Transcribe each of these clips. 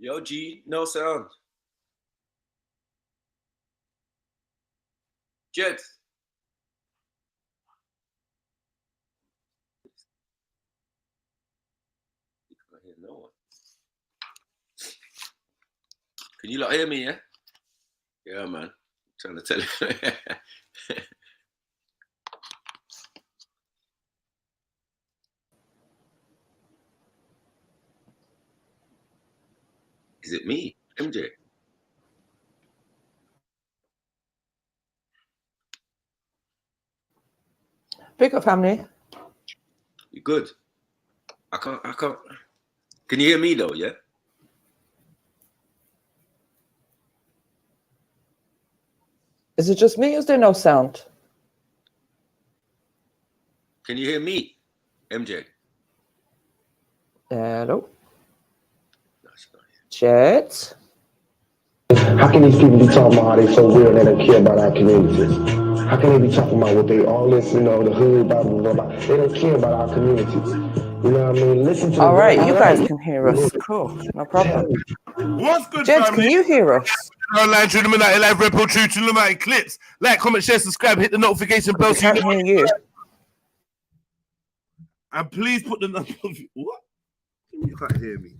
Yo, G, no sound. Jed. I hear no one. Can you lot hear me, yeah? Yeah, man. I'm trying to tell you. Is it me, MJ? Pick up, family. You good? I can't. Can you hear me though, yeah? Is it just me or is there no sound? Can you hear me, MJ? Hello? No, she's not here. Jet? How can these people be talking about how they so real and they don't care about our communities? How can they be talking about what they all this, you know, the hood, blah, blah, blah, blah. They don't care about our communities. You know what I mean? Listen to all right, you guys can hear us. Cool, no problem. What's good, Jet, family? can you hear us? Online Trilluminati, live Red Pill, True Trilluminati clips. Like, comment, share, subscribe, hit the notification bell. We can't hear you. And please put the number. What? You can't hear me.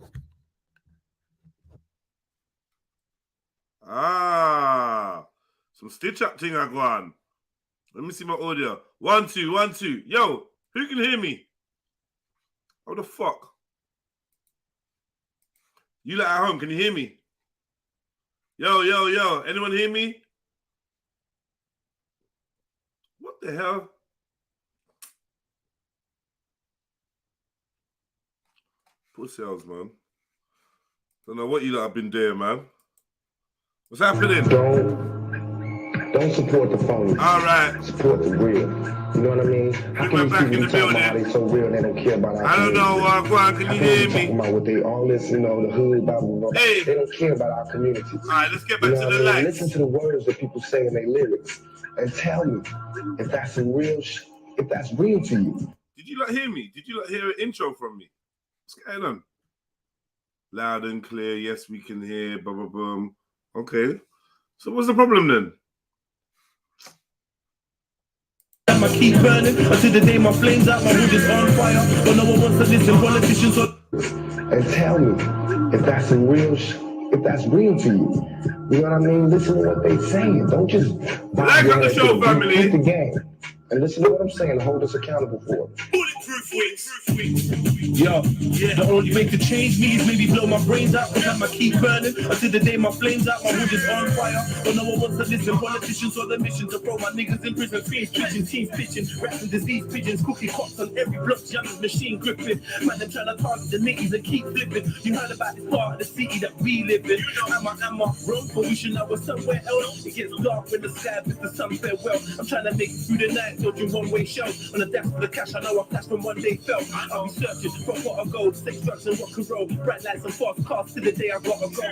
Ah, some stitch up thing I go on. Let me see my audio. 1 2 1 2. Yo, who can hear me? How the fuck? You lot at home, can you hear me? Yo, yo, yo, anyone hear me? What the hell? Pussy house, man. Don't know what you lot have been doing, man. What's happening? Don't support the phony. All right. Support the real. You know what I mean? How can these people be talking about how they so real and they don't care about our I don't know, Wagwan, can you hear me? Talking about what they all this, you know, the hood, blah, blah, blah. Hey. They don't care about our communities. All right, let's get back You to know the what I mean? lights. Listen to the words that people say in their lyrics and tell me if that's some real if that's real to you. Did you not hear me? Did you not hear an intro from me? What's going on? Loud and clear, yes, we can hear, blah, blah, boom. Okay. So what's the problem then? I keep burning until the day my flames out, my wood is on fire. But no one wants to listen, politicians and tell me if that's some real if that's real to you. You know what I mean? Listen to what they saying. Don't just like on the show, family. Hit the game. And listen to what I'm saying and hold us accountable for it. bulletproof wings. Yo, the only way to change me is maybe blow my brains out. Cause I'ma keep burning until the day my flames out, my wood is on fire. But no one wants to listen, politicians on the mission to throw my niggas in prison. Fiends pitching, teams pitching, rats and disease pigeons, cookie cops on every block, young machine gripping. Man, them trying to target the niggas and keep flipping. You heard about this part of the city that we live in. Am I wrong? But we should know we're somewhere else. It gets dark when the sky with the sun farewell. I'm trying to make it through the night, dodging one-way shows. On the desk for the cash, I know I flashed from one day fell. I'll be searching for a pot of gold, sex, drugs and rock and roll. Bright lights and fast cars till the day I gotta go.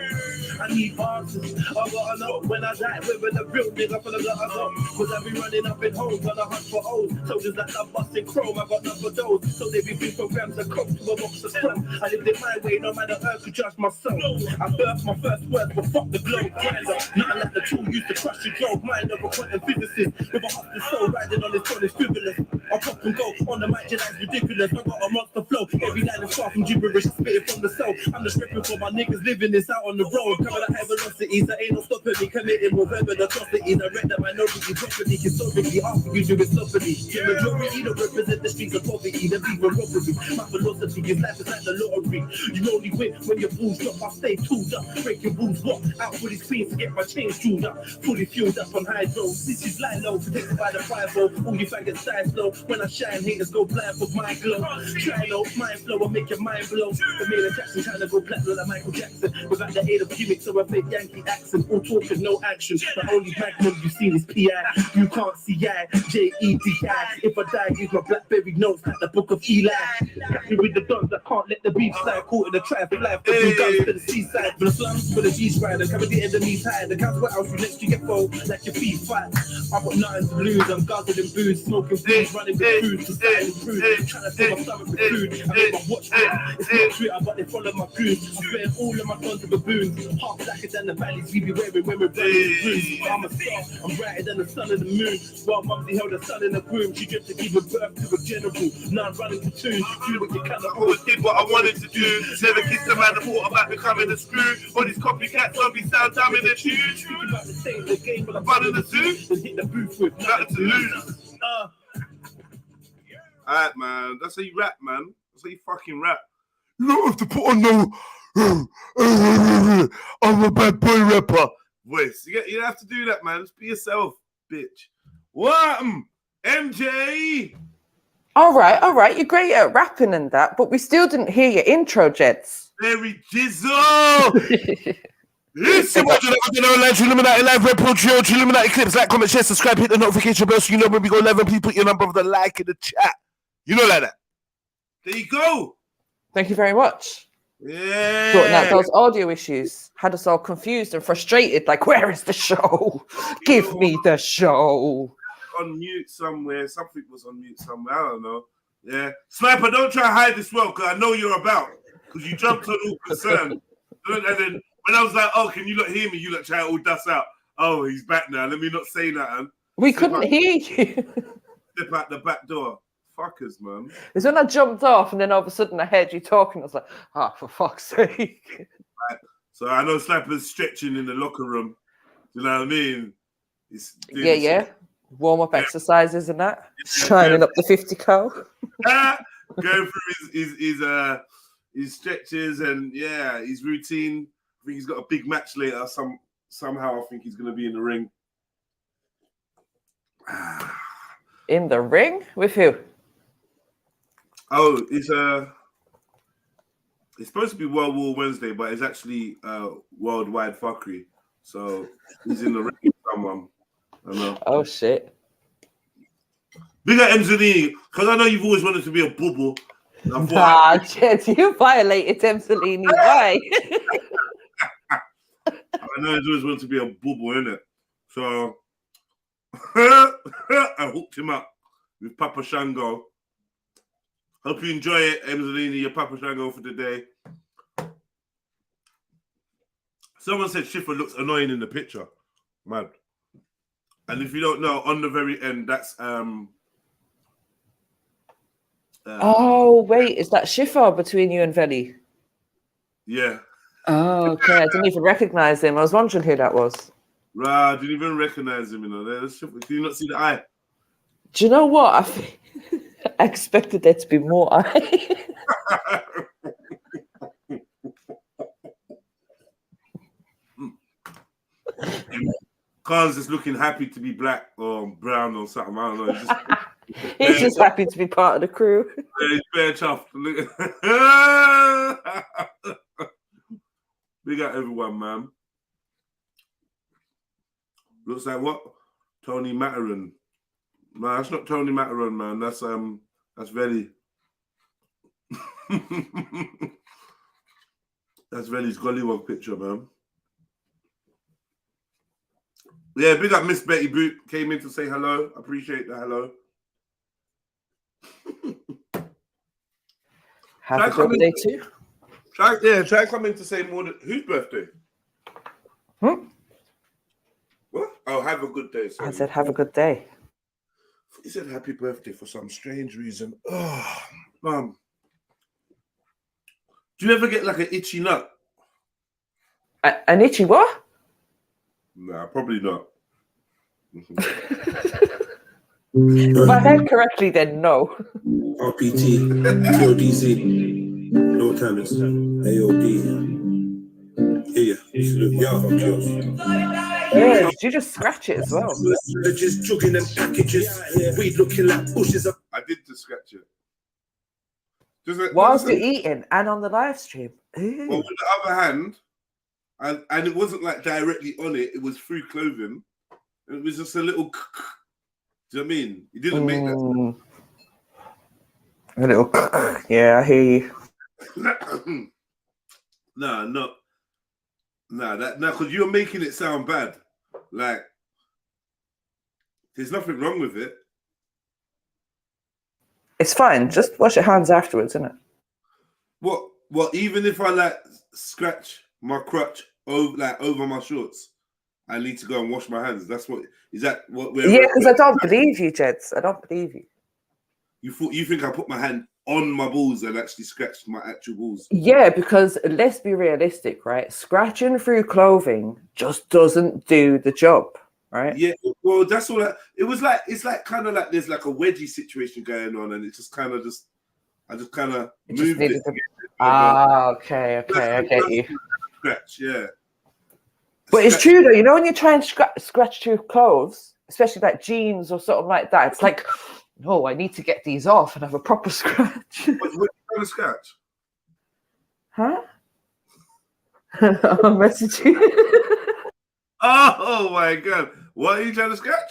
I need answers, I gotta know when I die, whether the real nigga for the gotta go. Cause I be running up in holes on a hunt for O's. Soldiers like I'm busting chrome, I got none for those. So they be big programs of coke to a box of scrum. I lived in my way, no matter earth could judge my soul. I birthed my first words, but fuck the globe. Grinder, nothing like the tool used to crush your globe. Mind of a quantum physicist with a hustle soul riding on his phone is frivolous. I pop and go on the mic, that's ridiculous. I got a monster flow, every line is far from gibberish, spitting from the soul. I'm just ripping for my niggas living this out on the road. Cover the high velocities, there ain't no stopping me. Committing more verbal atrocities. I read that minority property historically after you do it sloppily. The majority don't represent the streets of poverty, they're even robbery. My philosophy is life is like the lottery. You only win when your balls drop. I stay tooled up, breaking rules, walk out for these queens to get my chains jeweled up. Fully fueled up on hydro. This is lie low, protected by the 5-0. All you faggots die slow. When I shine, haters go blind for my glow. Try low, mind flow, I make your mind blow. The Mayor Jackson trying to go platinum like Michael Jackson. Without the aid of gimmicks or a fake Yankee accent. All talking, no action. The only magnum you've seen is P.I. You can't see I, J-E-D-I. If I die, use my Blackberry notes like the Book of Eli. Got me with the dogs that can't let the beef slide. Caught in the traffic life, the blue guns to the seaside. For the slums, for the G-Strider. Cover the enemies high. The council house, you next to your foe like your feet fight. I've got nothing to lose. I'm guzzling booze, smoking booze, running with food to silent food. trying to fill my stomach with food. I make my watch it's not Twitter, but they follow my goons. I'm playing all of my sons to baboons. Half blacker than the valleys we be wearing when we're running the rooms. I'm a star, I'm brighter than the sun and the moon. While mumsy held her son in the womb, she just to give birth to a general. Now I'm running platoons, do what you can. I always did what I wanted to do. Never kissed a man and thought about becoming a screw. All these copycats don't be sound down in the shoes. Speaking about the same, the game, but I'm running the zoo. Then hit the booth with nothing to lose. Alright, man. That's how you rap, man. That's how you fucking rap. You don't have to put on no I'm a bad boy rapper voice. You don't have to do that, man. Just be yourself, bitch. What? MJ? All right. You're great at rapping and that, but we still didn't hear your intro, Jeds. Very jizzle. Listen, what you know, online, Trilluminati live, Red Pill Trill, Trilluminati clips, like, comment, share, subscribe, hit the notification bell so you know when we go live and please put your number of the like in the chat. You know like that. There you go. Thank you very much. Yeah. Sorting out those audio issues had us all confused and frustrated. Like, where is the show? Give me the show. On mute somewhere. Something was on mute somewhere. I don't know. Yeah. Sniper, don't try to hide this well because I know you're about. Because you jumped on all concern. And then when I was like, oh, can you not hear me? You like try to all dust out. Oh, he's back now. Let me not say that. We couldn't hear you. Step out the back door. Fuckers, man. It's when I jumped off and then all of a sudden I heard you talking. I was like, oh, for fuck's sake. Right. So I know Sniper's stretching in the locker room. You know what I mean? Yeah. Warm-up exercises and that. Shining up the 50 cal. Going through his stretches and his routine. I think he's got a big match later. Somehow I think he's going to be in the ring. In the ring? With who? Oh, it's supposed to be World War Wednesday, but it's actually worldwide fuckery. So he's in the ring with someone. I know. Oh shit. Big up Emzalini, because I know you've always wanted to be a bubble. Nah, Jed, you violated Emzalini. Why? I know he's always wanted to be a bubble, innit? So I hooked him up with Papa Shango. Hope you enjoy it, Emzalini, your Papa Shango for the day. Someone said Schiffer looks annoying in the picture. Mad. And if you don't know, on the very end, that's oh wait, is that Schiffer between you and Veli? Yeah. Oh, okay. I didn't even recognize him. I was wondering who that was. Right, I didn't even recognize him, you know. Did you not see the eye? Do you know what? I expected there to be more eye. Khan's just looking happy to be black or brown or something. I don't know. He's just happy to be part of the crew. Yeah, he's bare chuffed. Big up everyone, man. Looks like what? Tony Matteran. No, that's not Tony Matteran, man. That's Veli. That's Veli's gollywog picture, man. Yeah, big up Miss Betty Boot. Came in to say hello. Appreciate the hello. Have a good day too. Try coming to say more than whose birthday? What? Oh, have a good day. Sorry. I said have a good day. He said happy birthday for some strange reason. Oh, mum. Do you ever get like an itchy nut? An itchy what? Nah, probably not. If I heard correctly, then no. RPT, TODZ, no tennis, AOD. Yeah. Yeah, did you just scratch it as well? Just jugging them packages. We looking like bushes up. I did just scratch it. Just Whilst you're eating and on the live stream. Well, with the other hand, and it wasn't like directly on it, it was through clothing. It was just a little. Do you know what I mean? It didn't make that. A little. Yeah, I hear you. No, because you're making it sound bad. Like, there's nothing wrong with it. It's fine. Just wash your hands afterwards, isn't it? What? Even if I like scratch my crotch over my shorts, I need to go and wash my hands. That's what is that? What? Yeah, because I don't believe you, Jeds. I don't believe you. You think I put my hand on my balls and actually scratched my actual balls? Yeah, because let's be realistic, right? Scratching through clothing just doesn't do the job, right? Yeah, well, that's all. It's like kind of like there's like a wedgie situation going on, and it just kind of I just kind of moved it. Okay, I get you. Scratch, yeah. But it's true though, you know, when you try and scratch through clothes, especially like jeans or something like that, it's like, no, I need to get these off and have a proper scratch. What you trying to scratch? Huh? I'll message you. Oh my god! What are you trying to scratch?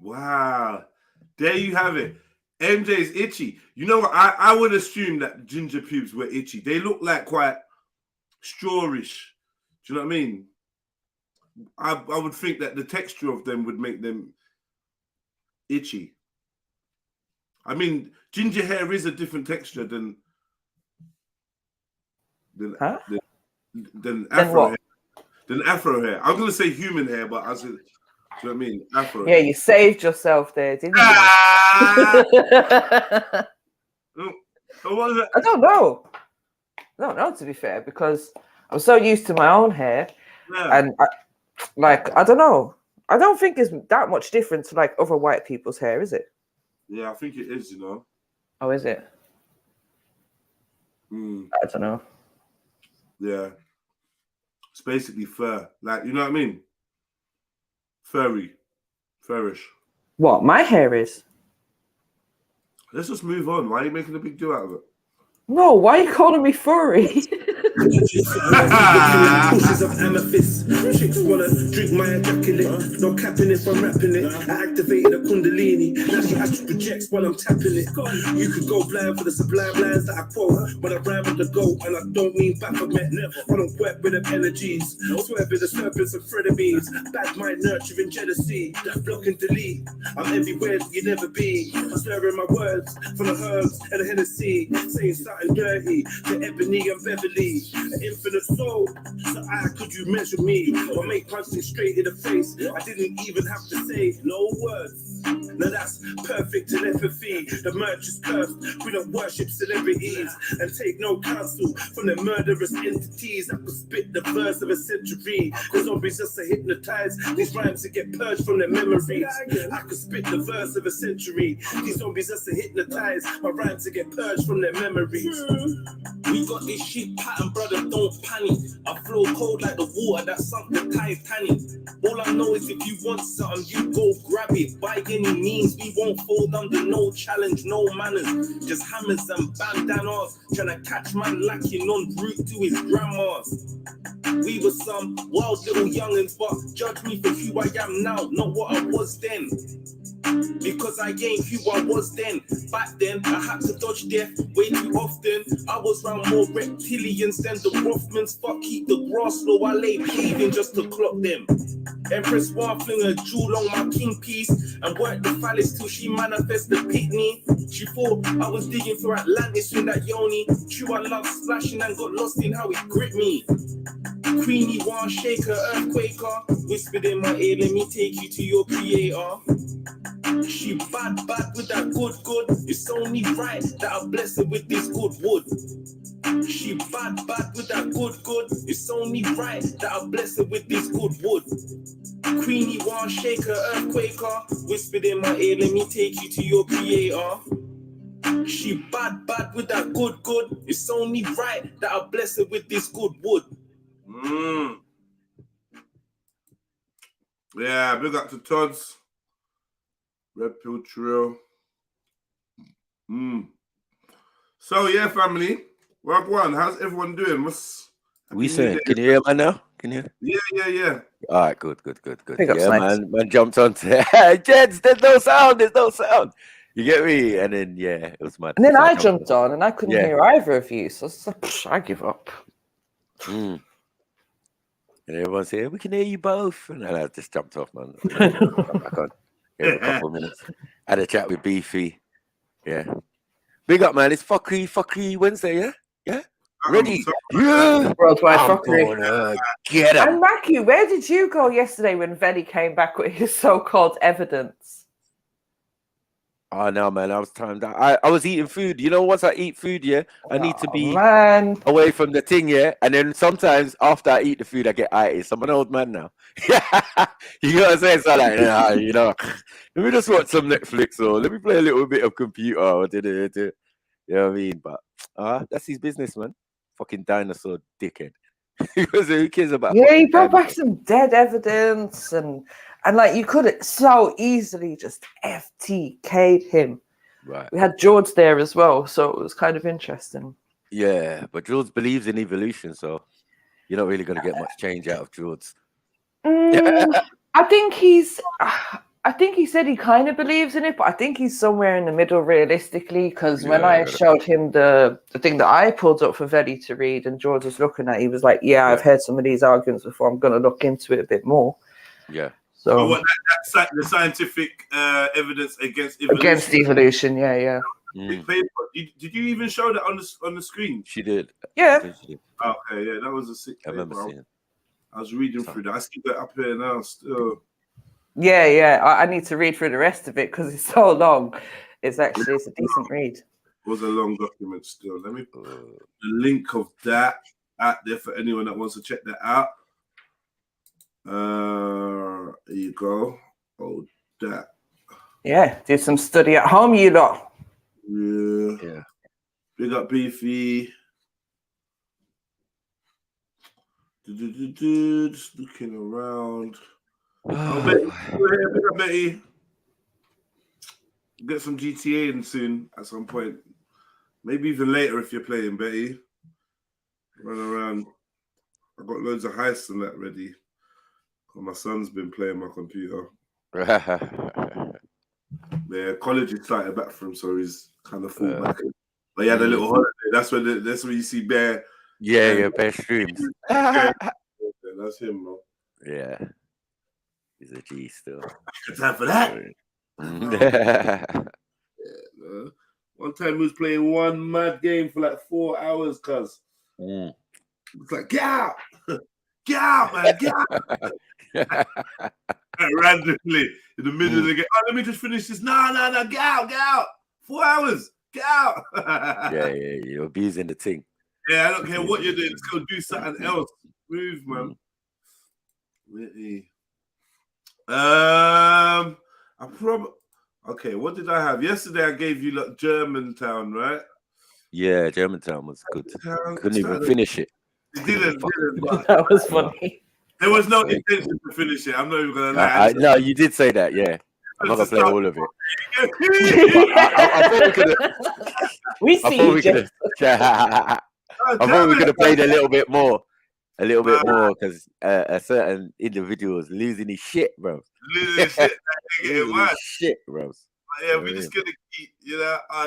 Wow, there you have it. MJ's itchy. You know what? I would assume that ginger pubes were itchy. They look like quite strawish. Do you know what I mean? I would think that the texture of them would make them itchy. I mean, ginger hair is a different texture than afro hair. Than afro hair. I was gonna say human hair, but I said, do you know what I mean? Afro. Yeah, you saved yourself there, didn't you? What was it? I don't know. To be fair, because I'm so used to my own hair, and I don't know. I don't think it's that much different to like other white people's hair, is it? Yeah, I think it is. You know. Oh, is it? I don't know. Yeah, it's basically fur. Like, you know what I mean? Furish. What my hair is? Let's just move on. Why are you making a big deal out of it? No, why are you calling me furry? Pushes of amethyst. Chicks wanna drink my ejaculate. No capping if I'm rapping it. I activated a kundalini. Now she astral projects while I'm tapping it. You could go blind for the sublime lines that I quote. When I rhyme with the goat, and I don't mean Baphomet. I don't work with them energies. Swerving the serpents and frenemies. Bad mind nurturing jealousy. Block and delete. I'm everywhere that you never be. I'm slurring my words from the herbs and the Hennessy. Saying something dirty to Ebony and Beverly. An infinite soul, so could you measure me? Or make punching straight in the face. I didn't even have to say no words. Now that's perfect telepathy. The merch is cursed. We don't worship celebrities and take no counsel from the murderous entities that could spit the verse of a century. Cause zombies just to hypnotize these rhymes to get purged from their memories. I could spit the verse of a century. These zombies just to hypnotize my rhymes to get purged from their memories. We got this shit pattern, brother, don't panic. I flow cold like the water that sunk the Titanic. All I know is if you want something, you go grab it. By any means, we won't fold under no challenge, no manners. Just hammers and bandanas, trying to catch man lacking on route to his grandma's. We were some wild little youngins, but judge me for who I am now, not what I was then. Because I ain't who I was then. Back then, I had to dodge death way too often. I was round more reptilians than the Rothmans. Fuck, keep the grass low, I lay paving just to clock them. Empress one fling a jewel on my king piece and work the phallus till she manifests the pitney. She thought I was digging for Atlantis in that yoni. True, I love splashing and got lost in how it gripped me. Queenie one shaker, earthquaker, whispered in my ear, let me take you to your creator. She bad with that good. It's only right that I bless her with this good wood. She bad with that good. It's only right that I bless her with this good wood. Queenie one shaker, earthquaker, whispered in my ear, let me take you to your creator. She bad with that good. It's only right that I bless her with this good wood. Yeah, big up to Todd's. REDPILLTRILL. So yeah, family. Rock one. How's everyone doing? We saying? Can you hear man now? Can you hear? Yeah. All right, good. Yeah, Man jumped onto Jeds, there's no sound. You get me? And then it was mad. And then I jumped on and I couldn't hear either of you. So it's like, I give up. And everyone's saying, we can hear you both. And then I just jumped off, man. Back on. Give it a couple of minutes. Had a chat with Beefy. Yeah. Big up, man. It's fuckery Wednesday, yeah? Yeah? Ready? Yeah. Worldwide I'm fuckery. gonna get him. And Mackie, where did you go yesterday when Veli came back with his so-called evidence? Oh no, man, I was timed out. I was eating food. You know, once I eat food, yeah, I need to be away from the thing, yeah. And then sometimes after I eat the food, I get itis. I'm an old man now. You know what I'm saying? So like, nah, you know, let me just watch some Netflix or let me play a little bit of computer or you know what I mean? But that's his business, man. Fucking dinosaur dickhead. Because who cares about? Yeah, he brought back some dead evidence and like you could so easily just FTK'd him. Right. We had George there as well, so it was kind of interesting. Yeah, but George believes in evolution, so you're not really going to get much change out of George. I think he said he kind of believes in it, but I think he's somewhere in the middle realistically. Because when I showed him the thing that I pulled up for Veli to read, and George was looking at, he was like, "Yeah, I've heard some of these arguments before. I'm going to look into it a bit more." Yeah. So that's the scientific evidence against evolution. Against evolution, yeah. Big paper. Did you even show that on the screen? She did. Yeah. She did. Okay, yeah, that was a sick I remember paper. seeing it. I was reading through that. I see that up here now still. Yeah. I need to read through the rest of it because it's so long. It's a decent read. It was a long document still. Let me put the link of that out there for anyone that wants to check that out. Here you go. Oh, that. Yeah, do some study at home, you lot. Yeah. Big up Beefy. Just looking around. Big up Betty. Get some GTA in soon at some point. Maybe even later if you're playing, Betty. Run around. I've got loads of heists and that ready. My son's been playing my computer. Yeah, college is started back for him, so he's kind of fall back. But he had a little holiday. That's where you see Bear. Yeah, Bear streams. That's him, bro. Yeah. He's a G still. Good time for that. One time he was playing one mad game for like 4 hours, cuz. It's like, get out! Get out, man! Get out! Randomly in the middle of the game. Oh, let me just finish this. No, get out! 4 hours, get out! yeah, you're abusing the thing. Yeah, I don't care what you're doing. Let's go do something else. Move, man. Okay, what did I have? Yesterday I gave you like Germantown, right? Yeah, Germantown was good. Couldn't even finish it. It didn't. That was funny. There was no intention to finish it. I'm not even gonna lie. No, you did say that, yeah. I'm not gonna play all of it. I thought we could have. We see you, Jeff. I thought we could have played a little bit more. Because a certain individual was losing his shit, bro. Losing his shit, bro. Yeah, we're just gonna keep,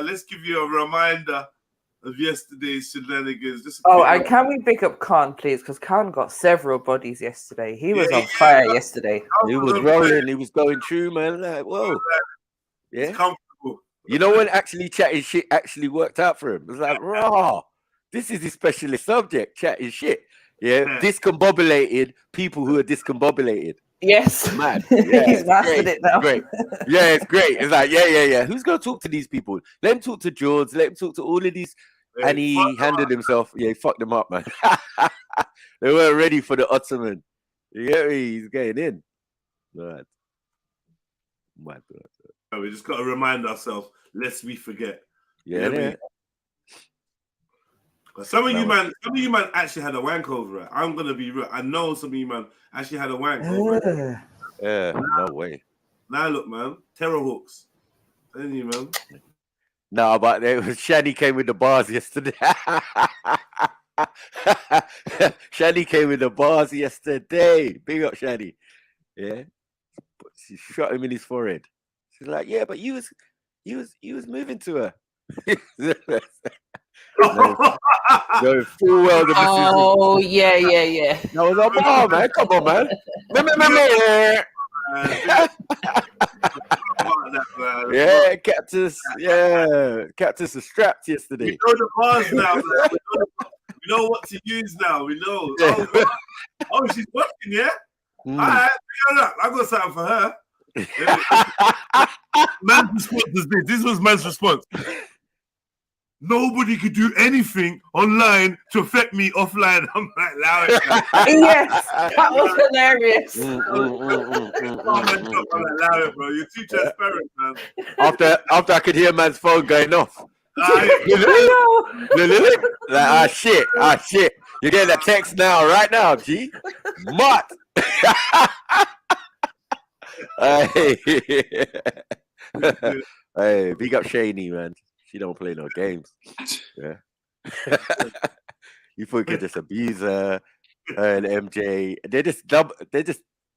let's give you a reminder of yesterday's shenanigans. And can we pick up Khan, please? Because Khan got several bodies yesterday. He was on fire yesterday. He was rolling. He was going through, man. Like, whoa. Yeah. Comfortable. You know when actually chatting shit actually worked out for him? It was like, raw. This is his specialist subject, chatting shit. Yeah, discombobulated people who are discombobulated. Yes, man. Yeah, he's mastered it now. Great. Yeah, it's great. It's like, yeah. Who's gonna talk to these people? Let him talk to George. Let him talk to all of these. And he handled himself. Yeah, he fucked them up, man. They weren't ready for the Ottoman. You get me? He's getting in. Right. We just got to remind ourselves, lest we forget. Yeah. Some of you man actually had a wank over it. I'm gonna be real. I know some of you man actually had a wank over it. Yeah, no way. Now look, man, terror hooks. Tell you, man. No, but Shani came with the bars yesterday. Shani came with the bars yesterday. Big up, Shani. Yeah, she shot him in his forehead. She's like, yeah, but you was moving to her. No, full well the yeah. No, it's like, oh man, come on, man. man. Yeah, Cactus. Yeah, Cactus was strapped yesterday. We know the bars now, man. We know what to use now. We know. Oh, she's working, yeah? All right, I got something for her. Man's response is this. This was man's response. Nobody could do anything online to affect me offline. I'm like, allow it. Yes, that was hilarious. I'm like, allow it, bro. You're too transparent, man. After I could hear man's phone going off. I Like, shit. You're getting that text now, right now, G. Mutt. Hey, big up Shaney, man. She don't play no games. Yeah. You forget just abuse her and MJ. They just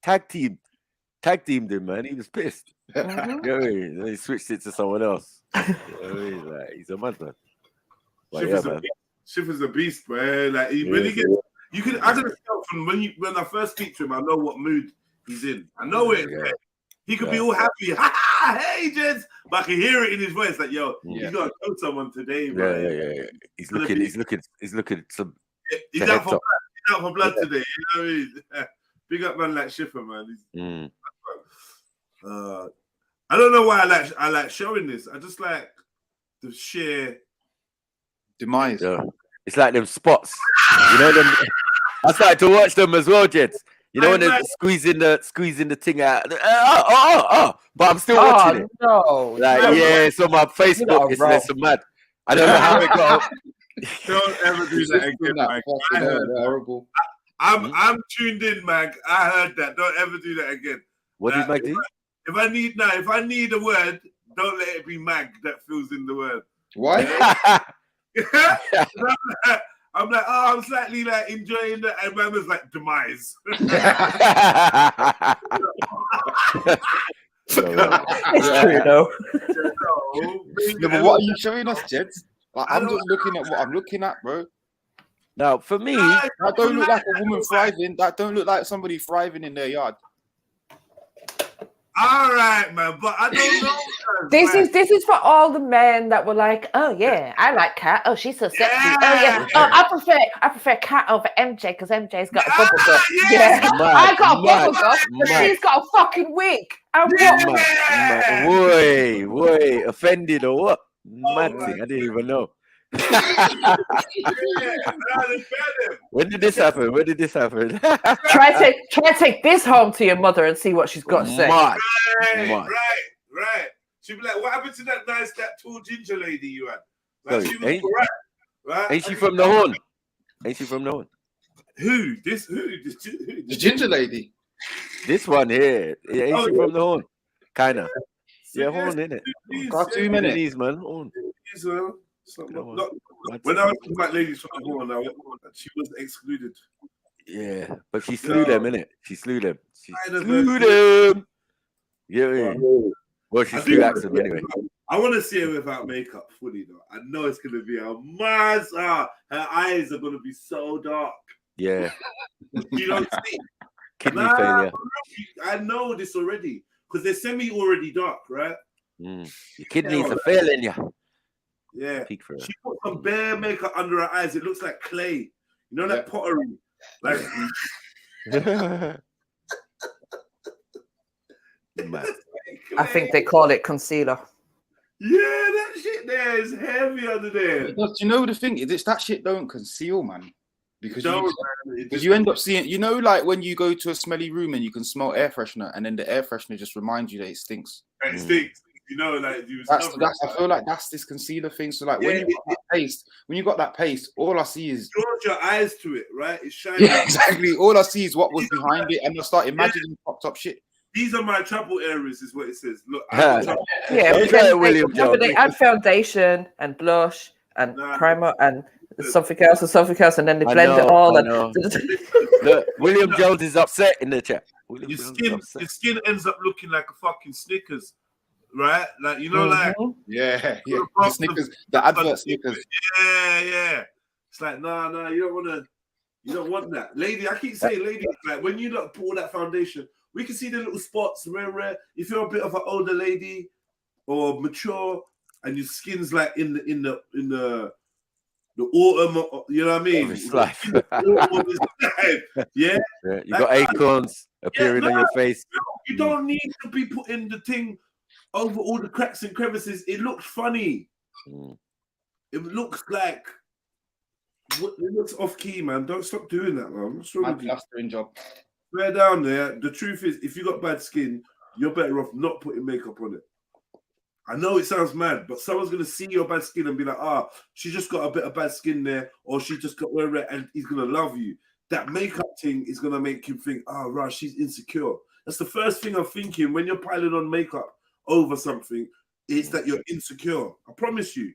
tag teamed him, man. He was pissed. You know what I mean? Then he switched it to someone else. You know what I mean? Like, he's a madman. Schiff is a beast, man. Like when he gets, you can. I can tell from when I first speak to him, I know what mood he's in. I know it. Yeah. He could be all happy, hey, gents, but I can hear it in his voice, like, yo, you gotta kill someone today, bro. Yeah. He's looking some. He's out for blood today. You know what I mean? Big up man like Schiffer, man. I don't know why I like showing this. I just like the sheer demise. Yeah. It's like them spots, you know them. I started to watch them as well, gents. You know when they're squeezing the thing out. But I'm still watching it. No, it's on my Facebook. It's less mad. I don't know how it got. Don't ever do that again, Mike. Horrible. I'm tuned in, Mag. I heard that. Don't ever do that again. What did Mag do? If I need a word, don't let it be Mag that fills in the word. Why? I'm like, I'm slightly like enjoying that, and man was like demise. It's true though. No, but what are you showing us, Jeds? Like, I'm just looking at what I'm looking at, bro. Now, for me, that don't look like a woman thriving. That don't look like somebody thriving in their yard. All right, man, but I don't know. This is for all the men that were like, oh yeah, I like Kat. Oh, she's so sexy. Yeah. Oh yeah. Oh, I prefer Kat over MJ because MJ's got a bubble butt. Yeah. I got a bubble butt, but she's got a fucking wig. Wait, offended or what? Mad thing. I didn't even know. When did this happen? Try to take this home to your mother and see what she's got to say. Right. She'd be like, what happened to that tall ginger lady you had? Like, she was right? Ain't she from the Horn? Who? The ginger lady. This one here. Ain't she from the Horn? Kinda. Yeah, Horn, innit? Got 2 minutes, man. Horn. When I was talking about ladies from the Horn, she was excluded. Yeah, but she slew them, innit? She slew them. Yeah. Well, she slew Axel anyway. I want to see her without makeup fully, though. I know it's going to be a mess. Her eyes are going to be so dark. Yeah. You don't see. Kidney failure. I know this already because they're semi-already dark, right? Your kidneys are failing you. Yeah. Peak for her. She put some bare makeup under her eyes. It looks like clay. You know that pottery? Like. I think they call it concealer. Yeah, that shit there is heavy under there. Because you know the thing is, that shit don't conceal, man. Because you end up seeing, you know, like when you go to a smelly room and you can smell air freshener, and then the air freshener just reminds you that it stinks. It stinks. You know, like I feel like that's this concealer thing. So like when you got that paste, all I see is draws your eyes to it, right? It's shining. Yeah, exactly. All I see is what was behind it, and I start imagining popped up shit. These are my trouble areas, is what it says. Look, they add foundation and blush and primer and something else, and then they blend it all. Look, William Jones is upset in the chat. Your skin ends up looking like a fucking Snickers, right? Like, you know, like the Snickers, the advert Snickers. Yeah. It's like no, you don't want that, lady. I keep saying, lady, like when you put all that foundation. We can see the little spots, rare. If you're a bit of an older lady, or mature, and your skin's like in the autumn, you know what I mean? It's life. Yeah, You got acorns appearing on your face. You don't need to be putting the thing over all the cracks and crevices. It looks funny. It looks like it looks off key, man. Don't stop doing that, man. What's wrong with you? Plastering job. Swear down there. The truth is, if you got bad skin, you're better off not putting makeup on it. I know it sounds mad, but someone's gonna see your bad skin and be like, she just got a bit of bad skin there, or she just got red, and he's gonna love you. That makeup thing is gonna make him think, right, she's insecure. That's the first thing I'm thinking when you're piling on makeup over something, is that you're insecure. I promise you.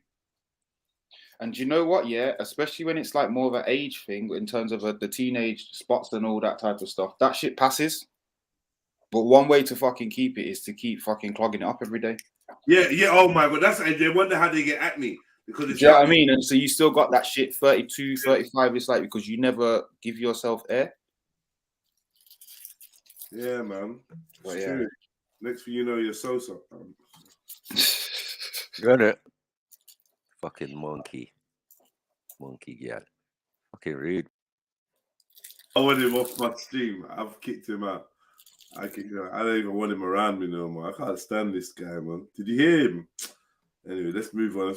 And you know what? Yeah, especially when it's like more of an age thing in terms of the teenage spots and all that type of stuff. That shit passes. But one way to fucking keep it is to keep fucking clogging it up every day. Yeah. Oh my God, that's they wonder how they get at me because it's. Do you know what I mean? And so you still got that shit 32, 35. It's like because you never give yourself air. Yeah, man. Well, yeah. Next thing you know, you're Sosa. Got it. Fucking monkey, yeah. Fucking rude. I want him off my stream. I've kicked him out. I don't even want him around me no more. I can't stand this guy, man. Did you hear him? Anyway, let's move on.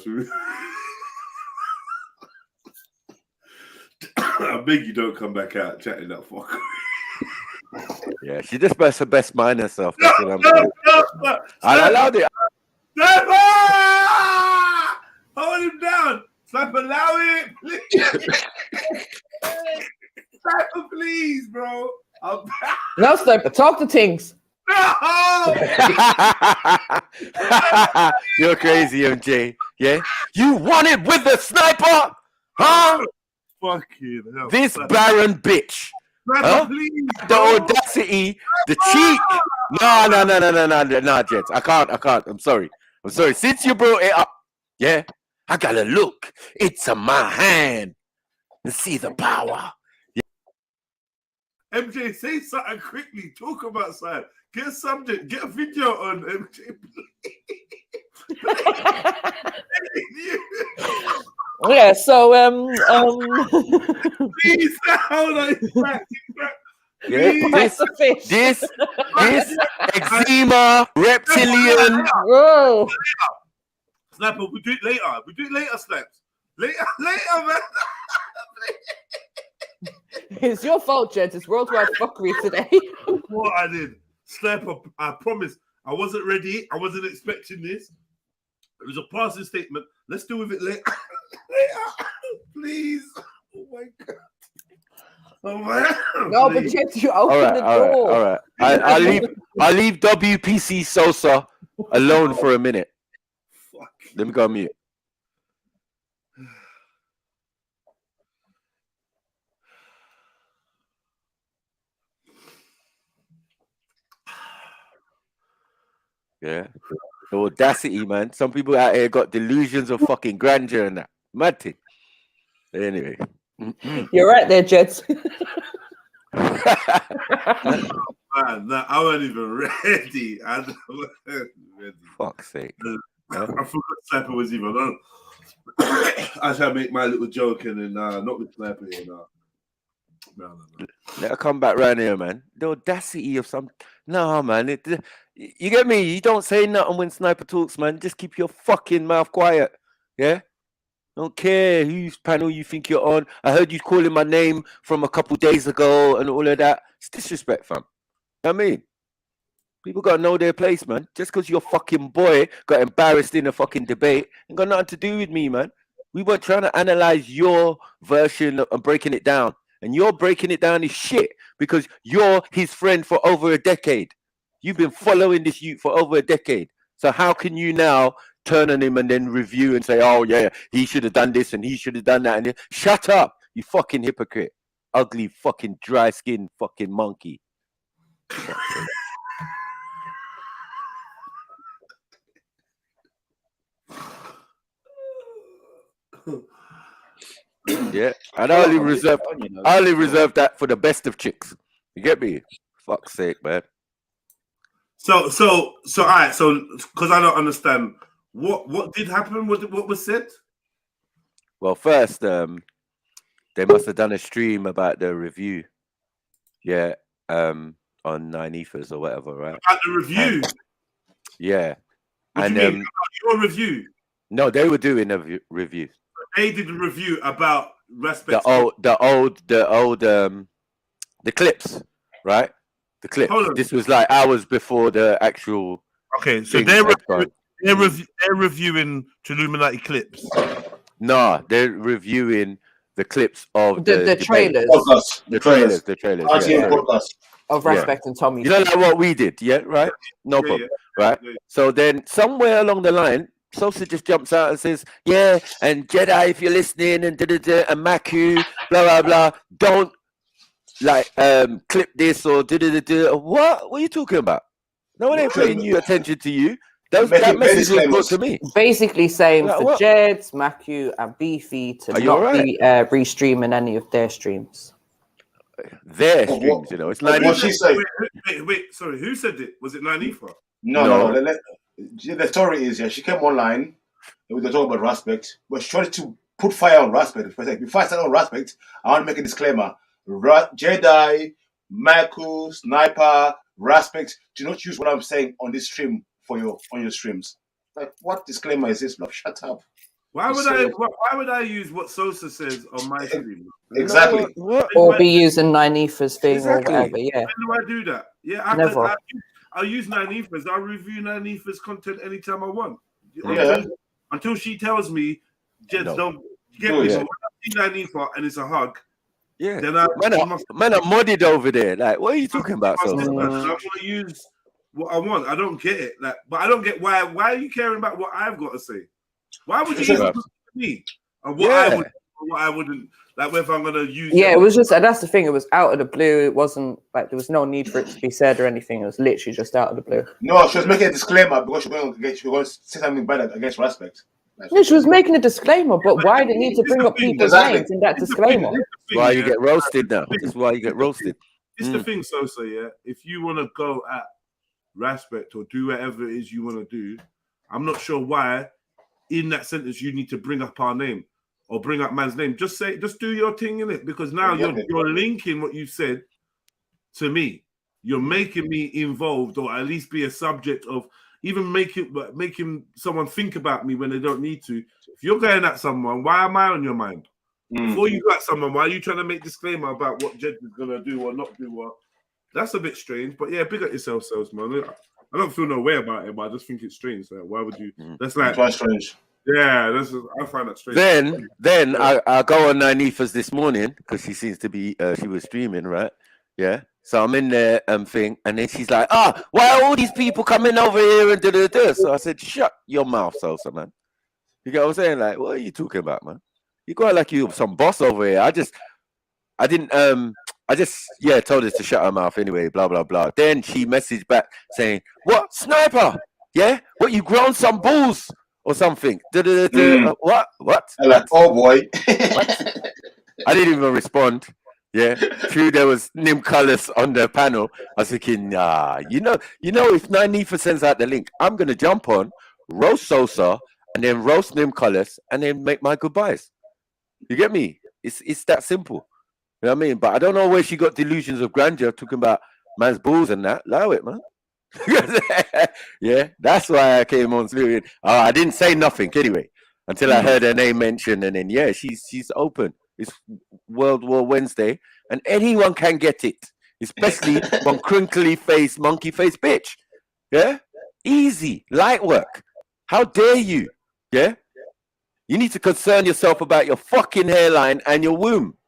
I beg you don't come back out chatting that fuck. Yeah, she just must her best mind herself. That's what I'm saying. I allowed it. Sniper! Hold him down. Sniper, allow it. Please. Sniper, please, bro. No, Sniper, talk to things. No! You're crazy, MJ. Yeah? You want it with the sniper? Huh? Fucking hell. This barren bitch. Sniper, please, The bro. audacity, the cheek. No, Jets. I can't. I'm sorry. Since you brought it up, yeah, I gotta look into my hand and see the power. MJ, say something quickly. Talk about something. Get a subject. Get a video on MJ. Yeah. So Please, hold on. Yeah, this eczema reptilian. Whoa. Snapper, we do it later. Snaps. Later, man. It's your fault, Jed. It's worldwide fuckery today. What I did. Snapper, I promise. I wasn't ready. I wasn't expecting this. It was a passing statement. Let's deal with it later. Please. Oh my God. Oh man. No, but Jed, you open the door. All right. I'll leave WPC Sosa alone for a minute. Fuck. Let me go on mute. Yeah. The audacity, man. Some people out here got delusions of fucking grandeur and that. Mad thing. Anyway. You're right there, Jed. Man, no, I wasn't even ready. I wasn't ready. Fuck's sake. I forgot Sniper was even on. I tried to make my little joke and then not with Sniper here now. No. Let her come back round here, man. The audacity of some. No, man. You get me? You don't say nothing when Sniper talks, man. Just keep your fucking mouth quiet. Yeah? Don't care whose panel you think you're on. I heard you calling my name from a couple days ago and all of that. It's disrespect, fam. You know what I mean? People got to know their place, man. Just because your fucking boy got embarrassed in a fucking debate ain't got nothing to do with me, man. We weren't trying to analyze your version and breaking it down. And you're breaking it down is shit because you're his friend for over a decade. You've been following this youth for over a decade. So how can you now turn on him and then review and say, oh, yeah, he should have done this and he should have done that. And shut up, you fucking hypocrite. Ugly fucking dry skin fucking monkey. Yeah, and I only reserve that for the best of chicks. You get me? Fuck's sake, man. So, all right. So, because I don't understand what did happen. What was said? Well, first, they must have done a stream about the review. Yeah. On 9 ethers or whatever, right? About the review. Yeah. What and do you mean? About your review? No, they were doing a review. They did a review about respect. The clips, right? The clips. This was like hours before the actual. Okay, so they're reviewing Trilluminati clips. No, they're reviewing the clips of the trailers. The trailers. Of Respect and Tommy. You know, like what we did, yeah, right? No problem, right? So then somewhere along the line, Sosa just jumps out and says, yeah, and JEDI, if you're listening, and da-da-da, and Maku, blah, blah, blah, don't, like, clip this or da-da-da-da. What are you talking about? No one ain't paying you attention to you. That message was brought to me. Basically saying for Jeds, Maku, and Beefy to not be restreaming any of their streams. Their streams, you know. It's like what she said. Wait, sorry, who said it? Was it 9 Ether? No. The story is, she came online with the talk about Respect, but she tried to put fire on Respect. Before I start on Respect, I want to make a disclaimer. JEDI, Maku, Sniper, Respect, do not use what I'm saying on this stream on your streams. Like, what disclaimer is this, love? Shut up. Why would I use what Sosa says on my stream? Exactly. Or be using 9 Ethers thing or whatever, yeah. When do I do that? Yeah, I'll use 9 Ethers. I'll review 9 Ethers content anytime I want. Until she tells me, Jeds don't get me. So when I see 9 Ether and it's a hug, then I'm muddied over there. Like, what are you talking about, Sosa? I want to use what I want. I don't get it. Like, but I don't get why are you caring about what I've got to say? Why would you use it to me? And what I wouldn't, like, if I'm gonna use it was just, that's the thing, it was out of the blue. It wasn't like there was no need for it to be said or anything. It was literally just out of the blue. No, she was making a disclaimer because she was going to say something bad against Respect. Yeah, she was making a disclaimer, but why did it need to bring up people's names in that disclaimer? That's why you get roasted now. That's why you get roasted. It's the thing, Sosa, yeah. If you want to go at Respect or do whatever it is you want to do, I'm not sure why in that sentence you need to bring up our name or bring up man's name. Just do your thing in it, because now you're linking what you said to me. You're making me involved, or at least be a subject of, even making someone think about me when they don't need to. If you're going at someone, why am I on your mind? Before you go at someone, why are you trying to make disclaimer about what Jed is gonna do or not do? What? That's a bit strange. But yeah, big up yourself, man. I don't feel no way about it, but I just think it's strange. Like, why would you? That's like strange. Yeah, I find that strange. Then I go on 9 Ethers this morning because she seems to be she was streaming, right? Yeah. So I'm in there thing, and then she's like, why are all these people coming over here and da-da-da? So I said, shut your mouth, Sosa, man. You get what I'm saying? Like, what are you talking about, man? You got like you some boss over here. I just told her to shut her mouth anyway, blah blah blah. Then she messaged back saying, what, Sniper? Yeah? What, you grown some balls or something? What? I'm like, oh boy. I didn't even respond. Yeah, true. There was Nim Colors on the panel. I was thinking, you know, if 9 Ether sends out the link, I'm gonna jump on, roast Sosa, and then roast Nim Colors, and then make my goodbyes. You get me? It's that simple. You know what I mean? But I don't know where she got delusions of grandeur talking about man's balls and that. Allow it, man. Yeah, that's why I came on spewing. I didn't say nothing anyway until I heard her name mentioned, and then she's open. It's World War Wednesday, and anyone can get it, especially one crinkly face, monkey face bitch. Yeah, easy, light work. How dare you? Yeah, you need to concern yourself about your fucking hairline and your womb.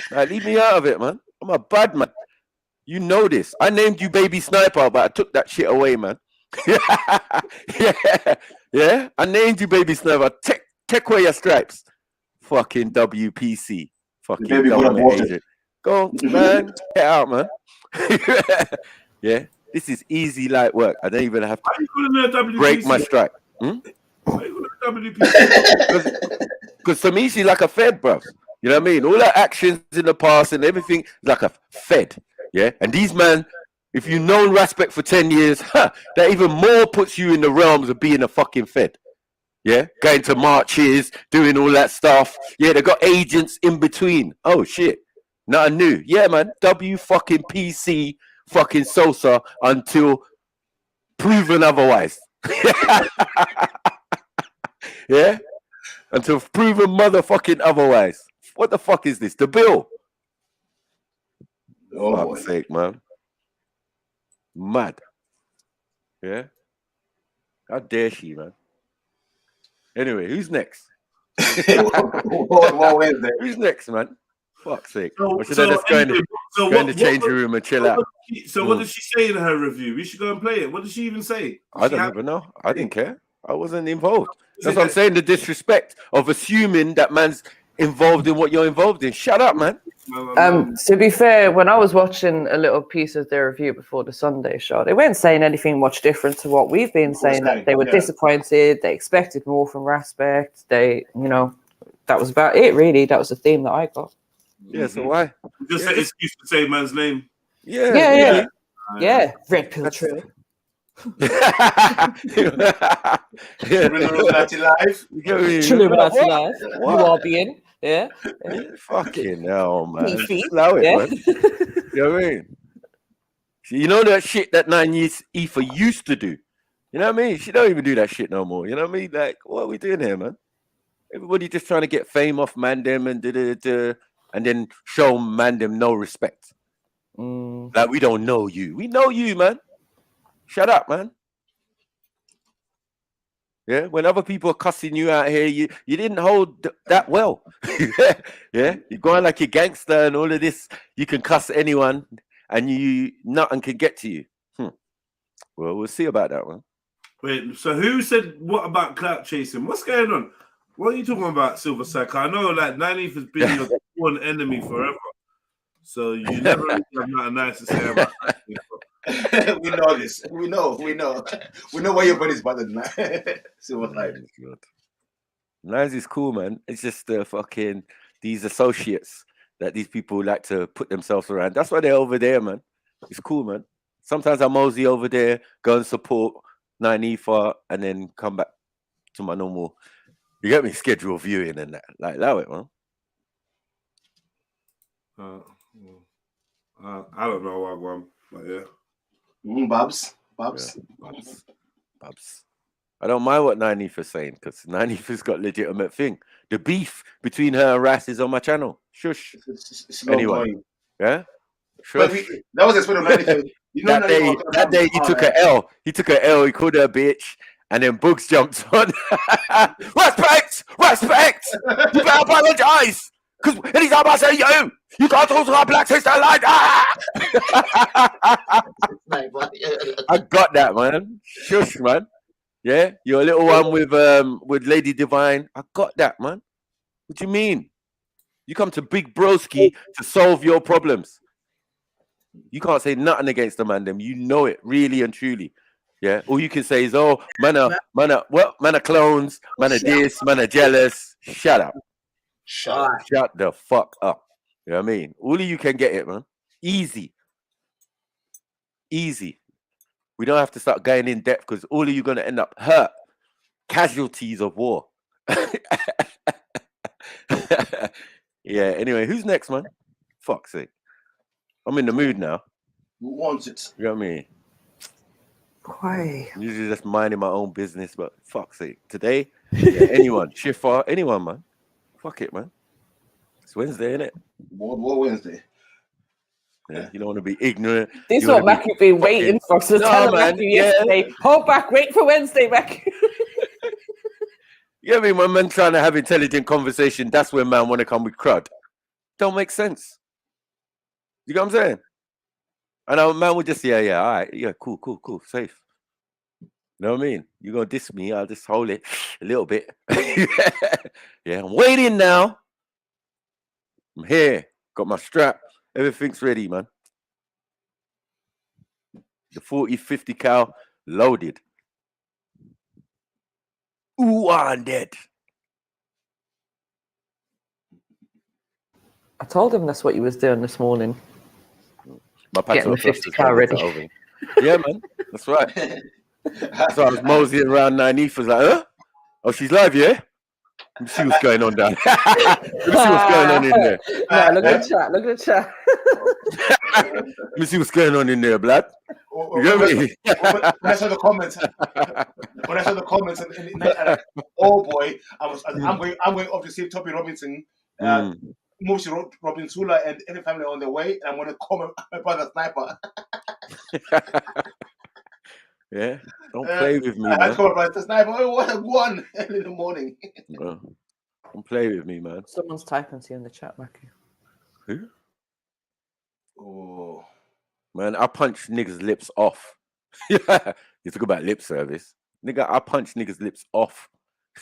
Right, leave me out of it, man. I'm a bad man. You know this. I named you Baby Sniper, but I took that shit away, man. Yeah. I named you Baby Sniper. Take away your stripes. Fucking WPC. Fucking baby government agent. Go, man. Get out, man. Yeah. This is easy, light work. I don't even have to break my stripe. Because to me, she's like a fed, bro. You know what I mean? All her actions in the past and everything is like a fed. Yeah. And these men, If you've known respect for 10 years, that even more puts you in the realms of being a fucking Fed. Yeah, going to marches, doing all that stuff. Yeah, they got agents in between. Oh shit, nothing new. Yeah, man. W fucking PC fucking Sosa until proven otherwise. Yeah, until proven motherfucking otherwise. What the fuck is this? The bill? Oh Fuck's boy. sake, man. Mad. Yeah. How dare she, man? Anyway, who's next? What Wednesday? Who's next, man? Fuck's sake. So, Or should I just go in the changing room and chill out? What did she say in her review? We should go and play it. What did she even say? I don't even know. I didn't care. I wasn't involved. That's what I'm saying. The disrespect of assuming that man's involved in what you're involved in. Shut up, man. To be fair, when I was watching a little piece of their review before the Sunday show, they weren't saying anything much different to what we've been saying. That they were disappointed. They expected more from Respect. They, you know, that was about it. Really, that was the theme that I got. Yeah. So why? Just an excuse to say man's name. Yeah. Red Pill Trill. Trilluminati live. Trilluminati live. You are being. Yeah. Fucking hell, man. Beefy. Allow it, man. You know what I mean? You know that shit that 9 years Ether used to do. You know what I mean? She don't even do that shit no more. You know what I mean? Like, what are we doing here, man? Everybody just trying to get fame off Mandem and then show Mandem no respect. Like, we don't know you. We know you, man. Shut up, man. Yeah, when other people are cussing you out here, you didn't hold that well. Yeah, you're going like a gangster and all of this. You can cuss anyone and nothing can get to you. Well, we'll see about that one. Wait, so who said what about clout chasing? What's going on? What are you talking about, Silver Sack? I know like 90th has been your one enemy forever. So you never really have nothing nice to say about that. We know this. We know why your body's better than that. Silver Side. Nice is cool, man. It's just fucking these associates that these people like to put themselves around. That's why they're over there, man. It's cool, man. Sometimes I mosey over there, go and support 9EFA, and then come back to my normal. You get me? Schedule viewing and that. Like, allow it, man. I don't know what one, but yeah. Babs. I don't mind what 9EFA's saying because 9EFA's got legitimate thing. The beef between her and Ras is on my channel. Shush. It's anyway, yeah. Shush. That was explained on 9EFA. That day he took an L. He took an L. He called her a bitch, and then Books jumped on. Respect. You better apologize. Because anytime I say you can't talk to our black sister like that. I got that, man. Shush, man. Yeah, you're a little one with Lady Divine. I got that, man. What do you mean? You come to Big Broski to solve your problems. You can't say nothing against the man, them. You know it, really and truly. Yeah. All you can say is, oh, man are clones, man are this, man are jealous. Shut up. Shut the fuck up. You know what I mean? All of you can get it, man. Easy. We don't have to start going in depth because all of you going to end up hurt. Casualties of war. Yeah, anyway, who's next, man? Fuck's sake. I'm in the mood now. Who wants it? You know what I mean? Why? Usually just minding my own business, but fuck's sake. Today, anyone, Shifa, anyone, man. Fuck it, man. It's Wednesday, innit? What Wednesday? Yeah, you don't want to be ignorant. This is what Mackie been waiting for. So tell Mackie yesterday. Hold back, wait for Wednesday, Mackie. You know what I mean? When man trying to have intelligent conversation, that's when man want to come with crud. Don't make sense. You know what I'm saying? And our man would just say, yeah, all right, yeah, cool, safe. You know what I mean? You're going to diss me, I'll just hold it a little bit. Yeah, I'm waiting now. I'm here, got my strap. Everything's ready, man. The 40, 50 cal loaded. Ooh, I'm dead. I told him that's what you was doing this morning. My Getting the pattern 50 car ready. Yeah, man. That's right. So I was moseying around 9 was like, huh? Oh, she's live, yeah? Let me see what's going on down. Let me see what's going on in there. No, look at the chat. Look at the chat. Let me see what's going on in there, blood. You get me? When I saw the comments, and oh boy, I'm going off to see Toby Robinson, Moshi Robinsula, and any family on the way, and I'm going to call my brother Sniper. Yeah, don't play with me, I had man. to call my brother Sniper. Oh, what a one in the morning. Don't play with me, man. Someone's typing to you in the chat, Mackie. Who? Oh. Man, I punch niggas' lips off. You talk about lip service. Nigga, I punch niggas' lips off.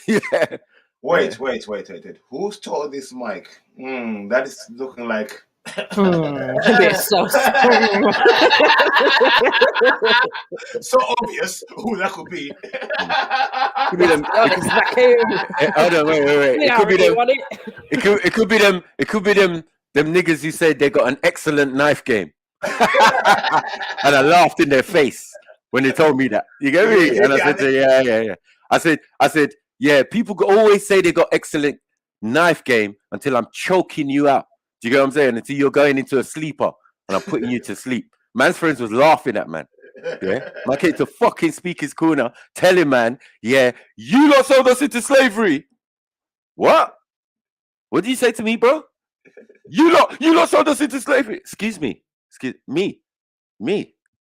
Yeah. Wait. Who stole this mic? That is looking like... so obvious who that could be. Could be them. Hold on, wait. It could be them. It could be them. It could be them niggas who said they got an excellent knife game. And I laughed in their face when they told me that. You get me? And I said, yeah. I said, yeah, people always say they got excellent knife game until I'm choking you out. Do you get what I'm saying? Until you're going into a sleeper and I'm putting you to sleep. Man's friends was laughing at man. Yeah. Man came to fucking Speaker's Corner, telling man, yeah, you lot sold us into slavery. What? What did you say to me, bro? You lot sold us into slavery. Excuse me,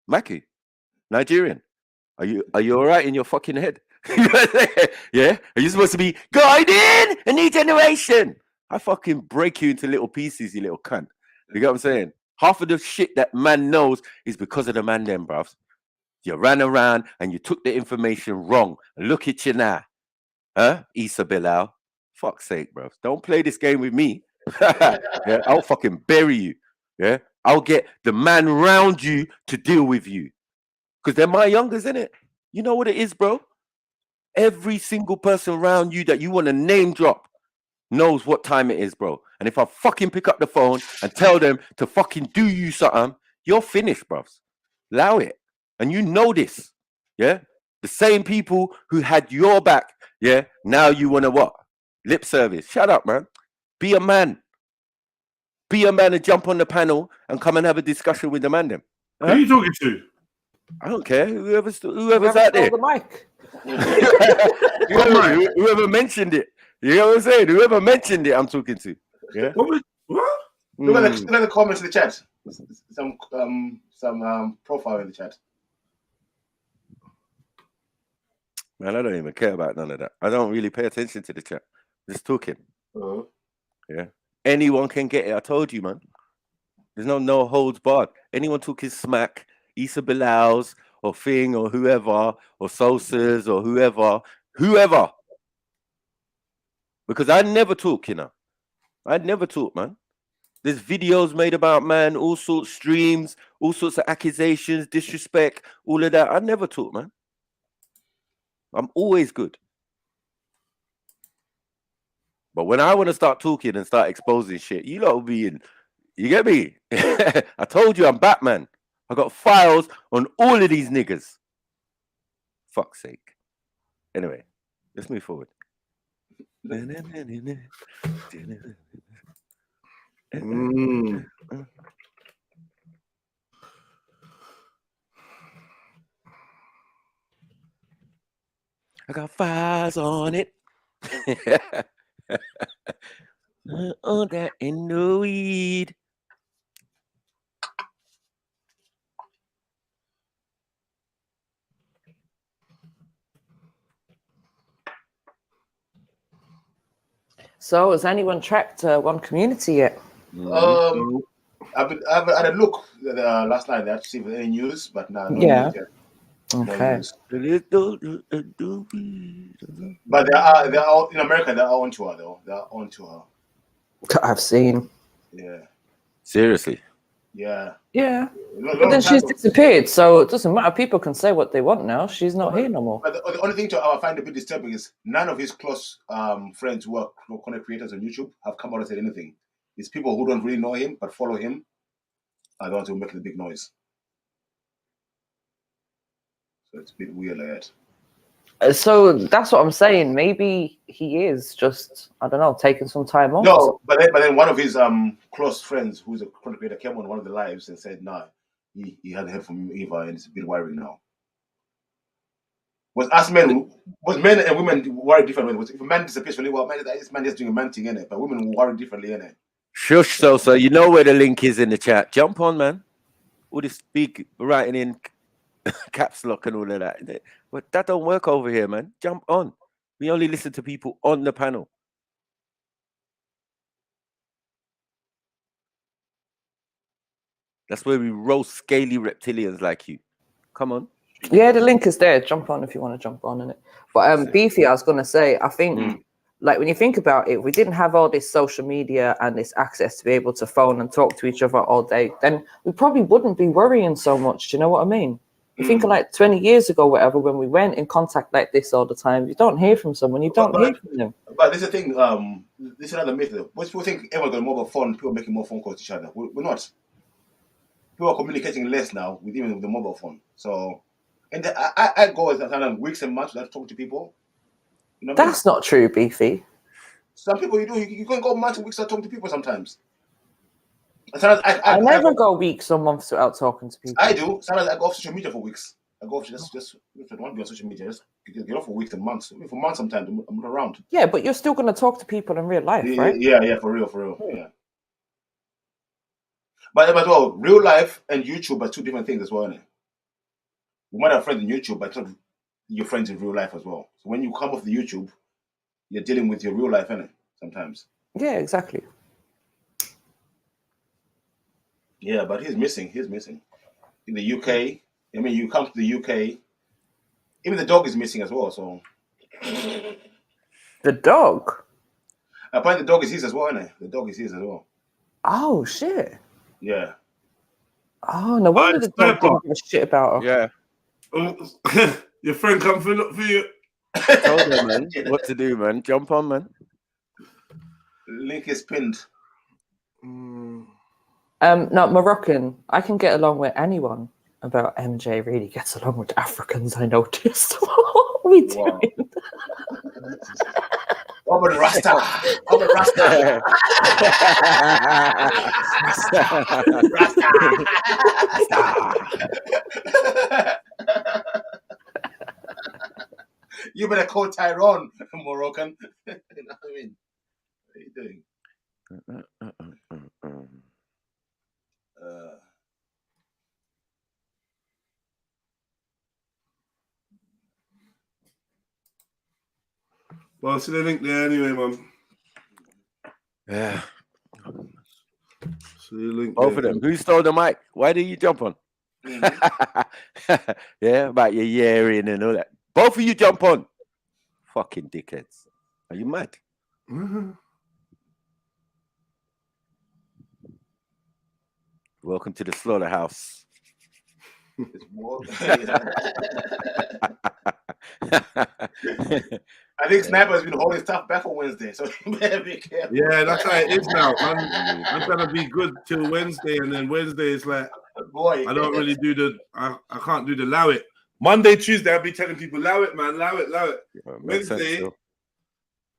Mackie, Nigerian. Are you all right in your fucking head? Yeah? Are you supposed to be guiding a new generation? I fucking break you into little pieces, you little cunt. You get what I'm saying? Half of the shit that man knows is because of the man them, bruv. You ran around and you took the information wrong. Look at you now. Huh? Issa Bilal. Fuck's sake, bruv. Don't play this game with me. Yeah, I'll fucking bury you. Yeah? I'll get the man round you to deal with you. Because they're my youngers, innit? You know what it is, bro? Every single person around you that you want to name drop knows what time it is, bro. And if I fucking pick up the phone and tell them to fucking do you something, you're finished, bros. Allow it. And you know this. Yeah? The same people who had your back, yeah? Now you want to what? Lip service. Shut up, man. Be a man. Be a man and jump on the panel and come and have a discussion with the man them. Who are you talking to? I don't care. Whoever's out there. The mic. whoever mentioned it. You know what I'm saying? Whoever mentioned it, I'm talking to. Yeah. What? Look at the comments in the chat. Some profile in the chat. Man, I don't even care about none of that. I don't really pay attention to the chat. Just talking. Yeah. Anyone can get it. I told you, man. There's no holds barred. Anyone talking smack, Issa Bilal's or Thing or whoever, or Sosa's or whoever. Because I never talk, you know. I never talk, man. There's videos made about man, all sorts of streams, all sorts of accusations, disrespect, all of that. I never talk, man. I'm always good. But when I want to start talking and start exposing shit, you lot will be in. You get me? I told you I'm Batman. I got files on all of these niggas. Fuck's sake. Anyway, let's move forward. I got files on it. On that in the weed. So, has anyone tracked One Community yet? I've had a look last night to see if there's any news, but no. Yeah. No Okay. news. But they are in America. They are onto her though. They are onto her. I've seen. Yeah. Seriously. Yeah. Yeah. But then she's disappeared, so it doesn't matter. People can say what they want now. She's not here no more. But the only thing I find a bit disturbing is none of his close friends who are content creators on YouTube have come out and said anything. It's people who don't really know him but follow him. I don't want to make a big noise. So it's a bit weird like that. So that's what I'm saying. Maybe he is just, I don't know, taking some time off. No, but then one of his close friends, who's a content creator, came on one of the lives and said, "Nah, he hadn't heard from Eva, and it's a bit worrying now." Was men and women worry differently? If a man disappears from well, man, this man is doing a man thing, innit? But women will worry differently, innit? Shush, Sosa. You know where the link is in the chat. Jump on, man. All this big writing in caps lock and all of that. But that don't work over here, man. Jump on. We only listen to people on the panel. That's where we roast scaly reptilians like you. Come on. Yeah, the link is there. Jump on if you want to jump on in it. But Beefy, I was gonna say, I think like when you think about it, we didn't have all this social media and this access to be able to phone and talk to each other all day, then we probably wouldn't be worrying so much. Do you know what I mean? You think of like 20 years ago, whatever, when we went in contact like this all the time, you don't hear from someone, you don't hear from them. But this is the thing, this is another myth. Most people think everyone got a mobile phone, people making more phone calls to each other. We're not. People are communicating less now even with the mobile phone. So, and I go sometimes weeks and months without talking to people. You know That's not true, Beefy. Some people you do. You can go months and weeks without talking to people sometimes. Sometimes I never go weeks or months without talking to people. I do. Sometimes I go off social media for weeks. I go off just if I don't want to be on social media, just get off for weeks and months. I mean, for months sometimes I'm not around. Yeah, but you're still going to talk to people in real life, right? Yeah, for real. Yeah. But well, real life and YouTube are two different things as well, isn't it? You might have friends on YouTube, but it's not your friends in real life as well. So when you come off the YouTube, you're dealing with your real life, innit? Sometimes. Yeah, exactly. Yeah, but he's missing. In the UK, I mean, you come to the UK, even the dog is missing as well, so. The dog? Apparently the dog is his as well, isn't it? The dog is his as well. Oh, shit. Yeah. Oh, no wonder the dog didn't give a shit about her. Yeah. Your friend come for you. Tell them, man, what to do, man. Jump on, man. Link is pinned. No, Moroccan. I can get along with anyone. About MJ really gets along with Africans, I noticed. What are we doing? Oh, but Rasta. Rasta. You better call Tyrone, Moroccan. You know what I mean? What are you doing? Well, see the link there anyway, man. Yeah. See the link. Both of them. Who stole the mic? Why did you jump on? Yeah, about your hearing and all that. Both of you jump on. Fucking dickheads. Are you mad? Welcome to the slaughterhouse. I think Sniper has been holding stuff back for Wednesday, so you better be careful. Yeah, that's how it is now, man. I'm trying to be good till Wednesday, and then Wednesday is like, boy, I don't really do I can't do the allow it. Monday, Tuesday, I'll be telling people, allow it, man, allow it. Yeah, Wednesday,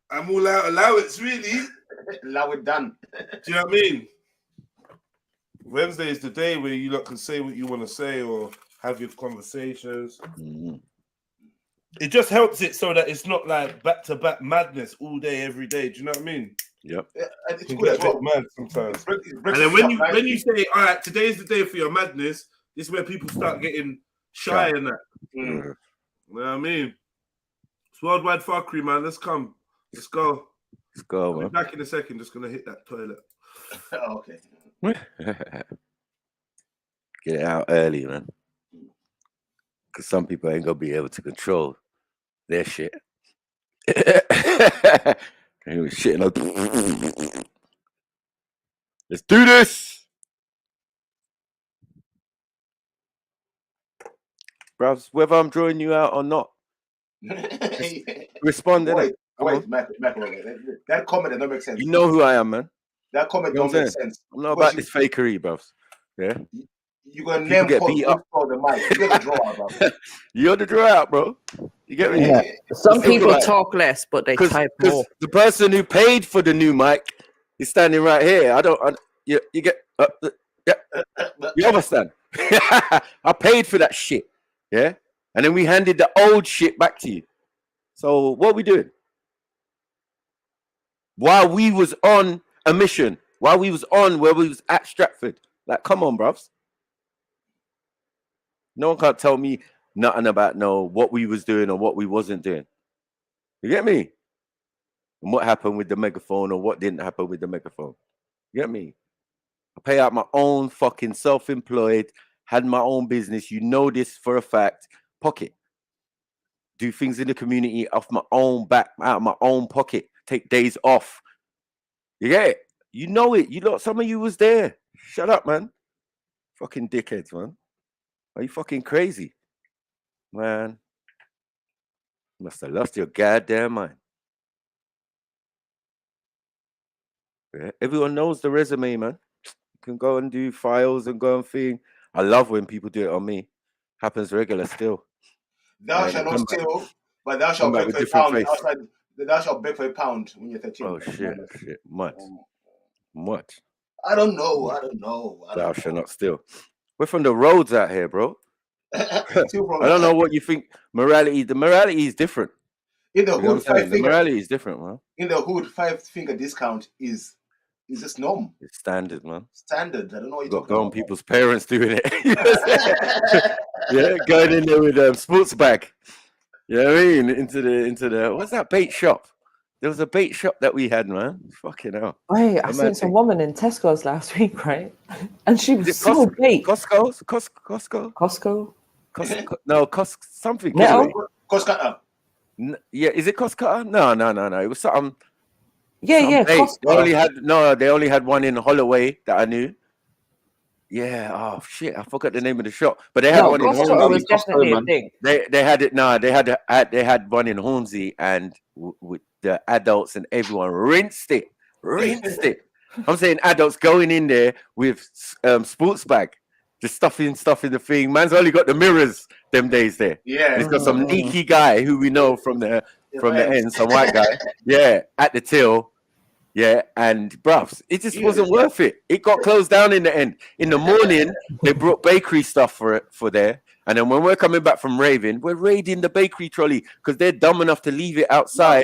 I'm all out, allow it, really. Allow it done. Do you know what I mean? Wednesday is the day where you lot can say what you want to say or have your conversations. It just helps it so that it's not like back-to-back madness all day, every day. Do you know what I mean? Yep. Yeah, and it's It good as gets a well. bit mad sometimes. And And then when you say, all right, today's the day for your madness, this is where people start getting shy and that. You know what I mean? It's worldwide fuckery, man. Let's come. Let's go. Let's go, I'll be man. back in a second. Just going to hit that toilet. Okay. Get it out early, man. Because some people ain't going to be able to control their shit. They was shitting on. Let's do this. Bros, whether I'm drawing you out or not, respond, innit? Wait, Mac, that comment does not make sense. You know who I am, man. That comment You know don't make sense. I'm not about this fakery, bros. Yeah. You gonna People name get call beat up. the mic. You got the draw out, bro. You're the draw out, bro. You get me? Yeah. Some Just think people about it. talk less, but they type more. The person who paid for the new mic is standing right here. You get yeah. You understand? I paid for that shit. Yeah. And then we handed the old shit back to you. So what are we doing? While we was on a mission, while we was on where we was at Stratford. Like, come on, bruv. No one can't tell me nothing about what we was doing or what we wasn't doing. You get me? And what happened with the megaphone or what didn't happen with the megaphone. You get me? I pay out my own fucking self-employed, had my own business. You know this for a fact. Pocket. Do things in the community off my own back, out of my own pocket. Take days off. You get it? You know it. Some of you was there. Shut up, man. Fucking dickheads, man. Are you fucking crazy? Man. You must have lost your goddamn mind. Yeah. Everyone knows the resume, man. You can go and do files and go and thing. I love when people do it on me. Happens regular still. Thou shalt not steal, but thou shalt beg for a pound. Thou shalt beg for a pound when you're 13. Oh, shit. What? I don't know. Thou shalt not steal. We're from the roads out here, bro. I don't know what you think. The morality is different. In the hood, the morality is different, man. In the hood, 5-finger discount is just norm. It's standard, man. Standard. I don't know what you're talking about. Grown people's parents doing it. Yeah, going in there with sports bag. You know what I mean? Into the what's that bait shop? There was a bait shop that we had, man. Fucking hell. Wait, I seen some woman in Tesco's last week, right? And she was so bait. Costco? No, something. Costco. Yeah, is it Costco? No. It was something. Yeah. They only had one in Holloway that I knew. Yeah. Oh shit, I forgot the name of the shop, but they had one in Hornsey. Was definitely a thing. They had it. No, they had one in Hornsey, and with the adults and everyone rinsed it. I'm saying adults going in there with sports bag, just stuffing stuff in the thing. Man's only got the mirrors them days there. Yeah. He's got some sneaky guy who we know from the end, some white guy. Yeah, at the till. Yeah, and bruv, it just wasn't worth it. It got closed down in the end. In the morning, they brought bakery stuff for there. And then when we're coming back from raving, we're raiding the bakery trolley because they're dumb enough to leave it outside.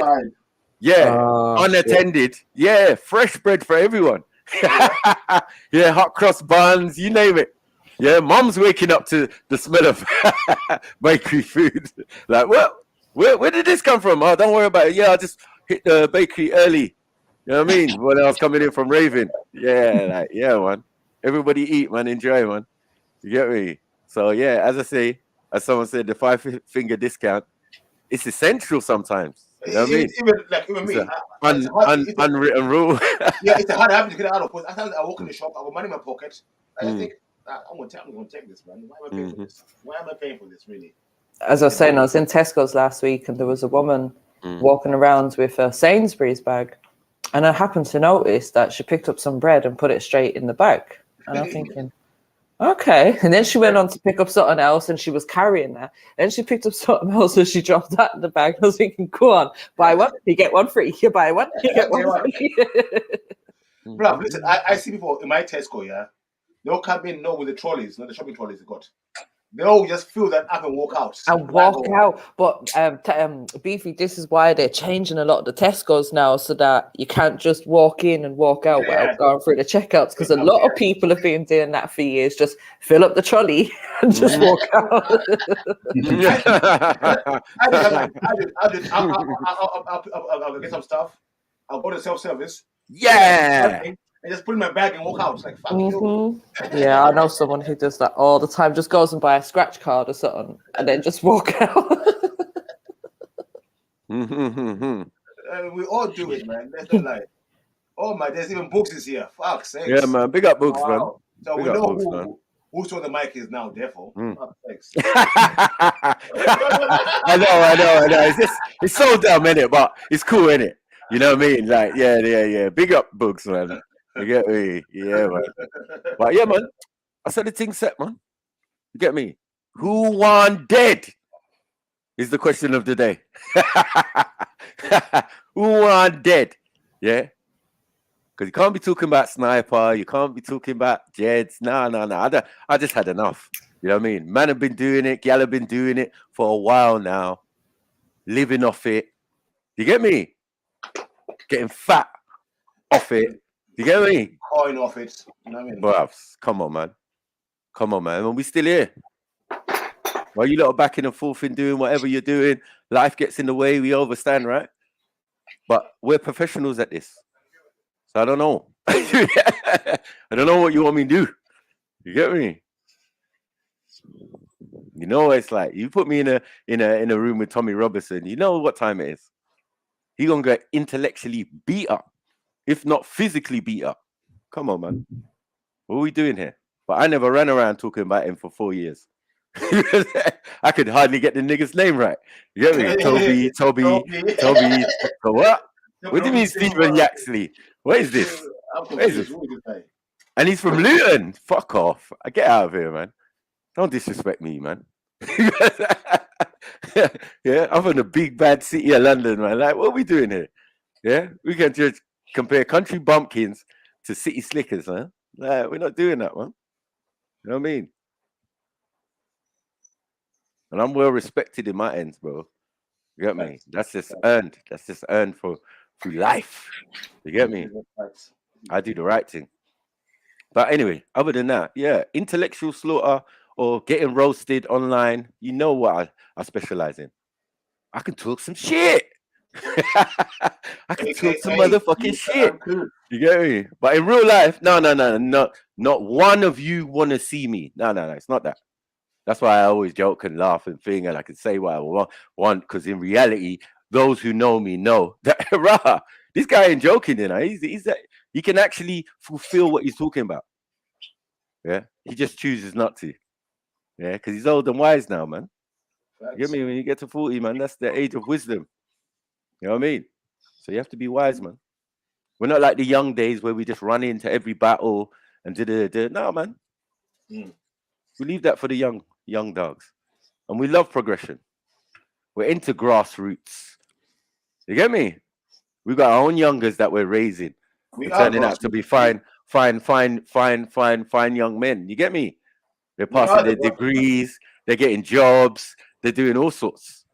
Yeah, unattended. Shit. Yeah, fresh bread for everyone. Yeah, hot cross buns, you name it. Yeah, mom's waking up to the smell of bakery food. Like, well, where did this come from? Oh, don't worry about it. Yeah, I just hit the bakery early. You know what I mean? When I was coming in from raving. Yeah, man. Everybody eat, man. Enjoy, man. You get me? So, yeah, as I say, as someone said, the 5-finger discount, it's essential sometimes. You know what I mean? Even me. Unwritten rule. Yeah, it's a hard habit to get out of. Because I walk in the shop, I got money in my pocket. I think, I'm going to take this, man. Why am I paying for this? Why am I paying for this, really? As I was saying, I was in Tesco's last week, and there was a woman walking around with a Sainsbury's bag. And I happened to notice that she picked up some bread and put it straight in the bag. And I'm thinking, okay. And then she went on to pick up something else and she was carrying that. Then she picked up something else and she dropped that in the bag. I was thinking, go on, buy one, you get one free. You buy one, you get one free. Bro, listen, I see people in my Tesco, yeah? They'll come in, with the trolleys, not the shopping trolleys they got. They'll just fill that up and walk out. But Beefy, this is why they're changing a lot of the Tesco's now, so that you can't just walk in and walk out without going through the checkouts. Because a lot of people have been doing that for years. Just fill up the trolley and just walk out. I'll get some stuff. I'll go to self-service. Yeah. And just put in my bag and walk out. It's like, fuck you. Yeah, I know someone who does that all the time. Just goes and buy a scratch card or something and then just walk out. We all do it, man. That's not like, oh my, there's even books this year. Fuck's sake. Yeah, man. Big up books, man. So we know who's on the mic is now, therefore. Fuck's sakes. I know. It's so dumb, innit? But it's cool, innit? You know what I mean? Like, yeah. Big up books, man. You get me? Yeah, man. But yeah, man. I said the thing set, man. You get me? Who want dead? Is the question of the day. Who want dead? Yeah. Because you can't be talking about sniper. You can't be talking about Jeds. No. I just had enough. You know what I mean? Man have been doing it. Gal have been doing it for a while now. Living off it. You get me? Getting fat off it. You get me? Coin off it. You know what I mean? Bruv, come on, man. Come on, man. And we still here. While you lot are back and forth in doing whatever you're doing, life gets in the way. We overstand, right? But we're professionals at this. So I don't know. I don't know what you want me to do. You get me? You know what it's like. You put me in a room with Tommy Robinson. You know what time it is. He gonna get intellectually beat up, if not physically beat up. Come on, man. What are we doing here? But I never ran around talking about him for 4 years. I could hardly get the nigga's name right. You get me? Toby. What? What do you mean Stephen Yaxley? What is this? What is this? And he's from Luton. Fuck off. I get out of here, man. Don't disrespect me, man. Yeah, I'm from the big bad city of London, man. Like, what are we doing here? Yeah, we can just compare country bumpkins to city slickers, huh? Like, we're not doing that, man. You know what I mean? And I'm well respected in my ends, bro. You get me? That's just earned. That's just earned through life. You get me? I do the right thing. But anyway, other than that, yeah, intellectual slaughter or getting roasted online, you know what I specialize in. I can talk some shit. I can talk some motherfucking shit. You get me? But in real life, no, not one of you want to see me. No, it's not that. That's why I always joke and laugh and think, and I can say what I want, because in reality, those who know me know that rah, this guy ain't joking, you know. He can actually fulfill what he's talking about. Yeah, he just chooses not to. Yeah, because he's old and wise now, man. You get me? When you get to 40, man, that's the age of wisdom. You know what I mean? So you have to be wise, man. We're not like the young days where we just run into every battle and did. No, man. We leave that for the young dogs. And we love progression. We're into grassroots. You get me? We got our own youngers that we're raising. We're turning out to be fine young men. You get me? They're passing their degrees. They're getting jobs. They're doing all sorts.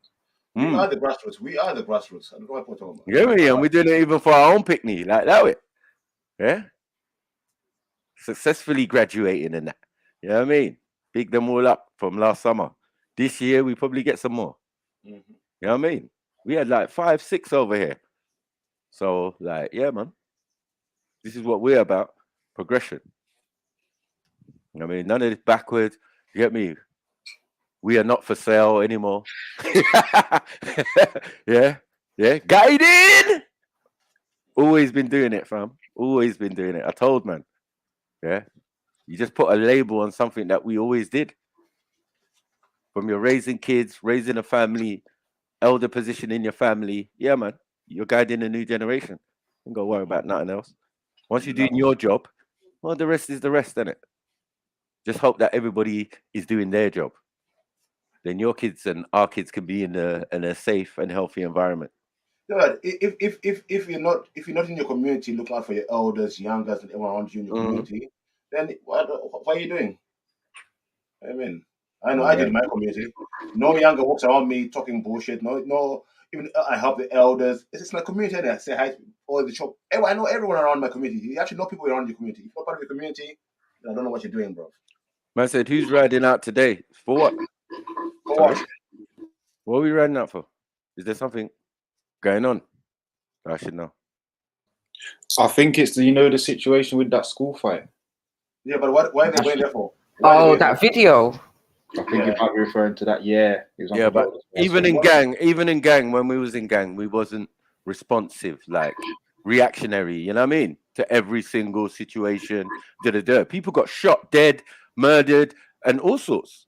We are the grassroots. We are the grassroots. I don't know what we're talking about. You get me? And we're doing it even for our own picnic, like that way. Yeah? Successfully graduating and that. You know what I mean? Big them all up from last summer. This year, we probably get some more. You know what I mean? We had like 5, 6 over here. So, like, yeah, man. This is what we're about. Progression. I mean, none of this backwards. You get me? We are not for sale anymore. Yeah. Guiding. Always been doing it, fam. Always been doing it. I told, man. Yeah. You just put a label on something that we always did. From your raising kids, raising a family, elder position in your family. Yeah, man. You're guiding a new generation. Don't go worry about nothing else. Once you're doing your job, well, the rest is the rest, isn't it? Just hope that everybody is doing their job. Then your kids and our kids can be in a safe and healthy environment. Yeah, if you're not in your community, look out for your elders, youngers, and everyone around you in your community. Then what are you doing? I mean, I know I did in my community. No younger walks around me talking bullshit. No. Even I help the elders. It's just my community. And I say hi to all the shop. I know everyone around my community. You actually know people around your community. If you're not part of your community, then I don't know what you're doing, bro. Man said, who's riding out today? For what? For what? What are we riding out for? Is there something going on? I should know. I think it's the situation with that school fight. Yeah, but why are they going there for? That video. I think you might be referring to that. Yeah. Yeah, but even in gang, when we was in gang, we wasn't responsive, like reactionary, you know what I mean? To every single situation. People got shot, dead, murdered, and all sorts.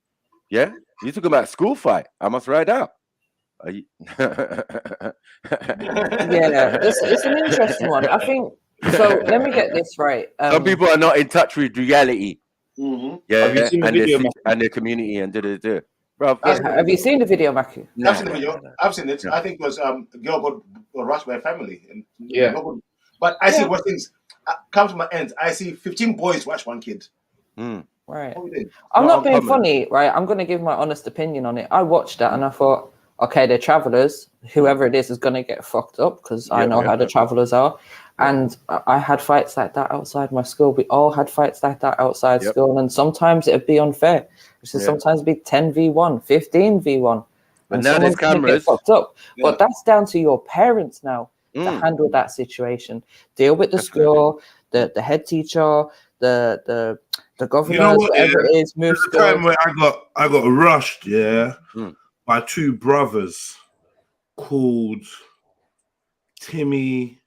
Yeah? You talking about school fight. I must ride out. Yeah, it's an interesting one. I think so. Let me get this right. Some people are not in touch with reality. Yeah, Have you seen the video, Matthew? and their community and bro. Yeah, have you seen the video, Mackie? I've seen the video. I've seen it. I think it was a girl got rushed by a family. And but I see what things come to my end. I see 15 boys rush one kid. Right. I'm not being funny, right? I'm going to give my honest opinion on it. I watched that and I thought, okay, they're travelers. Whoever it is going to get fucked up because I know how the travelers are. And I had fights like that outside my school. We all had fights like that outside school. And sometimes it'd be unfair. Sometimes it'd be 10v1, 15v1. But now there's cameras. Get fucked up. But that's down to your parents now to handle that situation. Deal with the school, the head teacher, the governor, whatever it is. Move the time where I got rushed, by two brothers called Timmy.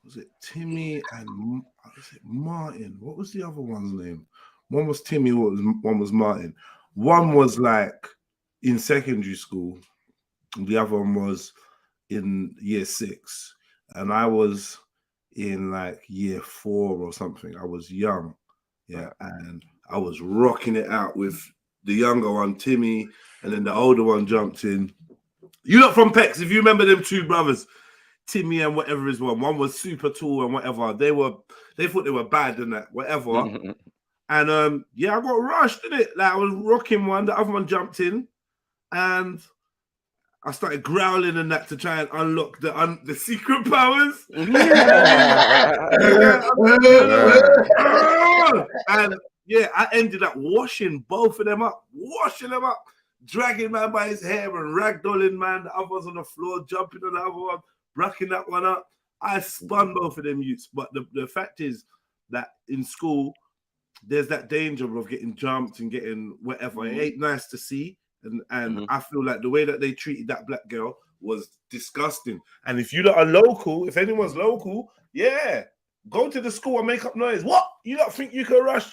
Was it Timmy and was it Martin? What was the other one's name? One was Timmy, one was Martin. One was like in secondary school, and the other one was in year 6. And I was in like year 4 or something. I was young. And I was rocking it out with the younger one, Timmy, and then the older one jumped in. You lot from Pecs, if you remember them two brothers, Timmy and whatever is one was super tall and whatever. They thought they were bad and that, whatever. And I got rushed, didn't it? Like I was rocking one, the other one jumped in, and I started growling and that to try and unlock the secret powers. And I ended up washing both of them up, dragging man by his hair and ragdolling man. The other one's on the floor, jumping on the other one, racking that one up. I spun both of them youths. But the fact is that in school, there's that danger of getting jumped and getting whatever. It ain't nice to see. And I feel like the way that they treated that black girl was disgusting. And if you lot are local, if anyone's local, go to the school and make up noise. What? You don't think you can rush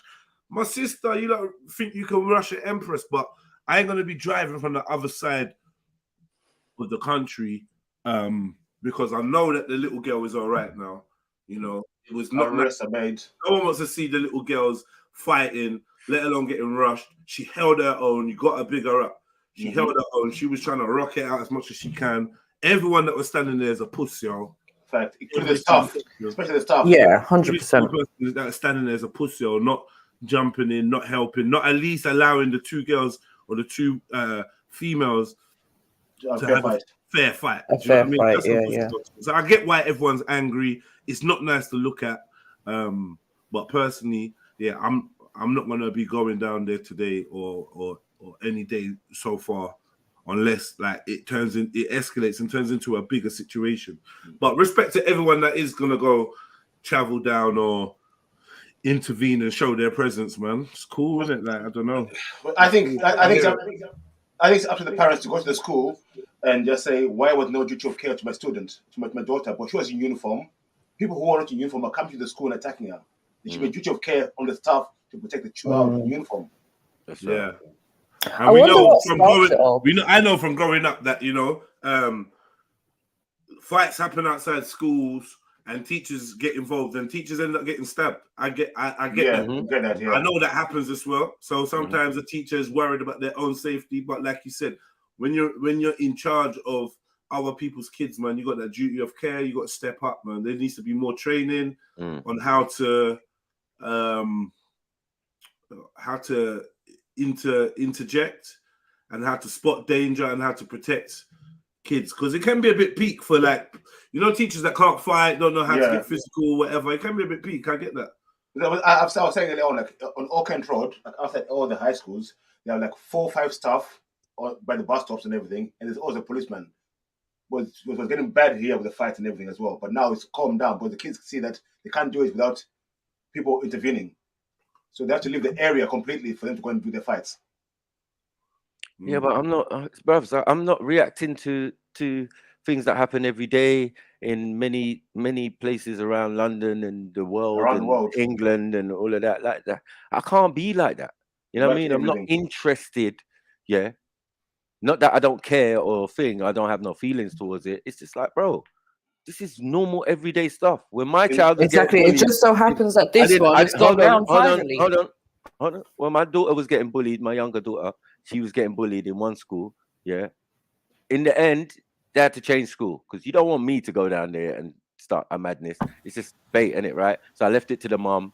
my sister? You don't think you can rush an empress? But I ain't going to be driving from the other side of the country because I know that the little girl is all right now. You know, it was not nice. No one wants to see the little girls fighting, let alone getting rushed. She held her own. You got to big her up. She held her own. She was trying to rock it out as much as she can. Everyone that was standing there is a pussy, yo. Fact, including the staff, especially the staff. Yeah, 100%. That was standing there as a pussy, or not jumping in, not helping, not at least allowing the two girls or the two females to have a fair fight. A fair fight, yeah. So I get why everyone's angry. It's not nice to look at, but personally, I'm not gonna be going down there today or any day so far, unless like it escalates and turns into a bigger situation. But respect to everyone that is gonna go travel down or intervene and show their presence, man. It's cool, isn't it? Like I don't know. I think it's up to the parents to go to the school and just say, why was no duty of care to my student, to my daughter, but she was in uniform. People who are not in uniform are coming to the school and attacking her. There should be a duty of care on the staff to protect the child in uniform. Yeah. And I know from growing up that, fights happen outside schools and teachers get involved and teachers end up getting stabbed. I get that. I know that happens as well. So sometimes the teacher is worried about their own safety, but like you said, when you're in charge of other people's kids, man, you got that duty of care. You got to step up, man. There needs to be more training on how to interject and how to spot danger and how to protect kids, because it can be a bit peak for teachers that can't fight, don't know how to get physical, whatever. It can be a bit peak. I get that. I was saying earlier on, like on Auckland Road, like outside all the high schools, there are like 4 or 5 staff by the bus stops and everything, and there's always a policeman. It was getting bad here with the fight and everything as well, but now it's calmed down. But the kids see that they can't do it without people intervening, so they have to leave the area completely for them to go and do their fights. Yeah, but I'm not reacting to things that happen every day in many places around London and the world, England and all of that like that. I can't be like that. You know what I mean? I'm not interested. Yeah. Not that I don't care or I don't have no feelings towards it. It's just like, bro, this is normal everyday stuff. When my child it just so happens that this one has gone down finally. Hold Well, my daughter was getting bullied. My younger daughter, she was getting bullied in one school. Yeah. In the end, they had to change school because you don't want me to go down there and start a madness. It's just bait, innit, right? So I left it to the mom,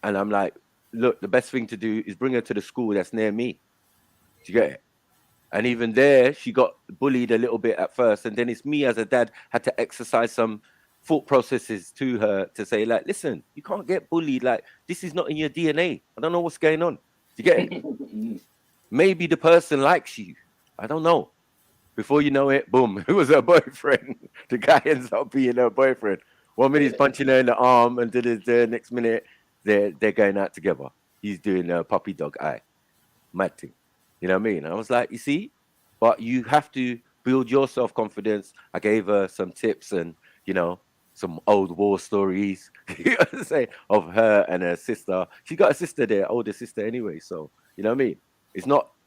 and I'm like, look, the best thing to do is bring her to the school that's near me. Do you get it? And even there, she got bullied a little bit at first, and then it's me as a dad had to exercise some thought processes to her to say, like, listen, you can't get bullied. Like, this is not in your DNA. I don't know what's going on. Do you get it? Maybe the person likes you. I don't know. Before you know it, boom, it was her boyfriend. The guy ends up being her boyfriend. 1 minute he's punching her in the arm, and the next minute they're going out together. He's doing a puppy dog eye. Mad thing. You know what I mean? I was like, you see, but you have to build your self-confidence. I gave her some tips and, you know, some old war stories, you know what I'm saying, of her and her sister. She got a sister there, older sister anyway. So, you know what I mean?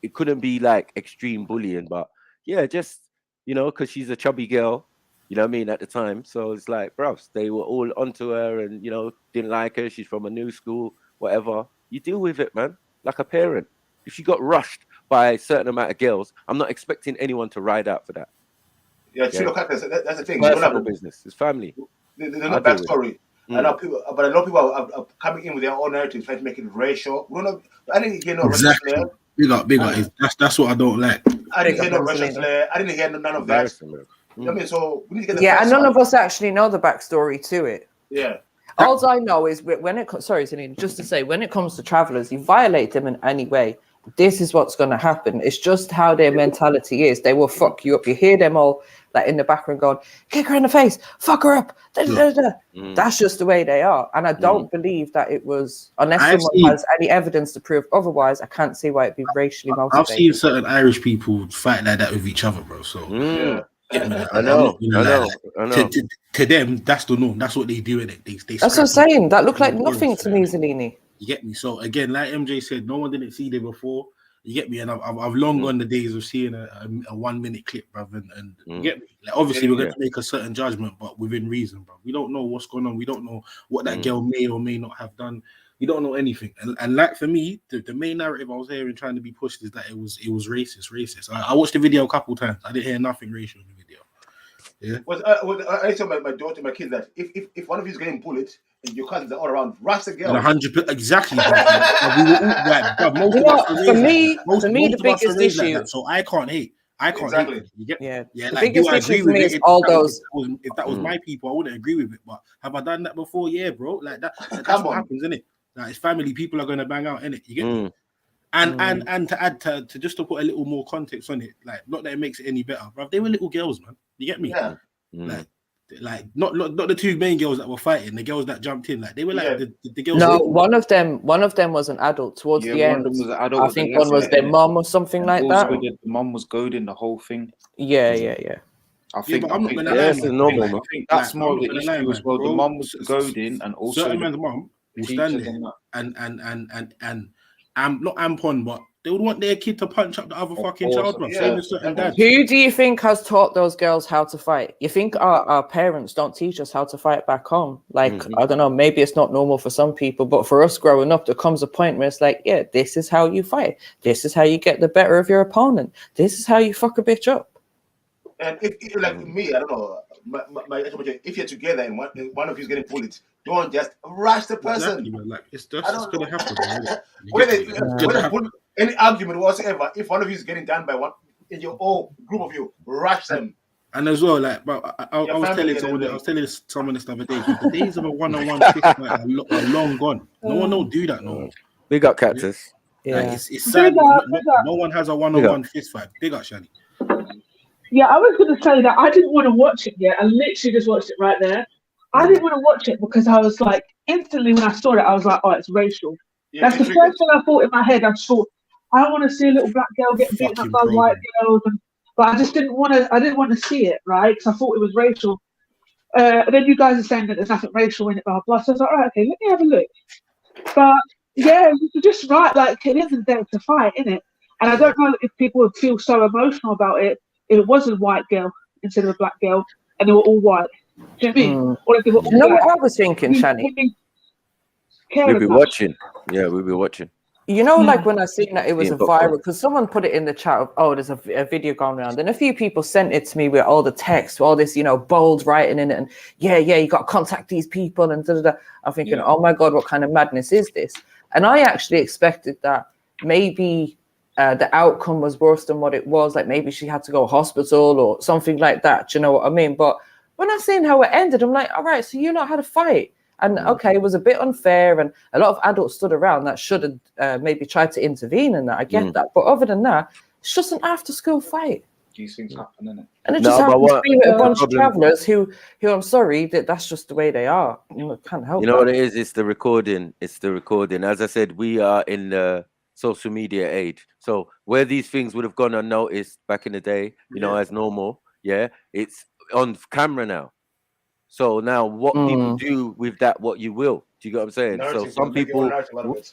It couldn't be like extreme bullying, but yeah, just, you know, because she's a chubby girl, you know what I mean, at the time. So it's like, bros, they were all onto her and, you know, didn't like her. She's from a new school, whatever. You deal with it, man, like a parent. If she got rushed by a certain amount of girls, I'm not expecting anyone to ride out for that. Yeah, that's the thing. Personal business. It's family. There's no backstory. I know people, but a lot of people are coming in with their own narrative, trying to make it racial. I didn't hear no racial slur. Big up. That's what I don't like. I didn't hear no racial slur. I didn't hear none of that. You know what I mean? So we need to get the and none of us actually know the backstory to it. Yeah. All I know is when it comes, sorry, Celine, just to say, when it comes to travelers, you violate them in any way, this is what's going to happen. It's just how their mentality is. They will fuck you up. You hear them all like in the background going, kick her in the face, fuck her up. That's just the way they are. And I don't believe that it was, unless someone has any evidence to prove otherwise, I can't see why it'd be racially motivated. I've seen certain Irish people fight like that with each other, bro. So I know. To them, that's the norm. That's what they do in it. They that's what I'm saying. That looked like nothing to me, Zellini. You get me? So again, like MJ said, no one didn't see them before. You get me? And I've long gone the days of seeing a 1 minute clip, bruv. And you get me? Like, obviously, we're going to make a certain judgment, but within reason, bruv. We don't know what's going on. We don't know what that girl may or may not have done. We don't know anything. And like for me, the main narrative I was hearing trying to be pushed is that it was racist. I watched the video a couple times. I didn't hear nothing racial in the video. Yeah. I tell my daughter, my kids that if one of you is getting bullied and your cousins are all around, rush the girl. 100% exactly. For me, the biggest issue. Like so I can't hate. Exactly. You get, the like, biggest issue for me is all those. If that was my people, I wouldn't agree with it. But have I done that before? Yeah, bro. Like that's what happens, isn't it? Like it's family. People are gonna bang out, innit? You get me? And to add to just to put a little more context on it, like not that it makes it any better, bro. They were little girls, man. You get me? Yeah. Like not the two main girls that were fighting, the girls that jumped in, like they were like the girls. No, one of them was an adult towards the end. Was an adult, I think one was their mom or something like that. The mom was goading the whole thing. Yeah. I think that's normal. I think that's more of the issue as well. The mom was goading, and also certain man's mom will stand there and not ampon, but they would want their kid to punch up the other fucking child, bro. Same as certain dads. Who do you think has taught those girls how to fight? You think our parents don't teach us how to fight back home? Like, I don't know, maybe it's not normal for some people, but for us growing up, there comes a point where it's like, yeah, this is how you fight. This is how you get the better of your opponent. This is how you fuck a bitch up. And if like me, I don't know, if you're together and one of you is getting bullied, don't just rush the person. Exactly, like it's gonna happen. Any argument whatsoever, if one of you is getting done by one in your whole group of you, rush them. And as well, like, but I was telling someone this other day, the days of a one-on-one fist fight are long gone. No one will do that no more. Big up, Cactus. Yeah, like, it's sad. No one has a one-on-one fist fight. Big up, Shani. Yeah, I was going to say that I didn't want to watch it yet. I literally just watched it right there. I didn't want to watch it because I was like, instantly when I saw it, I was like, oh, it's racial. Yeah, that's the first thing I thought in my head. I thought, I don't want to see a little black girl getting beaten up by white girls, but I just didn't want to. I didn't want to see it, right? Because I thought it was racial. And then you guys are saying that there's nothing racial in it, blah blah. So I was like, all right, okay, let me have a look. But yeah, you're just right. Like it isn't there to fight, innit? And I don't know if people would feel so emotional about it if it was a white girl instead of a black girl, and they were all white. Do you know what I mean? Or if they were all you know black. what I was thinking, Shani? We'll be watching. Yeah, we'll be watching. You know, Yeah. like when I seen that it was a Being viral, because someone put it in the chat of, oh, there's a video going around. And a few people sent it to me with all the text, all this, you know, bold writing in it. And yeah, you got to contact these people. And da, da, da. I'm thinking, oh my God, what kind of madness is this? And I actually expected that maybe the outcome was worse than what it was. Like maybe she had to go to hospital or something like that. Do you know what I mean? But when I seen how it ended, I'm like, all right, so you lot had a fight. And okay, it was a bit unfair, and a lot of adults stood around that should have maybe tried to intervene in that. I get that, but other than that, it's just an after-school fight. These things happen, innit? And it just happens to be with a bunch of travellers who I'm sorry, that's just the way they are. You can't help. You know what it is? It's the recording. It's the recording. As I said, we are in the social media age, so where these things would have gone unnoticed back in the day, you know, as normal. Yeah, it's on camera now. So now what people do with that, what you will. Do you get what I'm saying? So some people,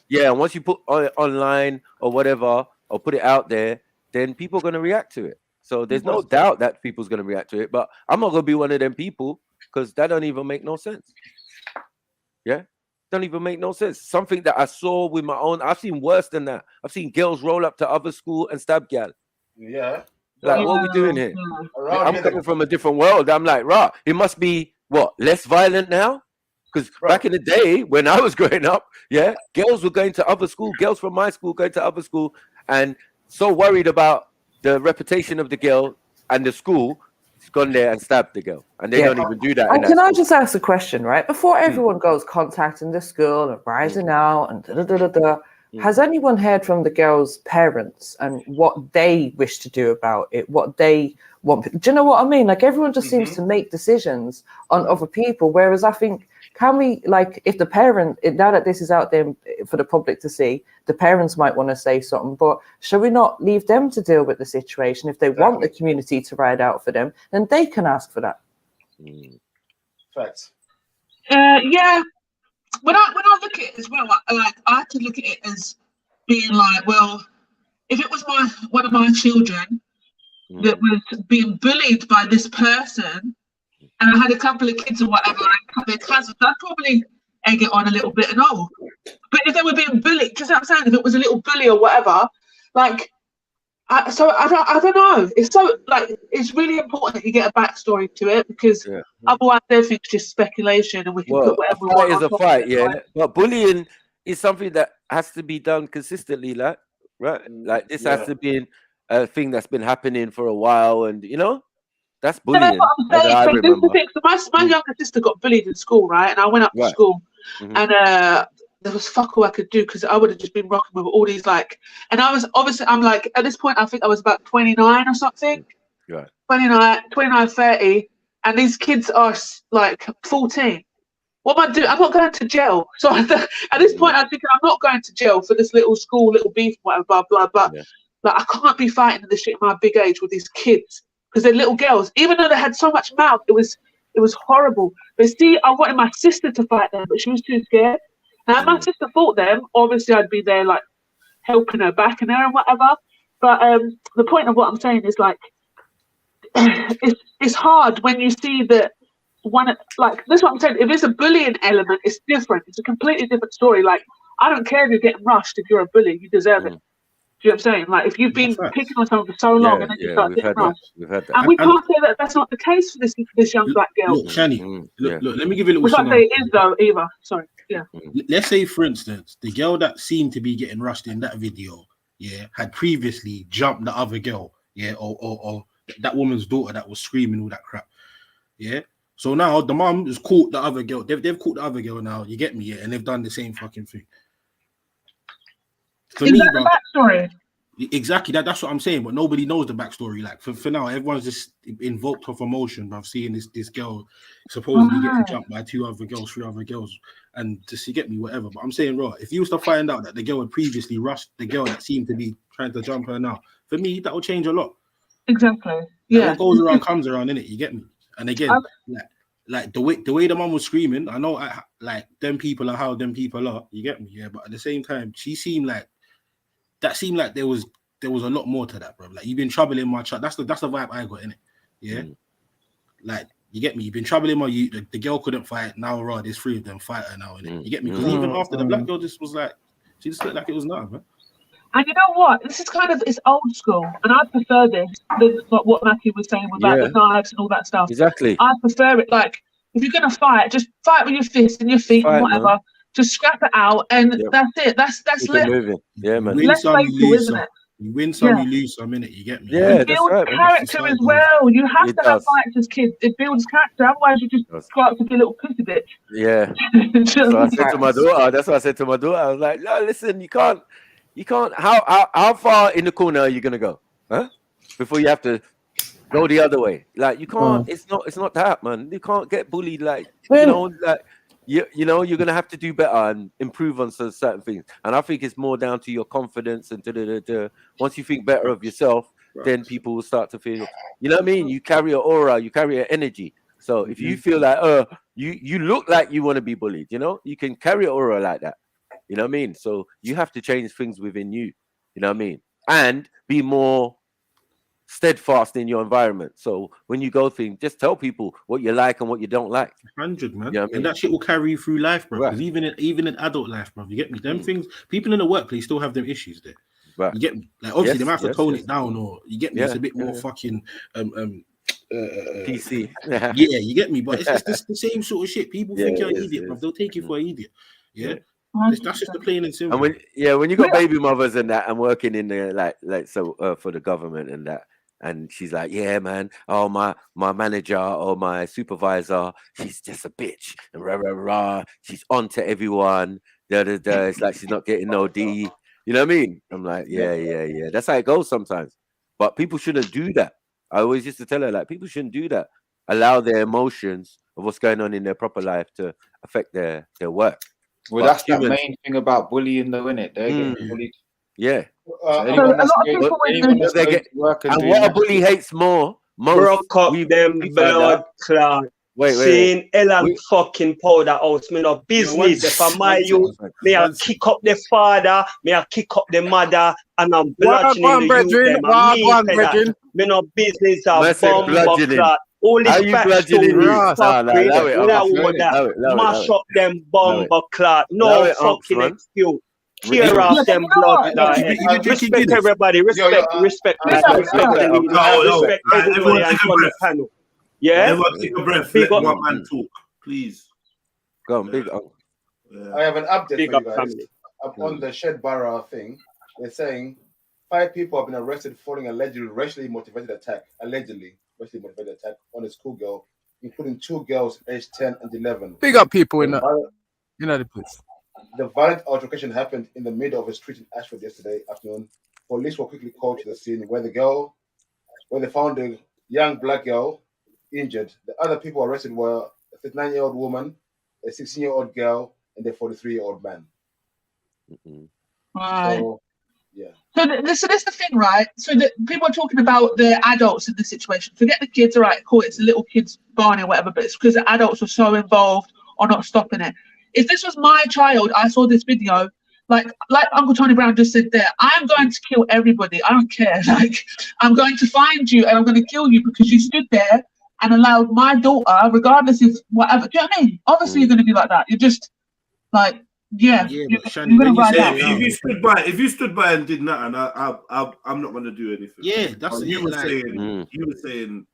yeah, once you put it online or whatever, or put it out there, then people are going to react to it. So there's no doubt that people's going to react to it. But I'm not going to be one of them people, because that don't even make no sense. Yeah? Don't even make no sense. Something that I saw with my own, I've seen worse than that. I've seen girls roll up to other school and stab gal. Yeah. Like, what are we doing here? I'm coming from a different world. I'm like, rah, it must be, what, less violent now? Because back in the day, when I was growing up, yeah, girls were going to other school, girls from my school going to other school, and so worried about the reputation of the girl and the school, it's gone there and stabbed the girl. And they don't even do that. And can I just ask a question, right? Before everyone goes contacting the school and rising out and da-da-da-da-da, has anyone heard from the girl's parents and what they wish to do about it, what they want? Do you know what I mean? Like everyone just seems to make decisions on other people, whereas I think, can we, like, if the parent, now that this is out there for the public to see, the parents might want to say something, but should we not leave them to deal with the situation? If they want the community to ride out for them, then they can ask for that. Facts. Yeah. When I look at it as well, I had to look at it as being like, well, if it was one of my children that was being bullied by this person, and I had a couple of kids or whatever, and their cousins, I'd probably egg it on a little bit and all. But if they were being bullied, just what I'm saying, if it was a little bully or whatever, like, I don't know. It's so, like, it's really important that you get a backstory to it, because otherwise everything's just speculation and we can put whatever we want. A fight is a fight, yeah. But bullying is something that has to be done consistently, like, right? Like, this has to be a thing that's been happening for a while, and, you know, that's bullying. That's what I'm saying. So this is the thing. So my younger sister got bullied in school, right? And I went up to school, and there was fuck all I could do, because I would have just been rocking with all these, like, and I was obviously, I'm like, at this point, I think I was about 29 or something. Right. 29, 30. And these kids are like 14. What am I doing? I'm not going to jail. So at this point, I'm thinking, I'm not going to jail for this little school, little beef, whatever, blah, blah, blah. Like, I can't be fighting this shit at my big age with these kids, because they're little girls. Even though they had so much mouth, it was horrible. But see, I wanted my sister to fight them, but she was too scared. Now, if my sister fought them, obviously I'd be there, like, helping her back and her and whatever. But the point of what I'm saying is, like, it's hard when you see that one, like, that's what I'm saying. If there's a bullying element, it's different. It's a completely different story. Like, I don't care if you're getting rushed. If you're a bully, you deserve it. Do you know what I'm saying? Like, if you've been picking on someone for so long and then you start getting rushed. And we can't say that that's not the case for this young black girl. Look, Shani, look, let me give you a little scenario. Say it is, though, Eva. Sorry. Yeah. Let's say, for instance, the girl that seemed to be getting rushed in that video, had previously jumped the other girl, or that woman's daughter that was screaming all that crap, So now the mom has caught the other girl. They've caught the other girl now. You get me, and they've done the same fucking thing. For me, bro, backstory? Exactly. That's what I'm saying. But nobody knows the backstory. Like for now, everyone's just invoked off emotion. I've seen this girl supposedly getting jumped by 3 other girls, and just to get me whatever. But I'm saying, bro, if you was to find out that the girl had previously rushed the girl that seemed to be trying to jump her now, for me, that will change a lot. Exactly. Yeah. What goes around comes around, innit? You get me? And again, like the way the mum was screaming, I know like them people are how them people are. You get me? Yeah. But at the same time, she seemed like there was a lot more to that, bro. Like, you've been troubling my child. That's the vibe I got, innit? Yeah. Like, you get me? You've been troubling my the girl couldn't fight. Now, there's 3 of them fight her now, innit? You get me? Because even after the black girl just was like, She just looked like it was nothing, man. And you know what? This is kind of, it's old school, and I prefer this than what Matthew was saying with like the knives and all that stuff. Exactly. I prefer it. Like, if you're gonna fight, just fight with your fists and your feet and whatever. Man. Just scrap it out, and that's it. That's less. Yeah, man. You win some, you fatal, lose isn't some. it? You win some, you lose some, innit? You get me? Yeah, it builds character as well. You have to have fights as kids. It builds character. Otherwise, you just grow up to be a little pussy bitch. Yeah. So I said to my daughter. That's what I said to my daughter. I was like, no, listen, you can't. How far in the corner are you gonna go, huh? Before you have to go the other way. Like you can't. It's not that, man. You can't get bullied. Like you know, you're gonna have to do better and improve on certain things. And I think it's more down to your confidence and once you think better of yourself, then people will start to feel. You know what I mean? You carry an aura. You carry an energy. So if you feel like you look like you want to be bullied, you know, you can carry an aura like that. You know what I mean? So you have to change things within you. You know what I mean? And be more steadfast in your environment. So when you go things, just tell people what you like and what you don't like. 100, man. You know what I mean? And that shit will carry you through life, bro. Because even in adult life, bro, you get me? Them things, people in the workplace still have them issues there. You get me? Like obviously they might have to tone it down, or you get me? It's a bit more fucking PC. Yeah, you get me? But it's the same sort of shit. People think you're an idiot, bro. They'll take you for an idiot. Yeah. That's just the plain and simple. And when you got baby mothers and that, and working in there like for the government and that, and she's like, yeah, man, oh my manager or my supervisor, she's just a bitch and rah rah rah. She's on to everyone. It's like she's not getting no D. You know what I mean? I'm like, yeah. That's how it goes sometimes. But people shouldn't do that. I always used to tell her, like, people shouldn't do that. Allow their emotions of what's going on in their proper life to affect their work. Well, that's the main thing about bullying, though, isn't it? They're getting bullied. Yeah. And what a bully hates most broke up them blood clot. Seeing Ellen fucking powder house, me no business. If I my youth, me I kick up the father, me I kick up the mother, and I'm bludgeoning the youth. Me no business. I bomb clot. All this backstory, mash up them bomber clot. No fucking excuse. Tear off them blood. Respect everybody. Respect everybody on the panel. Yeah. Everyone take a breath. Let one man talk, please. Go on, big up. I have an update for you guys. Up on the Shed Barra thing, they're saying 5 people have been arrested following allegedly racially motivated attack on a schoolgirl, including 2 girls aged 10 and 11. Big up people in the place. The violent altercation happened in the middle of a street in Ashford yesterday afternoon. Police were quickly called to the scene where they found a young black girl injured. The other people arrested were a 59-year-old woman, a 16-year-old girl, and a 43-year-old man. Right. So, yeah. So this is the thing, right? So that people are talking about the adults in this situation. Forget the kids, all right? Cool, it's a little kids' barney or whatever, but it's because the adults are so involved or not stopping it. If this was my child, I saw this video, like Uncle Tony Brown just said there, I'm going to kill everybody. I don't care. Like, I'm going to find you and I'm going to kill you because you stood there and allowed my daughter, regardless of whatever. Do you know what I mean? Obviously, you're going to be like that. You're just like, you're going to ride out. If you stood by and did nothing, I'm not going to do anything. Yeah, that's what you were saying. You were saying,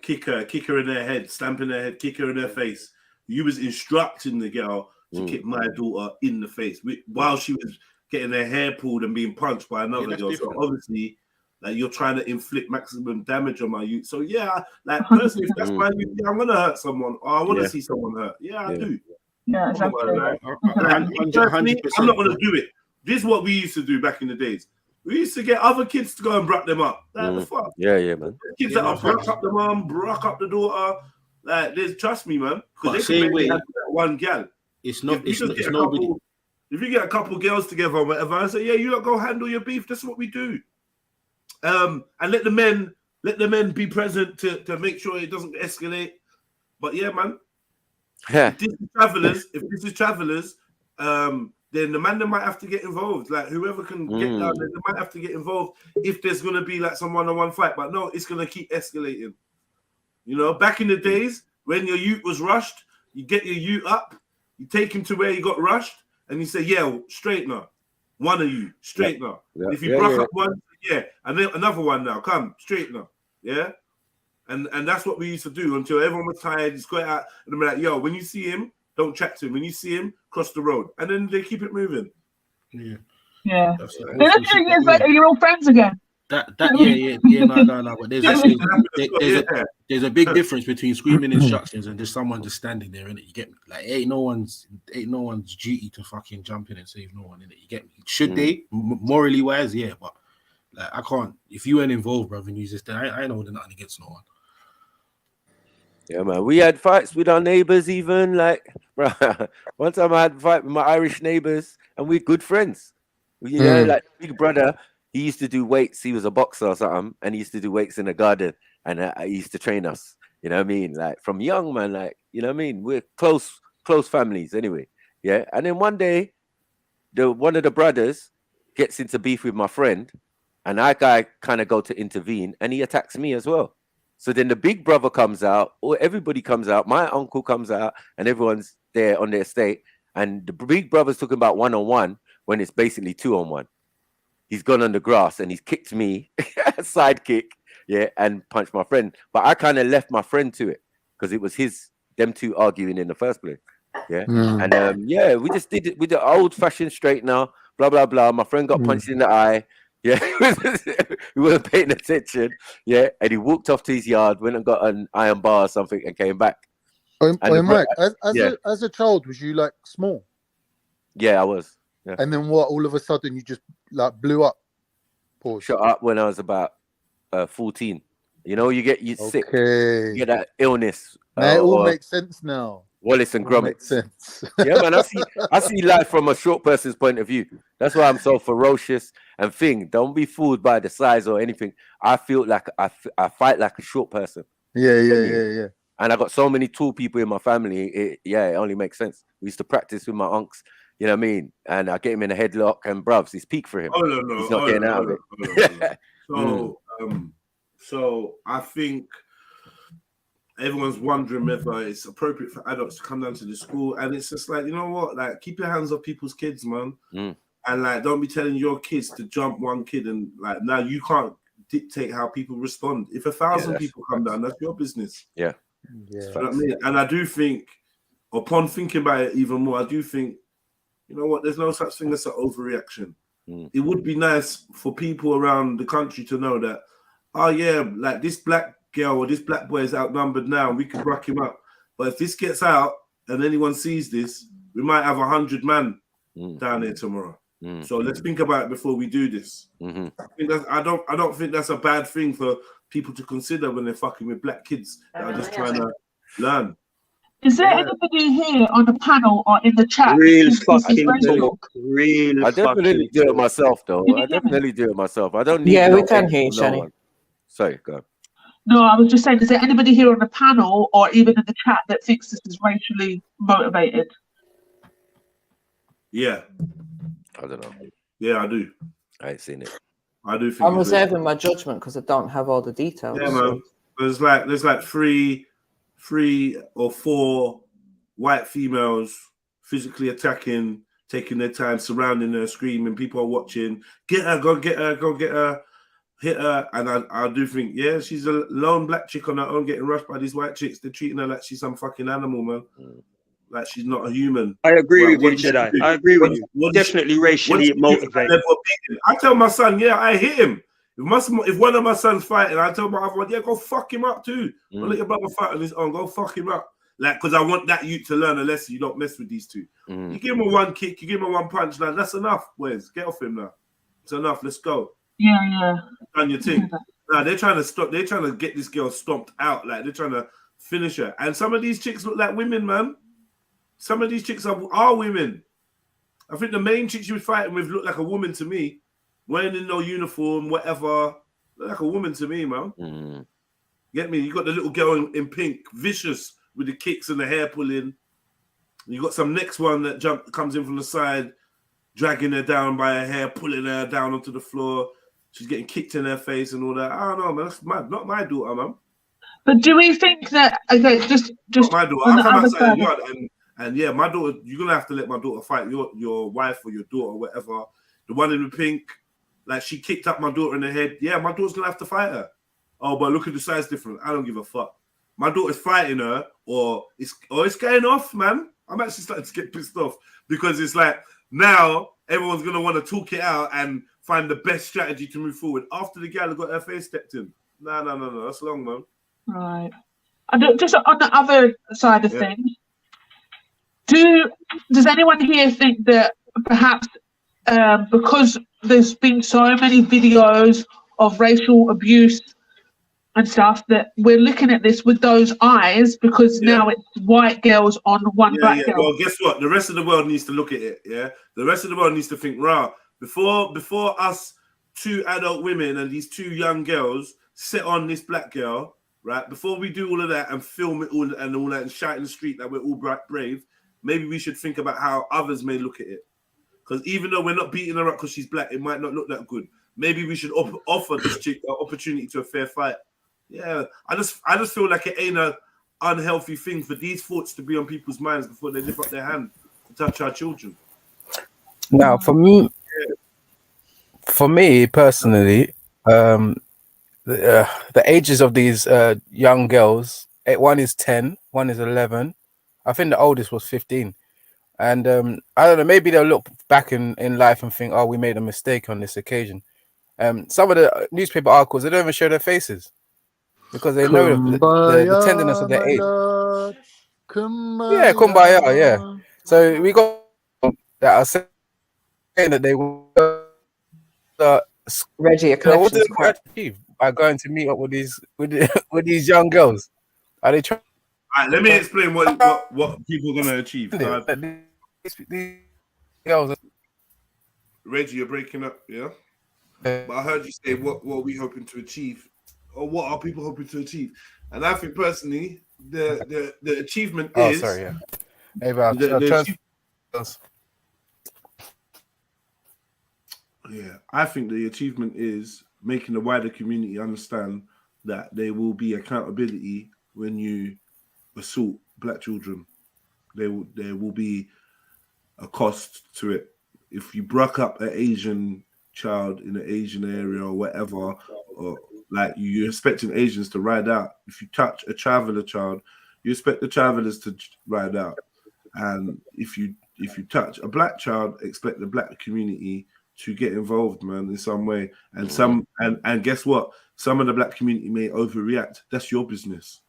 kick her in her head, stamp in her head, kick her in her face. You was instructing the girl to kick my daughter in the face while she was getting her hair pulled and being punched by another girl. So obviously, like, you're trying to inflict maximum damage on my youth. So yeah, like personally, if that's my youth, I'm gonna hurt someone, or I want to see someone hurt. Yeah, I do. Yeah, exactly. Personally, I'm not gonna do it. This is what we used to do back in the days. We used to get other kids to go and bruck them up. Like, the fuck? Yeah, man. Kids that bruck up the mum, bruck up the daughter. Like, trust me, man. Because they can make that one gal. It's not. It's nobody. If you get a couple girls together or whatever, I say, yeah, you lot go handle your beef. That's what we do. And let the men be present to make sure it doesn't escalate. But yeah, man. If this is travelers, then the man that might have to get involved. Like, whoever can get down there, they might have to get involved if there's gonna be like some one-on-one fight. But no, it's gonna keep escalating. You know, back in the days when your youth was rushed, you get your youth up, you take him to where he got rushed, and you say, yeah, straightener. One of you, straightener. Yeah. If you broke up one, yeah, and then another one now, come, straightener. Yeah. And that's what we used to do until everyone was tired. Just go out and be like, yo, when you see him, don't chat to him. When you see him, cross the road. And then they keep it moving. Yeah. Then a few years later, you're all friends again. No. But there's a big difference between screaming instructions and just someone just standing there, innit? You get me? Like, ain't no one's duty to fucking jump in and save no one, innit? You get me? Should they? Morally wise, yeah, but like, I can't. If you weren't involved, brother, and you just I ain't holding nothing against no one. Yeah, man. We had fights with our neighbors, even like, bro. One time I had a fight with my Irish neighbors, and we're good friends. You know, like big brother. He used to do weights. He was a boxer or something, and he used to do weights in the garden, and he used to train us. You know what I mean? Like from young, man. Like, you know what I mean? We're close families, anyway. Yeah. And then one day, one of the brothers gets into beef with my friend, and I kind of go to intervene, and he attacks me as well. So then the big brother comes out, or everybody comes out. My uncle comes out, and everyone's there on their estate. And the big brother's talking about 1-on-1 when it's basically 2-on-1. He's gone on the grass and he's kicked me, side kick, yeah, and punched my friend. But I kind of left my friend to it because it was them two arguing in the first place. Yeah. And yeah, we just did it with the old-fashioned straightener, blah, blah, blah. My friend got punched in the eye. Yeah, he wasn't paying attention. Yeah, and he walked off to his yard, went and got an iron bar or something, and came back. Mike, as a child, was you like small? Yeah, I was. Yeah. And then what? All of a sudden, you just like blew up. Pause. Shut up when I was about 14. You know, you get sick, you get that illness. Now it all makes sense now. Wallace and Gromit. Makes sense. Yeah, man. I see life from a short person's point of view. That's why I'm so ferocious and thing. Don't be fooled by the size or anything. I feel like I fight like a short person. Yeah. And I got so many tall people in my family. It only makes sense. We used to practice with my unks. You know what I mean? And I get him in a headlock, and bruvs, it's peak for him. Oh no, he's not getting out of it. So I think everyone's wondering whether it's appropriate for adults to come down to the school, and it's just like, you know what? Like, keep your hands off people's kids, man. And like, don't be telling your kids to jump one kid, and like, now you can't dictate how people respond. If 1,000 people come down, that's your business. Yeah. You know what I mean? And I do think, upon thinking about it even more, I do think, you know what? There's no such thing as an overreaction. It would be nice for people around the country to know that, oh yeah, like this black girl or this black boy is outnumbered now, we can rock him up. But if this gets out and anyone sees this, we might have 100 men down here tomorrow. So let's think about it before we do this. I don't think that's a bad thing for people to consider when they're fucking with black kids that are just trying to learn. Is there anybody here on the panel or in the chat? Real fucking talk. I definitely do it myself, though. I definitely do it myself. I don't need. Yeah, we can hear you, Shani. Sorry, go on. No, I was just saying, is there anybody here on the panel or even in the chat that thinks this is racially motivated? Yeah. I don't know. Yeah, I do. I ain't seen it. I do think I'm reserving my judgment because I don't have all the details. Yeah, man. There's like three or four white females physically attacking, taking their time, surrounding her, screaming. People are watching. Get her, go get her, go get her, hit her. And I do think, yeah, she's a lone black chick on her own getting rushed by these white chicks. They're treating her like she's some fucking animal, man. Like she's not a human. I agree with you, Jedi. I agree with you. Definitely racially motivated. I tell my son, yeah, I hit him. If one of my sons fighting, I tell my other one, yeah, go fuck him up too. Don't let your brother fight on his own. Go fuck him up. Like, because I want that youth to learn a lesson. You don't mess with these two. You give him a one kick, you give him a one punch. Now that's enough, boys. Get off him now. It's enough. Let's go. Yeah. Done your thing. Now they're trying to stop. They're trying to get this girl stomped out. Like they're trying to finish her. And some of these chicks look like women, man. Some of these chicks are women. I think the main chick she was fighting with looked like a woman to me. Wearing in no uniform, whatever. Looked like a woman to me, man. Get me? You got the little girl in pink, vicious with the kicks and the hair pulling. You got some next one that comes in from the side, dragging her down by her hair, pulling her down onto the floor. She's getting kicked in her face and all that. I don't know, man. That's not my daughter, man. But do we think that, okay, just not my daughter. I come outside the yard And yeah, my daughter, you're gonna have to let my daughter fight your wife or your daughter or whatever. The one in the pink, like she kicked up my daughter in the head. Yeah, my daughter's gonna have to fight her. Oh, but look at the size difference. I don't give a fuck. My daughter's fighting her, or it's going off, man. I'm actually starting to get pissed off because it's like now everyone's gonna want to talk it out and find the best strategy to move forward after the gal got her face stepped in. No. That's long, man. Right. And just on the other side of things, does anyone here think that perhaps because there's been so many videos of racial abuse and stuff that we're looking at this with those eyes because now it's white girls on one black girl? Well, guess what? The rest of the world needs to look at it. Yeah, the rest of the world needs to think, rah. Before us two adult women and these two young girls sit on this black girl, right? Before we do all of that and film it all and and shout in the street that we're all brave, maybe we should think about how others may look at it. Because even though we're not beating her up because she's black, it might not look that good. Maybe we should offer this chick an opportunity to a fair fight. Yeah, I just feel like it ain't a unhealthy thing for these thoughts to be on people's minds before they lift up their hand to touch our children. Now, for me personally, the ages of these young girls, one is 10, one is 11. I think the oldest was 15. And I don't know, maybe they'll look back in life and think, oh, we made a mistake on this occasion. Some of the newspaper articles, they don't even show their faces because they know the tenderness of their age. Yeah, kumbaya, yeah. So we got that are saying that they will Reggie, what did they achieve by going to meet up with these young girls? Are they trying? All right, let me explain what people are going to achieve. These girls. Reggie, you're breaking up, yeah? But I heard you say what are we hoping to achieve, or what are people hoping to achieve? And I think personally, the achievement is. Oh, sorry, yeah. Yeah, I think the achievement is making the wider community understand that there will be accountability when you assault black children. There will be a cost to it. If you bruck up an Asian child in an Asian area or whatever, or like you're expecting Asians to ride out. If you touch a traveler child, you expect the travelers to ride out. And if you touch a black child, expect the black community to get involved, man, in some way. And and guess what? Some of the black community may overreact. That's your business.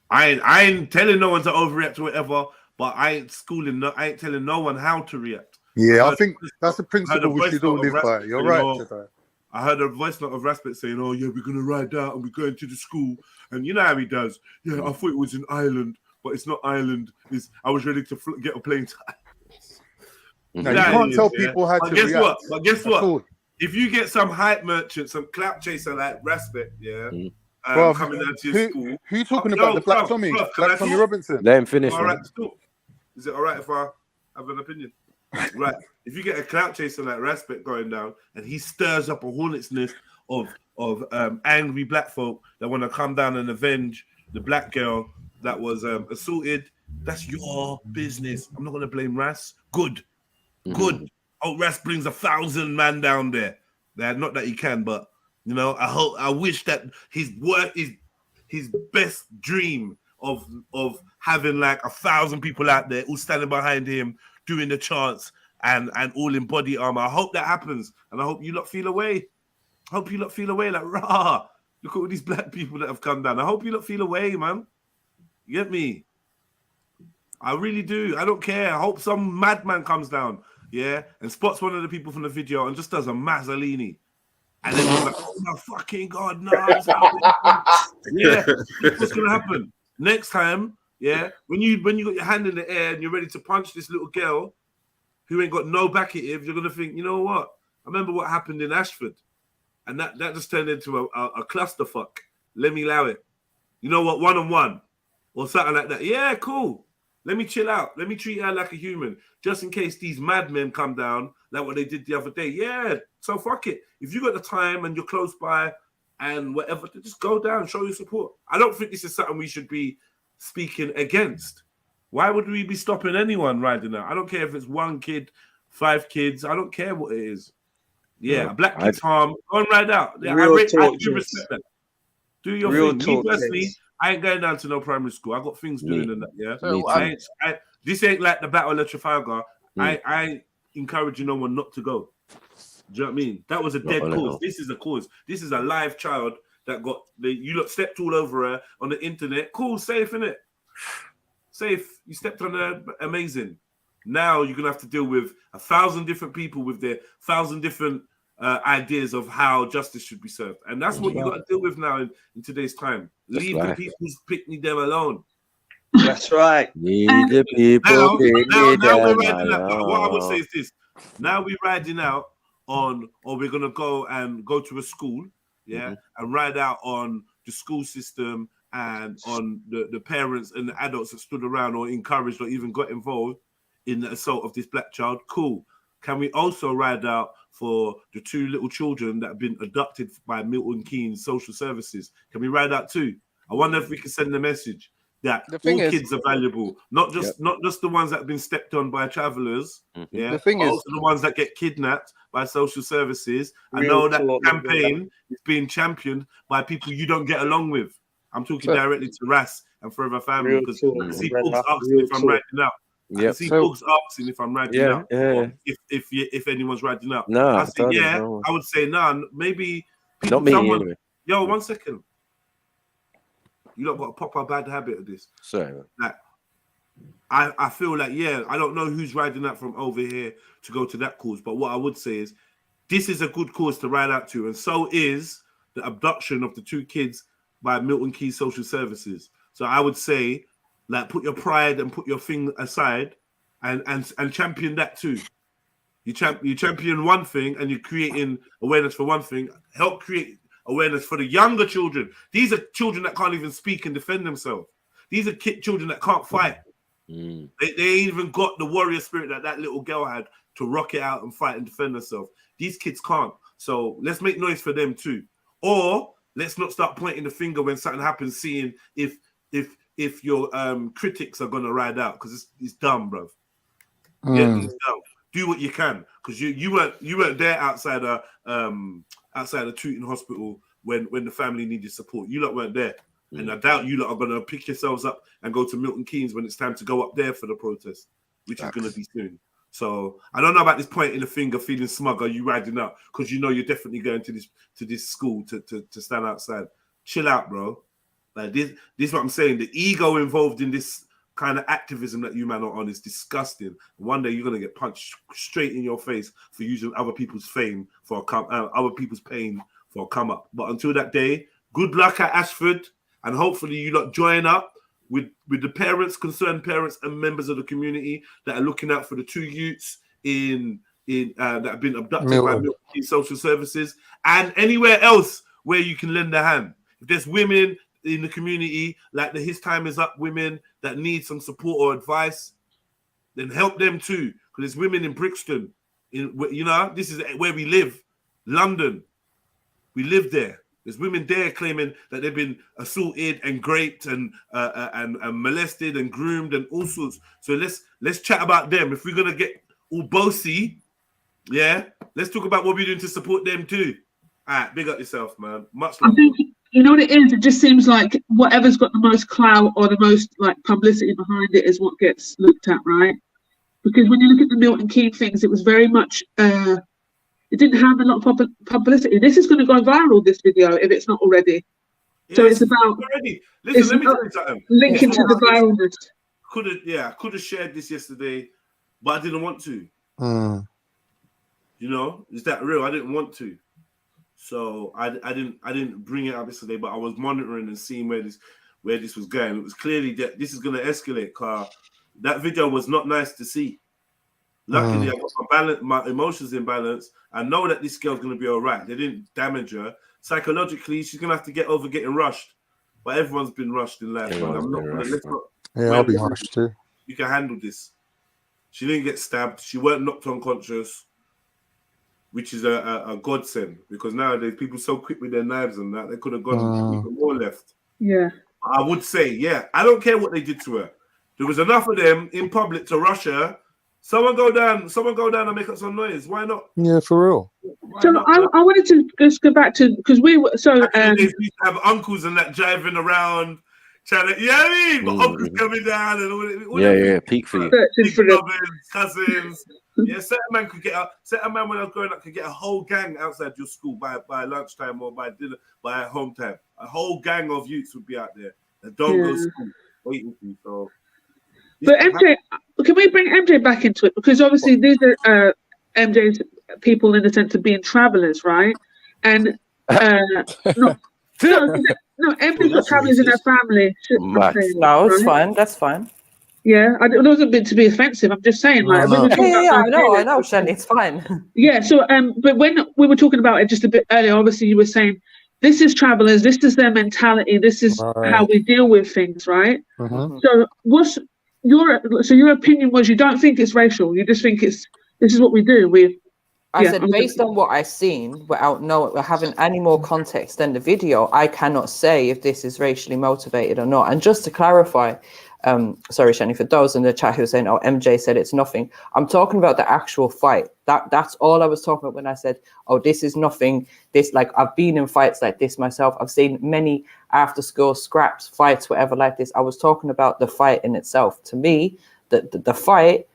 I ain't telling no one to overreact or whatever, but I ain't telling no one how to react. Yeah, I think that's the principle we should all live by. You're right today. I heard a voice note of Respect saying, "Oh yeah, we're gonna ride out and we're going to the school." And you know how he does. Yeah, I thought it was in Ireland, but it's not Ireland. I was ready to get a plane to. No, you can't tell people how to react. But guess what? If you get some hype merchant, some clout chaser like Respect, coming down to your school. Who you talking about? The Black Tommy? Black Tommy Robinson? Let him finish. All right, is it all right if I have an opinion? Right. If you get a clout chaser like Respect going down and he stirs up a hornet's nest of angry black folk that want to come down and avenge the black girl that was assaulted, that's your business. I'm not going to blame Ras. Good. Oh, Ras brings 1,000 man down there. Not that he can, but you know, I wish that his best dream of having like 1,000 people out there all standing behind him doing the chants and all in body armor. I hope that happens, and I hope you lot feel away. Like, rah, look at all these black people that have come down. I hope you lot feel away, man. You get me? I really do. I don't care. I hope some madman comes down, and spots one of the people from the video and just does a Mazzolini. And then he's like, oh my fucking God, no. What's going to happen? Next time, when you got your hand in the air and you're ready to punch this little girl who ain't got no backative, you're going to think, you know what? I remember what happened in Ashford. And that just turned into a clusterfuck. Let me allow it. You know what? One-on-one or something like that. Yeah, cool. Let me chill out. Let me treat her like a human. Just in case these madmen come down like what they did the other day. Yeah, so fuck it. If you got the time and you're close by and whatever, just go down, show your support. I don't think this is something we should be speaking against. Why would we be stopping anyone riding out? I don't care if it's 1 kid, 5 kids. I don't care what it is. Yeah, a black kid's harm. Go and ride out. Yeah, I do respect that. Do your thing. Me personally, I ain't going down to no primary school. I got things doing in that. Yeah. This ain't like the Battle of Trafalgar. I ain't encouraging no one not to go. Do you know what I mean? That was a dead cause. This is a cause. This is a live child that got you lot stepped all over her on the internet. Cool, safe, innit? Safe. You stepped on her, amazing. Now you're gonna have to deal with 1,000 different people with their 1,000 different ideas of how justice should be served, and that's what you got to deal with now in today's time. Leave the people's picnic them alone. That's right. Leave the people now we're riding out. What I would say is this: now we're riding out on, or we're gonna go to a school, and ride out on the school system and on the parents and the adults that stood around or encouraged or even got involved in the assault of this black child. Cool. Can we also ride out for the 2 little children that have been abducted by Milton Keynes social services? Can we ride out too? I wonder if we can send a message that all kids are valuable, not just the ones that have been stepped on by travelers, the thing is, also the ones that get kidnapped by social services. I know that campaign is being championed by people you don't get along with. I'm talking directly to Ras and Forever Family, because I see Books asking if I'm riding out. I can see Books asking if I'm riding out. If anyone's riding out. No, I say I would say no. Maybe people, not me. Anyway. Yo, 1 second. You lot got to pop a bad habit of this. Sorry. Like, I feel like, I don't know who's riding out from over here to go to that cause, but what I would say is this is a good cause to ride out to, and so is the abduction of the 2 kids by Milton Keynes Social Services. So I would say, like, put your pride and put your thing aside and champion that too. You champion one thing and you're creating awareness for one thing. Help create awareness for the younger children. These are children that can't even speak and defend themselves. These are children that can't fight. They ain't even got the warrior spirit that little girl had to rock it out and fight and defend herself. These kids can't. So let's make noise for them too. Or let's not start pointing the finger when something happens, seeing if your critics are gonna ride out, because it's dumb, bro. Yeah, it's dumb. Do what you can, because you weren't there outside a Tooting Hospital when the family needed support. You lot weren't there, and I doubt you lot are gonna pick yourselves up and go to Milton Keynes when it's time to go up there for the protest, which is gonna be soon. So I don't know about this pointing the finger, feeling smug. Are you riding out? Because you know you're definitely going to this school to stand outside. Chill out, bro. Like this is what I'm saying. The ego involved in this kind of activism that you man are on is disgusting. One day you're gonna get punched straight in your face for using other people's fame for other people's pain for a come up. But until that day, good luck at Ashford, and hopefully you lot join up with the parents, concerned parents, and members of the community that are looking out for the 2 youths that have been abducted by Milton Keynes Social Services, and anywhere else where you can lend a hand. If there's women in the community, like the His Time Is Up women that need some support or advice, then help them too. Because there's women in Brixton, this is where we live, London. We live there. There's women there claiming that they've been assaulted and raped and molested and groomed and all sorts. So let's chat about them. If we're gonna get all bossy, let's talk about what we're doing to support them too. All right, big up yourself, man. Much love. I think you know what it is. It just seems like whatever's got the most clout or the most like publicity behind it is what gets looked at, right? Because when you look at the Milton Keynes things, it was very much. It didn't have a lot of publicity. This is going to go viral, this video, if it's not already. So it's about already. Listen, let me tell you something. Linking to the viralness. Could have shared this yesterday, but I didn't want to. You know, is that real? I didn't want to. So I didn't bring it up yesterday, but I was monitoring and seeing where this was going. It was clearly that this is going to escalate, Carl. That video was not nice to see. Luckily, I got my emotions in balance. I know that this girl's going to be all right. They didn't damage her. Psychologically, she's going to have to get over getting rushed. But everyone's been rushed in life. I'll be rushed too. You can handle this. She didn't get stabbed. She weren't knocked unconscious, which is a godsend. Because nowadays, people so quick with their knives and that, they could have gone even more left. Yeah. I would say, I don't care what they did to her. There was enough of them in public to rush her. Someone go down and make up some noise. Why not? Yeah, for real. So I wanted to just go back to, because we were so they used to have uncles and that driving around trying to, you know what I mean? But uncles coming down and all peak for you. Big brothers, cousins. Yeah, certain man when I was growing up could get a whole gang outside your school by lunchtime or by dinner, by home time. A whole gang of youths would be out there that don't go to school waiting for you. So, but MJ, can we bring MJ back into it? Because obviously these are MJ's people in the sense of being travelers, right? And no, MJ's got travelers in their family. No, it's fine. That's fine. Yeah, it wasn't meant to be offensive. I'm just saying, like, I know, Shen, it's fine. Yeah. So, but when we were talking about it just a bit earlier, obviously you were saying this is travelers, this is their mentality, this is how we deal with things, right? So, what's your opinion? Was you don't think it's racial? You just think this is what we do. I said based on what I've seen, without having any more context than the video, I cannot say if this is racially motivated or not. And just to clarify. Sorry, Shani, for those in the chat who are saying, oh, MJ said it's nothing. I'm talking about the actual fight. That's all I was talking about when I said, oh, this is nothing. This, like, I've been in fights like this myself. I've seen many after school scraps, fights, whatever like this. I was talking about the fight in itself. To me, the fight,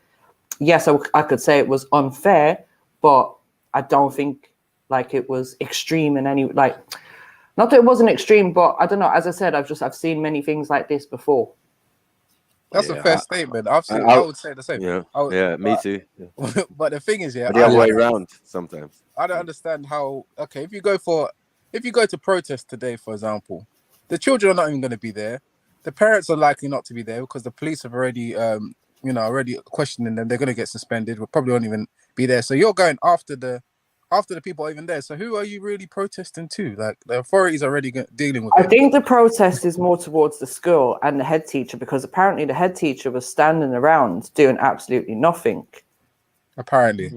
yes, I could say it was unfair, but I don't think like it was extreme in any, like, not that it wasn't extreme, but I don't know. As I said, I've seen many things like this before. That's a fair statement. I would say the same. Yeah, me too. Yeah. But the thing is, the other way around sometimes. I don't understand how. Okay, if you go to protest today, for example, the children are not even going to be there. The parents are likely not to be there because the police have already, already questioning them. They're going to get suspended. Will probably won't even be there. So you're going after the people are even there. So who are you really protesting to? Like, the authorities are already dealing with it. I think the protest is more towards the school and the head teacher, because apparently the head teacher was standing around doing absolutely nothing. Apparently.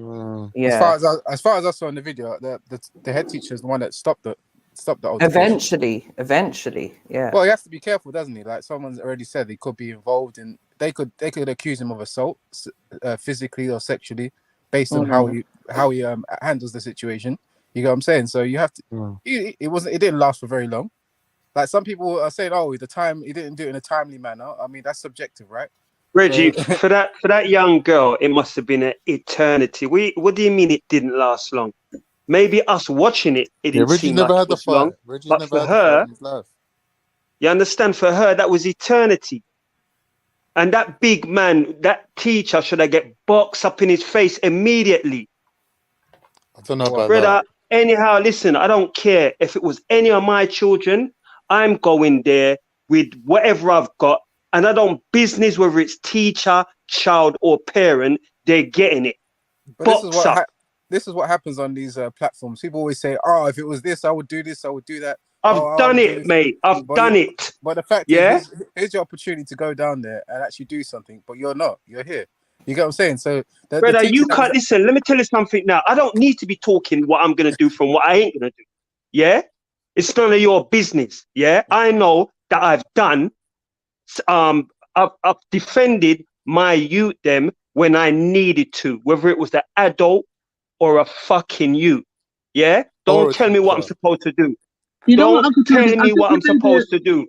Yeah. As far as I saw in the video, the head teacher is the one that stopped the Eventually, yeah. Well, he has to be careful, doesn't he? Like someone's already said, he could be involved in. They could accuse him of assault, physically or sexually, based on how he handles the situation. You know what I'm saying? So you have to. It didn't last for very long. Like some people are saying, oh, he didn't do it in a timely manner. I mean, that's subjective, right? Reggie, for that young girl, it must have been an eternity. What do you mean it didn't last long? Maybe us watching it didn't seem like it was long. But for her, you understand, for her, that was eternity. And that big man, that teacher, should I get boxed up in his face immediately? I don't know about that. Anyhow, listen, I don't care. If it was any of my children, I'm going there with whatever I've got. And I don't business whether it's teacher, child, or parent. They're getting it. But this is what happens on these platforms. People always say, oh, if it was this, I would do this, I would do that. I've done it, mate. I've done it. But the fact is, here's your opportunity to go down there and actually do something. But you're not. You're here. You get what I'm saying? So, brother, you can't listen. Let me tell you something now. I don't need to be talking what I'm gonna do from what I ain't gonna do. Yeah, it's none of your business. Yeah, I know that I've done. I've defended my youth them when I needed to, whether it was the adult or a fucking youth. Yeah, don't tell me what I'm supposed to do. Don't tell me what I'm supposed to do.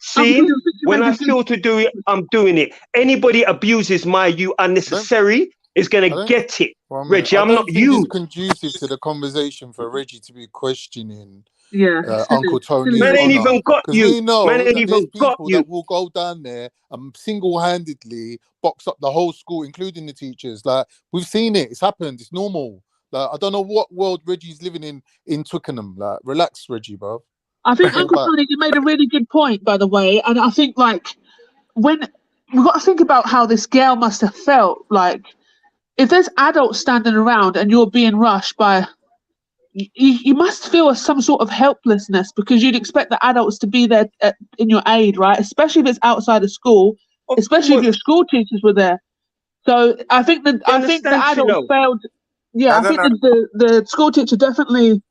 See, when I feel to do it, I'm doing it. Anybody abuses my you unnecessary is gonna get it. Reggie, I'm not you. It's conducive to the conversation for Reggie to be questioning Yeah, Uncle Tony. Man ain't even got you. Man ain't even got you. That will go down there and single-handedly box up the whole school, including the teachers. Like, we've seen it. It's happened. It's normal. Like, I don't know what world Reggie's living in Twickenham. Like, relax, Reggie, bro. I think Uncle Tony, you made a really good point, by the way. And I think, like, when we've got to think about how this girl must have felt. Like, if there's adults standing around and you're being rushed by, you must feel some sort of helplessness, because you'd expect the adults to be there in your aid, right? Especially if it's outside of school, especially if your school teachers were there. So I think the adult failed. Yeah, I think the school teacher definitely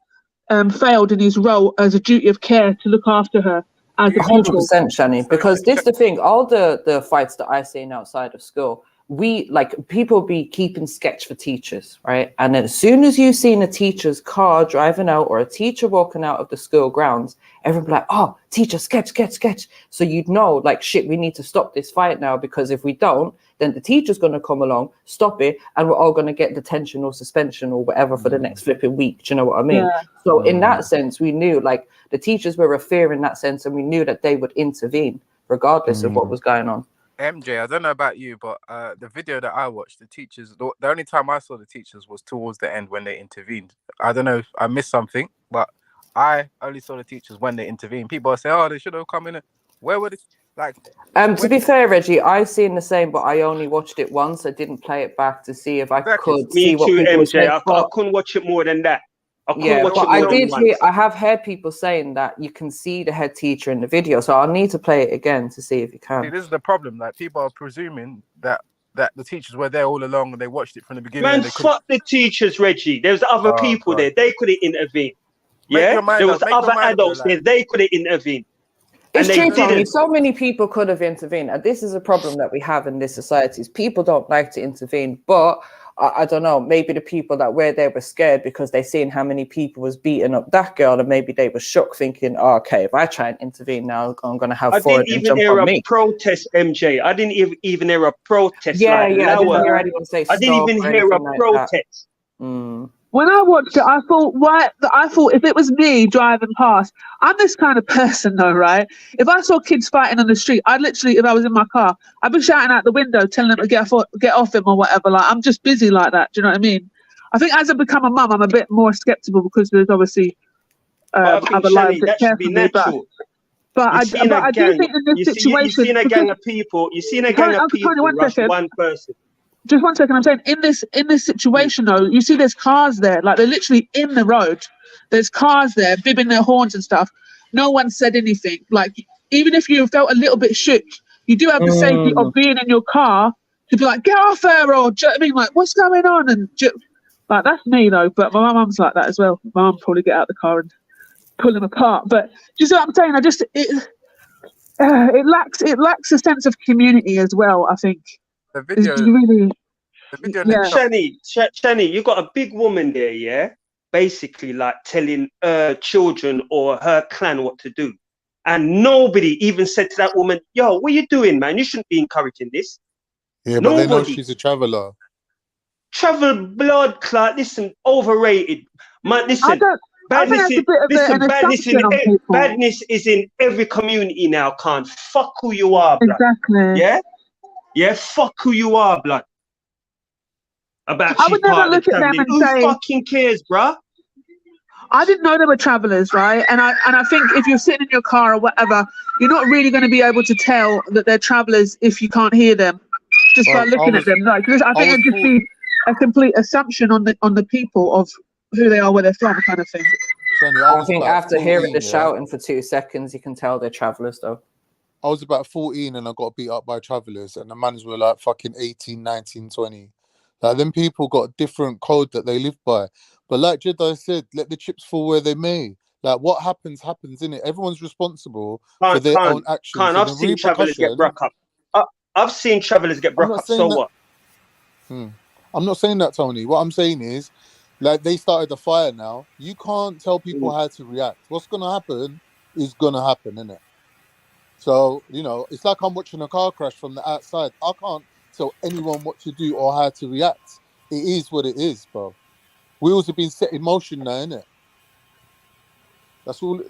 failed in his role as a duty of care to look after her. as a people. 100%, Shani, because this the thing, all the fights that I seen outside of school, we like people be keeping sketch for teachers, right? And then as soon as you seen a teacher's car driving out or a teacher walking out of the school grounds, everyone be like, oh, teacher, sketch. So you'd know, like, shit, we need to stop this fight now, because if we don't, then the teacher's going to come along, stop it, and we're all going to get detention or suspension or whatever for the next flipping week. Do you know what I mean? Yeah. So in that sense, we knew, like, the teachers were a fear in that sense, and we knew that they would intervene regardless of what was going on. MJ, I don't know about you, but the video that I watched, the teachers, the only time I saw the teachers was towards the end when they intervened. I don't know if I missed something, but I only saw the teachers when they intervened. People say, oh, they should have come in. Where were they? Like, to be fair, Reggie, I've seen the same, but I only watched it once. I didn't play it back to see if I could see what people were saying. I couldn't watch it more than that. I have heard people saying that you can see the head teacher in the video, so I'll need to play it again to see if you can. See, this is the problem. Like, people are presuming that the teachers were there all along and they watched it from the beginning. Man, fuck the teachers, Reggie. There's other people there. They could have intervened. Yeah, there was other adults there. They could have intervened. It's true, Tommy. So many people could have intervened. And this is a problem that we have in this society. Is people don't like to intervene, but I don't know, maybe the people that were there were scared because they seen how many people was beating up that girl, and maybe they were shocked, thinking, oh, okay, if I try and intervene now, I'm going to have four of them jump on me. Protest, MJ. I didn't even hear a protest. Yeah, I didn't hear anyone say stop. I didn't even hear a protest. When I watched it, I thought if it was me driving past, I'm this kind of person though, right? If I saw kids fighting on the street, I'd literally, if I was in my car, I'd be shouting out the window, telling them to get off him or whatever. Like, I'm just busy like that. Do you know what I mean? I think as I become a mum, I'm a bit more skeptical because there's obviously other lives that care for me. But I do think in this situation, you've seen a gang of people. You've seen a gang of people rush one person. Just 1 second. I'm saying in this situation though, you see there's cars there, like they're literally in the road. There's cars there, bibbing their horns and stuff. No one said anything. Like, even if you felt a little bit shook, you do have the safety of being in your car to be like, get off her, or do you know what I mean, like, what's going on? And like, that's me though. But my mum's like that as well. My mum probably get out the car and pull them apart. But just what I'm saying, it lacks a sense of community as well, I think. The video, Shani, you got a big woman there, yeah? Basically, like, telling her children or her clan what to do. And nobody even said to that woman, yo, what are you doing, man? You shouldn't be encouraging this. Yeah, but they know she's a traveller. Travel blood clot, listen, overrated. Man, listen. Badness is in every community now, Khan. Fuck who you are, blood. Exactly. Yeah? Yeah, fuck who you are, blood. I would never look at them and say, who fucking cares, bruh? I didn't know they were travelers, right? And I think if you're sitting in your car or whatever, you're not really going to be able to tell that they're travelers if you can't hear them just by looking at them. Like, I think it'd just be a complete assumption on the people of who they are, where they're from, kind of thing. I think after hearing the shouting for 2 seconds, you can tell they're travelers, though. I was about 14 and I got beat up by travelers, and the mans were like fucking 18, 19, 20. Like, them people got a different code that they live by. But like Jedi said, let the chips fall where they may. Like, what happens, innit? Everyone's responsible for their own actions. I've seen travelers get broke up. I've seen travelers get broke up, so what? I'm not saying that, Tony. What I'm saying is, like, they started a fire now. You can't tell people how to react. What's going to happen is going to happen, innit? So, you know, it's like I'm watching a car crash from the outside. I can't tell anyone what to do or how to react. It is what it is, bro. Wheels have been set in motion now, innit? That's all.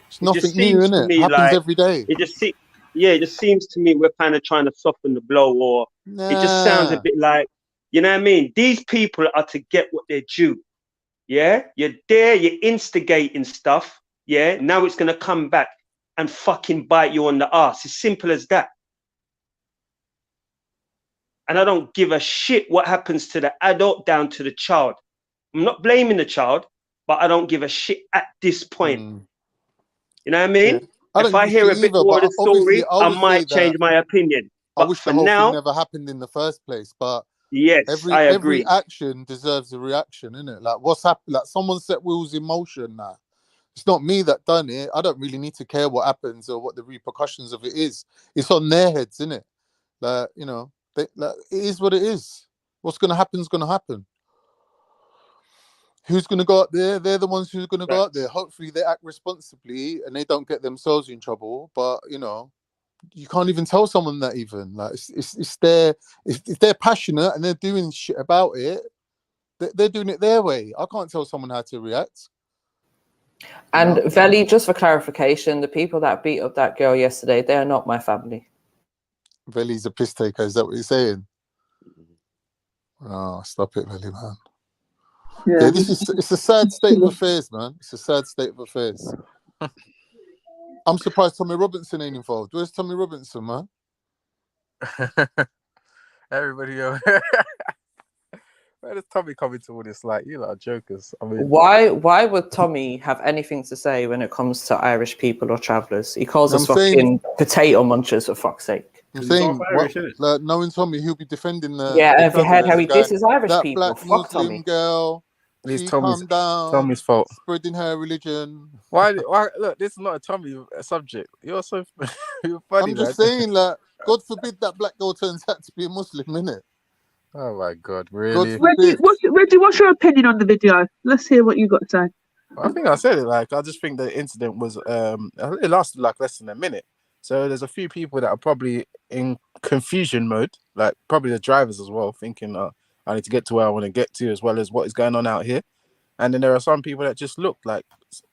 It's nothing new, innit? It happens every day. It just seems to me we're kind of trying to soften the blow, or it just sounds a bit like, you know what I mean? These people are to get what they're due. Yeah? You're there, you're instigating stuff. Yeah, now it's going to come back and fucking bite you on the ass. As simple as that. And I don't give a shit what happens to the adult down to the child. I'm not blaming the child, but I don't give a shit at this point. You know what I mean? Yeah. If I hear a bit more of the story, I might change my opinion. But I wish the whole thing never happened in the first place. But yes, I agree. Every action deserves a reaction, innit? Like, what's happened? Like, someone set wheels in motion now. It's not me that done it. I don't really need to care what happens or what the repercussions of it is. It's on their heads, isn't it? Like, you know, it is what it is. What's going to happen is going to happen. Who's going to go out there? They're the ones who's going to go out there. Hopefully they act responsibly and they don't get themselves in trouble. But, you know, you can't even tell someone that even. Like, it's their, if they're passionate and they're doing shit about it, they're doing it their way. I can't tell someone how to react. And Veli, just for clarification, the people that beat up that girl yesterday, they are not my family. Veli's a piss taker. Is that what you're saying? Oh, stop it, Veli, man. Yeah, it's a sad state of affairs, man. It's a sad state of affairs. I'm surprised Tommy Robinson ain't involved. Where's Tommy Robinson, man? Everybody over. Where does Tommy come into all this? Like, you lot are jokers. I mean, why would Tommy have anything to say when it comes to Irish people or travellers? He calls us fucking potato munchers, for fuck's sake. I'm saying, like, knowing Tommy, he'll be defending the. Yeah, have you heard how he disses Irish that people? Black Fuck Muslim Tommy. girl. It's Calm down. Tommy's fault. Spreading her religion. Why? Look, this is not a Tommy subject. You're so you're funny. I'm just saying, like, God forbid that black girl turns out to be a Muslim, innit? Oh my God, really? Reggie, what's your opinion on the video? Let's hear what you got to say. I think I said it. Like, I just think the incident was it lasted like less than a minute. So there's a few people that are probably in confusion mode, like probably the drivers as well, thinking, I need to get to where I want to get to, as well as what is going on out here. And then there are some people that just look like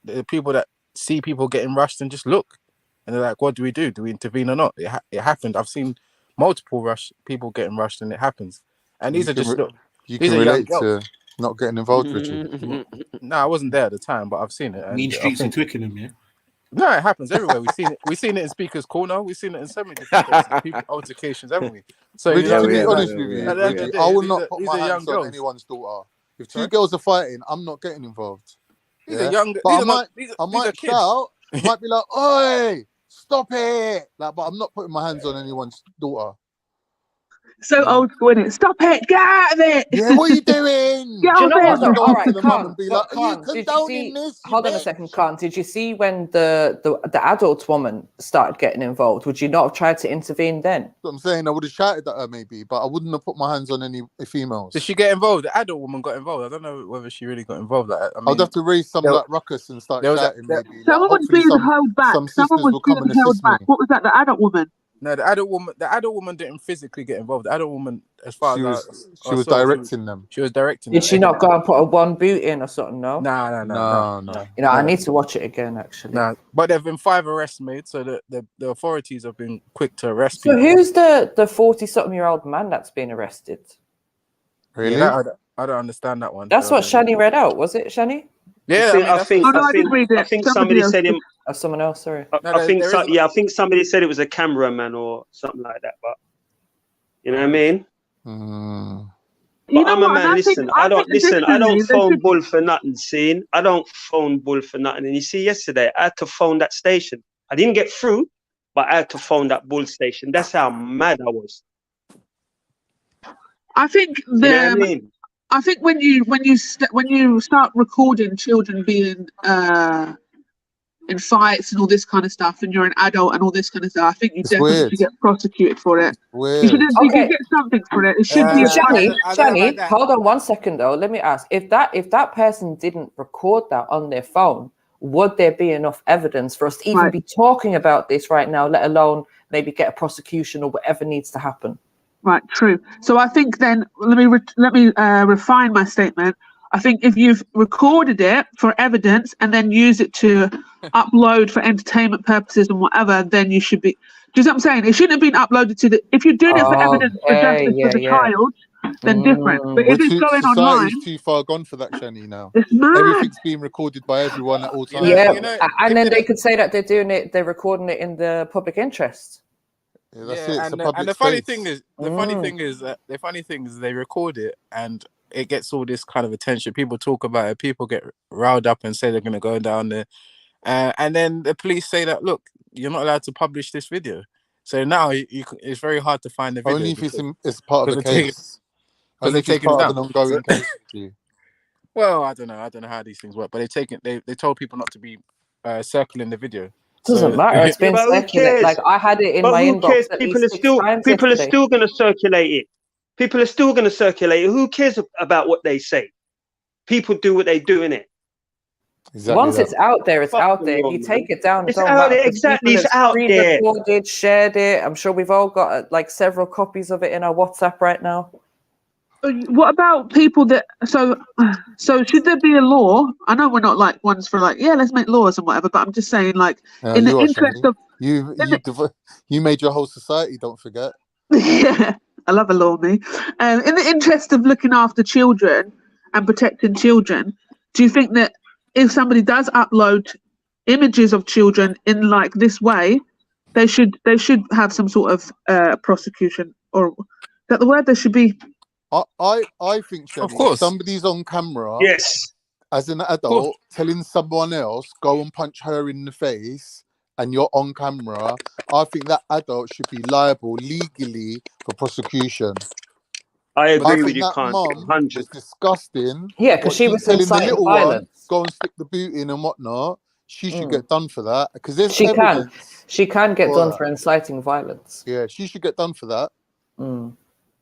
the people that see people getting rushed and just look, and they're like, "What do we do? Do we intervene or not?" It happened. I've seen multiple people getting rushed, and it happens. And these are just you can relate to not getting involved with you. No, I wasn't there at the time, but I've seen it. Mean streets in Twickenham, yeah. No, it happens everywhere. We've seen it in Speaker's Corner. We've seen it in so many different places, altercations, haven't we? So Reggie, to be honest with you, Reggie, I will not put my hands on girls. anyone's daughter. If two girls are fighting, I'm not getting involved. These are young. But I might shout. I might be like, "Oi, stop it!" Like, but I'm not putting my hands on anyone's daughter. So old school, innit? Stop it! Get out of it! Yeah, what are you doing? Get out of it! All right, Khan, hold on a second, Khan. Did you see when the adult woman started getting involved? Would you not have tried to intervene then? That's what I'm saying. I would have shouted at her maybe, but I wouldn't have put my hands on any females. Did she get involved? The adult woman got involved. I don't know whether she really got involved. I mean, I'd have to raise some like ruckus and start shouting maybe. Someone was being held back. Someone was being held back. What was that? The adult woman? No, the adult woman didn't physically get involved. The adult woman, as far as she was directing them. She was directing. Did she not go and put a one boot in or something? No. No. You know, I need to watch it again actually. No, but there've been 5 arrests made, so the authorities have been quick to arrest people. So who's the 40-something-year-old man that's been arrested? Really? Yeah, I don't understand that one. That's what Shani read out. Was it Shani? Yeah, I think somebody said him. Or someone else, sorry. I think somebody said it was a cameraman or something like that. But you know what I mean? But I'm a man. Listen, I don't phone bull for nothing. Scene. I don't phone bull for nothing. And you see, yesterday I had to phone that station. I didn't get through, but I had to phone that bull station. That's how mad I was. I think I think when you start recording children being in fights and all this kind of stuff, and you're an adult and all this kind of stuff, I think you definitely should get prosecuted for it. You should get something for it. It should be. Shani, hold on 1 second though. Let me ask: if that person didn't record that on their phone, would there be enough evidence for us to even be talking about this right now? Let alone maybe get a prosecution or whatever needs to happen. Right, true. So I think then let me refine my statement. I think if you've recorded it for evidence and then use it to upload for entertainment purposes and whatever, then you should be. Do you know what I'm saying? It shouldn't have been uploaded to the. If you're doing it for evidence for justice for the child, then different. But if it's going online, society's too far gone for that, Shani. Now it's mad. Everything's being recorded by everyone at all times. Yeah, and then they could say that they're recording it in the public interest. Yeah, that's it. And the funny thing is, they record it and it gets all this kind of attention. People talk about it. People get riled up and say they're going to go down there, and then the police say that, look, you're not allowed to publish this video. So now it's very hard to find the video. Only if it's part of the case. Only if it's part of an ongoing case. Well, I don't know how these things work, but they told people not to be circling the video. Doesn't matter. It's been but who circulated. cares? Like I had it in But my who inbox cares? at People least are 6 still times people are yesterday. still going to circulate it. People are still going to circulate it. Who cares about what they say? People do what they do in it. Exactly. Once it's out there, it's out there. If you take it down, it don't matter. Exactly, People it's have out there. screen-recorded, shared it. I'm sure we've all got like several copies of it in our WhatsApp right now. What about people that so should there be a law? I know we're not like ones for like, yeah, let's make laws and whatever, but I'm just saying, like, in the interest of you made your whole society, don't forget. Yeah, I love a law, me. In the interest of looking after children and protecting children, do you think that if somebody does upload images of children in like this way, they should have some sort of prosecution, or is that the word? There should be. I think, Shani, of course, if somebody's on camera, yes, as an adult, telling someone else go and punch her in the face, and you're on camera, I think that adult should be liable legally for prosecution. I agree with think you, that Khan. mum 100. was disgusting. Yeah, because she was telling the inciting little violence. one, go and stick the boot in and whatnot. She should get done for that, because there's She evidence. She can get done that. for inciting violence. Yeah, she should get done for that.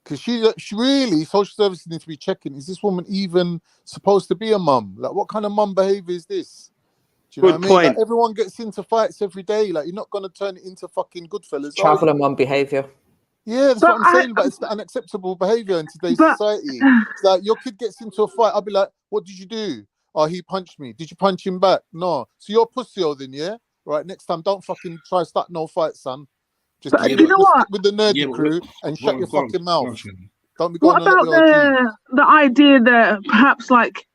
Because she really, social services need to be checking, is this woman even supposed to be a mum? Like, what kind of mum behavior is this? Do you know what I mean? Like, everyone gets into fights every day. Like, you're not going to turn it into fucking Goodfellas. Traveller mum behavior. Yeah, that's what I'm saying. But it's the unacceptable behavior in today's society. It's like your kid gets into a fight. I'll be like, what did you do? Oh, he punched me. Did you punch him back? No. So you're a pussy then, yeah? Right, next time, don't fucking try start no fight, son. Just keep you know what? with the nerdy crew and shut your fucking mouth. Don't be going What about the idea that perhaps like,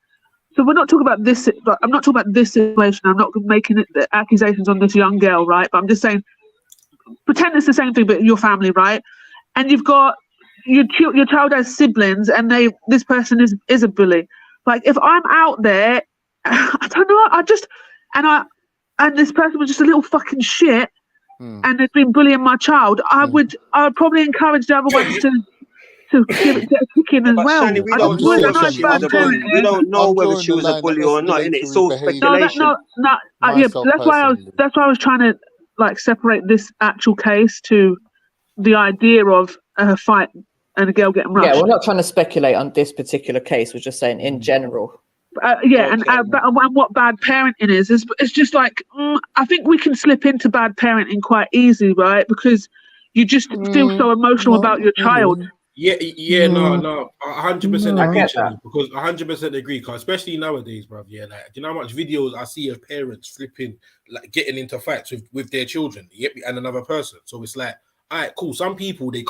so we're not talking about this. I'm not talking about this situation. I'm not making the accusations on this young girl, right? But I'm just saying, pretend it's the same thing, but your family, right? And you've got your child has siblings, and this person is a bully. Like, if I'm out there, I don't know. And this person was just a little fucking shit, and they've been bullying my child. I would probably encourage the other ones to give it a kick in as well. Shani, we don't know whether she was a bully. We don't know whether she was a bully or not, innit? It's all speculation. Yeah, that's why I was trying to like separate this actual case to the idea of a fight and a girl getting rushed. Yeah, we're not trying to speculate on this particular case. We're just saying in general. And what bad parenting is it's just like I think we can slip into bad parenting quite easy, right? Because you just feel so emotional about your child. No, 100% I agree, get that. because 100% agree, because especially nowadays, bruv, do you know how much videos I see of parents flipping, like getting into fights with their children, and another person? So it's like, all right, cool. Some people they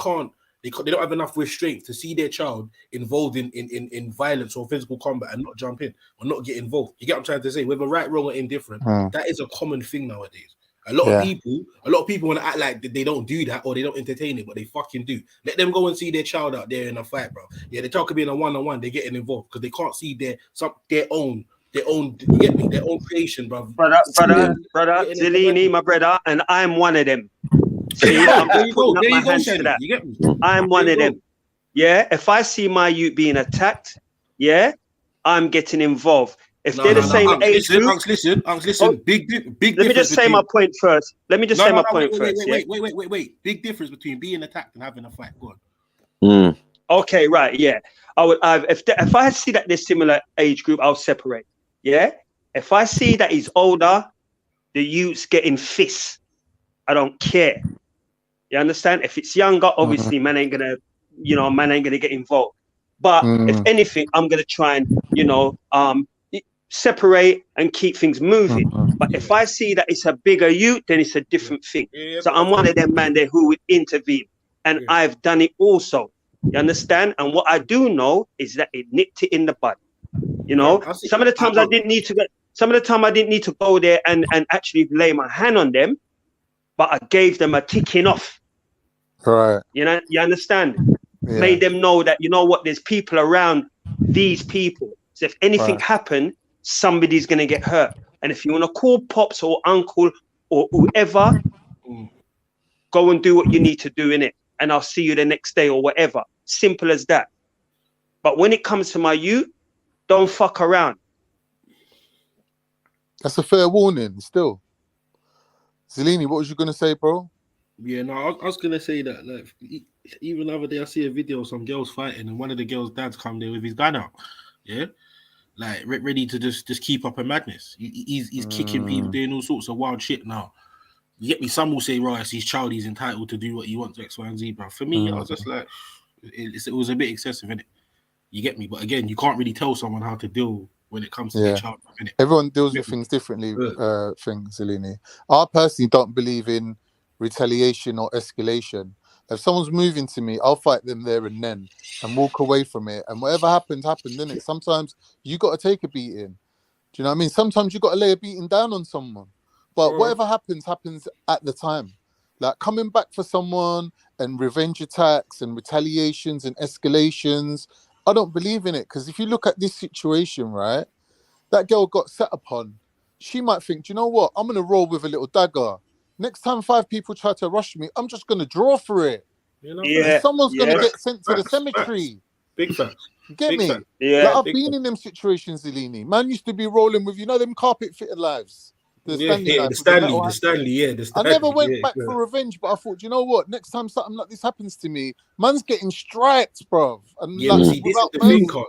don't have enough restraint to see their child involved in violence or physical combat and not jump in or not get involved. You get what I'm trying to say? Whether right, wrong, or indifferent, that is a common thing nowadays. A lot of people want to act like they don't do that or they don't entertain it, but they fucking do. Let them go and see their child out there in a fight, bro. Yeah, the child could be in a one-on-one, they're getting involved because they can't see their own, you get me, their own creation, bro. Brother, Zellini, my brother, and I'm one of them. See, I'm there you go, that. You get me? I'm one of them. Yeah, if I see my youth being attacked, yeah, I'm getting involved. If they're the same age group, listen. Big difference. Let me just say my point first. Wait. Big difference between being attacked and having a fight. Go on. Okay, right, yeah. If I see that there's similar age group, I'll separate. Yeah. If I see that he's older, the youth's getting fists. I don't care. You understand? If it's younger, obviously, man ain't gonna get involved. But if anything, I'm gonna try and separate and keep things moving. But if I see that it's a bigger youth, then it's a different thing. So I'm one of them man there who would intervene, and I've done it also. You understand? And what I do know is that it nipped it in the bud. You know, some of the times I didn't need to go there and actually lay my hand on them, but I gave them a ticking off. Right. You know, you understand? Yeah. Made them know that, you know what, there's people around these people. So if anything happened, somebody's going to get hurt. And if you want to call pops or uncle or whoever, go and do what you need to do in it. And I'll see you the next day or whatever. Simple as that. But when it comes to my youth, don't fuck around. That's a fair warning. Still, Zelini, what was you gonna say, bro? Yeah, no, I was gonna say that. Like, even the other day, I see a video of some girls fighting, and one of the girls' dads come there with his gun out. Yeah, like ready to just keep up a madness. He's kicking people, doing all sorts of wild shit now. You get me? Some will say, right, it's his child, he's entitled to do what he wants, X, Y, and Z, bro. For me, I was just like, it was a bit excessive, innit? You get me? But again, you can't really tell someone how to deal when it comes to their child, innit? Everyone deals with things differently, Zelini. I personally don't believe in retaliation or escalation. If someone's moving to me, I'll fight them there and then and walk away from it. And whatever happened, innit? Sometimes you got to take a beating. Do you know what I mean? Sometimes you got to lay a beating down on someone. But whatever happens at the time. Like coming back for someone and revenge attacks and retaliations and escalations, I don't believe in it. Because if you look at this situation, right, that girl got set upon. She might think, do you know what? I'm going to roll with a little dagger. Next time 5 people try to rush me, I'm just going to draw for it. You know? And someone's going to get sent to the cemetery. Big facts. Get me? Facts. Yeah. Like, I've been in them situations, Zelini. Man used to be rolling with, them carpet fitted lives. The Stanley, I never went back for revenge, but I thought, you know what? Next time something like this happens to me, man's getting striped, bro. And see, this is the thing, Con.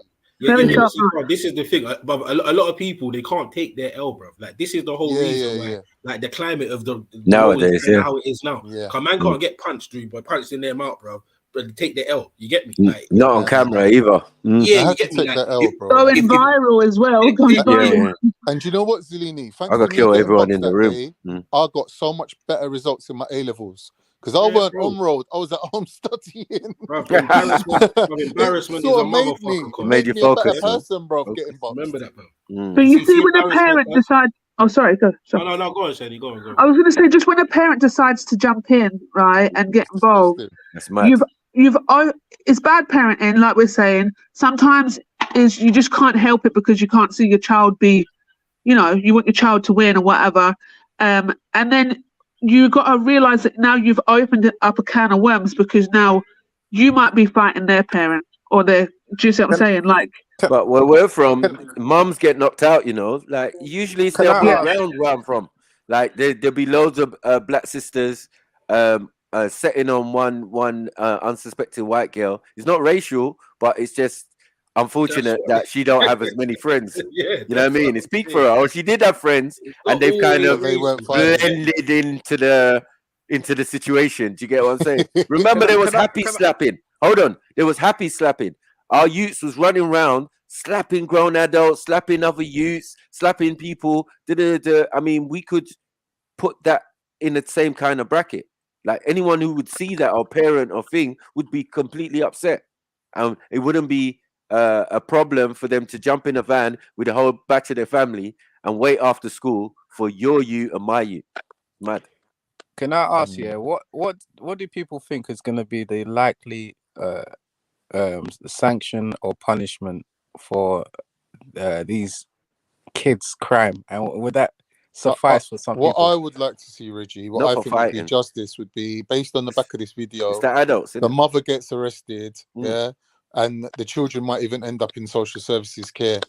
This is the thing, but a lot of people, they can't take their L, bro. Like, this is the whole reason why, like, the climate of the nowadays, how it is now. Cause man can't get punched, dude, but punched in their mouth, bro. But take the L, you get me? Like, not on camera either. Yeah, you get me. Like, L, bro. Going viral as well. And you know what, Zelini? I got to kill everyone in the room. Day, I got so much better results in my A levels because I weren't on road. I was at home studying. Bro, embarrassment is a motherfucker. Made you focus, a better person, bro. Getting boxed. Remember that, bro. But you see, when a parent decides, oh, sorry, go. No, go on, Shani, go on. I was going to say, just when a parent decides to jump in, right, and get involved, that's mad. It's bad parenting, like we're saying. Sometimes is you just can't help it because you can't see your child be, you want your child to win or whatever. And then you got to realize that now you've opened up a can of worms because now you might be fighting their parent or their. Do you see what I'm saying? Like, but where we're from, mums get knocked out. Like usually it's the other way around where I'm from. Like there'll be loads of black sisters. Setting on one unsuspecting white girl. It's not racial, but it's just unfortunate that she don't have as many friends. You know what I mean? It's peak for her. Or she did have friends, and they've kind of blended into the situation. Do you get what I'm saying? Remember, there was happy slapping. Hold on, there was happy slapping. Our youths was running around slapping grown adults, slapping other youths, slapping people. I mean, we could put that in the same kind of bracket. Like anyone who would see that or parent or thing would be completely upset. It wouldn't be a problem for them to jump in a van with a whole batch of their family and wait after school for your you and my you. Mad. Can I ask you, what do people think is going to be the likely sanction or punishment for these kids' crime? And would that suffice for some what people? I would like to see, Reggie, what I think would be justice would be based on the back of this video. It's the adults. The mother gets arrested, and the children might even end up in social services care.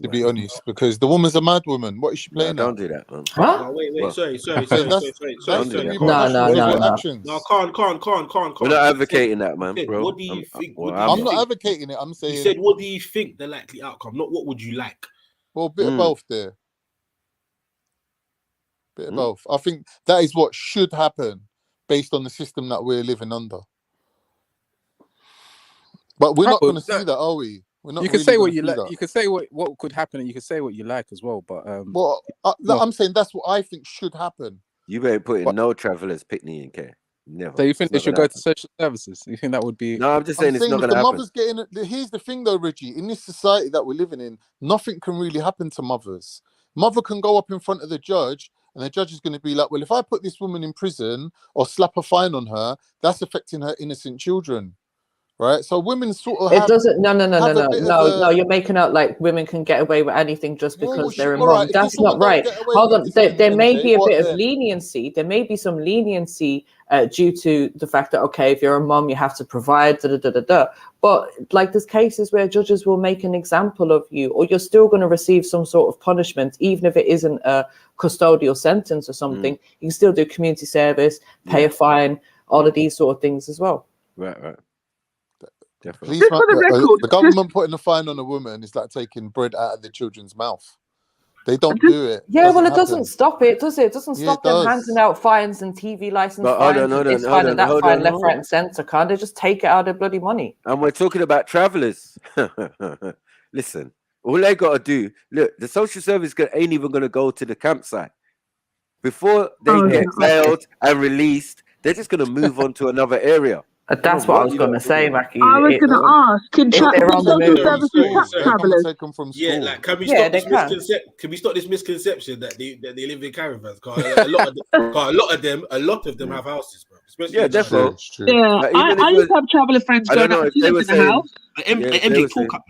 To be honest, because the woman's a mad woman. What is she playing? Don't do that, man. Huh? No, wait, sorry. No, can't. We're not advocating that, man, bro. What do you think? I'm not advocating it. I'm saying. You said, what do you think the likely outcome? Not what would you like. Well, a bit of both there. Bit of both. I think that is what should happen based on the system that we're living under. But we're not going to see that, are we? We're not. You can say what you like. You can say what could happen, and you can say what you like as well. But I'm saying that's what I think should happen. You better put in no travelers picnic in care. Never. So you think they should go to social services? You think that would be? No, I'm just saying it's not going to happen. Mothers getting. Here's the thing, though, Reggie. In this society that we're living in, nothing can really happen to mothers. Mother can go up in front of the judge, and the judge is going to be like, "Well, if I put this woman in prison or slap a fine on her, that's affecting her innocent children." right? So women sort of It have doesn't. No. a You're making out like women can get away with anything just well, because they're a all mom. right, if That's this woman not don't right. get away Hold with on. this There may MJ, be a what bit of then? leniency. There may be some leniency due to the fact that okay, if you're a mom, you have to provide. But like there's cases where judges will make an example of you, or you're still going to receive some sort of punishment, even if it isn't a custodial sentence or something. You can still do community service, pay a fine, all of these sort of things as well. Right. Definitely. Policeman, the government putting a fine on a woman is like taking bread out of the children's mouth. They don't do it. Yeah, well, it doesn't stop it, does it? It doesn't stop them handing out fines and TV license fines and this fine and that fine left, right, and centre. Can't they just take it out of their bloody money? And we're talking about travellers. Listen, all they got to do, look, the social service ain't even going to go to the campsite. Before they get bailed and released, they're just going to move on to another area. That's what I was going to say, Mackie. I was going to ask, can social services tax travellers? Yeah, like can we stop this can we stop this misconception that they live in caravans? Because a lot of them have houses, bro. Especially definitely. Yeah, I used to have traveller friends going up. She lived in a house. MJ talk up.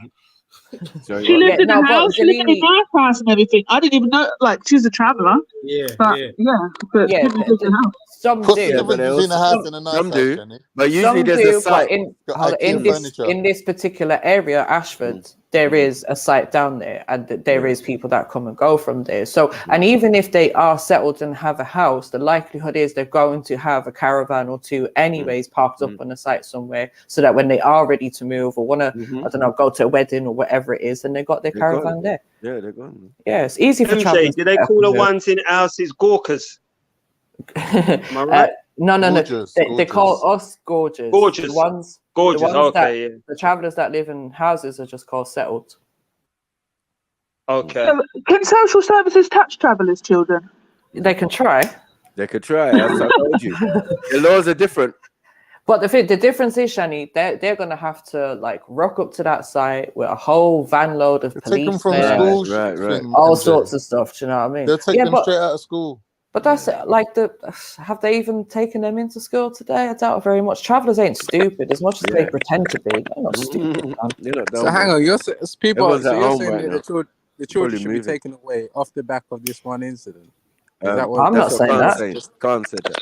She lived in a house. She lived in a glass house and everything. I didn't even know, like, she's a traveller. But she lived in a house. Some do. But usually there's a site. In this particular area, Ashford, there is a site down there, and there is people that come and go from there. So, and even if they are settled and have a house, the likelihood is they're going to have a caravan or two anyways parked up on a site somewhere, so that when they are ready to move or want to, I don't know, go to a wedding or whatever it is, then they got their caravan there. Yeah, they're gone. Yeah, it's easy for travelers. Do they call the ones in houses gawkers? Am I right? No. They call us gorgeous. Gorgeous. The ones okay. The travellers that live in houses are just called settled. Okay. So, can social services touch travellers' children? They can try. They could try. That's what I told you. The laws are different. But the difference is, Shani, they're going to have to like rock up to that site with a whole van load of police. Take them from school, right. All sorts of stuff. Do you know what I mean? They'll take them straight out of school. But that's like have they even taken them into school today? I doubt very much. Travellers ain't stupid as much as they pretend to be. They're not stupid. So hang on, you're saying that the children should be moving. taken away off the back of this one incident. I'm not saying that. Can't say that.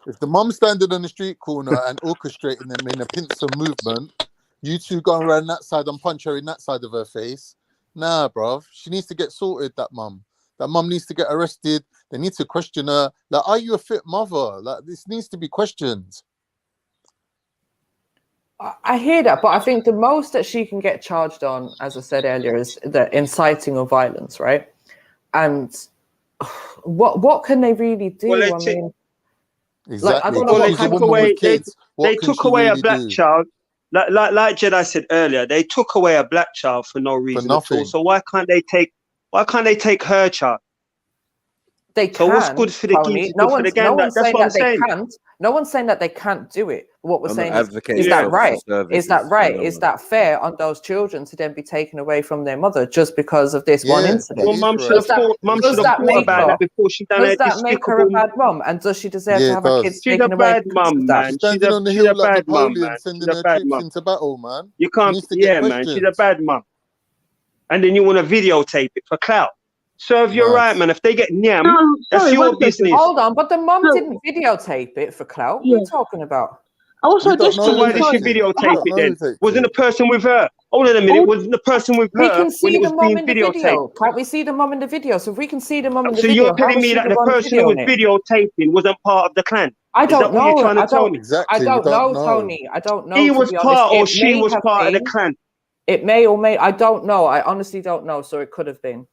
If the mum standing on the street corner and orchestrating them in a pincer movement, you two going around that side and punch her in that side of her face. Nah, bruv. She needs to get sorted, that mum. That mum needs to get arrested. They need to question her. Like, are you a fit mother? Like, this needs to be questioned. I hear that, but I think the most that she can get charged on, as I said earlier, is the inciting of violence, right? And what can they really do? Well, I mean, exactly. like, I don't know they took away a black child. Like Jedi said earlier, they took away a black child for no reason at all. So why can't they take her child? They can. So what's good for the geese? No one's saying that they can't. No one's saying that they can't do it. What we're saying is that right? Is that right? Is that fair on those children to then be taken away from their mother just because of this one incident? Well, mum should have thought about that before she done it. Does that make her a bad mum? And does she deserve to have her kids taken away? She's a bad mum, man. Standing on the hill like Napoleon, sending her troops into battle, man. You can't. Yeah, man. She's a bad mum. And then you want to videotape it for clout. Serve your right, man. If they get nyam, that's your business. Hold on, but the mum didn't videotape it for clout. What are you talking about? Also, so why did she videotape it then? Wasn't the person with her? Hold on a minute. Wasn't the person with her? We can see the mum in the videotaped? video. Can't we see the mum in the video? So if we can see the mum in the video, video, you're telling me that the person who was videotaping wasn't part of the clan? I don't know. You're trying to tell me? I don't know, Tony. I don't know. He was part, or she was part of the clan. It may or may. I don't know. I honestly don't know. So it could have been.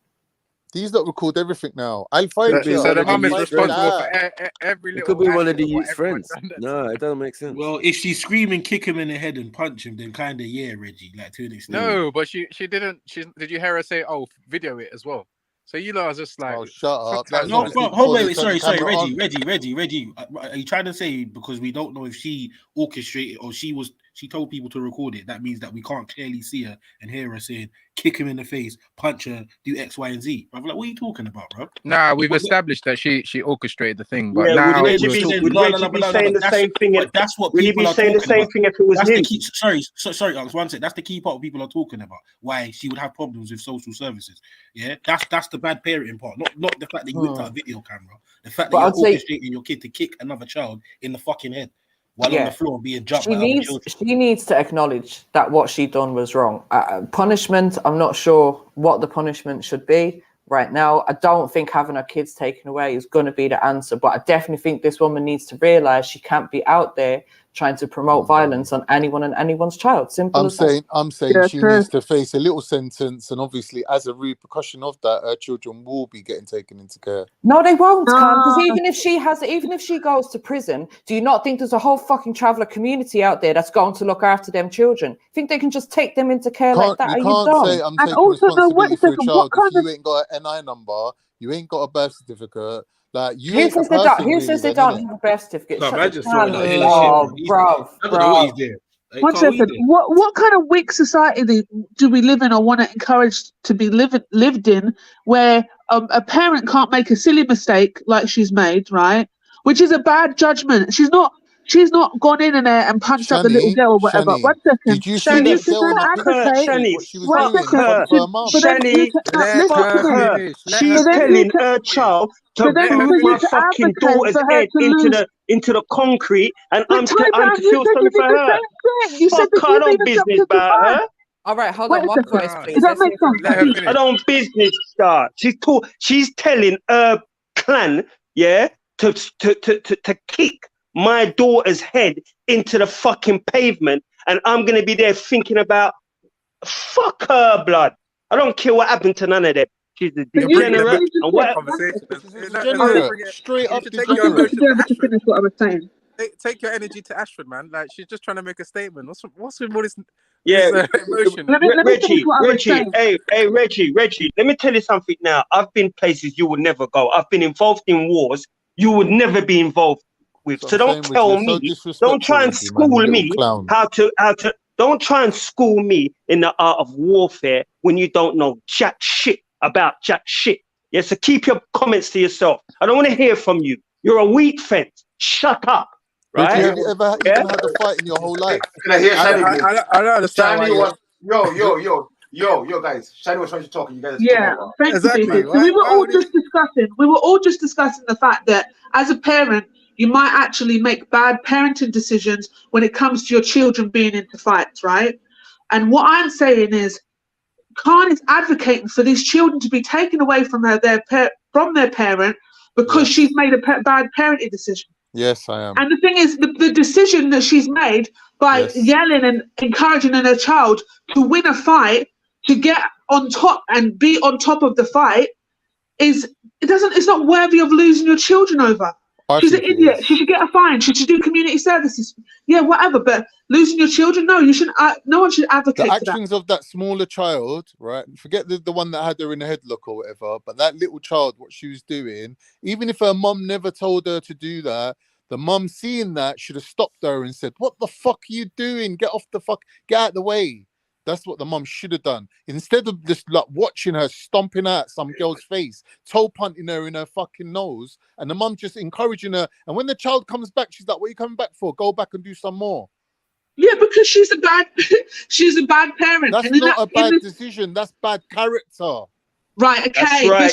These lot record everything now. I'll find you. So the mum is responsible for every little. It could be one of the youth's friends. No, it doesn't make sense. Well, if she's screaming, kick him in the head and punch him, then kind of Reggie, like to an extent. No, but she didn't. Did you hear her say, "Oh, video it as well"? So you lot are just like, "Oh, shut up." No, wait, sorry, Reggie. Are you trying to say because we don't know if she orchestrated or she told people to record it? That means that we can't clearly see her and hear her saying, kick him in the face, punch her, do X, Y, and Z. I'm like, what are you talking about, bro? Nah, we've established that she orchestrated the thing, but Yeah, now would Reggie be saying the same thing? But that's what would he people be are saying the talking same about. thing if it was That's him? the key. Sorry, Uncle, one second. That's the key part of people are talking about. Why she would have problems with social services. Yeah, that's the bad parenting part. Not the fact that you whipped out a video camera. The fact that you're orchestrating your kid to kick another child in the fucking head while on the floor being jumped by other children. She needs to acknowledge that what she done was wrong. Punishment, I'm not sure what the punishment should be right now. I don't think having her kids taken away is going to be the answer, but I definitely think this woman needs to realize she can't be out there trying to promote violence on anyone and anyone's child. Simple as that. I'm saying she needs to face a little sentence, and obviously, as a repercussion of that, her children will be getting taken into care. No, they won't, because even if she goes to prison, do you not think there's a whole fucking traveller community out there that's going to look after them children? Think they can just take them into care like that? You can't say I'm taking responsibility for a child if you ain't got an NI number, you ain't got a birth certificate. Like you Who says they don't have a birth certificate? No, man, just bro. One second. What kind of weak society do we live in or want to encourage to be lived in, where a parent can't make a silly mistake like she's made, right? Which is a bad judgment. She's not gone in there and punched up the little girl or whatever. Shani, 1 second. did you see that girl in the picture? What she was doing in front of her mum? She's telling her child to put my fucking daughter's head into the concrete, and I'm to feel sorry for her. Fuck, I don't business about her. All right, hold on, one voice, please. I don't business start. She's telling her clan, yeah, to kick my daughter's head into the fucking pavement, and I'm gonna be there thinking about fuck her blood. I don't care what happened to none of them. She's a degenerate. And what? Straight up finish what I was saying. Take your energy to Ashford, man. Like she's just trying to make a statement. What's with all this? Yeah, emotion. Reggie. Let me tell you something now. I've been places you would never go. I've been involved in wars you would never be involved with. So don't tell me. Don't try and school me how to. Don't try and school me in the art of warfare when you don't know jack shit about jack shit. Yeah, so keep your comments to yourself. I don't want to hear from you. You're a weak fence. Shut up. Right? Have you ever even had a fight in your whole life? Can I hear Shani? I don't understand. Yo, guys. Shani was trying to talk, and you guys. Thank you. So we were all just discussing the fact that as a parent, you might actually make bad parenting decisions when it comes to your children being into fights, right? And what I'm saying is, Khan is advocating for these children to be taken away from their parent because she's made a bad parenting decision. Yes, I am. And the thing is, the decision that she's made by yelling and encouraging her child to win a fight, to get on top and be on top of the fight, it's not worthy of losing your children over. She's an idiot. She should get a fine. She should do community services. Yeah, whatever. But losing your children, no, you shouldn't. No one should advocate the for that. actions of that smaller child, right? Forget the one that had her in a headlock or whatever. But that little child, what she was doing, even if her mum never told her to do that, the mum seeing that should have stopped her and said, "What the fuck are you doing? Get out of the way." That's what the mum should have done. Instead of just like watching her stomping out some girl's face, toe punting her in her fucking nose, and the mum just encouraging her. And when the child comes back, she's like, "What are you coming back for? Go back and do some more." Yeah, because she's a bad parent. That's not a bad decision. That's bad character. Right, okay. That's right.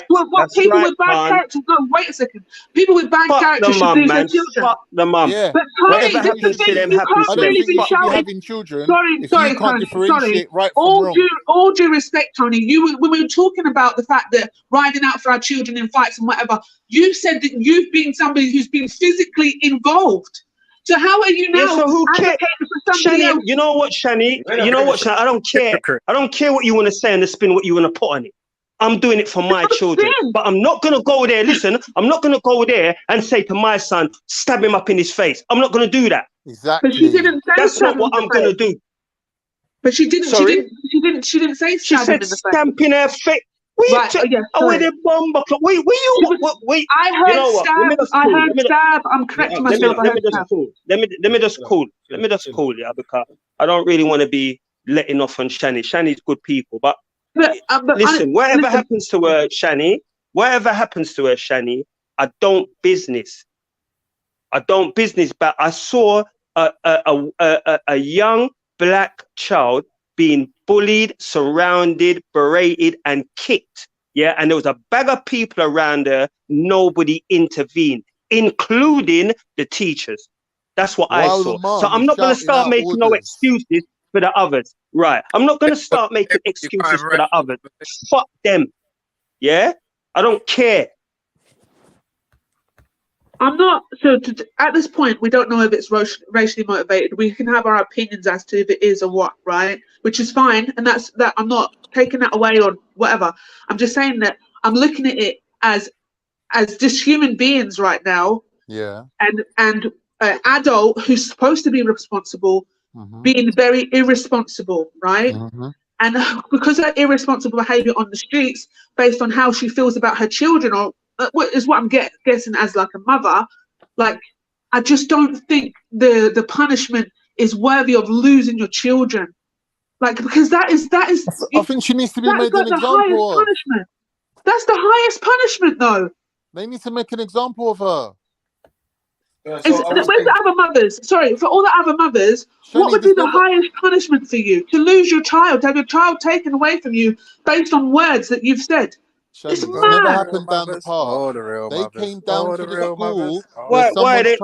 People with bad characters. No, wait a second. People with bad characters should lose their children. Fuck the mum. Yeah. But whatever happens to them happens to them. Really be shouting. Having children. Sorry, Tony. Right all due respect, Tony. When we were talking about the fact that riding out for our children in fights and whatever, you said that you've been somebody who's been physically involved. So how are you now? Yeah, so who cares? Shani, you know what, Shani? I don't care. I don't care what you want to say and the spin what you want to put on it. I'm doing it for my children, but I'm not going to go there. Listen, I'm not going to go there and say to my son, stab him up in his face. I'm not going to do that. Exactly. But she didn't say that's not what I'm going to do. But she didn't. Sorry? She didn't say she said stamping her face. Right, where the bomb buckle? Wait. I heard stab. I'm correcting myself. Let me just cool. Yeah, because I don't really want to be letting off on Shani. Shani's good people, but Listen, whatever happens to her, Shani, I don't business. But I saw a young black child being bullied, surrounded, berated, and kicked. Yeah, and there was a bag of people around her. Nobody intervened, including the teachers. That's what I saw. So I'm not going to start making no excuses for the others. Right. I'm not going to start making excuses for the others. Fuck them. Yeah? I don't care. I'm not, at this point, we don't know if it's racially motivated. We can have our opinions as to if it is or what, right? Which is fine. And that's that. I'm not taking that away or whatever. I'm just saying that I'm looking at it as just human beings right now. Yeah. And an adult who's supposed to be responsible being very irresponsible, right? And because of irresponsible behavior on the streets based on how she feels about her children, or is what I'm guessing as like a mother, like I just don't think the punishment is worthy of losing your children, like because that is. I think she needs to be made an example of. Punishment. That's the highest punishment, though. They need to make an example of her. Where's the other mothers? Sorry, for all the other mothers, what would be the highest punishment for you? To lose your child, to have your child taken away from you based on words that you've said. It's mad. Never happened down the park. They came down to the school. Why, Shani?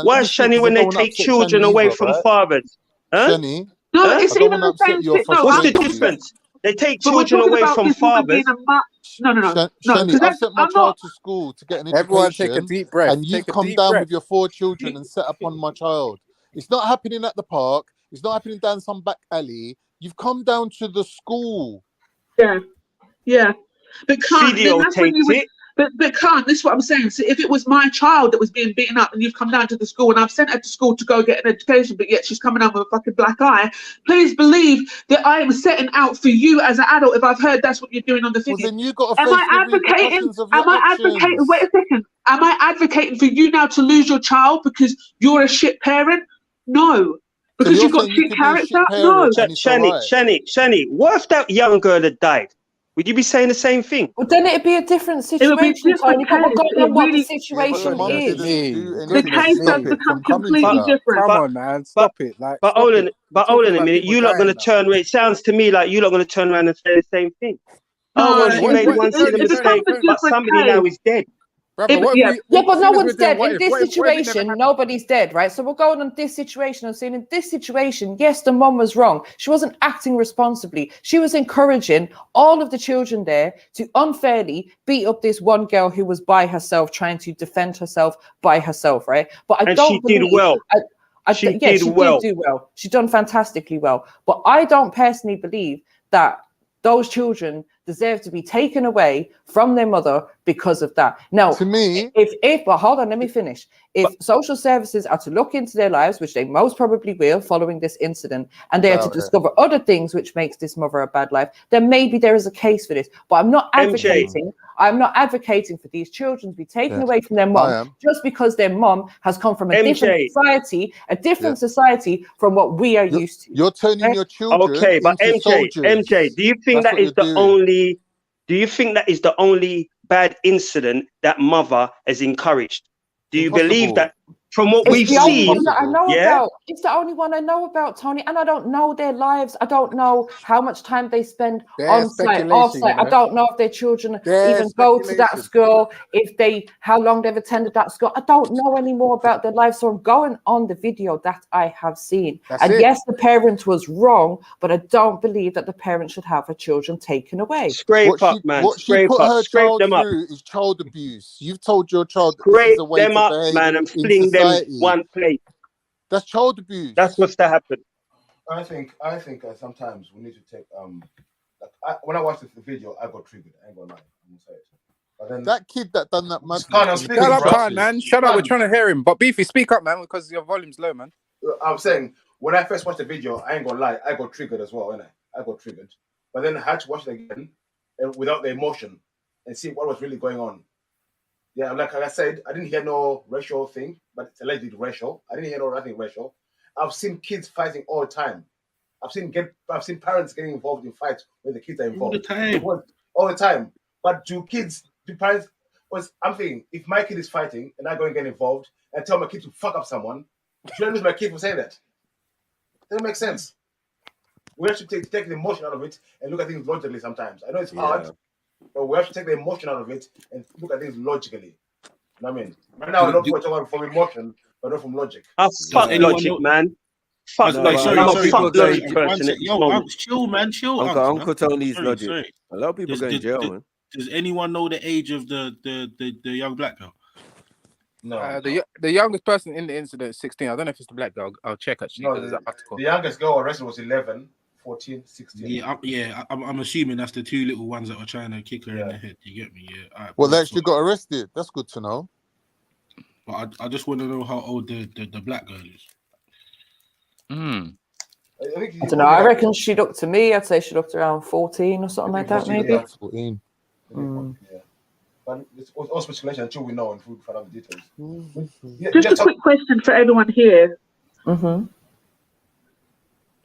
Why, Shani, when they take children away from fathers? Huh? Shani? No, it's even the same thing. What's the difference? They take children away from fathers. No. Shani, I've sent my child to school to get an education. Everyone take a deep breath. And you've come down with your 4 children and set upon my child. It's not happening at the park. It's not happening down some back alley. You've come down to the school. Yeah. But can't. But can't. This is what I'm saying. So if it was my child that was being beaten up and you've come down to the school and I've sent her to school to go get an education, but yet she's coming out with a fucking black eye, please believe that I am setting out for you as an adult if I've heard that's what you're doing on the video. Well, then you got to Am I advocating? Wait a second. Am I advocating for you now to lose your child because you're a shit parent? No. Because so you've got shit character? No. Shani, what if that young girl had died? Would you be saying the same thing? Well, then it'd be a different situation, Tony. But we're going on what the situation is. The case has become completely different. Come on, man, stop it! Like, but hold on a minute. You're not going to turn around. It sounds to me like you're not going to turn around and say the same thing. She made one silly mistake, but somebody now is dead. But no one's dead. In this situation, nobody's dead, right? So we're going on this situation and saying in this situation, yes, the mum was wrong. She wasn't acting responsibly. She was encouraging all of the children there to unfairly beat up this one girl who was by herself, trying to defend herself by herself, right? But she did well. She did do well. She's done fantastically well. But I don't personally believe that those children deserve to be taken away from their mother because of that. Now, to me, but hold on, let me finish. If social services are to look into their lives, which they most probably will following this incident, and they are to discover other things which makes this mother a bad life, then maybe there is a case for this. But I'm not advocating. I'm not advocating for these children to be taken away from their mom just because their mom has come from a different society, from what we are used to. You're turning your children into soldiers. MJ, do you think that is the only? Do you think that is the only bad incident that mother has encouraged? Do you believe that from what we've seen? It's the only one I know about, Tony, and I don't know their lives. I don't know how much time they spend on site, off site. I don't know if their children even go to that school, how long they've attended that school. I don't know any more about their lives. So I'm going on the video that I have seen. Yes, the parent was wrong, but I don't believe that the parent should have her children taken away. Scrape up, man. What she put her child through is child abuse. You've told your child scrape them up, man, and fling them one plate. That's child abuse. That's what's to happen. I think sometimes we need to take when I watched the video, I got triggered. I ain't gonna lie. I'm gonna say it. But then that kid that done that man. Shut up, we're trying to hear him. But Beefy, speak up, man, because your volume's low, man. I'm saying when I first watched the video, I ain't gonna lie, I got triggered as well, innit? I got triggered. But then I had to watch it again without the emotion and see what was really going on. Yeah, like I said, I didn't hear no racial thing, but it's allegedly racial. I didn't hear no nothing racial. I've seen kids fighting all the time. I've seen parents getting involved in fights when the kids are involved. All the time. But do parents? Because I'm thinking, if my kid is fighting and I go and get involved and tell my kid to fuck up someone, should I lose my kid for saying that? Doesn't make sense. We have to take the emotion out of it and look at things logically sometimes. I know it's hard, but we have to take the emotion out of it and look at things logically. You know what I mean? Right now, a lot of people are talking from emotion, but not from logic. Fuck logic, man. Fuck logic. I'm a fuck logic person. Chill, man. Chill. Uncle Tony's logic. A lot of people go in jail, man. Does anyone know the age of the young black girl? No. The youngest person in the incident is 16. I don't know if it's the black girl. I'll check actually. No, the youngest girl arrested was 11, 14, 16. I'm assuming that's the two little ones that were trying to kick her in the head. You get me? Yeah. Right, well, they actually got arrested. That's good to know. But I just want to know how old the black girl is. I don't know. I reckon she looked to me. I'd say she looked around 14 or something like that, maybe. 14. Yeah. But it's all speculation until we know and we find out the details. Just a quick question for everyone here. Mm-hmm.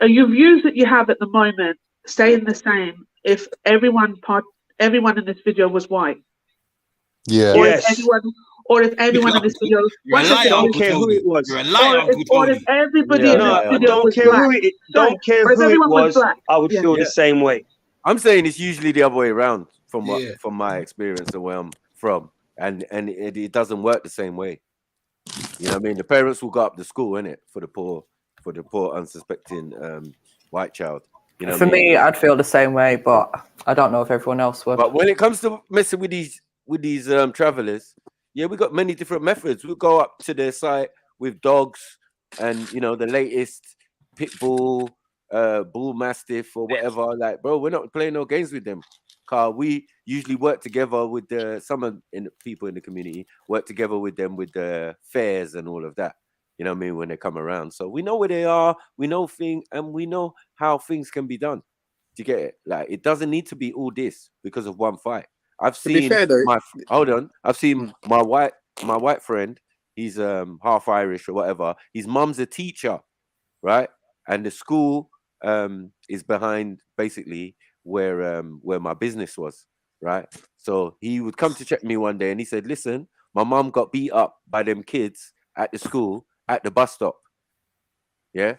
Are your views that you have at the moment staying the same if everyone in this video was white? Yeah. Or if everyone in this video, I don't care who it was. Or if everybody in this video was black. Don't care who it was. I would feel the same way. I'm saying it's usually the other way around from my experience and where I'm from, and it doesn't work the same way. You know what I mean? The parents will go up to school, innit, for the poor unsuspecting white child. You know, for me, I'd feel the same way, but I don't know if everyone else would. But when it comes to messing with these travelers, yeah, we got many different methods. We'll go up to their site with dogs and the latest pit bull, bull mastiff or whatever. Like, bro, we're not playing no games with them. Cause we usually work together with some people in the community, work together with them with the fairs and all of that. You know what I mean? When they come around. So we know where they are, we know things, and we know how things can be done. Do you get it? Like, it doesn't need to be all this because of one fight. I've seen I've seen my white friend, he's half Irish or whatever. His mum's a teacher, right? And the school is behind basically where my business was, right? So he would come to check me one day and he said, listen, my mum got beat up by them kids at the school at the bus stop. Yeah.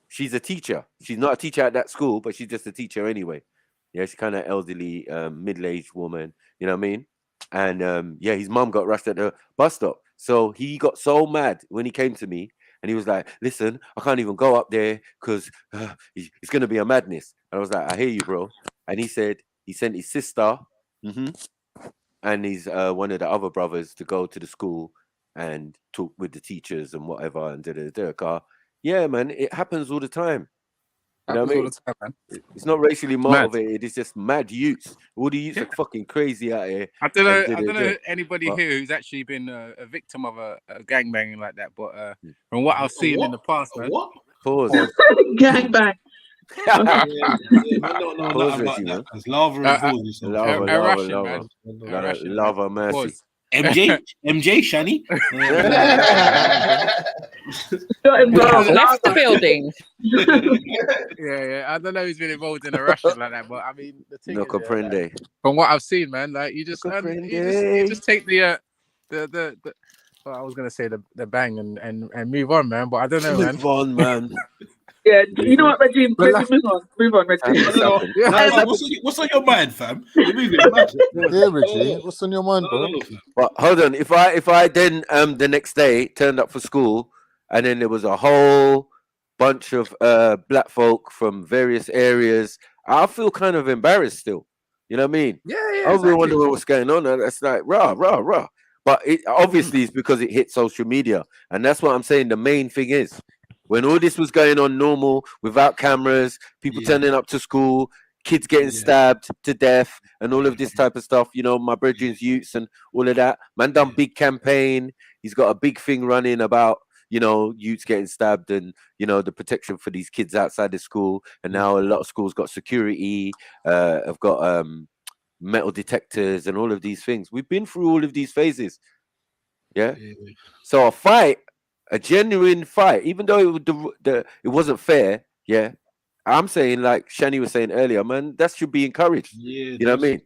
She's a teacher. She's not a teacher at that school, but she's just a teacher anyway. Yeah, she's kind of elderly, middle-aged woman, you know what I mean? And his mum got rushed at the bus stop. So he got so mad when he came to me and he was like, listen, I can't even go up there because it's going to be a madness. And I was like, I hear you, bro. And he said he sent his sister and his one of the other brothers to go to the school and talk with the teachers and whatever. And yeah, man, it happens all the time. You know what I mean? It's not racially motivated. It's just mad youths. All the youths are fucking crazy out here. I don't know anybody here who's actually been a victim of a gangbanging like that. But from what I've seen in the past, man. What? Pause. Gangbang. Lava, mercy. MJ, Shani. Left the building. Yeah. I don't know who's been involved in a Russian like that, but I mean, the thing no comprende. From what I've seen, man, like you just take the well, I was gonna say the bang and move on, man. But I don't know, man. Move on, man. Yeah, you know what, Reggie? Move on, Reggie. What's on your mind, fam? Yeah, Reggie. What's on your mind, bro? But hold on, if I then the next day turned up for school and then there was a whole bunch of black folk from various areas, I feel kind of embarrassed still. You know what I mean? Yeah. I really wonder what's going on. And that's like rah. But it obviously is because it hit social media, and that's what I'm saying. The main thing is, when all this was going on normal, without cameras, people turning up to school, kids getting stabbed to death, and all of this type of stuff, my brethren's youths and all of that. Man done big campaign. He's got a big thing running about, youths getting stabbed and, the protection for these kids outside the school. And now a lot of schools got security, have got metal detectors and all of these things. We've been through all of these phases. Yeah. So a genuine fight, even though it wasn't fair, Yeah, I'm saying, like Shani was saying earlier, man, that should be encouraged. Yeah, you know what I mean?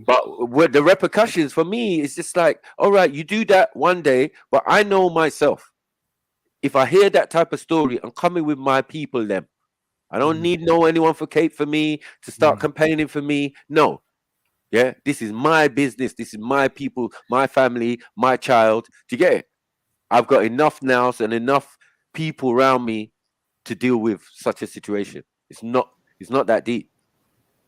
But with the repercussions for me, it's just like, all right, you do that one day, but I know myself. If I hear that type of story, I'm coming with my people. Them, I don't need anyone for Kate for me to start campaigning for me. No, yeah, this is my business. This is my people, my family, my child. Do you get it? I've got enough nous and enough people around me to deal with such a situation. It's not that deep.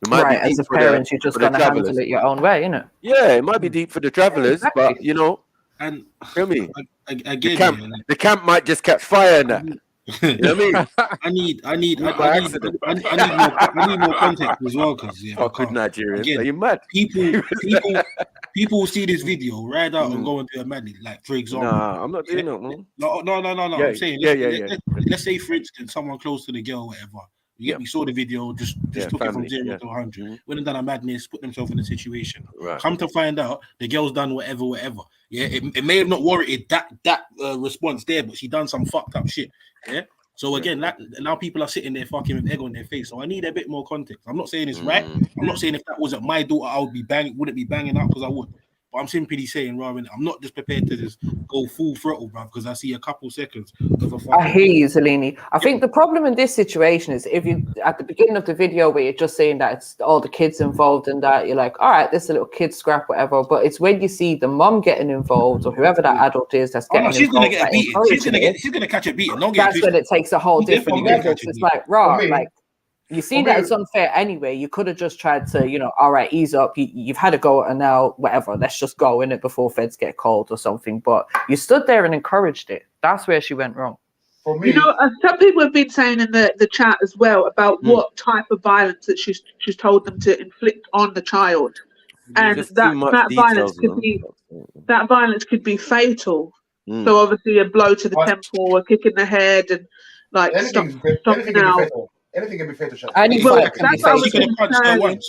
It might Right, be as deep a for parent, you're just the gonna handle travelers. it your own way, innit? Yeah, it might be deep for the travelers, but you know, and feel me. again, The camp might just catch fire in that. You know what I mean? I need more context as well, because good Nigerians. again, Are you mad? People will see this video, ride out and go and do a madness. Like, for example, nah, I'm not doing that, man. No. Yeah, I'm saying, let's say, for instance, someone close to the girl, whatever. You get me, saw the video, just took it from 0 to 100. Went and done a madness, put themselves in a situation. Right. Come to find out, the girl's done whatever. Yeah, it may have not warranted that response there, but she done some fucked up shit. Yeah. So again, now people are sitting there fucking with egg on their face. So I need a bit more context. I'm not saying it's right. I'm not saying if that wasn't my daughter, I wouldn't be banging out, because I would. But I'm simply saying, rather, I'm not just prepared to just go full throttle, bruv, because I see a couple seconds of a fucking... I hear you, Zelini. I think the problem in this situation is, if you, at the beginning of the video where you're just saying that it's all the kids involved in that, you're like, all right, this is a little kid scrap, whatever. But it's when you see the mom getting involved, or whoever that adult is that's getting she's involved, gonna get a beating. She's gonna catch a beating. That's when it takes a whole different level. It's like, like, you see that it's unfair anyway. You could have just tried to, you know, all right, ease up. You've had a go, and now whatever. Let's just go in it before feds get called or something. But you stood there and encouraged it. That's where she went wrong. For me, you know, some people have been saying in the chat as well about what type of violence that she's told them to inflict on the child, and that violence could be fatal. So obviously, a blow to the temple, a kick in the head, and like stomping out. Anything can be fatal. She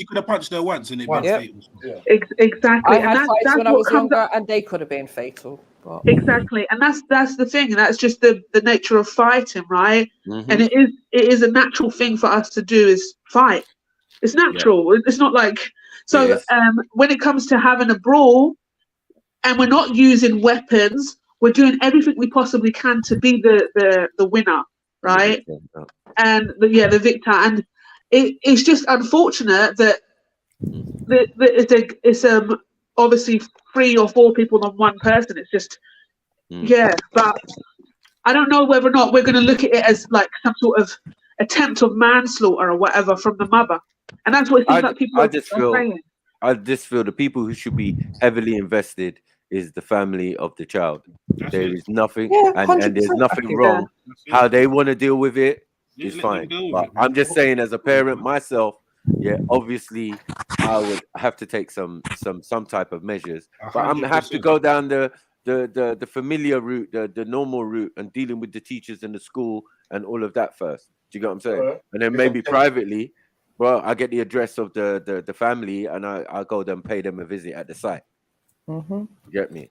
could have punched her once and it been fatal. Yeah. I Exactly. had fights when I was younger, and they could have been fatal. But... Exactly, and that's the thing, and that's just the nature of fighting, right? And it is a natural thing for us to do, is fight. It's natural. It's not like so. When it comes to having a brawl, and we're not using weapons, we're doing everything we possibly can to be the winner, right? And the victor, and it's just unfortunate that it's obviously 3 or 4 people on one person. It's just but I don't know whether or not we're going to look at it as like some sort of attempt of manslaughter or whatever from the mother, and that's what it seems like people are saying. I just feel the people who should be heavily invested is the family of the child. There is nothing, and there's nothing wrong. How they want to deal with it is fine. But I'm just saying, as a parent myself, obviously I would have to take some type of measures. But I'm have to go down the familiar route, the normal route, and dealing with the teachers in the school and all of that first. Do you get what I'm saying? And then maybe privately, well, I get the address of the family, and I go and pay them a visit at the site. You get me?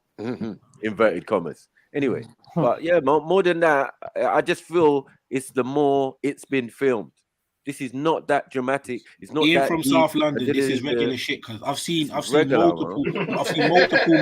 Inverted commas. Anyway, but yeah, more than that, I just feel it's the more it's been filmed. This is not that dramatic. It's not Ian that from deep. South London. This is regular shit, because I've seen multiple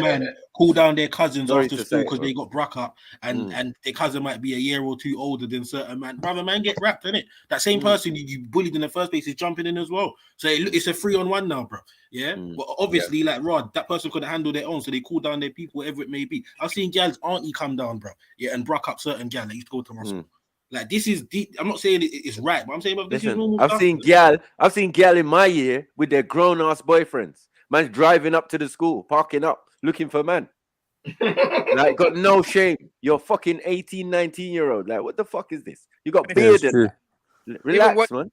men call down their cousins after school because they got bruck up, and their cousin might be a year or 2 older than certain man. Brother, man, get wrapped, innit? That same person you bullied in the first place is jumping in as well. So it's a 3-on-1 now, bro. Yeah, but obviously, like Rod, that person couldn't handle their own, so they call down their people, whatever it may be. I've seen gals auntie come down, bro. Yeah, and bruck up certain gal that used to go to my school. Like, this is deep. I'm not saying it's right, but I'm saying this is normal. I've seen gal in my year with their grown-ass boyfriends. Man's driving up to the school, parking up, looking for man. Like, got no shame. You're fucking 18, 19-year-old. Like, what the fuck is this? You got beard and relax, man.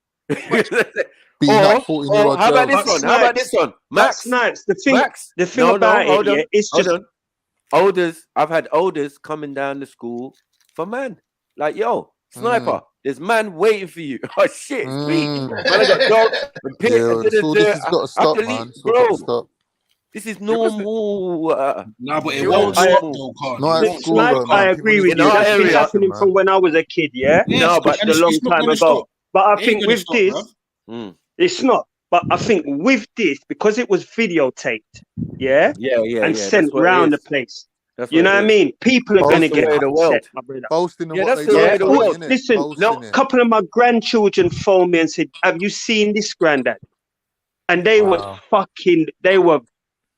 How about this one? How about this one? Max. The thing about it, it's just olders. I've had olders coming down to school for man. Like, yo, sniper, there's man waiting for you. Oh shit, it's me. Man, I got dogs and pigs. This has got to stop, man. Bro, this is normal. No, but it won't stop though, I agree with you. It's been happening from when I was a kid, No, but a long time ago. But I think with this, it's not. But I think with this, because it was videotaped, and sent round the place. You know what I mean? People are going to get upset, my brother. Boasting in Yeah, what that's they the way do. of the world. Listen, a couple of my grandchildren phoned me and said, "Have you seen this, granddad?" And they were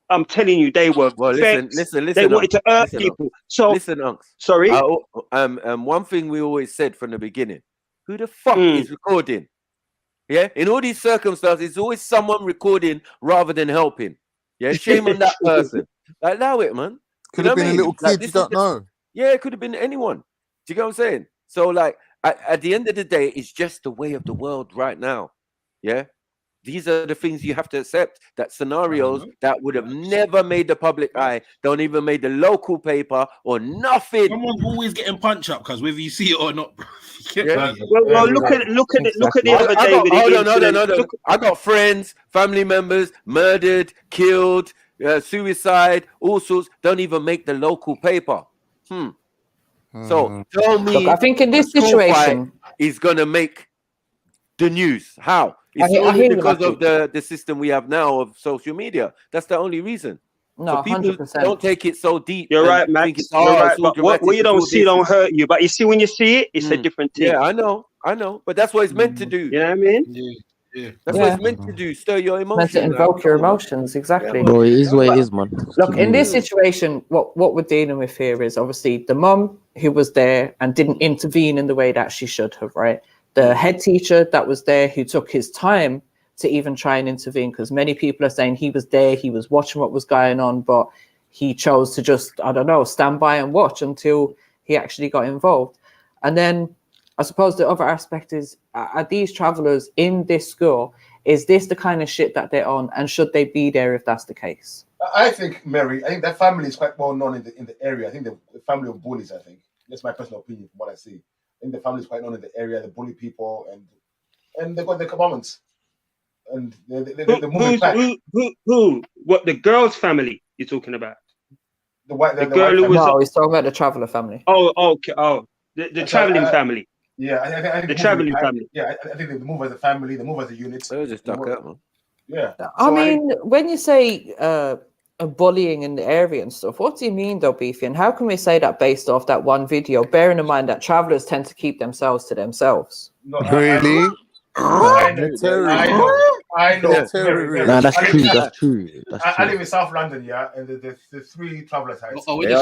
I'm telling you, they were vexed. Listen. They wanted to hurt people. So listen, Unks. Sorry. One thing we always said from the beginning: who the fuck is recording? Yeah, in all these circumstances, it's always someone recording rather than helping. Yeah, shame on that person. Like, allow it, man. Could have been a little kid, you don't know. Yeah, it could have been anyone. Do you get what I'm saying? So, like, at the end of the day, it's just the way of the world right now. Yeah. These are the things you have to accept, that scenarios that would have never made the public eye, don't even made the local paper or nothing. Someone's always getting punch up, because whether you see it or not, bro. Well, look at the other day with Hold on. I got friends, family members murdered, killed, suicide, all sorts. Don't even make the local paper. So tell me, look, I think in this situation is gonna make the news. How? It's I only hear because you, of the system we have now of social media. That's the only reason. No, so people 100%. don't take it so deep. You're right, Max. You're right. But what you don't see don't hurt you. But you see, when you see it, it's a different thing. Yeah, I know. But that's what it's meant to do. You know what I mean? Yeah. That's what it's meant to do. Stir your emotions. Meant to invoke your emotions, exactly. Bro, it is what it is, man. Look, in this situation, what we're dealing with here is obviously the mum who was there and didn't intervene in the way that she should have, right? The head teacher that was there who took his time to even try and intervene, because many people are saying he was there, he was watching what was going on, but he chose to just, I don't know, stand by and watch until he actually got involved. And then I suppose the other aspect is, are these travelers in this school, is this the kind of shit that they're on, and should they be there if that's the case? I think, Mary, I think that family is quite well known in the area. I think the family of bullies, I think. That's my personal opinion from what I see. I think the family is quite known in the area, they bully people, and they've got their commandments. And they're moving back. Who? What, the girl's family you're talking about? The girl who was... No, he's talking about the traveller family. Oh, okay. Oh, the travelling family. Yeah, I think the travelling family. Yeah, I think they move as a family, they move as a unit. They just stuck out, man. Yeah. I mean, when you say bullying in the area and stuff, what do you mean though, Beefy? And how can we say that based off that one video, bearing in mind that travellers tend to keep themselves to themselves? Really? I know. Nah, that's true. I live in South London, yeah, and the three travellers. They are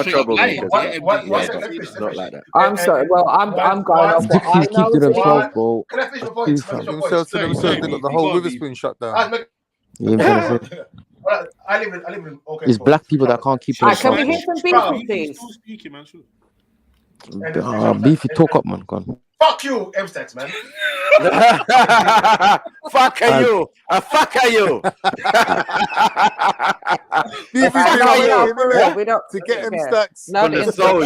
troublemakers. Not like that. I'm sorry. Well, I'm going off what I know. Keep to themselves, bro. Can I finish my point? Themselves to themselves, they got the whole Witherspoon shut down. I live in okay. It's black people that can't keep themselves. Can we hear from Beefy, please? Beefy, talk up, man. Go on. Fuck you, M-Stats, man. Fuck you. Fuck you. To get M-Stats. No, From the soul,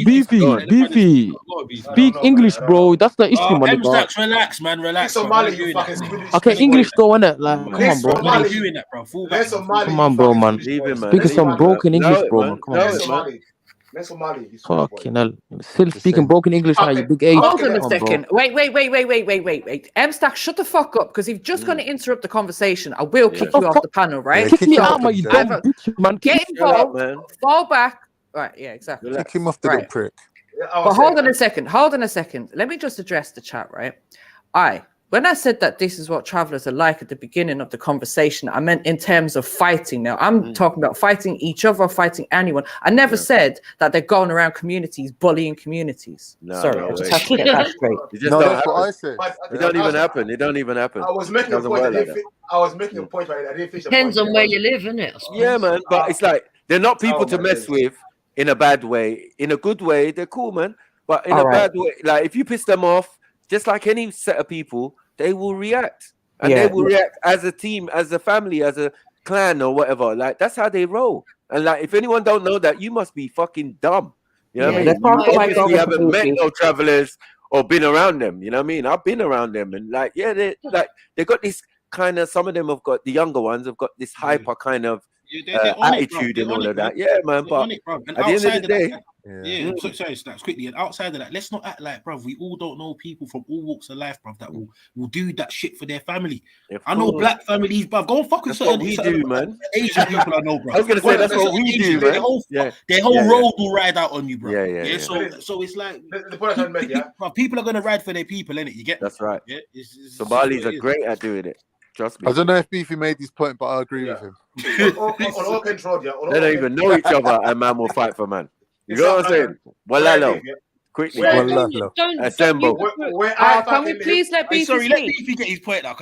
Beefy. Speak English, bro. That's the issue, man. M-Stats, relax, man. Relax. Somali, you fucking Swedish. Okay, English though, innit? Like, come on, bro. Come on, bro, man. Speaking some broken English, bro, man. Come on, man. Fucking hell. Still speaking broken English now, you big age. Hold on a second. Wait. M-Stack, shut the fuck up, because if you're just going to interrupt the conversation, I will kick you off the panel, right? Kick me out, man, you dumb bitch, man. Get involved, fall back. Right, yeah, exactly. Kick him off the little prick. But hold on a second. Let me just address the chat, right? When I said that this is what travelers are like at the beginning of the conversation, I meant in terms of fighting. Now, I'm talking about fighting each other, fighting anyone. I never said that they're going around communities, bullying communities. Sorry, I just have to get that straight. That's what I said. It don't even happen. I was making a point. But I didn't finish. Depends on where you live, innit? Yeah, man. But it's like they're not people to mess with in a bad way. In a good way, they're cool, man. But in a bad way, like if you piss them off, just like any set of people, they will react. And they will react as a team, as a family, as a clan or whatever. Like, that's how they roll. And like, if anyone don't know that, you must be fucking dumb. You know what I mean? You obviously haven't met no travelers or been around them. You know what I mean? I've been around them. And like, yeah, they got this kind of, some of them have got, the younger ones have got this hyper kind of attitude and all of that. Yeah, man. But at the end of the day, Yeah. So, sorry, Snaps, quickly. And outside of that, let's not act like, bruv, we all don't know people from all walks of life, bruv, that will do that shit for their family. I know black families, bruv. Go and fuck with certain we do, man. Asian people I know, bruv. I was gonna say that's what we do, man. Their whole road will ride out on you, bruv. Yeah. So it's like the point I'm making, people are gonna ride for their people, innit? You get that's right. Yeah. Somalis are great at doing it. Trust me. I don't know if Beefy made this point, but I agree with him. on all control, They don't even know each other, and man will fight for man. You know what I'm saying? Walalo. Quickly. Assemble. Can we please let Beefy Sorry, let speak? Beefy get his point now.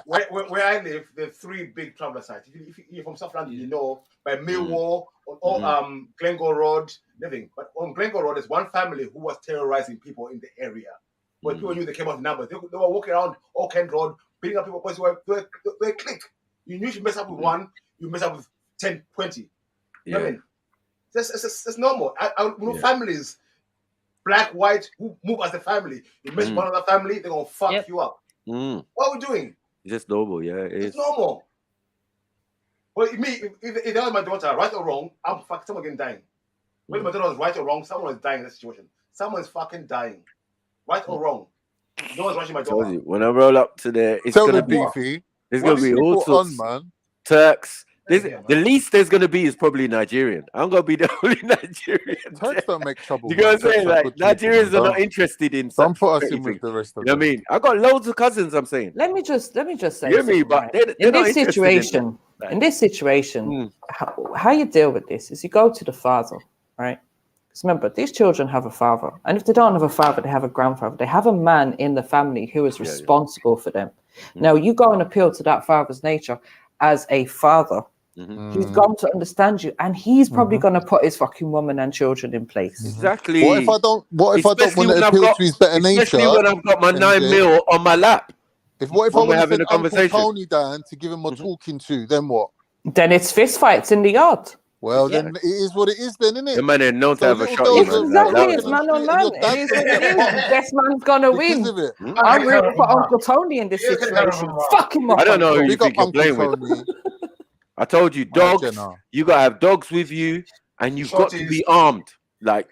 Where I live, there's 3 big traveller sites. If you're from South London, you know, by Millwall, on Glengow Road, living. But on Glengow Road, there's one family who was terrorizing people in the area. When people knew they came out the numbers, they were walking around Oak End Road, beating up people. They click. You knew you mess up with one, you mess up with 10, 20. You know what I mean? That's normal. I know families, black, white, who move as a family. You mess one other family, they're gonna fuck you up. What are we doing? It's just normal, It's normal. Well, if that was my daughter, right or wrong, I'm fucking someone getting dying. Whether my daughter was right or wrong, someone is dying in that situation. Someone's fucking dying. Right or wrong? No one's watching my daughter. When I roll up to there, it's gonna be Beefy. There's gonna be all sorts, man. Turks. The least there's gonna be is probably Nigerian. I'm gonna be the only Nigerian. Turks don't make trouble. You know what I'm saying? Like Nigerians are not interested in. Don't put us in with the rest of them. You know what I mean? I got loads of cousins. I'm saying. Let me just say. You hear me? But in this situation, how you deal with this is you go to the father, right? Because remember, these children have a father, and if they don't have a father, they have a grandfather. They have a man in the family who is responsible for them. Now you go and appeal to that father's nature as a father. He's going to understand you, and he's probably going to put his fucking woman and children in place. Exactly. What if I don't want to appeal to his better nature? Especially when I've got my 9 mil on my lap. What if I want to send Uncle Tony down to give him a talking to? Then what? Then it's fist fights in the yard. Well, then it is what it is, then, isn't it? The man ain't known to have a shot. Exactly, it's man on man. It is what it is. Best man's gonna win. I'm rooting for Uncle Tony in this situation. Fuck him up. I don't know who you think you're playing with. I told you, dogs. You gotta have dogs with you, and you've got to be armed. Like,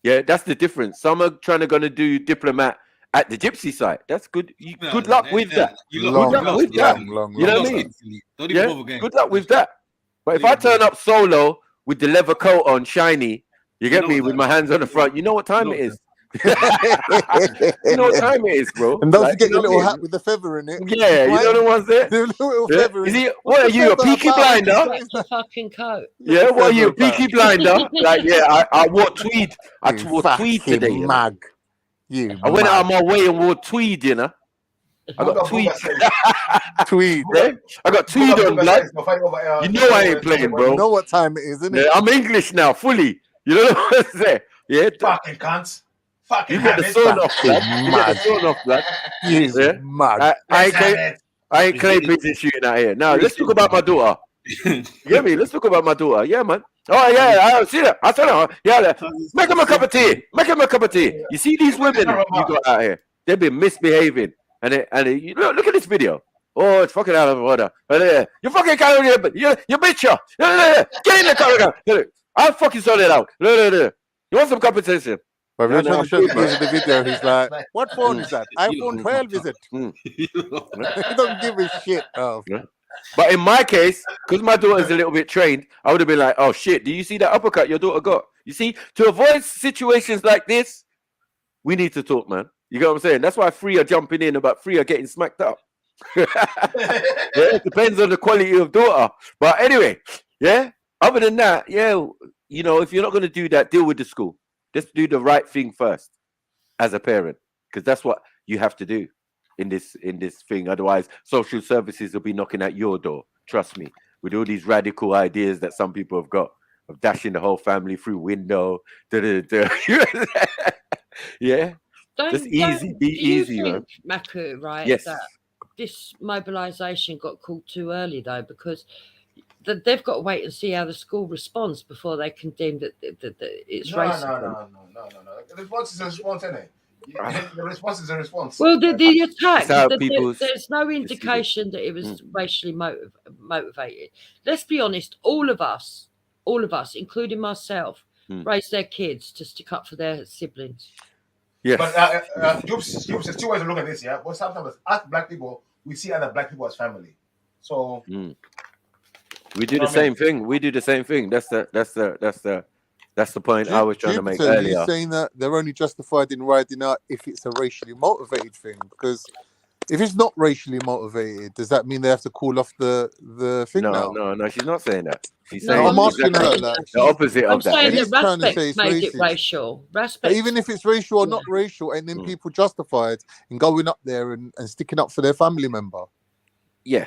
yeah, that's the difference. Some are gonna do diplomat at the gypsy site. That's good. Good luck with that. Good luck with that. You know what I mean? Yeah. Good luck with that. But if I turn up solo with the leather coat on, shiny, you get me, with my hands on the front, you know what time it is. You know what time it is, bro. And don't forget your little hat with the feather in it. Yeah, you know the ones there. The little feather. What are you, a peaky blinder? Fucking coat. Yeah, what are you, a peaky blinder? Like, yeah, I wore tweed. I wore tweed today. Mag. I went out of my way and wore tweed, you know. I got tweed. Tweed. Yeah? I got tweed on, blood. You know I ain't playing, bro. You know what time it is, isn't it? Yeah, I'm English now, fully. You know what I'm saying? Yeah. Fucking cunts. Fucking you get the sun off, blood. You get the sun off, blood. Yeah. Mad. I ain't clay pigeon shooting out here. Now, let's talk about my daughter. You get me? Let's talk about my daughter. Yeah, man. Oh, yeah, I see that. I saw that. Yeah, make him a cup of tea. Make him a cup of tea. You see these women you got out here? They've been misbehaving. And look at this video. Oh, it's fucking out of order. You fucking can't. You bitch. Get in the car. I'll fucking sort it out. You want some compensation? But we're trying to show the video. He's like, what phone is that? iPhone 12, is it? He don't give a shit. But in my case, because my daughter's a little bit trained, I would have been like, oh shit, do you see that uppercut your daughter got? You see, to avoid situations like this, we need to talk, man. You get what I'm saying? That's why 3 are jumping in, about 3 are getting smacked up. Yeah, it depends on the quality of daughter. But anyway, yeah, other than that, yeah, you know, if you're not going to do that, deal with the school. Just do the right thing first as a parent, because that's what you have to do in this thing. Otherwise, social services will be knocking at your door. Trust me, with all these radical ideas that some people have got of dashing the whole family through window. Yeah. Just easy, be easy, man. Maku, right? Yes. That this mobilisation got called too early, though, because they've got to wait and see how the school responds before they condemn that it's racist. No. The response is a response, isn't it? The response is a response. Well, the attack, there's no indication that it was racially motivated. Let's be honest, all of us, including myself, raise their kids to stick up for their siblings. Yes. But Jobs, there's two ways to look at this, yeah. But sometimes as black people, we see other black people as family. So we do the same thing. We do the same thing. That's the point I was trying to make Jupiter, earlier. you're saying that they're only justified in riding out if it's a racially motivated thing, because if it's not racially motivated, does that mean they have to call off the thing now? No, she's not saying that. She's No, saying I'm asking her, exactly like, the opposite I'm of that. saying She's that trying to say Raspect it's made it racist. racial. But Raspect, even if it's racial or not racial, and then people justified in going up there and sticking up for their family member. Yeah,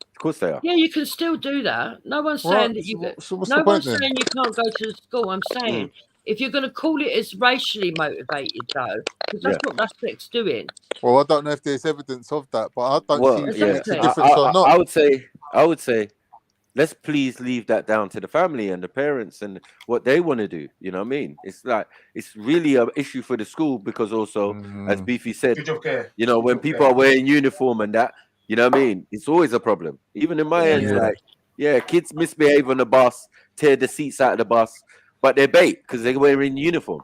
of course they are. yeah, you can still do that. No one's Right, saying that you. so what's No the one's point then? saying you can't go to the school. I'm saying if you're going to call it as racially motivated, though, because that's what Raspect's doing. Well, I don't know if there's evidence of that, but I don't see if it makes a I, difference or not. I would say, let's please leave that down to the family and the parents and what they want to do. You know what I mean? It's like it's really an issue for the school because also, as Beefy said, you know, when people are wearing uniform and that, you know what I mean? It's always a problem. Even in my end, like, kids misbehave on the bus, tear the seats out of the bus, but they're bait because they're wearing uniform,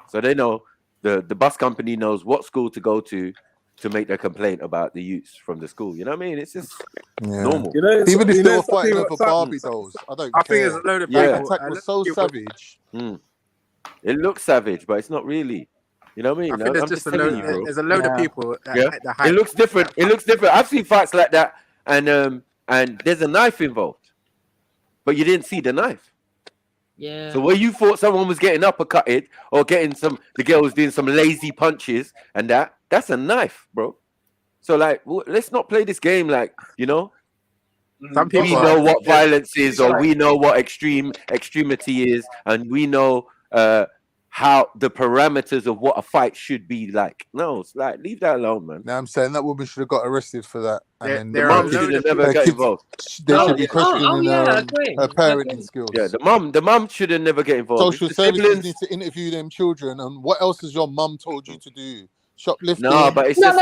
so they know the bus company knows what school to go to make their complaint about the youths from the school. You know what I mean? It's just normal. You know, Even if you they know were fighting something- over Barbie dolls, I don't I care. think there's a load of That people. attack was so savage. It looks savage, but it's not really. You know what I mean? I think there's just a load. There's a load of people that at the height. It looks different. It looks different. I've seen fights like that, and there's a knife involved, but you didn't see the knife. Yeah. So where you thought someone was getting uppercutted or getting the girl was doing some lazy punches and that's a knife, bro. So like, let's not play this game like, you know. Some people we know what violence is, or we know what extremity is, and we know how the parameters of what a fight should be like. No, it's like leave that alone, man. Now I'm saying that woman should have got arrested for that, and The mum should have never got involved. They should be questioning her parenting skills. Yeah, the mum should have never get involved. Social services need to interview them children. And what else has your mum told you to do? Shoplifting? No, but it's No, just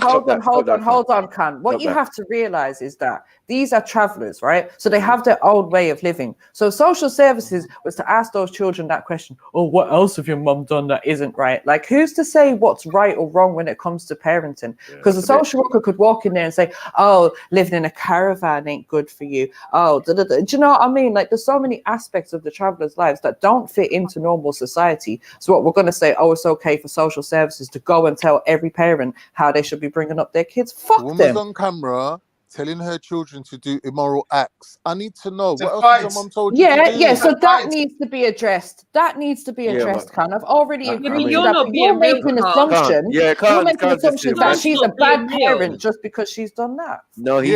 hold on, Khan. What you have to realize is that these are travelers, right? So they have their old way of living. So social services was to ask those children that question, oh, what else have your mum done that isn't right? Like, who's to say what's right or wrong when it comes to parenting? Because the social worker could walk in there and say, oh, living in a caravan ain't good for you. Oh, do you know what I mean? Like, there's so many aspects of the travelers' lives that don't fit into normal society. So what we're going to say, oh, it's okay for social services to go and tell every parent how they should be bringing up their kids. Fuck the woman's them. on camera telling her children to do immoral acts. I need to know what else has your mum told you to do? Yeah, so that needs to be addressed. That needs to be addressed, Khan. I've already agreed you're to that. not But you're being making an real, assumption. You're making an assumption that she's a bad being real. parent just because she's done that. No, he's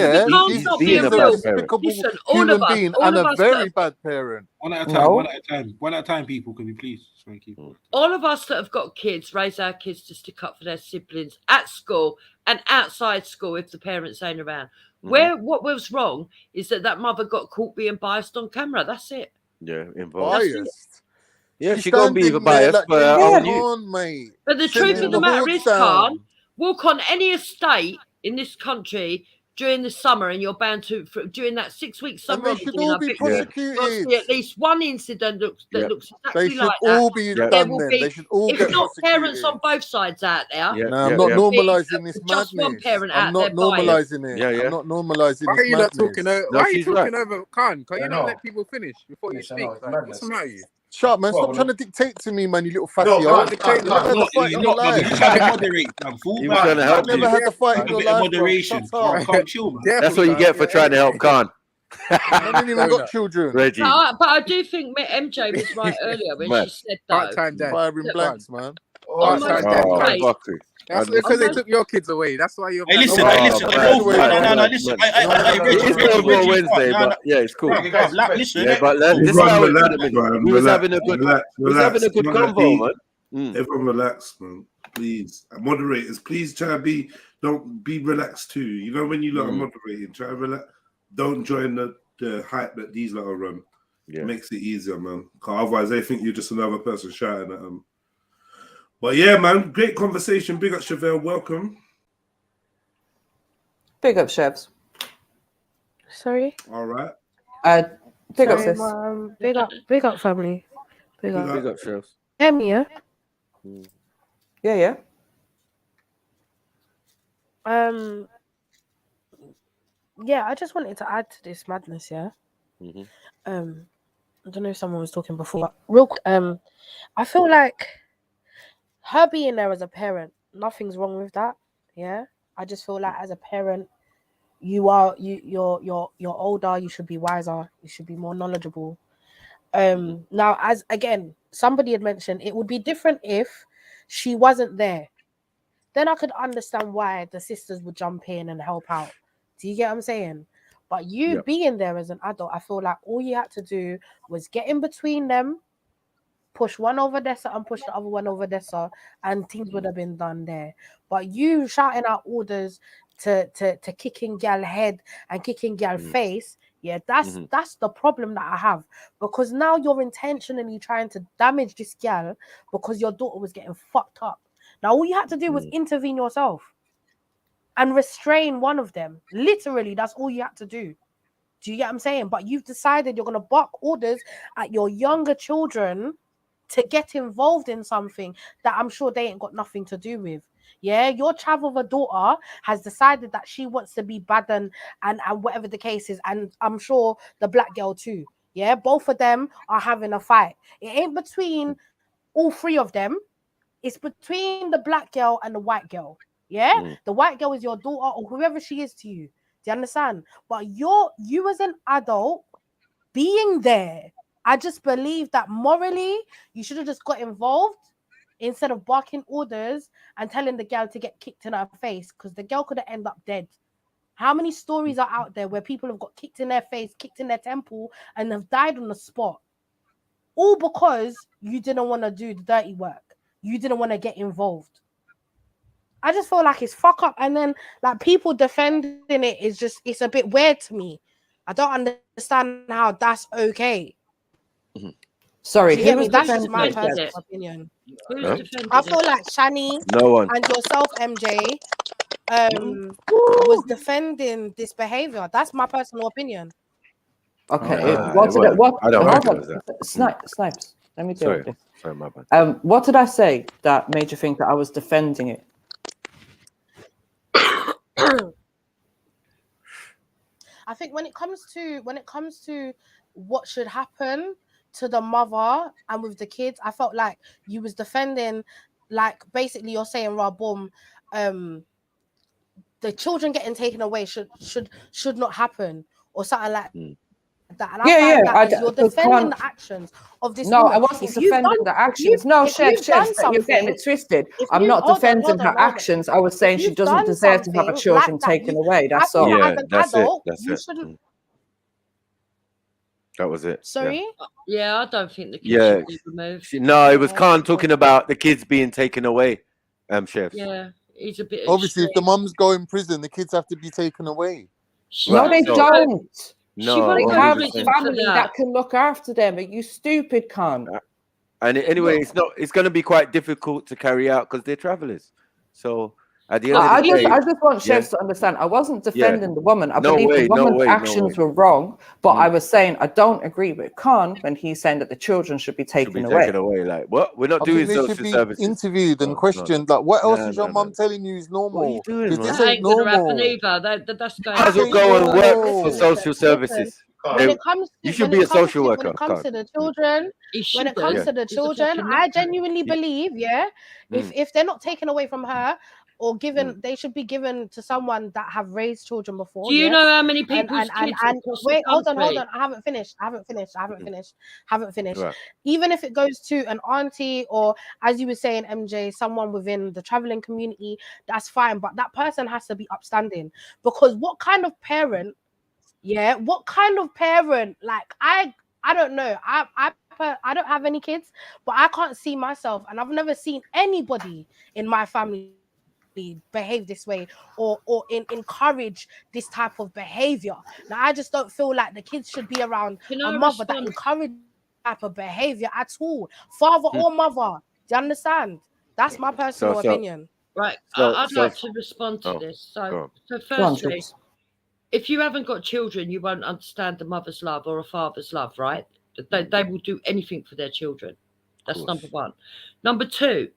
being a bad parent. Listen, Human being and a very bad parent. One at a time. One at a time, people. Can we please? Sorry, keep. All of us that have got kids raise our kids to stick up for their siblings at school and outside school if the parents ain't around. What was wrong is that mother got caught being biased on camera. That's it. Yeah, involved. Biased. Yeah, she gonna be biased, but mate. But the truth of the matter is, Khan, walk on any estate in this country during the summer, and you're bound to during that 6-week summer. And they should all be prosecuted. At least one incident that looks exactly They should like all that. be There done will then. be, They should all if get not prosecuted. parents on both sides out there. No, I'm not normalising this Just one madness. parent I'm out not there normalising it. Yeah. I'm not normalising Why this are you not madness. talking over? Why are you talking over Khan? Can you not let people finish before you speak? Like, what's the matter with you? Shut up, man. Stop trying to dictate to me, man, you little fatty. No, I've never had a fight in your life. He was trying to help I've never had a fight in your life. Moderation. That's what you get for trying to help Khan. I didn't even got children. Reggie. But I do think MJ was right earlier when she said though. Firing blanks, man. That's because they took your kids away. That's why you're. Hey, listen. No, listen. Wednesday, but yeah, it's cool. Listen. Yeah, but this is how we was having a good convo, man. Everyone relax, man. Please, moderators, please try to don't be relaxed too. You know, when you lot are moderating, try to relax. Don't join the hype that these lot are run. It makes it easier, man. Because otherwise, they think you're just another person shouting at them. But yeah, man, great conversation. Big up, Chevelle. Welcome. Big up, Chefs. Sorry? All right. Big up, Sorry, sis. big up, family. Big Big up. up, Chefs. Hear me, yeah? Yeah. Yeah, I just wanted to add to this madness, yeah. Mm-hmm. I don't know if someone was talking before, but real quick, I feel like her being there as a parent, nothing's wrong with that. Yeah. I just feel like as a parent, you're older, you should be wiser, you should be more knowledgeable. Now, as again, somebody had mentioned, it would be different if she wasn't there. Then I could understand why the sisters would jump in and help out. Do you get what I'm saying? But you being there as an adult, I feel like all you had to do was get in between them, push one over there and push the other one over there, and things would have been done there. But you shouting out orders to kicking gal head and kicking gal face, yeah, that's the problem that I have, because now you're intentionally trying to damage this gal because your daughter was getting fucked up. Now all you had to do was intervene yourself and restrain one of them. Literally, that's all you had to do. Do you get what I'm saying? But you've decided you're going to bark orders at your younger children to get involved in something that I'm sure they ain't got nothing to do with. Yeah, your child of a daughter has decided that she wants to be bad and whatever the case is, and I'm sure the black girl too. Yeah, both of them are having a fight. It ain't between all three of them. It's between the black girl and the white girl. Yeah, the white girl is your daughter or whoever she is to you. Do you understand? But you as an adult being there, I just believe that morally you should have just got involved instead of barking orders and telling the girl to get kicked in her face, because the girl could have ended up dead. How many stories are out there where people have got kicked in their face, kicked in their temple, and have died on the spot? All because you didn't want to do the dirty work. You didn't want to get involved. I just feel like it's fuck up. And then like people defending it is just, it's a bit weird to me. I don't understand how that's okay. Sorry, who was that's just my personal opinion. Huh? I feel like Shani No one. and yourself, MJ, was defending this behavior. That's my personal opinion. Okay, I don't reckon it was that. Snipes. Let me deal with this. Sorry, my bad. What did I say that made you think that I was defending it? I think when it comes to what should happen to the mother and with the kids, I felt like you was defending, like basically you're saying, Rabom, the children getting taken away should not happen or something like that. And I find you're defending the actions of this woman. I wasn't defending the actions. No, Chef, you're getting it twisted. I'm not defending her actions. I was saying she doesn't deserve to have her children taken away. That's all. Yeah, that's it. That was it. Sorry? Yeah, I don't think the kids should be removed. No, it was Khan talking about the kids being taken away, Chefs. Yeah, he's a bit obviously, if the mums go in prison, the kids have to be taken away. No, they don't. No, they have a family that can look after them. Are you stupid, Khan? And anyway, it's going to be quite difficult to carry out because they're travelers. So at the end of the day, I just want chefs to understand. I wasn't defending the woman. I believe the woman's actions were wrong, but I was saying I don't agree with Khan when he's saying that the children should be taken away. Like what? We're not doing social services. Interviewed and questioned. Like, what else is your mum telling you is normal? What are you doing? This ain't normal. That's going. Might as well go and work for social services. You should be a social worker. When it comes to the children, I genuinely believe, if they're not taken away from her or given, they should be given to someone that have raised children before. Do you know how many people? Wait, hold on. I haven't finished. Right. Even if it goes to an auntie or, as you were saying, MJ, someone within the traveling community, that's fine. But that person has to be upstanding, because what kind of parent? Yeah, what kind of parent? Like I don't know. I don't have any kids, but I can't see myself, and I've never seen anybody in my family behave this way or encourage this type of behavior. Now I just don't feel like the kids should be around a mother that encourages type of behavior at all, father or mother. Do you understand? That's my personal opinion. Right, I'd like to respond to this. So firstly, if you haven't got children, you won't understand the mother's love or a father's love, right? They will do anything for their children. That's number one. Number two,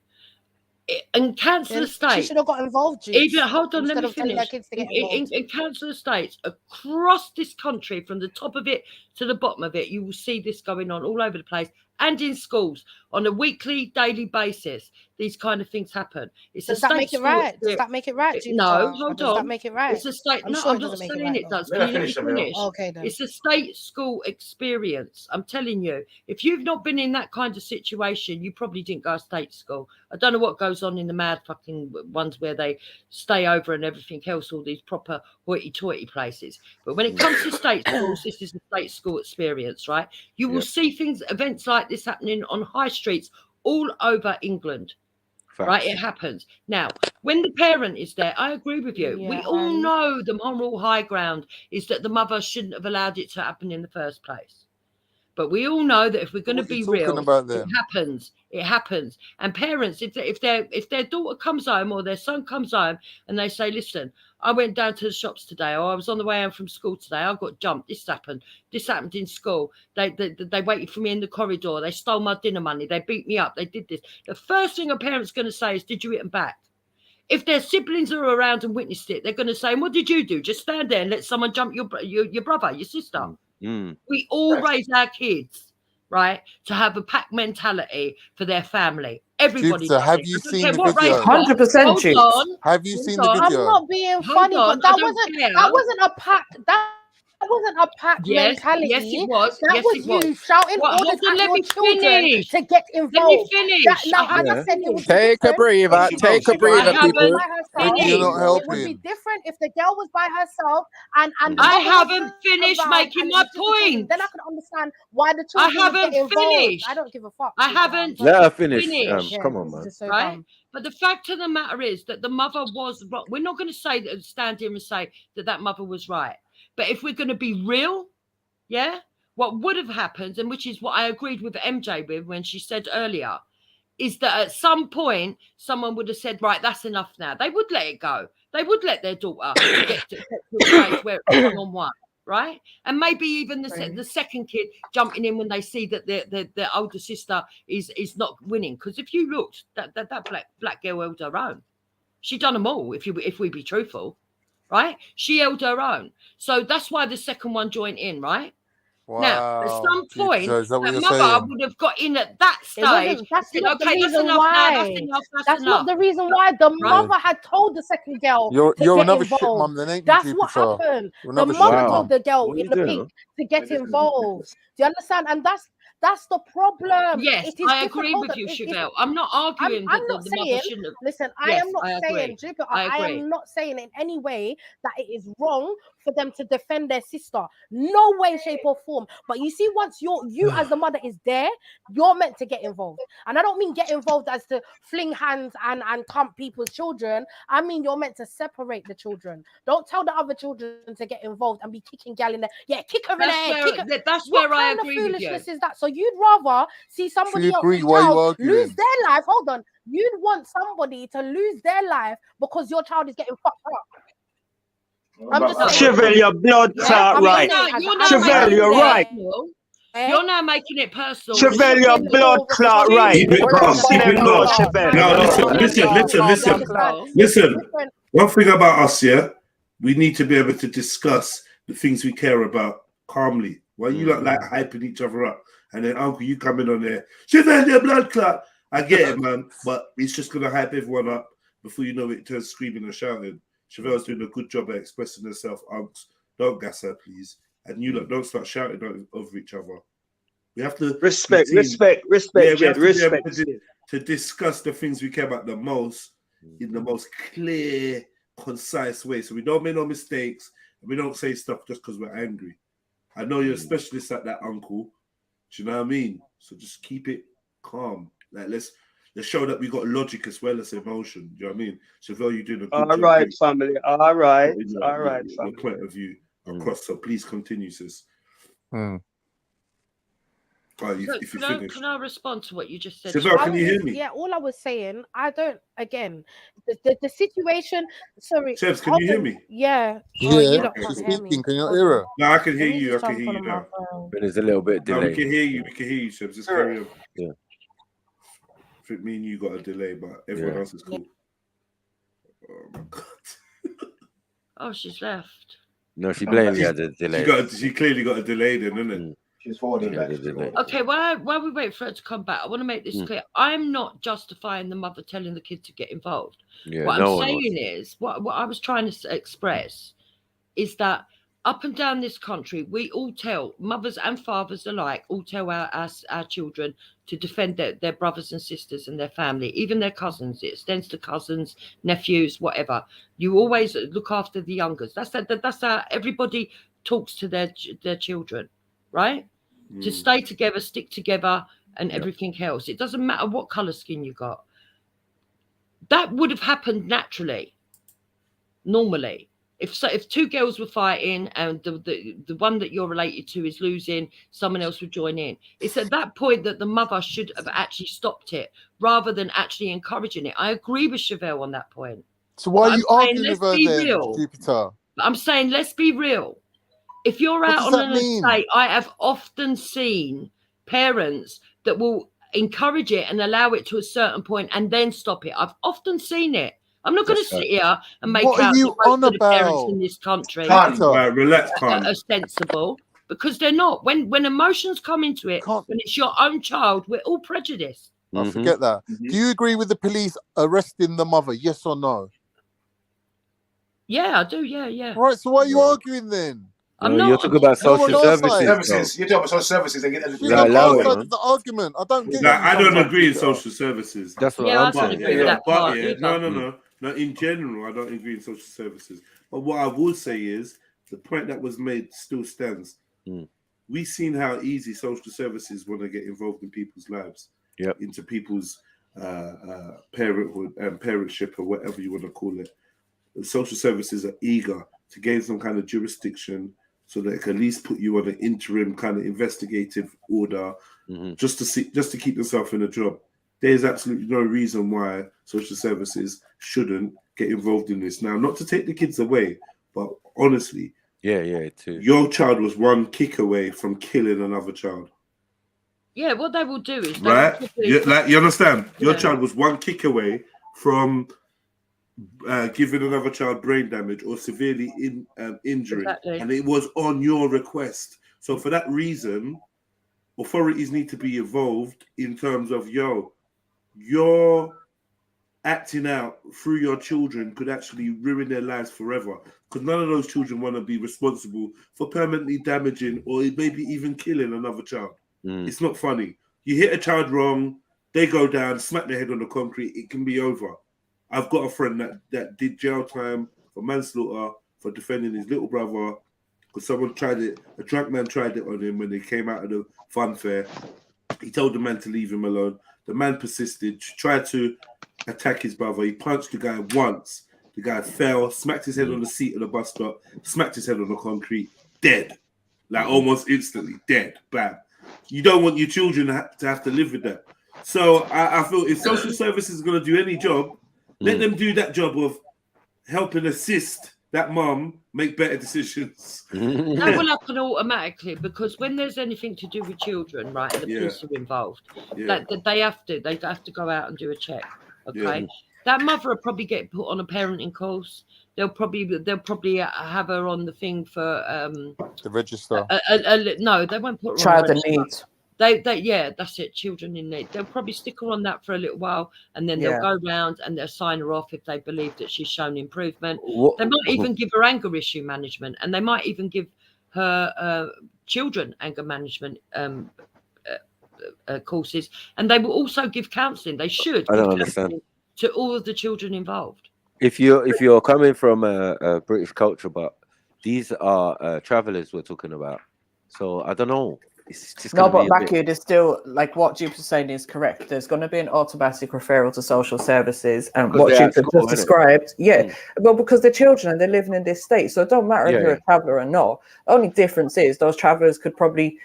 in council estates, she should have got involved. Even hold on, let me Telling her finish. kids to get involved. In council estates across this country, from the top of it to the bottom of it, you will see this going on all over the place, and in schools on a weekly, daily basis. These kind of things happen. Does that make it right? Does that make it right? No, hold on. Does that make it right? It's a state. I'm No, sure I'm it not doesn't make it saying right, it does. though. Can you let me finish? Okay, then. It's a state school experience. I'm telling you. If you've not been in that kind of situation, you probably didn't go to state school. I don't know what goes on in the mad fucking ones where they stay over and everything else, all these proper hoity-toity places. But when it comes to state schools, this is a state school experience, right? You will see things, events like this happening on high streets all over England. Facts. Right, it happens. Now, when the parent is there, I agree with you. Yeah, we all know the moral high ground is that the mother shouldn't have allowed it to happen in the first place. But we all know that if we're going to be real, it happens. It happens. And parents, if their daughter comes home or their son comes home and they say, listen, I went down to the shops today, or I was on the way home from school today, I got jumped, this happened in school, they waited for me in the corridor, they stole my dinner money, they beat me up, they did this. The first thing a parent's going to say is, did you hit them back? If their siblings are around and witnessed it, they're going to say, what did you do? Just stand there and let someone jump your brother, your sister. We all raise our kids, right, to have a pack mentality for their family. Everybody. So have you seen the video? 100%. Have you seen the video? I'm not being funny, but that wasn't a pack. That wasn't a pack mentality. Yes, it was. That was you shouting orders at your children to get involved. Let me finish. Now, as I said, it would take a breather. Take a breather, people. You're not helping. It would be different if the girl was by herself and I haven't finished making my point. Then I could understand why the children I haven't get involved. finished. I don't give a fuck. I haven't. Let her finish. Come on, man. Right? But the fact of the matter is that the mother was wrong. We're not going to say that, stand here and say that mother was right. But if we're going to be real, what would have happened, and which is what I agreed with MJ with when she said earlier, is that at some point someone would have said, right, that's enough now. They would let it go. They would let their daughter get to a place where it's one-on-one, right? And maybe even the second kid jumping in when they see that their older sister is not winning. Because if you looked, that black girl held her own. She done them all, if we be truthful. Right? She held her own. So that's why the second one joined in, right? Wow. Now, at some point, is that what that you're mother saying? would have got in at that stage. That's not the reason enough why. now, that's enough, that's not the reason why. The mother had told the second girl You're to get another involved. shit mum, then, ain't you, That's Jupiter? what happened. You're The another mother shit told mum. the girl in the pink to get involved. Do you understand? And that's the problem. Yes, it is I agree with you, Chevelle. I'm not arguing I'm that not the saying, mother shouldn't have. listen, Yes, I am not saying, Jupiter, I am not saying in any way that it is wrong for them to defend their sister. No way, shape, or form. But you see, once you as the mother is there, you're meant to get involved. And I don't mean get involved as to fling hands and clump people's children. I mean you're meant to separate the children. Don't tell the other children to get involved and be kicking gal in there. Yeah, kick her in the head. That's where I agree with you. What kind of foolishness is that? So you'd rather see somebody else's why you child arguing? lose their life. Hold on. You'd want somebody to lose their life because your child is getting fucked up. I'm just saying. Chevelle, your blood clot right. Chevelle, you're right. You're now making it personal. Chevelle, your blood clot right. Keep it calm. Keep it calm. Now, listen. One thing about us, we need to be able to discuss the things we care about calmly. Why you not like hyping each other up? And then, Uncle, you come in on there. Chevelle, your blood clot. I get it, man. But it's just going to hype everyone up. Before you know it, it turns screaming and shouting. Chevelle's doing a good job at expressing herself. Unks, don't gas her, please. And you lot, don't start shouting over each other. We have to respect. We have to respect. be able to discuss the things we care about the most in the most clear, concise way. So we don't make no mistakes and we don't say stuff just because we're angry. I know you're a specialist at that, Uncle. Do you know what I mean? So just keep it calm. Like let's show that we got logic as well as emotion. Do you know what I mean? Chevelle, you're doing a good job. All right, family. All right, family. Point of view across. So please continue, sis. If you finish. Can I respond to what you just said? Chevelle, can you hear me? Yeah, all I was saying, I don't. Again, the situation. Sorry, Chevs, can you hear me? Yeah. Oh, Yeah, you lot she's can't hear me. speaking. Can you Hold hear on. her? No, I can hear Let me you. I just can jump hear you on my now. phone. But there's a little bit No, we delay. can hear you. We can hear you, Chevs. Just carry on. Yeah. I think me and you got a delay, but everyone else is cool. Oh my god. Oh, she's left. No, she blamed me at the delay. She clearly got a delay then, isn't it? She's forwarding back. Okay, while we wait for her to come back, I want to make this clear. I'm not justifying the mother telling the kid to get involved. Yeah, what no I'm one saying is, what I was trying to express is that up and down this country, we all tell, mothers and fathers alike, all tell our children to defend their brothers and sisters and their family, even their cousins. It extends to cousins, nephews, whatever. You always look after the youngers. That's how everybody talks to their children, right? To stay together, stick together, and everything else. It doesn't matter what color skin you got. That would have happened naturally, normally. If two girls were fighting and the one that you're related to is losing, someone else would join in. It's at that point that the mother should have actually stopped it rather than actually encouraging it. I agree with Chevelle on that point. So why are you arguing with her then, Jupiter? I'm saying, let's be real. If you're out on an estate, I have often seen parents that will encourage it and allow it to a certain point and then stop it. I've often seen it. I'm not going to sit here and make out that most of the parents in this country are sensible, because they're not. When emotions come into it, when it's your own child, we're all prejudiced. I forget that. Do you agree with the police arresting the mother? Yes or no? Yeah, I do. Yeah. Right. So why are you arguing then? I'm not. You're talking about social services. You're talking about social services and getting the argument. I don't get it. I don't agree in social services. That's what I'm saying. No, in general, I don't agree in social services. But what I will say is the point that was made still stands. We've seen how easy social services want to get involved in people's lives, into people's parenthood and parentship or whatever you want to call it. The social services are eager to gain some kind of jurisdiction so that it can at least put you on an interim kind of investigative order, just to keep yourself in a job. There's absolutely no reason why social services shouldn't get involved in this. Now, not to take the kids away, but honestly, too. Your child was one kick away from killing another child. Yeah, what they will do is you understand? Your child was one kick away from giving another child brain damage or severely injuring, and it was on your request. So for that reason, authorities need to be involved in terms of your acting out through your children could actually ruin their lives forever, because none of those children want to be responsible for permanently damaging or maybe even killing another child. It's not funny. You hit a child wrong, they go down, smack their head on the concrete, it can be over. I've got a friend that did jail time for manslaughter for defending his little brother because someone tried it. A drunk man tried it on him when they came out of the fun fair. He told the man to leave him alone. The man persisted, tried to attack his brother. He punched the guy once. The guy fell, smacked his head on the seat of the bus stop, smacked his head on the concrete, dead. Like almost instantly, dead. Bam. You don't want your children to have to live with that. So I feel if social services is going to do any job, let them do that job of helping assist that mom make better decisions. That will happen automatically, because when there's anything to do with children, right, and the police are involved, they have to go out and do a check. Okay, that mother will probably get put on a parenting course. They'll probably have her on the thing for the register. No, they won't put her child on in need. That's it. Children in need. They'll probably stick her on that for a little while, and then they'll go round and they'll sign her off if they believe that she's shown improvement. They might even give her anger issue management, and they might even give her children anger management courses, and they will also give counselling. They should. I don't understand. To all of the children involved. If you're coming from a British culture, but these are travelers we're talking about, so I don't know. It's just no, but back here, there's still, like what Jupiter's saying is correct. There's going to be an automatic referral to social services, and what Jupiter just described, well, because they're children and they're living in this state, so it don't matter if you're a traveller or not. The only difference is those travellers could probably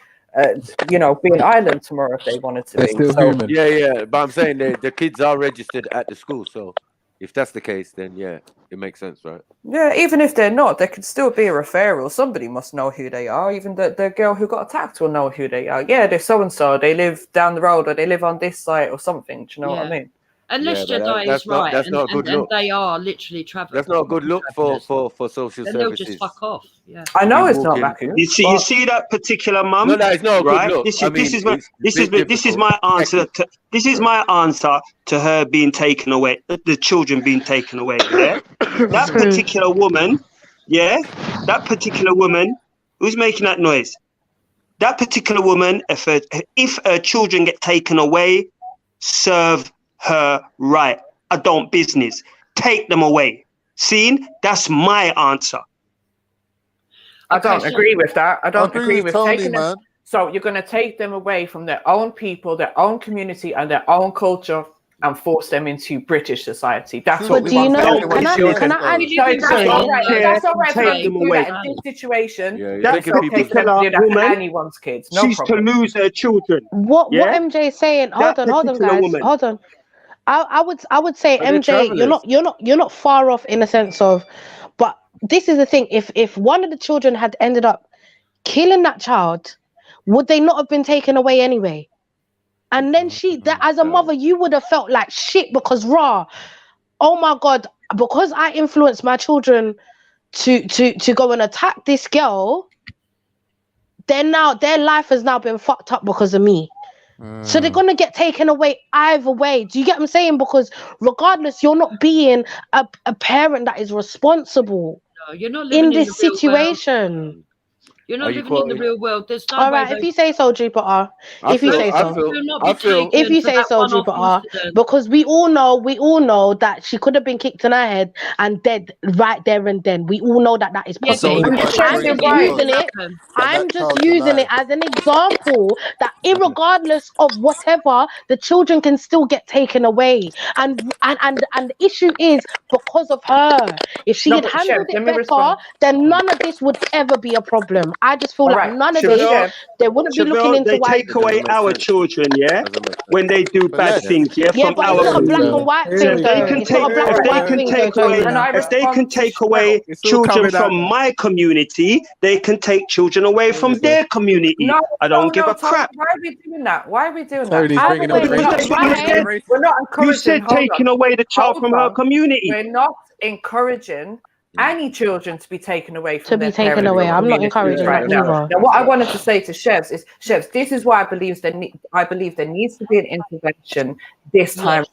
you know, be an island tomorrow if they wanted to They're be. still So, human. Yeah, but I'm saying the kids are registered at the school, so if that's the case, then yeah, it makes sense, right? yeah, even if they're not, there could still be a referral. Somebody must know who they are. Even the girl who got attacked will know who they are. Yeah, they're so and so. They live down the road, or they live on this site, or something. Do you know what I mean? Unless Yeah, but JEDI is right, that's not a good and look. they are literally traveling. That's not a good look for social then they'll services. just fuck off. Yeah, I know it's not walking- Macu. You see that particular mum? No, it's not a right? good look. This is my answer. This is my answer to her being taken away, the children being taken away. Yeah, that particular woman. Yeah, that particular woman who's making that noise. That particular woman, if her children get taken away, serve her right. I don't business. Take them away. Seen? That's my answer. I don't agree with that. I don't agree with Tony, taking man. them. So you're going to take them away from their own people, their own community, and their own culture, and force them into British society. That's what we want. Can I add? That's all right. Take them away. In this situation, That's particular woman. Anyone's kids. No She's problem. to lose her children. What MJ is saying? Hold on, guys. Woman. Hold on. I would say But they're MJ, you're not far off in a sense of, but this is the thing. If one of the children had ended up killing that child, would they not have been taken away anyway? And then as a mother, you would have felt like shit because oh my God, because I influenced my children to go and attack this girl, their life has now been fucked up because of me. So they're gonna get taken away either way. Do you get what I'm saying? Because regardless, you're not being a parent that is responsible. No, you're not living in this the real situation. world. You're not living in the real world. There's no All way right, if you say so, Jupiter. If you say so, Jupiter. Because we all know that she could have been kicked in her head and dead right there and then. We all know that is possible. I'm just using it as an example that irregardless of whatever, the children can still get taken away. And the issue is because of her. If she had handled it better, then none of this would ever be a problem. I just feel like none of this, they wouldn't be looking into they why take away our children, when they do bad things, but from our it's not a black and white thing, if they can take away children from my community, they can take children away from their community. I don't give a crap. Why are we doing that? Why are we doing Tony's that? bringing up We're not encouraging. You said taking away the child from her community. We're not encouraging any children to be taken away from their taken parents' away. I'm not encouraging that now. either. Now, what I wanted to say to Chefs is, Chefs, this is why I believe there needs to be an intervention this time,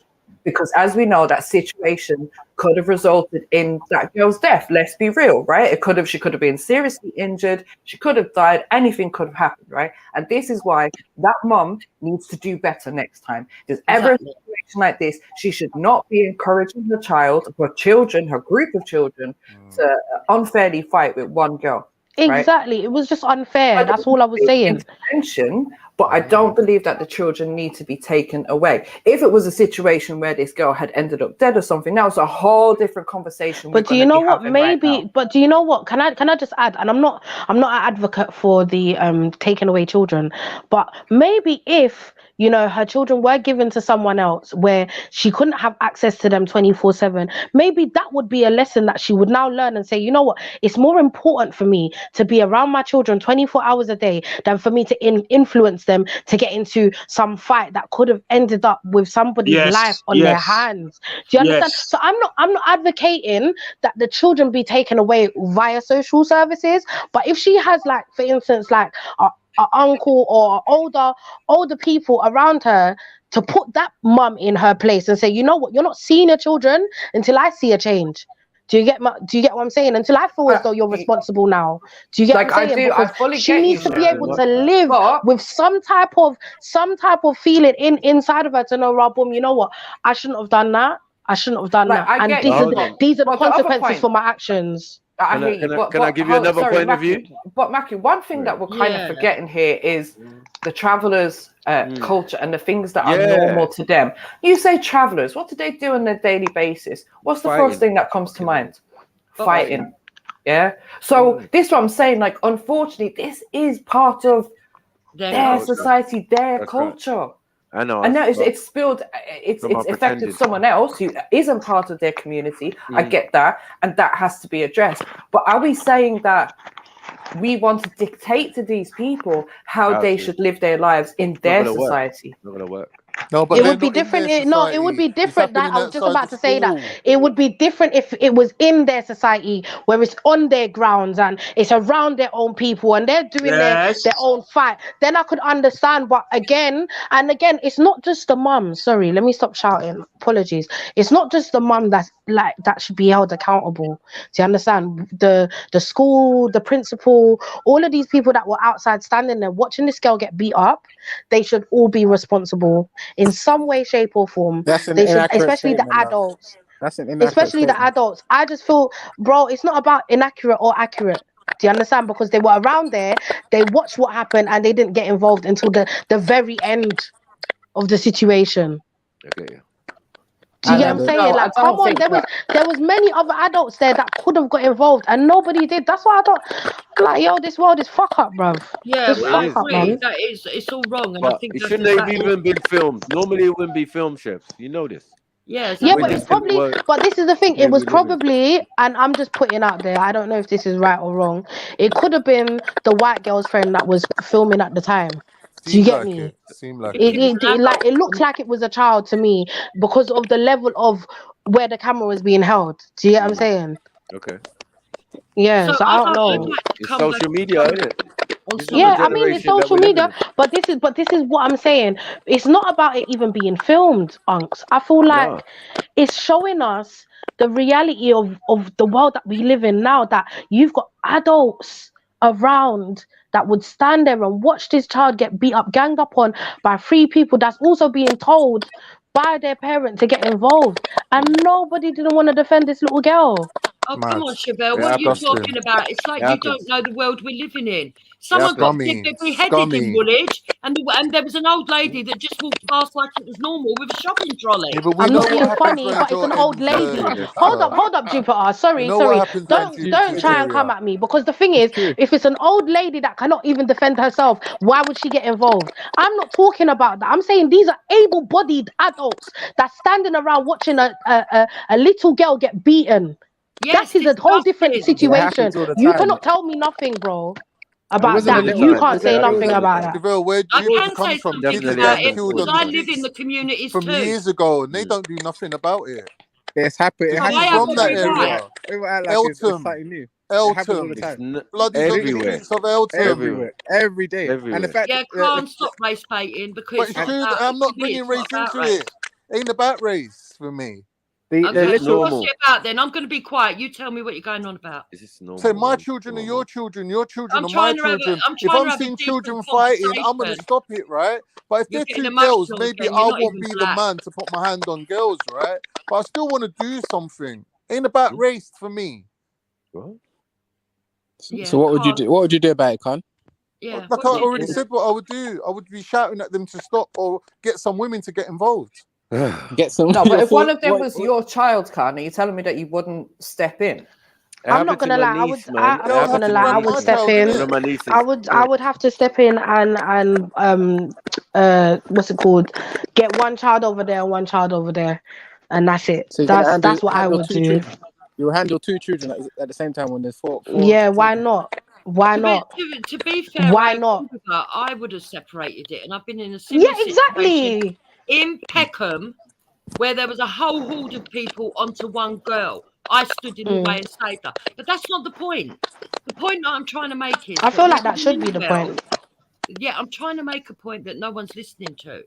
because as we know, that situation could have resulted in that girl's death. Let's be real, right? She could have been seriously injured. She could have died. Anything could have happened, right? And this is why that mum needs to do better next time. If there's ever a situation like this, she should not be encouraging her child, her children, her group of children to unfairly fight with one girl. Exactly. Right? It was just unfair. That's all I was saying. Intervention, but I don't believe that the children need to be taken away. If it was a situation where this girl had ended up dead or something, that was a whole different conversation. But do you know what? Maybe. But do you know what? Can I just add? And I'm not an advocate for the taking away children, but maybe if her children were given to someone else where she couldn't have access to them 24/7, maybe that would be a lesson that she would now learn and say, you know what? It's more important for me to be around my children 24 hours a day than for me to influence them to get into some fight that could have ended up with somebody's life on their hands. Do you understand? So I'm not advocating that the children be taken away via social services, but if she has, like, for instance, like an uncle or older people around her, to put that mum in her place and say, you know what, you're not seeing your children until I see a change. Do you get what I'm saying? Until I feel as though you're responsible now. Do you get what I'm saying? Because she needs to be able to live with some type of feeling inside of her to know, boom, you know what? I shouldn't have done that. I shouldn't have done that. And these are the consequences for my actions. Can I give you another point of view? But Maki, one thing that we're kind of forgetting here is the travelers' culture and the things that are normal to them. You say travelers, what do they do on a daily basis? What's the first thing that comes to mind? Fighting. Yeah. So this is what I'm saying. Like, unfortunately, this is part of their society, their culture. Right. I know. And now it's spilled. It's affected someone else who isn't part of their community. I get that, and that has to be addressed. But are we saying that we want to dictate to these people how they should live their lives in their society? Not gonna work. No, but it would be different. It would be different. That I was just about to say that it would be different if it was in their society, where it's on their grounds and it's around their own people and they're doing their own fight. Then I could understand. But again and again, it's not just the mum. Sorry, let me stop shouting. Apologies. It's not just the mum that should be held accountable. Do you understand? The school, the principal, all of these people that were outside standing there watching this girl get beat up, they should all be responsible in some way, shape, or form. That's an They should, inaccurate especially the statement, adults. That's an inaccurate Especially the adults. I just feel, bro, it's not about inaccurate or accurate. Do you understand? Because they were around there, they watched what happened, and they didn't get involved until the very end of the situation. Okay. Do you get what I'm saying? Like, come on, there was many other adults there that could have got involved, and nobody did. That's why I thought, like, yo, this world is fuck up, bruv. Yeah, just I fuck up, agree. man. That it's all wrong, and But I think it that's shouldn't have exactly- even been filmed. Normally, it wouldn't be filmed, chefs. You know this. Yeah, Yeah, but it's probably, but this is the thing, it was probably, and I'm just putting out there, I don't know if this is right or wrong, it could have been the white girl's friend that was filming at the time. Do you get me? Seemed like it looked like it was a child to me because of the level of where the camera was being held. Do you get what I'm saying? Okay. Yeah, so I don't know. It's social media, isn't it? Yeah, I mean it's social media, but this is what I'm saying. It's not about it even being filmed, Unks. I feel like it's showing us the reality of the world that we live in now, that you've got adults around that would stand there and watch this child get beat up, ganged up on by 3 people that's also being told by their parent to get involved, and nobody didn't want to defend this little girl. Oh, come on, Chevelle. What are you talking about? It's like you don't know the world we're living in. Someone got beheaded in Woolwich, and there was an old lady that just walked past like it was normal with a shopping trolley. I'm not being funny, but it's an old lady. Hold up, Jupiter. Sorry. Don't try and come at me, because the thing is, if it's an old lady that cannot even defend herself, why would she get involved? I'm not talking about that. I'm saying these are able-bodied adults that's standing around watching a little girl get beaten. Yes, that is a whole different situation. You cannot tell me nothing, bro, about that. You can't say nothing about that. Where I do you can come say from? something about it because I live in the communities from too. years ago, and they don't do nothing about it. It's happened. From that area. Elton. Bloody everywhere. Of Elton. Everywhere. Every day. Everywhere. And the fact can't stop race baiting because but it's true. I'm not bringing race into it. Ain't about race for me. Okay, so what's it about then? I'm going to be quiet. You tell me what you're going on about. Is this normal? Say my children are your children. Your children I'm are my trying to have children. I'm If trying I'm to have a seeing decent children fighting, I'm going to conversation. stop it, right? But if You're they're getting two girls, emotional maybe again. I You're not won't even be the black. man to put my hand on girls, right? But I still want to do something. Ain't about race for me. So what would you do? What would you do about it, Con? Yeah. Like I already said what I would do. I would be shouting at them to stop or get some women to get involved. Get some. No, but if one of them was your child, Khan, are you telling me that you wouldn't step in? I'm not gonna lie. I'm not gonna lie. I would step in. I would have to step in and what's it called? Get one child over there and one child over there, and that's it. So that's what I would do. You will handle 2 children at the same time when there's 4. Yeah, why not? Why not? To be fair, why not? I would have separated it, and I've been in a similar situation in Peckham, where there was a whole horde of people onto one girl. I stood in the way and saved her. But that's not the point. The point that I'm trying to make is... I feel like that should be the point. Yeah, I'm trying to make a point that no one's listening to.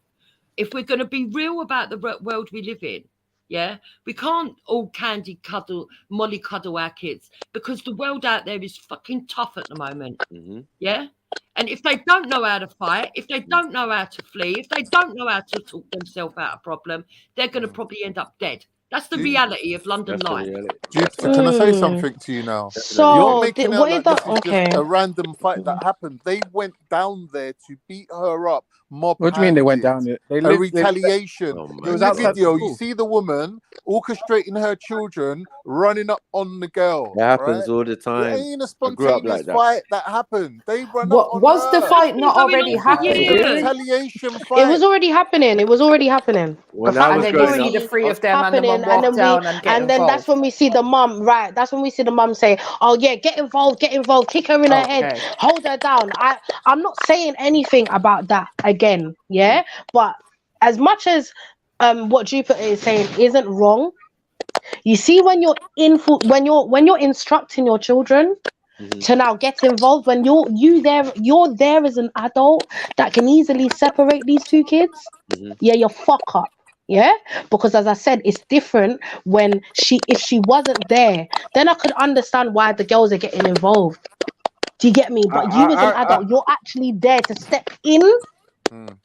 If we're going to be real about the world we live in, yeah, we can't all molly cuddle our kids, because the world out there is fucking tough at the moment. Yeah? And if they don't know how to fight, if they don't know how to flee, if they don't know how to talk themselves out of a problem, they're going to probably end up dead. That's the reality of London life. Can I say something to you now? So, You're making out what like is that? this is Okay. just a random fight that happened. They went down there to beat her up. Mob What do you mean they went handed. down there? A retaliation. It was In the outside video, school. you see the woman orchestrating her children running up on the girl. It happens right? all the time. It ain't a I grew up spontaneous like that. fight that happened. They run up on Was the her. fight not already happening? It's a retaliation fight. It was already happening. It was already happening. When I And was then you growing see up, the three of them, and the happening, mum walk down and get and then that's involved. when we see the mum. Right, that's when we see the mum say, "Oh yeah, get involved, kick her in her head, hold her down." I'm not saying anything about that again, yeah. But as much as what Jupiter is saying isn't wrong, you see when you're when you're instructing your children to now get involved, when you're there as an adult that can easily separate these two kids, yeah, you're fuck up. Yeah, because as I said, it's different when if she wasn't there, then I could understand why the girls are getting involved. Do you get me? But you as an adult, you're actually there to step in to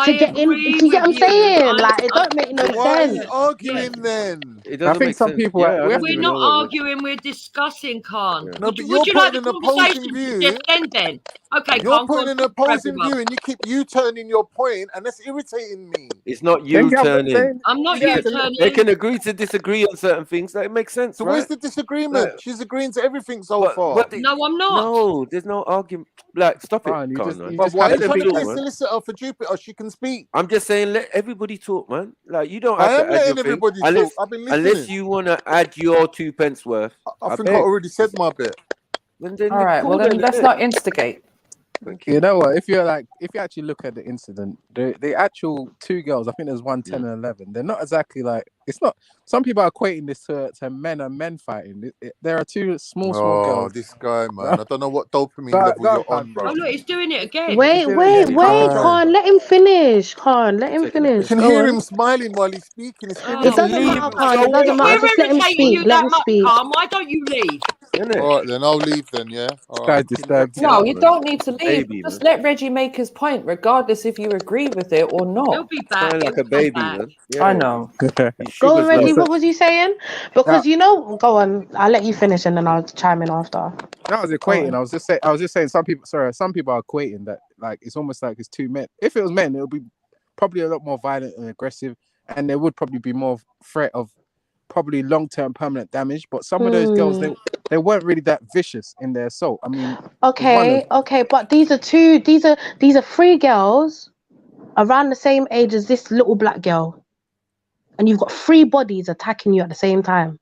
get in. Do you get what I'm saying? Like, it don't make no sense. Why are you arguing then? It I think some people. We're not arguing, we're discussing, Khan. No, Would but you you're like the putting an opposing conversation view. to just end then? Okay, You're Khan, go putting on, an talk for opposing everyone. view, and you keep U-turning your point, and that's irritating me. It's not you turning. I'm not They U-turning. can agree to disagree on certain things. That makes sense, So right? where's the disagreement? Like, She's agreeing to everything so far. No, I'm not. No, there's no argument. Like, stop it, you Khan, just- man. you But just why are have you to trying to talk, be a man. solicitor for Jupiter? She can speak. I'm just saying, let everybody talk, man. Like, you don't I have am to add your letting thing. everybody Unless, talk. I've been unless listening. you want to add your 2 pence worth. I think I beg. already said my bit. Then All right, well then let's not instigate. You know what? If you actually look at the incident, the actual two girls, I think there's 1, 10 and 11. They're not exactly like, it's not. Some people are equating this to men and men fighting. There are two small Oh, girls. this guy, man! I don't know what dopamine Go level you're Khan, on, bro. Oh, look, he's doing it again. Wait, Khan, let him finish. Khan, let him You finish. can Go hear on. him smiling while he's speaking. It's It doesn't matter, Khan. It doesn't If matter. we're Just let him irritating speak. you Let that him much, speak. Khan, why don't you leave? All right, then I'll leave. Then, yeah. All right. disturbed. No, you don't need to leave. Just let Reggie make his point, regardless if you agree with it or not. He'll be back. Like a baby, man. I know. Go on, Reggie. What was you saying? Because go on. I'll let you finish and then I'll chime in after. I was equating. I was just saying. Some people are equating that like it's almost like it's two men. If it was men, it would be probably a lot more violent and aggressive, and there would probably be more threat of probably long-term permanent damage. But some of those girls, they weren't really that vicious in their assault. I mean, okay, but these are three girls around the same age as this little black girl, and you've got 3 bodies attacking you at the same time.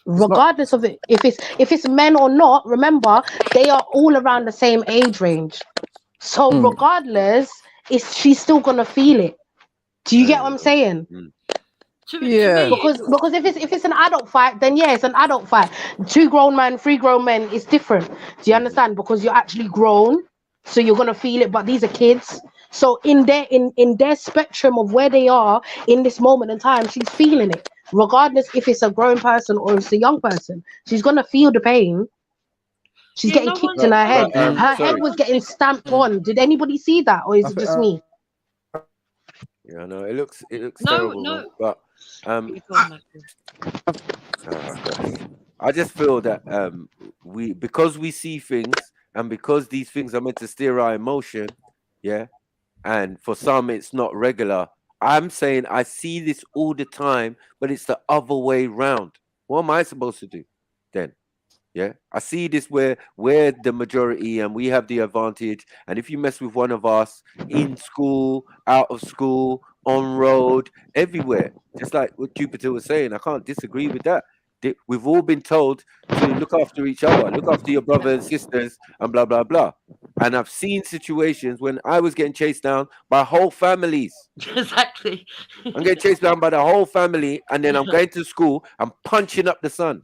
Regardless of it, if it's men or not, remember they are all around the same age range. So regardless, she's still gonna feel it. Do you get what I'm saying? Yeah. Because if it's an adult fight, then yeah, it's an adult fight. 2 grown men, 3 grown men, it's different. Do you understand? Because you're actually grown, so you're gonna feel it. But these are kids. So in their spectrum of where they are in this moment in time, she's feeling it. Regardless if it's a grown person or it's a young person, she's gonna feel the pain. She's getting kicked in her head. Her head was getting stamped on. Did anybody see that, or is it just me? Yeah, no, it looks terrible, man. But I just feel that because we see things and because these things are meant to steer our emotion, yeah, and for some it's not regular. I'm saying I see this all the time, but it's the other way round. What am I supposed to do then? Yeah, I see this where we're the majority and we have the advantage. And if you mess with one of us in school, out of school, on road, everywhere, just like what Jupiter was saying, I can't disagree with that. We've all been told to look after each other, look after your brothers and sisters, and blah, blah, blah. And I've seen situations when I was getting chased down by whole families. Exactly. I'm getting chased down by the whole family, and then I'm going to school, I'm punching up the sun.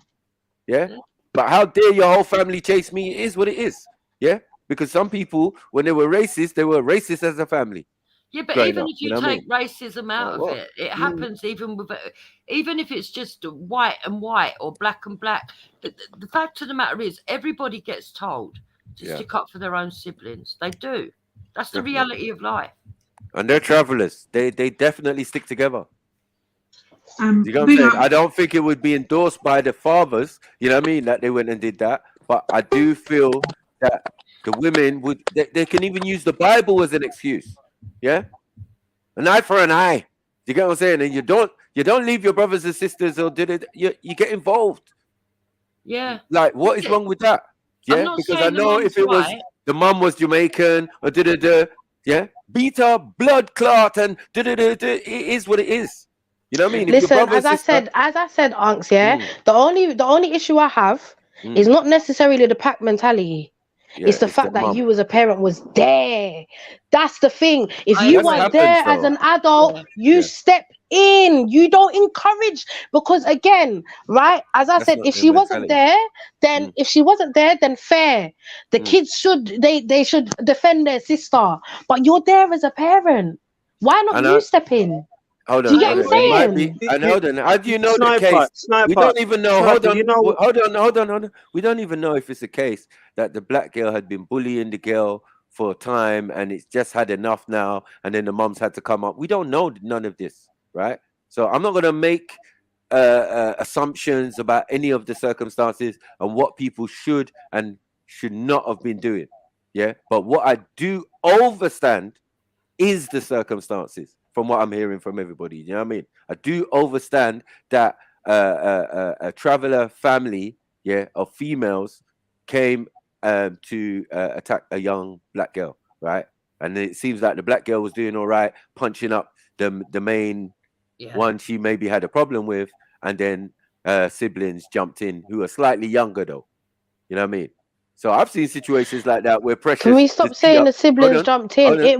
Yeah? But how dare your whole family chase me? It is what it is. Yeah? Because some people, when they were racist as a family. Yeah, but even if you take racism out of it, it happens even if it's just white and white or black and black. The fact of the matter is, everybody gets told to stick up for their own siblings. They do. That's the reality of life. And they're travelers. They definitely stick together. You know what I'm saying? I don't think it would be endorsed by the fathers, you know what I mean, that they went and did that. But I do feel that the women would, they can even use the Bible as an excuse. Yeah? An eye for an eye. You get what I'm saying? And you don't leave your brothers and sisters or you get involved. Yeah. Like, what is wrong with that? Yeah, because I know if it was the mum was Jamaican or yeah, beta blood clot and it is what it is. You know what I mean? Listen, as I said, Unks, yeah, the only issue I have is not necessarily the pack mentality. Yeah, it's the fact that you as a parent was there. That's the thing. If you are there as an adult, you step in. You don't encourage, because again, right? As I said, if she wasn't there, then fair. The kids they should defend their sister. But you're there as a parent. Why not you step in? Hold on, do you get what I'm saying? I know. Then how do you know the case? We don't even know. Hold on. We don't even know if it's a case that the black girl had been bullying the girl for a time and it's just had enough now, and then the mums had to come up. We don't know none of this, right? So I'm not going to make assumptions about any of the circumstances and what people should and should not have been doing. Yeah, but what I do understand is the circumstances. From what I'm hearing from everybody, you know what I mean? I do understand that a traveler family, yeah, of females came to attack a young black girl, right? And it seems like the black girl was doing all right, punching up the main one she maybe had a problem with, and then siblings jumped in who are slightly younger though. You know what I mean? So I've seen situations like that where pressure. Can we stop saying the siblings jumped in? They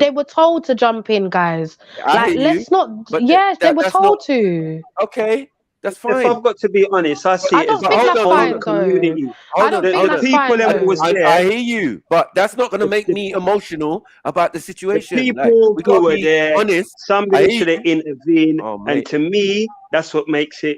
were told to jump in, guys. Like, let's not. Yes, they were told to. Okay, that's fine. If I've got to be honest, I see it as a community. I don't think that's fine. I hear you, but that's not going to make me emotional about the situation. The people who were there, honest. Somebody should have intervened, and to me, that's what makes it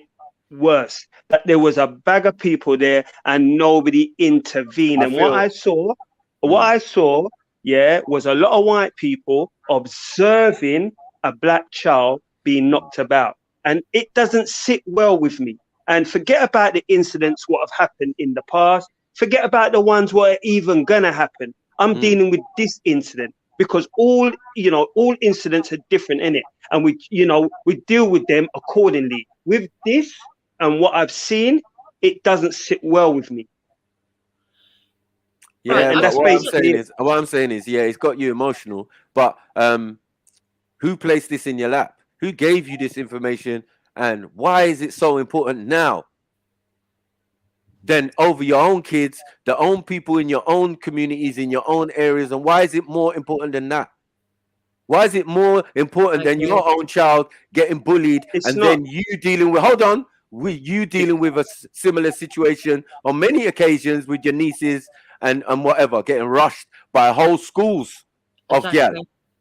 worse. That there was a bag of people there and nobody intervened. And what I saw, was a lot of white people observing a black child being knocked about. And it doesn't sit well with me. And forget about the incidents what have happened in the past. Forget about the ones what are even gonna happen. I'm dealing with this incident because all incidents are different in it, and we deal with them accordingly. With this and what I've seen, it doesn't sit well with me. Yeah, and that's what I'm saying is, yeah, it's got you emotional, but who placed this in your lap? Who gave you this information, and why is it so important now? Then over your own kids, the own people in your own communities, in your own areas, and why is it more important than that? Why is it more important than your own child getting bullied then you dealing with? Hold on. You dealing with a similar situation on many occasions with your nieces and whatever, getting rushed by whole schools of girls.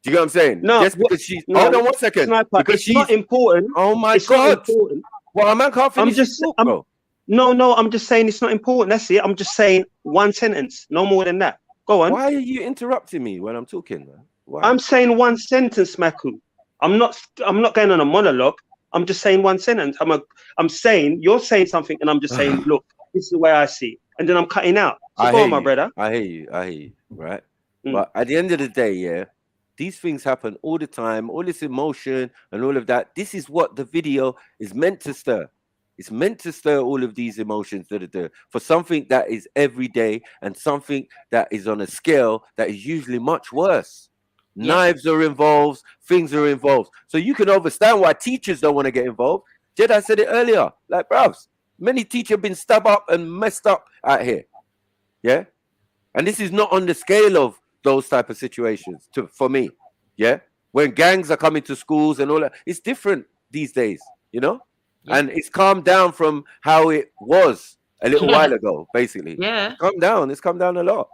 Do you get what I'm saying? No, just because she's hold on 1 second. Because she's not important. Oh my God! Well, a man can't finish his talk, bro. No, I'm just saying it's not important. That's it. I'm just saying one sentence, no more than that. Go on. Why are you interrupting me when I'm talking, man? Why? I'm saying one sentence, Maku. I'm not going on a monologue. I'm just saying one sentence. I'm saying you're saying something, and I'm just saying, look, this is the way I see it, and then I'm cutting out. So go on, my brother. I hear you, right? But at the end of the day, yeah, these things happen all the time. All this emotion and all of that. This is what the video is meant to stir. It's meant to stir all of these emotions for something that is everyday and something that is on a scale that is usually much worse. Knives are involved, things are involved. So you can understand why teachers don't want to get involved. Jedi said it earlier. Like, bros, many teachers have been stabbed up and messed up out here. Yeah? And this is not on the scale of those type of situations for me. Yeah? When gangs are coming to schools and all that, it's different these days, you know? Yeah. And it's calmed down from how it was a little while ago, basically. Yeah. It's come down a lot.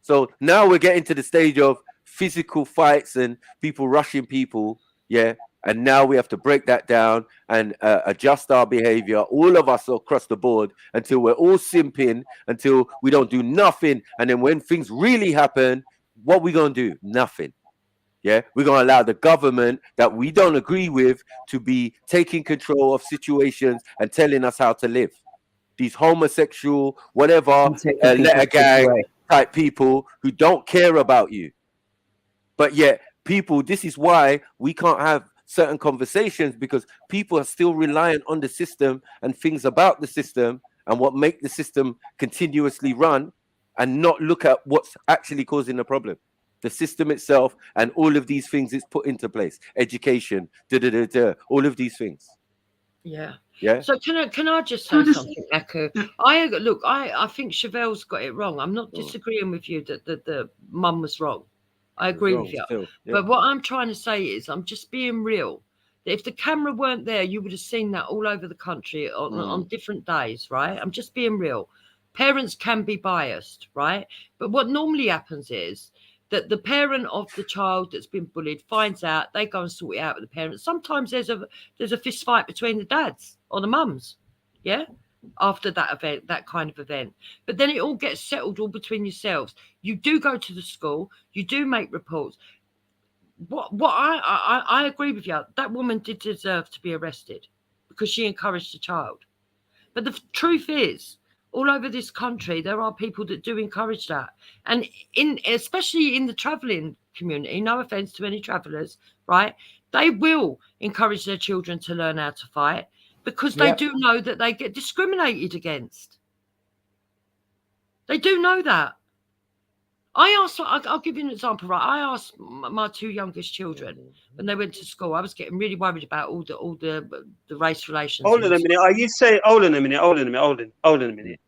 So now we're getting to the stage of physical fights and people rushing people, yeah, and now we have to break that down and adjust our behavior, all of us across the board, until we're all simping, until we don't do nothing, and then when things really happen, what we gonna do? Nothing. Yeah, we're going to allow the government that we don't agree with to be taking control of situations and telling us how to live. These homosexual, whatever, letter gang type people who don't care about you. But yet, people, this is why we can't have certain conversations, because people are still reliant on the system and things about the system and what make the system continuously run, and not look at what's actually causing the problem. The system itself and all of these things it's put into place. Education, all of these things. Yeah. Yeah. So can I just say something, Aku? I think Chevelle's got it wrong. I'm not disagreeing with you that the mum was wrong. I agree with you. Still, yeah. But what I'm trying to say is, I'm just being real. If the camera weren't there, you would have seen that all over the country on different days, right? I'm just being real. Parents can be biased, right? But what normally happens is that the parent of the child that's been bullied finds out, they go and sort it out with the parents. Sometimes there's a fist fight between the dads or the mums, yeah, after that event, that kind of event. But then it all gets settled all between yourselves. You do go to the school, you do make reports. I agree with you. That woman did deserve to be arrested because she encouraged the child. But the truth is, all over this country, there are people that do encourage that. And especially in the travelling community, no offence to any travellers, right? They will encourage their children to learn how to fight because they do know that they get discriminated against. They do know that. I'll give you an example, right? I asked my two youngest children when they went to school. I was getting really worried about all the race relations. Hold on a minute. Are you saying? Hold on a minute.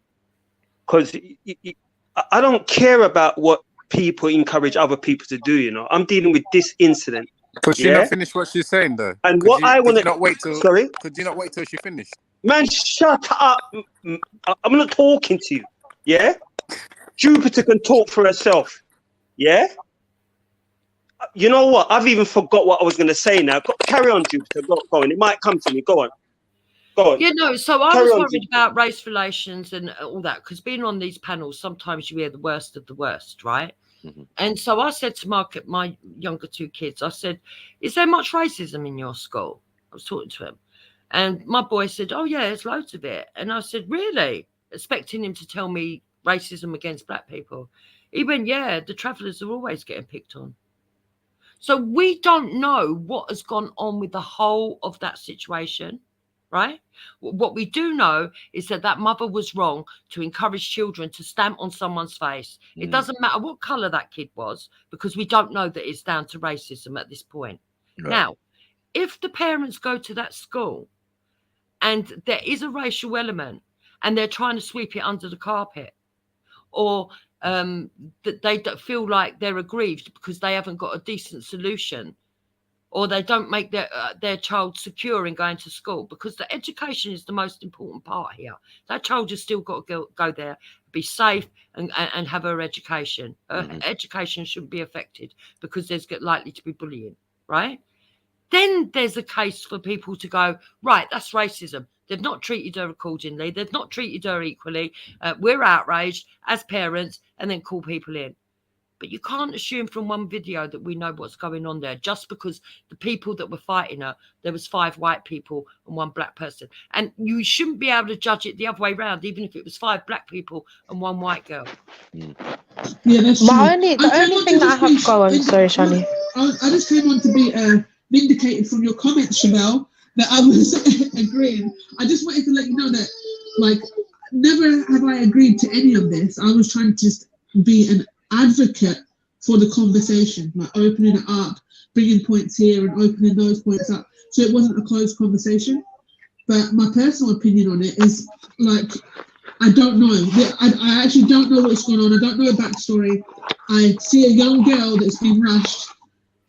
Because I don't care about what people encourage other people to do. You know, I'm dealing with this incident. Could she not finish what she's saying though? And what I want to not wait till. Sorry. Could you not wait till she finished? Man, shut up. I'm not talking to you. Yeah. Jupiter can talk for herself. Yeah? You know what? I've even forgot what I was going to say now. Carry on, Jupiter. Go on. It might come to me. Go on. You know, so I was worried about race relations and all that, because being on these panels, sometimes you hear the worst of the worst, right? Mm-hmm. And so I said to my younger two kids, I said, is there much racism in your school? I was talking to him. And my boy said, oh, yeah, there's loads of it. And I said, really? Expecting him to tell me racism against black people. He went, yeah, the travellers are always getting picked on. So we don't know what has gone on with the whole of that situation, right? What we do know is that mother was wrong to encourage children to stamp on someone's face. It doesn't matter what colour that kid was, because we don't know that it's down to racism at this point. Right. Now, if the parents go to that school and there is a racial element and they're trying to sweep it under the carpet, or that they don't feel like they're aggrieved because they haven't got a decent solution, or they don't make their child secure in going to school, because the education is the most important part here. That child has still got to go there, be safe, and have her education. Education shouldn't be affected because there's likely to be bullying, right? Then there's a case for people to go, right, that's racism. They've not treated her accordingly. They've not treated her equally. We're outraged as parents, and then call people in. But you can't assume from one video that we know what's going on there, just because the people that were fighting her, there was 5 white people and 1 black person. And you shouldn't be able to judge it the other way around, even if it was 5 black people and 1 white girl. Yeah, that's true. The only thing that I have to go on, sorry, Shani. I just came on to be vindicated from your comments, Chevelle, that I was agreeing. I just wanted to let you know that, like, never have I agreed to any of this. I was trying to just be an advocate for the conversation, like opening it up, bringing points here and opening those points up, so it wasn't a closed conversation. But my personal opinion on it is, like, I don't know. I actually don't know what's going on. I don't know the backstory. I see a young girl that's been rushed,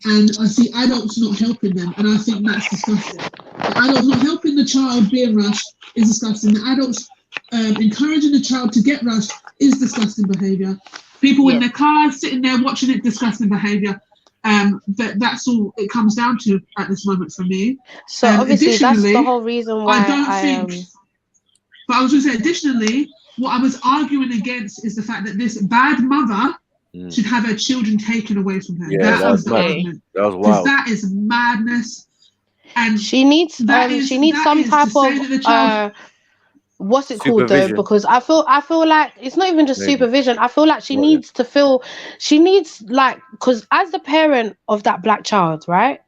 and I see adults not helping them, and I think that's disgusting. The adults not helping the child being rushed is disgusting. The adults encouraging the child to get rushed is disgusting behaviour. People in their cars sitting there watching it, disgusting behaviour. That's all it comes down to at this moment for me. So obviously that's the whole reason why But I was going to say, additionally, what I was arguing against is the fact that this bad mother should have her children taken away from her. Yeah, that was the mad. argument. That was Because wild. that is madness. And she needs some type of what's it called though? Because I feel like it's not even just supervision. I feel like she needs like, because as the parent of that black child, right?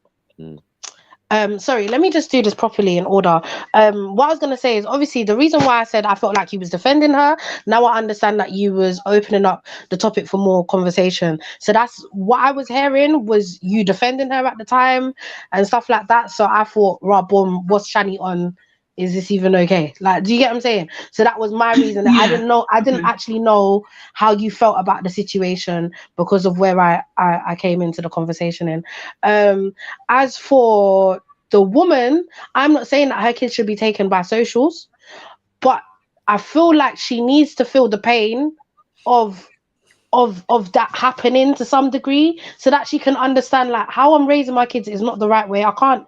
Sorry, let me just do this properly in order. What I was gonna say is, obviously the reason why I said I felt like he was defending her, now I understand that you was opening up the topic for more conversation. So that's what I was hearing, was you defending her at the time and stuff like that. So I thought, right, boom, what's Shani on? Is this even okay? Like, do you get what I'm saying? So that was my reason. I didn't actually know how you felt about the situation because of where I came into the conversation in. As for the woman, I'm not saying that her kids should be taken by socials, but I feel like she needs to feel the pain of that happening to some degree, so that she can understand, like, how I'm raising my kids is not the right way. I can't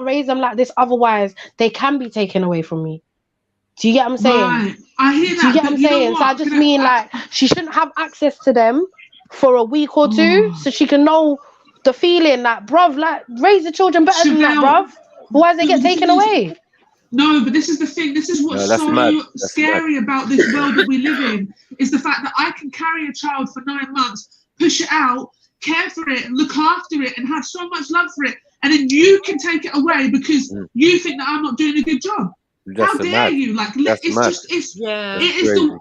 raise them like this, otherwise they can be taken away from me. Do you get what I'm saying? Right. I hear that. Do you get what I'm saying? So I just mean, like, she shouldn't have access to them for a week or two, so she can know the feeling that, bruv, like, raise the children better than that, bruv. Otherwise they get taken away. No, but this is the thing. This is what's scary about this world that we live in, is the fact that I can carry a child for 9 months, push it out, care for it, look after it, and have so much love for it, and then you can take it away because you think that I'm not doing a good job. How dare you? Like, it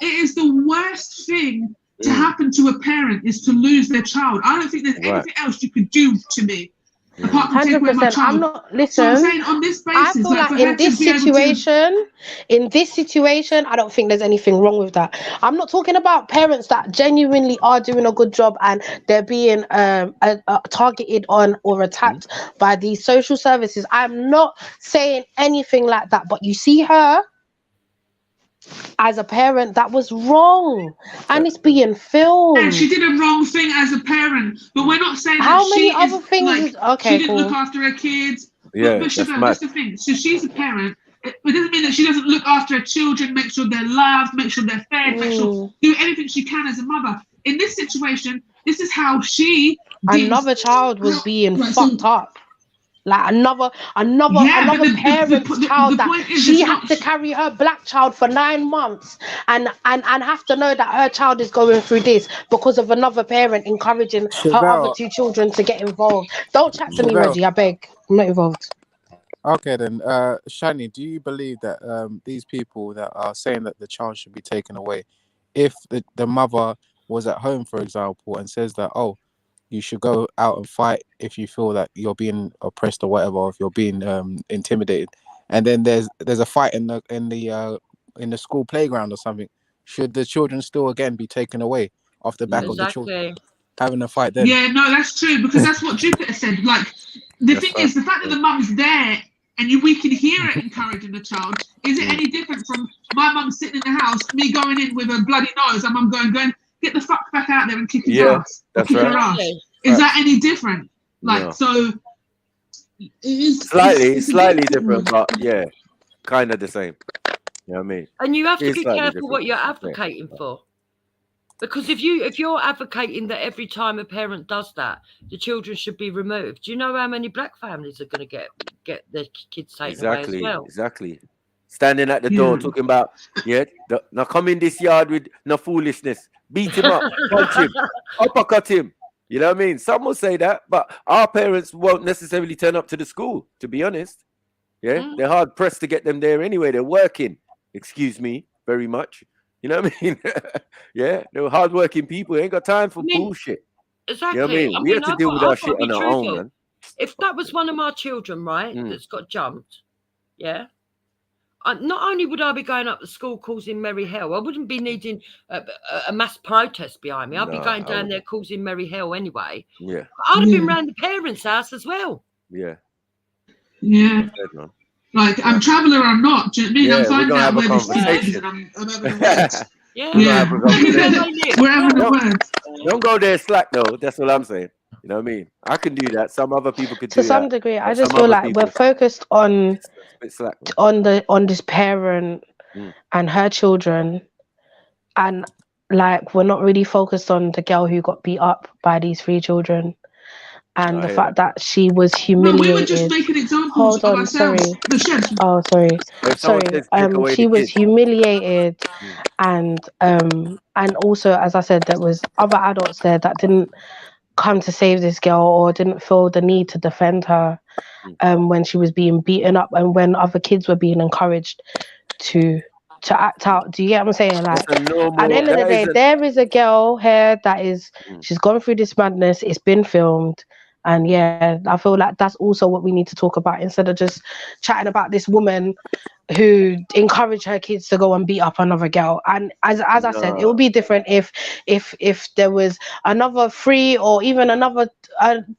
is the worst thing to happen to a parent, is to lose their child. I don't think there's anything else you could do to me. 100%. I'm not. Listen. So I'm saying, on this basis, I feel like in this situation, I don't think there's anything wrong with that. I'm not talking about parents that genuinely are doing a good job and they're being targeted on or attacked by these social services. I'm not saying anything like that. But you see her as a parent, that was wrong, and it's being filmed. And she did a wrong thing as a parent, but we're not saying how that many she other is, things. Like, she didn't look after her kids. Yeah, but that's the thing. So she's a parent. It doesn't mean that she doesn't look after her children, make sure they're loved, make sure they're fed, make sure do everything she can as a mother. In this situation, this is how she. Another child was being fucked up. Like another parent's child that she had to carry her black child for 9 months and have to know that her child is going through this because of another parent encouraging her other 2 children to get involved. Don't chat to me, Reggie, I beg. I'm not involved. Okay then, Shani, do you believe that these people that are saying that the child should be taken away, if the mother was at home, for example, and says that, oh, you should go out and fight if you feel that you're being oppressed or whatever, or if you're being intimidated, and then there's a fight in the school playground or something, should the children still again be taken away off the back of the children having a fight then? Yeah, no, that's true, because that's what Jupiter said. Like, the thing is, the fact that the mum's there and we can hear it encouraging the child, is it any different from my mum sitting in the house, me going in with a bloody nose, and mum going, get the fuck back out there and kick his ass. That's kick right. her ass. Is that any different? Like, so it is slightly different, but yeah, kind of the same. You know what I mean? And you have to be careful what you're advocating for. Because if you're advocating that every time a parent does that, the children should be removed, do you know how many black families are going to get their kids taken away as well? Exactly. Standing at the door talking about, now come in this yard with no foolishness. Beat him up, punch him, uppercut him. You know what I mean? Some will say that, but our parents won't necessarily turn up to the school, to be honest. Yeah, they're hard pressed to get them there anyway. They're working, excuse me, very much. You know what I mean? Yeah, they're hardworking people. They ain't got time for bullshit. Exactly. You know what I mean? We have to deal with our shit on our own, man. If that was one of my children, right, that's got jumped, not only would I be going up to school causing merry hell, I wouldn't be needing a mass protest behind me. I'd be going down there causing merry hell anyway. Yeah. I'd have been around the parents' house as well. Yeah. Yeah. Like, I'm traveller or not, do you know what I mean? I'm finding out where this kid is and I'm having a word. We're having a word. Don't go there slack though. That's what I'm saying. You know what I mean? I can do that. Some other people could do that. To some degree, I just feel like we're focused on this parent and her children, and like we're not really focused on the girl who got beat up by these 3 children, and the fact that she was humiliated. No, we were just making examples Hold of on, ourselves. sorry. The chefs. Oh, sorry. If someone Sorry. says take away She the was kids. humiliated, and also, as I said, there was other adults there that didn't come to save this girl or didn't feel the need to defend her when she was being beaten up and when other kids were being encouraged to act out. Do you get what I'm saying? Like, at the end of the day, there is a girl here that is she's gone through this madness. It's been filmed. And yeah, I feel like that's also what we need to talk about instead of just chatting about this woman who encouraged her kids to go and beat up another girl. And as I said, it would be different if there was another 3 or even another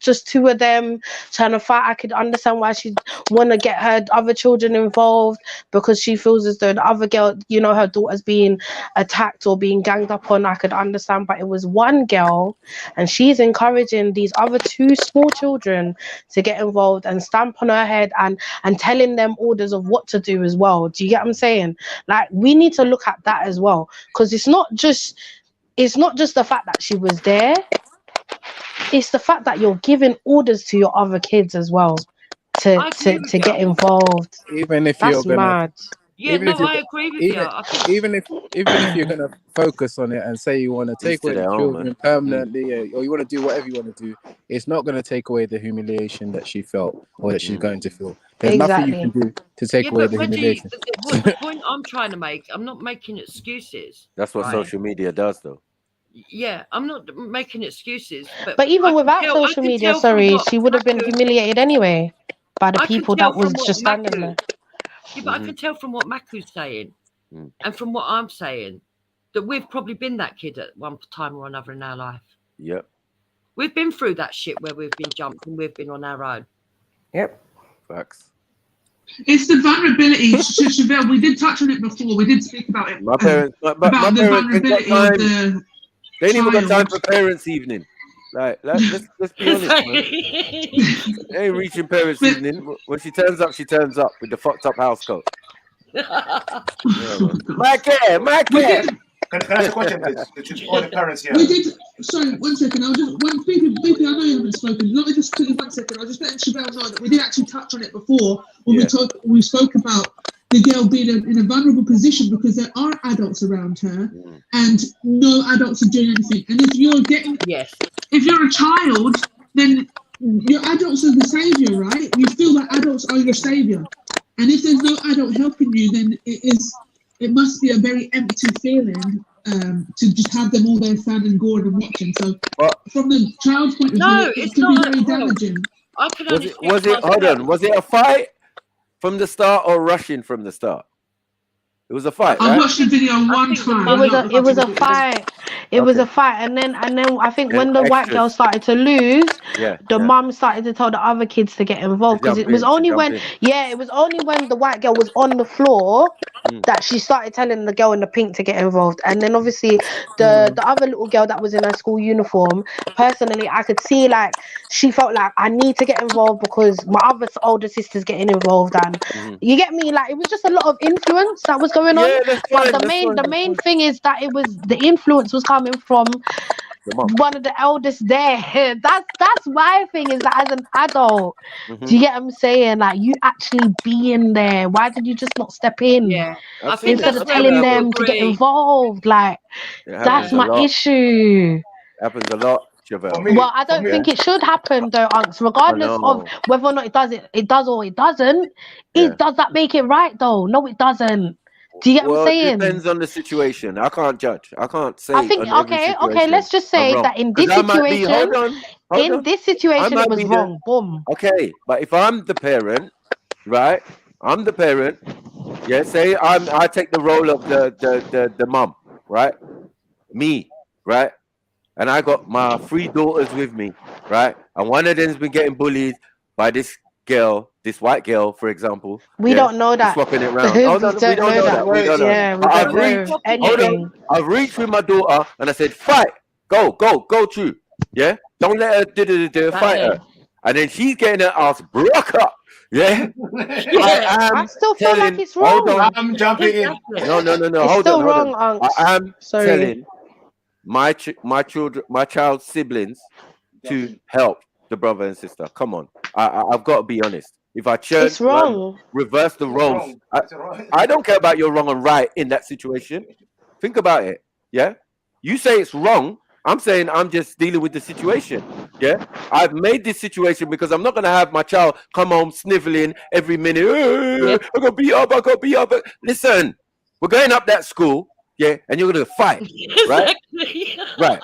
just 2 of them trying to fight. I could understand why she'd want to get her other children involved because she feels as though the other girl, you know, her daughter's being attacked or being ganged up on. I could understand, but it was one girl and she's encouraging these other 2 small children to get involved and stamp on her head and telling them orders of what to do as well. Do you get what I'm saying? Like, we need to look at that as well, because it's not just the fact that she was there, it's the fact that you're giving orders to your other kids as well to get involved. Even if that's you're gonna mad. Yeah, even no, if you're, I agree with you. even if you're gonna focus on it and say you want to take away the children permanently, or you want to do whatever you want to do, it's not going to take away the humiliation that she felt or that she's going to feel. There's nothing you can do to take away the humiliation. The point I'm trying to make, I'm not making excuses. That's what social media does, though. Yeah, I'm not making excuses. But even without social media, she would have been humiliated anyway by the people that was just standing there. Yeah, but I can tell from what Maku's saying and from what I'm saying that we've probably been that kid at one time or another in our life. Yep. We've been through that shit where we've been jumped and we've been on our own. Yep. Facts. It's the vulnerability, Chevelle. We did touch on it before. We did speak about it. My parents, about the vulnerability of the they ain't even got time for parents' evening. Like, let's be honest, man. They ain't reaching parents' evening. When she turns up with the fucked up house coat. My care. Can I ask a question, please? To all the parents here. We did. Sorry, 1 second. I was just one thing. I know you haven't spoken. Let me just quickly 1 second. I'll just let Chevelle know that we did actually touch on it before when we spoke about the girl being in a vulnerable position because there are adults around her and no adults are doing anything. And if you're a child, then your adults are the savior, right? You feel that adults are your savior, and if there's no adult helping you, then it must be a very empty feeling to just have them all there standing gored and watching. So from the child's point of view, it can be very damaging. Was it a fight from the start or rushing from the start? It was a fight, right? I watched the video one time. It was a fight. It was a fight, and then I think when the white girl started to lose, the mum started to tell the other kids to get involved because it was only when the white girl was on the floor that she started telling the girl in the pink to get involved. And then obviously the other little girl that was in her school uniform, personally, I could see like she felt like I need to get involved because my other older sister's getting involved, and you get me, like it was just a lot of influence that was going on. But the main thing is that the influence was coming from one of the eldest there. That's my thing, is that as an adult, do you get what I'm saying? Like, you actually being there. Why did you just not step in? Yeah, I think instead of telling them to get involved? Like, that's my issue. Happens a lot. Well, I don't think it should happen though, Unks. Regardless of whether or not it does or it doesn't. Does that make it right though? No, it doesn't. Do you get what I'm saying? It depends on the situation. I can't judge. I can't say. I think okay. Let's just say that in this situation, this situation, it was wrong. Boom. Okay, but if I'm the parent, right? I'm the parent. Yeah. Say I take the role of the mum, right? Me, right? And I got my 3 daughters with me, right? And one of them's been getting bullied by this girl, this white girl, for example. We don't know that. Swapping it around. Oh, no, we don't know that. We don't know. Yeah, we don't know. I've reached with my daughter and I said, fight. Go through. Yeah? Don't let her fight her. And then she's getting her ass broke up. Yeah? I still feel like it's wrong. I'm jumping in. No. It's still wrong, Unks. I am telling my children, my child's siblings to help the brother and sister. Come on, I've got to be honest. If I It's wrong. reverse the roles, I don't care about your wrong and right in that situation. Think about it. Yeah, you say it's wrong. I'm saying I'm just dealing with the situation. Yeah, I've made this situation because I'm not gonna have my child come home sniveling every minute. I got beat up. I got beat up. Listen, we're going up that school. Yeah, and you're gonna fight, right? Right.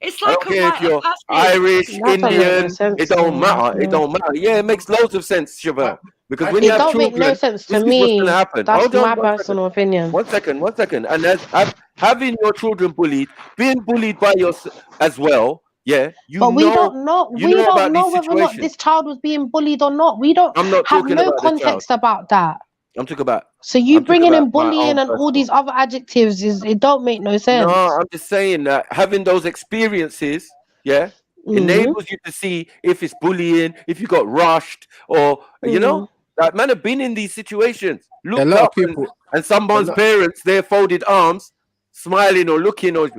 It's I like don't care if you're passage. Irish, That don't make no Indian. sense It don't to me. matter. It don't matter. Yeah, it makes loads of sense, Chevelle. Because when It you have don't make children, no sense to this is what's going to me. happen. That's Hold on my 1 second. personal opinion. 1 second. 1 second. And as having your children bullied, being bullied by your as well. Yeah, But we don't know. You We know don't about know these whether or not situations. this child was being bullied or not. We don't I'm not have talking no about the child. context about that. I'm talking about. So you I'm talking bringing in about my bullying own and all personal. these other adjectives it don't make no sense. No, I'm just saying that having those experiences, yeah, enables you to see if it's bullying, if you got rushed, or you know, that man have been in these situations. Look A lot of up people, and someone's parents, they're folded arms, smiling or looking or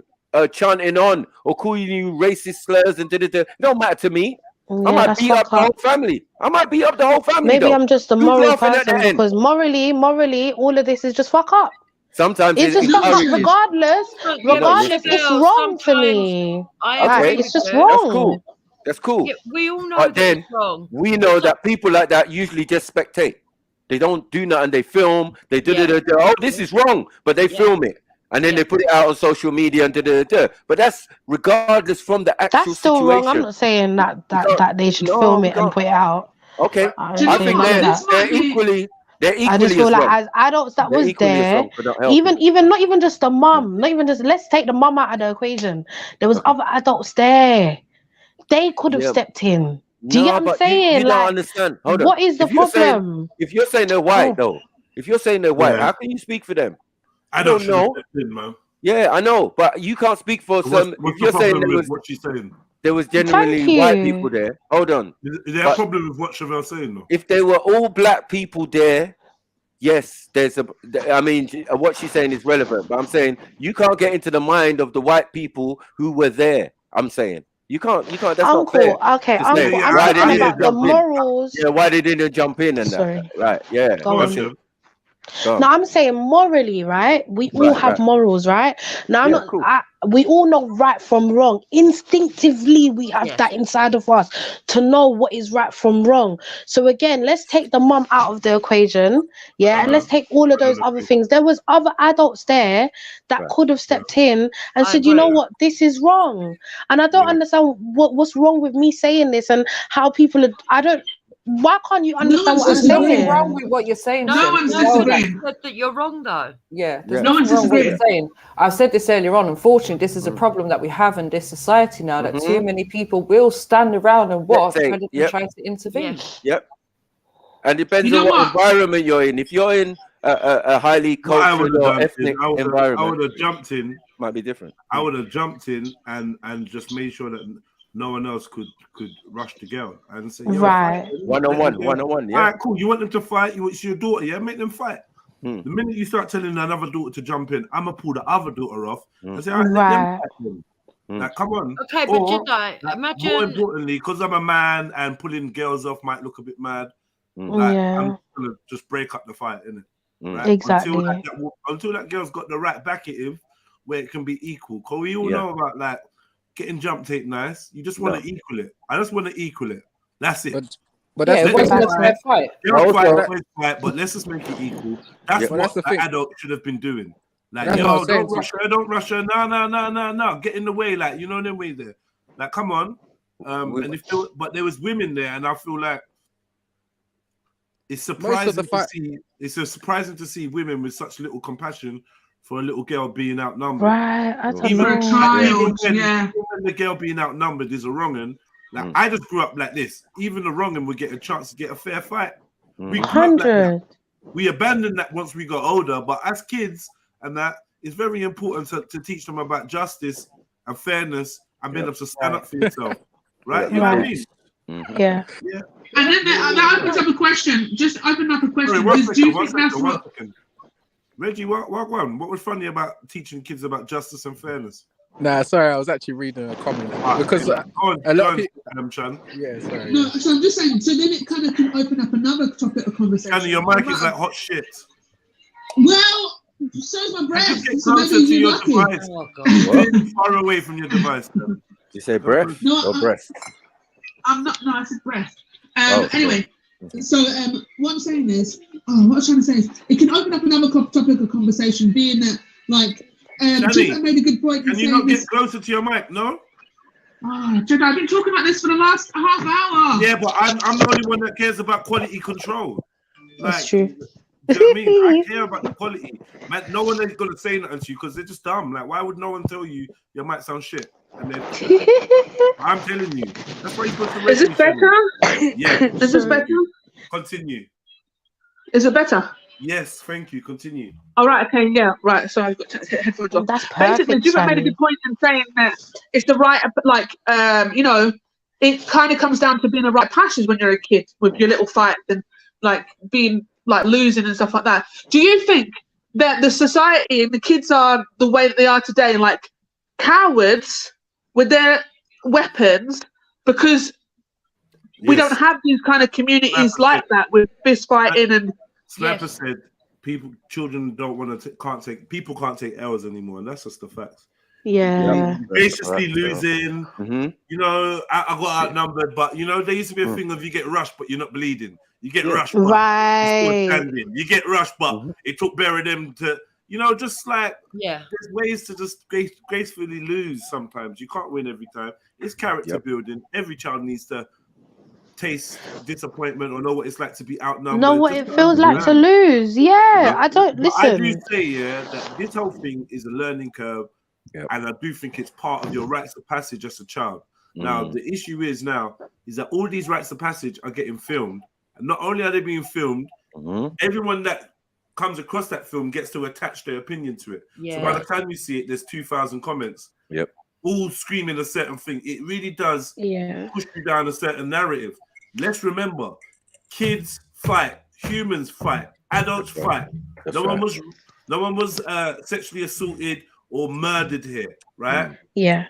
chanting on or calling you racist slurs and It don't matter to me. I might beat up the whole family. I might beat up the whole family. Maybe though. I'm just a Who's moral laughing at person the end? because morally, all of this is just fuck up. Sometimes It's just fuck up. Regardless, it's wrong to me. Okay, It's just that's wrong. cool. That's cool. Yeah, we all know But that then it's wrong. we know that people like that usually just spectate. They don't do nothing. They film. They do oh, this is wrong, but they film it and then they put it out on social media and But that's regardless from the actual That's still situation. wrong. I'm not saying that they should film it and put it out. Okay, I I think they're equally. I just feel like as adults that was there, even not even just the mum, not even just let's take the mum out of the equation. There was other adults there. They could have stepped in. Do you get what I'm saying? You don't understand. Hold on. What is the problem? If you're saying they're white, though, if you're saying they're white, how can you speak for them? I don't know. Yeah, I know, but you can't speak for some. What's If you're the saying problem there with was, what she's saying? there was genuinely white people there. Hold on. Is there a problem with what Chevelle's saying, though? If there were all black people there, yes, there's a. I mean, what she's saying is relevant, but I'm saying you can't get into the mind of the white people who were there. I'm saying you can't. That's not fair. Okay, to Uncle. say. I'm Why talking they about didn't the jump in? morals. Yeah, why they didn't jump in and that? Right? Yeah. Go on. Go No, on. I'm saying morally, right? We all have morals, right? Now, I'm not. We all know right from wrong. Instinctively, we have that inside of us to know what is right from wrong. So again, let's take the mum out of the equation, and let's take all of those other things. There was other adults there that could have stepped in and said, you know what, this is wrong. And I don't understand what's wrong with me saying this and how people are. Why can't you understand what I'm There's nothing saying? wrong with what you're saying. No one's disagreeing. That you're wrong, though. Yeah, there's nothing wrong with what you're saying. I've said this earlier on. Unfortunately, this is a problem that we have in this society now, that too many people will stand around and watch rather than try to intervene. Yep. And depends on what environment you're in. If you're in a highly cultural or ethnic environment, I would have jumped in. Might be different. I would have jumped in and just made sure that no one else could rush the girl and say, one-on-one, yeah. All right, cool. You want them to fight? It's your daughter, yeah? Make them fight. The minute you start telling another daughter to jump in, I'm gonna pull the other daughter off and say, all right, let them fight them. Like, come on. Okay, but JEDI, imagine. More importantly, because I'm a man and pulling girls off might look a bit mad. Like, I'm gonna just break up the fight, innit? Right? Exactly. Until that girl's got the right back at him, where it can be equal. Because we all know about like. Getting jumped ain't nice. You just want to equal it. I just want to equal it. That's it. But that's the fight. But let's just make it equal. That's what the adult should have been doing. Like, don't rush her. No. Get in the way, like, you know them way there. Like, come on. But there was women there, and I feel like it's surprising to see. It's surprising to see women with such little compassion for a little girl being outnumbered. Right, I don't know. Even when the girl being outnumbered is a wrong-un. Like, I just grew up like this. Even the wrong-un would get a chance to get a fair fight. We grew up like that. We abandoned that once we got older, but as kids, and that it's very important to teach them about justice and fairness and being able to stand up for yourself. Right? You know what I mean? Yeah. And then that opens up a question. Just open up a question. Do you think that's what? Reggie, what was funny about teaching kids about justice and fairness? Nah, sorry, I was actually reading a comment because a lot of people. Yeah, sorry. No, so I'm just saying. So then it kind of can open up another topic of conversation. Danny, your mic is like hot shit. Well, so's my breath. Just get So closer maybe to you're your lucky. device. Oh, Really far away from your device. Then. You say breath or breast? I'm not. No, I said breath. Anyway, so what I'm saying is, what I'm trying to say is, it can open up another topic of conversation, being that, like, Jedi made a good point. Can you not get closer to your mic? No. Jedi, I've been talking about this for the last half hour. Yeah, but I'm the only one that cares about quality control. That's true. Do you know what I mean? I care about the quality. Man, no one is gonna say nothing to you because they're just dumb. Like, why would no one tell you your mic sound shit? And then I'm telling you, that's why you're supposed to. Is this better? Yeah. Is this better? Continue. Is it better? Yes, thank you. Continue. All right. Okay. Yeah. Right. So I've got headphones on. That's perfect. Basically, Jubert made a good point in saying that it's the right, like, you know, it kind of comes down to being a right passage when you're a kid with your little fight and like being like losing and stuff like that. Do you think that the society and the kids are the way that they are today, like cowards with their weapons because we don't have these kind of communities like that with fist fighting and Snapper said children don't want to people can't take L's anymore, and that's just the facts. Yeah. Graciously losing. You know, I got outnumbered, but you know, there used to be a thing of you get rushed, but you're not bleeding. You get rushed, but you're still standing. You get rushed, but it took better of them to, you know, just like there's ways to just gracefully lose sometimes. You can't win every time. It's character building. Every child needs to taste disappointment or know what it's like to be outnumbered. Know what it feels like to lose. Yeah, I don't listen. I do say that this whole thing is a learning curve, and I do think it's part of your rites of passage as a child. Now the issue is that all these rites of passage are getting filmed, and not only are they being filmed, everyone that comes across that film gets to attach their opinion to it. So by the time you see it, there's 2,000 comments. All screaming a certain thing. It really does push you down a certain narrative. Let's remember, kids fight, humans fight, adults fight. No one was sexually assaulted or murdered here, right? Yeah.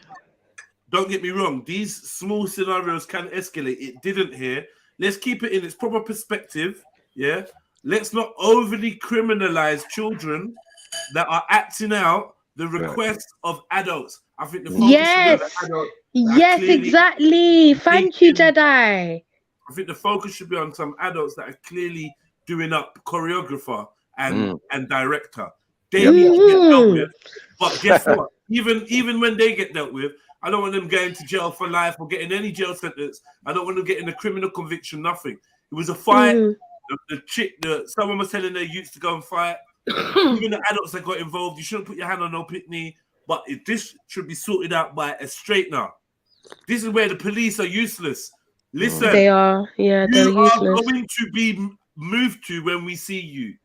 Don't get me wrong. These small scenarios can escalate. It didn't here. Let's keep it in its proper perspective. Yeah. Let's not overly criminalize children that are acting out the requests of adults. I think the focus should be on yes, exactly. Thank you, Jedi. I think the focus should be on some adults that are clearly doing up choreographer and director. They need to get dealt with. But guess what? Even when they get dealt with, I don't want them going to jail for life or getting any jail sentence. I don't want them getting a criminal conviction, nothing. It was a fight. Someone was telling their youths to go and fight. Even the adults that got involved, you shouldn't put your hand on no pitney. But this should be sorted out by a straightener. This is where the police are useless. Listen, they are. Yeah, they're useless. You are going to be moved to when we see you,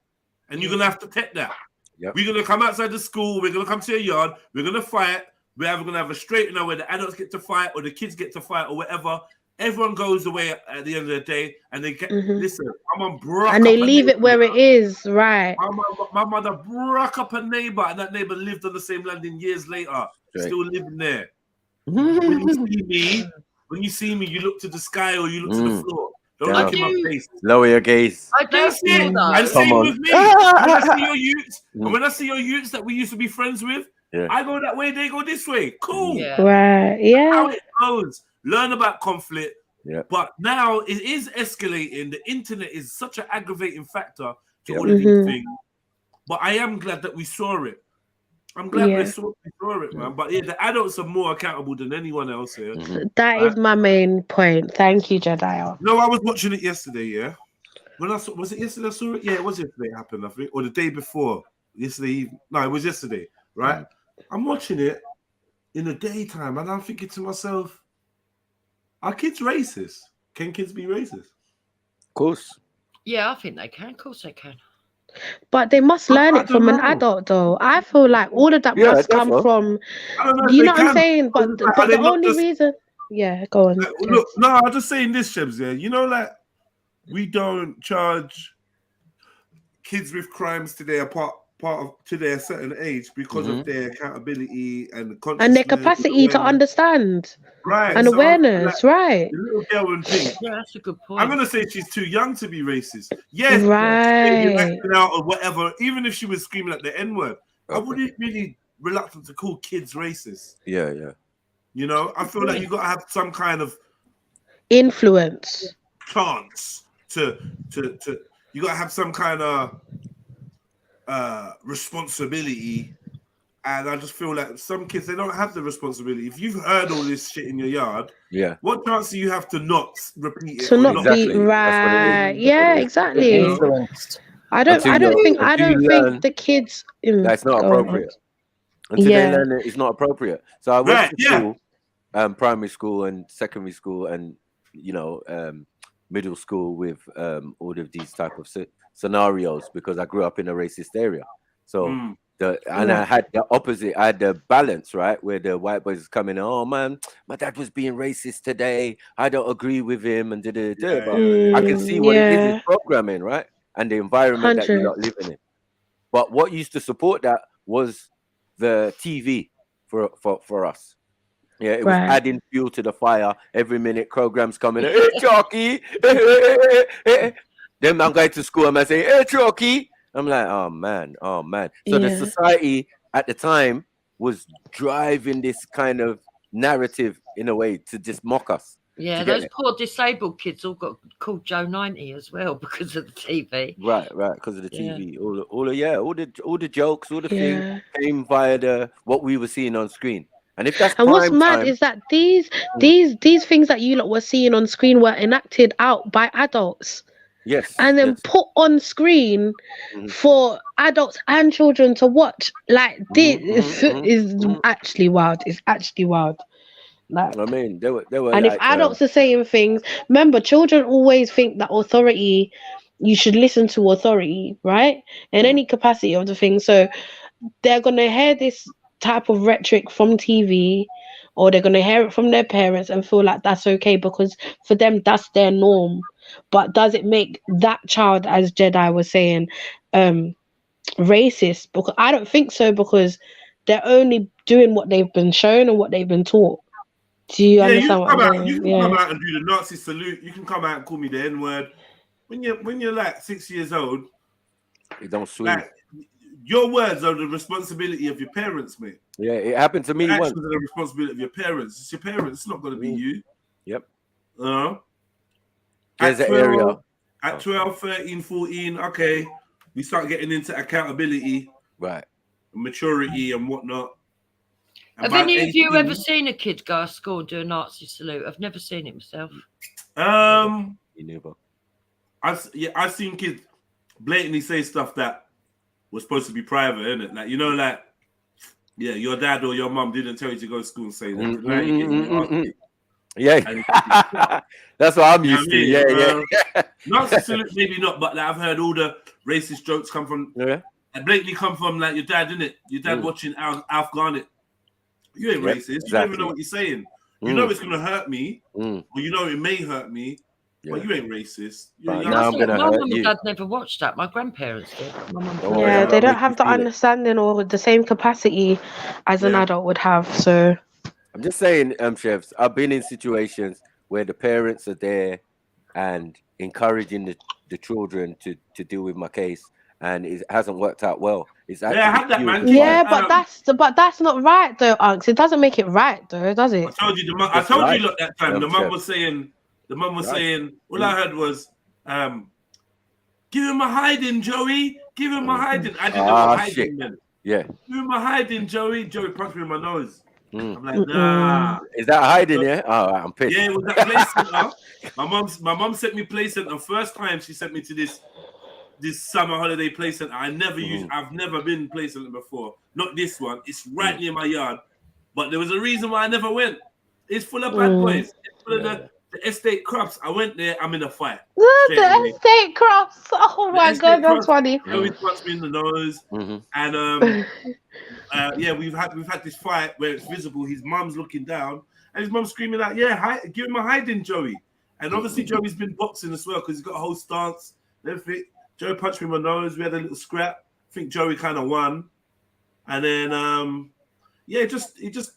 and you're gonna have to take that. We're gonna come outside the school. We're gonna come to your yard. We're gonna fight. We're either gonna have a straightener where the adults get to fight or the kids get to fight or whatever. Everyone goes away at the end of the day, and they get listen. My mum broke and they leave it where it is, right? My mother broke up a neighbor, and that neighbor lived on the same landing years later, still living there. When you see me, you look to the sky or you look to the floor. Don't look in my face. Lower your gaze. I do feel that. And same with me. When I see your youths, and when I see your youths that we used to be friends with, I go that way, they go this way. Cool. Right. Yeah. How it goes. Learn about conflict. But now it is escalating. The internet is such an aggravating factor to all of these things. But I am glad that we saw it. I'm glad we saw it, man. But the adults are more accountable than anyone else here. That is my main point. Thank you, Jedi. No, I was watching it yesterday, When I saw, was it yesterday I saw it? Yeah, it was yesterday it happened, I think. Or the day before. Yesterday. No, it was yesterday, right? I'm watching it in the daytime and I'm thinking to myself, are kids racist? Can kids be racist? Of course. Yeah, I think they can. Of course they can. But they must learn it from an adult, though. I feel like all of that must come from. You know what I'm saying? But the only reason, go on. Look, no, I'm just saying this, Shebs. Yeah, you know, like we don't charge kids with crimes today apart part of to their certain age because of their accountability and the And their consciousness, capacity to understand. right? And So awareness, right? the little girl and thing. Yeah, that's a good point. I'm gonna say she's too young to be racist. Yes, right. Acting out or whatever. Even if she was screaming at the N-word, I wouldn't really reluctant to call kids racist. Yeah, yeah. You know, I feel like you got to have some kind of influence, chance to. You got to have some kind of responsibility. And I just feel like some kids, they don't have the responsibility. If you've heard all this shit in your yard, yeah, what chance do you have to not repeat it? to not exactly. be right? Yeah, exactly. Influenced. I don't think the kids. That's not appropriate. Until they learn it, it's not appropriate. So I went to school, primary school and secondary school, and middle school with all of these type of scenarios because I grew up in a racist area. So. I had the opposite. I had the balance, right, where the white boys coming. Oh man, my dad was being racist today. I don't agree with him, and but I can see what it is. It's programming, right, and the environment that you're not living in. But what used to support that was the TV for us. Yeah, it was adding fuel to the fire. Every minute, programs coming. Hey, Chalky. Then I'm going to school and I say, hey, Chalky. I'm like, oh man. So the society at the time was driving this kind of narrative in a way to just mock us. Yeah, those poor disabled kids all got called Joe 90 as well because of the TV. Right, because of the TV. All the jokes, all the things came via what we were seeing on screen. And if that's what's mad is that these things that you lot were seeing on screen were enacted out by adults. Yes. And then put on screen for adults and children to watch. Like this is actually wild. It's actually wild. Like, I mean, they were and if adults are saying things, remember, children always think that authority, you should listen to authority, right? In any capacity of the thing. So they're gonna hear this type of rhetoric from TV, or they're gonna hear it from their parents and feel like that's okay because for them that's their norm. But does it make that child, as Jedi was saying, racist? Because I don't think so, because they're only doing what they've been shown and what they've been taught. Do you understand what I'm saying? You can come out and do the Nazi salute. You can come out and call me the N-word. When you're like 6 years old, you don't swing. Like, your words are the responsibility of your parents, mate. Yeah, it happened to me once. Actions are the responsibility of your parents. It's your parents. It's not going to be you. Yep. At 12, 13, 14, okay, we start getting into accountability, right, maturity and whatnot. And have any of you ever seen a kid go to school and do a Nazi salute? I've never seen it myself. You never. I've seen kids blatantly say stuff that was supposed to be private, innit? Like, your dad or your mum didn't tell you to go to school and say that. Yeah, that's what I'm used to. Yeah. Nazi salute, maybe not, but like, I've heard all the racist jokes come from, and blatantly come from like your dad, innit? Your dad watching Alf Garnett. You ain't racist. You don't even know what you're saying. You know it's gonna hurt me, or you know it may hurt me, but you ain't racist. My mum and dad never watched that. My grandparents did. Yeah, they don't have the understanding or the same capacity as an adult would have. So I'm just saying, chefs, I've been in situations where the parents are there and encouraging the children to deal with my case, and it hasn't worked out well. It's actually I had that, man. But that's not right though, Unks. It doesn't make it right though, does it? I told you that time. The mum was saying, all I heard was, give him a hiding, Joey. Give him a hiding. I didn't know what hiding meant. Yeah. Give him a hiding, Joey. Joey punched me in my nose. I'm like, nah. Is that hiding? Yeah. Oh, I'm pissed. Yeah, it was that play center. My mum sent me play center. First time she sent me to this summer holiday play center. I've never been play center before. Not this one. It's right near my yard. But there was a reason why I never went. It's full of bad boys. It's full of the estate crops. I went there. I'm in a fight. The estate crops. Oh my god, that's funny. He punched me in the nose, and we've had this fight where it's visible. His mum's looking down, and his mum's screaming out, give him a hiding, Joey." And obviously Joey's been boxing as well because he's got a whole stance and everything. Joey punched me in my nose. We had a little scrap. think Joey kind of won. And then, yeah, he just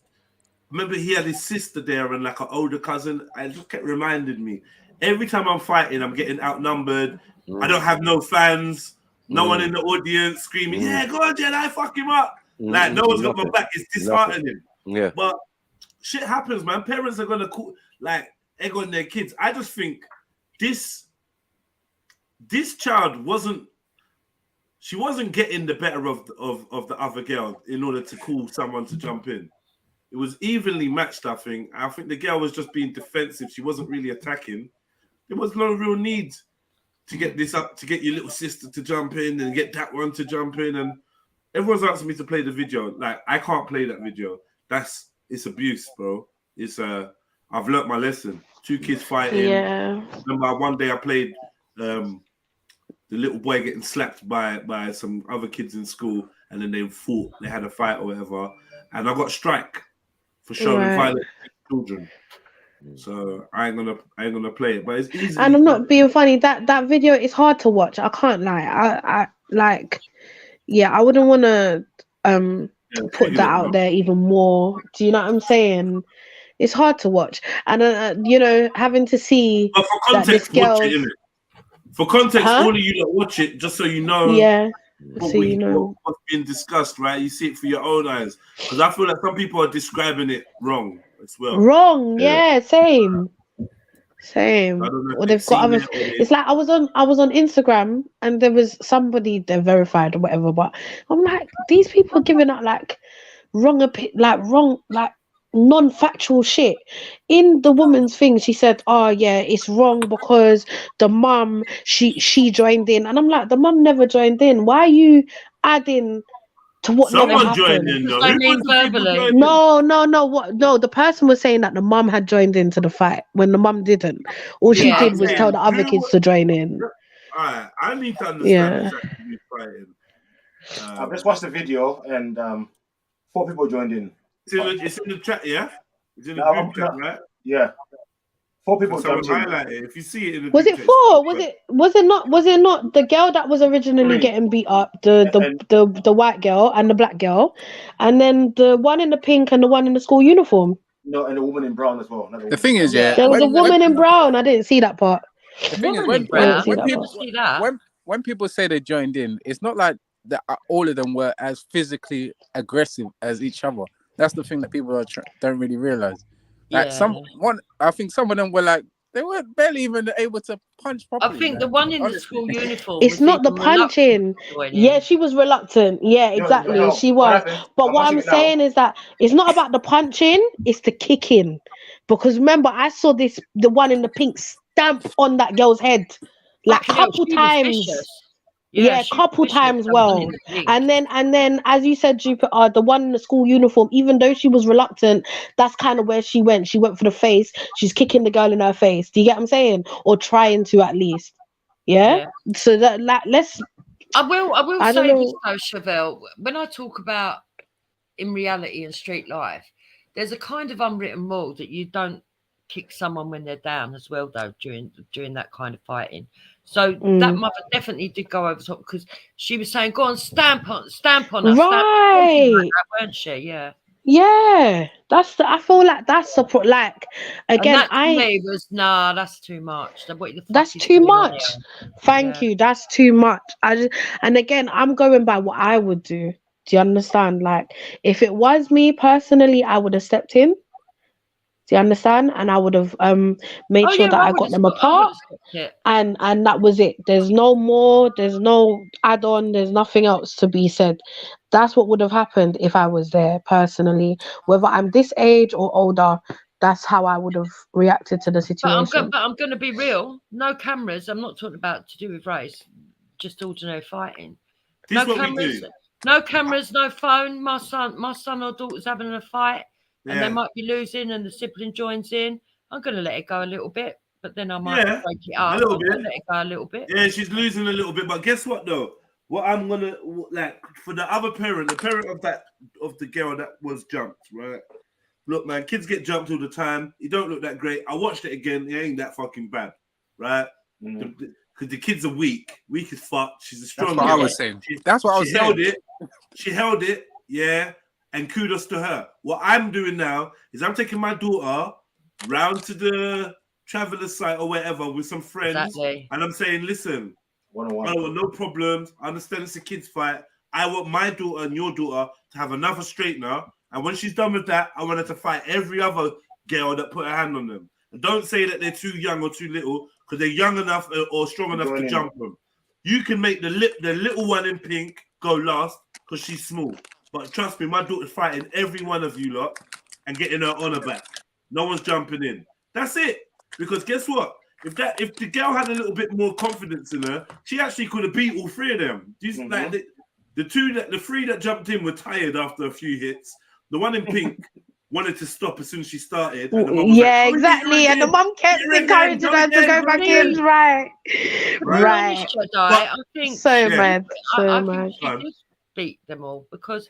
remember he had his sister there and like an older cousin. I just kept reminding me every time I'm fighting, I'm getting outnumbered. I don't have no fans, no one in the audience screaming, "Yeah, go on, Jedi, fuck him up!" Like no one's got my back. It's disheartening. Yeah, but shit happens, man. Parents are gonna egg on their kids. I just think this child wasn't getting the better of the other girl in order to call someone to jump in. It was evenly matched, I think. I think the girl was just being defensive. She wasn't really attacking. There was no real need to get this up, to get your little sister to jump in and get that one to jump in. And everyone's asking me to play the video. Like, I can't play that video. It's abuse, bro. It's I've learnt my lesson. 2 kids fighting. Yeah. Remember one day I played the little boy getting slapped by some other kids in school, and then they fought. They had a fight or whatever, and I got strike for showing violence to children. So I ain't gonna play it, but it's easy. And I'm not being funny. That video is hard to watch. I can't lie. I like, yeah, I wouldn't want to put that out there even more. Do you know what I'm saying? It's hard to watch, and you know, having to see but for context, watch it, innit? For context, all of you that watch it, just so you know, what's being discussed, right? You see it for your own eyes, because I feel like some people are describing it wrong as well. Wrong, yeah, same. Or they've got other. It's like I was on Instagram and there was somebody they're verified or whatever, but I'm like, these people are giving out like wrong non-factual shit. In the woman's thing, she said, "Oh yeah, it's wrong because the mum she joined in," and I'm like, the mum never joined in. Why are you adding to what someone never joined happened? in though? No, the person was saying that the mum had joined into the fight when the mum didn't. All she did was tell the other kids to join in. Alright, I need to understand exactly who's fighting. I've just watched the video and 4 people joined in. It's in the chat, yeah? It's in the group chat, right? Yeah. 4 people jumped in. highlight it. If you see it in the Was it 4? Was it not the girl that was originally getting beat up, the white girl and the black girl, and then the one in the pink and the one in the school uniform? No, and a woman in brown as well. The thing is, there was a woman in brown. I didn't see that part. The thing is, when people say they joined in, it's not like that all of them were as physically aggressive as each other. That's the thing that people don't really realize. Like I think some of them were like, they weren't barely even able to punch properly. I think the one in the school uniform. It's not the punching. Yeah, she was reluctant. Yeah, exactly. She was. But what I'm saying is that it's not about the punching, it's the kicking. Because remember, I saw the one in the pink stamp on that girl's head like a couple times. Yeah, couple times. Well, and then as you said, Jupiter, the one in the school uniform, even though she was reluctant, that's kind of where she went. She went for the face. She's kicking the girl in her face. Do you get what I'm saying? Or trying to, at least. Yeah. So that let's. I will say this though, Chevelle. When I talk about in reality and street life, there's a kind of unwritten rule that you don't kick someone when they're down as well, though, during that kind of fighting. So that mother definitely did go over top because she was saying, "Go on, stamp on her." Right, like that, weren't she? Yeah. Yeah, I feel like that's like again. That's too much. That's too much. Thank you. That's too much. And again, I'm going by what I would do. Do you understand? Like, if it was me personally, I would have stepped in. Do you understand? And I would have made sure that I got them apart. And that was it. There's no more. There's no add-on. There's nothing else to be said. That's what would have happened if I was there personally. Whether I'm this age or older, that's how I would have reacted to the situation. But I'm going to be real. No cameras. I'm not talking about to do with race. Just ordinary fighting. No cameras. No cameras. No phone. My son or daughter's having a fight. And they might be losing, and the sibling joins in. I'm going to let it go a little bit, but then I might break it up. A little bit. Let it go a little bit. Yeah, she's losing a little bit, but guess what though? What I'm gonna like for the other parent, the parent of the girl that was jumped, right? Look, man, kids get jumped all the time. It don't look that great. I watched it again. It ain't that fucking bad, right? because the kids are weak as fuck. She's a strong That's what girl. I was saying. That's what I was held saying. it. She held it, yeah, and kudos to her. What I'm doing now is I'm taking my daughter round to the traveler site or wherever with some friends, and I'm saying, listen, I want no problems. I understand it's a kids fight. I want my daughter and your daughter to have another straightener, and when she's done with that, I want her to fight every other girl that put her hand on them. And don't say that they're too young or too little, because they're young enough or strong enough to jump them. You can make the little one in pink go last because she's small. But trust me, my daughter's fighting every one of you lot and getting her honor back. No one's jumping in. That's it. Because guess what? If the girl had a little bit more confidence in her, she actually could have beat all three of them. Like the three that jumped in were tired after a few hits. The one in pink wanted to stop as soon as she started. And the mum was Yeah, like, exactly. And the mum kept encouraging her to go back in. Right. Right. I think so mad. I think she did beat them all because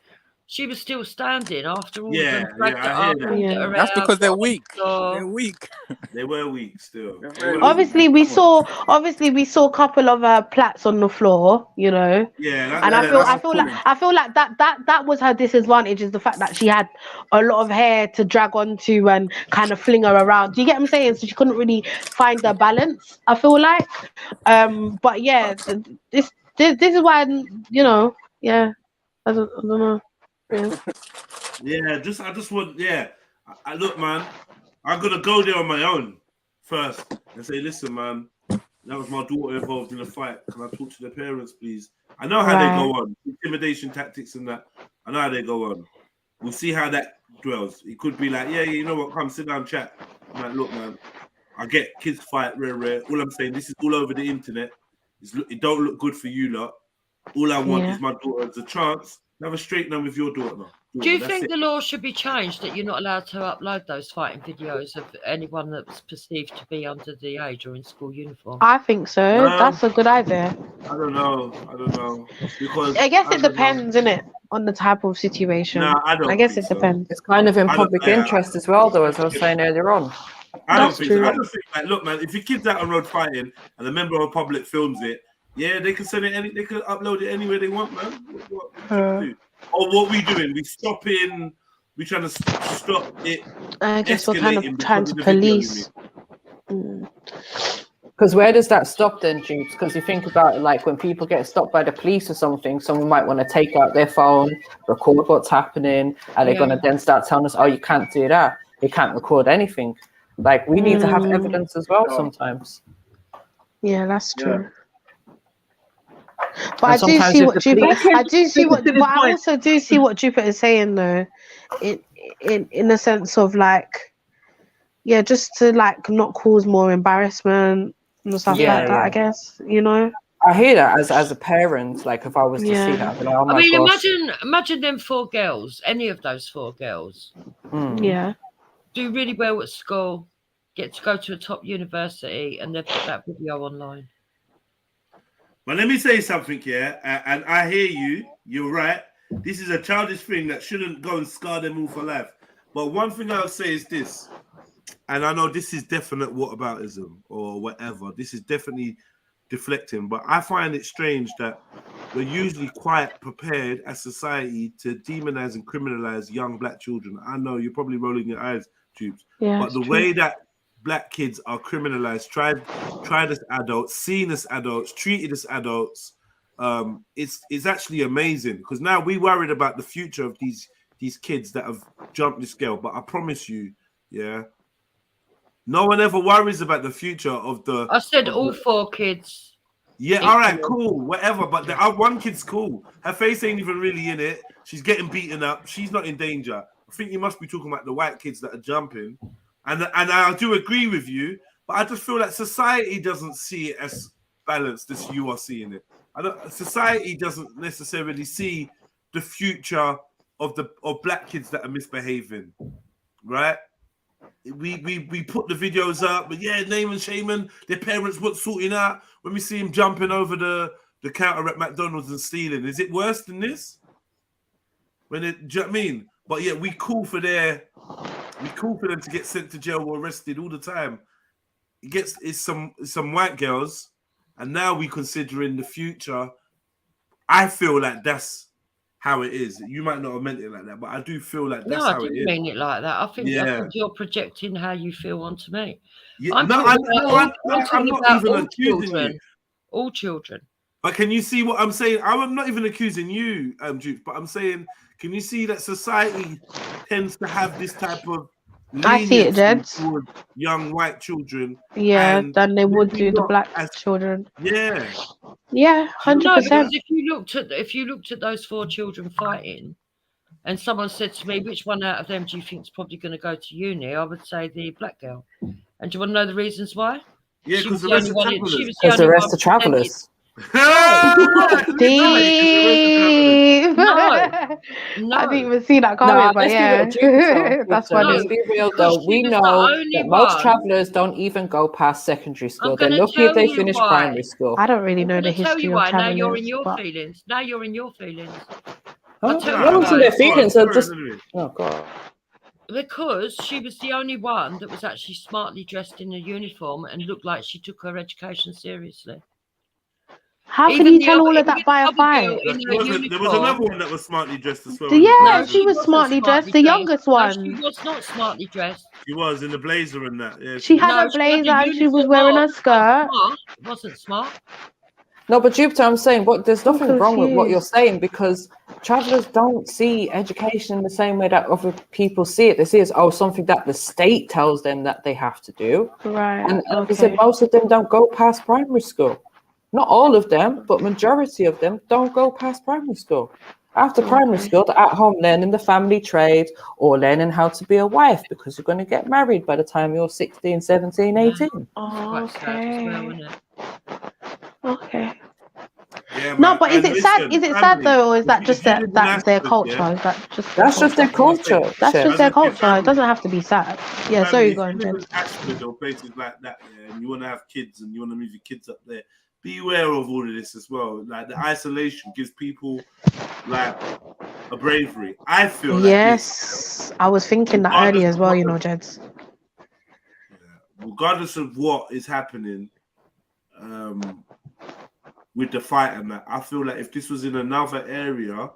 she was still standing after all of them dragged her up. That's because they're weak. They're weak. They were weak still. Obviously, we saw a couple of plats on the floor, you know. Yeah, and I feel like that was her disadvantage, is the fact that she had a lot of hair to drag onto and kind of fling her around. Do you get what I'm saying? So she couldn't really find the balance, I feel like. But yeah, this is why, you know, yeah, I don't know. Yeah, I just want, I look, man, I'm gonna go there on my own first and say, listen, man, that was my daughter involved in a fight. Can I talk to the parents, please? I know how they go on, intimidation tactics and that. I know how they go on. We'll see how that dwells. It could be like, yeah, you know what? Come sit down, chat. I'm like, look, man, I get kids fight rare. All I'm saying, this is all over the internet. It don't look good for you lot. All I want is my daughter as a chance. Have a straightener with your daughter. Do you think the law should be changed that you're not allowed to upload those fighting videos of anyone that's perceived to be under the age or in school uniform? I think so. That's a good idea. I don't know. Because I guess it depends, innit, on the type of situation. No, I guess it depends. It's kind of in public interest as well, though, as I was saying earlier on. I don't think so. I just think, like, look, man, if your kid's out on road fighting and a member of the public films it, yeah, they can send it. They can upload it anywhere they want, man. What do? Or what we doing? We stopping. We trying to stop it. I guess we're kind of trying to police. Because where does that stop then, Jukes? Because you think about it, like when people get stopped by the police or something, someone might want to take out their phone, record what's happening, and they're going to then start telling us, oh, you can't do that. You can't record anything. Like, we need to have evidence as well sometimes. Yeah, that's true. But I do see what Jupiter. But I also do see what Jupiter is saying, though, in the sense of like, yeah, just to like not cause more embarrassment and stuff like that. I guess, you know. I hear that as a parent. Like, if I was to see that, I'd be like, oh my gosh. Imagine them 4 girls. Any of those 4 girls. Yeah. Do really well at school, get to go to a top university, and then put that video online. But let me say something here, and I hear you. You're right. This is a childish thing that shouldn't go and scar them all for life. But one thing I'll say is this, and I know this is definite whataboutism or whatever. This is definitely deflecting, but I find it strange that we're usually quite prepared as society to demonize and criminalize young black children. I know you're probably rolling your eyes, Tubes, but the way that black kids are criminalized, tried as adults, seen as adults, treated as adults, it's actually amazing, because now we worried about the future of these kids that have jumped this scale. But I promise you, no one ever worries about the future of the. I said all 4 kids. Yeah, all right, cool, whatever. But the one kid's cool. Her face ain't even really in it. She's getting beaten up. She's not in danger. I think you must be talking about the white kids that are jumping. And I do agree with you, but I just feel like society doesn't see it as balanced as you are seeing it. Society doesn't necessarily see the future of black kids that are misbehaving, right? We put the videos up, but name and shaming, their parents weren't sorting out. When we see him jumping over the counter at McDonald's and stealing, is it worse than this? Do you know what I mean? But we call for them to get sent to jail or arrested all the time. It's some white girls and now we consider in the future. I feel like that's how it is. You might not have meant it like that, but I do feel like that's how it is. I didn't mean it like that. I think Yeah. you're projecting how you feel onto me. Yeah, I'm no, talking I'm about not even all accusing children. you. All children. But can you see what I'm saying? I'm not even accusing you, Duke, but I'm saying, can you see that society tends to have this type of I see it, leniency Jed. towards young white children? Yeah, and than they would maybe do the not black as- children. Yeah. Yeah, No, 100%. because if you looked at those 4 children fighting, and someone said to me, which one out of them do you think is probably going to go to uni? I would say the black girl. And do you want to know the reasons why? Yeah, She was because the only one. She was Because the rest are travellers. Steve. No, I didn't even see that coming, but let's yeah, give it a Jupiter. that's Let's funny. be real though. We know that most travellers don't even go past secondary school. They're lucky if they finish primary school. I don't really know I'm the going to tell history you of why. Now you're travellers. in your but- feelings. Now you're in your feelings. Huh? I'll tell I don't see you their why. feelings. They're just. Oh God. Because she was the only one that was actually smartly dressed in a uniform and looked like she took her education seriously. How can you tell all of that by a fight? There was another one that was smartly dressed as well. Yeah, she was smartly dressed, the youngest one. She was not smartly dressed. She was in the blazer and that. Yeah, She had a blazer and she was wearing a skirt. It wasn't smart. No, but Jupiter, I'm saying, there's nothing wrong with what you're confused. saying because travellers don't see education in the same way that other people see it. They see it as something that the state tells them that they have to do. Right. And like I said, most of them don't go past primary school. Not all of them, but majority of them don't go past primary school. After primary school, they're at home learning the family trade or learning how to be a wife because you're going to get married by the time you're 16, 17, 18. Oh, okay. Okay. Yeah, No, man. but is And it sad? listen, Is it sad family, though, or is that if just you that live in that's their Ashford, culture? yeah, Is that just That's just their culture. That's just their As a culture. family. It doesn't have to be sad. Yeah, Family, sorry, if go you on, live Jen. in Ashford or places like that, yeah, and you want to have kids and you want to move your kids up there, beware of all of this as well. Like the isolation gives people like a bravery. I feel like this, Yes, I was thinking that earlier as well. You know, Jeds. regardless of what is happening with the fight and that, I feel like if this was in another area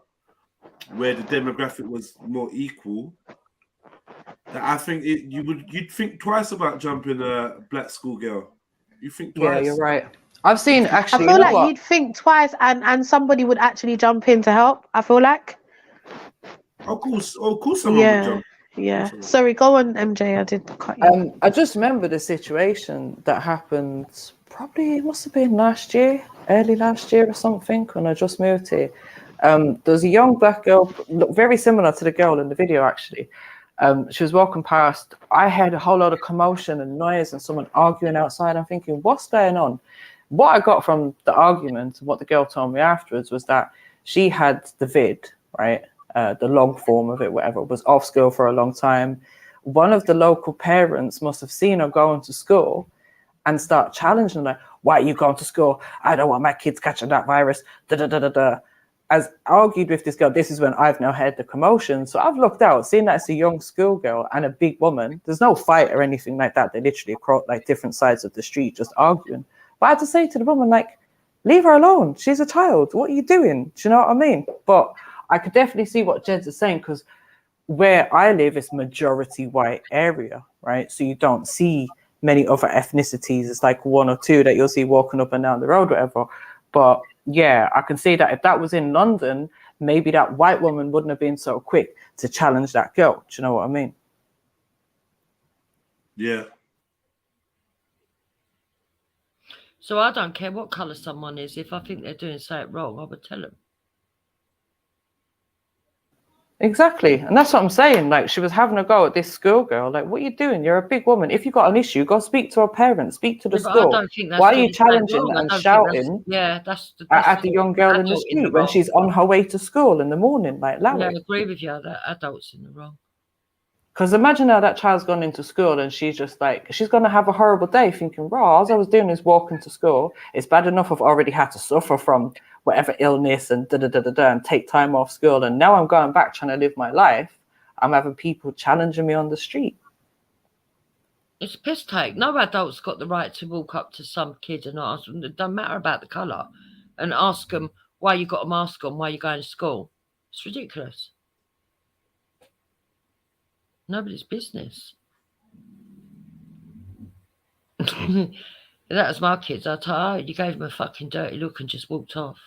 where the demographic was more equal, that I think you'd think twice about jumping a black schoolgirl. You think twice. Yeah, you're right. I've seen actually. I feel like you'd think twice, and somebody would actually jump in to help. I feel like. Of course, someone would jump. Yeah. Sorry, go on, MJ. I did cut you. I just remember the situation that happened. Probably it must have been last year, early last year or something, when I just moved here. There was a young black girl, looked very similar to the girl in the video actually. She was walking past. I heard a whole lot of commotion and noise and someone arguing outside. I'm thinking, what's going on? What I got from the argument and what the girl told me afterwards was that she had the vid, right? The long form of it, whatever, was off school for a long time. One of the local parents must have seen her going to school and start challenging her, why are you going to school? I don't want my kids catching that virus. Da, da, da, da, da. As argued with this girl, this is when I've now heard the commotion. So I've looked out, seen that it's a young schoolgirl and a big woman. There's no fight or anything like that. They're literally across like different sides of the street just arguing. But I had to say to the woman, like, leave her alone. She's a child. What are you doing? Do you know what I mean? But I could definitely see what Jed's is saying because where I live is majority white area, right? So you don't see many other ethnicities. It's like one or two that you'll see walking up and down the road, whatever. But yeah, I can see that if that was in London, maybe that white woman wouldn't have been so quick to challenge that girl. Do you know what I mean? Yeah. So I don't care what colour someone is. If I think they're doing something wrong, I would tell them. Exactly. And that's what I'm saying. Like, she was having a go at this schoolgirl. Like, what are you doing? You're a big woman. If you got an issue, go speak to her parents, speak to the Yeah, but school. I don't think that's Why are you doing something challenging wrong. I and don't think shouting that's at the young girl in the adult in the street when wrong. she's on her way to school in the morning? Like, allow Yeah, I it. agree with you that adults in the wrong. Because imagine how that child's gone into school and she's just like, she's going to have a horrible day thinking, raw, all I was doing is walking to school. It's bad enough I've already had to suffer from whatever illness and da-da-da-da-da and take time off school. And now I'm going back trying to live my life. I'm having people challenging me on the street. It's a piss take. No adult's got the right to walk up to some kid and ask them, it doesn't matter about the colour, and ask them why you got a mask on, why you going to school. It's ridiculous. Nobody's business. That was my kids. I told you, you gave them a fucking dirty look and just walked off.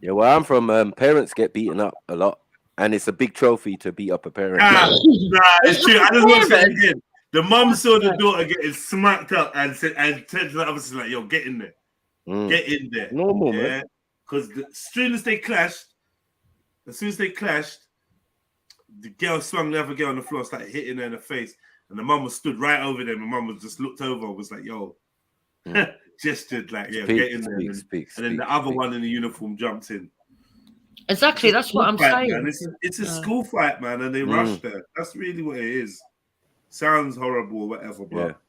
Yeah, where I'm from, parents get beaten up a lot, and it's a big trophy to beat up a parent. Nah, it's true. I just want to say it again. The mum saw the daughter getting smacked up and said, and said to the other sister, like, "Yo, get in there, get in there." Normal, man. Because as soon as they clashed, the girl swung the other girl on the floor, started hitting her in the face, and the mum was stood right over them. And mum was just looked over, was like, "Yo," gestured like, "Yeah, get in there." And then the other one in the uniform jumped in. Exactly, that's what I'm saying. Man. It's a school fight, man, and they rushed there. That's really what it is. Sounds horrible or whatever, but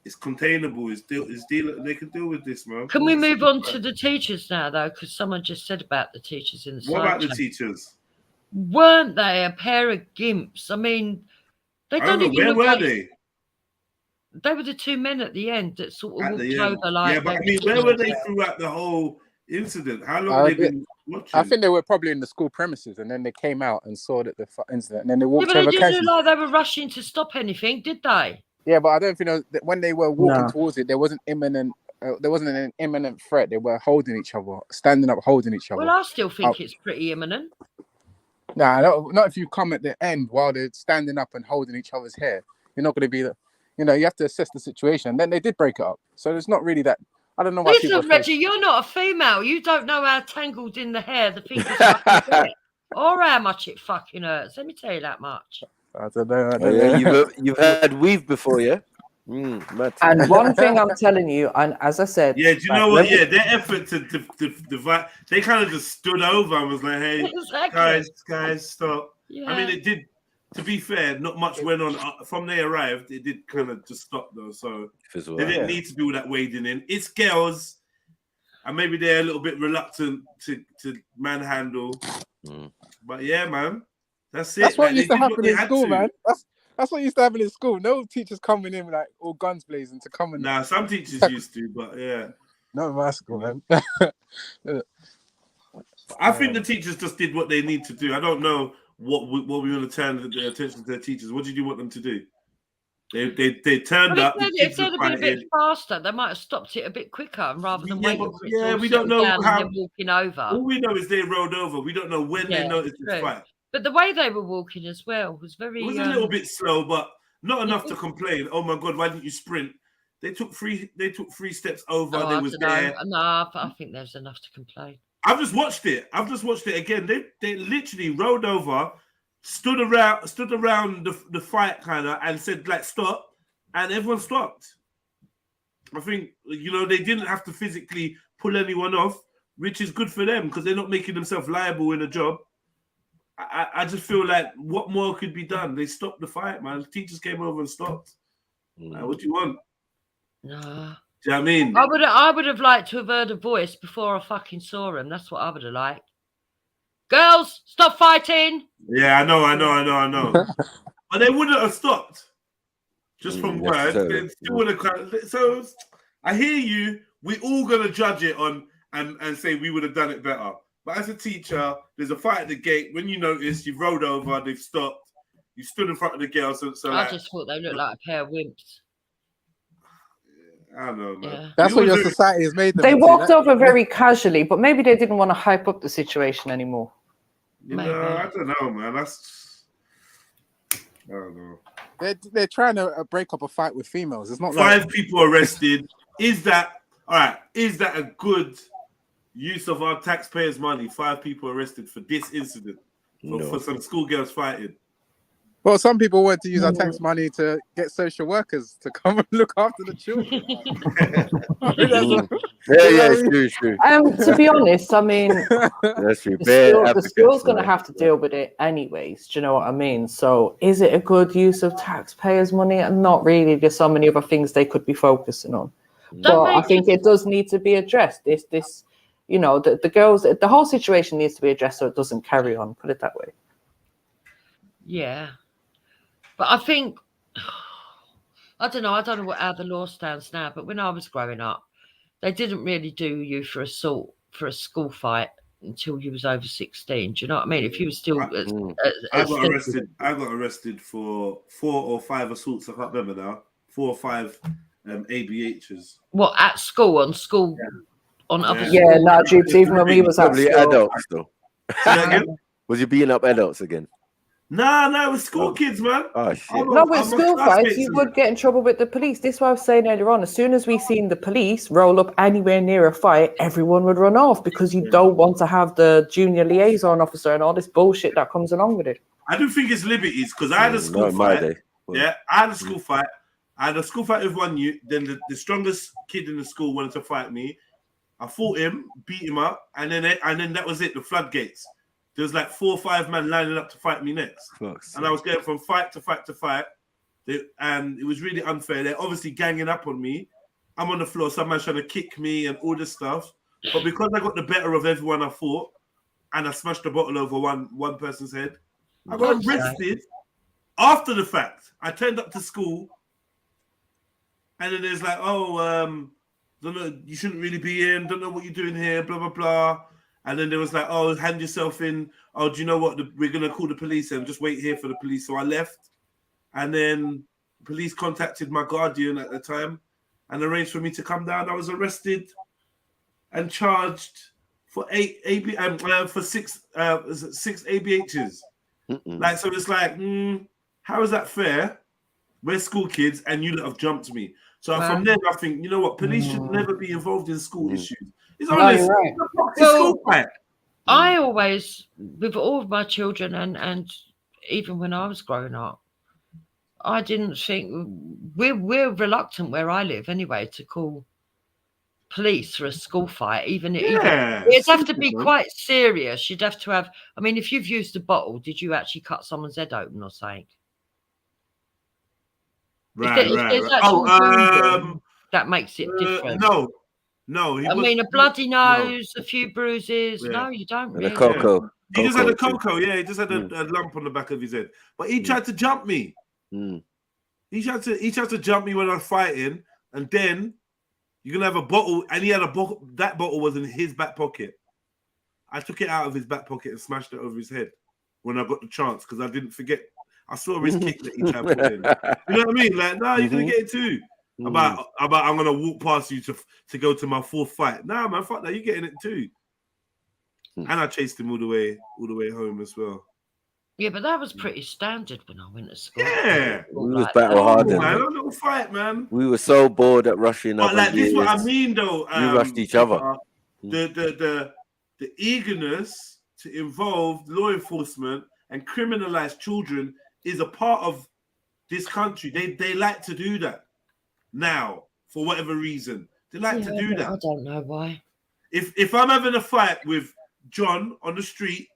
it's containable. They can deal with this, man. Can we move on to the teachers now, though? Because someone just said about the teachers in the What about the teachers? Weren't they a pair of gimps? I mean, they don't even where look were like... they? They were the two men at the end that sort of walked over like... Yeah, but I mean, where were they throughout the whole incident? How long have they been watching? I think they were probably in the school premises, and then they came out and saw that the incident, and then they walked but over. They didn't look like they were rushing to stop anything, did they? Yeah, but I don't think that when they were walking towards it, there wasn't imminent. There wasn't an imminent threat. They were holding each other, standing up, holding each other. Well, I still think it's pretty imminent. Nah, not if you come at the end while they're standing up and holding each other's hair. You're not going to be the, you have to assess the situation. And then they did break it up, so it's not really that. I don't know why. Listen, Reggie, you're not a female. You don't know how tangled in the hair the fingers fucking get, or how much it fucking hurts. Let me tell you that much. I don't know. You've had weave before, yeah? And one thing I'm telling you, and as I said, do you know what? Yeah, their effort to divide, they kind of just stood over and was like, "Hey, guys, stop." Yeah. I mean, it did. To be fair, not much went on from they arrived. It did kind of just stop though, so they didn't need to do that wading in. It's girls, and maybe they're a little bit reluctant to manhandle. But yeah, man, that's it. That's what used to happen in school, man. That's what used to happen in school. No teachers coming in like all guns blazing to come and. Nah, some teachers used to, but yeah. Not in my school, man. I think the teachers just did what they need to do. I don't know what we want to turn their attention to the teachers. What did you want them to do? They turned up. If they'd have been a bit faster, they might have stopped it a bit quicker rather than waiting for it to we don't know how and walking over. All we know is they rode over. We don't know when they noticed the fight. But the way they were walking as well was very. It was a little bit slow, but not enough to complain. Oh my God, why didn't you sprint? They took three steps over. They was there. No, I think there's enough to complain. I've just watched it again. They literally rode over, stood around the fight kind of, and said like stop, and everyone stopped. I think they didn't have to physically pull anyone off, which is good for them because they're not making themselves liable in a job. I just feel like what more could be done? They stopped the fight, man. The teachers came over and stopped. Like, what do you want? Nah. Do you know what I mean? I would have liked to have heard a voice before I fucking saw him. That's what I would have liked. Girls, stop fighting. Yeah, I know. But they wouldn't have stopped. Just from words. They still would have. So I hear you. We're all gonna judge it on and say we would have done it better. But as a teacher, there's a fight at the gate. When you notice, you've rode over, they've stopped. You stood in front of the girl. So I just thought they looked like a pair of wimps. I don't know, man. Yeah. That's what your society has made them. They walked over very casually, but maybe they didn't want to hype up the situation anymore. I don't know, man. I don't know. They're trying to break up a fight with females. It's not 5 people arrested. Is that all right? Is that a good use of our taxpayers' money? 5 people arrested for this incident, for some schoolgirls fighting. Well, some people want to use our tax money to get social workers to come and look after the children. It's true. To be honest, I mean, that's true. The school's going to have to deal with it anyways. Do you know what I mean? So, is it a good use of taxpayers' money? Not really. There's so many other things they could be focusing on. But I think it does need to be addressed. The girls, the whole situation needs to be addressed so it doesn't carry on. Put it that way. Yeah. But I think I don't know. I don't know how the law stands now, but when I was growing up, they didn't really do you for assault for a school fight until you was over 16. Do you know what I mean? If you were still, I got arrested for 4 or 5 assaults. I can't remember now. 4 or 5 ABHs. What, at school, on school, on other school? Yeah, no, Jubes, even when we was at Probably school. adults though. Was you beating up adults again? No, it was school kids, man. Oh shit. No, with school fights, you would get in trouble with the police. This is what I was saying earlier on. As soon as we seen the police roll up anywhere near a fight, everyone would run off because you don't want to have the junior liaison officer and all this bullshit that comes along with it. I don't think it's liberties because I had a school fight. Yeah, I had a school fight. I had a school fight with one youth. Then the strongest kid in the school wanted to fight me. I fought him, beat him up, and then that was it. The floodgates. There was like 4 or 5 men lining up to fight me next. And I was going from fight to fight to fight. And it was really unfair. They're obviously ganging up on me. I'm on the floor. Someone's trying to kick me and all this stuff. But because I got the better of everyone I fought, and I smashed the bottle over one person's head, I got arrested after the fact. I turned up to school. And then there's like, don't know, you shouldn't really be in. Don't know what you're doing here, blah, blah, blah. And then there was like, oh, hand yourself in. Oh, do you know what? We're going to call the police and just wait here for the police. So I left. And then the police contacted my guardian at the time and arranged for me to come down. I was arrested and charged for 6 ABHs. Like, so it's like, how is that fair? We're school kids and you have jumped me. So from then I think, you know what? Police should never be involved in school issues. It's honest. Right. Well, I always, with all of my children and even when I was growing up, I didn't think we're reluctant where I live anyway to call police for a school fight. Even it'd have to be quite serious. You'd have to have. I mean, if you've used a bottle, did you actually cut someone's head open or something? Right. That makes it different. No. I mean, a bloody nose, a few bruises. Yeah. No, you don't. And a cocoa. He just had a cocoa. Yeah, he just had a lump on the back of his head. But he tried to jump me. He tried to jump me when I was fighting, and then you're gonna have a bottle, and he had a bottle. That bottle was in his back pocket. I took it out of his back pocket and smashed it over his head when I got the chance because I didn't forget. I saw his kick that he tried to put in. You know what I mean? Like, no, you're gonna get it too. About I'm gonna walk past you to go to my 4th fight. Nah, man, fuck that. You're getting it too. And I chased him all the way home as well. Yeah, but that was pretty standard when I went to school. Yeah, we was battle hardened. Man, a little fight, man. We were so bored at rushing. But like this, is what I mean, though. We rushed each other. The eagerness to involve law enforcement and criminalize children is a part of this country. They like to do that. Now, for whatever reason, they like to do that. I don't know why. If I'm having a fight with John on the street,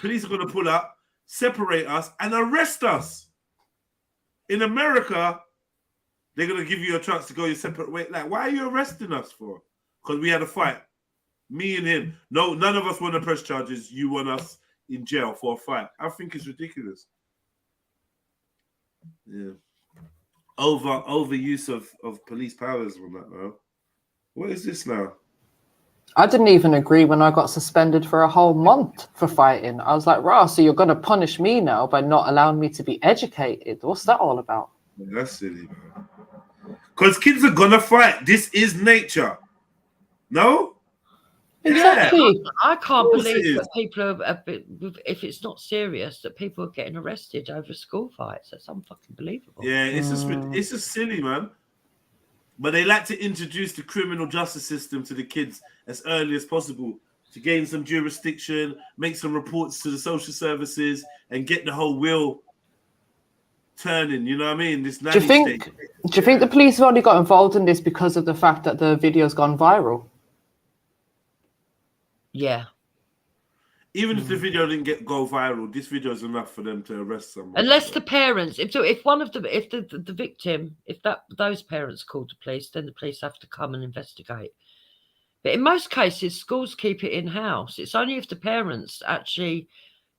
police are going to pull up, separate us, and arrest us. In America, they're going to give you a chance to go your separate way. Like, why are you arresting us for? Because we had a fight. Me and him. No, none of us want to press charges. You want us in jail for a fight. I think it's ridiculous. Yeah. Overuse of police powers on that, bro. What is this now? I didn't even agree when I got suspended for a whole month for fighting. I was like, "Rah, so you're going to punish me now by not allowing me to be educated? What's that all about?" That's silly, man. Because kids are going to fight. This is nature. No? Exactly. Yeah. I can't believe that people are, if it's not serious, that people are getting arrested over school fights. That's unfucking believable. Yeah, it's just silly, man. But they like to introduce the criminal justice system to the kids as early as possible to gain some jurisdiction, make some reports to the social services, and get the whole wheel turning. You know what I mean? This do you think the police have only got involved in this because of the fact that the video's gone viral? Yeah. Even if the video didn't go viral, this video is enough for them to arrest someone. Unless the parents, if one of the, if the victim, if those parents called the police, then the police have to come and investigate. But in most cases, schools keep it in house. It's only if the parents actually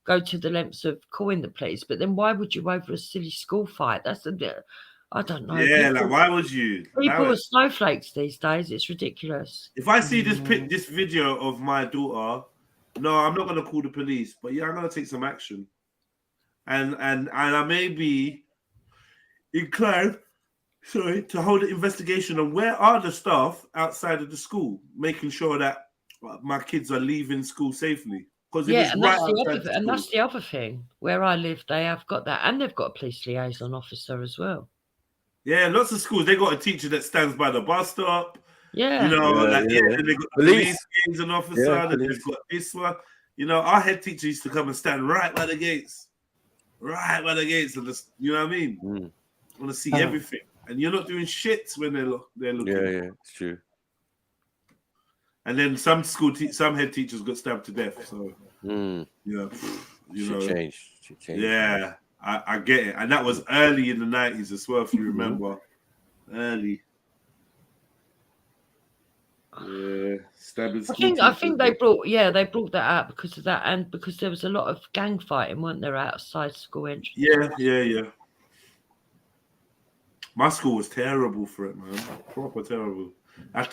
go to the lengths of calling the police. But then why would you over a silly school fight? That's a bit, I don't know. Yeah, like why would you? People are snowflakes these days. It's ridiculous. If I see this video of my daughter, no, I'm not gonna call the police, but yeah, I'm gonna take some action. And I may be inclined, to hold an investigation on where are the staff outside of the school, making sure that my kids are leaving school safely. Because and that's the other thing. Where I live, they have got that, and they've got a police liaison officer as well. Yeah, lots of schools they got a teacher that stands by the bus stop. Yeah, you know, then they got the police liaison officer. Then they've got this one. You know, our head teacher used to come and stand right by the gates, and just, you know what I mean. Want to see everything, and you're not doing shit when they're looking. Yeah, it's true. And then some head teachers got stabbed to death. So should change. Yeah, I get it. And that was early in the 90s as well, if you remember. Early. Yeah, stabbing. I think they brought that out because of that, and because there was a lot of gang fighting, weren't there, outside school entrance? Yeah. My school was terrible for it, man. Proper terrible. I had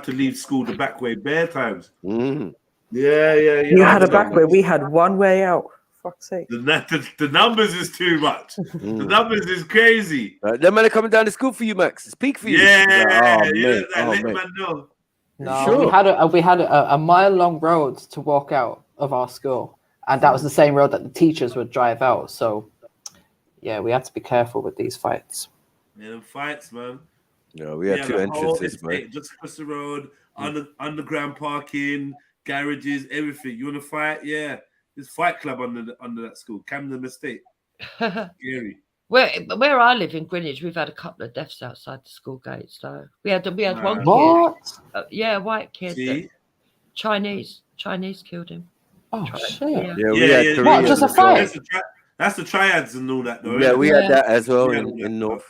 to leave school the back way bare times. You had a back way. We had one way out. Fuck's sake. The numbers is too much. The numbers is crazy. Them men are coming down to school for you, Max. It's peak for you. Let man know. No, Sure. we had a mile-long road to walk out of our school, and that was the same road that the teachers would drive out. So, yeah, we had to be careful with these fights. Yeah, them fights, man. Yeah, we had two entrances, man. Just across the road, underground parking, garages, everything. You want to fight? Yeah, there's Fight Club under that school, Camden Estate. Scary. Where I live in Greenwich, we've had a couple of deaths outside the school gates. So we had one kid. A white kid. See? Chinese killed him. Oh shit! Yeah. What? Just a fight? That's the triads and all that, though. Yeah, we had that as well in North.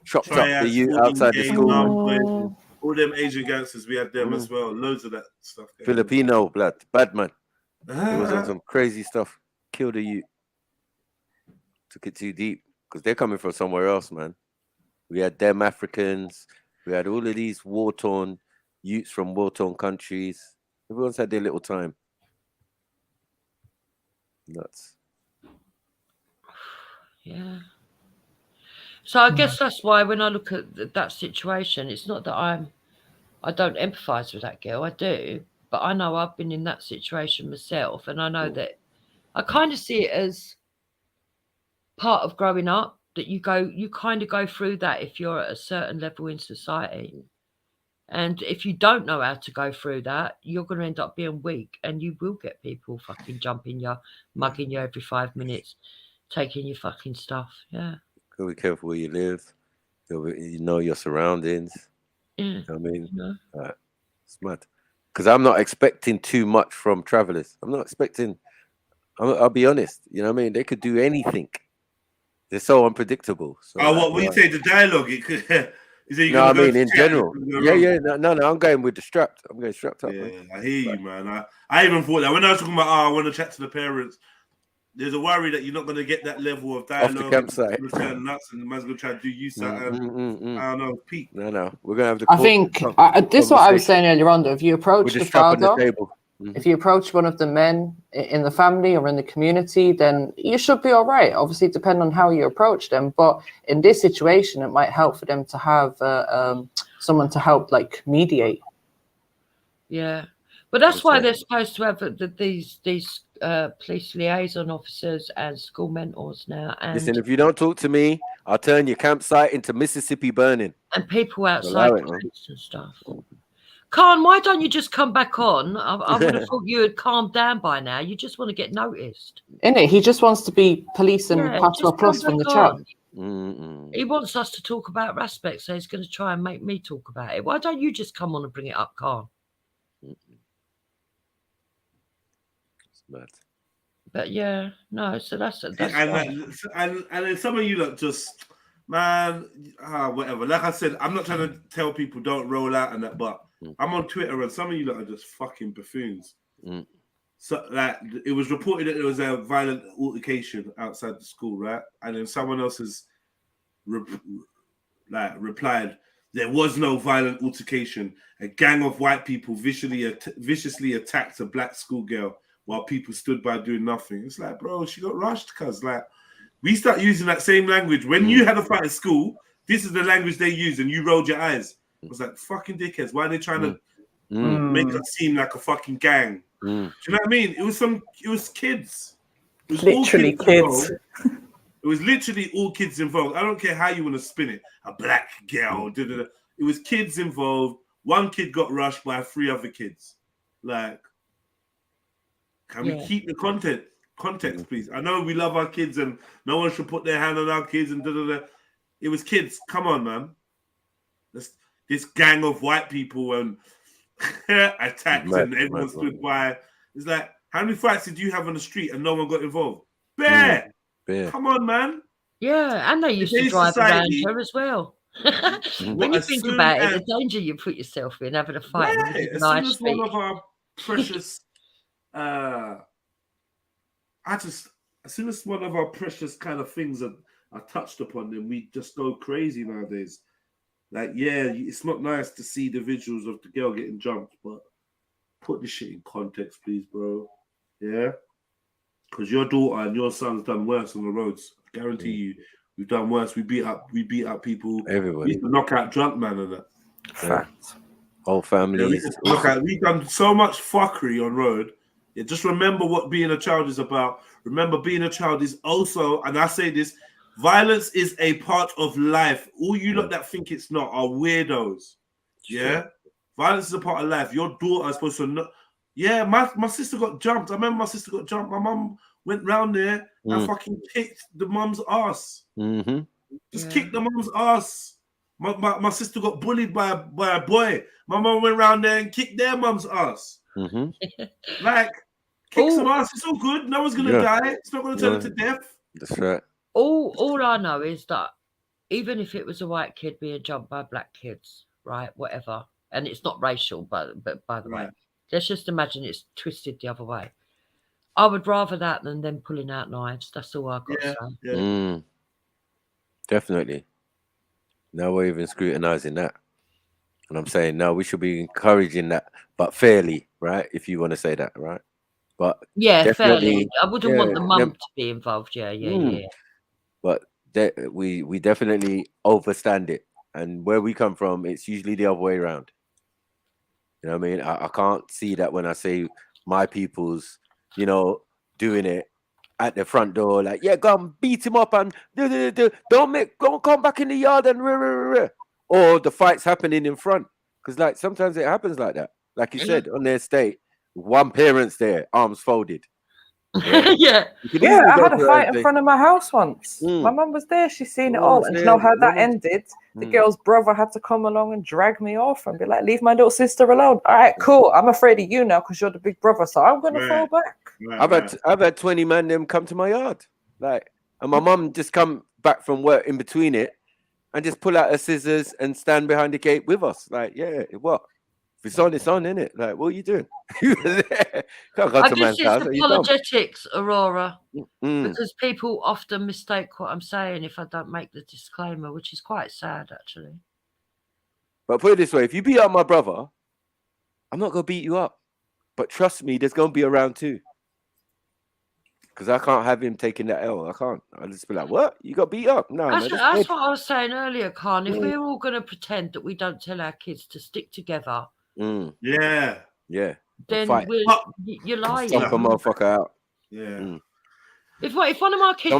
Chopped up the youth outside the school. All them Asian gangsters, we had them as well. Loads of that stuff. Filipino blood, bad man. It was on some crazy stuff. Killed a youth. Took it too deep because they're coming from somewhere else, man. We had them Africans. We had all of these war-torn youths from war-torn countries. Everyone's had their little time. Nuts. Yeah. So I guess that's why when I look at that situation, it's not that I don't empathise with that girl. I do, but I know I've been in that situation myself, and I know that I kind of see it as part of growing up, that you kind of go through that if you're at a certain level in society. And if you don't know how to go through that, you're going to end up being weak, and you will get people fucking jumping you, mugging you every 5 minutes, taking your fucking stuff. Yeah. Be careful where you live. You know your surroundings. Yeah. You know what I mean? It's mad. Because I'm not expecting too much from travelers. I'm not expecting. I'll be honest. You know what I mean? They could do anything. They're so unpredictable. So what when you say the dialogue, it could. No, I mean in general. Yeah. No. I'm going with the strapped. I'm going strapped up. Yeah, man. I hear you, man. I even thought that when I was talking about, I want to chat to the parents. There's a worry that you're not going to get that level of dialogue. Off the campsite. Turn nuts, and the man's going to try to do you something. I don't know, peak. No. We're going to have to. I think this is what I was saying earlier on. If you approach the father, if you approach one of the men in the family or in the community, then you should be all right. Obviously, depending on how you approach them. But in this situation, it might help for them to have someone to help, like, mediate. Yeah, but that's why they're supposed to have these police liaison officers and school mentors now. And listen, if you don't talk to me, I'll turn your campsite into Mississippi burning. And people outside and stuff. Khan, why don't you just come back on? I would have thought you had calmed down by now. You just want to get noticed. Innit? He just wants to be police and Pastoral Plus from the chat. He wants us to talk about respect, so he's going to try and make me talk about it. Why don't you just come on and bring it up, Khan? But yeah, no. So that's and then some of you look just, man, whatever. Like I said, I'm not trying to tell people don't roll out and that, but I'm on Twitter and some of you lot are just fucking buffoons. So, like, it was reported that there was a violent altercation outside the school, right? And then someone else has replied, there was no violent altercation. A gang of white people viciously attacked a black schoolgirl while people stood by doing nothing. It's like, bro, she got rushed, cuz like we start using that same language. When you had a fight at school, this is the language they use, and you rolled your eyes. I was like, fucking dickheads, why are they trying to make us seem like a fucking gang? Do you know what I mean? It was kids. It was literally all kids. It was literally all kids involved. I don't care how you want to spin it. A black girl. It was kids involved. One kid got rushed by 3 other kids. Like, can we keep the context, please? I know we love our kids and no one should put their hand on our kids and It was kids. Come on, man. This gang of white people and attacked and everyone stood by. It's like, how many fights did you have on the street and no one got involved? Bear. Come on, man. Yeah, and they used to drive around her as well. When you think about it, the danger you put yourself in having a fight. Right. As soon as one of our precious, as soon as one of our precious kind of things are touched upon, then we just go crazy nowadays. Like, yeah, it's not nice to see the visuals of the girl getting jumped, but put this shit in context, please, bro. Yeah? Because your daughter and your son's done worse on the roads. I guarantee you, we've done worse. We beat up people. Everybody. We used to knock out drunk man and that. Fact. Whole families. Yeah, we've done so much fuckery on road. Yeah, just remember what being a child is about. Remember, being a child is also, and I say this, violence is a part of life. All you lot that think it's not are weirdos. Yeah? Sure. Violence is a part of life. Your daughter is supposed to know. Yeah, my sister got jumped. I remember my sister got jumped. My mum went round there and fucking kicked the mum's ass. Just kicked the mum's ass. My sister got bullied by a boy. My mum went round there and kicked their mum's ass. Like, kick some ass. It's all good. No one's going to die. It's not going to turn into death. That's right. All I know is that even if it was a white kid being jumped by black kids, right, whatever, and it's not racial, but by the way, let's just imagine it's twisted the other way. I would rather that than them pulling out knives. That's all I've got to say. Definitely. Now we're even scrutinizing that. And I'm saying, no, we should be encouraging that, but fairly, right? If you want to say that, right? But yeah, fairly. I wouldn't want the mum to be involved. Yeah. But we definitely overstand it. And where we come from, it's usually the other way around. You know what I mean? I can't see that when I say my people's, doing it at the front door, like, yeah, go and beat him up and don't come back in the yard and or the fight's happening in front. Because like sometimes it happens like that. Like you said, on their estate, one parent's there, arms folded. Yeah. I had a fight in front of my house once. My mum was there. She's seen it all. And you know how that ended? The girl's brother had to come along and drag me off and be like, leave my little sister alone. All right, cool. I'm afraid of you now because you're the big brother. So I'm going to fall back. I've had 20 men them come to my yard. Like, and my mum just come back from work in between it and just pull out her scissors and stand behind the gate with us. Like, yeah, what? If it's on, isn't it? Like, what are you doing? I guess it's apologetics, Aurora, because people often mistake what I'm saying if I don't make the disclaimer, which is quite sad, actually. But put it this way, if you beat up my brother, I'm not going to beat you up. But trust me, there's going to be a round 2. Because I can't have him taking that L. I can't. I'll just be like, what? You got beat up? No, that's what I was saying earlier, Khan. If we're all going to pretend that we don't tell our kids to stick together, yeah, then you're lying. Stomp a motherfucker out. Yeah. If one of my kids,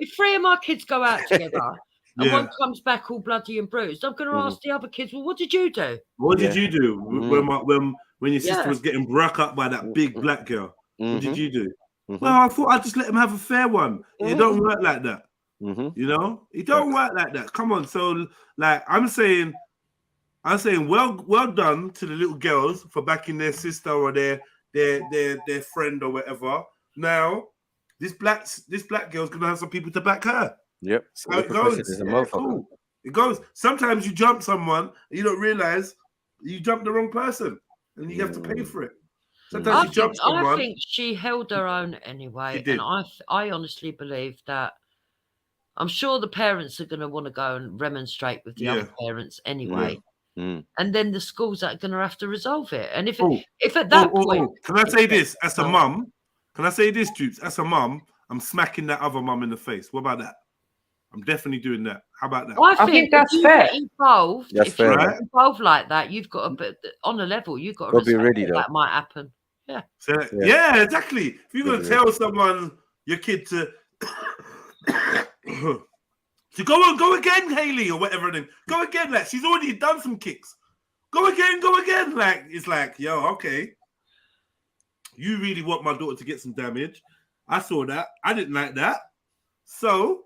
if 3 of my kids go out together and one comes back all bloody and bruised, I'm going to ask the other kids, well, what did you do? What did you do when your sister was getting broke up by that big black girl? What did you do? Well, I thought I'd just let him have a fair one. It don't work like that. It don't work like that. Come on. So, like, I'm saying, well done to the little girls for backing their sister or their friend or whatever. Now, this black girl's gonna have some people to back her. Yep. So it goes. Cool. It goes. Sometimes you jump someone, and you don't realize you jumped the wrong person, and you have to pay for it. Sometimes you jump someone. I think she held her own anyway, and I honestly believe that. I'm sure the parents are going to want to go and remonstrate with the other parents anyway. And then the schools are going to have to resolve it. And if at that point, can I say this as a mum? Can I say this, Dupes? As a mum, I'm smacking that other mum in the face. What about that? I'm definitely doing that. How about that? I think that's fair. Involved, that's if fair. you get involved like that, you've got to be on a level. You've got to be ready, though. that might happen. Yeah. So, yeah, exactly. If you're going to tell someone, your kid to go again, Haley, or whatever, then go again. Like she's already done some kicks. Go again. Like it's like, yo, okay. You really want my daughter to get some damage? I saw that. I didn't like that. So,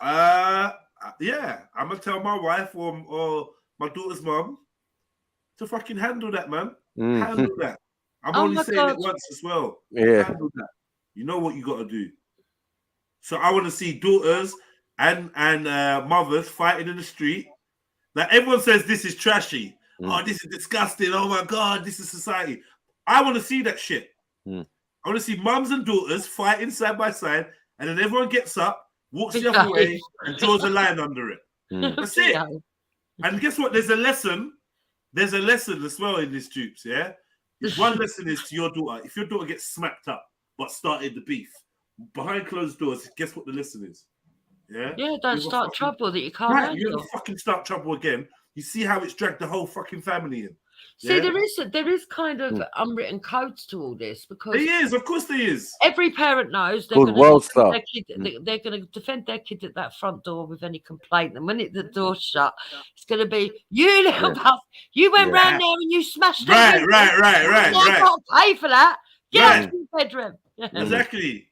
yeah, I'm gonna tell my wife or my daughter's mom to fucking handle that, man. Handle that. I'm only saying it once as well. Yeah. Handle that. You know what you got to do. So I want to see daughters and mothers fighting in the street. Like everyone says, this is trashy. Oh, this is disgusting. Oh my God, this is society. I want to see that shit. I want to see mums and daughters fighting side by side, and then everyone gets up, walks the other way, and draws a line under it. That's it. And guess what? There's a lesson. There's a lesson as well in this, Dupes. Yeah. One lesson is to your daughter. If your daughter gets smacked up but started the beef behind closed doors, guess what the lesson is? Yeah. Yeah. Don't start trouble that you can't handle. You're gonna fucking start trouble again. You see how it's dragged the whole fucking family in. See, there is kind of unwritten codes to all this because there is, of course, there is. Every parent knows they're going to defend their kid at that front door with any complaint, and when the door's shut, it's going to be you little bastard. You went round there and you smashed. Right. I can't pay for that. Get out of your bedroom. Exactly.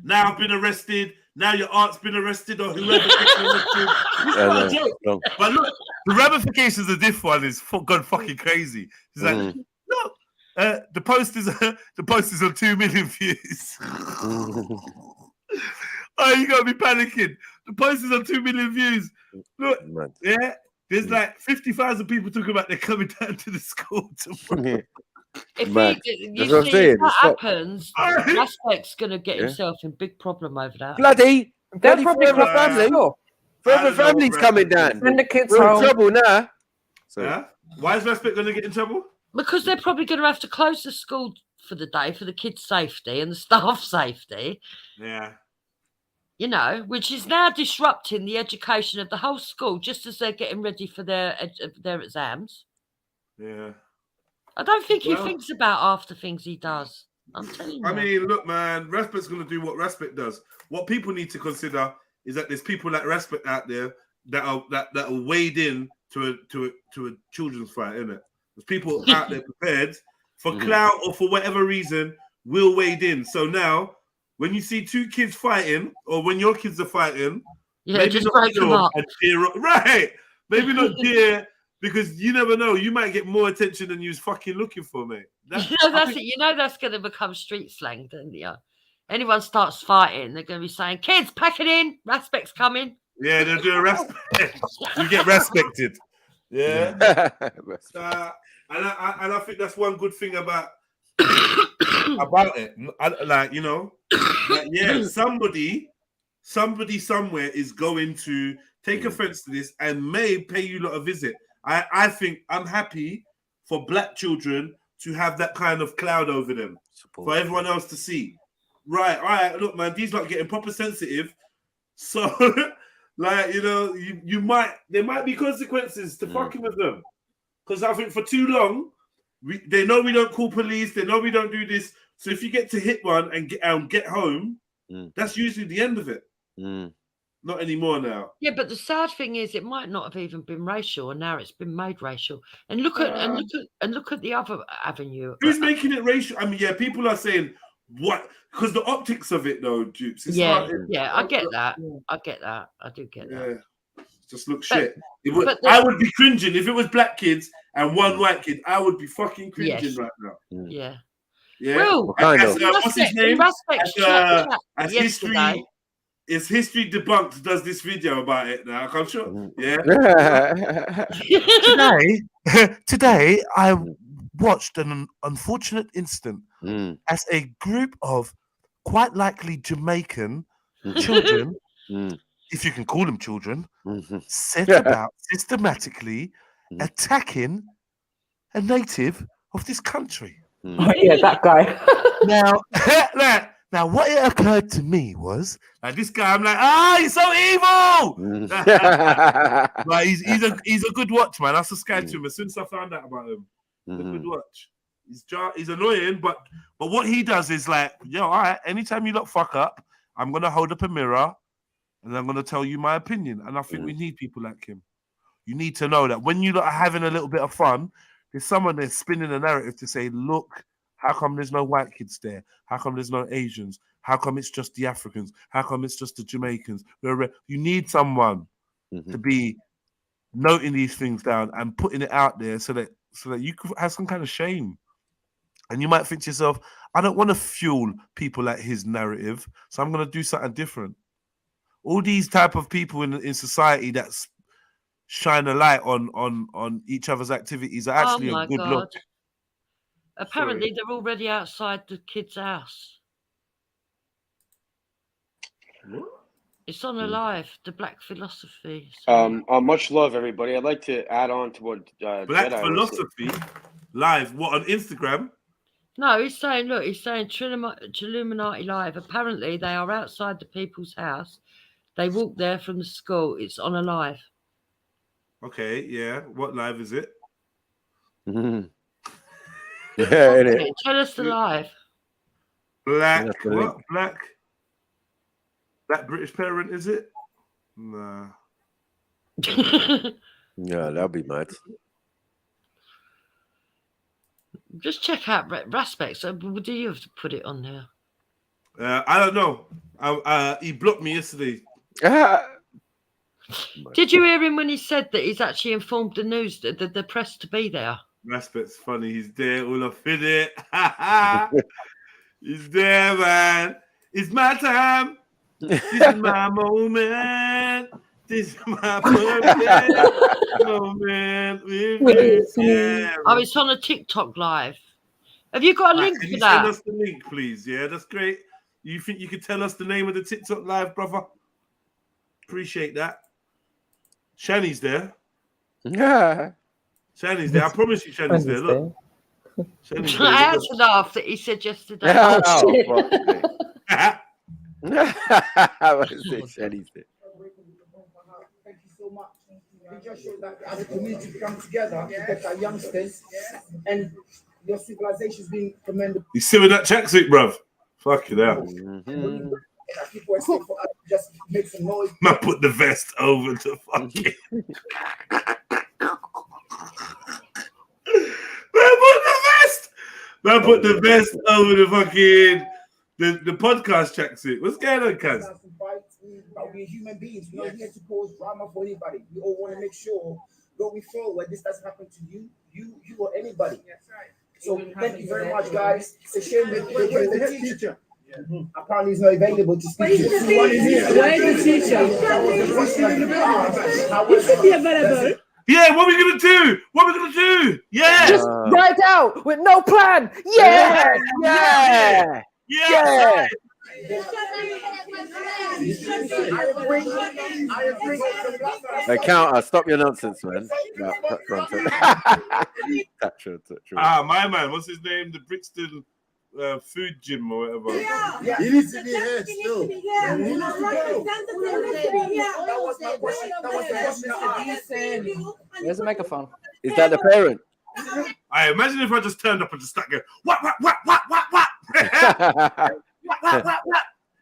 Now I've been arrested. Now your aunt's been arrested or whoever. But look, the ramifications of this one is gone fucking crazy. It's like, look, the post is on 2 million views. Oh, you gotta be panicking. The post is on 2 million views. Look, yeah, there's like 50,000 people talking about they're coming down to the school tomorrow. If that happens, Aspect's going to get himself in big problem over that. Bloody forever family. Forever family's coming down. Send the kids We're home. in trouble now. So, yeah? Why is Aspect going to get in trouble? Because they're probably going to have to close the school for the day for the kids' safety and the staff safety. Yeah. You know, which is now disrupting the education of the whole school just as they're getting ready for their exams. Yeah. I don't think he thinks about half the things he does. I'm telling you. I mean, look, man, Respect's going to do what Respect does. What people need to consider is that there's people like Respect out there that are wade in to a children's fight, isn't it? There's people out there prepared for clout or for whatever reason will wade in. So now, when you see two kids fighting, or when your kids are fighting, maybe just not break them up. Right? Maybe not dear. Because you never know, you might get more attention than you was fucking looking for, mate. You know that's going to become street slang, don't you? Anyone starts fighting, they're going to be saying, "Kids, pack it in. Respect's coming." Yeah, they'll do a respect. You get respected. Yeah. And I think that's one good thing about it. Like, you know, like, somebody somewhere is going to take offense to this and may pay you lot a visit. I think I'm happy for black children to have that kind of cloud over them for everyone else to see. Right, all right, look, man, these lot getting proper sensitive. So, like, you know, there might be consequences to fucking with them. Because I think for too long, they know we don't call police, they know we don't do this. So if you get to hit one and get home, that's usually the end of it. Not anymore now. Yeah, but the sad thing is, it might not have even been racial, and now it's been made racial. And look at the other avenue. Who's making it racial? I mean, yeah, people are saying what because the optics of it, though, Dupes. It's hard. I get that. I get that. I do get that. Yeah, just look shit. I would be cringing if it was black kids and one white kid. I would be fucking cringing right now. Yeah. Yeah. Well, what's his name? As history. It's History Debunked does this video about it now. I'm sure. Yeah. Today, watched an unfortunate incident as a group of quite likely Jamaican children, if you can call them children, set about systematically attacking a native of this country. Oh, yeah, that guy. Now, what it occurred to me was, like, this guy, I'm like, he's so evil. Like, he's a good watch, man. I subscribed to him as soon as I found out about him. He's a good watch. He's annoying, but what he does is like, yo, all right, anytime you lot fuck up, I'm gonna hold up a mirror and I'm gonna tell you my opinion. And I think we need people like him. You need to know that when you lot are having a little bit of fun, there's someone that's spinning a narrative to say, look, how come there's no white kids there? How come there's no Asians? How come it's just the Africans? How come it's just the Jamaicans? You need someone to be noting these things down and putting it out there so that you could have some kind of shame. And you might think to yourself, I don't want to fuel people like his narrative, so I'm going to do something different. All these type of people in society that's shine a light on each other's activities are actually a good look. Apparently, they're already outside the kid's house. It's on Alive, the Black Philosophy. Much love, everybody. I'd like to add on to what Black Jedi Philosophy Live. What, on Instagram? No, he's saying, look, Trilluminati Live. Apparently, they are outside the people's house. They walk there from the school. It's on Alive. Okay, yeah. What live is it? Yeah, tell us the live. Black British parent, is it? Nah. Yeah, that'll be mad. Just check out Raspect. So, do you have to put it on there? I don't know. He blocked me yesterday. Did you hear him when he said that he's actually informed the news that the press to be there? Raspect's funny. He's there, all up in it. He's there, man. It's my time. This is my moment. This is my perfect moment. Oh, it's on a TikTok live. Have you got a link Can for you that? send us the link, please? Yeah, that's great. You think you could tell us the name of the TikTok live, brother? Appreciate that. Shani's there. Yeah. Shani's there. I promise you, Shani's there. Look. Shani's there. I had to laugh that he said yesterday. Oh, shit. What is it? Shani's there. Thank you so much. It just shows that as a community come together to protect our youngsters and your civilization's being commended. You see with that tracksuit, bruv? Fuck it out. People are saying for us to just make some noise. Man, put the vest over to fucking. Man, put the vest over the fucking the podcast tracksuit. What's going on, cuz? But we're human beings. We're not here to cause drama for anybody. We all want to make sure going forward this doesn't happen to you or anybody. So thank you very much, guys. It's a shame that the teacher. Apparently, he's not available to speak. Where is the teacher? He should be available. Yeah, what are we gonna do? What are we gonna do? Yeah, just right out with no plan. Yeah, yeah, yeah. Hey, counter, stop your nonsense, man. No, my man, what's his name? The Brixton food gym or whatever. Yeah. He needs to be here still. Where's the microphone? Is that the parent? I imagine if I just turned up and just start going, what?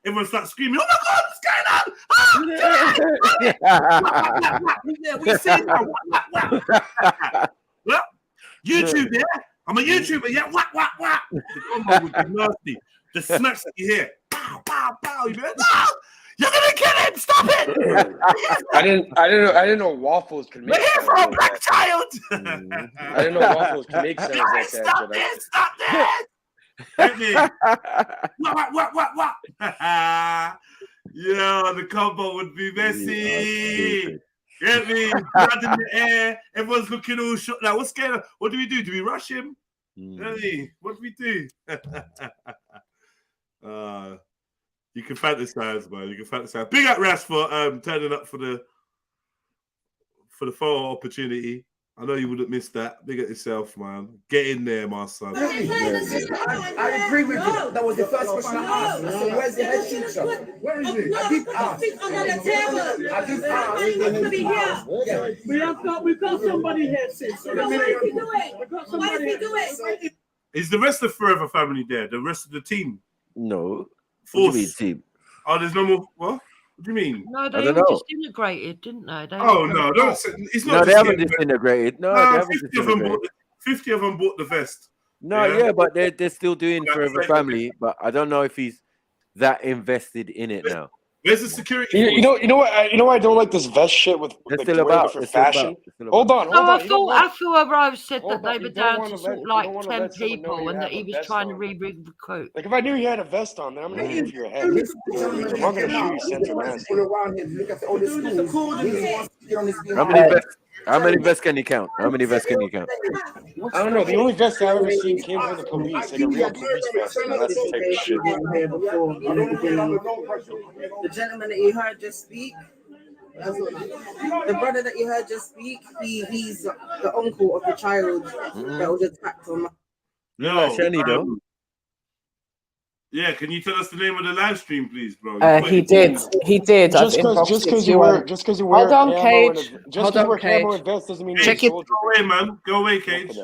Everyone starts screaming, oh my God, what's going on? Yeah, we see that. Well, YouTube, yeah? I'm a YouTuber, yeah? What? The combo would be nasty. The smacks that you hear. Pow, pow, pow. You'd be like, no! You're gonna kill him! Stop it! I didn't know waffles could make. We're here for a black child. I didn't know waffles could make sounds like that. Stop this! Hit me! What? Yeah, the combo would be messy. Get me? Blood in the air. Everyone's looking all shot. Like, what's going on? What do we do? Do we rush him? Hey, what do we do? You can fantasize, man. You can fantasize. Big up Ras for turning up for the photo opportunity. I know you wouldn't miss that. Big up yourself, man. Get in there, my son. I agree with you. That was the first question I asked. I said, where's the head teacher? Where is he? I did ask. We've got somebody here, sis. What if we do it? Is the rest of Forever Family there? The rest of the team? No. Force. What do you mean, team? Oh, there's no more. What? What do you mean? No, they all disintegrated, didn't they? It's not. No, they haven't disintegrated. No, they haven't 50 of them bought the vest. No, yeah, but they're still doing Forever Family. But I don't know if he's that invested in it now. Where's the security? You know what? I don't like this vest shit with like, still about different fashion. Hold on. I thought Rose said that they were down to sort of like 10 people and that he was trying to recruit. Like if I knew you had a vest on, then I'm gonna aim for your head. I'm not gonna shoot you center mass. How many vests can you count? How many vests can you count? I don't know. The only vest I've ever seen came from the police, like a real police vest. And that's the type of shit. The gentleman that you heard just speak, the brother that you heard just speak, he's the uncle of the child that was attacked on. No, Shani though. Yeah, can you tell us the name of the live stream, please, bro? He did. Just because you wear Hold on, Cage. Just because you wear camo and vest doesn't mean you're a soldier. Go away, man. Go away, Cage.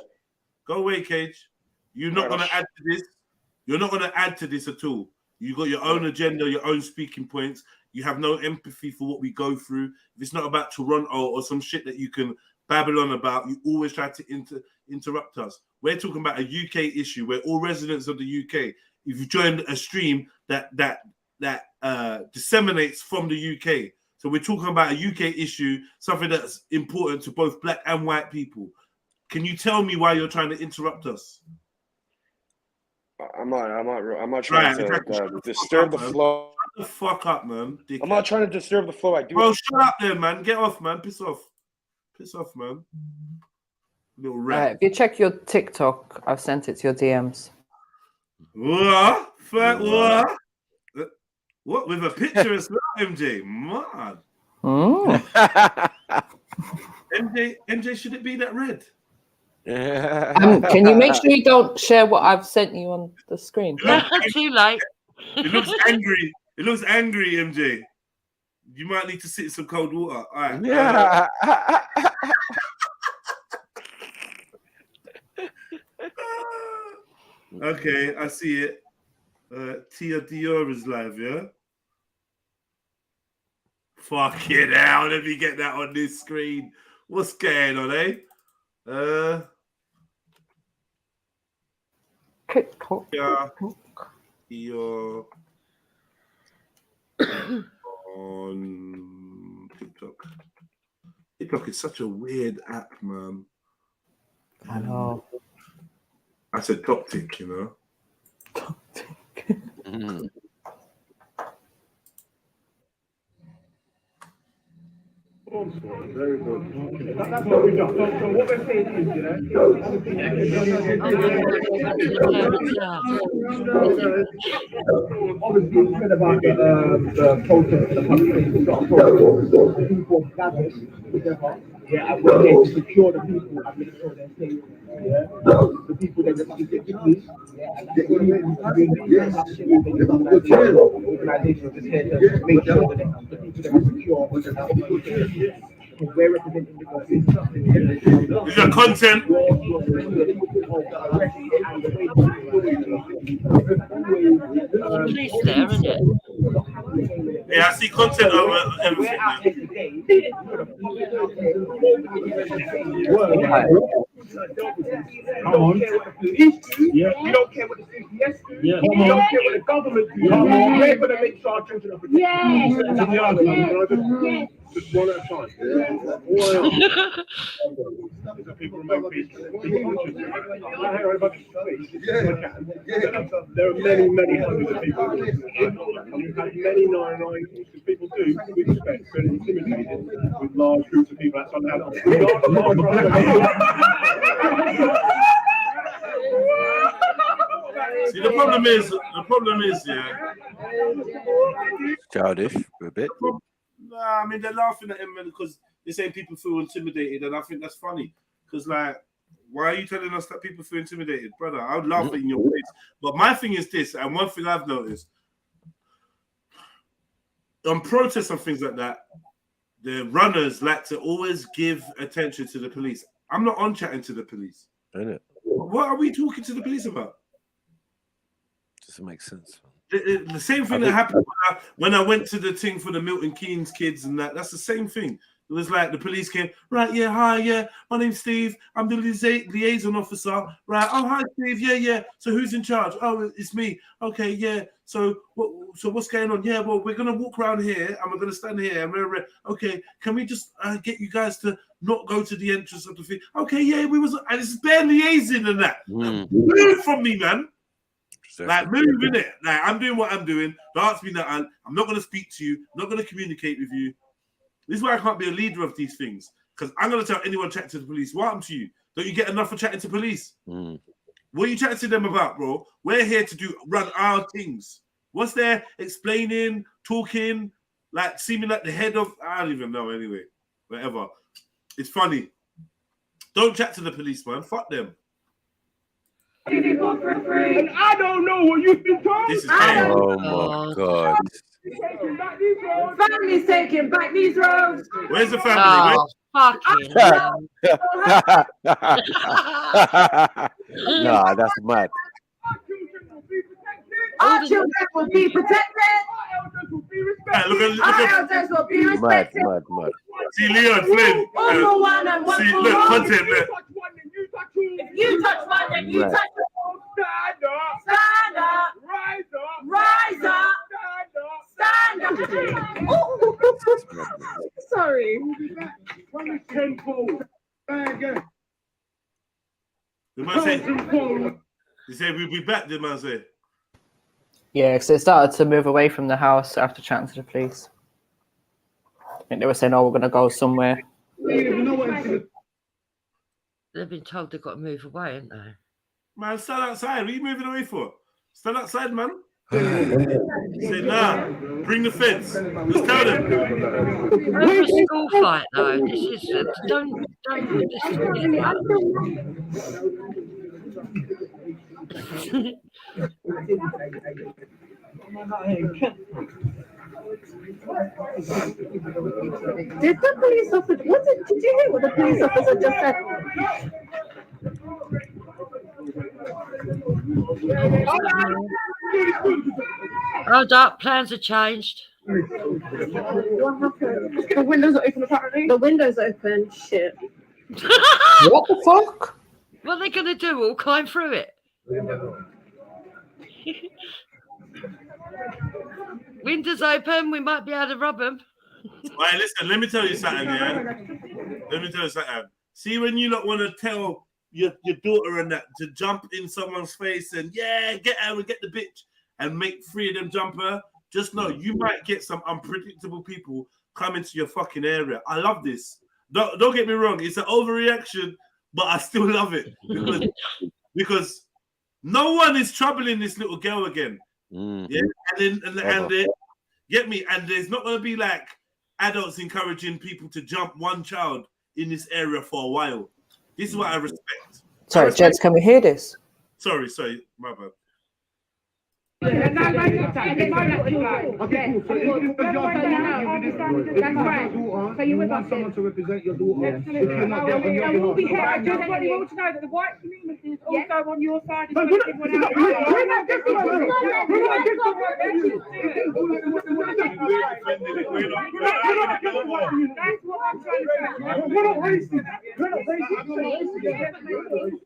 Go away, Cage. You're not gonna add to this. You're not gonna add to this at all. You got your own agenda, your own speaking points. You have no empathy for what we go through. If it's not about Toronto or some shit that you can babble on about, you always try to interrupt us. We're talking about a UK issue where all residents of the UK. If you join a stream that disseminates from the UK, so we're talking about a UK issue, something that's important to both black and white people. Can you tell me why you're trying to interrupt us? I'm not trying to disturb the flow. Shut the fuck up, man. Dickhead. I'm not trying to disturb the flow. I do. Bro, shut up there, man. Get off, man. Piss off. Piss off, man. Little rat. If you check your TikTok, I've sent it to your DMs. What? Fuck what? What with a picture as well, MJ? Man. MJ, should it be that red? Can you make sure you don't share what I've sent you on the screen? Too late. It looks angry. It looks angry, MJ. You might need to sit in some cold water. All right. Yeah. Okay, I see it. Tia Dior is live, yeah? Fuck it out. Let me get that on this screen. What's going on, eh? Yeah. Dior on TikTok. TikTok is such a weird app, man. I know. I said toxic, you know. Very good. That's what we've done. So what we're saying is, obviously, you said about the protest in the country. People gathered together. Yeah, and we're here to secure the people and make sure they're safe. Yeah, the people that are specifically, the organizations just here to make sure that the people that are secure because we're representing the Is your content? Police there, isn't it? Yeah, I see content over everything. Come on. Yeah. You don't care what the CPS do. Yeah. You don't care what the government do. Come on. We're going to make sure our children are protected. Yes. Just one at a time. People remain peaceful. There are many, many hundreds of people. And we've had many 9-9 because people do, with respect, feel intimidated with large groups of people outside the house. problem is, yeah. Childish a bit. Nah, I mean they're laughing at him because they're saying people feel intimidated, and I think that's funny. Because like, why are you telling us that people feel intimidated, brother? I would laugh in your face. But my thing is this, and one thing I've noticed on protests and things like that, the runners like to always give attention to the police. I'm not on chatting to the police. Isn't it? What are we talking to the police about? Doesn't make sense. The same thing that happened when I went to the thing for the Milton Keynes kids and that's the same thing. It was like the police came, right, yeah, hi, yeah, my name's Steve, I'm the liaison officer, right, oh, hi, Steve, yeah, so who's in charge? Oh, it's me, okay, yeah, so what's going on? Yeah, well, we're going to walk around here, and we're going to stand here, and we're, okay, can we just get you guys to not go to the entrance of the thing? Okay, yeah, and it's bare liaising and that. Move from me, man. Like, move in it. Like, I'm doing what I'm doing. Don't ask me that. I'm not going to speak to you. I'm not going to communicate with you. This is why I can't be a leader of these things. Because I'm going to tell anyone chatting to the police, what happened to you? Don't you get enough for chatting to police? What are you chatting to them about, bro? We're here to run our things. What's there? Explaining, talking, like seeming like the head of, I don't even know anyway. Whatever. It's funny. Don't chat to the police, man. Fuck them. And I don't know what you've been told. This is oh my God. Family's taking back these roads. Where's the family? Fucking Nah, that's mad. Our children will be protected. Our elders will be respected. Mad. See, Leon, Flynn. One for one and one see, for look, one. content there. If you touch one, then you touch one. Stand up. Rise up. Stand up. Oh, sorry. The man said, he said, we'll be back, the man said. Yeah, because it started to move away from the house after chatting to the police. I think they were saying, oh, we're going to go somewhere. They've been told they've got to move away, haven't they? Man, stand outside. What are you moving away for? Stand outside, man. He said, nah, bring the fence. Just tell them. Over a school fight, though. This is, don't put this together. Did the police officer? Did you hear what the police officer just said? Hold up, plans have changed. What happened? The windows are open, apparently. The windows open. Shit. What the fuck? What are they going to do? All climb through it? Windows open, we might be able to rub them. Right, listen, let me tell you something, yeah? Let me tell you something. See, when you don't want to tell your daughter and that to jump in someone's face and, yeah, get her and get the bitch and make 3 of them jump her, just know you might get some unpredictable people come into your fucking area. I love this. Don't get me wrong. It's an overreaction, but I still love it because no one is troubling this little girl again. Yeah, and get me. And there's not going to be like adults encouraging people to jump one child in this area for a while. This is what I respect. Sorry, Jeds, can we hear this? Sorry, my bad. So you with us? Someone to represent your daughter. And we'll be here. I just want you all to know that the white community is also on your side.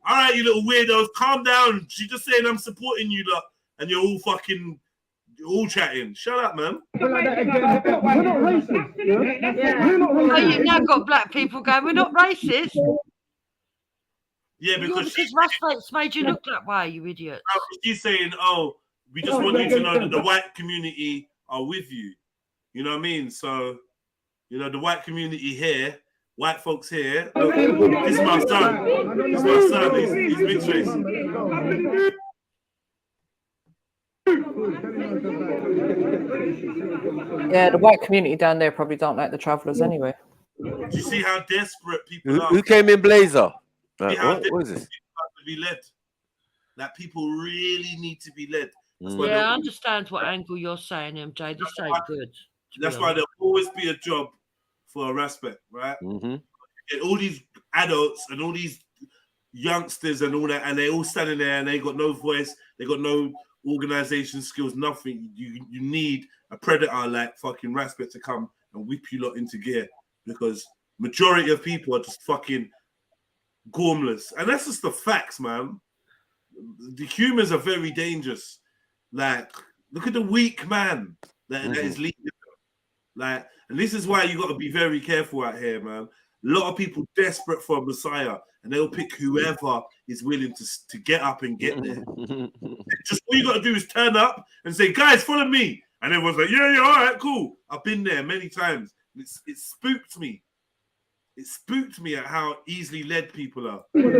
All right, you little weirdos, calm down. She's just saying I'm supporting you, lot. And you're all chatting. Shut up, man. We're not racist. Oh, you've now got black people going, we're not racist. Yeah, because race made you look that way, you idiot. She's saying, oh, we just want you to know that the white community are with you. You know what I mean? So, you know, the white community here, white folks here. Look, this is my son. This is my son. He's mixed race. Yeah, the white community down there probably don't like the travellers anyway. Do you see how desperate people are? Who came in blazer? See how What is this? people have to be led? That people really need to be led. Yeah, I understand what angle you're saying, MJ. This ain't good. That's why there'll always be a job for a respect, right? And all these adults and all these youngsters and all that, and they all standing there and they got no voice, they got no organization skills, nothing. You need a predator like fucking respect to come and whip you lot into gear, because majority of people are just fucking gormless, and that's just the facts, man. The humans are very dangerous. Like, look at the weak man that is leading them. Like, and this is why you got to be very careful out here, man. A lot of people desperate for a messiah, and they'll pick whoever is willing to get up and get there. Just all you got to do is turn up and say, guys, follow me. And everyone's like, yeah, all right, cool. I've been there many times. It spooked me. It spooked me at how easily led people are. What are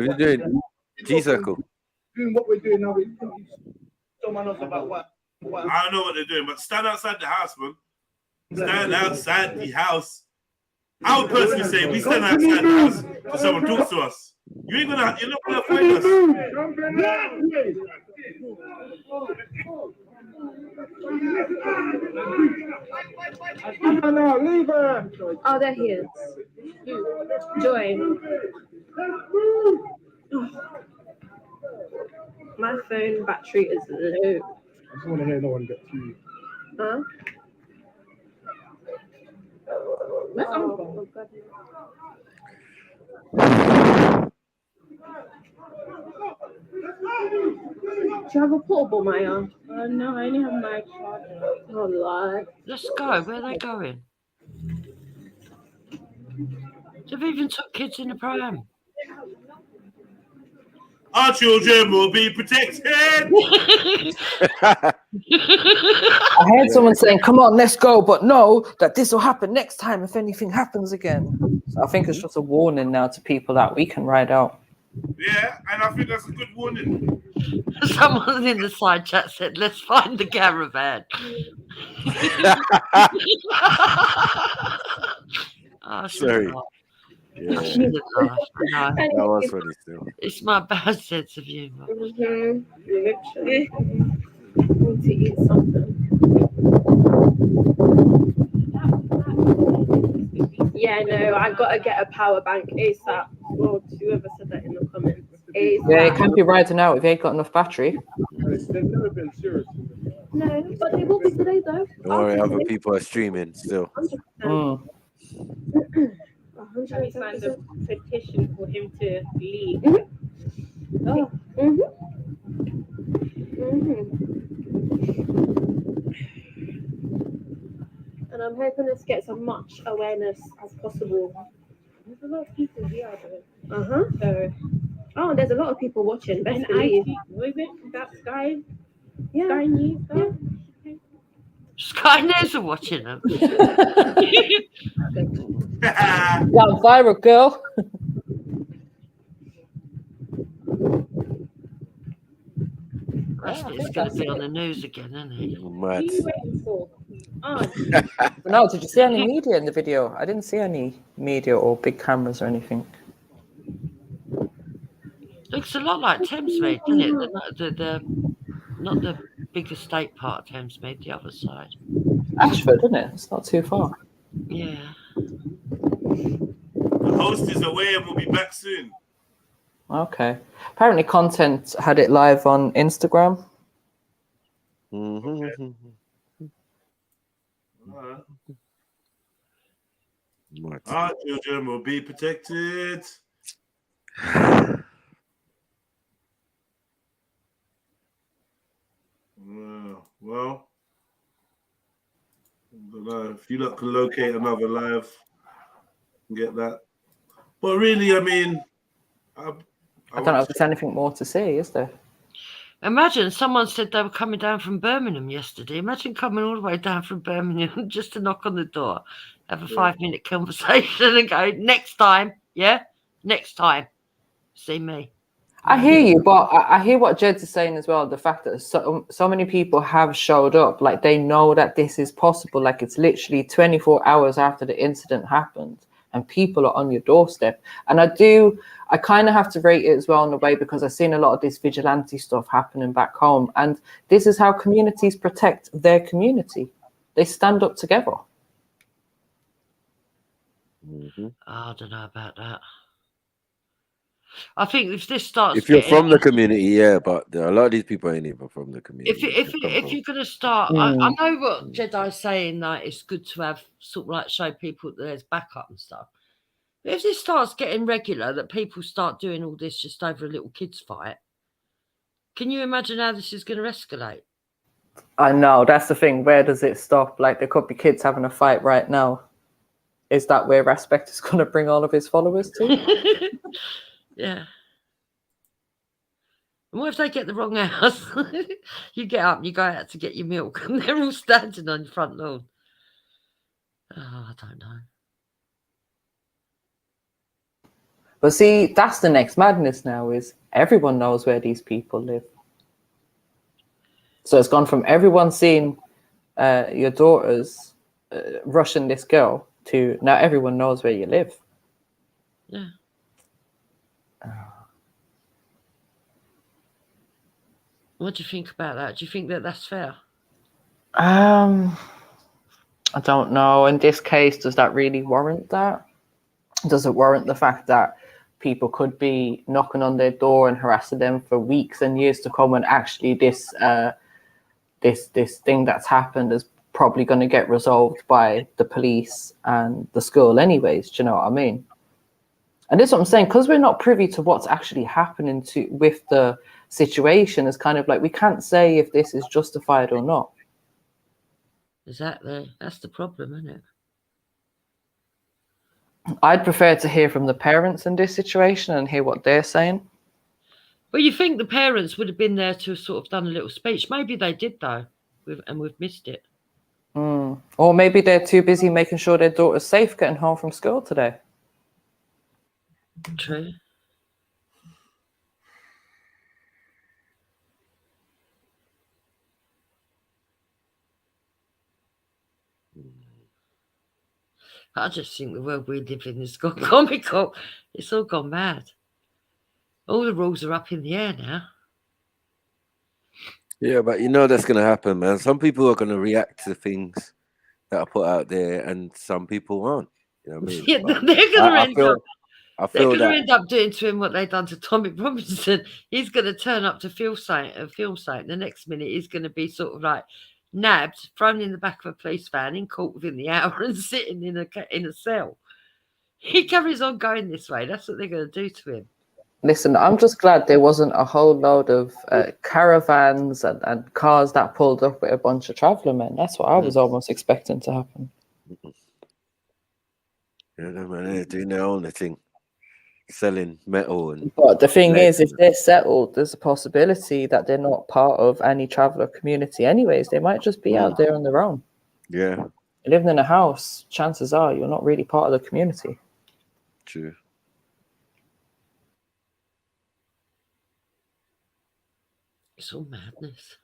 you doing? G-circle. Doing what we're doing now, someone else about what. I don't know what they're doing, but stand outside the house, man. Stand outside the house. I would personally say we stand outside the house for someone talks to us. You're not gonna find us. No, leave her. Oh, there he is. Join. My phone battery is low. I just want to hear no one get too. Huh? Oh, God. Do you have a portable, Maya? No, I only have my charger. Oh, Lord. Let's go. Where are they going? They've even took kids in the pram. Our children will be protected. I heard someone saying, come on, let's go, but know that this will happen next time if anything happens again. So I think it's just a warning now to people that we can ride out. Yeah, and I think that's a good warning. Someone in the side chat said, let's find the caravan. Oh, sorry. Yeah. I shouldn't laugh. No. That was funny still. It's my bad sense of humour. Literally. I need to eat something. Yeah, no, I gotta get a power bank ASAP. Well, whoever said that in the comments. ASAP. Yeah, you can't be riding out if you ain't got enough battery. They've never been serious. No, but they will be today though. Don't worry, other people are streaming still. 100%. Have you signed a petition for him to leave? Oh. And I'm hoping this gets as much awareness as possible. There's a lot of people here though. So, there's a lot of people watching. Best believe. Was it that Sky? Yeah. Sky News? Yeah. Sky News are watching them. Got viral, girl. It's going to be on the news again, isn't it? Mad. Who are you waiting for? No, did you see any media in the video? I didn't see any media or big cameras or anything. Looks a lot like Thamesmead, doesn't it? Not the big estate part of Thamesmead, the other side. Ashford, isn't it? It's not too far. Yeah. The host is away and we'll be back soon. Okay. Apparently, Content had it live on Instagram. Our children will be protected. Well, I don't know if you lot can locate another live and get that. But really, I mean, I don't know if there's anything more to say, is there? Imagine someone said they were coming down from Birmingham yesterday. Imagine coming all the way down from Birmingham just to knock on the door, have a 5-minute conversation and go, next time, yeah? Next time, see me. I hear you, but I hear what Jed's is saying as well. The fact that so many people have showed up, like they know that this is possible. Like it's literally 24 hours after the incident happened and people are on your doorstep. And I kind of have to rate it as well in a way because I've seen a lot of this vigilante stuff happening back home. And this is how communities protect their community. They stand up together. I don't know about that. I think if this starts, if you're from the community, yeah, but a lot of these people ain't even from the community. If you're going to start, I know what Jedi's saying, that it's good to have sort of like show people that there's backup and stuff. But if this starts getting regular, that people start doing all this just over a little kids fight, can you imagine how this is going to escalate? I know, that's the thing. Where does it stop? Like there could be kids having a fight right now. Is that where Respect is going to bring all of his followers to? Yeah. And what if they get the wrong house? You get up, you go out to get your milk, and they're all standing on your front lawn. Oh, I don't know. But see, that's the next madness now, is everyone knows where these people live. So it's gone from everyone seeing your daughters rushing this girl to now everyone knows where you live. Yeah. What do you think about that? Do you think that that's fair? I don't know. In this case, does that really warrant that? Does it warrant the fact that people could be knocking on their door and harassing them for weeks and years to come, and actually this thing that's happened is probably going to get resolved by the police and the school anyways? Do you know what I mean? And this is what I'm saying, because we're not privy to what's actually happening with the situation. It's kind of like we can't say if this is justified or not. Exactly. That's the problem, isn't it? I'd prefer to hear from the parents in this situation and hear what they're saying. Well, you think the parents would have been there to sort of done a little speech. Maybe they did, though, and we've missed it. Or maybe they're too busy making sure their daughter's safe getting home from school today. True. I just think the world we live in has gone comical. It's all gone mad. All the rules are up in the air now. Yeah, but you know that's going to happen, man. Some people are going to react to things that are put out there, and some people won't. You know what I mean? Yeah, But they're going to end up doing to him what they've done to Tommy Robinson. He's going to turn up to film site. The next minute he's going to be sort of like nabbed, thrown in the back of a police van, in court within the hour, and sitting in a cell. He carries on going this way. That's what they're going to do to him. Listen, I'm just glad there wasn't a whole load of caravans and cars that pulled up with a bunch of traveller men. That's what I was almost expecting to happen. Yeah, man, they're doing their own thing, selling metal. But the thing is, if they're settled, there's a possibility that they're not part of any traveller community anyways. They might just be out there on their own. Yeah. Living in a house, chances are you're not really part of the community. True. It's all madness.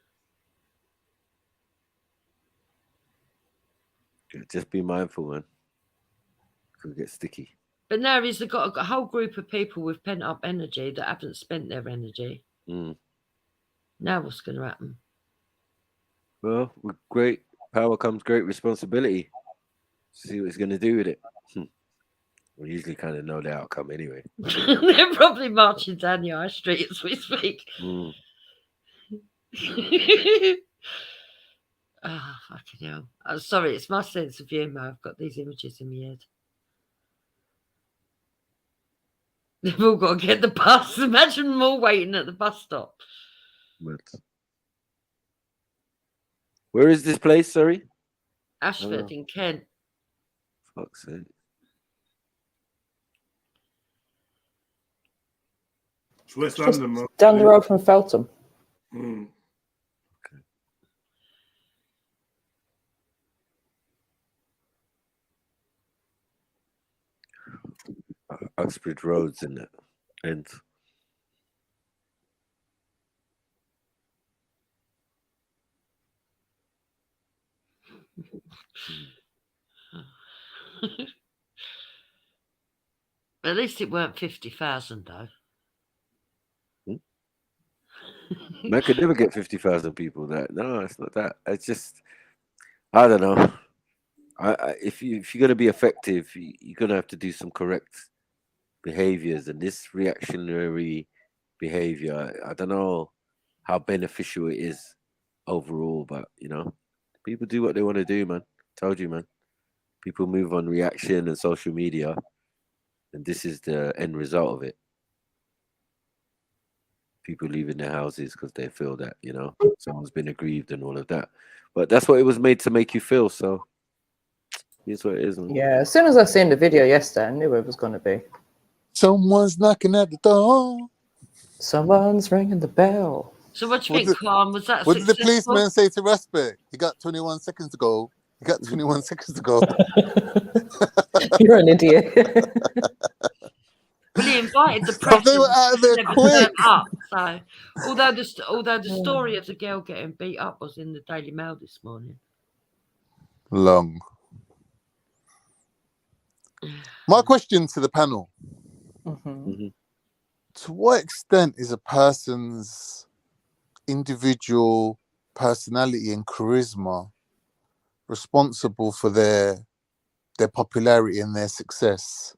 Yeah, just be mindful, man. Could get sticky. But now he's got a whole group of people with pent up energy that haven't spent their energy. Now what's going to happen? Well, with great power comes great responsibility. See what he's going to do with it. We usually kind of know the outcome anyway. They're probably marching down the high street as we speak. Oh, fucking hell. I'm sorry, it's my sense of humour. I've got these images in my head. They've all got to get the bus. Imagine them all waiting at the bus stop. Where is this place, sorry? Ashford in Kent. Fuck's sake. It's West Just London, man. down the road from Feltham. Mm. Uxbridge Roads in it. And At least it weren't 50,000 though. man could never get 50,000 people. That no, it's not that. It's just I don't know. If you're gonna be effective, you're gonna have to do some correct behaviors, and this reactionary behavior, I don't know how beneficial it is overall, but people do what they want to do, man. Told you, man. People move on reaction and social media, and this is the end result of it. People leaving their houses because they feel that someone's been aggrieved and all of that, but that's what it was made to make you feel. So here's what it is, man. Yeah, as soon as I seen the video yesterday, I knew it was going to be. Someone's knocking at the door. Someone's ringing the bell. So what do you think, Khan? Was that What did the successful? policeman say to Respect? He got 21 seconds to go. He got 21 seconds to go. You're an idiot. Well, he invited the press. They were out of there never quick. turned up. So, although the story of the girl getting beat up was in the Daily Mail this morning. Long. My question to the panel. To what extent is a person's individual personality and charisma responsible for their popularity and their success?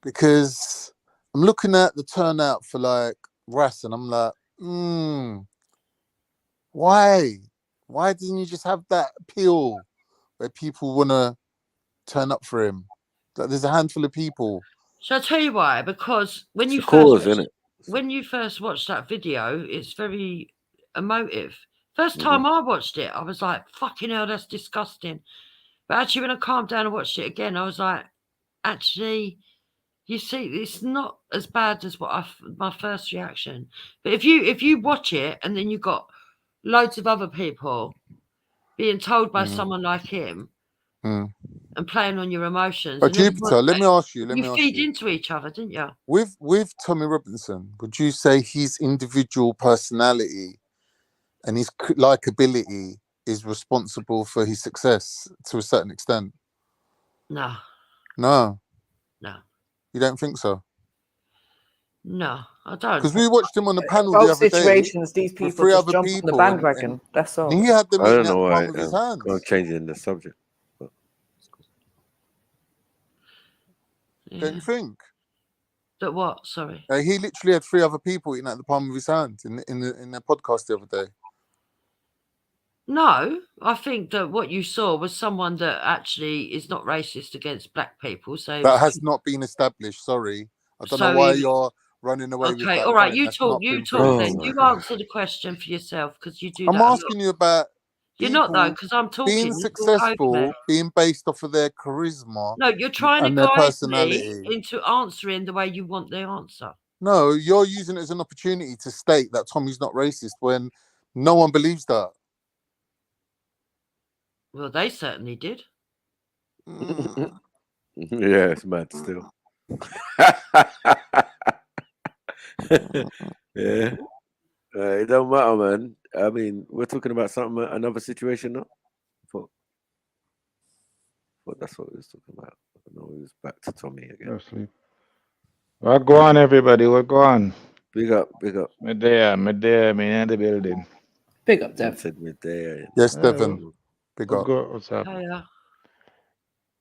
Because I'm looking at the turnout for like Ras, and I'm like, why? Why didn't you just have that appeal where people want to turn up for him? Like, there's a handful of people. So I'll tell you why. Because when you when you first watch that video, it's very emotive. First time I watched it, I was like, "Fucking hell, that's disgusting." But actually, when I calmed down and watched it again, I was like, "Actually, you see, it's not as bad as my first reaction." But if you watch it and then you got loads of other people being told by someone like him and playing on your emotions, But Jupiter, let me ask you. You feed into each other, didn't you? With Tommy Robinson, would you say his individual personality and his likability is responsible for his success to a certain extent? No. No. No. You don't think so? No, I don't. Because we watched him on the panel the Both other situations, day these with people 3 just other jump people, on the bandwagon. That's all. And he had them I eating don't at know the why. palm of his hands. I'm changing the subject. Don't you think? That what? Sorry. He literally had 3 other people eating at the palm of his hand in their podcast the other day. No, I think that what you saw was someone that actually is not racist against black people. So That has not been established. Sorry, I don't know why you're running away with that. Okay, all right. point. You That's talk. not You been talk. proven. Then you answer the question for yourself because you do I'm that. a lot. asking you about You're not though, people because I'm talking. being You talk over successful, me. being based off of their charisma. No, you're trying to and their guide me personality. into answering the way you want the answer. No, you're using it as an opportunity to state that Tommy's not racist when no one believes that. Well, they certainly did. Yeah, it's mad still. Yeah. It don't matter, man. I mean, we're talking about something, another situation now. But that's what we was talking about. I know we was back to Tommy again. What go on, everybody? What go on? Big up, big up. Me there, me in the building. Big up, Dev. Said me there. Yes, Devin. Big up. What's up?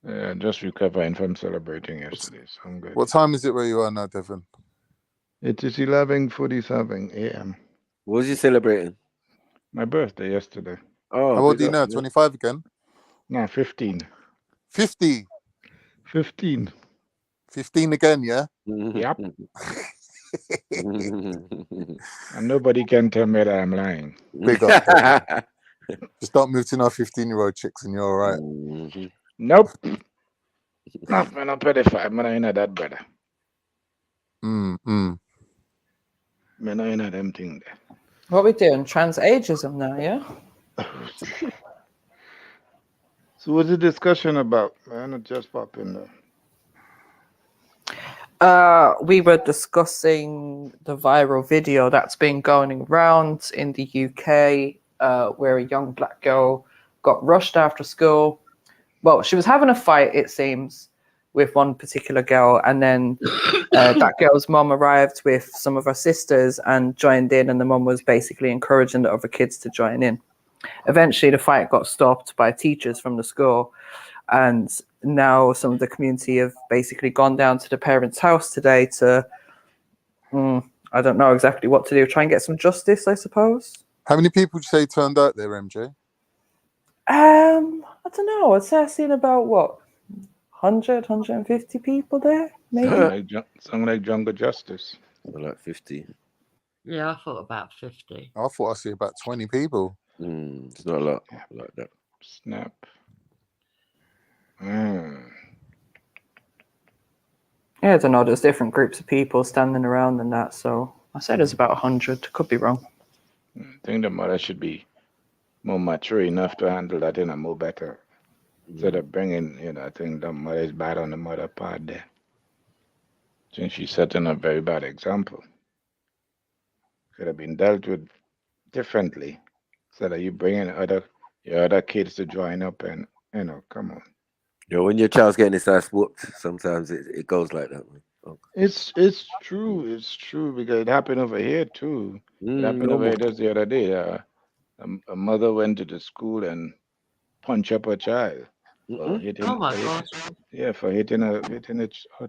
Yeah, just recovering from celebrating yesterday, so I'm good. What time is it where you are now, Devin? It is 11:47 a.m. What was you celebrating? My birthday yesterday. Oh, how old are you now? 25 again? No, 15. 50? 15. 15 again, yeah? Yep. And nobody can tell me that I'm lying. Big up. Devin. Just don't move to no 15-year-old chicks and you're all right. Nope. Not man, I'm 35. Man, I ain't that brother. Man, I know them thing there. What we doing? Trans ageism now, yeah? So what's the discussion about? Man, it just popped in there. We were discussing the viral video that's been going around in the UK, where a young black girl got rushed after school. Well, she was having a fight, it seems, with one particular girl, and then that girl's mom arrived with some of her sisters and joined in, and the mom was basically encouraging the other kids to join in. Eventually, the fight got stopped by teachers from the school, and now some of the community have basically gone down to the parents' house today to, I don't know exactly what to do, try and get some justice, I suppose. How many people would you say turned out there, MJ? I don't know. I'd say I've seen about, 100, 150 people there, maybe? Something like Jungle Justice. Like 50. Yeah, I thought about 50. I thought I'd see about 20 people. It's not a lot like that. Snap. Yeah, I don't know. There's different groups of people standing around and that, so I said it's about 100. Could be wrong. I think the mother should be more mature enough to handle that in a more better. Instead of bringing, I think the mother is bad on the mother part there. I think she's setting a very bad example. Could have been dealt with differently. So that you bringing your other kids to join up and, come on. When your child's getting his ass whooped, sometimes it goes like that. Oh. It's true. It's true because it happened over here too. It happened over here just the other day. A mother went to the school and punched up her child. For hitting, oh my God! Yeah, for hitting her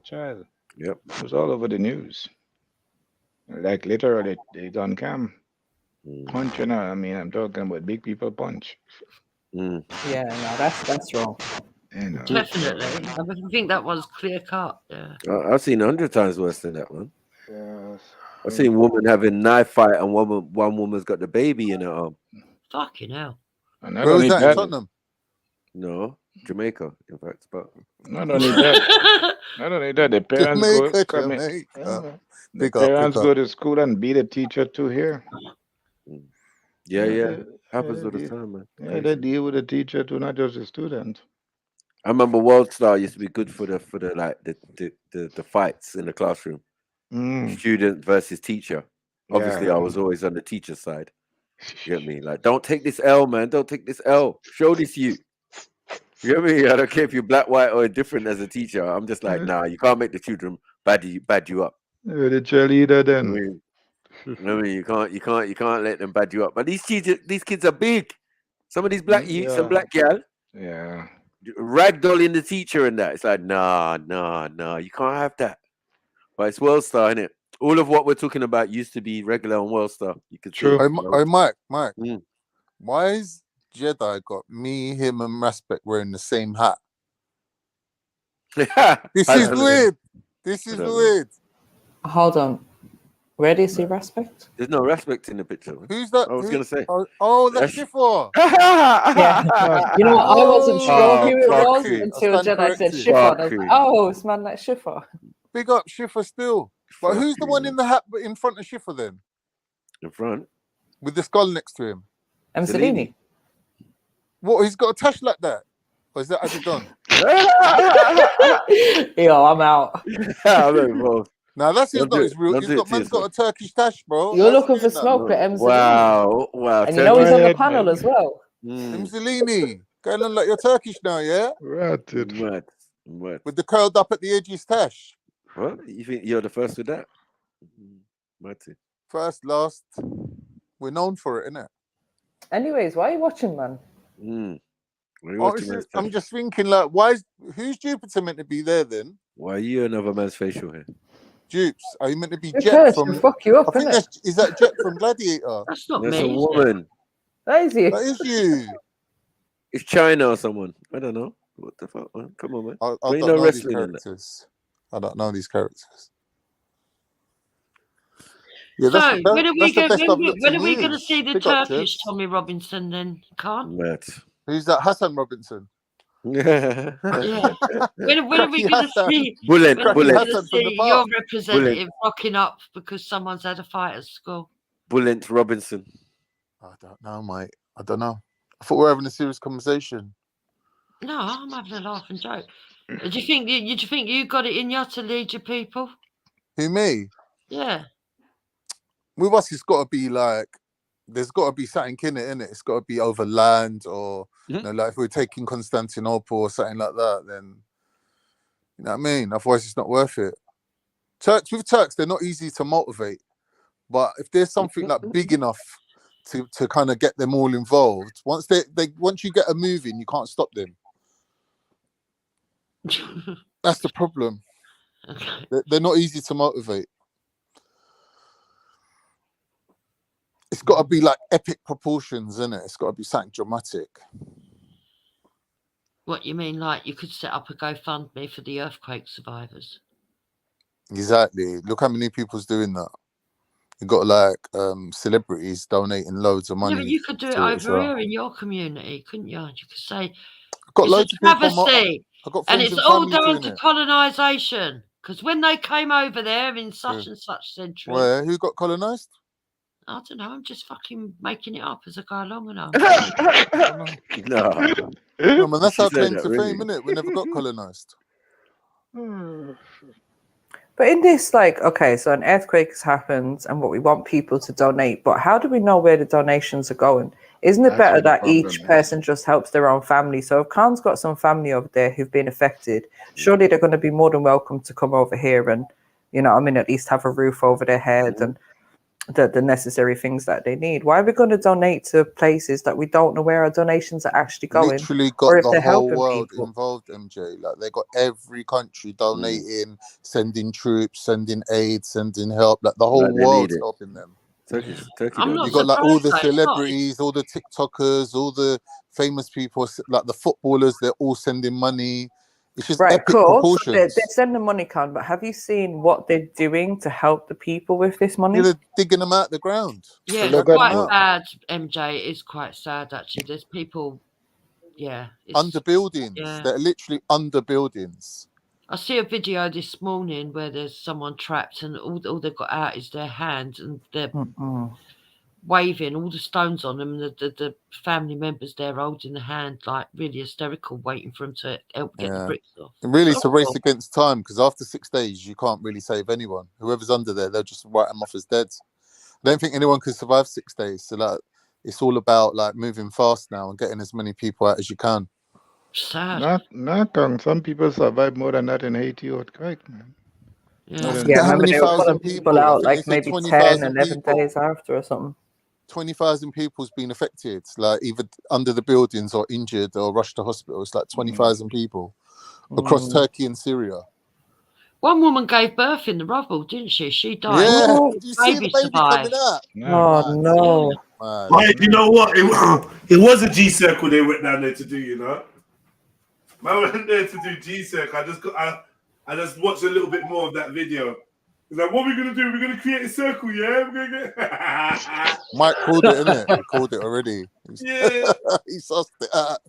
child. Yep, it was all over the news. Like literally, they on cam punching her. I mean, I'm talking about big people punch. Yeah, no, that's wrong. Definitely, I think that one's clear cut. Yeah, I've seen 100 times worse than that one. Yes. I've seen women having knife fight and one woman's got the baby in her arm. Fucking hell! And where was that? In Tottenham? No, Jamaica. In fact, but not only that, the parents go to school and beat a teacher too here. Yeah. Happens all the time, man. Yeah, they deal with the teacher too, not just the student. I remember World Star used to be good for the fights in the classroom. Student versus teacher. Obviously, I was always on the teacher side. You get me? Like, don't take this L, man. Don't take this L. Show this you. You get me? I don't care if you're black, white, or indifferent as a teacher. I'm just like, nah, you can't make the children bad you up. You're the cheerleader then. I mean, you can't let them bad you up. But these kids are big. Some of these black youths and black gal. Yeah. Ragdolling the teacher and that. It's like, nah, you can't have that. But it's World Star, innit? All of what we're talking about used to be regular on World Star. You could see. Mike. Why is Jedi got me, him, and Raspek wearing the same hat? This is weird. This is weird. Hold on. Where do you see Respect? There's no Respect in the picture. Who's that? I was going to say. Oh, that's Shiffer. Yeah. You know what? I wasn't sure who it was until Jedi said Shiffer. I was like, oh, it's man like Shiffer. Big up Shiffer still. But who's the one in the hat in front of Shiffer then? In front? With the skull next to him. Mussolini. What? He's got a tash like that? Or is that Adidon? Yo, I'm out. Now that's not his real. Man's got a Turkish tash, bro. You're looking for smoke with Mussolini. Wow. And you know he's on the panel as well. Mussolini. Going on like you're Turkish now, yeah? Ratted. What? With the curled up at the edges tash. What? You think you're the first with that? Matty. First, last. We're known for it, innit? Anyways, why are you watching, man? I'm just thinking, like, who's Jupiter meant to be there then? Why are you another man's facial hair? Dupes, are you meant to be Your Jet curse from? will fuck you up, I think is that Jet from Gladiator? That's not That's me. a woman. That is you. That is you. It's China or someone. I don't know. What the fuck, man? Come on, man. I don't know these characters. I don't know these characters. Yeah, So when are we going to see the Pick up, Turkish Jess. Tommy Robinson then? Can't. Matt. Who's that? Hassan Robinson. Yeah. When are we going to see? Bullet, when are we bullet. going to see your representative rocking up because someone's had a fight at school? Bullet Robinson. I don't know, mate. I don't know. I thought we were having a serious conversation. No, I'm having a laugh and joke. Do you think you got it in you to lead your people? Who, me? Yeah. With us, it's got to be like, there's got to be something in it, innit? It's got to be over land, or you know, like if we're taking Constantinople or something like that, then you know what I mean. Otherwise, it's not worth it. With Turks, they're not easy to motivate, but if there's something like big enough to kind of get them all involved, once you get a move in, you can't stop them. That's the problem. They're not easy to motivate. It's got to be like epic proportions, isn't it? It's got to be something dramatic. What you mean? Like you could set up a GoFundMe for the earthquake survivors? Exactly. Look how many people's doing that. You got like celebrities donating loads of money. Yeah, but you could do it over here in your community, couldn't you? You could say, got it's loads a of people. travesty, I've got and friends it's and all family down doing to it. colonisation. Because when they came over there in such and such century, Where? Who got colonised? I don't know. I'm just fucking making it up as I go along, and I'm. No, man, that's our claim to fame, innit? We never got colonised. But in this, like, okay, so an earthquake has happened and what we want people to donate, but how do we know where the donations are going? Isn't it better that each person just helps their own family? So if Khan's got some family over there who've been affected, surely they're going to be more than welcome to come over here and, you know, I mean, at least have a roof over their head and the necessary things that they need. Why are we going to donate to places that we don't know where our donations are actually going? Literally or got if the they're whole helping world people? involved, MJ. Like they got every country donating, sending troops, sending aid, sending help. Like the whole Like they need world's it. helping them. Turkey I'm don't not You got like all the surprised, though. It's not- celebrities, all the TikTokers, all the famous people, like the footballers. They're all sending money. It's just Right, epic cool. So proportions. they're sending money, Khan, but have you seen what they're doing to help the people with this money? Yeah, they're digging them out the ground. Yeah, They're it's dragging quite them out. sad, MJ. It is quite sad, actually. There's people, yeah. Under buildings. Yeah. They're literally under buildings. I see a video this morning where there's someone trapped and all they've got out is their hand and they're waving all the stones on them. And the family members there holding the hand, like really hysterical, waiting for them to help get the bricks off. And really, it's a race against time because after 6 days, you can't really save anyone. Whoever's under there, they'll just write them off as dead. I don't think anyone can survive 6 days. So like, it's all about like moving fast now and getting as many people out as you can. Sad. Not some people survive more than that in Haiti or correct, man. Yeah, remember they were pulling people out like maybe 10, 11 days after or something. 20,000 people's been affected, like either under the buildings or injured or rushed to hospital. It's like 20,000 people across Turkey and Syria. One woman gave birth in the rubble, didn't she? She died. Yeah, The did you see the baby survived. coming out? Oh no! But you know what? It was a G circle they went down there to do. You know, man went there to do G circle. I just watched a little bit more of that video. He's like, "What are we gonna do? We're gonna create a circle, yeah? We're gonna get." Mike called it, innit? He called it already. Yeah, he sussed it out.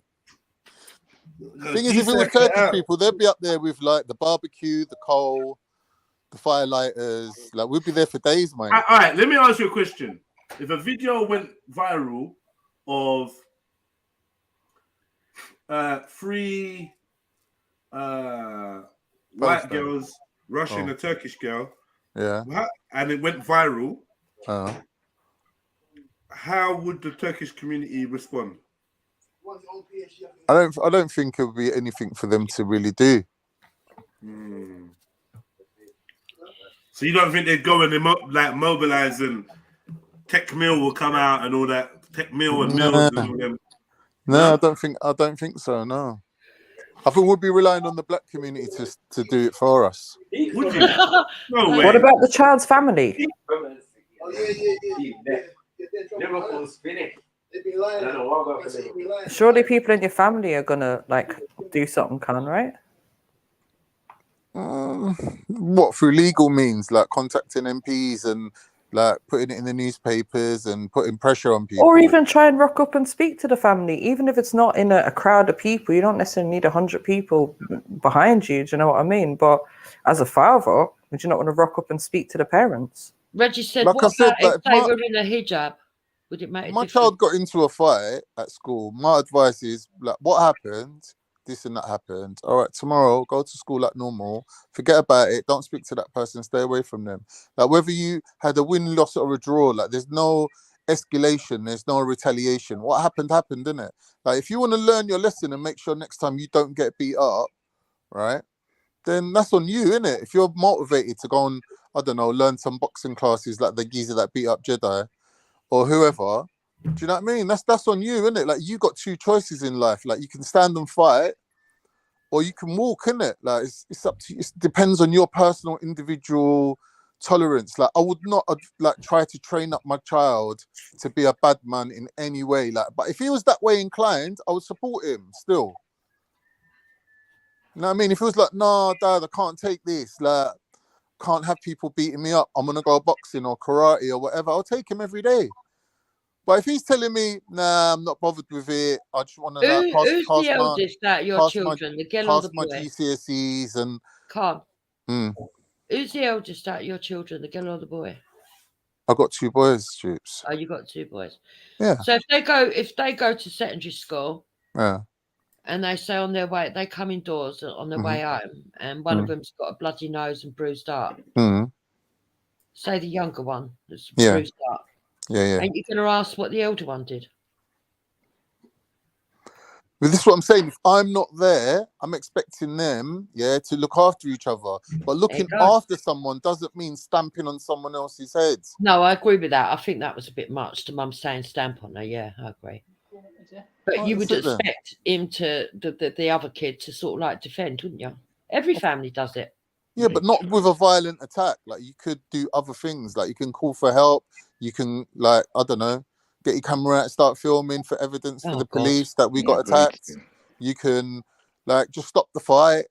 The thing is, if it was Turkish people, they'd be up there with like the barbecue, the coal, the firelighters. Like we'd be there for days, mate. All right, let me ask you a question. If a video went viral of three white girls rushing a Turkish girl, and it went viral, how would the Turkish community respond? I don't think it would be anything for them to really do. So you don't think they'd go and mobilize and Tech Mill will come out and all that? Tech Mill and Mills and all them. No, I don't think so. No, I think we'd be relying on the black community to do it for us. Would you? No way. What about the child's family? Liverpool's finished. Surely people in your family are gonna like do something, Khan, right? What, through legal means, like contacting MPs and like putting it in the newspapers and putting pressure on people. Or even try and rock up and speak to the family, even if it's not in a crowd of people. You don't necessarily need 100 people behind you. Do you know what I mean? But as a father, would you not want to rock up and speak to the parents? Reggie said, Like what I said, about like, if they were in a hijab? Would it make a my difference? child got into a fight at school, my advice is, like, what happened? This and that happened. All right, tomorrow, go to school like normal. Forget about it. Don't speak to that person. Stay away from them. Like, whether you had a win, loss, or a draw, like, there's no escalation. There's no retaliation. What happened, happened, innit? Like, if you want to learn your lesson and make sure next time you don't get beat up, right, then that's on you, innit? If you're motivated to go and, I don't know, learn some boxing classes like the geezer that beat up Jedi or whoever, do you know what I mean? That's on you, isn't it? Like, you got two choices in life. Like, you can stand and fight, or you can walk, innit? Like, it's up to you. It depends on your personal, individual tolerance. Like, I would not like try to train up my child to be a bad man in any way. Like, but if he was that way inclined, I would support him still. You know what I mean? If he was like, nah, dad, I can't take this. Like, can't have people beating me up. I'm gonna go boxing or karate or whatever. I'll take him every day. But if he's telling me, nah, I'm not bothered with it, I just want to like, Who's the eldest out of your children, the girl or the my boy? GCSEs and. Come. Mm, Who's the eldest out of your children, the girl or the boy? I got two boys, Stoops. Oh, you got two boys. Yeah. So if they go to secondary school, Yeah. and they say on their way, they come indoors on their way home, and one of them's got a bloody nose and bruised up. Say the younger one that's bruised up. Yeah. Ain't you going to ask what the elder one did? But this is what I'm saying. If I'm not there, I'm expecting them, to look after each other. But looking after someone doesn't mean stamping on someone else's head. No, I agree with that. I think that was a bit much. The mum saying stamp on her. Yeah, I agree. But you would expect him to, the other kid, to sort of like defend, wouldn't you? Every family does it. Yeah, but not with a violent attack. Like, you could do other things. Like, you can call for help. You can, like, I don't know, get your camera out and start filming for evidence for the police that we got attacked. You can, like, just stop the fight.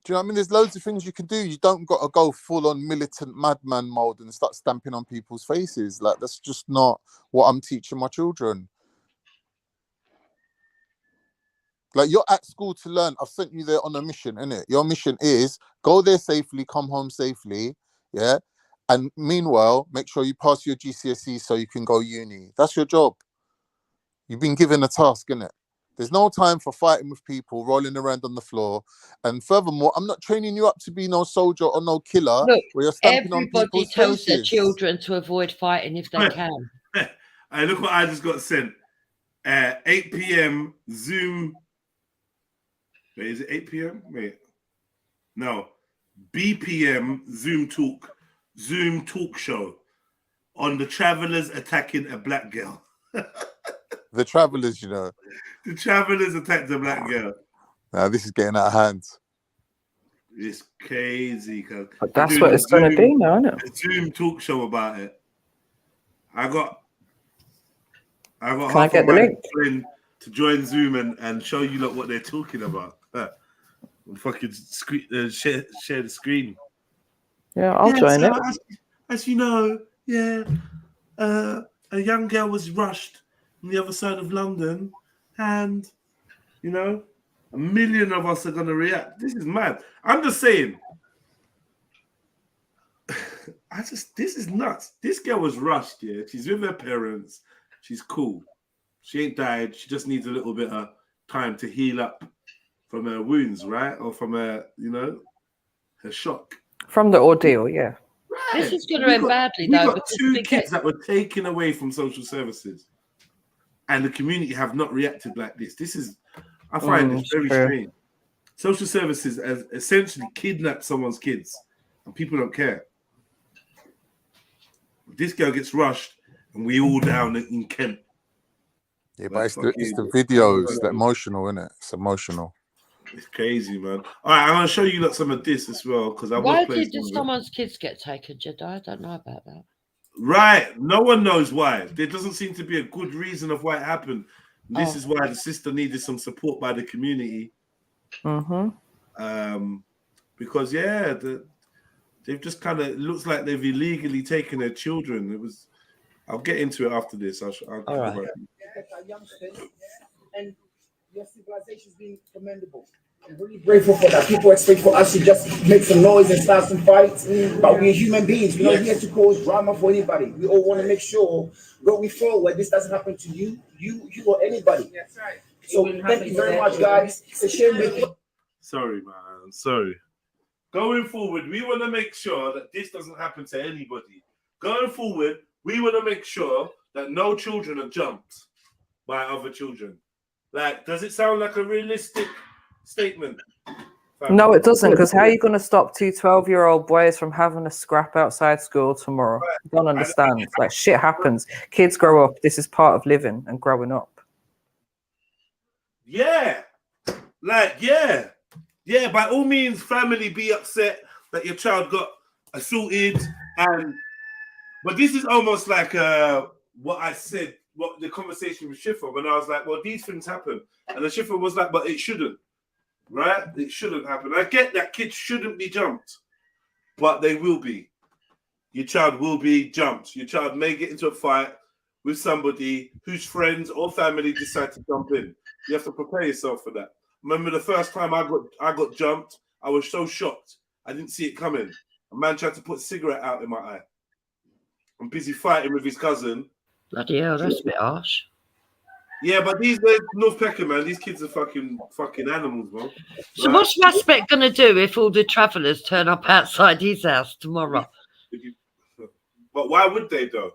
Do you know what I mean? There's loads of things you can do. You don't got to go full on militant madman mode and start stamping on people's faces. Like, that's just not what I'm teaching my children. Like, you're at school to learn. I've sent you there on a mission, innit? Your mission is go there safely, come home safely, yeah? And meanwhile, make sure you pass your GCSE so you can go uni. That's your job. You've been given a task, innit? There's no time for fighting with people, rolling around on the floor. And furthermore, I'm not training you up to be no soldier or no killer. Look, where you're stamping on everybody people's tells their faces. children to avoid fighting if they can. Hey, look what I just got sent. 8 p.m. Zoom. Wait, is it 8 p.m.? Wait. No. BPM Zoom talk show on the travelers attacking a black girl. The travelers, you know. The travelers attacked a black girl. Now, this is getting out of hand. It's crazy. But that's what it's going to be now, isn't it? A Zoom talk show about it. I got Can half I get of the my link? friend to join Zoom and show you what they're talking about. Fucking share the screen. Yeah, I'll join it. As you know, a young girl was rushed on the other side of London, and you know, 1 million of us are gonna react. This is mad. I'm just saying. This is nuts. This girl was rushed. Yeah, she's with her parents. She's cool. She ain't died. She just needs a little bit of time to heal up from her wounds, right? Or from her, her shock. From the ordeal, yeah. Right. This is going to end badly, we though. got two kids that were taken away from social services, and the community have not reacted like this. I find this very strange. Social services has essentially kidnapped someone's kids, and people don't care. This girl gets rushed, and we all down in Kent. Yeah, but it's the videos, the emotional, isn't it? It's emotional. It's crazy, man. All right, I'm going to show you some of this as well. Why did someone's kids get taken, Jedi? I don't know about that. Right. No one knows why. There doesn't seem to be a good reason of why it happened. This is why the sister needed some support by the community. Mm-hmm. Because, they've just kind of looks like they've illegally taken their children. It was. I'll get into it after this. I'll All right. And your civilization's been commendable. I'm really grateful for that. People expect for us to just make some noise and start some fights, but we're human beings. We're not here to cause drama for anybody. We all want to make sure going forward this doesn't happen to you or anybody. That's right. So thank you very much, guys. It's a shame with you. Sorry, man. Sorry. Going forward, we want to make sure that this doesn't happen to anybody. Going forward, we want to make sure that no children are jumped by other children. Like, does it sound like a realistic statement? No, it doesn't, because how are you going to stop two 12-year-old boys from having a scrap outside school tomorrow? I don't understand. Like, shit happens. Kids grow up. This is part of living and growing up. Yeah. Like, yeah. Yeah, by all means, family, be upset that your child got assaulted. But this is almost like what I said, what the conversation with Schiffer, when I was like, well, these things happen. And the Schiffer was like, but it shouldn't. Right? It shouldn't happen. I get that kids shouldn't be jumped, but they will be. Your child will be jumped. Your child may get into a fight with somebody whose friends or family decide to jump in. You have to prepare yourself for that. Remember the first time I got jumped, I was so shocked. I didn't see it coming. A man tried to put a cigarette out in my eye. I'm busy fighting with his cousin. Bloody hell, that's a bit harsh. Yeah, but these North Peckham, man, these kids are fucking animals, bro. So Right? what's Raspet going to do if all the travellers turn up outside his house tomorrow? But why would they, though?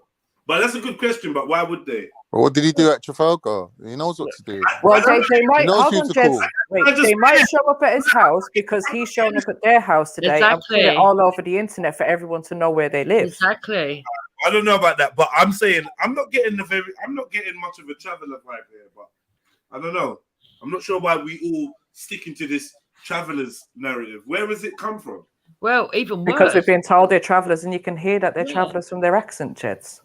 But that's a good question, but why would they? Well, what did he do at Trafalgar? He knows what to do. Well, they might, he knows hold who on, to Jess. call. Wait, they might show up at his house because he's shown up at their house today and put it all over the internet for everyone to know where they live. Exactly. I don't know about that, but I'm saying I'm not getting much of a traveller vibe here, but I don't know. I'm not sure why we all sticking to this travellers narrative. Where does it come from? Well, even worse. Because we've been told they're travellers, and you can hear that they're travellers from their accent, Jeds.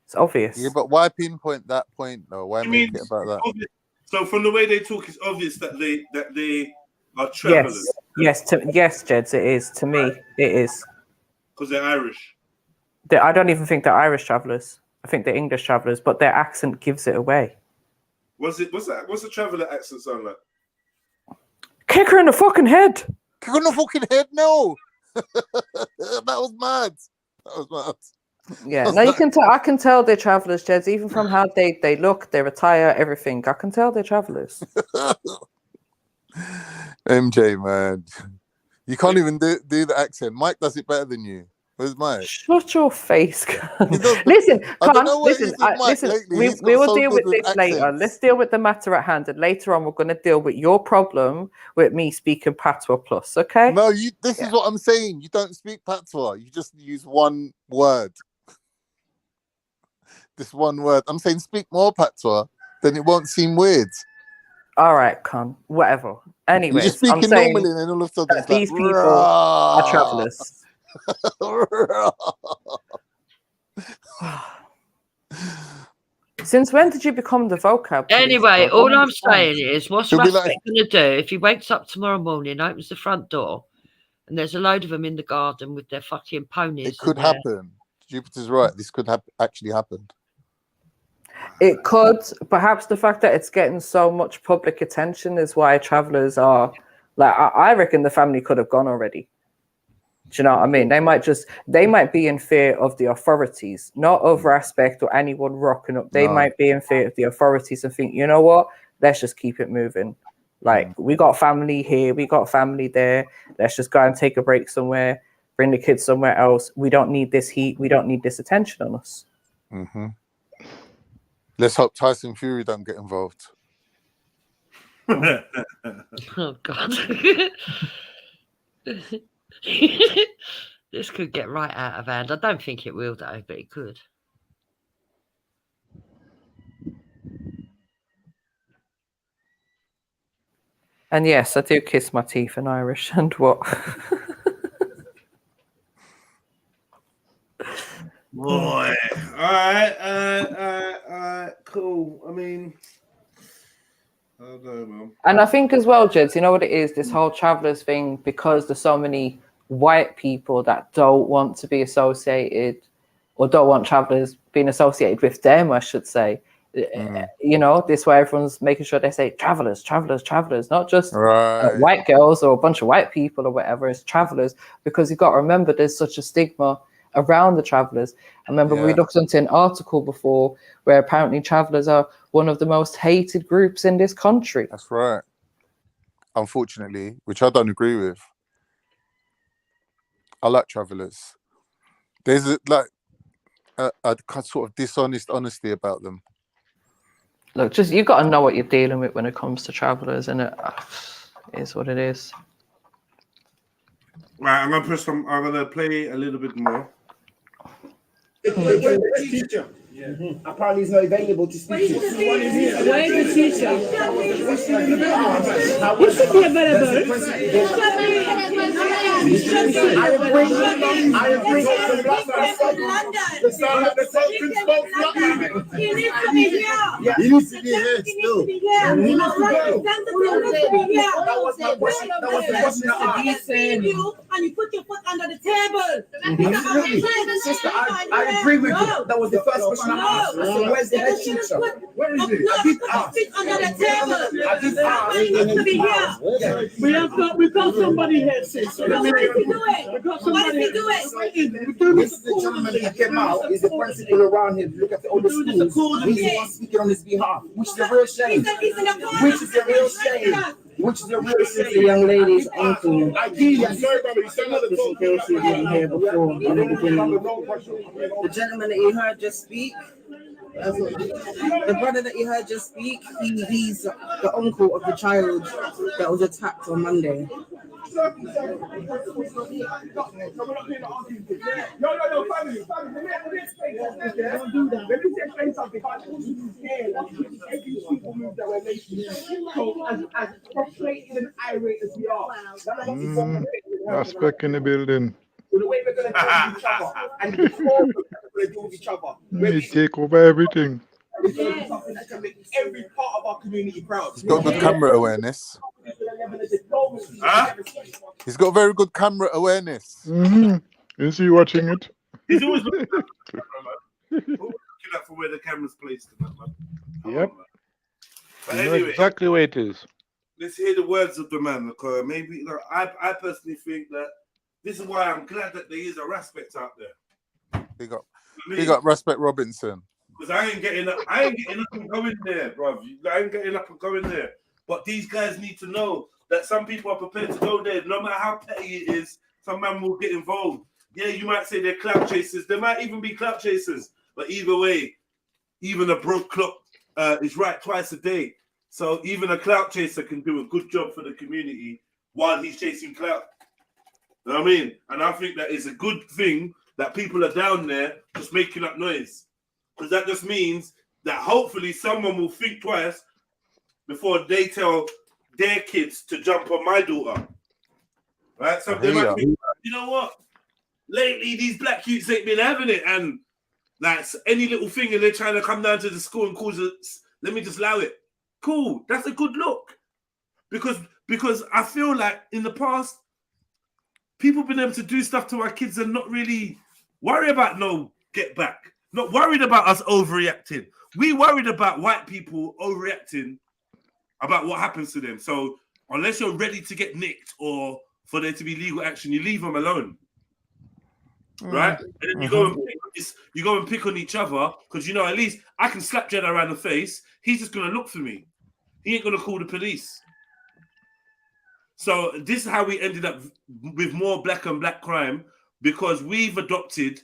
It's obvious. Yeah, but why pinpoint that point though? Why make it about that? Obvious. So from the way they talk, it's obvious that they are travellers. Yes, Jeds, it is. To me, it is. Because they're Irish. I don't even think they're Irish travellers. I think they're English travellers, but their accent gives it away. What's the traveller accent sound like? Kick her in the fucking head. Kick her in the fucking head? No. That was mad. Yeah, no, you can tell. I can tell they're travellers, Jeds, even from how they look, their attire, everything. I can tell they're travellers. MJ, man, you can't even do the accent. Mike does it better than you. Where's Mike? Shut your face. Listen, we will deal with this later. Let's deal with the matter at hand, and later on we're going to deal with your problem with me speaking Patois plus. Okay? No, this is what I'm saying. You don't speak Patois. You just use one word. This one word. I'm saying speak more Patois, then it won't seem weird. All right, Con. Whatever. Anyway, you're speaking normally, and then all of a sudden it's these people are travellers. Since when did you become the vocab? Anyway, all I'm saying is, what's Raspet going to do if he wakes up tomorrow morning, opens the front door, and there's a load of them in the garden with their fucking ponies? It could happen. Jupiter's right. This could have actually happened. It could. Perhaps the fact that it's getting so much public attention is why travellers are like. I reckon the family could have gone already. Do you know what I mean? They might be in fear of the authorities, not of Raspet or anyone rocking up. They might be in fear of the authorities and think, you know what? Let's just keep it moving. Like, we got family here, we got family there. Let's just go and take a break somewhere, bring the kids somewhere else. We don't need this heat. We don't need this attention on us. Mm-hmm. Let's hope Tyson Fury don't get involved. Oh, God. This could get right out of hand. I don't think it will, though, but it could. And yes, I do kiss my teeth in Irish. And what? Boy. All right, cool. I mean, I don't know, man. And I think as well, Jeds, you know what it is? This whole travellers thing, because there's so many white people that don't want to be associated or don't want travelers being associated with them, I should say. You know, this way everyone's making sure they say travelers, travelers, travelers, not just white girls or a bunch of white people or whatever. It's travelers, because you've got to remember there's such a stigma around the travelers. I remember we looked into an article before where apparently travelers are one of the most hated groups in this country. That's right. Unfortunately, which I don't agree with. I like travelers. There's a sort of dishonest honesty about them. Look, just you've got to know what you're dealing with when it comes to travelers, and it is what it is. Right, I'm gonna play a little bit more. Teacher. Apparently he's not available to speak to. Where is the teacher? He should be available. I agree. He needs to be here. He needs to be here still. He needs to go. That was my question. That was the question I asked. And you put your foot under the table. Sister, I agree with you. That was the first question I asked. So where's the head teacher? Where is it? I did ask. Under the table. I did ask. We got somebody here, sis. What is he doing? What is he doing? This is the gentleman that came out. Is the principal around him. Look at all the schools. He's the one speaking on his behalf. Which is the real shame. Which is the real shame. Which is the real shame. The young lady's uncle. Sorry, brother. You said another talk. Here before in the beginning. The gentleman that you heard just speak, the brother that you heard just speak, he's the uncle of the child that was attacked on Monday. As frustrated and irate as we are, Aspect in the building. the way we're going to deal with each other, and before we're going to deal with each other, You take over everything. it's going to be something that can make every part of our community proud. He's got good camera awareness. He's got very good camera awareness. Is he watching it? He's always looking out for where the camera's placed. Yep. But You know anyway, exactly where it is. let's hear the words of the man. Because maybe I personally think that this is why I'm glad that there is a respect out there. He got Respect Robinson. Because I ain't getting up and going there, bro. I ain't getting up and going there. But these guys need to know that some people are prepared to go there. No matter how petty it is, some man will get involved. Yeah, you might say they're clout chasers. There might even be clout chasers. But either way, even a broke clock is right twice a day. So even a clout chaser can do a good job for the community while he's chasing clout. You know what I mean? And I think that is a good thing that people are down there just making up noise. Because that just means that hopefully someone will think twice before they tell their kids to jump on my daughter. Right? So they might think, you know what? Lately, these black youths ain't been having it. And like any little thing, and they're trying to come down to the school and cause it, let me just allow it. Cool. That's a good look. Because I feel like in the past, people have been able to do stuff to our kids and not really worry about no get back. Not worried about us overreacting. We worried about white people overreacting about what happens to them. So unless you're ready to get nicked or for there to be legal action, you leave them alone. Right? And then you go and pick on each other because, you know, at least I can slap Jed around the face. He's just going to look for me. He ain't going to call the police. So this is how we ended up with more black on black crime, because we've adopted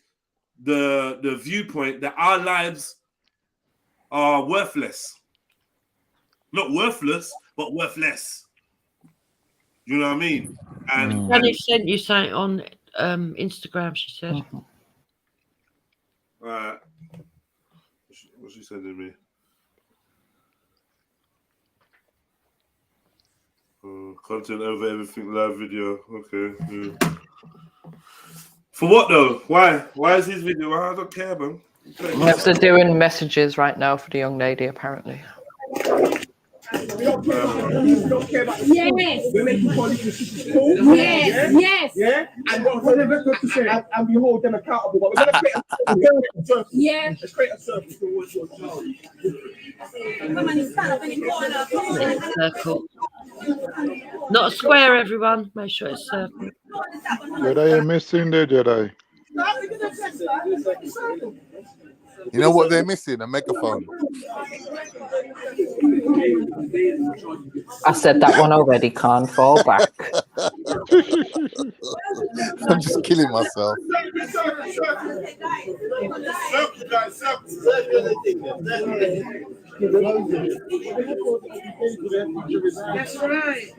the viewpoint that our lives are worthless. Not worthless, but worthless. You know what I mean? And Danny sent you something on Instagram, she said. What's she sending me? Content over everything, live video. Okay. Yeah. For what though? Why? Why is his video? I don't care, man. They're doing messages right now for the young lady, apparently. We don't care about the police. We don't care about the school. Yes. We're making politicians cool. Yes. Yeah? Yes. Yeah. And we hold them accountable. But we're gonna create a circle. Yeah. Let's create a circle towards your child. Circle. Not a square, everyone. Make sure it's circle. Jedi, I'm missing there, Jedi. You know what they're missing? A megaphone. I said that one already, can't fall back. I'm just killing myself. That's right.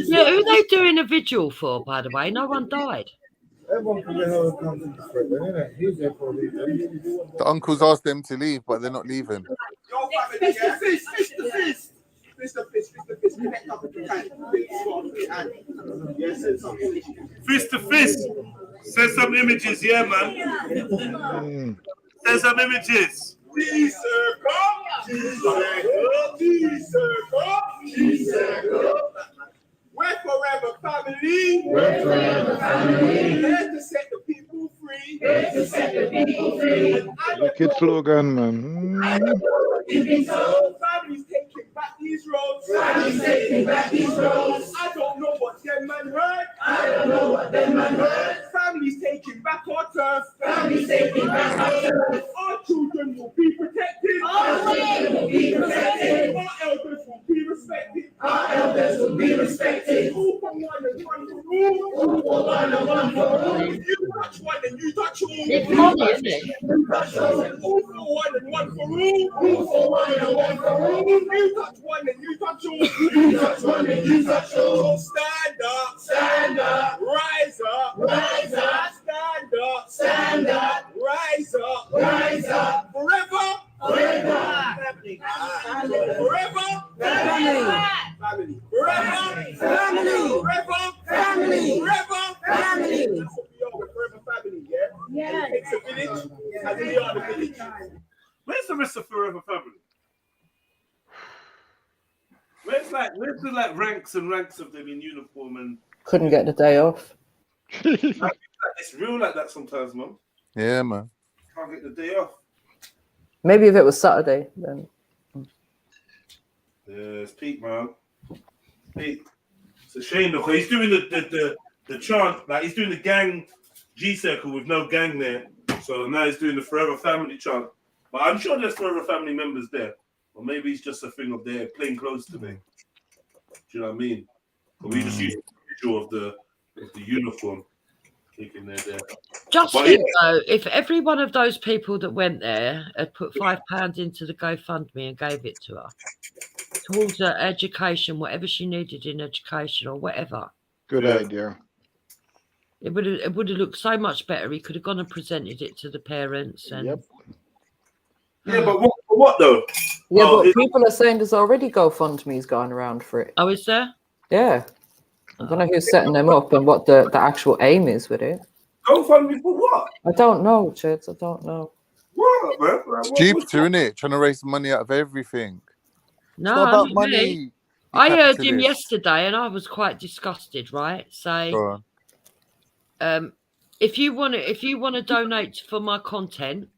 Yeah, who are they doing a vigil for, by the way? No one died. The uncles asked them to leave, but they're not leaving. Fist to fist, fist to fist. Fist to fist, fist to fist. Fist to fist. Send some images, yeah, man. Send some images. We're forever family. We're forever family. Here to set the people free. Here to set the people free. Wicked slogan, man. Families taking back these roads. Families taking back these roads. I don't know what them man heard. I don't know what them man heard. Families taking back our turf. Families taking back our turf. Our children will be protected. Our children will be protected. Our elders will be respected. Our elders will be respected. All for one and one for all. All for one and one for all. If you touch one and you touch all. It's funny, isn't it? All for one and one for all. All for one and one for all. You touch one and you touch all. You touch one and you touch all. Stand up. Stand up. Rise up. Rise up. Stand up. Stand up. Rise up. Rise up. Forever. Forever. Family. Forever. Family. Family. Forever. Family. Forever. Family. Forever. Family. That's what we are. We're forever family, yeah? Yeah. It takes a village, and we are the village. Where's the rest of Forever Family? Where's the like ranks and ranks of them in uniform and Couldn't get the day off. it's real like that sometimes, man. Yeah, man. Can't get the day off. Maybe if it was Saturday, then. Yeah, it's peak, man. Peak. It's a shame though, because he's doing the chant, like he's doing the gang G circle with no gang there. So now he's doing the Forever Family chant. But I'm sure there's Forever Family members there. Or maybe it's just a thing of they're plain clothes today. Do you know what I mean? But we just use the visual of the uniform kicking there. Just But think yeah. though, if every one of those people that went there had put £5 into the GoFundMe and gave it to her towards her education, whatever she needed in education or whatever. Good idea. It would have looked so much better. He could have gone and presented it to the parents. And Yeah, but what though? Yeah, but people are saying there's already GoFundMe's going around for it. Oh, is there? Yeah. I don't know who's setting them up and what the actual aim is with it. GoFundMe for what? I don't know, Cheds. I don't know. What, man? Jupiter, innit? Trying to raise money out of everything. No, it's not about not money. me. I heard him capitalist. yesterday and I was quite disgusted, right? Say, Go on. if you want to donate for my content,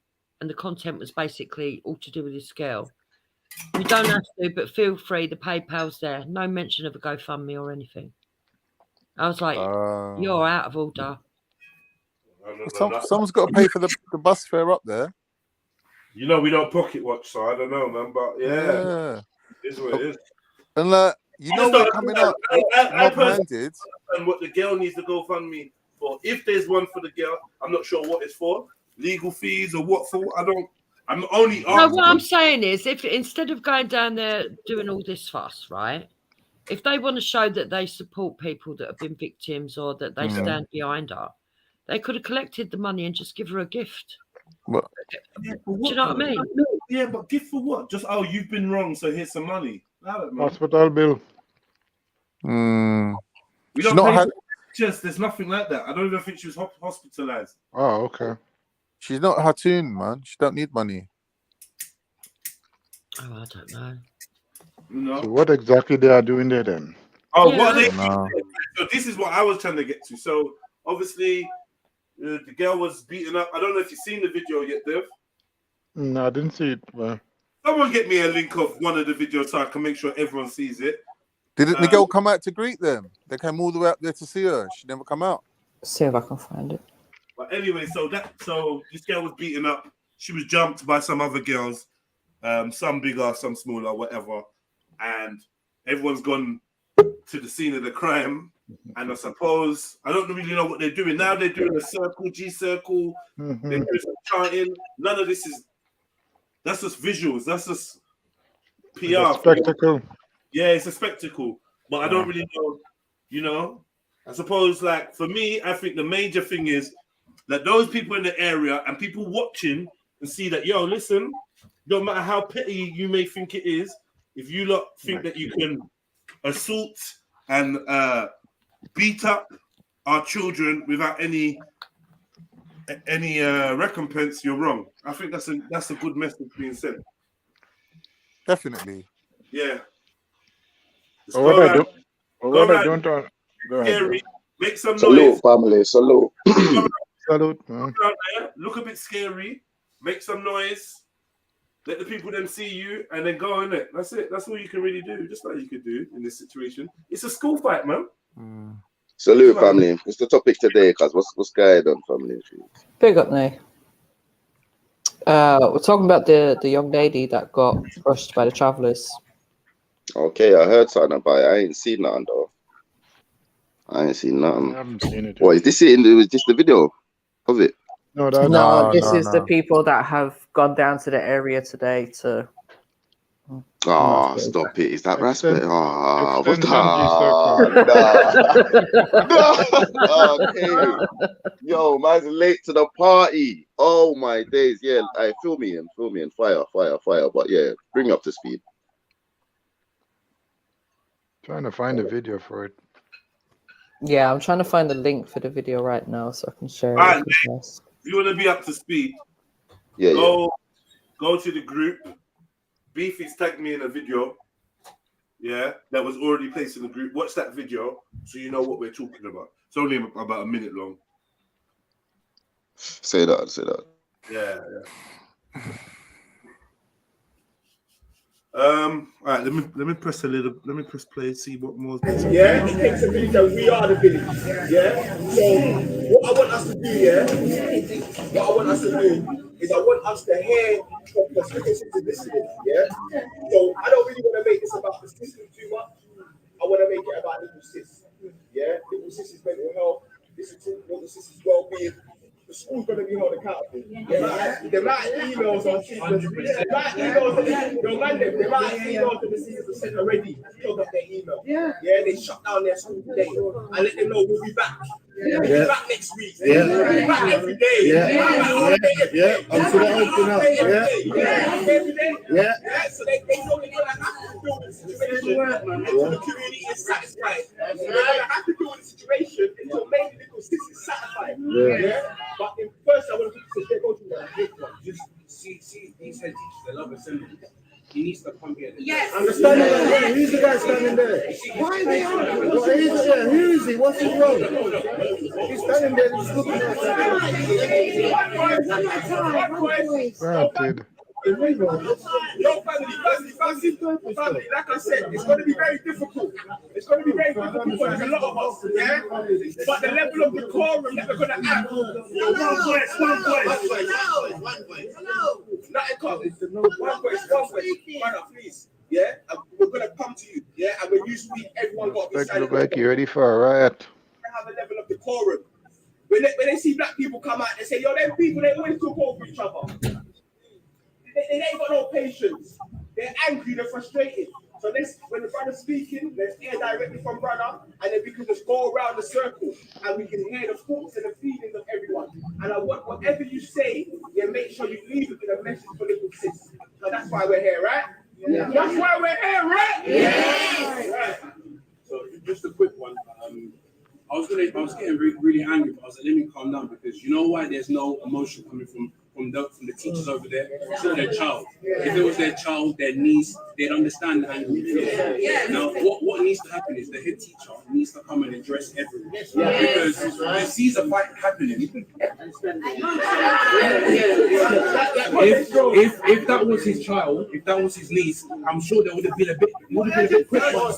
and the content was basically all to do with this girl, you don't have to, but feel free. The PayPal's there. No mention of a GoFundMe or anything. I was like, you're out of order. Someone's got to pay for the bus fare up there. You know we don't pocket watch, so I don't know, man. But yeah. It is what it is. And you know we're coming up. I personally understand what the girl needs to GoFundMe for. If there's one for the girl, I'm not sure what it's for. Legal fees or what for? I'm only asking. No, what I'm saying is, if instead of going down there doing all this fuss, right? If they want to show that they support people that have been victims or that they stand behind her, they could have collected the money and just give her a gift. What? Yeah, do you know what I mean? Yeah, but gift for what? Just you've been wrong, so here's some money. Hospital bill. We don't pay for just there's nothing like that. I don't even think she was hospitalized. Oh, okay. She's not Hatun, man. She don't need money. Oh, I don't know. No. So what exactly they are doing there then? Oh, Yeah. what they? No. So this is what I was trying to get to. So obviously, the girl was beaten up. I don't know if you've seen the video yet, Dev. No, I didn't see it. Well, Someone get me a link of one of the videos so I can make sure everyone sees it. Didn't the girl come out to greet them? They came all the way up there to see her. She never come out. See if I can find it. But anyway, so this girl was beaten up. She was jumped by some other girls, some bigger, some smaller, whatever. And everyone's gone to the scene of the crime. And I suppose I don't really know what they're doing now. They're doing a circle, G circle. They're doing some chanting. None of this is. That's just visuals. That's just PR. Spectacle. Yeah, it's a spectacle. But I don't really know. You know, I suppose like for me, I think the major thing is that those people in the area and people watching and see that, yo, listen, no matter how petty you may think it is, if you lot think that you can assault and beat up our children without any recompense, you're wrong. I think that's a good message being sent. Definitely. Yeah. But what I don't. What I don't. Go ahead. Scary. Make some Salute, noise. family. Salute. Salute, man. Look a bit scary. Make some noise. Let the people then see you, and then go in it. That's it. That's all you can really do. Just like you could do in this situation. It's a school fight, man. Salute, family. It's the topic today, cause what's going on, family? Big up, Nay. We're talking about the young lady that got brushed by the travellers. Okay, I heard something about it. I ain't seen nothing though. I ain't seen nothing. I haven't seen it. What is this? Was this the video of it? No, This is the people that have gone down to the area today to. Oh, stop it! Is that raspberry? Oh, what's that? Okay. Yo, man's late to the party. Oh my days. Yeah, I fill me in. Fire. But yeah, bring me up to speed. Trying to find a video for it. Yeah, I'm trying to find the link for the video right now so I can share it. Alright, with you guys. if you want to be up to speed, yeah, go to the group. Beefy's tagged me in a video, that was already placed in the group. Watch that video so you know what we're talking about. It's only about a minute long. Say that. Yeah. All right, let me press play, see what more. Yeah, it takes a village and we are the village. Yeah. So what I want us to do, is I want us to hear from perspectives to listening. Yeah. So I don't really want to make this about the system too much. I want to make it about little sis. Yeah, little sis's mental health, little sis's well-being. The school's going to be held accountable. The amount of emails on teachers, the amount of emails to the seniors have sent already clog up their email. Yeah, they shut down their school today. I let them know we'll be back. We'll be back next week. We'll be back every day. Until they open up. So they know they're going to have to deal with the situation until the community is satisfied. They're going to have to deal with the situation until maybe little sis is satisfied. But first, I want to say, go to that. Just see these head teachers, they love assembly. He needs to come here. Yes. Understand that? Who's the guy standing there? Why are they on? Who is he? What's his role? He's standing there just looking at us. Granted. Your family, like I said, it's going to be very difficult. It's going to be very difficult for a lot of us, But the level of decorum that we're going to have, one voice, brother, please, and we're going to come to you, and when you speak, everyone got to be silent. Look like you ready for a riot. Have a level of decorum. When they see black people come out, they say, yo, them people, they always talk over each other. They ain't got no patience. They're angry, they're frustrated. So when the brother's speaking, let's hear directly from brother, and then we can just go around the circle and we can hear the thoughts and the feelings of everyone. And I want whatever you say, make sure you leave it with a message for little sis. So that's why we're here, right? Yeah. That's why we're here, right? Yeah. Right. So just a quick one. I was getting really angry, but I was like, let me calm down, because you know why there's no emotion coming from from the teachers over there. It's not their child. If it was their child, their niece, they'd understand the angle. Now, what needs to happen is the head teacher needs to come and address everyone. Because he sees a fight happening. If that was his child, if that was his niece, I'm sure there would have been a bit quicker.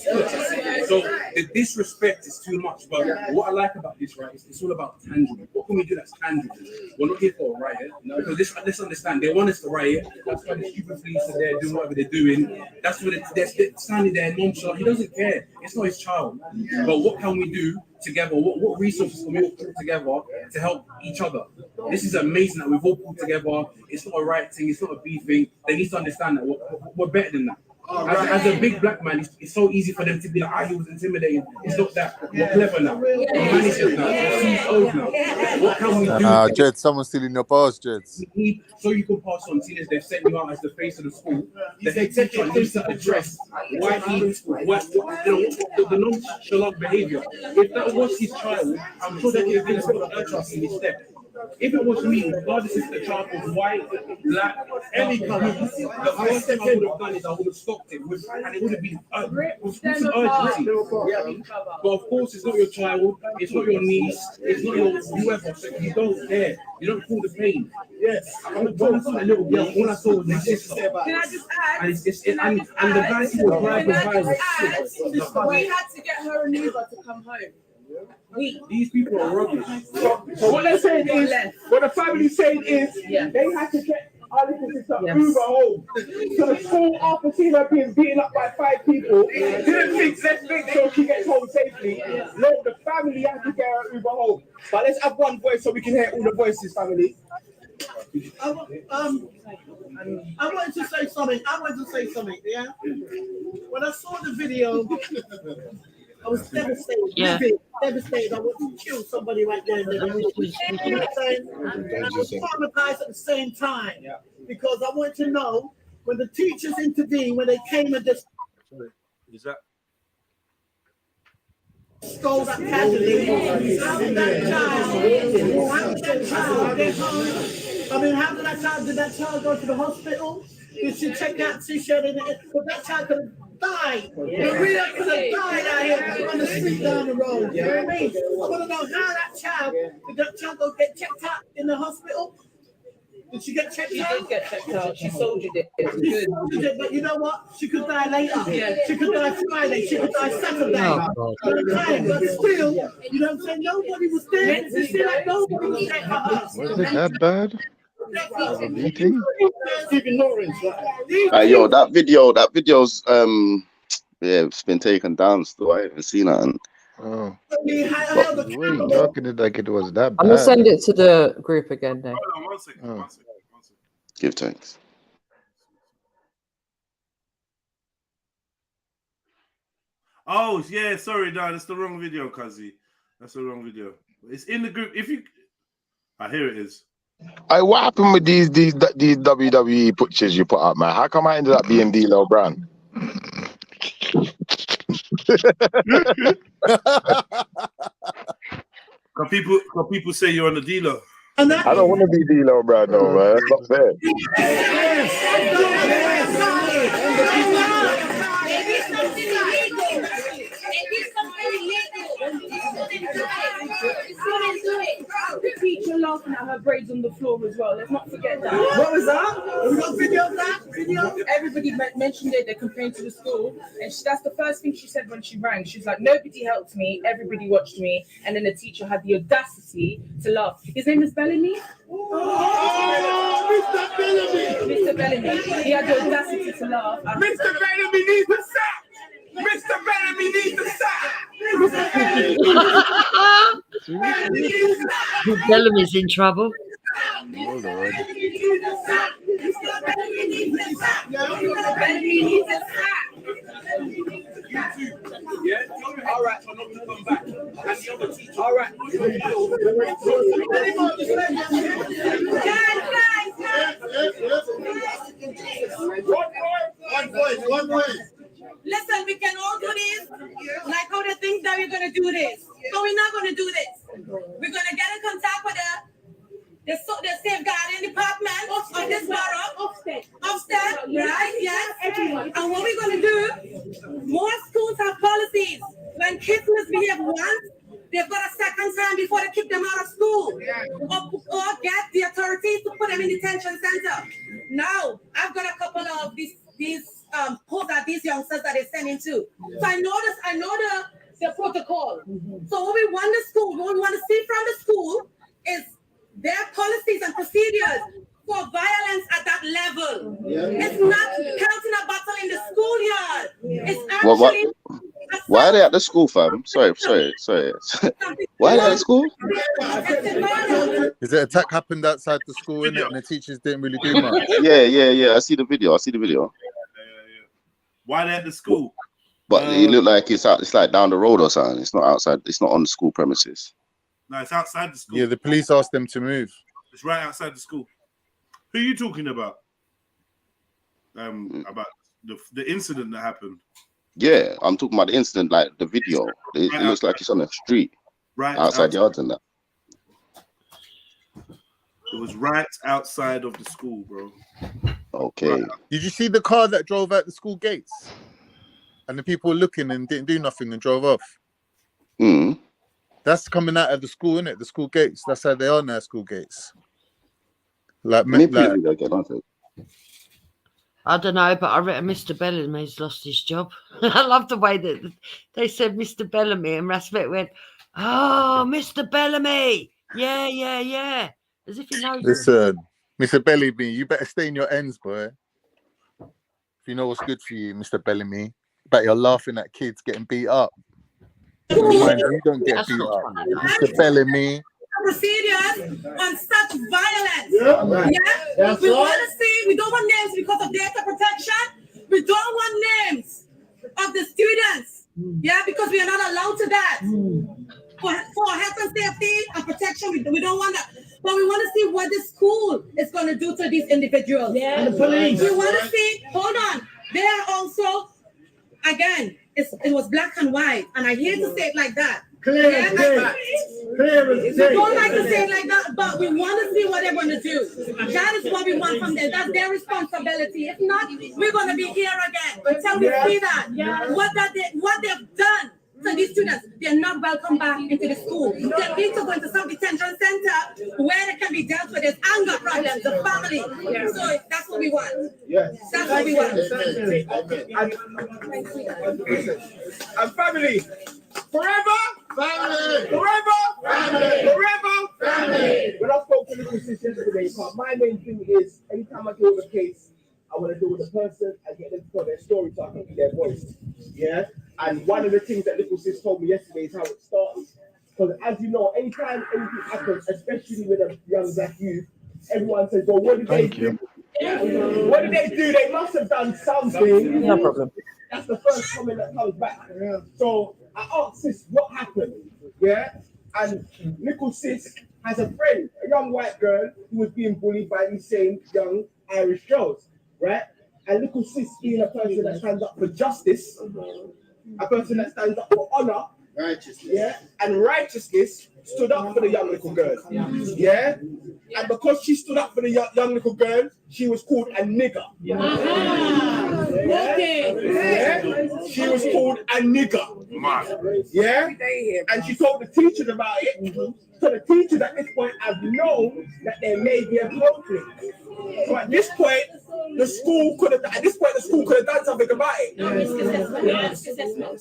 So the disrespect is too much. But what I like about this, right, is it's all about tangible. What can we do that's tangible? We're not here for a riot. No, because let's understand, they want us to riot. That's why the stupid police are there doing whatever they're doing. That's what they're standing there nonchalant. He doesn't care. It's not his child. But what can we do together? What resources can we all put together to help each other? This is amazing that we've all pulled together. It's not a right thing. It's not a beef thing. They need to understand that we're better than that. As a big black man, it's so easy for them to be like, he was intimidating. It's not that. We're clever now. We're managers now. We're CEOs now. What can we do? Jed, someone's still in your past, Jed. So you can pass on, seeing as they've set you out as the face of the school. The head teacher needs to address why the nonchalant behavior. If that was his child, I'm sure that he would have been a urgency in his step. If it was me, regardless if the child was white, black, any color, the first thing I would have done is I would have stopped it, and it would have been with some urgency. But of course, it's not your child, it's not your niece, it's not your whoever, so you don't care. You don't feel the pain. Yes. When I saw a little girl, all I saw was my sister. Can I just add? And the guys who were driving by were sick. We had to get her an Uber to come home. These people are rubbish. So what they're saying is, what the family's saying is, they had to get our little sister Uber home. So the school, after seeing her being beaten up by 5 people, didn't think, let's make sure she gets home safely. No, the family had to get her Uber home. But let's have one voice so we can hear all the voices, family. I wanted to say something. Yeah. When I saw the video, I was devastated. Yeah. Devastated. I wanted to kill somebody right there. And I was traumatized at the same time because I wanted to know when the teachers intervened, when they came and just stole that casually. How did that child get home? I mean, how did that child go to the hospital? Did she check out? She showed it. But that child could have died. The real could have died out here on the street down the road. You know what I mean? I want to know how did that child go get checked out in the hospital? Did she get checked out? She did get checked out. She soldiered it. But you know what? She could die later. Yeah. She could die Friday. She could die Saturday. But still, you know what I'm saying? Nobody was there. It's still like nobody was there for her. Was it that bad? Of a beating? Yo, that video's it's been taken down still. I haven't seen it. Oh. The way you're talking it like it was that bad. I'm gonna send it to the group again now. One second. Give thanks. Oh yeah, sorry, no, that's the wrong video, Kazi. That's the wrong video. It's in the group. If you, here it is. What happened with these WWE pictures you put up, man? How come I ended up being D'Lo Brown? Can people say you're on the dealer? I don't want to be D'Lo Brown, though, man. That's not fair. The teacher laughing at her braids on the floor as well. Let's not forget that. What was that? We got video of that? Everybody mentioned it. They complained to the school, and that's the first thing she said when she rang. She's like, "Nobody helped me. Everybody watched me." And then the teacher had the audacity to laugh. His name is Bellamy. Mr. Bellamy. Mr. Bellamy. He had the audacity to laugh. Mr. Bellamy needs a sack. Mr. Bellamy needs a sack. Bellamy's in trouble. Oh, Lord. Yeah, all right, I'm not going to come back. And the other teacher. All right. One voice. Listen, we can all do this. Like how they think that we're going to do this. So we're not going to do this. We're going to get in contact with her the safeguarding department of this borough. Upstairs, right? Yes. Everyone. And what we're going to do, more schools have policies. When kids misbehave once, they've got a second time before they kick them out of school. Or get the authorities to put them in detention center. Now, I've got a couple of these posts that these youngsters that they send into. So I know the protocol. So what we want to see from the school is their policies and procedures for violence at that level. It's not counting a battle in the schoolyard. It's actually why are they at the school, fam? Sorry. Why are they at school? Is it attack happened outside the school, innit? And the teachers didn't really do much. Yeah. I see the video. Why they at the school? But it looked like it's like down the road or something. It's not outside. It's not on the school premises. No, it's outside the school. Yeah, the police asked them to move. It's right outside the school. Who are you talking about? About the incident that happened. Yeah, I'm talking about the incident, like the video. It looks like it's on the street, right outside yards and that. It was right outside of the school, bro. Okay. Right. Did you see the car that drove out the school gates? And the people were looking and didn't do nothing and drove off. That's coming out of the school, innit? The school gates. That's how they are now, school gates. I don't know, but I read Mr. Bellamy's lost his job. I love the way that they said Mr. Bellamy, and Rasmet went, "Oh, Mr. Bellamy, yeah," as if he knows. Listen, Mr. Bellamy, you better stay in your ends, boy. If you know what's good for you, Mr. Bellamy, but you're laughing at kids getting beat up. You don't get beat up, Mr. Bellamy. Procedures on such violence. We don't want names because of data protection. We don't want names of the students. Because we are not allowed to that. For health and safety and protection, we don't want that. But we want to see what the school is going to do to these individuals. And the police. We want to see, hold on, they are also, again, it was black and white, and I hate to say it like that. Clear as day. We don't like to say it like that, but we want to see what they're going to do. That is what we want from them. That's their responsibility. If not, we're going to be here again until we see that. What they've done to these students, they're not welcome back into the school. They need to go into some detention center where they can be dealt with their anger problems, the family. So that's what we want. That's what we want. And family. Forever, family. Forever, family. Forever, family. When I spoke to Little Sis yesterday, my main thing is anytime I deal with a case, I want to deal with a person and get them to tell their story so I can be their voice. And one of the things that Little Sis told me yesterday is how it started. Because as you know, anytime anything happens, especially with a young black youth, everyone says, well, what did they do? What did they do? They must have done something. No problem. That's the first comment that comes back. So I asked Sis what happened. And Little Sis has a friend, a young white girl who was being bullied by these same young Irish girls, right? And Little Sis being a person that stands up for justice, a person that stands up for honor, righteousness, and righteousness, stood up for the young little girl. And because she stood up for the young little girl, she was called a nigger. She was called a nigger. And she told the teachers about it. So the teachers at this point have known that there may be a conflict. So at this point, the school could have done something about it.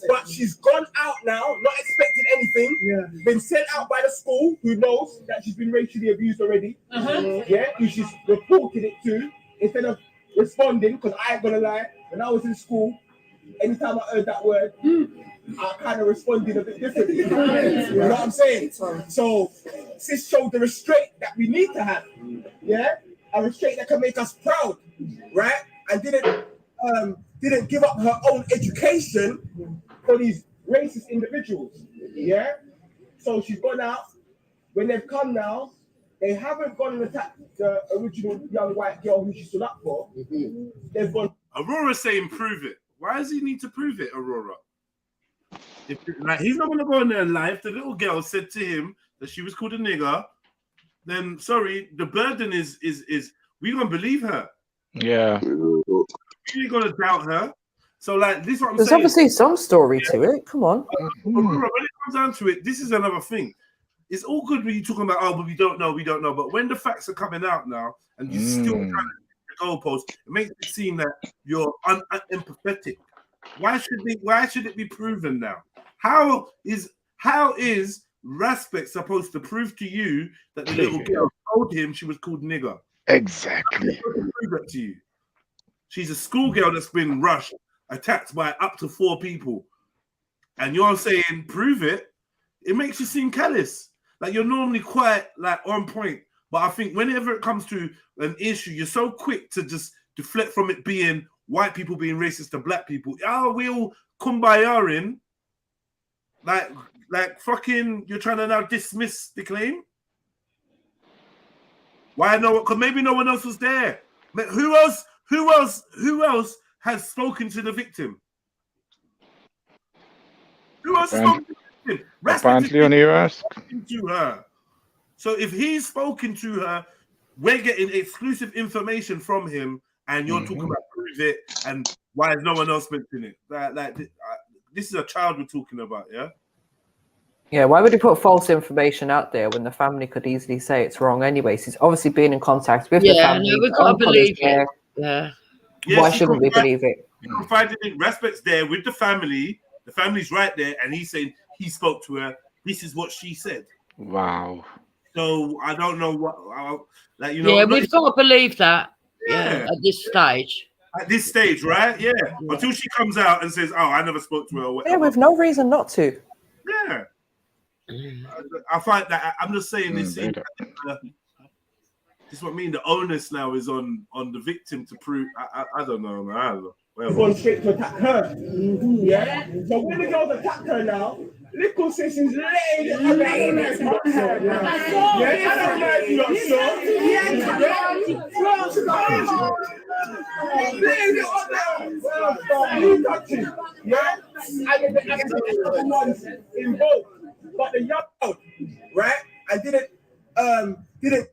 But she's gone out now, not expecting anything. Been sent out by the school, who knows that she's been racially abused already. Who she's reported it to, instead of responding. Because I ain't gonna lie, when I was in school, anytime I heard that word, I kind of responded a bit differently. You know what I'm saying? So Sis showed the restraint that we need to have. A restraint that can make us proud, right? And didn't give up her own education for these racist individuals. So she's gone out. When they've come now, they haven't gone and attacked the original young white girl who she stood up for. They've gone. Aurora's saying prove it. Why does he need to prove it, Aurora? He's not going to go in there live. The little girl said to him that she was called a nigger. then sorry, the burden is we gonna believe her. Yeah. We're gonna doubt her. So like this is what I'm There's saying. obviously some story to it. Come on. But when it comes down to it, this is another thing. It's all good when you're talking about, oh, but we don't know. But when the facts are coming out now and you're still trying to the goalpost, it makes it seem that you're unempathetic. Why should it be proven now? How is Respect supposed to prove to you that the little girl told him she was called nigger? Exactly. Prove that to you. She's a schoolgirl that's been rushed, attacked by up to 4 people, and you're saying prove it. It makes you seem callous. Like you're normally quite like on point, but I think whenever it comes to an issue, you're so quick to just deflect from it being white people being racist to black people. Oh, we all kumbaya in. Like fucking, you're trying to now dismiss the claim. Why no? Because maybe no one else was there. But who else has spoken to the victim? Who else has spoken to the victim? Apparently on your ask. To her. So if he's spoken to her, we're getting exclusive information from him, and you're talking about prove it, and why is no one else mentioning it? This is a child we're talking about, yeah? Yeah, why would he put false information out there when the family could easily say it's wrong anyways? He's obviously been in contact with the family. Yeah, we've got to believe it. Yeah. Why shouldn't we believe it? He confided in Respect's there with the family. The family's right there, and he's saying he spoke to her. This is what she said. Wow. So I don't know what, Yeah, we've got to believe that. Yeah, at this stage. At this stage, right? Yeah. Until she comes out and says, "Oh, I never spoke to her." Or whatever. Yeah, with no reason not to. Yeah. I find that I'm just saying this. This is what I mean. The onus now is on the victim to prove. I don't know, man. I don't know. Going straight to attack her. Yeah. So when the girls attack her now, little sis is laid. Yeah, I don't know if you're sure. Yeah. And the ones involved. But the young girl, right? I didn't. JEDI.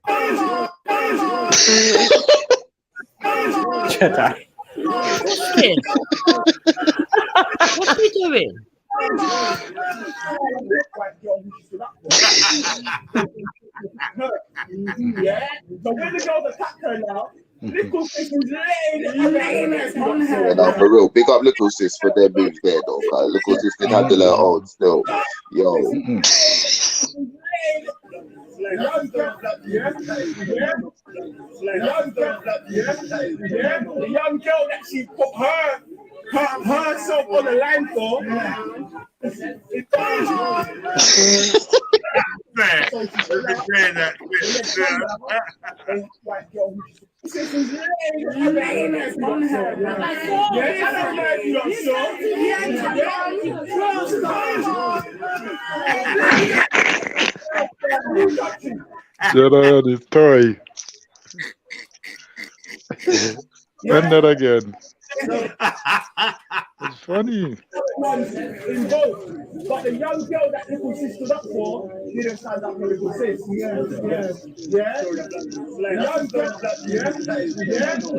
What are you doing? Yeah. So when the girls attack her now, little sis is laid. Yeah, no, for real. Big up little sis for their move there, though. Little sis can handle her own still. Yo. The young girl that she put herself on the line for. JEDI on his toy. And that again. It's funny. But the young girl that little sis stood up for didn't stand up for little sis. The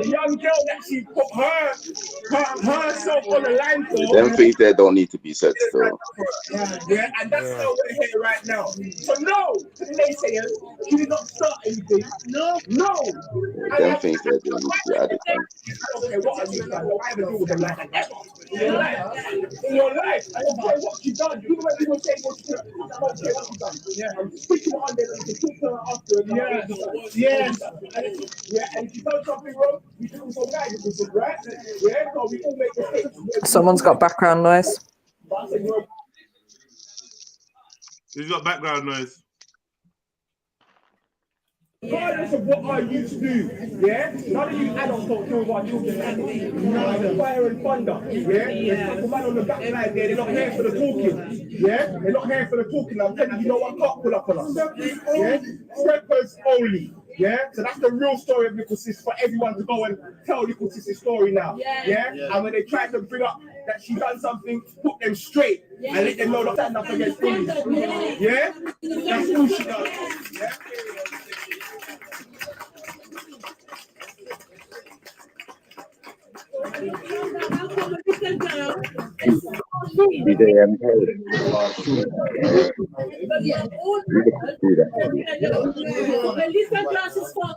young girl that she put herself on the line for. Them things there don't need to be said still. Yeah, and that's how we're here right now. So no, to the naysayers, she did not start anything. No. Them things there don't need to be added. Okay, what are you done? I haven't do with them like that. In your life, I don't care what you done. Even when people say what you done, I don't care what you done. Yeah, I'm speaking on there and you can talk to her after. Yeah, and if you done something wrong, you should also guide it, right? Yeah, so we all make mistakes. Someone's got background noise. Who's got background noise? Regardless of what I used to do, yeah? None of you adults don't kill our children. Fire and thunder, yeah? There's a couple man on the back line there, they're not here for the talking, yeah? They're not here for the talking. I'm telling you, no one can't pull up on us, yeah? Steppers only, yeah? So that's the real story of Little Sis for everyone to go and tell Little Sis's story now, yeah? And when they try to bring up that she done something, put them straight and let them know not stand up against bullies, yeah? That's all she does, yeah? Melissa Glass is 40.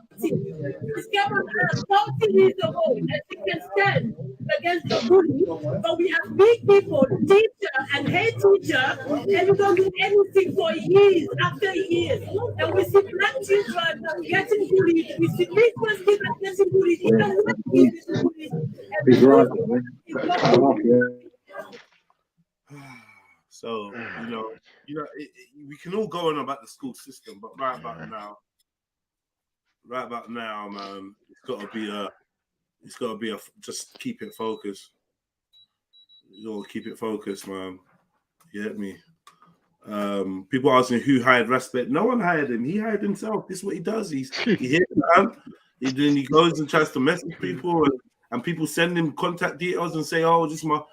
This girl is 40 years old and she can stand against the bully. But we have big people, teacher and head teacher, and we don't do anything for years after years. And we see black children getting bullied. We see Christmas kids getting bullied. Even white kids getting bullied. So we can all go on about the school system, but right about now, man, it's got to be a just keep it focused. You know, keep it focused, man. You get me? People asking who hired Respect. No one hired him. He hired himself. This is what he does. He hits them. Then he goes and tries to message people, and people send him contact details and say, "Oh, just my."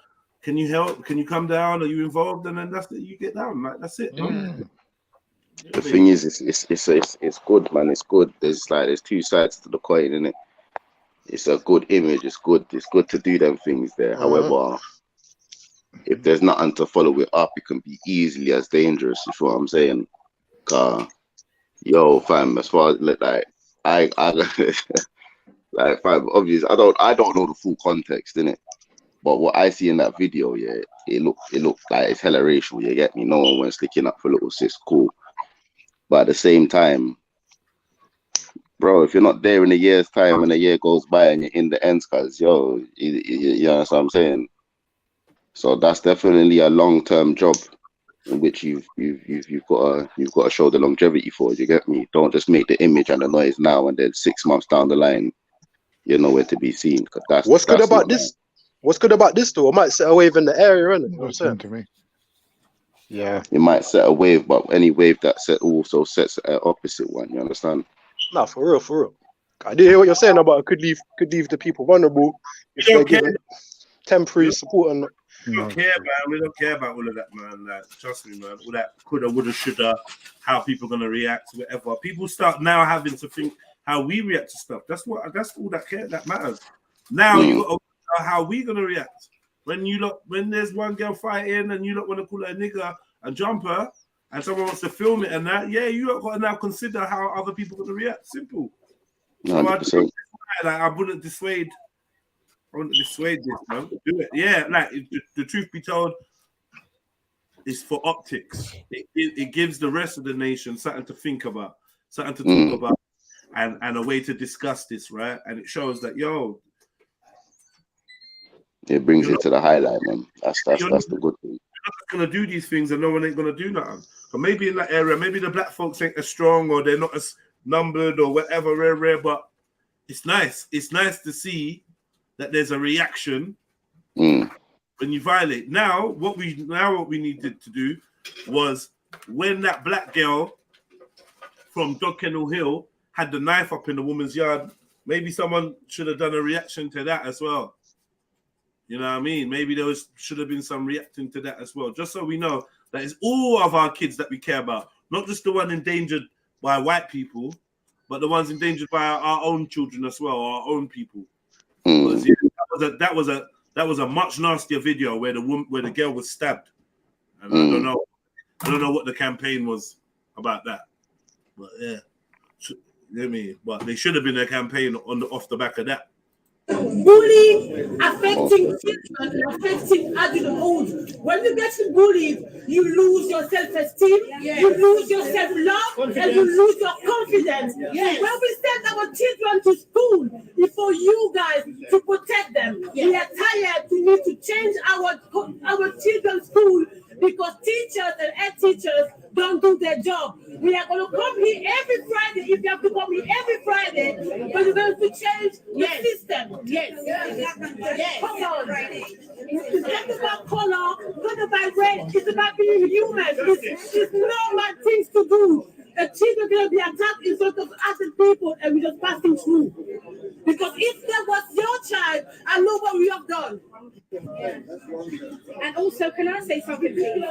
Can you help? Can you come down? Are you involved? And then that's it. You get down. Like that's it. Man. The thing is, it's good, man. It's good. There's two sides to the coin, isn't it? It's a good image. It's good. It's good to do them things there. However, if there's nothing to follow it up, it can be easily as dangerous. You feel what I'm saying? Yo, fam. As far as like I like fam. Obviously, I don't know the full context, innit? But what I see in that video, yeah, it looked like it's hella racial. You get me? No one went sticking up for little sis, cool. But at the same time, bro, if you're not there in a year's time and a year goes by and you're in the ends, cause yo, you know what I'm saying. So that's definitely a long-term job in which you've got to show the longevity for. You get me? Don't just make the image and the noise now and then 6 months down the line, you're nowhere to be seen. Cause What's good about this? What's good about this though? It might set a wave in the area, innit? You know what I'm saying? To me. Yeah. It might set a wave, but any wave that also sets an opposite one. You understand? Nah, for real, for real. I did hear what you're saying about it could leave the people vulnerable if they're given temporary support and. We don't care, man. We don't care about all of that, man. Like, trust me, man. All that coulda, woulda, shoulda, how people gonna react, whatever. People start now having to think how we react to stuff. That's all that matters. Now you got to how we gonna react when there's one girl fighting and you don't want to call her a nigger and jump her and someone wants to film it and that, yeah, you don't got to now consider how other people gonna react. Simple. So I wouldn't dissuade this, man. Do it. Yeah, like the truth be told, it's for optics. It gives the rest of the nation something to think about, something to talk about, and a way to discuss this, right? And it shows that it brings it to the highlight, man. That's the good thing. You're not gonna do these things, and no one ain't gonna do nothing. But maybe in that area, maybe the black folks ain't as strong, or they're not as numbered, or whatever, rare. But it's nice. It's nice to see that there's a reaction when you violate. Now, what we needed to do was when that black girl from Dog Kennel Hill had the knife up in the woman's yard, maybe someone should have done a reaction to that as well. You know what I mean? Maybe should have been some reacting to that as well, just so we know that it's all of our kids that we care about, not just the one endangered by white people, but the ones endangered by our own children as well, our own people. Because that was a much nastier video where the girl was stabbed, and I don't know what the campaign was about that, but yeah, you know what I mean? But they should have been a campaign off the back of that. Bullying affecting children, affecting adulthood. When you get bullied, you lose your self-esteem, you lose your self-love, and you lose your confidence. When we send our children to school, it's for you guys to protect them. We are tired to need to change our children's school because teachers and head teachers don't do their job. We are going to come here every Friday. If you have to come here every Friday, but we're going to change the system. Yes. Come on. It's not about color, it's not about red, it's about being human. It's normal things to do. The children are going to be attacked in front of other people and we're just passing through. Because if that was your child, I know what we have done. And also, So can I say something, please?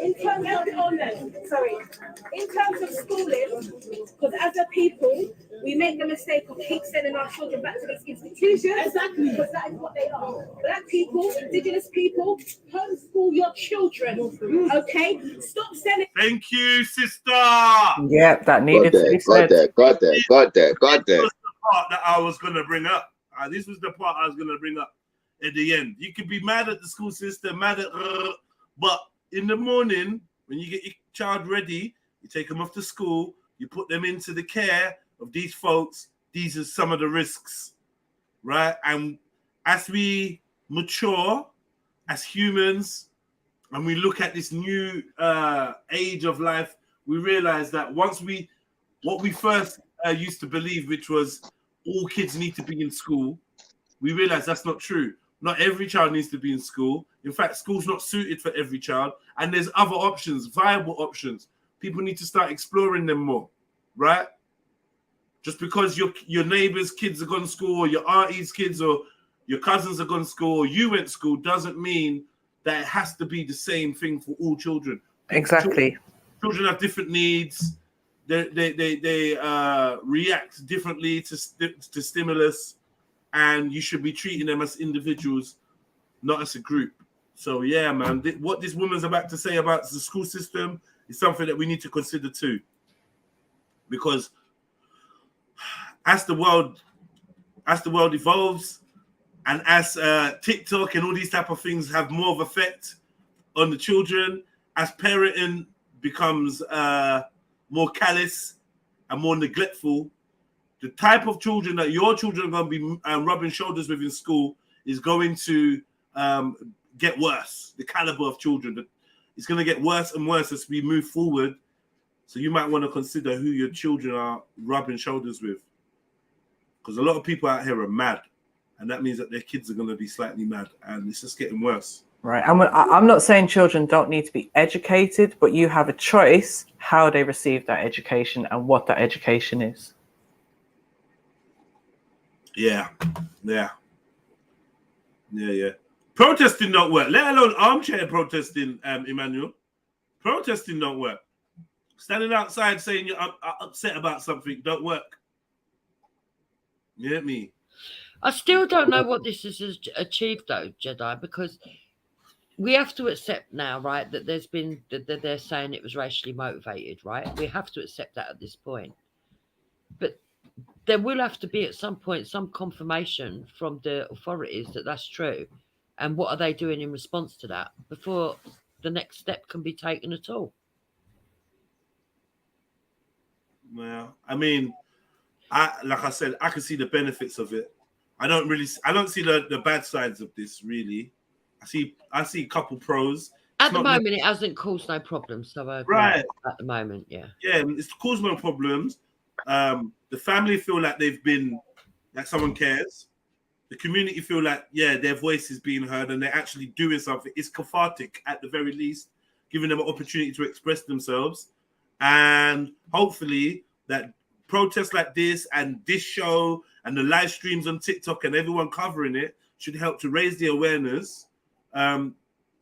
In terms of schooling, because as a people, we make the mistake of keep sending our children back to these institutions. Exactly. Because that is what they are. Black people, indigenous people, homeschool your children. Okay? Stop sending. Thank you, sister. Yeah, that needed to be said. Got that. This was the part that I was going to bring up. This was the part I was going to bring up at the end. You could be mad at the school system, mad at, but in the morning, when you get your child ready, you take them off to school, you put them into the care of these folks. These are some of the risks, right? And as we mature as humans, and we look at this new age of life, we realize that what we first used to believe, which was all kids need to be in school, we realize that's not true. Not every child needs to be in school. In fact, school's not suited for every child. And there's other options, viable options. People need to start exploring them more, right? Just because your neighbor's kids are gone to school, or your auntie's kids, or your cousins are gone to school, or you went to school, doesn't mean that it has to be the same thing for all children. Exactly. Children have different needs. They react differently to stimulus, and you should be treating them as individuals, not as a group. So yeah, man, what this woman's about to say about the school system is something that we need to consider too, because as the world evolves, and as TikTok and all these type of things have more of effect on the children, as parenting becomes more callous and more neglectful, the type of children that your children are going to be rubbing shoulders with in school is going to get worse. The caliber of children, it's going to get worse and worse as we move forward. So you might want to consider who your children are rubbing shoulders with, because a lot of people out here are mad, and that means that their kids are going to be slightly mad, and it's just getting worse. Right. I'm not saying children don't need to be educated, but you have a choice how they receive that education and what that education is. Yeah. Protesting don't work, let alone armchair protesting, Emmanuel. Protesting don't work. Standing outside saying you're upset about something don't work. You get me? I still don't know what this has achieved, though, Jedi, because we have to accept now, right, that that they're saying it was racially motivated, right? We have to accept that at this point. But there will have to be at some point some confirmation from the authorities that that's true. And what are they doing in response to that before the next step can be taken at all? Well, I mean, like I said, I can see the benefits of it. I don't see the bad sides of this, really. I see a couple pros. At the moment, it hasn't caused no problems. So right. At the moment, yeah. Yeah, it's caused no problems. The family feel like like someone cares. The community feel like, yeah, their voice is being heard and they're actually doing something. It's cathartic at the very least, giving them an opportunity to express themselves. And hopefully that protests like this and this show and the live streams on TikTok and everyone covering it should help to raise the awareness to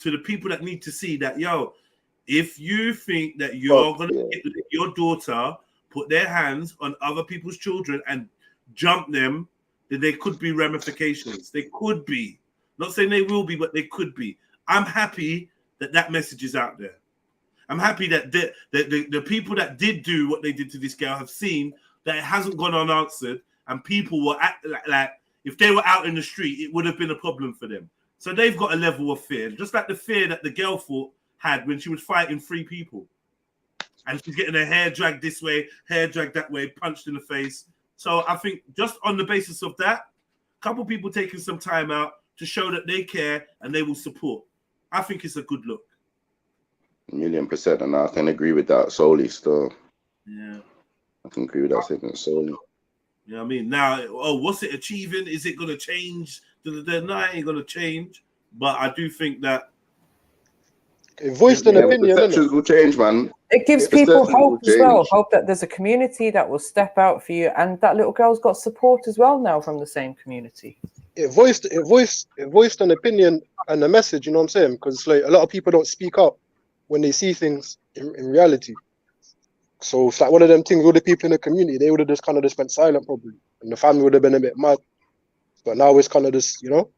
the people that need to see that, yo, if you think that you're going to let your daughter put their hands on other people's children and jump them, then there could be ramifications. They could be. Not saying they will be, but they could be. I'm happy that message is out there. I'm happy that the people that did do what they did to this girl have seen that it hasn't gone unanswered, and people were like if they were out in the street, it would have been a problem for them. So they've got a level of fear, just like the fear that the girl had when she was fighting 3 people. And she's getting her hair dragged this way, hair dragged that way, punched in the face. So I think just on the basis of that, a couple people taking some time out to show that they care and they will support. I think it's a good look. 1,000,000%, and I can agree with that solely still. Yeah. I can agree with that statement solely. You know what I mean? Now, what's it achieving? Is it going to change? No, it ain't going to change. But I do think that voiced an opinion, perceptions will change, man. It gives people hope as well. Hope that there's a community that will step out for you, and that little girl's got support as well now from the same community. voiced an opinion and a message. You know what I'm saying? Because like a lot of people don't speak up when they see things in reality. So it's like one of them things. All the people in the community, they would have just kind of just went silent probably, and the family would have been a bit mad. But now it's kind of just, you know.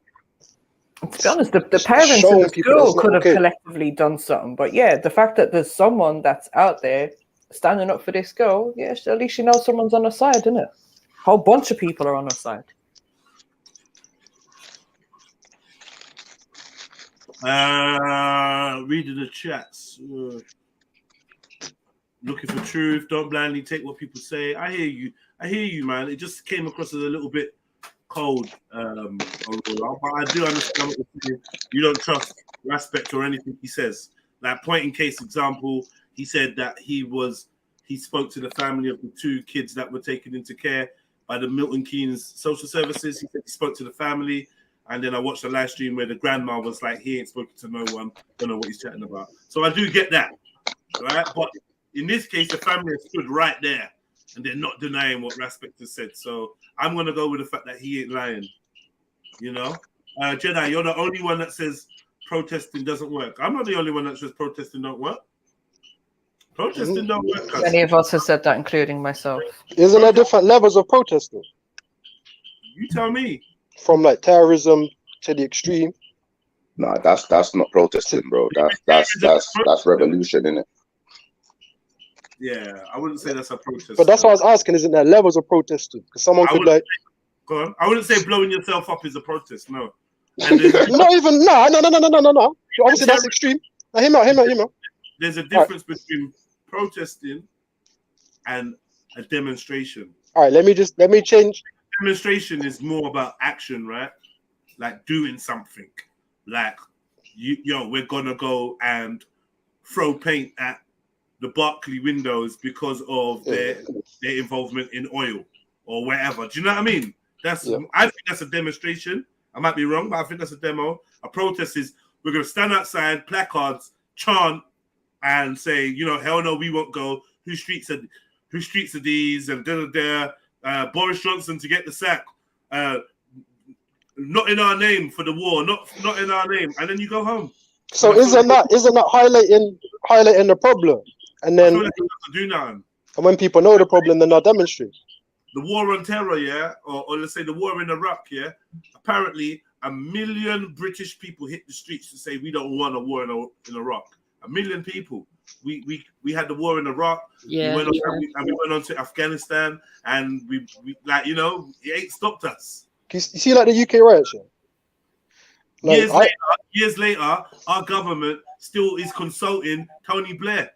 To be honest, the parents in the school could have collectively done something. But yeah, the fact that there's someone that's out there standing up for this girl, yeah, at least you know someone's on her side, isn't it? A whole bunch of people are on her side. Reading the chats. Looking for truth. Don't blindly take what people say. I hear you, man. It just came across as a little bit cold, Aurora, but I do understand what you're saying. You don't trust Respect or anything he says. Like point in case example, he said that he spoke to the family of the 2 kids that were taken into care by the Milton Keynes social services. He said he spoke to the family, and then I watched a live stream where the grandma was like, he ain't spoken to no one, don't know what he's chatting about. So I do get that, right? But in this case, the family has stood right there and they're not denying what Respect has said. So I'm going to go with the fact that he ain't lying, you know? Jedi, you're the only one that says protesting doesn't work. I'm not the only one that says protesting don't work. Protesting don't work. Many of us have said that, including myself. Isn't there different levels of protesting? You tell me. From like terrorism to the extreme. Nah, that's not protesting, bro. That's revolution, innit? Yeah, I wouldn't say that's a protest. But that's what I was asking, isn't there levels of protesting? Because someone could like... Go on. I wouldn't say blowing yourself up is a protest, no. Not even, no. Obviously that's extreme. Now, hear me out. There's a difference between protesting and a demonstration. All right, let me change. Demonstration is more about action, right? Like doing something. Like, we're gonna go and throw paint at the Barclay windows because of their involvement in oil or wherever. Do you know what I mean? I think that's a demonstration. I might be wrong, but I think that's a demo. A protest is we're gonna stand outside, placards, chant, and say, hell no, we won't go. Whose streets are these? And Boris Johnson to get the sack. Not in our name for the war. Not in our name. And then you go home. So isn't that highlighting the problem? And then do nothing. And when people know the problem, then they'll demonstrate. The war on terror, yeah, or let's say the war in Iraq, yeah. Apparently, 1 million British people hit the streets to say we don't want a war in Iraq. 1 million people. We had the war in Iraq. Yeah, we went on to Afghanistan, and we it ain't stopped us. You see, like the UK riots, yeah? Years later, our government still is consulting Tony Blair,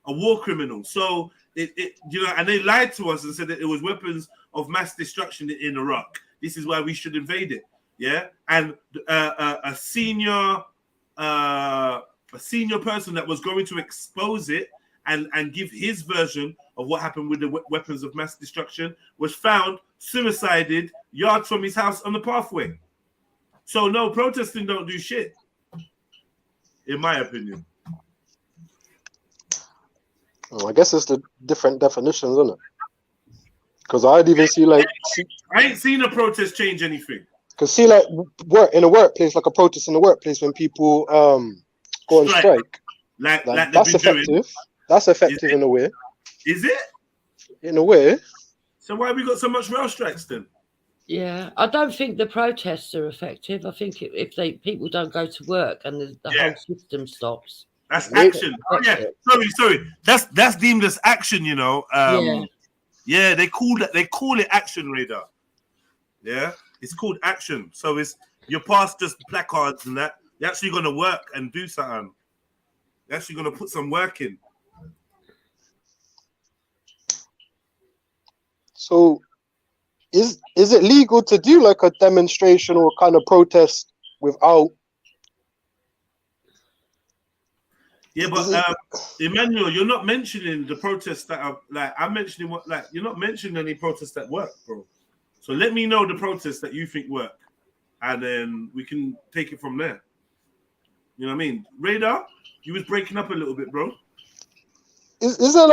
a war criminal. So and they lied to us and said that it was weapons of mass destruction in Iraq. This is why we should invade it. Yeah, and a senior person that was going to expose it and give his version of what happened with the weapons of mass destruction was found suicided yards from his house on the pathway. So no, protesting don't do shit, in my opinion. Oh, I guess it's the different definitions, isn't it? Because I'd even see like... I ain't seen a protest change anything. Because see, like, in a workplace, like a protest in the workplace when people go on strike. Like that's effective. Doing. That's effective in a way. Is it? In a way. So why have we got so much rail strikes then? Yeah, I don't think the protests are effective. I think if people don't go to work and the whole system stops. That's action. Oh, yeah. Sorry. That's deemed as action, Yeah, they call it action, Radar. Yeah, it's called action. So you're past just placards and that. You're actually gonna work and do something. You're actually gonna put some work in. So is it legal to do like a demonstration or kind of protest without? Yeah, but Emmanuel, you're not mentioning the protests that are like I'm mentioning you're not mentioning any protests that work, bro. So let me know the protests that you think work, and then we can take it from there. You know what I mean? Radar, you was breaking up a little bit, bro. Is there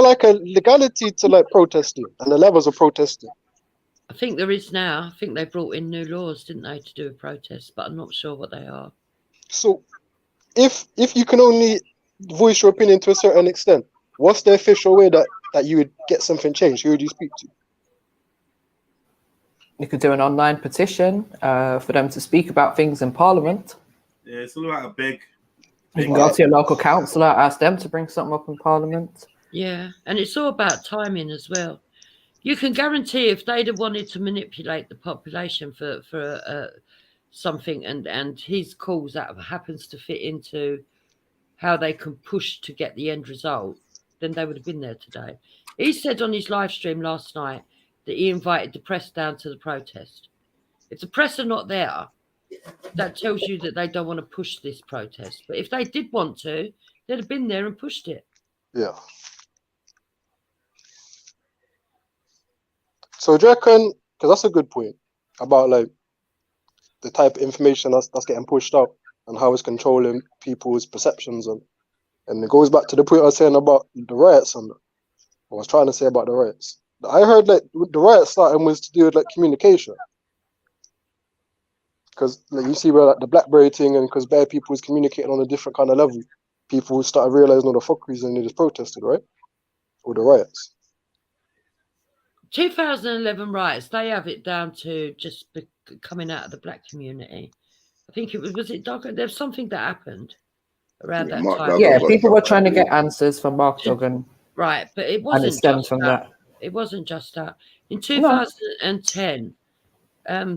like a legality to like protesting and the levels of protesting? I think there is now. I think they brought in new laws, didn't they, to do a protest, but I'm not sure what they are. So if you can only voice your opinion to a certain extent, what's the official way that you would get something changed? Who would you speak to? You could do an online petition for them to speak about things in Parliament. Yeah, it's all about a beg. You can go to your local councillor, ask them to bring something up in Parliament. Yeah, and it's all about timing as well. You can guarantee if they'd have wanted to manipulate the population for something, and his cause that happens to fit into how they can push to get the end result, then they would have been there today. He said on his live stream last night that he invited the press down to the protest. If the press are not there, that tells you that they don't want to push this protest. But if they did want to, they'd have been there and pushed it. Yeah. So do you reckon, because that's a good point, about like the type of information that's getting pushed out and how it's controlling people's perceptions, and it goes back to the point I was saying about the riots and I was trying to say about the riots. I heard like the riot starting was to do with like communication. Because like you see where like the BlackBerry thing, and because bare people was communicating on a different kind of level, people started realizing all the fuckeries and they just protested, right? Or the riots. 2011 riots, they have it down to just coming out of the black community. I think it was it Duggan? There's something that happened around that time. Yeah, people were trying to get answers from Mark Duggan. Right, but it And wasn't it stemmed just from that. that. It wasn't just that. In 2010,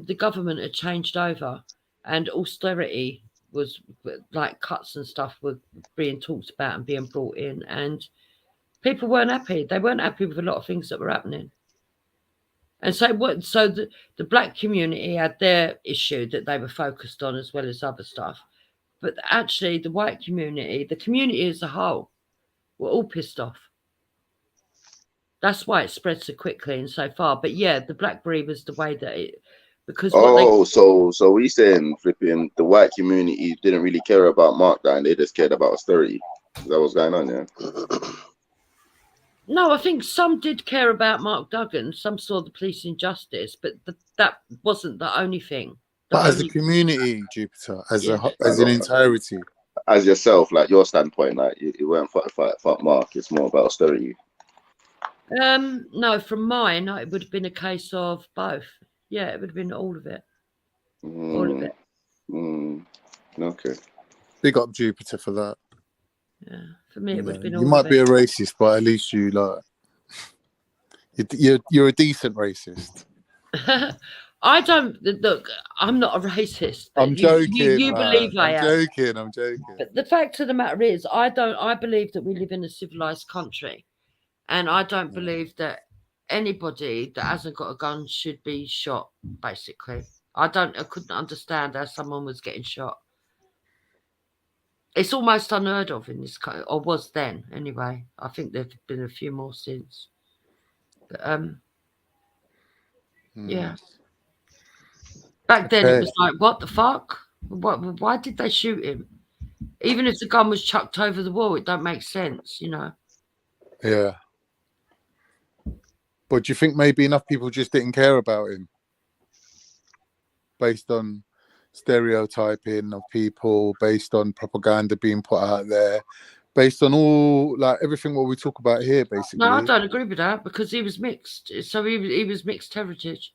the government had changed over, and austerity was like cuts and stuff were being talked about and being brought in, and people weren't happy. They weren't happy with a lot of things that were happening. And so the black community had their issue that they were focused on, as well as other stuff. But actually the white community, the community as a whole, were all pissed off. That's why it spread so quickly and so far. But yeah, the BlackBerry was the way that it, because so we saying flipping the white community didn't really care about markdown, they just cared about austerity. Is that what's going on, yeah? No, I think some did care about Mark Duggan. Some saw the police injustice, but that wasn't the only thing. But as a community, Jupiter, as an entirety, as yourself, like your standpoint, like it weren't fuck Mark. It's more about austerity. No, from mine, it would have been a case of both. Yeah, it would have been all of it. All of it. Okay. Big up Jupiter for that. Yeah, for me, it would have been all You of might it. be a racist, but at least you like you're a decent racist. I don't look. I'm not a racist. I'm joking. You believe I am. I'm joking. But the fact of the matter is, I believe that we live in a civilized country, and I don't believe that anybody that hasn't got a gun should be shot. Basically, I couldn't understand how someone was getting shot. It's almost unheard of in this country, or was then anyway. I think there've been a few more since. But yeah. Back then it was like, what the fuck? Why did they shoot him? Even if the gun was chucked over the wall, it don't make sense, you know. Yeah. But do you think maybe enough people just didn't care about him? Based on stereotyping of people, based on propaganda being put out there, based on all like everything what we talk about here, basically. No, I don't agree with that because he was mixed. So he was mixed heritage.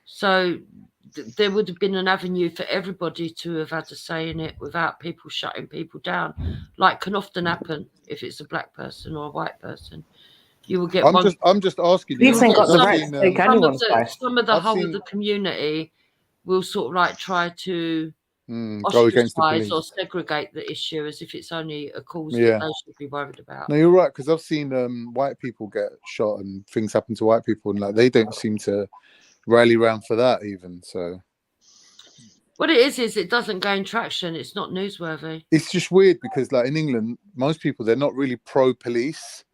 So there would have been an avenue for everybody to have had a say in it without people shutting people down, like can often happen if it's a black person or a white person. You will get I'm just asking you. Some of the whole of the community will sort of like try to go against the ostracize police or segregate the issue as if it's only a cause Yeah. that they should be worried about. No, you're right, because I've seen white people get shot and things happen to white people, and like they don't seem to rally around for that even. So What it is it doesn't gain traction. It's not newsworthy. it's just weird because like in England, most people, they're not really pro-police.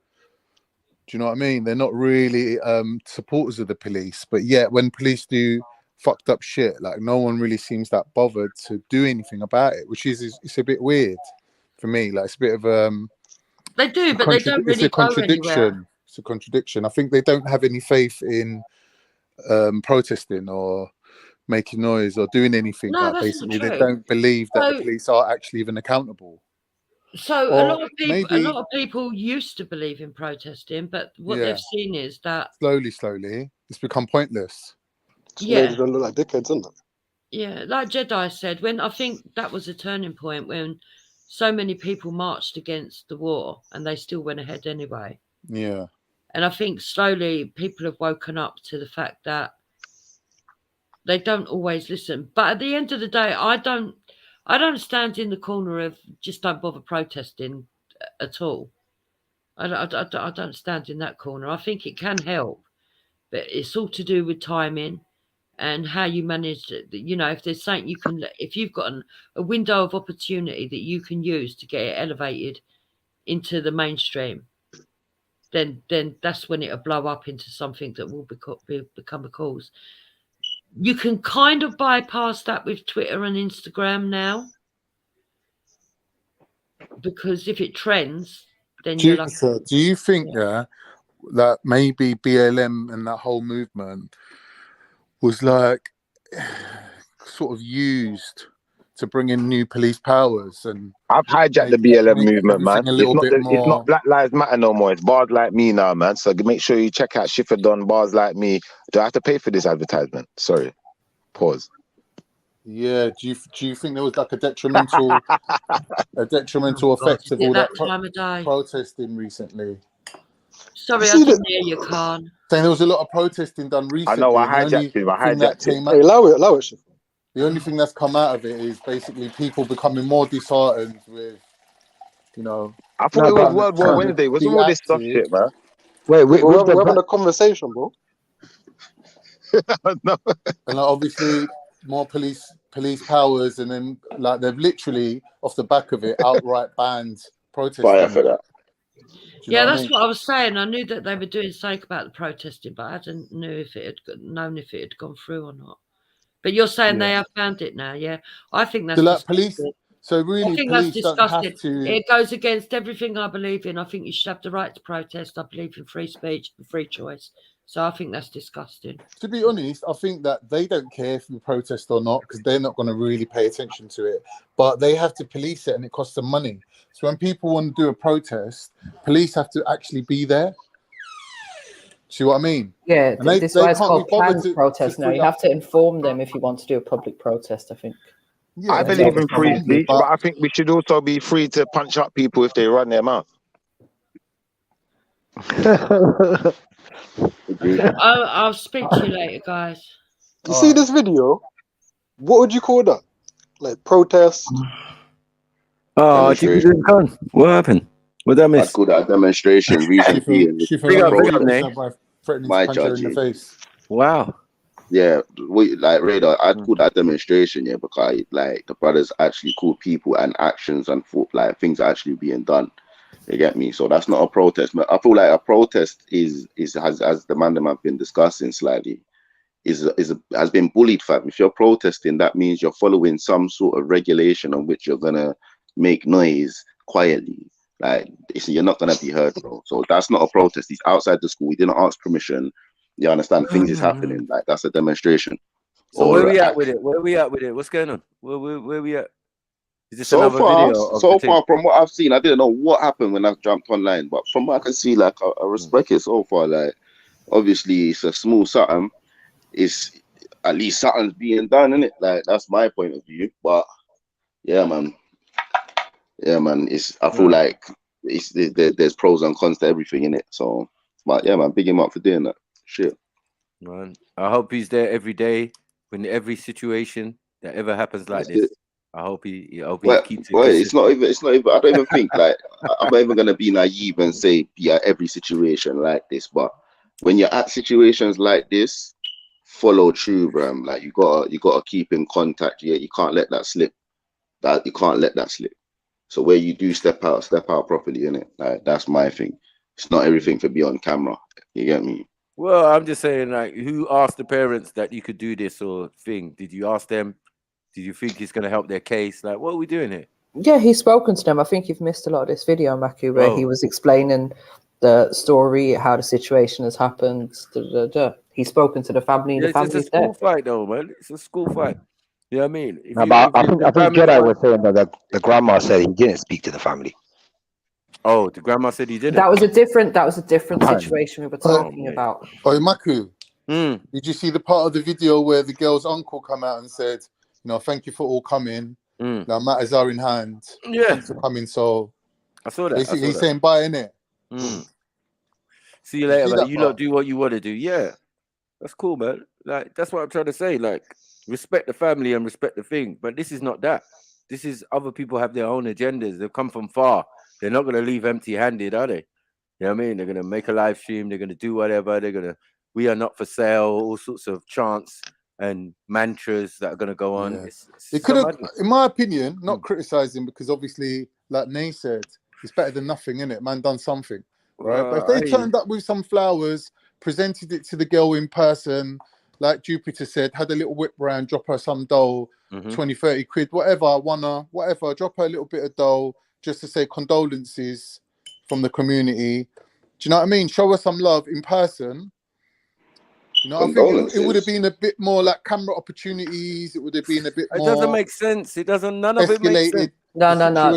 Do you know what I mean? They're not really supporters of the police, but yet when police do fucked up shit, like no one really seems that bothered to do anything about it, which is it's a bit weird for me. Like it's a bit of they do, but they don't really it's a go anywhere. contradiction. It's a contradiction. I think they don't have any faith in protesting or making noise or doing anything. No, Like that's not basically, they true. don't believe that the So, police are actually even accountable. so Or a lot maybe, of people used to believe in protesting, but what yeah, they've seen is that slowly, it's become pointless. yeah, They look like dickheads, isn't it? yeah, like JEDI said, when I think that was a turning point when so many people marched against the war and they still went ahead anyway. Yeah. And I think slowly people have woken up to the fact that they don't always listen. But at the end of the day, I don't stand in the corner of just don't bother protesting at all. I don't stand in that corner. I think it can help, but it's all to do with timing and how you manage it. You know, if there's something you can, if you've got a window of opportunity that you can use to get it elevated into the mainstream, then that's when it'll blow up into something that will become a cause. You can kind of bypass that with Twitter and Instagram now, because if it trends, then you're like. So do you think that maybe BLM and that whole movement was like sort of used to bring in new police powers? And I've hijacked the BLM movement, man. It's It's not Black Lives Matter no more. It's bars like me now, man. So make sure you check out Schiffer Don, bars like me. Do I have to pay for this advertisement? Sorry. Pause. Yeah. Do you think there was like a detrimental effect of all that time of day protesting recently? Sorry, I didn't hear you, Khan. Saying there was a lot of protesting done recently. I know, I hijacked it. Hey, allow it. The only thing that's come out of it is basically people becoming more disheartened with, you know. I thought it was World War Wednesday. What's all this stuff shit, man? Wait, we're having a conversation, bro. No. And like, obviously more police powers, and then like they've literally off the back of it outright banned protesting. Fire for that. Yeah, that's what I was saying. I knew that they were doing something about the protesting, but I didn't know if it had gone through or not. But you're saying they have found it now, yeah? I think that's disgusting. So really, I think police that's don't disgusting. have to. It goes against everything I believe in. I think you should have the right to protest. I believe in free speech and free choice. So I think that's disgusting. To be honest, I think that they don't care if you protest or not, because they're not going to really pay attention to it. But they have to police it, and it costs them money. So when people want to do a protest, police have to actually be there. See what I mean? Yeah, this is why it's called planned protest now. You have to inform them if you want to do a public protest, I think. Yeah, I believe in free speech, but I think we should also be free to punch up people if they run their mouth. I'll speak to you later, guys. You see this video? What would you call that? Like protest? Oh, what happened? What did I miss? I'd call that a demonstration. Reason being, big up, Nate. My judging. Wow. Yeah, like Radar, I'd call that demonstration, yeah, because like the brothers actually called people and actions and like things are actually being done. You get me? So that's not a protest. But I feel like a protest has the man them have been discussing slightly, has been bullied, fam. If you're protesting, that means you're following some sort of regulation on which you're gonna make noise quietly. Like you're not gonna be heard, bro. So that's not a protest. He's outside the school. He didn't ask permission. You understand? Things is happening. Like that's a demonstration. So where we at with it? Where we at with it? What's going on? Where we at? Is this so another far, video? So far, from what I've seen, I didn't know what happened when I jumped online, but from what I can see, like I respect it so far. Like obviously, it's a small something. It's at least something's being done, innit? Like that's my point of view. But yeah, man. I feel like there's pros and cons to everything in it. So, but yeah, man, big him up for doing that. Shit. Man, I hope he's there every day when every situation that ever happens like this. I hope he keeps it. Well, it's not even. I don't even think like I'm not even gonna be naive and say every situation like this. But when you're at situations like this, follow through, bro. Like you gotta keep in contact. Yeah, you can't let that slip. You can't let that slip. So where you do step out properly, innit? Like that's my thing. It's not everything for be on camera. You get me? Well, I'm just saying, like, who asked the parents that you could do this or thing? Did you ask them? Did you think it's going to help their case? Like, what are we doing here? Yeah, he's spoken to them. I think you've missed a lot of this video, Maku, where he was explaining the story, how the situation has happened. He's spoken to the family, and Yeah, the it's a family's school there. fight, though, man. It's a school fight. You know what I mean? If No, you, but if you, I the think family Jedi want, was saying that the grandma said he didn't speak to the family. oh, the grandma said he didn't. That was a different Apparently. situation we were Oh, talking about. oh, Maku, Mm. did you see the part of the video where the girl's uncle come out and said, you know, thank you for all coming. Mm. Now matters are in hand. Yeah. Thanks for coming. So I saw that. basically, he's saying bye, innit? Mm. See you You later, see man. that You part? lot do what you want to do. Yeah, that's cool, man. Like, that's what I'm trying to say. Like, respect the family and respect the thing. But this is not that. This is other people have their own agendas. They've come from far. They're not going to leave empty-handed, are they? You know what I mean? They're going to make a live stream. They're going to do whatever. They're going to, we are not for sale, all sorts of chants and mantras that are going to go on. Yeah. It's It could have, madness. in my opinion, not criticizing, because obviously, like Nay said, it's better than nothing, innit? Man done something, right? But if they turned up with some flowers, presented it to the girl in person, like Jupiter said, had a little whip round, drop her some dough, 20, 30 quid, whatever, whatever, drop her a little bit of dough just to say condolences from the community. Do you know what I mean? Show her some love in person. You know, I think it would have been a bit more like camera opportunities. It would have been a bit more. It doesn't make sense. It doesn't. None of it makes sense. No.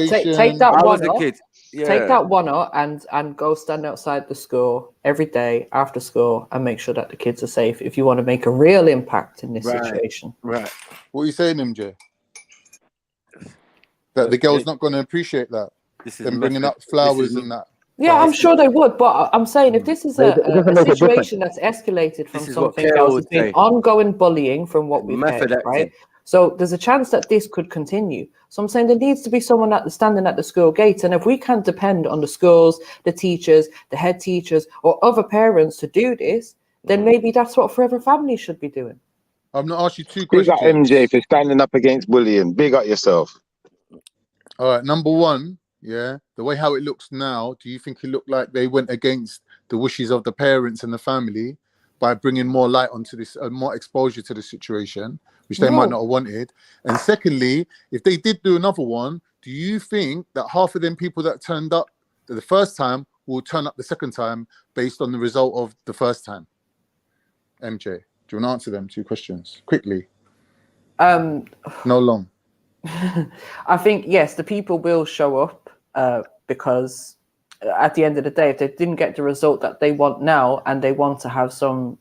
Take that I one was a up. kid. Yeah. Take that one up and go stand outside the school every day after school and make sure that the kids are safe. If you want to make a real impact in this situation, right? What are you saying, MJ? That the girl's not going to appreciate that. This is them bringing up flowers and that. yeah, I'm sure they would. But I'm saying if this is a situation that's escalated from something else, it's been ongoing bullying from what we've heard, right? So there's a chance that this could continue. So I'm saying there needs to be someone standing at the school gate. And if we can't depend on the schools, the teachers, the head teachers, or other parents to do this, then maybe that's what Forever Family should be doing. I'm going to ask you two Big questions. up MJ for standing up against bullying. Big up yourself. All right, number one, yeah, the way how it looks now, do you think it looked like they went against the wishes of the parents and the family by bringing more light onto this, more exposure to the situation, which they might not have wanted? And secondly, if they did do another one, do you think that half of them people that turned up the first time will turn up the second time based on the result of the first time? MJ, do you want to answer them two questions quickly? No long. I think, yes, the people will show up because at the end of the day, if they didn't get the result that they want now and they want to have some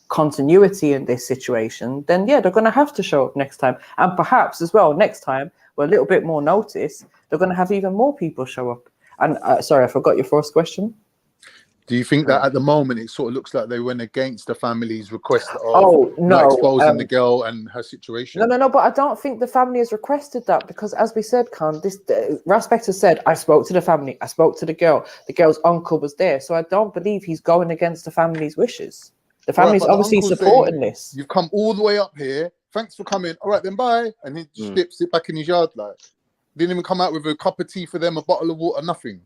continuity in this situation, then yeah, they're going to have to show up next time. And perhaps as well, next time, with a little bit more notice, they're going to have even more people show up. And sorry, I forgot your first question. Do you think that at the moment it sort of looks like they went against the family's request of not exposing the girl and her situation? No, but I don't think the family has requested that because, as we said, Khan, Raspect has said, I spoke to the family, I spoke to the girl's uncle was there, so I don't believe he's going against the family's wishes. The family's obviously supporting this. You've come all the way up here, thanks for coming, all right then bye, and he slips it back in his yard, like, didn't even come out with a cup of tea for them, a bottle of water, nothing.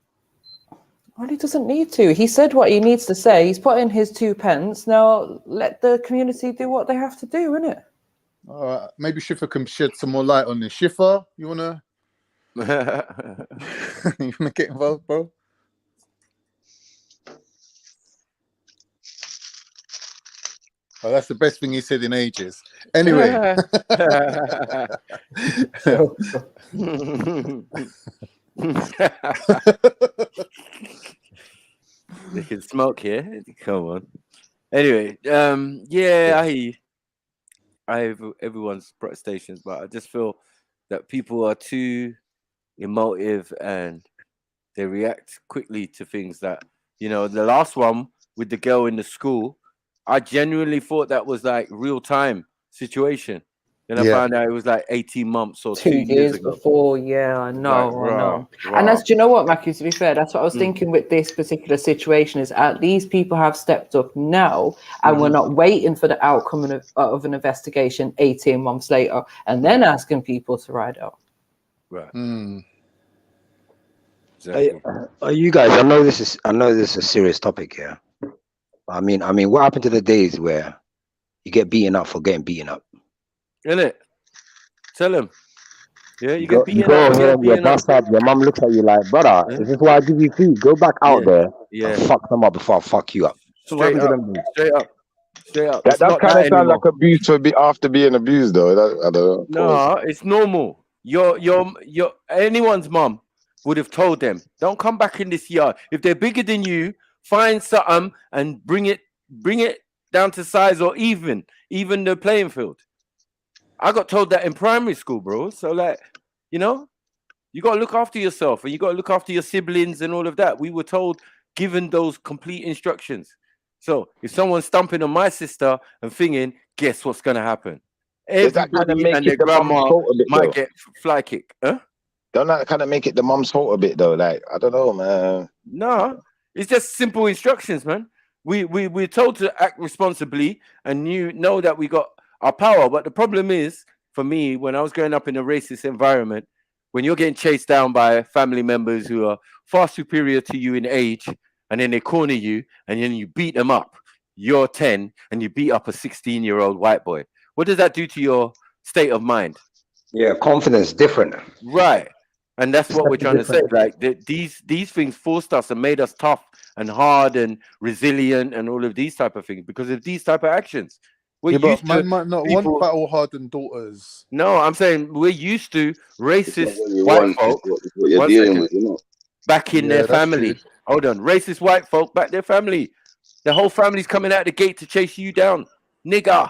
Well, he doesn't need to. He said what he needs to say. He's put in his 2 pence. Now let the community do what they have to do, innit? All right, maybe Shifa can shed some more light on this. Shifa, you wanna get involved, bro? Oh, that's the best thing he said in ages. Anyway. They can smoke here. Come on. Anyway, yeah, I have everyone's protestations, but I just feel that people are too emotive and they react quickly to things that, you know, the last one with the girl in the school, I genuinely thought that was like real time situation. Then I found out it was like 18 months or 2 years ago. before. Yeah, I know. And that's, do you know what, Matthew, to be fair, that's what I was thinking with this particular situation is at least people have stepped up now and we're not waiting for the outcome of an investigation 18 months later and then asking people to ride out. Right. Exactly. You guys, I know this is a serious topic here. I mean, what happened to the days where you get beaten up for getting beaten up? Innit? Tell him. Yeah, you go, get beaten up. Your bastard, your mom looks at you like, brother, is this why I give you food? Go back out there and fuck them up before I fuck you up. So what happened to them? Straight up. Straight up. That It's does not kind that of sound anymore. like abuse to be after being abused, though. I don't know. No, it's normal. Your anyone's mum would have told them, don't come back in this yard. If they're bigger than you, find something and bring it down to size or even the playing field. I got told that in primary school, bro. So like, you know, you got to look after yourself and you got to look after your siblings and all of that. We were told, given those complete instructions. So if someone's stomping on my sister and thinking, guess what's going to happen? Does that kind of Everybody make and it their the mum's grandma fault a bit, might though? get fly kick. Huh? Don't that kind of make it the mum's fault a bit, though? Like, I don't know, man. No, it's just simple instructions, man. We're told to act responsibly and you know that we got our power. But the problem is, for me, when I was growing up in a racist environment, when you're getting chased down by family members who are far superior to you in age, and then they corner you, and then you beat them up. You're 10, and you beat up a 16-year-old white boy. What does that do to your state of mind? Yeah, confidence different. Right. And that's what we're trying to say. Different. Like these things forced us and made us tough and hard and resilient and all of these type of things because of these type of actions. We're Yeah, used but man to might not people. want battle-hardened daughters. No, I'm saying we're used to racist What you white want folk. is what you're One dealing second. with, you know. Back in Yeah, their that's family. true. Hold on. Racist white folk back their family. The whole family's coming out the gate to chase you down. Nigga.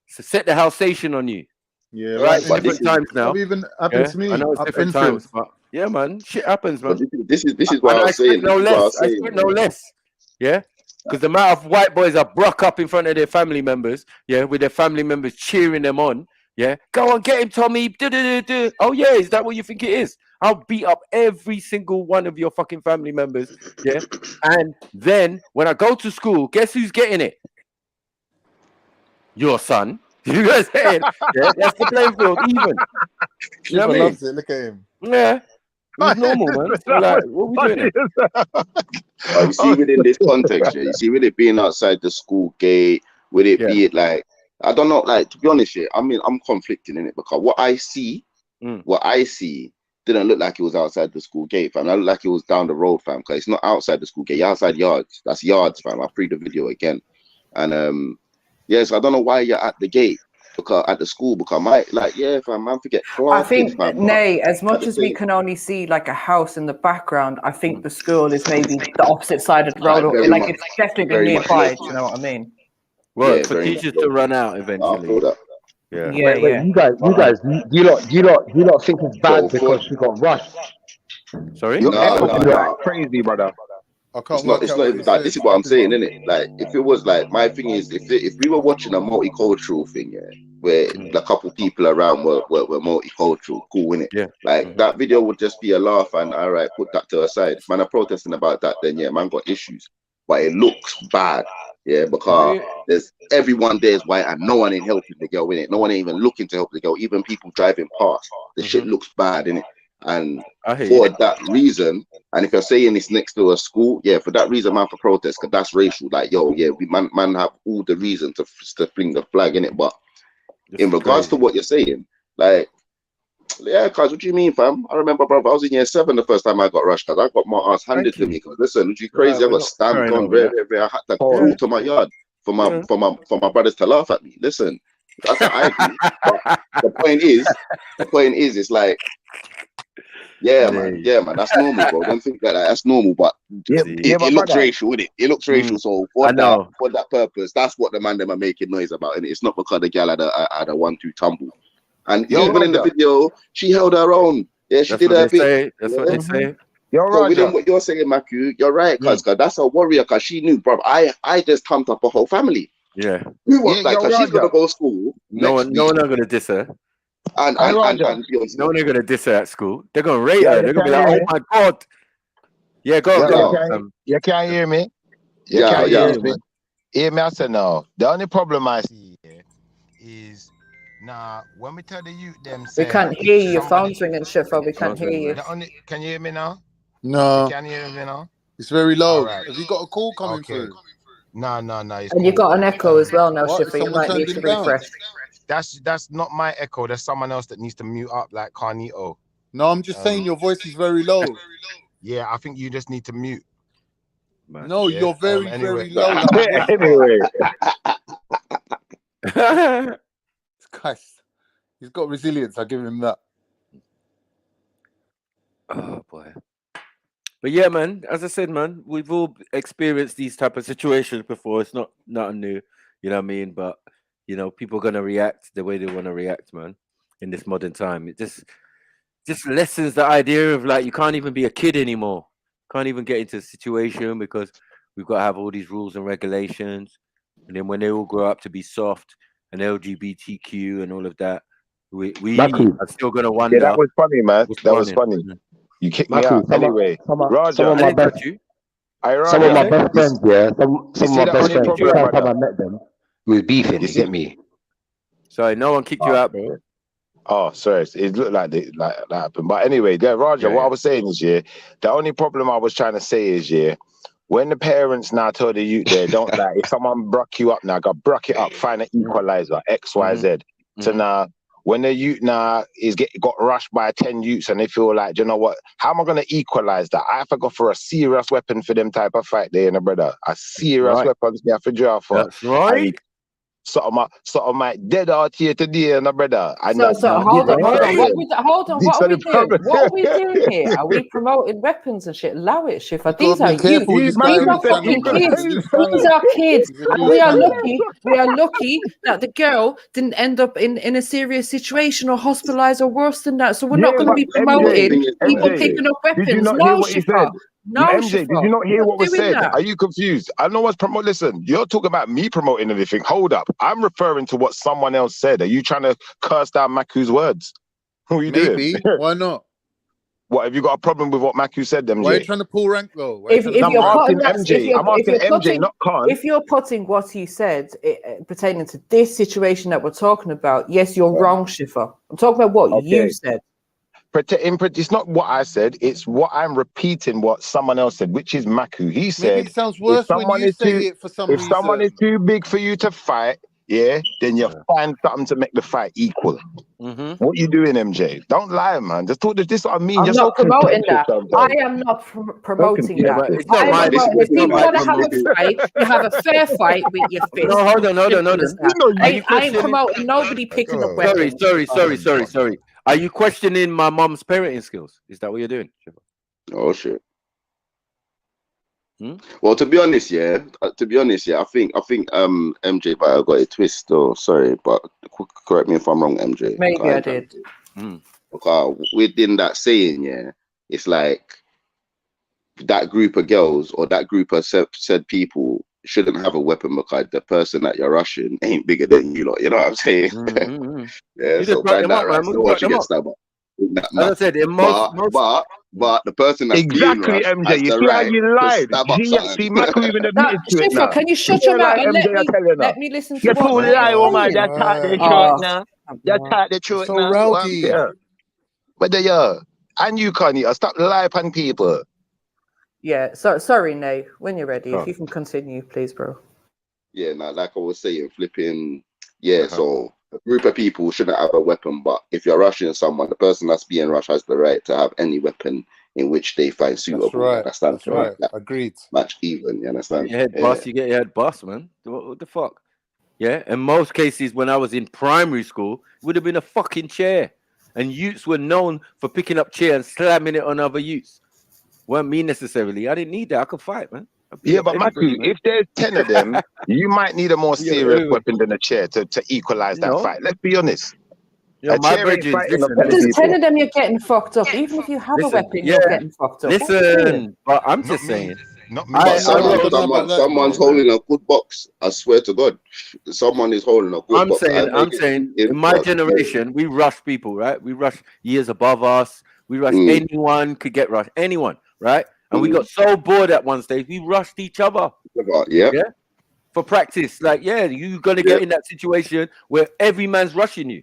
So set the house station on you. Yeah, Right? like But Different times now. That even happened Yeah. to me I know it's up different Enfield. times, but yeah, man. Shit happens, man. But this is what And I I was saying. expect no This is what I less. was I saying. expect no less. Yeah. Because the amount of white boys are broke up in front of their family members, yeah, with their family members cheering them on, yeah. Go on, get him, Tommy. Do. Oh, yeah, is that what you think it is? I'll beat up every single one of your fucking family members, yeah. And then when I go to school, guess who's getting it? Your son. You guys saying, yeah, that's the playing field, even. You know what I Shiva mean? loves it. Look at him. Yeah. It was normal, man. So, like, what we doing now? But you see, within this context, yeah, you see, with it being outside the school gate, with it be it like, I don't know, like, to be honest, yeah, I mean, I'm conflicting in it because what I see didn't look like it was outside the school gate, fam. It looked like it was down the road, fam, because it's not outside the school gate, you're outside yards. That's yards, fam. I freed the video again. And, yeah, so I don't know why you're at the gate. Because at the school, because fam, man, forget I think, fam, Nay, as much as we can only see like a house in the background, I think the school is maybe the opposite side of the road. Or, like it's definitely nearby. Do you know what I mean? Well, Yeah, for teachers to run out eventually. Yeah. Wait, you guys, do you lot think it's bad because she got rushed? Sorry? Your echo is No. crazy, brother. I can't It's not even that. This is what I'm saying, isn't it? Like, if it was like, my thing is, if we were watching a multicultural thing, yeah, where a couple people around were multicultural, cool, innit? Yeah. Like, that video would just be a laugh and, all right, put that to a side. If man are protesting about that, then yeah, man got issues. But it looks bad, yeah, because there's everyone there is white and no one ain't helping the girl, innit? No one ain't even looking to help the girl. Even people driving past, the shit looks bad, innit? And for that reason, and if you're saying it's next to a school, yeah, for that reason, man, for protest, because that's racial. Like, yo, yeah, we man have all the reason to fling the flag in it. But in regards to what you're saying, like, yeah, cuz what do you mean, fam? I remember, brother, I was in year 7 the first time I got rushed, because I got my ass handed to me. Because listen, what you crazy? I got stamped on, very. I had to crawl to my yard for my brothers to laugh at me. Listen, that's what I do. But the point is, it's like, yeah, man, that's normal, bro. Don't think that that's normal, but it looks racial, innit? It looks racial, so for that purpose, that's what the man them are making noise about, innit? It's not because the gal had a 1-2 tumble. And even in the video, she held her own. Yeah, she did her bit. That's what they say. So within what you're saying, Maku, you're right, cuz that's a warrior, cuz she knew, bro. I just thumped up a whole family. Yeah. Who was like, cuz she's gonna go to school. No one are gonna diss her. And no one are gonna diss her at school. They're gonna rate her. They're gonna be like, "Oh my god." Yeah, go. You can't hear me. You can't hear me. Hear me? I said no. The only problem I see here is when we tell the youth them. We can't hear you. Your phone's ringing, Shifa. We can't hear you. Can you hear me now? No. You can hear me now? It's very low. Right. Have you got a call coming through? No. And you got an echo as well now, Shifa. You might need to refresh. That's not my echo. There's someone else that needs to mute up, like Carnito. No, I'm just saying your voice is very low. Yeah, I think you just need to mute. No, you're very, very low. Anyway, Christ, he's got resilience. I give him that. Oh boy. But yeah, man, as I said, man, we've all experienced these type of situations before. It's not nothing new, you know what I mean? But you know, people are gonna react the way they want to react, man, in this modern time. It just lessens the idea of like you can't even be a kid anymore. Can't even get into a situation because we've got to have all these rules and regulations. And then when they all grow up to be soft and LGBTQ and all of that, we Maku. are still gonna wonder. Yeah, that was funny, man. what's That was running. funny. You kicked me Maku, out anyway. some Roger, of I my didn't best, touch you. some of my Roger. best friends, yeah, some You of see my the best only friends. The problem, first time brother. I met them, we was beefing. You You see, get me? Sorry, no one kicked you out, bro. oh, sorry, it looked like that happened. But anyway, yeah, Roger. Yeah, What I yeah. was saying is, yeah, the only problem I was trying to say is, yeah, when the parents now tell the youth there, don't like if someone bruck you up now, go bruck it up, find an equalizer, X, Y, Z. So now, when the youth now got rushed by 10 youths and they feel like, you know what, how am I gonna equalize that? I have to go for a serious weapon for them type of fight there, brother. A serious right. weapons they have to draw for. That's right. And sort of my dead out here today, brother. And So, that, hold on. What problem. What are we This doing? the What are we doing here? Are we promoting weapons and shit? Allow it, Shifa. You These gotta are be careful with youth. this guy These on are his channel, fucking man. He's kids. a loose cannon. These are kids, He's a and loose we are cannon. lucky. We are lucky that the girl didn't end up in a serious situation or hospitalized or worse than that. So we're not going to but be promoting people MJ, picking up did you weapons. not No, hear what he Shifa. said? No, MJ, did Shifa. you not hear We're what was doing said? that. Are you confused? I know what's listen, you're talking about me promoting anything. Hold up. I'm referring to what someone else said. Are you trying to curse down Maku's words? What are you Maybe. doing? Why not? What, have you got a problem with what Maku said, MJ? Why are you trying to pull rank though? Why are you If trying to I'm you're pull rank? putting that, MJ. I'm asking MJ, not Khan. if you're putting what he said pertaining to this situation that we're talking about, yes, you're wrong, Shifa. I'm talking about what you said. It's not what I said, it's what I'm repeating what someone else said, which is Maku. He Maybe said, it sounds worse when you say it for some if someone is too big for you to fight, yeah, then you find something to make the fight equal. What you doing, MJ? Don't lie, man. Just talk. This is what I mean. I'm You're not so promoting that. sometimes. I am not promoting Yeah, that. but it's not I am my- promoting, it's if people not my want to have a promotion. fight, you have a fair fight with your fist. No, hold on. Simple as that. You know, I ain't promoting nobody picking up weapons. Sorry. Are you questioning my mom's parenting skills? Is that what you're doing? Oh shit. Well, to be honest, yeah. I think MJ, but I got it twist. Though, sorry, but correct me if I'm wrong, MJ. Maybe I did. Okay, within that saying, yeah, it's like that group of girls or that group of said people shouldn't have a weapon because the person that you're rushing ain't bigger than you lot. You know what I'm saying? Yeah, You so just brought find them that up, right. man. So We once brought you them get up. stabbed up, As I said, in most but the person that's being Exactly, rushed MJ. has You the see how right you to lied? stab up See, something. Maku even Now, admitted to it Shifa, now. can you shut See your how mouth lie and MJ are telling her? let me listen to You what fool Nay's lie, woman. saying? You talk the Oh, truth now. You talk the truth so now. rowdy. Yeah. But and you, Kanye, stop lying on people. yeah. So sorry, Nay. When you're ready, if you can continue, please, bro. Yeah, now like I was saying, flipping. Yeah, so a group of people shouldn't have a weapon, but if you're rushing someone, the person that's being rushed has the right to have any weapon in which they find suitable. That's right. You understand? That's right. Like, Agreed. match even. You understand? Your head boss, you get your head boss, man. What the fuck? Yeah. In most cases, when I was in primary school, it would have been a fucking chair. And youths were known for picking up chair and slamming it on other youths. Weren't me necessarily. I didn't need that. I could fight, man. Yeah, but Maku, if there's 10 of them, you might need a more serious weapon than a chair to equalize that fight. Let's be honest. Yeah, a my chair ain't brethren, fighting listen, up If there's 10 people. of them, you're getting fucked up. Even if you have a weapon, yeah, you're getting fucked up. What are you doing? listen, but I'm just saying. Not me. But someone's holding a good box. I swear to God, someone is holding a good box. I'm saying, in my generation, we rush people, right? We rush years above us. We rush anyone could get rushed, anyone, right? And we got so bored at one stage, we rushed each other. Yeah. For practice, like, you're gonna get in that situation where every man's rushing you.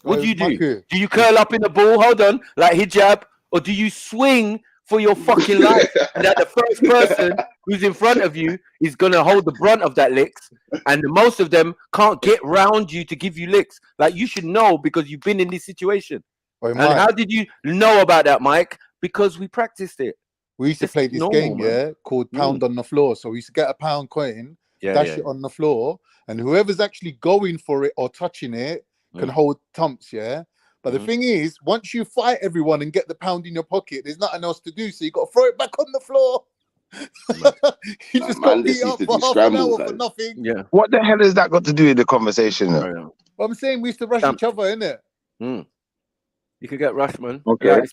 What do you do? Do you curl up in the ball? Hold on, like hijab, or do you swing for your fucking life? And that the first person who's in front of you is gonna hold the brunt of that licks, and most of them can't get round you to give you licks. Like, you should know because you've been in this situation. Oi, and Mike. how did you know about that, Mike? Because we practiced it. We used to play this normal, game, man. called Pound on the Floor. So we used to get a pound coin dash it on the floor, and whoever's actually going for it or touching it can hold tumps, yeah? But the thing is, once you fight everyone and get the pound in your pocket, there's nothing else to do, so you got to throw it back on the floor. You just got beat up for half an hour for nothing. Yeah. What the hell has that got to do with the conversation? Well, I'm saying we used to rush each other, innit? You could get rushed, man. Okay. Like,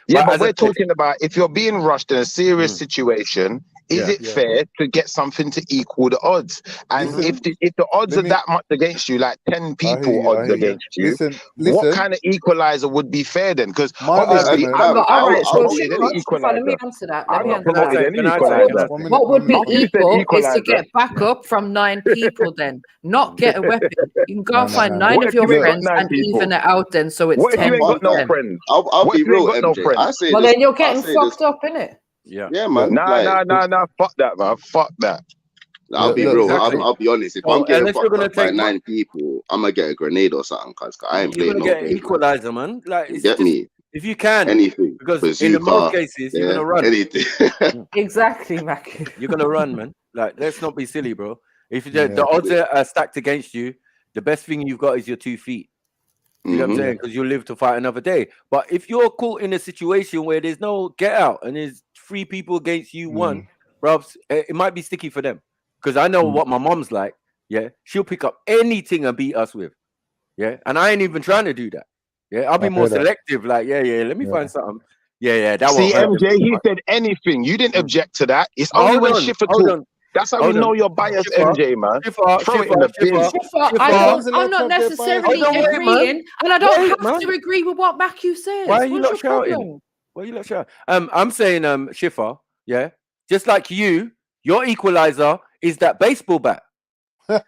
But we're talking about if you're being rushed in a serious situation, is it fair to get something to equal the odds? And if the odds are that much against you, like 10 people odds against you, what kind of equalizer would be fair then? Because obviously, I'm not promoting any equalizer. Let me answer that. I'm not promoting any equalizer. What would be equal is to get back up from 9 people then, not get a weapon. You can go and find 9 of your friends and even it out then, so it's 10. You ain't got no friends. I'll be real, MJ. I say well, this, then you're getting fucked up, innit? Yeah, man. Nah. Fuck that, man. Fuck that. I'll be real. Exactly. I'll be honest. If I'm getting fucked up by 9 people, I'm gonna get a grenade or something, cause I ain't playing no get game. equalizer, man. Like, You get me? If you can, anything, because in most cases you're gonna run. Anything. Exactly, Mac. You're gonna run, man. Like, let's not be silly, bro. If the odds are stacked against you, the best thing you've got is your 2 feet. You know what I'm saying? Because you'll live to fight another day. But if you're caught in a situation where there's no get out and there's 3 people against you, one, bruvs, it might be sticky for them. Because I know what my mom's like. Yeah, she'll pick up anything and beat us with. Yeah, and I ain't even trying to do that. Yeah, I'll be more selective. Like, let me find something. Yeah, that See, MJ, he said anything. You didn't object to that. It's only when Schiffer talks. That's how we know you're biased, MJ, man. Throw it in the bin. I'm not necessarily agreeing, and I don't have to agree with what Matthew says. Why are you not shouting? Why are you not shouting? I'm saying, Schiffer, yeah, just like you, your equalizer is that baseball bat. You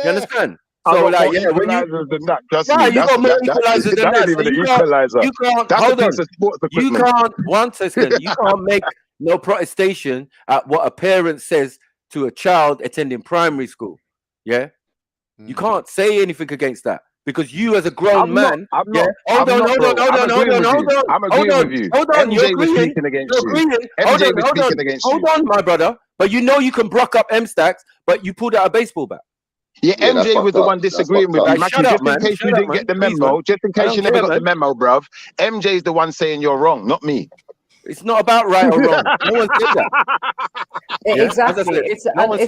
understand? So, like, when you got more equalizers than that. You can't. Hold on. You can't. 1 second. You can't make no protestation at what a parent says to a child attending primary school. Yeah, you can't say anything against that because you, as a grown man, hold on. MJ was speaking against you. Hold on, my brother. But you know you can block up M stacks, but you pulled out a baseball bat. Yeah, MJ was the one disagreeing with me. Just in case you didn't get the memo, just in case you never got the memo, bruv. MJ's the one saying you're wrong, not me. It's not about right or wrong. No one said that. Exactly. It's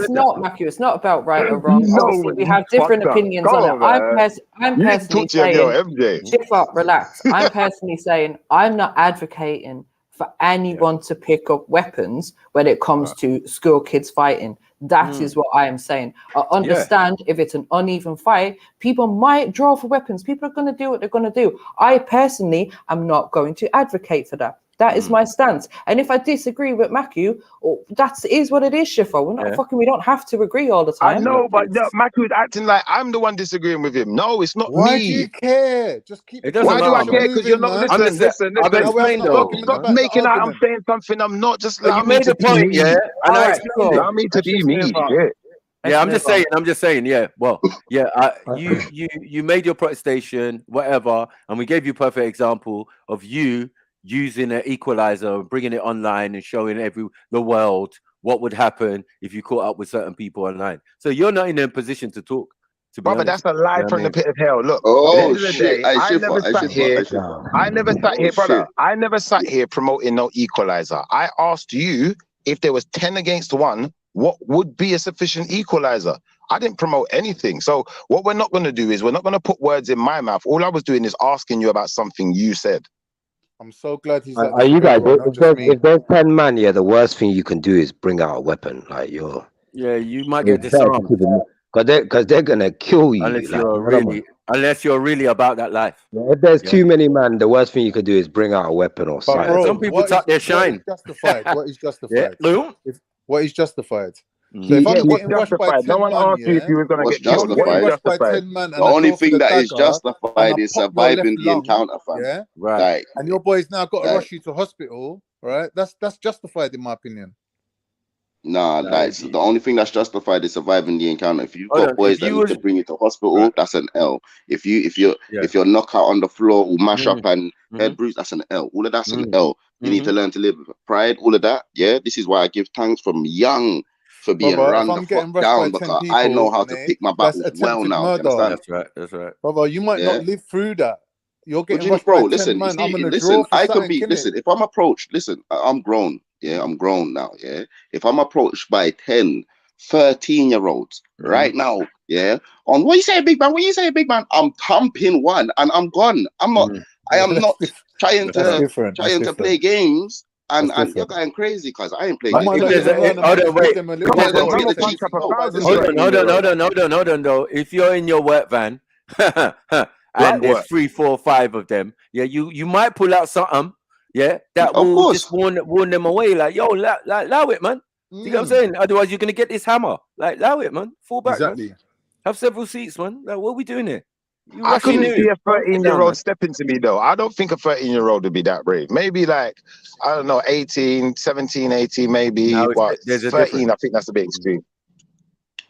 not, Matthew. It's not about right or wrong. Obviously, we have different opinions on it. I'm personally saying, shift up, relax. I'm personally saying I'm not advocating for anyone to pick up weapons when it comes to school kids fighting. That is what I am saying. I understand if it's an uneven fight, people might draw for weapons. People are going to do what they're going to do. I personally am not going to advocate for that. That is my stance. And if I disagree with Matthew, that is what it is, Shifo. We're not fucking, we don't have to agree all the time. I know, but Matthew is acting like I'm the one disagreeing with him. No, it's not me. Why do you care? Just keep it. Why do I care? Because you're not listen. Stop making out I'm saying something I'm not. Just allow me to be me. Yeah, and I explained it. Allow me to be me. Yeah, I'm just saying. Yeah, well, you made your protestation, whatever, and we gave you a perfect example of you using an equalizer, bringing it online and showing the world what would happen if you caught up with certain people online. So you're not in a position to talk. Brother, that's a lie from the pit of hell. Look, shit. I never sat here, brother. I never sat here promoting no equalizer. I asked you if there was 10 against 1, what would be a sufficient equalizer? I didn't promote anything. So what we're not going to do is we're not going to put words in my mouth. All I was doing is asking you about something you said. I'm so glad he's. Are you guys? If there's 10 man, the worst thing you can do is bring out a weapon. Like you might get disarmed because they're gonna kill you. Unless you're really about that life. If there's too many man, the worst thing you can do is bring out a weapon or something. Bro, some people tuck their shine. What is justified? What is justified? So if I'm getting rushed by 10 no one asked you if you were going to get justified. The only thing that is justified is surviving the encounter, fam. Yeah, right. And your boys now got to rush you to hospital, right? That's justified in my opinion. Nah, that's the only thing that's justified is surviving the encounter. If you've got boys that need to bring you to hospital, that's an L. If you're knocked out on the floor or mash up and head bruise, that's an L. All of that's an L. You need to learn to live with pride. All of that, this is why I give thanks from young for being Brother, run if the I'm fuck getting rushed down by 10 because I know people, how to mate, pick my that's battles well attempted now. You murder. understand? That's right. That's right. Brother, you might Yeah. not live through that. You're What getting do you mean, rushed bro? by 10 Listen, you man. I'm see, gonna listen, draw for I can something, be, innit? listen, if I'm approached, listen, I'm grown. Yeah, I'm grown now. Yeah. If I'm approached by 10, 13-year-olds right now, yeah, on what you say, big man, what you say, big man, I'm thumping one and I'm gone. I'm not, I am not trying That's to different. That's to play different. games and That's you're different. going crazy because I ain't playing I the might game. not If even there's run a, a hold on, match, give wait. them a If little there's a blow and real say, cheeky, no, Hold on, though. If you're in your work van and there's 3, 4, 5 of them, yeah, you might pull out something, yeah, that Of will course. just warn them away, like, yo, allow it, man. You get what I'm saying? Otherwise, you're gonna get this hammer. Like, allow it, man. Fall back, exactly. man. Have several seats, man. Like, what are we doing here? You I rushing couldn't in. see a Calm it down, 13-year-old man. stepping to me though. I don't think a 13-year-old would be that brave. Maybe like, I don't know, 18, 17, 18 maybe. No, But there's a 13, difference. I think that's a bit extreme.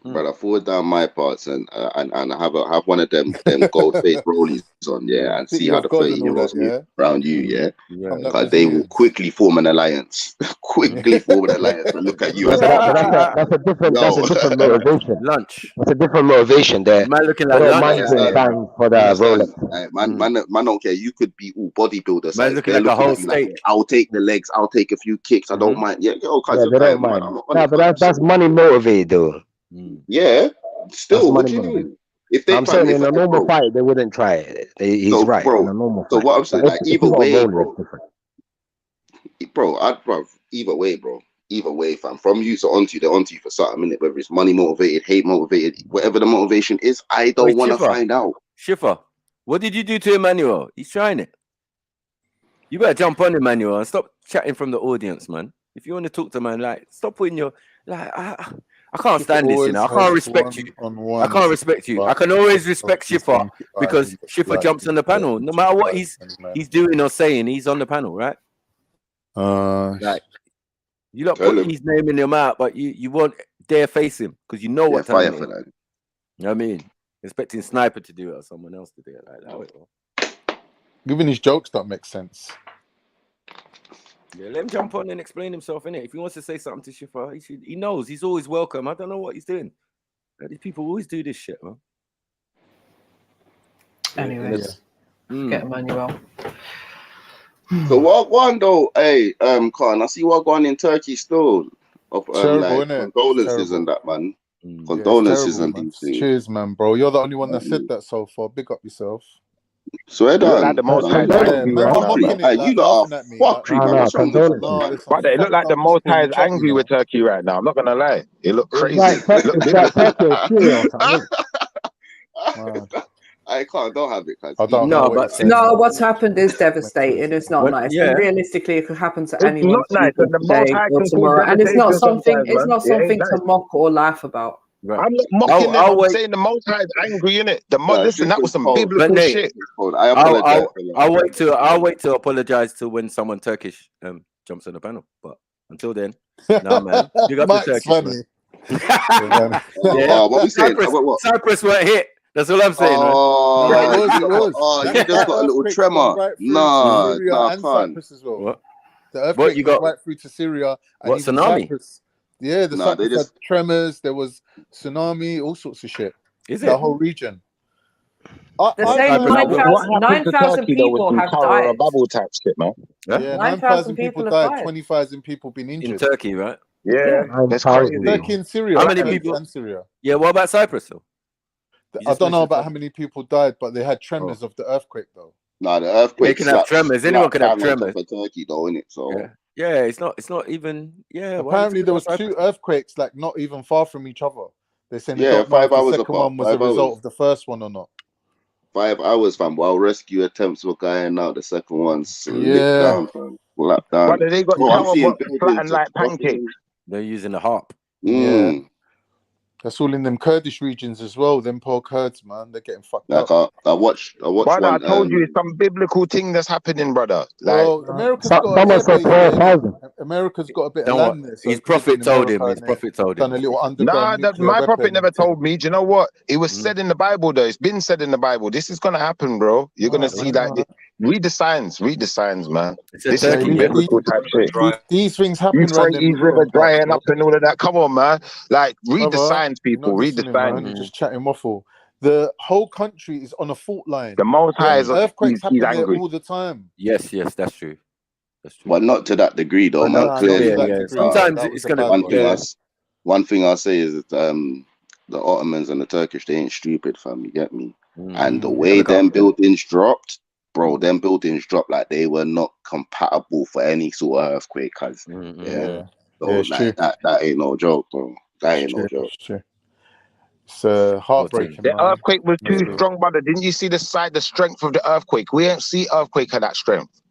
But I forward down my parts and have one of them gold faced rollies on, yeah, and City see how of the God and all that, 13-year-olds move yeah. around you, yeah. Come like Because they will Brazilians. quickly form an alliance. Quickly form an alliance and look at you as But a that's a different yo. motivation. Lunch. That's a different motivation. There, Man looking they like don't lunch. mind being banned for the Understand? Rolex. Man don't care. You could be all bodybuilder Man size. looking They're like a looking whole at you like, steak. I'll take the legs, I'll take a few kicks. I don't mind. Yeah, yo, cause Yeah, you're they don't man. mind. I'm not No, on but that's money motivated though. Yeah, That's still, what money do you motivated. mean? If they I'm saying in a normal bro, fight they wouldn't try it. He's so right. bro, In a normal so fight. what I'm But saying, like if either you got a way, Rolex, bro, it's different. either way, fam. From you to onto you, they're onto you for something, innit? Whether it's money motivated, hate motivated, whatever the motivation is, I don't want to find out. Schiffer, what did you do to Emmanuel? He's trying it. You better jump on Emmanuel and stop chatting from the audience, man. If you want to talk to man, like, stop putting your I can't stand this, you know. I can't respect you. I can't respect you. I can always respect Schiffer because Schiffer jumps on the panel. No matter what he's doing or saying, he's on the panel, right? Like, you lot put his name in your mouth, but you won't dare face him because you know what time fire it for is. that. You know what I mean? Expecting Sniper to do it or someone else to do it like that. Even his jokes don't make sense. Yeah, let him jump on and explain himself, innit? If he wants to say something to Schiffer, he knows he's always welcome. I don't know what he's doing. These people always do this shit, man. Anyways, forget Emmanuel. So what one though? Hey, Khan, I see what going in Turkey still. Of Terrible, like innit? condolences and that, man. Condolences Condolences and these things. Cheers, man, bro. You're the only one that said that so far. Big up yourself. Swear Look down. like the most high Yeah, angry man, right are now, mocking man. it, like, you lot laughing are at me. Like, fuckery, man. What's wrong with you? nah, listen, But it looked like the fuck most people in high the chat, angry you with know. Turkey right now. I'm not gonna lie. It looked It's crazy. like Turkey or Syria or something. I can't. Don't have it, guys. I don't No, know what but you're saying. no, what's happened is devastating. It's not nice, Yeah. and realistically, it could happen to It's anyone not nice, sleeping and the most today high or can cause tomorrow, and it's not devastation something. sometimes, It's man. not It ain't something nice. to mock or laugh about. Right. I'm not mocking them. I'll I'm wait. saying the most high is angry, innit? This Listen, that was was some cold. But biblical Nate, shit. I apologize. I'll wait to apologize to when someone Turkish jumps on the panel. But until then, nah, man. Big up the Mike's Turkish, funny. man. Yeah. What we saying? Cyprus weren't hit. That's all I'm saying, man. No, it was. Oh, That you just got a little earthquake's tremor. gone right through to Syria I and can't. Cyprus as well. What? The earthquake you went got? right through to Syria and What, even tsunami? Cyprus. Yeah, the Cyprus had tremors. There was tsunami, all sorts of shit. Is the it? whole region? They're saying What 9,000 Turkey though was people some have Tower died. of Babel type shit, man. Yeah, 9,000 people have died. died. 20,000 people been injured In Turkey, right? Yeah, that's crazy. Turkey and Syria. How many Turkey people? and Syria. Yeah, what about Cyprus though? I don't know about how many people died, but they had tremors of the earthquake though. Nah, the earthquake They can have tremors. Anyone can have tremors. for Turkey, though, innit? So yeah, it's not even. Yeah. Apparently there was 2 earthquakes, like not even far from each other. They're saying they yeah, don't know if 5 the hours second apart. one was a 5 result hours. of the first one or not. 5 hours, fam. While rescue attempts were going out, the second one slipped Yeah. down, fam. Slapped down. But they got I'm tower seeing flattened like pancakes. They're using the harp. Yeah. That's all in them Kurdish regions as well. Them poor Kurds, man, they're getting fucked Like up. I watched Brother, one. I told you it's some biblical thing that's happening, brother. Like, Well, America's got a Someone said airbase there, innit? 12,000. America's got a bit of Don't what? land there. So His it could have been prophet told America him. His and prophet told done him. a little nah, underground nuclear my prophet weapon never and thing. told me. Do you know what? It was said in the Bible, though. It's been said in the Bible. This is gonna happen, bro. You're gonna see that. Read the signs, man. It's a This is turkey, some yeah? biblical type shit. These things happen around them Euphrates River Muslim parts, drying bro. up and all of that. Come on, man. Like, read the Brother, signs, you're people. not Read the listening, signs. man. You're just chatting waffle. The whole country is on a fault line. The Most High is Earthquakes he's happen there angry. all the time. Yes, that's true. That's true. But not to that degree, though, But man. not Clearly, to that degree. Sometimes it's gonna. One thing I'll say is that the Ottomans and the Turkish, they ain't stupid, fam. You get me? And the way them buildings dropped, bro, them buildings dropped like they were not compatible for any sort of earthquake. Cause Yeah, so it's true. that ain't no joke, bro. That ain't no joke. It's true. It's heartbreaking. The man. earthquake was too strong, brother. Didn't you see the strength of the earthquake? We ain't see earthquake of that strength.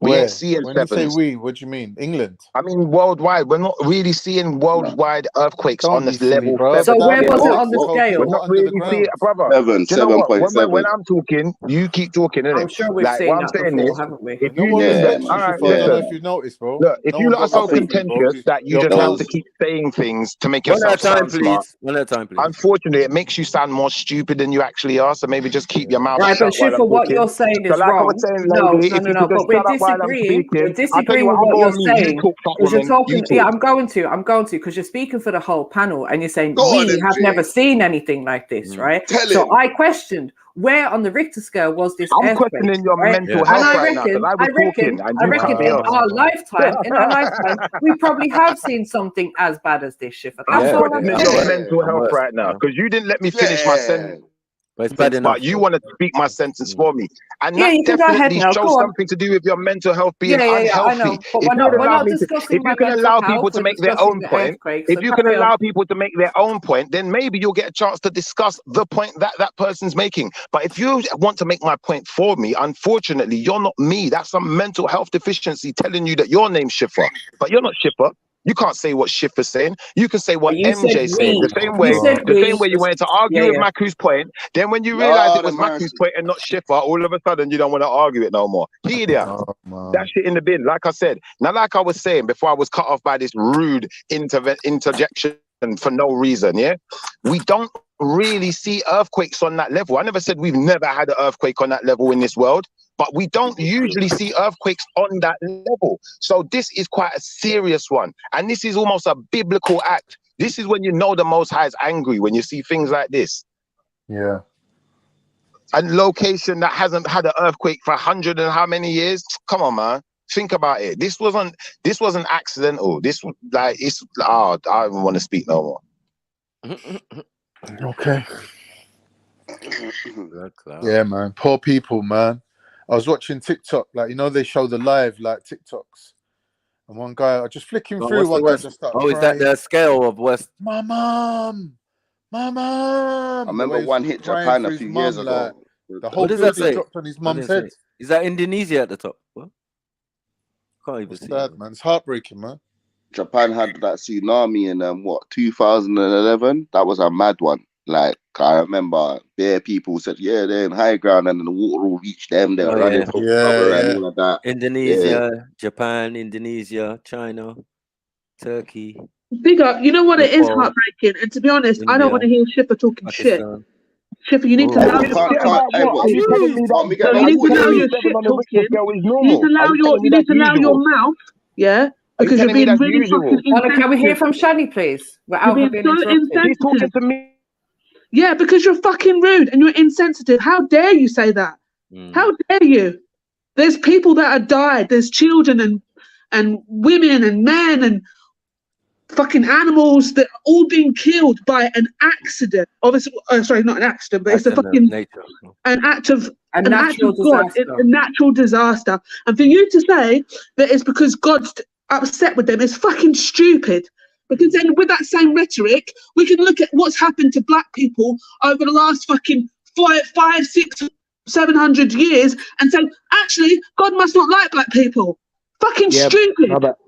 We ain't seeing When you say sevens. we, what do you mean? England? I mean worldwide. We're not really seeing worldwide earthquakes on this level. So where was it on the scale? We're not really seeing, brother. Do you know what? When I'm talking, you keep talking, innit? I'm sure we've like seen what I'm that saying before, is, haven't we? if No you one use respects that, you, all right, Shifa. I don't know if listen. you've noticed, bro. Look, if No you one lot are got so back to you, bro. contentious that you You're just have close. to keep saying things to make One at a yourself time, sound smart. please. One at a time, please. Unfortunately, it makes you sound more stupid than you actually are. So maybe just keep your mouth Right, shut but while I'm Shifa, what talking. you're saying So is like I was wrong. saying, No, lady, no, if no, you no. could just But we're shut up while I'm disagreeing. We're speaking, I'll tell you disagreeing what, with I'll what go you're on mute. You saying. talk, fat Because you're woman. You talking, yeah, talk. I'm going to, because you're speaking for the whole panel and you're saying Go on, we have MJ. never seen anything like this, right? Tell So him. I questioned where on the Richter scale was this I'm earthquake, questioning your right? mental And health I right now because I was talking and you cut me in off. our lifetime, we probably have seen something as bad as this, Shifa. I'm That's all I'm questioning your saying. mental health right now because you didn't let me finish my sentence. But it's bad enough. But you want to speak my sentence for me, and Yeah, that you can go ahead definitely now. shows Go on. something to do with your mental health being Yeah, I unhealthy. know. But If we're you would allow not me to, discussing if my you can mental allow health. people to We're make their discussing own the point, earthquake. if So you can carry on. allow people to make their own point, then maybe you'll get a chance to discuss the point that that person's making. But if you want to make my point for me, unfortunately, you're not me. That's some mental health deficiency telling you that your name's Shifa, but you're not Shifa. You can't say what Shifa's saying. You can say what You said MJ's saying. we. The same You way, said the we. same way you wanted to argue with Maku's point. Then when you realize it Lord was have Maku's mercy. point and not Shifa, all of a sudden you don't want to argue it no more. Hear that? That shit in the bin. Like I said, now like I was saying before I was cut off by this rude interjection for no reason, yeah? We don't really see earthquakes on that level. I never said we've never had an earthquake on that level in this world, but we don't usually see earthquakes on that level. So this is quite a serious one. And this is almost a biblical act. This is when you know the Most High is angry, when you see things like this. Yeah. A location that hasn't had an earthquake for 100 and how many years? Come on, man. Think about it. This wasn't accidental. This was like I don't want to speak no more. Okay. Yeah, man. Poor people, man. I was watching TikTok, like they show the live like TikToks, and one guy, I just flicking through. One guy just started is that the scale of West? My mom. I remember one hit Japan a few years ago. The whole building dropped on his mum's head. Is that Indonesia at the top? What? Can't even see that, man. It's heartbreaking, man. Japan had that tsunami in 2011. That was a mad one. Like I remember, bare people said, "Yeah, they're in high ground, and then the water will reach them. They're running for cover and all of that." Indonesia, Japan, Indonesia, China, Turkey. Big up. You know what? It is heartbreaking, and to be honest, I don't want to hear Shifa talking shit. Shifa, you need to allow your shit talking. You need to allow your shit talking. You need to allow your mouth, yeah. Because you're being really fucking insensitive. Can we hear from Shani, please? You're being so insensitive. Yeah, because you're fucking rude and you're insensitive. How dare you say that? How dare you? There's people that have died. There's children and women and men and fucking animals that are all being killed by an accident. Obviously, sorry, not an accident, but it's a fucking an act of God, a natural disaster. And for you to say that it's because God's upset with them is fucking stupid. Because then with that same rhetoric, we can look at what's happened to black people over the last fucking 500, 600, 700 years and say, actually, God must not like black people. Fucking stupid. No, but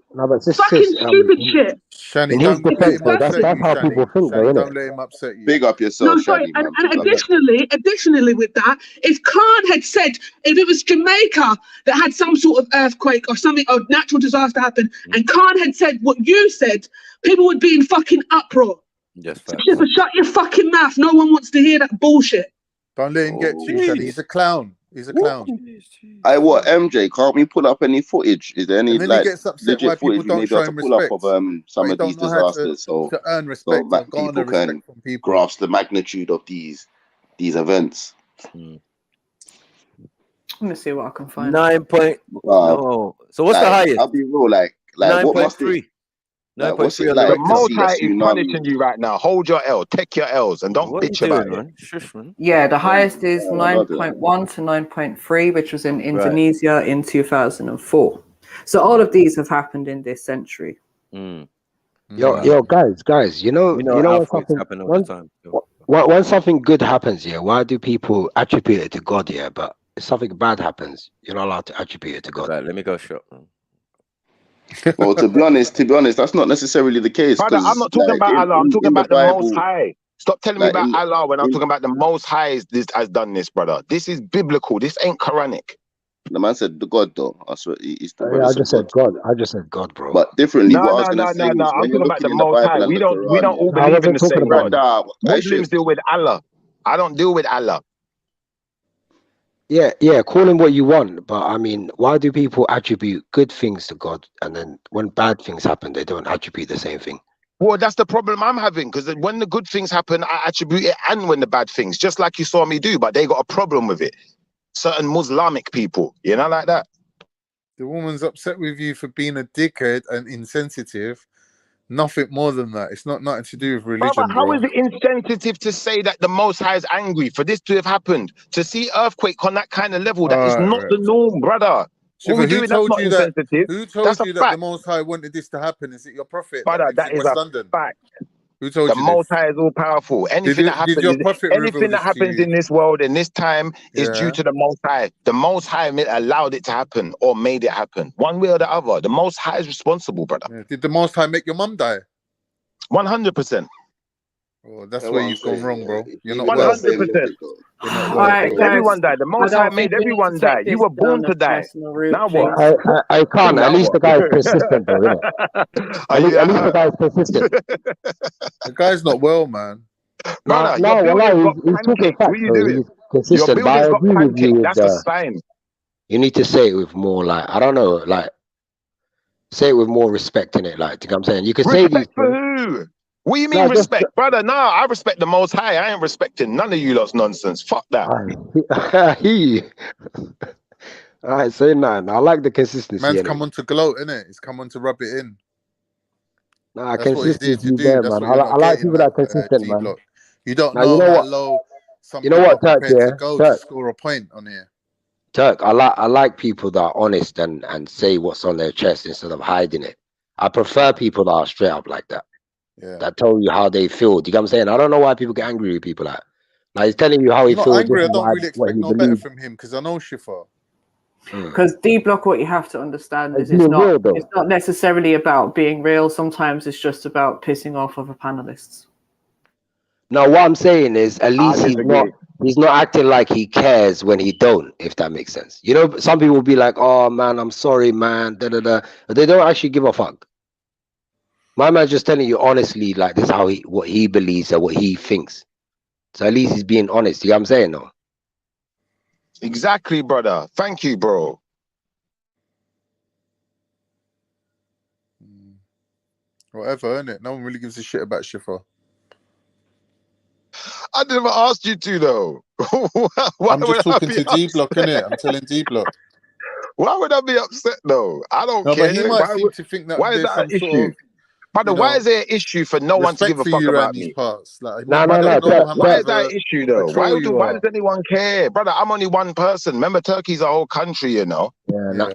fucking stupid shit. Shani, In his don't let defense, him though, upset that's you, how Shani. people think, though, Shani, innit? don't let him upset you. Big up No, yourself, sorry, Shani, man. and additionally with that, if Khan had said, if it was Jamaica that had some sort of earthquake or something or natural disaster happen, and Khan had said what you said, people would be in fucking uproar. Yes, So facts. shut your fucking mouth. No one wants to hear that bullshit. Don't let him get to you, Shani. He's a clown. He's a clown. I what MJ? Can't we pull up any footage? Is there any And then he like gets upset why legit people footage we may don't be show able to him pull up respect. of some But he of these don't know how disasters so to earn respect or garner people respect can from people. grasp the magnitude of these events? Let me see what I can find. 9 point. No. So what's the like, highest? I'll be real. Like what must it? 9.3. Like, what's 9.3 it on the like The to Richter. Most see a High is tsunami? punishing you right now. Hold your L. Take your L's and don't What are you bitch about doing, it. man? Shush, man. Yeah, the highest is I love it. 9.1 to 9.3, which was in Indonesia in 2004. So all of these have happened in this century. Yo, guys, you know when earthquakes something happen all the time. when something good happens, yeah, why do people attribute it to God, yeah? But if something bad happens, you're not allowed to attribute it to God. Right, let me go shop. Well, to be honest, that's not necessarily the case. Brother, I'm not talking about Allah. I'm talking in the about the Most Bible, High. Stop telling me like about Allah when I'm talking about the Most High has done this, brother. This is biblical. This ain't Quranic. The man said the God, though. I swear, he's the Yeah, brother I said just God. said God. I just said God, bro. But differently, No, what I no, was gonna no, say no, no. was I'm when you're talking about looking the in the Most High. Bible and We the don't Quran, all I believe in wasn't the talking same about God. it. Muslims deal with Allah. I don't deal with Allah. Yeah, call him what you want, but I mean, why do people attribute good things to God, and then when bad things happen, they don't attribute the same thing? Well, that's the problem I'm having, because when the good things happen, I attribute it, and when the bad things, just like you saw me do, but they got a problem with it. Certain Muslimic people, you know, like that. The woman's upset with you for being a dickhead and insensitive. Nothing more than that. It's not nothing to do with religion, How bro. is it insensitive to say that the Most High is angry for this to have happened? To see earthquake on that kind of level, that is not the norm, brother. What we Shiva, doing, that's not insensitive. who That's told a you that the fact, Most High wanted this to happen? Is it your prophet that brother. lives That in is West a London? fact. Who told The you this? Most High is all powerful. Anything that Did happens, your prophet reveal anything that this to happens you? in this world in this time is due Yeah. to the Most High. The Most High allowed it to happen or made it happen, one way or the other. The Most High is responsible, brother. Yeah. Did the Most High make your mum die? 100%. Oh, that's That's where what I'm you've gone saying. wrong, bro. You're not well, bro. 100%. You're not All well, right, bro. guys. Everyone died. The I Most High don't made think we need everyone to die. take You this were born down to a die. personal route, Now what? please. I can't. At Now least the what? guy is consistent, though, innit? At least the guy is consistent. The guy's not well, man. Brother, your No, building's got he's talking pancaked. What are facts, you though. doing? He's Your consistent, but I building's got agree with you pancaked. with That's a sign. you need to say it with more, like, I don't know, like, say it with more respect in it, like, do you know what I'm saying? You can say these Respect for things. who? What do you mean No, just respect? Brother, nah, I respect the Most High. I ain't respecting none of you lot's nonsense. Fuck that. All right, say none. I like the consistency Man's in it. come on to gloat, innit? He's come on to rub it in. Nah, That's what he's there consistency to do. there, That's man. what I, you're I not like getting, people that like are consistent, D man. Block. You don't Now, you know know how what? low some You know people are what, Turk, prepared to yeah? go to Turk, score a point on here. Turk, I like people that are honest and say what's on their chest instead of hiding it. I prefer people that are straight up like that. Yeah. That tell you how they feel. Do you get what I'm saying? I don't know why people get angry with people like he's telling you how he I'm not feels, angry. I don't really what expect he no better believes. from him because I know Shifa. Because D Block, what you have to understand It's is it's being real, though. not necessarily about being real. Sometimes it's just about pissing off other panelists. No, what I'm saying is at I least disagree. he's not acting like he cares when he don't, if that makes sense. You know, some people will be like, oh man, I'm sorry, man, da da da. But they don't actually give a fuck. My man's just telling you honestly, like this is how what he believes and what he thinks. So at least he's being honest. You know what I'm saying, no? Exactly, brother. Thank you, bro. Whatever, innit? No one really gives a shit about Shifa. I never asked you to, though. Why I'm just would I talking be to D Block, upset? innit? I'm telling D Block. Why would I be upset, though? I don't No, care. but he might seem to think that Why is there's that an some sort issue? of, Brother, you why know, is there an issue for no one to respect give a for fuck you around about these me? parts. Like, he No, might not know how much Why of is that an issue, though? a troll you Why are. does anyone care? Brother, I'm only one person. Remember, Turkey's a whole country, you know? Yeah, Yeah.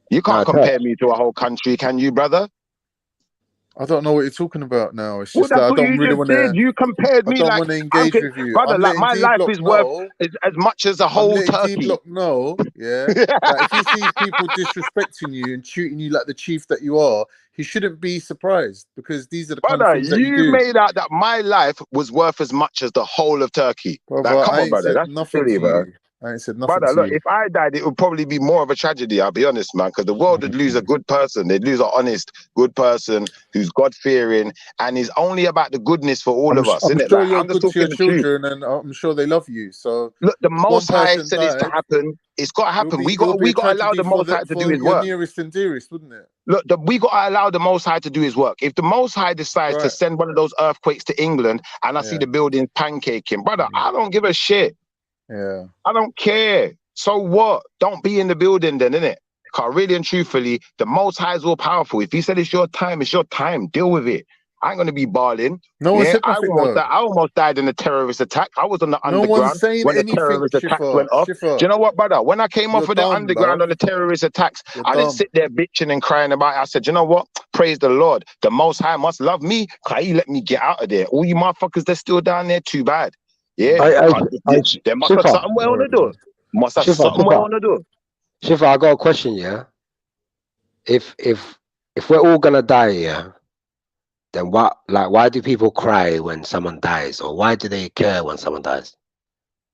You can't compare me to a whole country, can you, brother? I don't know what you're talking about now. It's Well, just that's that I what don't you really just want did. to. You compared I me don't like, want to engage with you. brother, I'm like letting my D life Block is worth know. as much as a I'm whole letting D turkey. Block know. Yeah, that if he sees people disrespecting you and treating you like the chief that you are, he shouldn't be surprised because these are the kind of Brother, things that you you do. made out that my life was worth as much as the whole of Turkey. Brother, Like, come I on, ain't brother. said That's nothing silly, to bro. you. I ain't said nothing Brother, to look, you. if I died, it would probably be more of a tragedy, I'll be honest, man, because the world would lose a good person. They'd lose an honest, good person who's God-fearing and is only about the goodness for all of us, I'm isn't it? sure Like, you're I'm just good to your talking the truth. children, and I'm sure they love you. So Look, the if one Most High person said it's to died, happen. It's got to happen. We it would be a got to allow tragedy the Most High to do for his your work. nearest and dearest, wouldn't it? Look, we got to allow the Most High to do his work. If the Most High decides to Right. send one of those earthquakes to England and I see Yeah. the buildings pancaking, brother, I don't give a shit. Yeah. I don't care. So what? Don't be in the building then, innit? Because really and truthfully, the Most High is all powerful. If he said it's your time, it's your time. Deal with it. I ain't gonna be balling. No one Yeah, said nothing though. I almost died in a terrorist attack. I was on the No one's underground saying when the anything, terrorist attacks Schiffer. went off. Do you know what, brother? When I came You're off of the dumb, underground love. on the terrorist attacks, You're I didn't dumb. sit there bitching and crying about it. I said, you know what? Praise the Lord. The Most High must love me because he let me get out of there. All you motherfuckers that's still down there, too bad. Yeah, they must have Shifa. something well to do. Must have something well to do. Shifa, I got a question, yeah. If we're all gonna die, yeah, then why do people cry when someone dies, or why do they care when someone dies?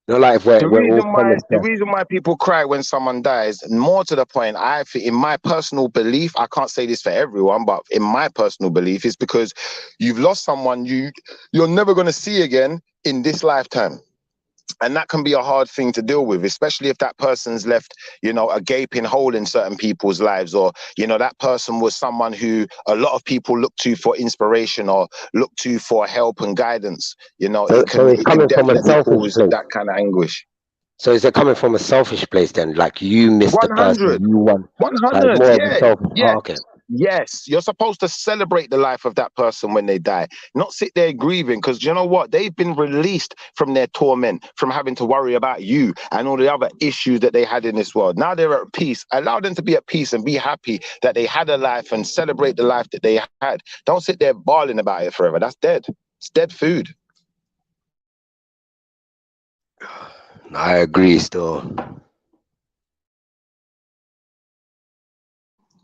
You know, like if we're all promised The death. reason why people cry when someone dies, more to the point, I think, in my personal belief, I can't say this for everyone, but in my personal belief, is because you've lost someone you're never gonna see again in this lifetime. And that can be a hard thing to deal with, especially if that person's left, you know, a gaping hole in certain people's lives, or, you know, that person was someone who a lot of people look to for inspiration or look to for help and guidance. You know, So it can from a definitely selfish cause place. that kind of anguish. So is it coming from a selfish place then? Like you missed the person 100. you want, like 100. more of Yeah. a selfish. Yeah. Oh, okay. Yes, you're supposed to celebrate the life of that person when they die, not sit there grieving, because you know what? They've been released from their torment, from having to worry about you and all the other issues that they had in this world. Now they're at peace. Allow them to be at peace and be happy that they had a life and celebrate the life that they had. Don't sit there bawling about it forever. That's dead. It's dead food. I agree still.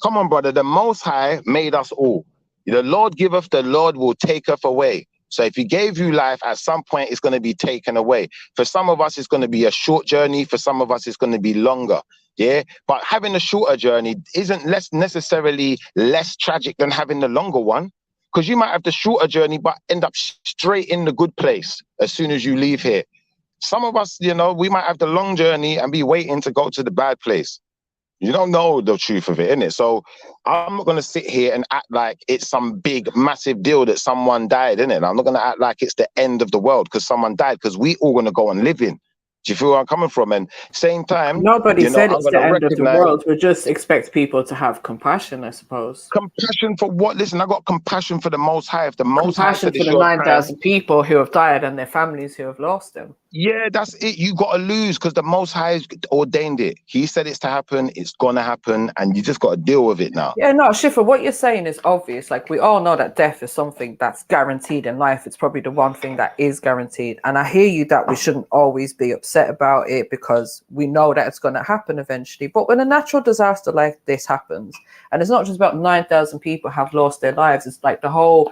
Come on, brother. The Most High made us all. The Lord giveth, the Lord will taketh away. So if he gave you life, at some point it's going to be taken away. For some of us, it's going to be a short journey. For some of us, it's going to be longer. Yeah. But having a shorter journey isn't necessarily less tragic than having the longer one. Because you might have the shorter journey, but end up straight in the good place as soon as you leave here. Some of us, you know, we might have the long journey and be waiting to go to the bad place. You don't know the truth of it, innit? So I'm not going to sit here and act like it's some big, massive deal that someone died, innit? I'm not going to act like it's the end of the world because someone died, because we all going to go on living. Do you feel where I'm coming from? And same time, Nobody you know, said I'm it's going the to end of the recognize... world. We just expect people to have compassion, I suppose. Compassion for what? Listen, I got compassion for the Most High. If the Most High Compassion said for it's the your time... 9,000 people who have died and their families who have lost them. Yeah, that's it. You got to lose because the Most High ordained it. He said it's to happen. It's going to happen. And you just got to deal with it now. Yeah, no, Schiffer, what you're saying is obvious. Like, we all know that death is something that's guaranteed in life. It's probably the one thing that is guaranteed. And I hear you that we shouldn't always be upset about it because we know that it's going to happen eventually. But when a natural disaster like this happens, and it's not just about 9,000 people have lost their lives, it's like the whole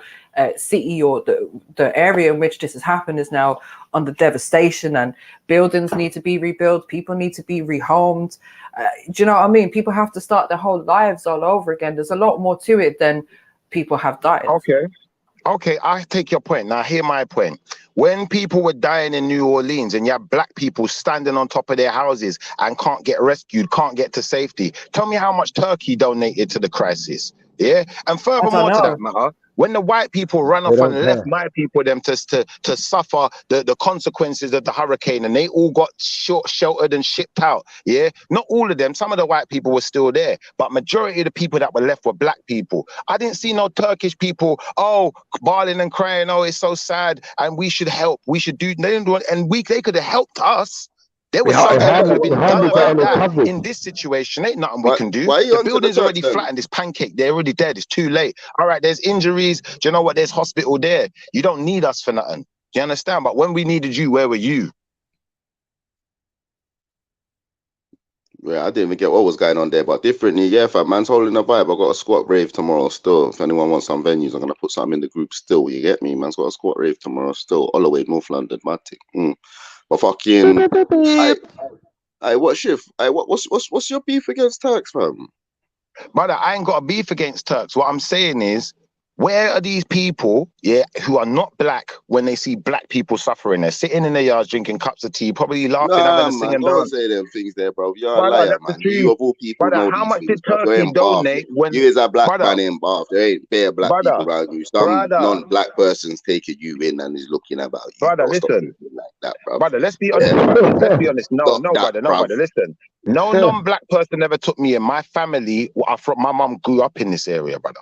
city or the area in which this has happened is now under devastation, and buildings need to be rebuilt. People need to be rehomed. Do you know what I mean? People have to start their whole lives all over again. There's a lot more to it than people have died. Okay, I take your point. Now, hear my point. When people were dying in New Orleans and you have black people standing on top of their houses and can't get rescued, can't get to safety, tell me how much Turkey donated to the crisis. Yeah, and furthermore to that matter, when the white people ran off and left my people them to suffer the consequences of the hurricane, and they all got sheltered and shipped out. Yeah, not all of them. Some of the white people were still there, but majority of the people that were left were black people. I didn't see no Turkish people, oh, bawling and crying, oh, it's so sad, and we should help. We should do. They didn't do it, and they could have helped us. There was something that could have been done about that. In this situation, ain't nothing we can do. The building's already flattened. It's pancake. They're already dead. It's too late. All right, there's injuries. Do you know what? There's hospital there. You don't need us for nothing. Do you understand? But when we needed you, where were you? Yeah, I didn't even get what was going on there, but differently, yeah, fam, man's holding a vibe. I got a squat rave tomorrow still. If anyone wants some venues, I'm gonna put something in the group still. You get me? Man's got a squat rave tomorrow still. Holloway, North London, Matic. But fucking, what shift? What's your beef against Turks, fam? Brother, I ain't got a beef against Turks. What I'm saying is, where are these people, yeah, who are not black when they see black people suffering? They're sitting in their yards drinking cups of tea, probably laughing, having a singing Don't dance. say them things there, bro. You're a liar, man. You of all people know how these much things, did bro. Turkey donate when you is a black man in Bath? There ain't bare black people around you. Some non-black person's taking you in and is looking about you. Brother, bro. Stop listen. thinking like that, bro. Brother, let's be honest about this. Let's be honest. No, brother, listen. No non-black person ever took me in. My family, my mum grew up in this area, brother.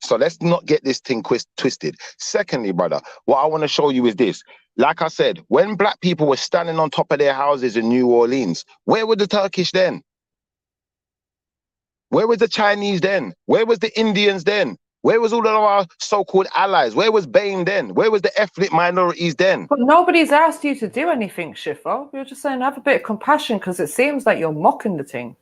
So let's not get this thing twisted. Secondly, brother, what I want to show you is this. Like I said, when black people were standing on top of their houses in New Orleans, where were the Turkish then? Where was the Chinese then? Where was the Indians then? Where was all of our so-called allies? Where was BAME then? Where was the ethnic minorities then? But nobody's asked you to do anything, Shifo. You're just saying have a bit of compassion because it seems like you're mocking the thing.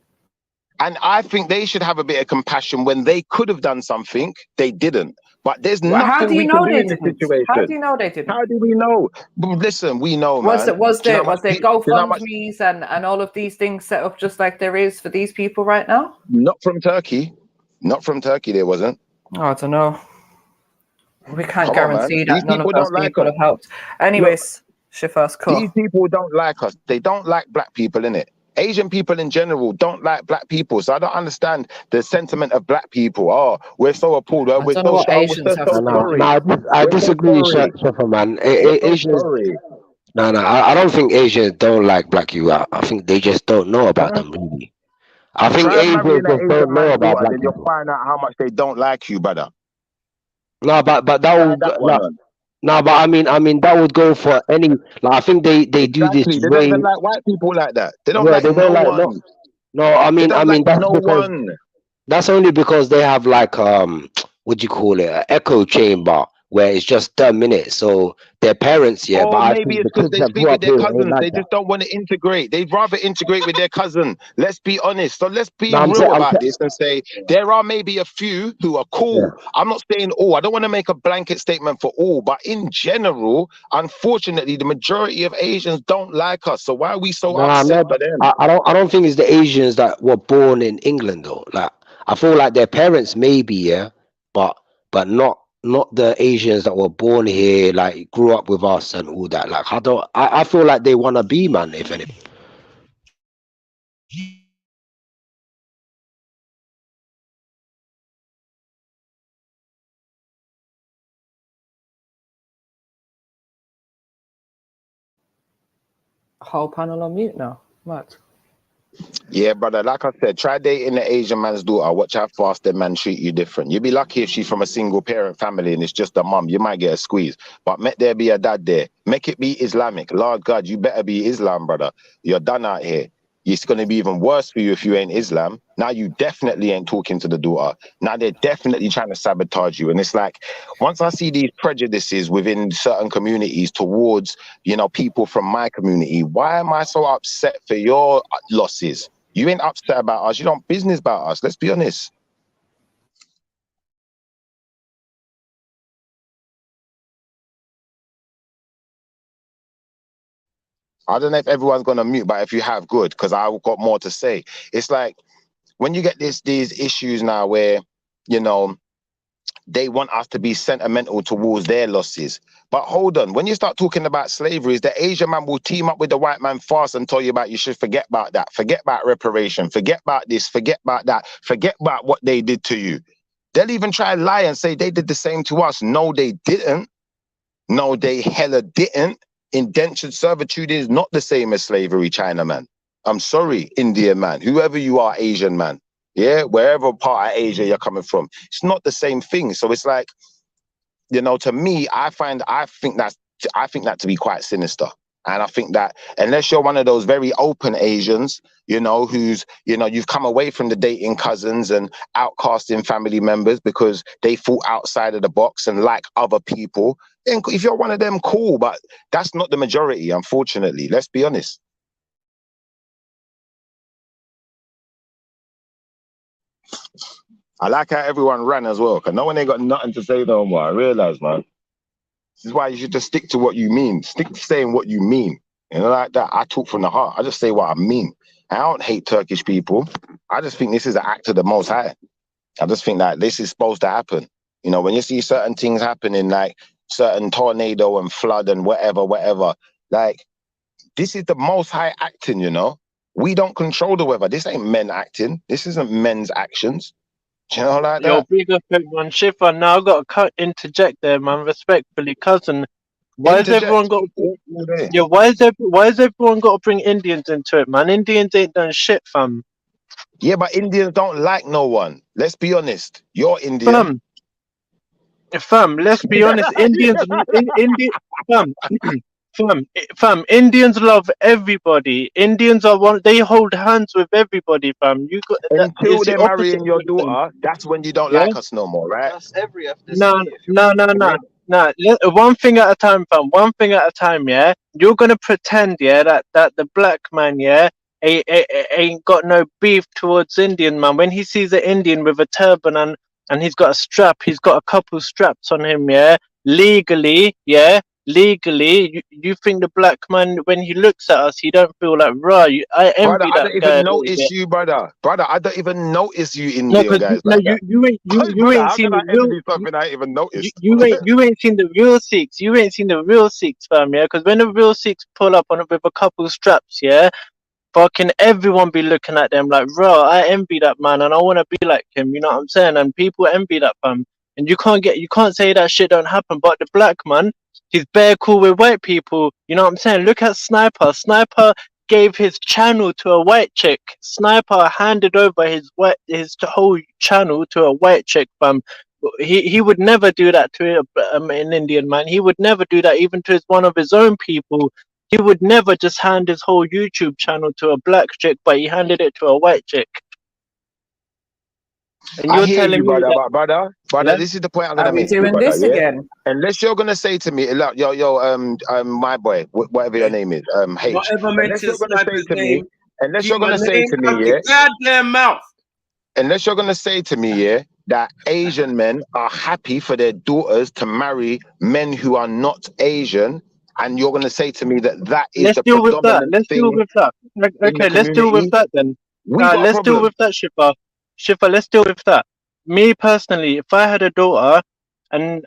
And I think they should have a bit of compassion when they could have done something, they didn't. But there's nothing we can do in this situation. How do you know they didn't? How do we know? Listen, we know, man. Was there GoFundMe's and all of these things set up just like there is for these people right now? Not from Turkey. Not from Turkey, there wasn't. Oh, I don't know. We can't guarantee that none of those people have helped. Anyways, Shifa's cool. These people don't like us. They don't like black people, innit? Asian people in general don't like black people, so I don't understand the sentiment of black people. Oh, we're so appalled. I don't know what Asians have to do. I disagree, Shifa, man. Asians. No, I don't think Asians don't like black people. I think they just don't know about them, really. I think Asians just don't know about black people. You'll find out how much they don't like you, brother. No, but that would. No, but I mean that would go for any. Like I think they do this. They don't even like white people like that. They don't like no one. No, I mean that's because that's only because they have like what do you call it, an echo chamber where it's just 10 minutes. So their parents, but maybe it's because they speak with their cousins. They just don't want to integrate. They'd rather integrate with their cousin. Let's be honest. So let's be real about this and say there are maybe a few who are cool. Yeah. I'm not saying all. I don't want to make a blanket statement for all, but in general, unfortunately, the majority of Asians don't like us. So why are we so upset by them? I don't think it's the Asians that were born in England though. Like I feel like their parents maybe, but not the Asians that were born here, like grew up with us and all that. Like I feel like they want to be, man, if anything. Whole panel on mute now. What? Yeah, brother, like I said, try dating the Asian man's daughter. Watch how fast the man treat you different. You'd be lucky if she's from a single parent family and it's just a mum. You might get a squeeze. But make there be a dad there. Make it be Islamic. Lord God, you better be Islam, brother. You're done out here. It's going to be even worse for you if you ain't Islam. Now you definitely ain't talking to the daughter. Now they're definitely trying to sabotage you. And it's like, once I see these prejudices within certain communities towards, people from my community, why am I so upset for your losses? You ain't upset about us. You don't business about us. Let's be honest. I don't know if everyone's going to mute, but if you have, good, because I've got more to say. It's like when you get these issues now where, they want us to be sentimental towards their losses. But hold on, when you start talking about slavery, the Asian man will team up with the white man fast and tell you about you should forget about that, forget about reparation, forget about this, forget about that, forget about what they did to you. They'll even try to lie and say they did the same to us. No, they didn't. No, they hella didn't. Indentured servitude is not the same as slavery, China man. I'm sorry, Indian man, whoever you are, Asian man. Yeah, wherever part of Asia you're coming from, it's not the same thing. So it's like, to me, I think that to be quite sinister. And I think that unless you're one of those very open Asians, you know, who's, you know, you've come away from the dating cousins and outcasting family members because they thought outside of the box and like other people, then if you're one of them, cool. But that's not the majority, unfortunately. Let's be honest. I like how everyone ran as well, because no one ain't got nothing to say no more. I realize, man. This is why you should just stick to what you mean. Stick to saying what you mean. You know, like that. I talk from the heart. I just say what I mean. I don't hate Turkish people. I just think this is an act of the Most High. I just think that this is supposed to happen. You know, when you see certain things happening, like certain tornado and flood and whatever, like, this is the Most High acting, you know? We don't control the weather. This ain't men acting. This isn't men's actions. Do you know, like that? Yo, big up everyone. Shifa, now I've got to interject there, man, respectfully, cousin. Why has everyone got why has everyone got to bring Indians into it, man? Indians ain't done shit, fam. Yeah, but Indians don't like no one. Let's be honest. You're Indian. Fam, let's be honest. Indians, fam, Indians love everybody. Indians are one. They hold hands with everybody, fam. You got until they're marrying your daughter. That's when you don't like us no more, right? That's every No. One thing at a time, fam. One thing at a time. Yeah, you're gonna pretend, yeah, that the black man, yeah, ain't got no beef towards Indian man. When he sees an Indian with a turban and he's got a strap, he's got a couple straps on him, yeah, legally, you think the black man, when he looks at us, he don't feel like, right, I envy brother, that I don't guy. even notice you, brother. Brother, I don't even notice you No, Indian guys like that. you ain't seen the real. Something I even noticed. You ain't seen the real six. You ain't seen the real six, fam. Yeah, because when the real six pull up on it with a couple straps, yeah, fucking everyone be looking at them like, bro, I envy that man and I want to be like him. You know what I'm saying? And people envy that, fam. And you can't say that shit don't happen. But the black man, he's bare cool with white people. You know what I'm saying? Look at Sniper. Sniper gave his channel to a white chick. Sniper handed over his whole channel to a white chick, fam. He would never do that to an Indian man. He would never do that even to one of his own people. He would never just hand his whole YouTube channel to a black chick, but he handed it to a white chick. And you're telling me that, brother, yeah? this is the point I'm gonna Are we make. doing brother, this again? Unless you're gonna say to me, look, my boy, whatever your name is, H. Whatever Unless you're gonna say to me, unless you're gonna say to me, your goddamn mouth. Unless you're gonna say to me, yeah, that Asian men are happy for their daughters to marry men who are not Asian, and you're gonna say to me that is the predominant Let's thing. deal with that. Okay, let's deal with that then. Let's deal with that, Shifa. Shifa, let's deal with that. Me personally, if I had a daughter and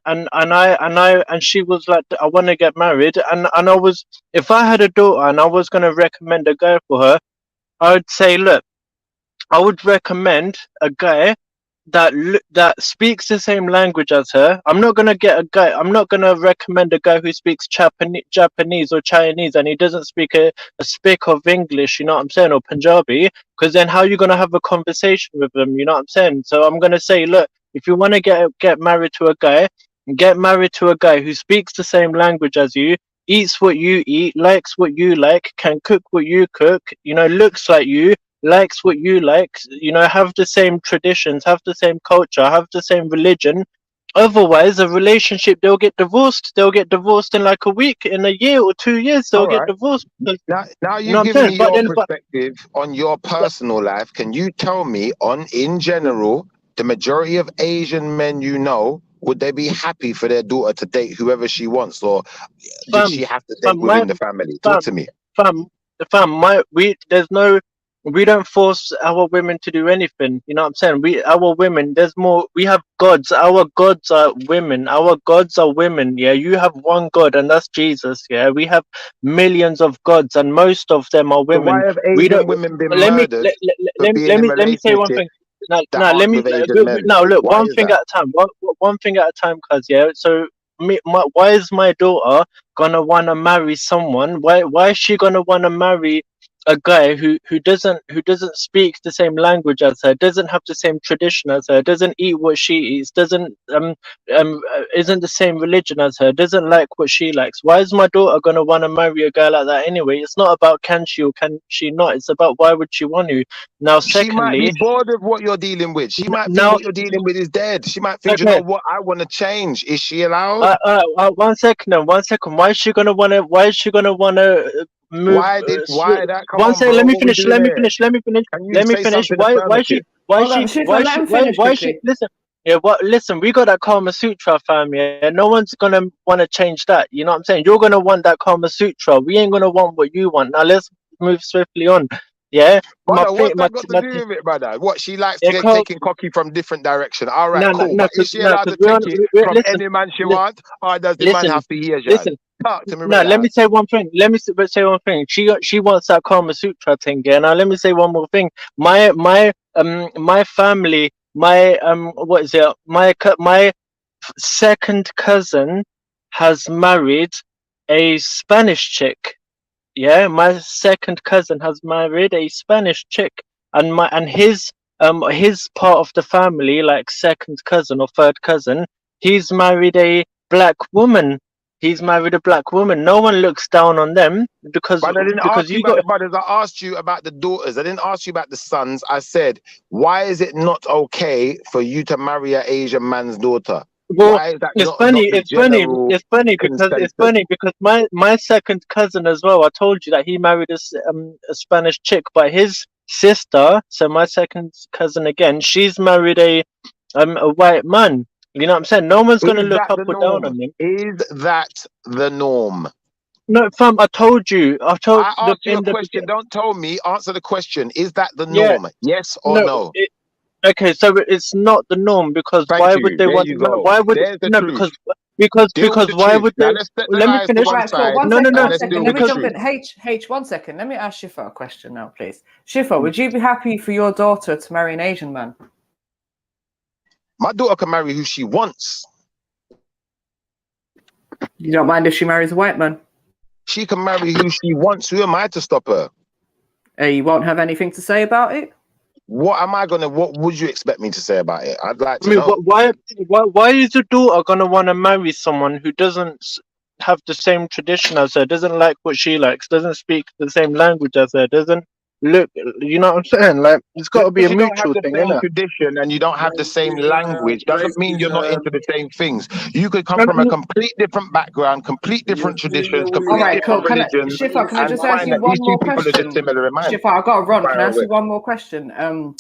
she was like, I want to get married, and I was, if I had a daughter and I was gonna recommend a guy for her, I would say, look, I would recommend a guy that speaks the same language as her. I'm not gonna recommend a guy who speaks Japanese or Chinese and he doesn't speak a speck of English, you know what I'm saying, or Punjabi, because then how are you gonna have a conversation with them, you know what I'm saying? So I'm gonna say, look, if you want to get married to a guy, get married to a guy who speaks the same language as you, eats what you eat, likes what you like, can cook what you cook, you know, looks like you, likes what you like, you know, have the same traditions, have the same culture, have the same religion. Otherwise, a relationship, they'll get divorced in like a week, in a year or 2 years, they'll get divorced. Now you've given me your perspective on your personal life. Can you tell me, in general, the majority of Asian men you know, would they be happy for their daughter to date whoever she wants, or did she have to date within the family? Talk to me. We don't force our women to do anything. You know what I'm saying? Our women, we have gods. Our gods are women. Our gods are women. Yeah, you have one God, and that's Jesus. Yeah, we have millions of gods, and most of them are women. So why have Asian women been murdered? Let me say one thing. Look, one thing at a time. One thing at a time, cuz, yeah. So why is my daughter gonna want to marry someone? Why is she gonna want to marry a guy who doesn't speak the same language as her, doesn't have the same tradition as her, doesn't eat what she eats, doesn't isn't the same religion as her, doesn't like what she likes, why is my daughter gonna want to marry a guy like that anyway? It's not about can she or can she not. It's about why would she want to. Now, She might be secondly, bored of what you're dealing with. She might think now, what you're dealing with is dead. She might think, you know okay. what, I want to change. Is she allowed? 1 second now, 1 second. Why is she gonna wanna? Why is she gonna wanna move? Why that? Come One on, second. bro. Let me What we finish. doing Let me here? finish. Let me finish. Can you Let me say finish. something Why? affirmative? Hold on, Shifa, let him finish Why quickly. listen. Yeah, what? Listen, we got that Kama Sutra, fam. Yeah, no one's gonna want to change that. You know what I'm saying? You're gonna want that Kama Sutra. We ain't gonna want what you want. Now let's move swiftly on. Yeah, my Brother, thing, what's that got to do with it, brother? What, she likes to yeah, get taking cocky from different direction. All right, no, cool. But is she allowed to because take it from listen, any man she wants? Or does the man listen, have to hear you? listen. Talk to me, No, brother. let me say one thing. Say one thing. She wants that Kama Sutra thing. Yeah. Now let me say one more thing. My family, what is it? My second cousin has married a Spanish chick. Yeah, my second cousin has married a Spanish chick, and his part of the family, like second cousin or third cousin, he's married a black woman. He's married a black woman. No one looks down on them because But I didn't ask you you about got the brothers. I asked you about the daughters. I didn't ask you about the sons. I said, why is it not okay for you to marry an Asian man's daughter? well. Why is that It's not funny. the It's funny. general It's funny consensus? because my second cousin as well. I told you that he married a Spanish chick, but his sister, so my second cousin again, she's married a white man. You know what I'm saying? No one's gonna Is look that up the or down on norm? him. Is that the norm? No, fam. I told you. I told I the asked you a question. Don't tell me. Answer the question. Is that the yeah. norm? Yes or No. no? Okay, so it's not the norm because Thank why would you. they There want? you go. Why would There's the no? truth. Deal with Because the why truth. would Now they? let's set the Let me lies to finish. one Right, cool. side One No, second, and one let's second. deal Let with me the jump truth. in. H, 1 second. Let me ask Shifa a question now, please. Shifa, would you be happy for your daughter to marry an Asian man? My daughter can marry who she wants. You don't mind if she marries a white man? She can marry who she wants. Who am I to stop her? You won't have anything to say about it? What would you expect me to say about it? I'd like I to mean, know. why is your daughter gonna want to marry someone who doesn't have the same tradition as her, doesn't like what she likes, doesn't speak the same language as her, doesn't look? You know what I'm saying? Like, it's got Just to be a because you don't have mutual the thing, same innit? tradition and you don't have the same language doesn't mean you're not into the same things. You could come from a complete different background, complete different traditions, All complete right, cool. different religions, Shifa, can I and just ask find you that these one two more people are just question? similar in mind. Shifa, I got to run. Can I Fire ask away. you one more question? Fire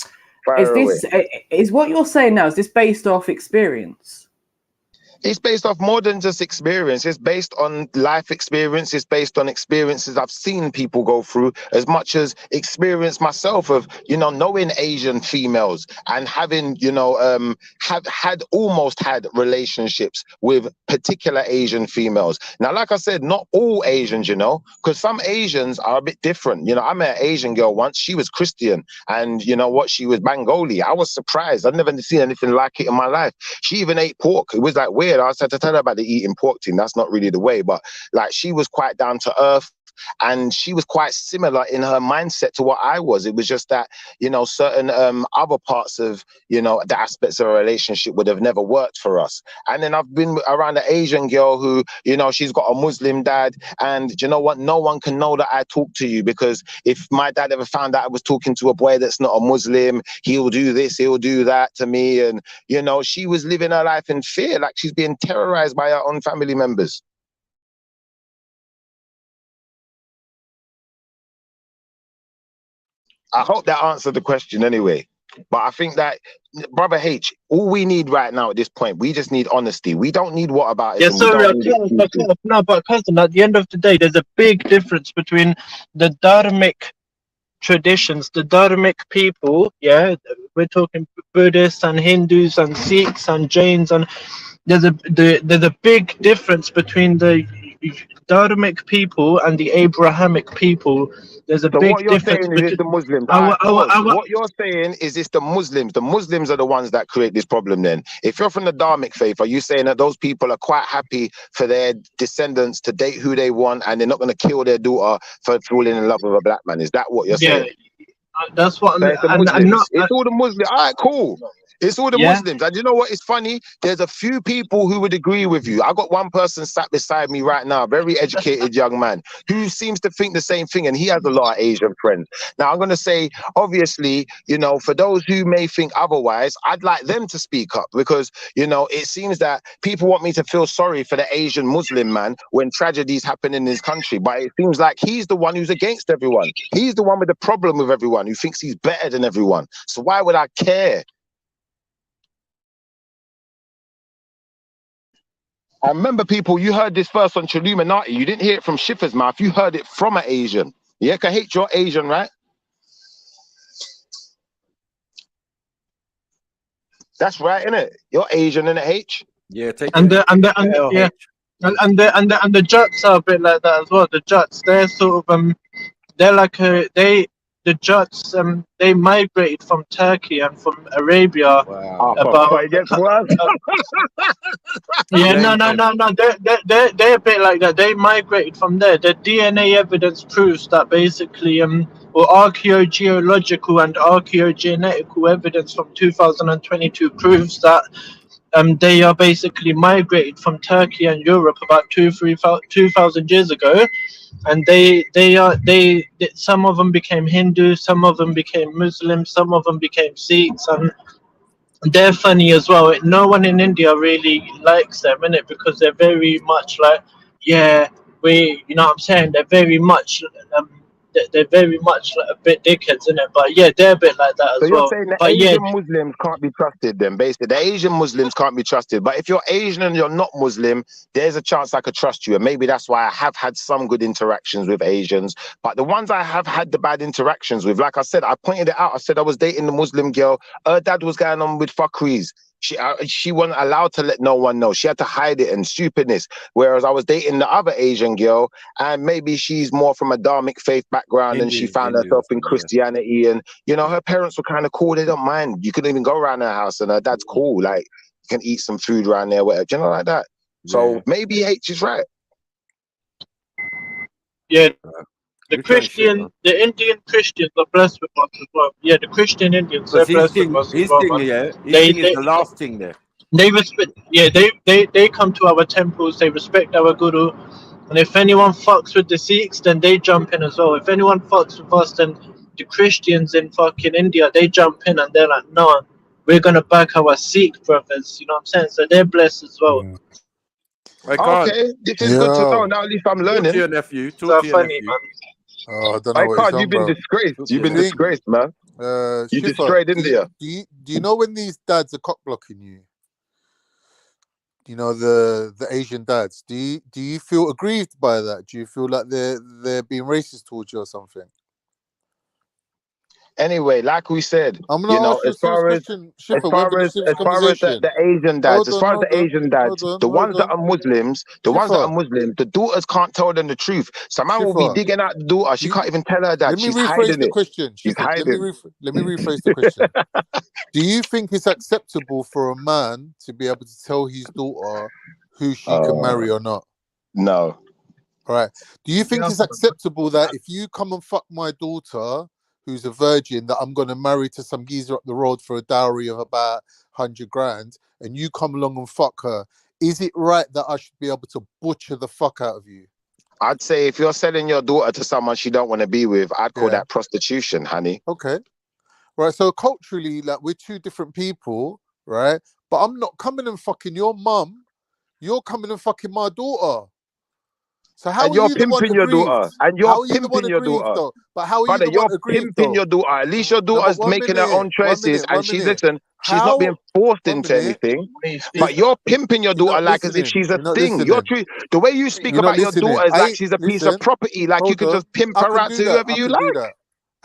away. Is what you're saying now, is this based off experience? It's based off more than just experience. It's based on life experience. It's based on experiences I've seen people go through, as much as experience myself of, knowing Asian females and having, almost had relationships with particular Asian females. Now, like I said, not all Asians, because some Asians are a bit different. I met an Asian girl once. She was Christian, and she was Bengali. I was surprised. I'd never seen anything like it in my life. She even ate pork. It was like weird. I had to tell her about the eating pork thing. That's not really the way, but like she was quite down to earth, and she was quite similar in her mindset to what I was. It was just that, certain other parts of, the aspects of a relationship would have never worked for us. And then I've been around an Asian girl who, she's got a Muslim dad, and you know what? No one can know that I talk to you, because if my dad ever found out I was talking to a boy that's not a Muslim, he'll do this, he'll do that to me. And, she was living her life in fear, like she's being terrorized by her own family members. I hope that answered the question anyway. But I think that, Brother H, all we need right now at this point, we just need honesty. We don't need whataboutism. Yeah, sorry, but cousin, at the end of the day, there's a big difference between the dharmic traditions, the dharmic people, yeah, we're talking Buddhists and Hindus and Sikhs and Jains, and there's a big difference between the Dharmic people and the Abrahamic people, there's a So big what you're difference saying is it's the between Muslims. What you're saying is it's the Muslims. The Muslims are the ones that create this problem then. If you're from the Dharmic faith, are you saying that those people are quite happy for their descendants to date who they want and they're not going to kill their daughter for falling in love with a black man? Is that what you're saying? That's what So it's the Muslims. It's all the Muslims. All right, cool. It's all the Yeah. Muslims. And you know what? It's funny. There's a few people who would agree with you. I got one person sat beside me right now, very educated young man, who seems to think the same thing, and he has a lot of Asian friends. Now, I'm going to say, obviously, you know, for those who may think otherwise, I'd like them to speak up because, you know, it seems that people want me to feel sorry for the Asian Muslim man when tragedies happen in his country. But it seems like he's the one who's against everyone. He's the one with the problem with everyone, who thinks he's better than everyone. So why would I care? I remember, people, you heard this first on Trilluminati. You didn't hear it from Schiffer's mouth. You heard it from an Asian. Yeah, H, you're Asian, right? That's right, innit? You're Asian, innit, H? Yeah, take and it. the Jats are a bit like that as well. The Jats, they're sort of they're like the Jats they migrated from Turkey and from Arabia about it gets worse. yeah, no, they're a bit like that. They migrated from there. The DNA evidence proves that basically or archaeogeological and archaeogenetical evidence from 2022 proves that they are basically migrated from Turkey and Europe about 2,000 years ago, and they some of them became Hindu, some of them became Muslim, some of them became Sikhs, and they're funny as well. No one in India really likes them, innit? Because they're very much like, yeah, you know what I'm saying? They're very much they're very much like a bit dickheads, innit? But yeah, they're a bit like that So as you're well. saying the But yeah, Asian Muslims can't be trusted then, basically. The Asian Muslims can't be trusted. But if you're Asian and you're not Muslim, there's a chance I could trust you. And maybe that's why I have had some good interactions with Asians. But the ones I have had the bad interactions with, like I said, I pointed it out. I said I was dating the Muslim girl. Her dad was going on with fuckeries. She wasn't allowed to let no one know. She had to hide it and stupidness. Whereas I was dating the other Asian girl, and maybe she's more from a Dharmic faith background, and she found herself in Christianity. And, you know, her parents were kind of cool. They don't mind. You couldn't even go around her house, and her dad's cool. Like, you can eat some food around there, whatever. You know, like that. So maybe H is right. yeah. The Indian Christians are blessed with us as well. Yeah, the Christian Indians, they're blessed with us as well, man. His thing is the last thing there. They respect, yeah, they come to our temples, they respect our guru, and if anyone fucks with the Sikhs, then they jump in as well. If anyone fucks with us, then the Christians in fucking India, they jump in and they're like, no, we're gonna back our Sikh brothers, you know what I'm saying? So they're blessed as well. Okay, this is good to know. Now at least I'm learning. Talk to your nephew. Talk to your funny, nephew. man. Oh, I don't know what it's on, you've been bro. disgraced. You've been disgraced, man. You Schiffer, destroyed India. Do you know when these dads are cock blocking you? You know, the Asian dads. Do you feel aggrieved by that? Do you feel like they're being racist towards you or something? Anyway, like we said, I'm you gonna know, ask you a as serious far as question, Schiffer. We're having a serious as far as conversation. the Asian dads, the ones that are Muslims, the ones that are Schiffer. Muslims, the daughters can't tell them the truth. So man will be Schiffer. digging out the daughter. She can't even tell her that. Let me She's rephrase hiding the it. question. She's Schiffer, hiding. let me rephrase the question. Do you think it's acceptable for a man to be able to tell his daughter who she can marry or not? No. All right. Do you think it's acceptable that if you come and fuck my daughter, who's a virgin, that I'm going to marry to some geezer up the road for a dowry of about 100 grand, and you come along and fuck her, is it right that I should be able to butcher the fuck out of you? I'd say if you're selling your daughter to someone she don't want to be with, I'd call that prostitution, honey. Okay. Right. So culturally, like, we're two different people, right? But I'm not coming and fucking your mum. You're coming and fucking my daughter. So how and are you're you the one pimping your aggrieved? daughter. And How you're are you the one pimping your aggrieved daughter. though? But how are Brother, you the one you're aggrieved pimping though? your daughter. At least your No, daughter's but making her own choices, and she's listen. She's not being forced into anything. But you're pimping your daughter like as if she's a thing. You're the way you speak about your daughter is like she's a piece of property. Like you can just pimp her out to whoever you like.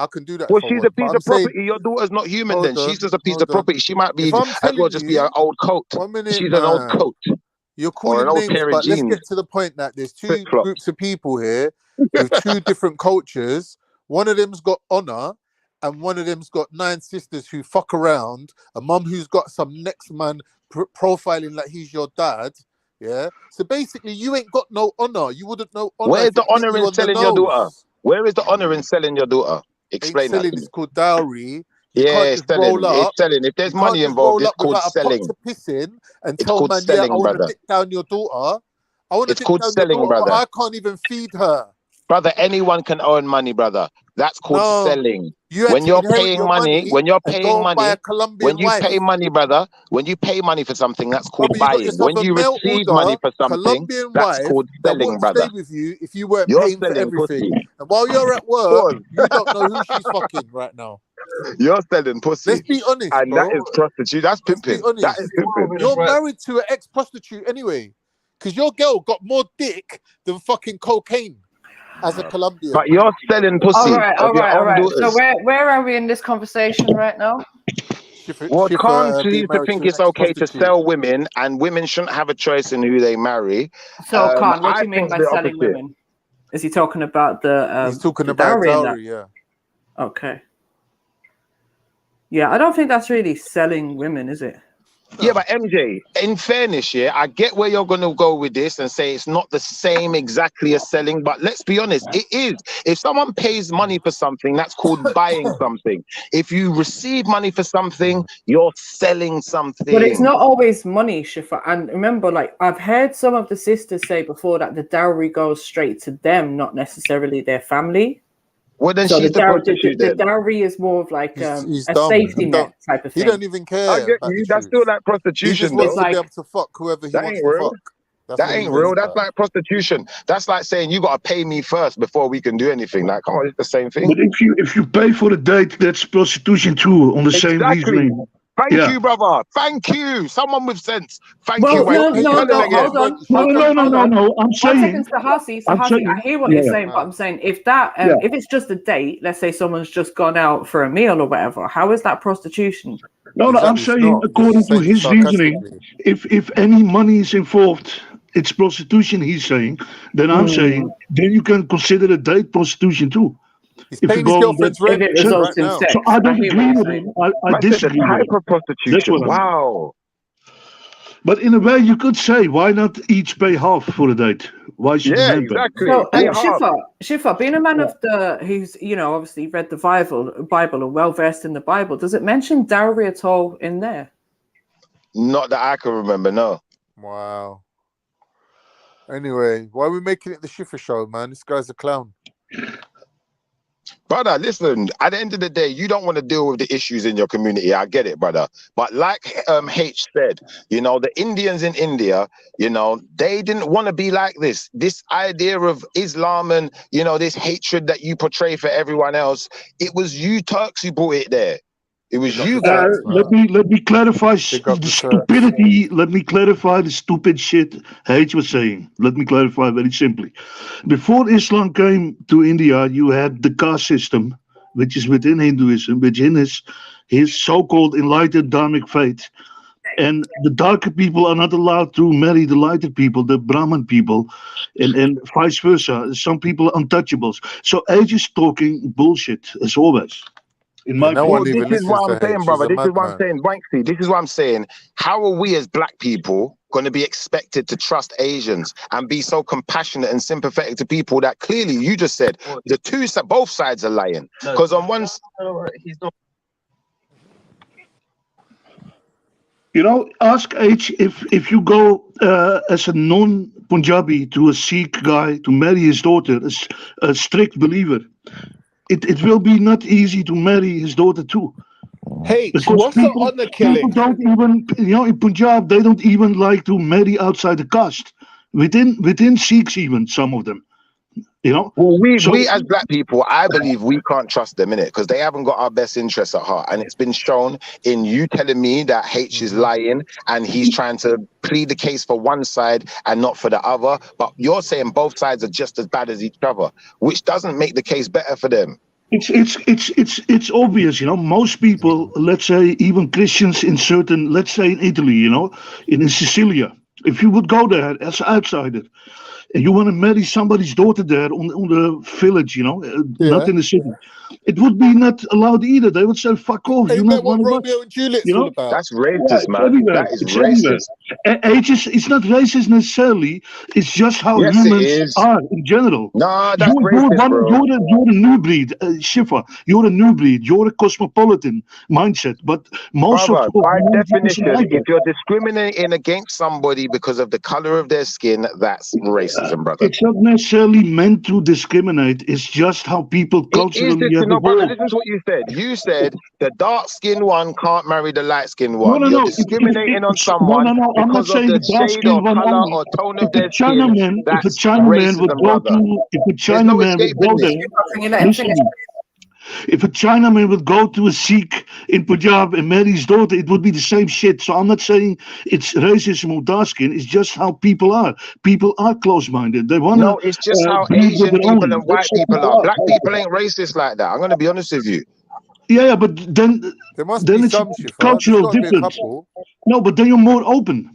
I can do that. Well, if I she's a want, but piece I'm of saying, property. Your daughter's not human. hold Then she's on, just a piece hold of on. property. She might be If I'm as well telling just be an you, old coat. 1 minute, She's an old man. coat. You're or calling an old names, pair of but let's jeans, get to the point that there's two flip-flops. groups of people here with two different cultures. One of them's got honor, and one of them's got 9 sisters who fuck around. A mum who's got some next man profiling like he's your dad. Yeah. So basically, you ain't got no honor. You wouldn't know honor Where's if the it hit honor you in on the selling your daughter? nose. Where is the honor in selling your daughter? Ain't Explain that selling. to me. It's called dowry. You Yeah, can't it's just selling. roll up. It's selling. If there's You can't money just involved, roll it's up called without a pot selling. to piss in and It's tell called man, yeah, I selling, want to brother. dick down your daughter. I want to It's dick called down your selling, daughter, but brother. I can't even feed her. Brother, anyone can earn money, brother. That's called No, selling. you had When to you're inherit paying your money, money and go and buy a when Colombian you wife. pay money, brother, when you pay money for something, that's called Brother, you got buying. yourself When a you mail receive money order for something, Colombian that's wife called that selling, won't stay brother. with you if you weren't You're paying for selling everything. pussy. And while you're at work, Pause. you don't know who she's fucking right now. You're selling pussy. Let's be honest, And bro. that is prostitute. That's Let's be pimping. That honest. is pimping. You're married to an ex-prostitute anyway. Because your girl got more dick than fucking cocaine as a Colombian. But you're selling pussy All right, of all your right, all own right. daughters. So where are we in this conversation right now? Well, Khan being seems to married think to an it's okay to ex-prostitute. sell women, and women shouldn't have a choice in who they marry. So, Khan, what I do you mean think by the selling opposite. women? Is he talking about He's talking the about dowry and that? dowry, yeah. Okay. Yeah, I don't think that's really selling women, is it? Yeah, but MJ, in fairness, yeah, I get where you're going to go with this and say it's not the same exactly as selling, but let's be honest, it is. If someone pays money for something, that's called buying something. If you receive money for something, you're selling something. But it's not always money, Shifa. And remember, like, I've heard some of the sisters say before that the dowry goes straight to them, not necessarily their family. Well, then So she's the prostitute the then. dowry is more of like He's a dumb. safety net type of He thing. don't even care I get about you. the That's truth. still like He prostitution, just though. wants to be able to fuck whoever he That wants ain't to real. fuck. That's That what he ain't cares real. That's about. like prostitution. That's like saying you got to pay me first before we can do anything. Like, come on, it's the same thing. But if you pay for the date, that's prostitution too, on the same Exactly. reasoning. Thank you, brother. Thank you. Someone with sense. Thank Well, you, no, Wanky. no, Tell him no, again. hold on. No. I'm One saying. second, Sahasi, I'm saying, I hear what you're saying, but I'm saying if that, if it's just a date, let's say someone's just gone out for a meal or whatever, how is that prostitution? No, I'm saying according to his reasoning, if any money is involved, it's prostitution. He's saying. Then I'm saying, then you can consider a date prostitution too. He's paying his girlfriend's rent right now. So I don't agree with him. I disagree with him. Type of prostitution. That's what I mean. Wow. But in a way, you could say, why not each pay half for a date? Why should the man pay? So, Shifa, being a man of who's obviously read the Bible or well versed in the Bible, does it mention dowry at all in there? Not that I can remember, no. Wow. Anyway, why are we making it the Shifa show, man? This guy's a clown. Brother, listen, at the end of the day, you don't want to deal with the issues in your community. I get it, brother. But like H said, the Indians in India, they didn't want to be like this. This idea of Islam and, this hatred that you portray for everyone else, it was you Turks who brought it there. It was you guys. Let me clarify the stupidity. Let me clarify the stupid shit H was saying. Let me clarify very simply. Before Islam came to India, you had the caste system, which is within Hinduism, which in his so-called enlightened dharmic faith. And the darker people are not allowed to marry the lighter people, the Brahmin people, and vice versa. Some people are untouchables. So H is talking bullshit as always. This is what I'm saying, brother. This is what I'm saying, Wanksy. This is what I'm saying. How are we as black people going to be expected to trust Asians and be so compassionate and sympathetic to people that clearly you just said both sides are lying? Because on one side, he's not. Ask H if you go as a non-Punjabi to a Sikh guy to marry his daughter, a strict believer. It will be not easy to marry his daughter too. Hey, because what's the honor killing? People don't even, in Punjab, they don't even like to marry outside the caste. Within Sikhs, even some of them. Well, we as black people, I believe we can't trust them in it because they haven't got our best interests at heart, and it's been shown in you telling me that H is lying and he's trying to plead the case for one side and not for the other. But you're saying both sides are just as bad as each other, which doesn't make the case better for them. It's obvious, most people, let's say even Christians in certain, let's say in Italy, in Sicilia, If you would go there as an outsider, and you want to marry somebody's daughter there on the village, you know, not in the city, it would be not allowed either. They would say, "Fuck off, you're Ain't not that what one of us." Romeo and Juliet's You all know, about? That's racist, it's man. everywhere. That is It's everywhere. racist. It's not racist necessarily. It's just how Yes, it humans is. are in general. Nah, that's racist, bro. You're a new breed, Shiva. You're a new breed. You're a cosmopolitan mindset. But most Brother, of by men definition, like if that. you're discriminating against somebody because of the color of their skin, that's racism, brother. It's not necessarily meant to discriminate. It's just how people It is culturally this, have no, brother. evolved. Listen to what you said. You said the dark-skinned one can't marry the light-skinned one. No. You're If, discriminating on no, someone no. I'm not because of saying the the dark shade or skinned one color only. or tone of If a their skin. That's Chinaman would racism, go brother. to, if a There's no Chinaman would escaping go this. there, listen. If a Chinaman would go to a Sikh in Punjab and marry his daughter, it would be the same shit. So I'm not saying it's racism or dark skin. It's just how people are. People are close-minded. They want to No, it's just how be with Asian their people own. and That's white how people people are. are. Black people ain't racist like that. I'm going to be honest with you. Yeah, but then There must be it's some, Shifa. There's cultural got to be a difference. couple. No, but then you're more open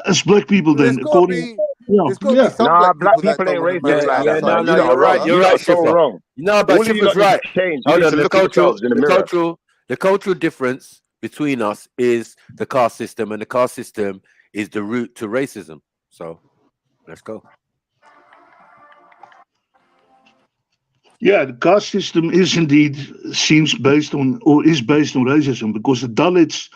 as black people. There's Then, got to according, be. There's got to be some Nah, black black people that people don't ain't want to marry racist like that, outside man. You their lot are wrong. color. You lot are so wrong. No, but All of you Shifa's lot need right. to change. You Hold need on, to look at yourselves in the mirror. the cultural difference between us is the caste system, and the caste system is the root to racism. So let's go. Yeah, the caste system is indeed seems based on or is based on racism because the Dalits,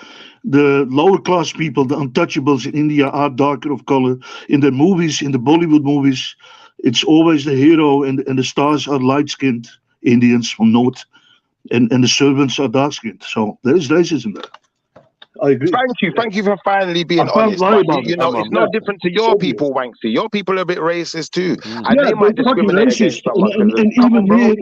the lower class people, the untouchables in India are darker of color. In the movies, in the Bollywood movies, it's always the hero and the stars are light skinned Indians from North, and the servants are dark skinned. So there is racism there. I agree. Thank you for finally being I can't honest. lie But about you it. know, it's no different to your people, Wanksy. Your people are a bit racist too, and Yeah, they might they're fucking discriminate racist. against someone because And come on, bro.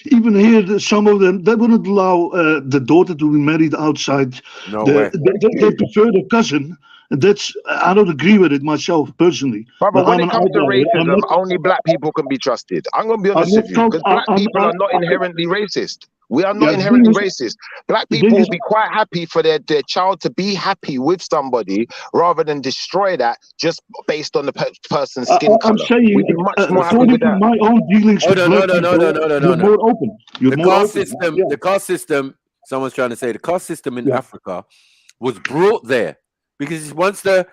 even here, some of them they wouldn't allow the daughter to be married outside. No way. They prefer the cousin. And that's I don't agree with it myself personally. Brother, But when I'm it an comes to outlier. racism, only black people can be trusted. I'm gonna be I'm honest not with you, told. because black people are not inherently racist. We are not Yeah, the thing inherently is, racist. Black the people thing will is, be quite happy for their child to be happy with somebody rather than destroy that just based on the person's skin I'm color. saying, We'd be much more happy according with to that. my own dealings Oh with no, black people, you're no. more open. You're The more caste open. system, Yeah. the caste system. Someone's trying to say the caste system in Africa was brought there because once the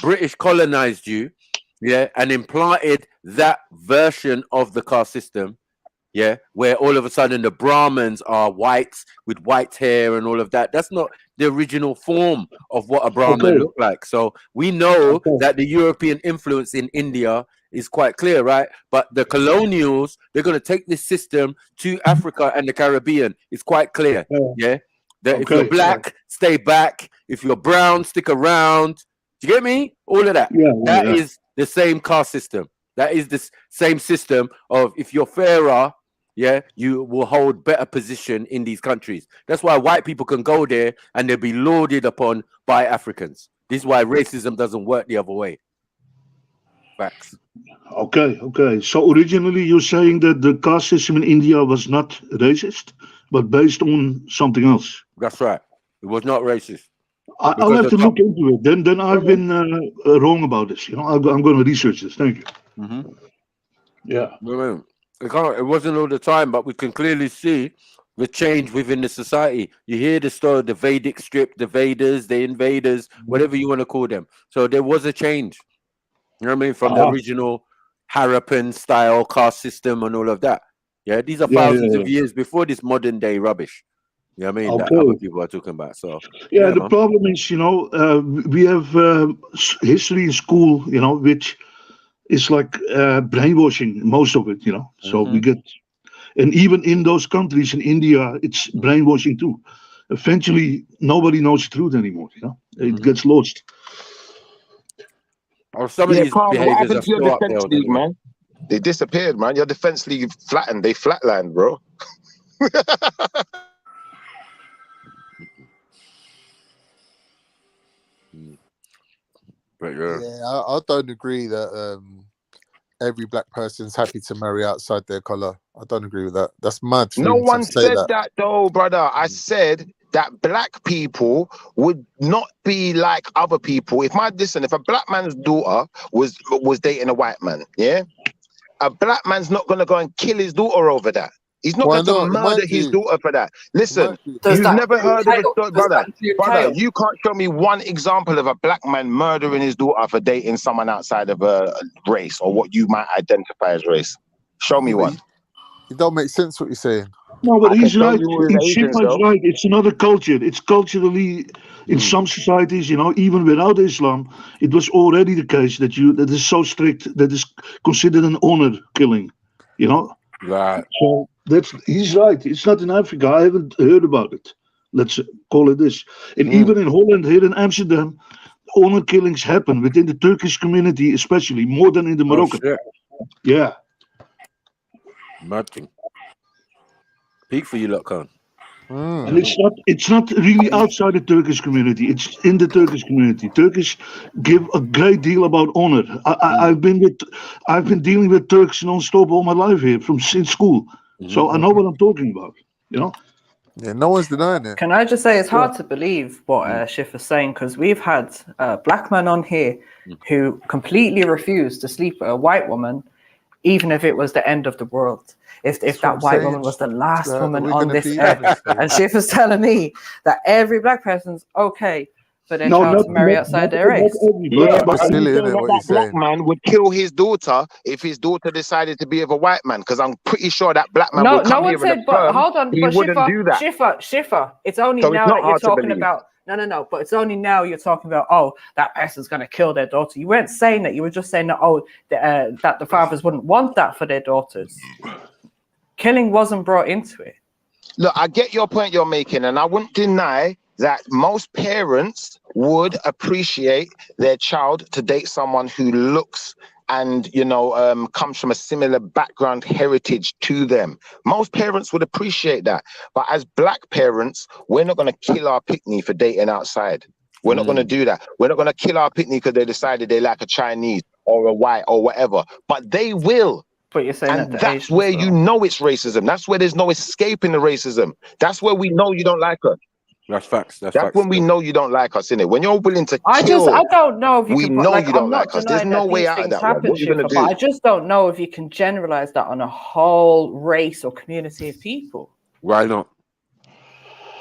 British colonized you, and implanted that version of the caste system, where all of a sudden the Brahmins are white with white hair and all of that. That's not the original form of what a Brahmin looked like. So we know that the European influence in India is quite clear, right? But the colonials, they're going to take this system to Africa and the Caribbean. It's quite clear, that if you're black, stay back. If you're brown, stick around. Do you get me? All of that. That is the same caste system. That is the same system of if you're fairer, you will hold better position in these countries. That's why white people can go there and they'll be lauded upon by Africans. This is why racism doesn't work the other way. Facts. Okay. So originally you're saying that the caste system in India was not racist, but based on something else. That's right. It was not racist. I'll have to look into it. Then I've been wrong about this. You know, I'm going to research this. Thank you. Mm-hmm. Yeah. It wasn't all the time, but we can clearly see the change within the society. You hear the story of the Vedic strip, the Vedas, the invaders, whatever you want to call them. So there was a change. You know what I mean? From the original Harappan style caste system and all of that. Yeah, these are thousands of years before this modern day rubbish. You know what I mean? That other people are talking about. So the problem is, you know, we have history in school, you know, which is like brainwashing, most of it, you know. So we get, and even in those countries in India, it's brainwashing too. Eventually, nobody knows the truth anymore, you know. It gets lost. Or some of these Carl, what behaviors happened are to your still up defense there league, anyway. man? They disappeared, man. Your defense league flattened. They flatlined, bro. But I don't agree that every black person's happy to marry outside their color. I don't agree with that. That's mad. No one said that though, brother. I said that black people would not be like other people. If a black man's daughter was dating a white man, yeah, a black man's not gonna go and kill his daughter over that. He's not going to murder his daughter for that. Listen, you've never heard of a brother. You can't show me one example of a black man murdering his daughter for dating someone outside of a race or what you might identify as race. Show me one. It don't make sense what you're saying. No, but he's right. Shifa's right. It's another culture. It's culturally, in some societies, you know, even without Islam, it was already the case that is so strict that is considered an honor killing, you know. Right. So he's right. It's not in Africa. I haven't heard about it. Let's call it this. And even in Holland, here in Amsterdam, honor killings happen within the Turkish community, especially more than in the Moroccan. Yeah. Nothing. Peak for you, lot, Khan. And it's not really outside the Turkish community. It's in the Turkish community. Turkish give a great deal about honor. I've been dealing with Turks non-stop all my life here since school. So I know what I'm talking about. You know. Yeah, no one's denying it. Can I just say it's hard to believe what Shif is saying, because we've had a black man on here who completely refused to sleep with a white woman, even if it was the end of the world. If that white woman was the last woman on this earth. And Shif is telling me that every black person's okay for their child to marry outside their race. Yeah, but that black man would kill his daughter if his daughter decided to be with a white man, because I'm pretty sure that black man would come here in a firm. Hold on, he wouldn't do that. Shifa, it's only now that you're talking about. No, but it's only now you're talking about, oh, that person's going to kill their daughter. You weren't saying that. You were just saying that, that the fathers wouldn't want that for their daughters. Killing wasn't brought into it. Look, I get your point you're making, and I wouldn't deny that most parents would appreciate their child to date someone who looks and, you know, comes from a similar background heritage to them. Most parents would appreciate that. But as black parents, we're not going to kill our pickney for dating outside. We're not going to do that. We're not going to kill our pickney because they decided they like a Chinese or a white or whatever. But they will. But you're saying and that's where you know it's racism. That's where there's no escaping the racism. That's where we know you don't like us. That's facts. That's when we know you don't like us, innit? When you're willing to I don't know if you we can know you don't like us. There's no way out of that. What are you gonna do? But I just don't know if you can generalize that on a whole race or community of people. Why not?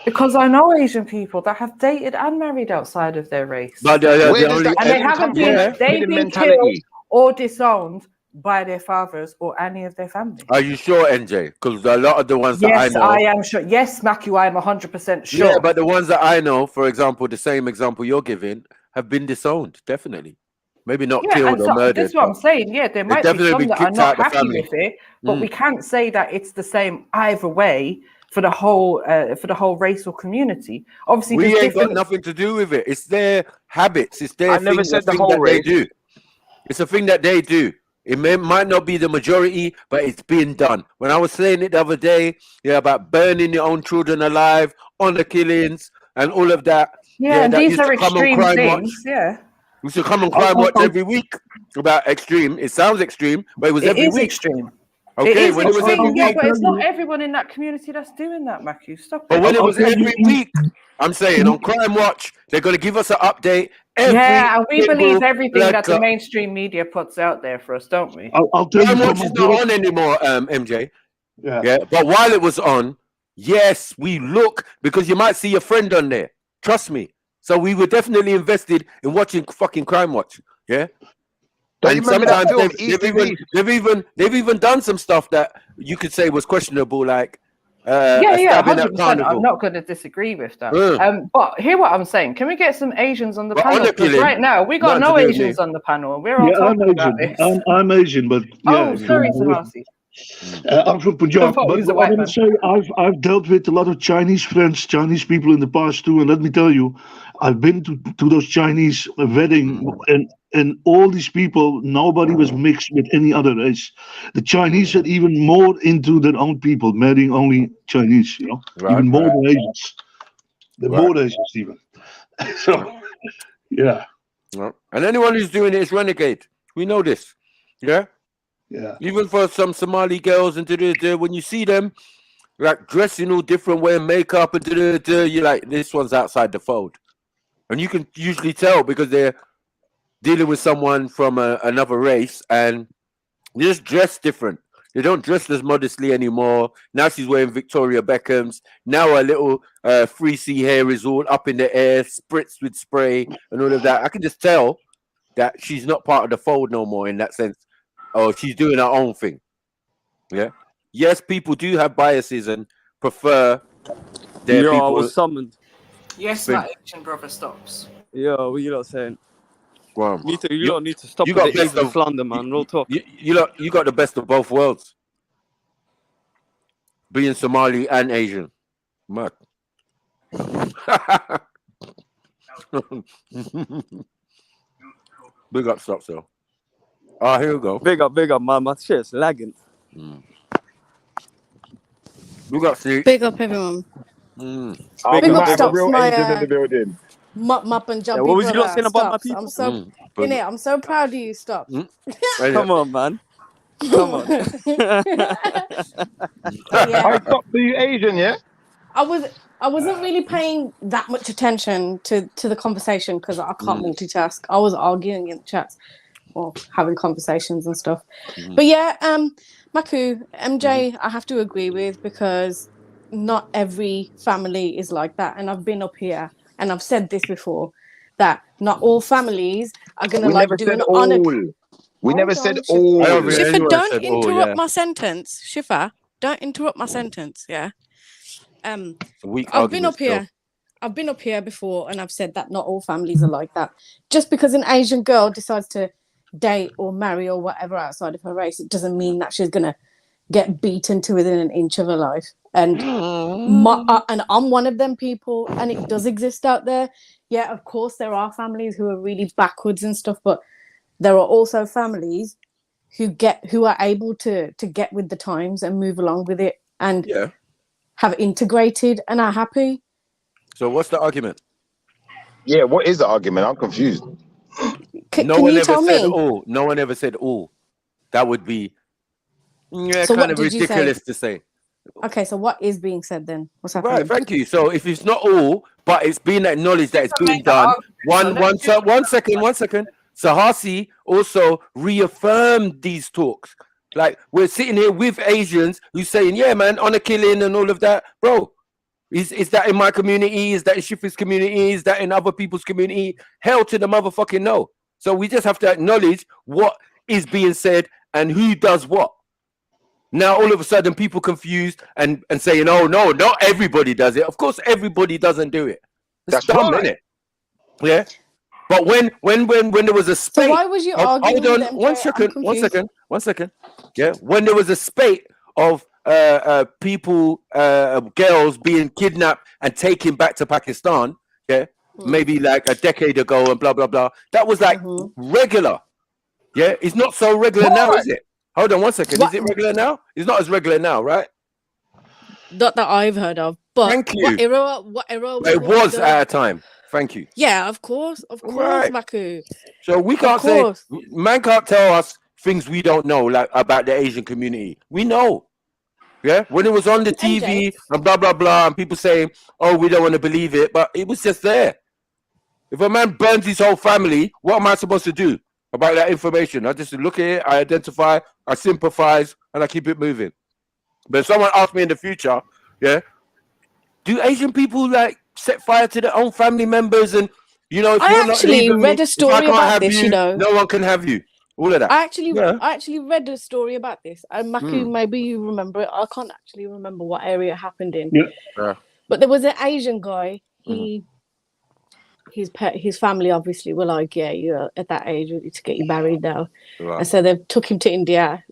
Because I know Asian people that have dated and married outside of their race. But they haven't been killed or disowned by their fathers or any of their family. Are you sure, NJ? Because a lot of the ones that I know... I am sure. Yes, Matthew, I am 100% sure. Yeah, but the ones that I know, for example, the same example you're giving, have been disowned, definitely. Maybe not killed or murdered. That's what I'm saying. Yeah, there might be some that are not happy with it, but we can't say that it's the same either way for the whole race or community. Obviously, we ain't got nothing to do with it. It's their habits. It's their thing that they do. It's a thing that they do. It might not be the majority, but it's being done. When I was saying it the other day, about burning your own children alive, honor killings, and all of that. Yeah, and these are extreme things. Yeah. We should come on Crime Watch every week about extreme. It sounds extreme, but it was every week. Extreme. Okay, it was every week. But it's not everyone in that community that's doing that, Matthew. Stop. But when it was every week, I'm saying on Crime Watch, they're going to give us an update. And we believe everything that the mainstream media puts out there for us, don't we? I'll tell you. Crime Watch is not on anymore, MJ. Yeah. But while it was on, yes, we look, because you might see your friend on there. Trust me. So we were definitely invested in watching fucking Crime Watch. Yeah. And sometimes they've even done some stuff that you could say was questionable, like 100%. I'm not going to disagree with that. But hear what I'm saying. Can we get some Asians on the panel? Because right now we got no Asians on the panel, and we're all talking about this. I'm Asian, but sorry, Samasi. I'm from Punjab, but I want to say I've dealt with a lot of Chinese friends, Chinese people in the past too, and let me tell you, I've been to those Chinese wedding, and all these people, nobody was mixed with any other race. The Chinese are even more into their own people, marrying only Chinese, you know, even more than Asians. They're more Asians even. So, yeah. And anyone who's doing it is renegade. We know this. Yeah. Yeah. Even for some Somali girls and when you see them, like dressing all different, wearing makeup and you're like, this one's outside the fold. And you can usually tell because they're dealing with someone from another race and they just dress different. They don't dress as modestly anymore. Now she's wearing Victoria Beckham's. Now her little 3C hair is all up in the air, spritzed with spray and all of that. I can just tell that she's not part of the fold no more in that sense. Oh, she's doing her own thing. Yeah. Yes, people do have biases and prefer their people. I was summoned. Yes, Think. that Asian brother stops. Yo, what you lot saying? Well, You lot need to stop you with got the best evil of slander, man. Real talk. You got the best of both worlds. Being Somali and Asian. Mad. Big up, stop, so. Ah, here we go. Big up, man. My shit's lagging. Big up, see. Big up, everyone. Big up, Stops, my in the building. My Punjabi what was you brother, not saying about my Stops. people? I'm so I'm so proud of you, Stops. Come on, man. Come on. I stopped the Asian, yeah? I wasn't really paying that much attention to the conversation because I can't multitask. I was arguing in the chats or having conversations and stuff. But yeah, Maku, MJ, I have to agree with because not every family is like that. And I've been up here and I've said this before that not all families are gonna do an honor. We never said all. Shifa, don't interrupt my sentence. Shifa, don't interrupt my sentence. Yeah. I've been up here. I've been up here before, and I've said that not all families are like that. Just because an Asian girl decides to date or marry or whatever outside of her race, it doesn't mean that she's gonna get beaten to within an inch of her life. And and I'm one of them people, and it does exist out there. Yeah, of course, there are families who are really backwards and stuff, but there are also families who are able to get with the times and move along with it and have integrated and are happy. So what's the argument? Yeah, what is the argument? I'm confused. No one ever said all. No one ever said all. That would be So kind of what did you ridiculous say? to say. Okay, so what is being said then? What's happening? Right, thank you. So if it's not all, but it's being acknowledged that it's being done. One second. Sahasi also reaffirmed these talks. Like we're sitting here with Asians who's saying, yeah, man, honor killing and all of that. Bro, is that in my community? Is that in Shifa's community? Is that in other people's community? Hell to the motherfucking no. So we just have to acknowledge what is being said and who does what. Now all of a sudden people confused and saying, oh no, not everybody does it. Of course everybody doesn't do it. That's dumb, right. isn't it? Yeah. But when there was a spate, So why was you arguing hold with on, them? one second. Yeah, when there was a spate of people, girls being kidnapped and taken back to Pakistan, yeah, maybe like a decade ago and blah blah blah. That was like regular. Yeah, it's not so regular now, is it? Hold on one second. Is it regular now? It's not as regular now, right? Not that I've heard of. But Thank you. What era? It was at a time. Thank you. Yeah, of course, Right. Maku. So we can't say, man can't tell us things we don't know, like about the Asian community. We know. Yeah, when it was on the TV and blah blah blah, and people saying, "Oh, we don't want to believe it," but it was just there. If a man burns his whole family, what am I supposed to do about that information? I just look at it, I identify, I sympathize, and I keep it moving. But if someone asks me in the future, yeah, do Asian people like set fire to their own family members? And you know, if I you're actually not read a story about this. you, You know, no one can have you. All of that. I actually read a story about this. And Maku, maybe you remember it. I can't actually remember what area it happened in. Yeah. But there was an Asian guy. His family obviously were like, yeah, you're at that age, ready to get you married now. Right. And so they took him to India.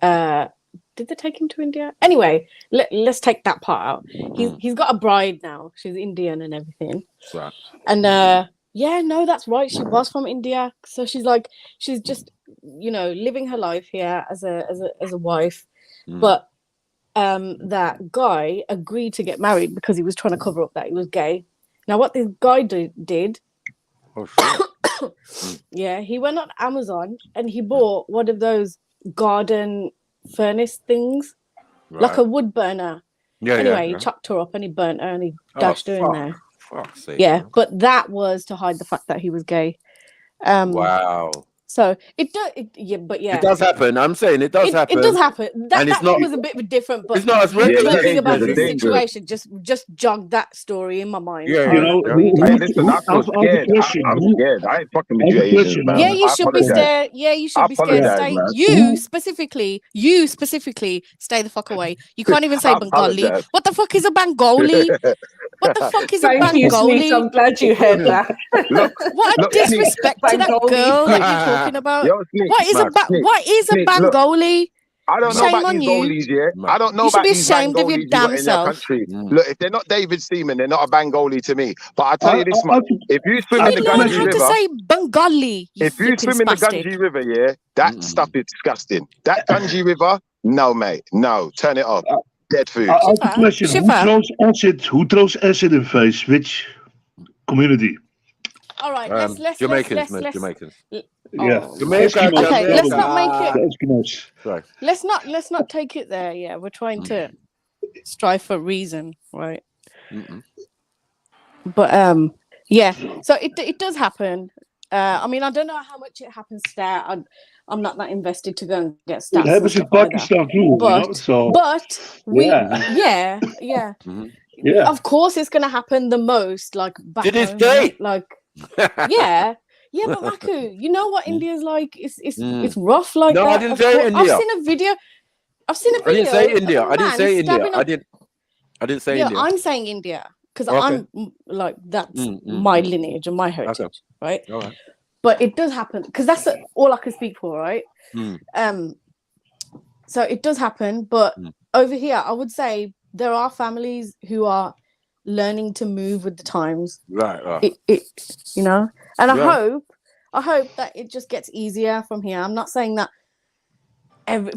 Did they take him to India? Anyway, let's take that part out. He's got a bride now. She's Indian and everything. Right. And yeah, no, that's right. She was from India. So she's just, you know, living her life here as a wife. But that guy agreed to get married because he was trying to cover up that he was gay. Now, what this guy did, yeah, he went on Amazon and he bought one of those garden furnace things, like a wood burner. Anyway, he chopped her up and he burnt her and he dashed her in there. Fuck's sake, Yeah, man. but that was to hide the fact that he was gay. Wow. So it does. It does happen. I'm saying it does happen. It does happen. And it's That was a bit different, but it's not as you regular. talking about It's this dangerous. situation just jogged that story in my mind. Yeah, Hey, listen, I feel scared. I'm scared. I ain't fucking with you Asians, man. Yeah, you I should be apologize. scared. Yeah, you should I be scared. apologize, Stay. man. You specifically, stay the fuck away. You can't even say I Bengali. apologize. What the fuck is a Bengali? What the fuck is a Thank you, Bengali? Sneak. I'm glad you heard that. What a disrespect to that girl that you're talking about. Yo, Sneak, What is a Sneak, look, Bengali? I don't know Shame about on these you. goalies, yeah. I don't know You should about be these ashamed of your Bengalis you got damn in their self. country. Look, if they're not David Seaman, they're not a Bengali to me. But I'll tell you this much: if you swim in the Learn Ganges how to River, say Bengali. You if you flipping swim in the spastic. Ganges River, yeah, that stuff is disgusting. That Ganges River, no, mate, no, turn it off. Dead food. I have a question. Who throws acid in face? Which community? All right, let's Jamaicans. Yeah. Jamaica. Okay, let's not make it. Eskimos. Sorry. Let's not take it there. Yeah, we're trying to strive for reason, right? But yeah. So it does happen. I mean, I don't know how much it happens there. I'm not that invested to go and get stats. It happens in Pakistan too, but we, yeah. yeah. Of course, it's gonna happen the most. Like back home, like yeah. Yeah, but Maku, you know what India's like? It's rough like no, that. I didn't say India. I've seen a video. I didn't say India. I didn't say India. I didn't say India. I'm saying India because I'm like that's my lineage and my heritage, right? All right. But it does happen because that's all I can speak for, right? So it does happen, but over here, I would say there are families who are learning to move with the times, right. You know, and I hope that it just gets easier from here. I'm not saying that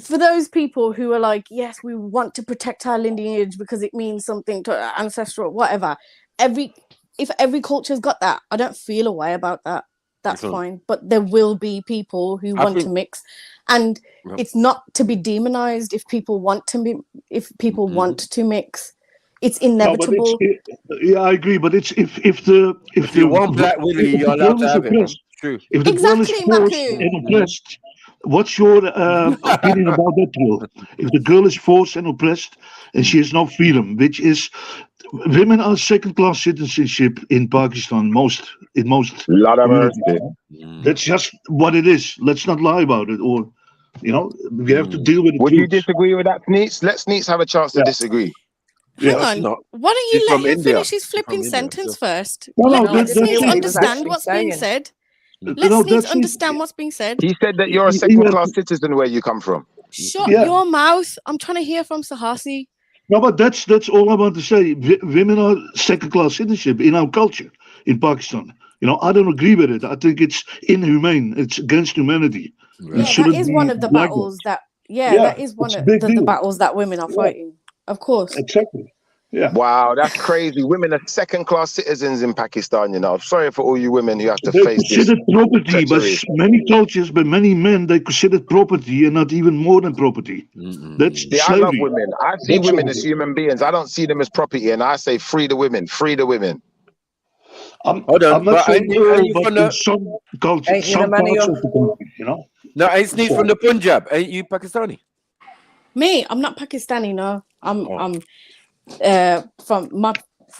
for those people who are like, yes, we want to protect our lineage because it means something to our ancestral, whatever. If every culture's got that, I don't feel a way about that. That's fine. But there will be people who want to mix, and it's not to be demonized if people want to want to mix. It's inevitable. Yeah, I agree. But it's if you want Black Willie, you're allowed to have it. True. If the girl is forced and oppressed, what's your opinion about that rule? If the girl is forced and oppressed and she has no freedom, which is women are second-class citizenship in Pakistan. In most. That's just what it is. Let's not lie about it, or we have to deal with it. Would you disagree with that, Sneaks? Let Sneaks have a chance to disagree. Hang on. Why don't you let him finish his flipping sentence first? Let Sneaks understand what's being said. Let Sneaks understand what's being said. He said that you're a second-class citizen where you come from. Shut your mouth. I'm trying to hear from Sahasi. No, but that's all I want to say. Women are second-class citizenship in our culture in Pakistan. I don't agree with it. I think it's inhumane. It's against humanity. Yeah, that is one of the battles that. That is one of the battles that women are fighting. Of course. Exactly. Yeah. Wow, that's crazy. Women are second-class citizens in Pakistan. I'm sorry for all you women who have to face this. Considered property, but many cultures, but many men, they consider property and not even more than property. That's I love women. I see women as human beings. I don't see them as property, and I say free the women. Free the women. I'm not saying but in some cultures, some parts of the country, No, ain't Sneak from the Punjab. Ain't you Pakistani? Me, I'm not Pakistani. No, I'm from my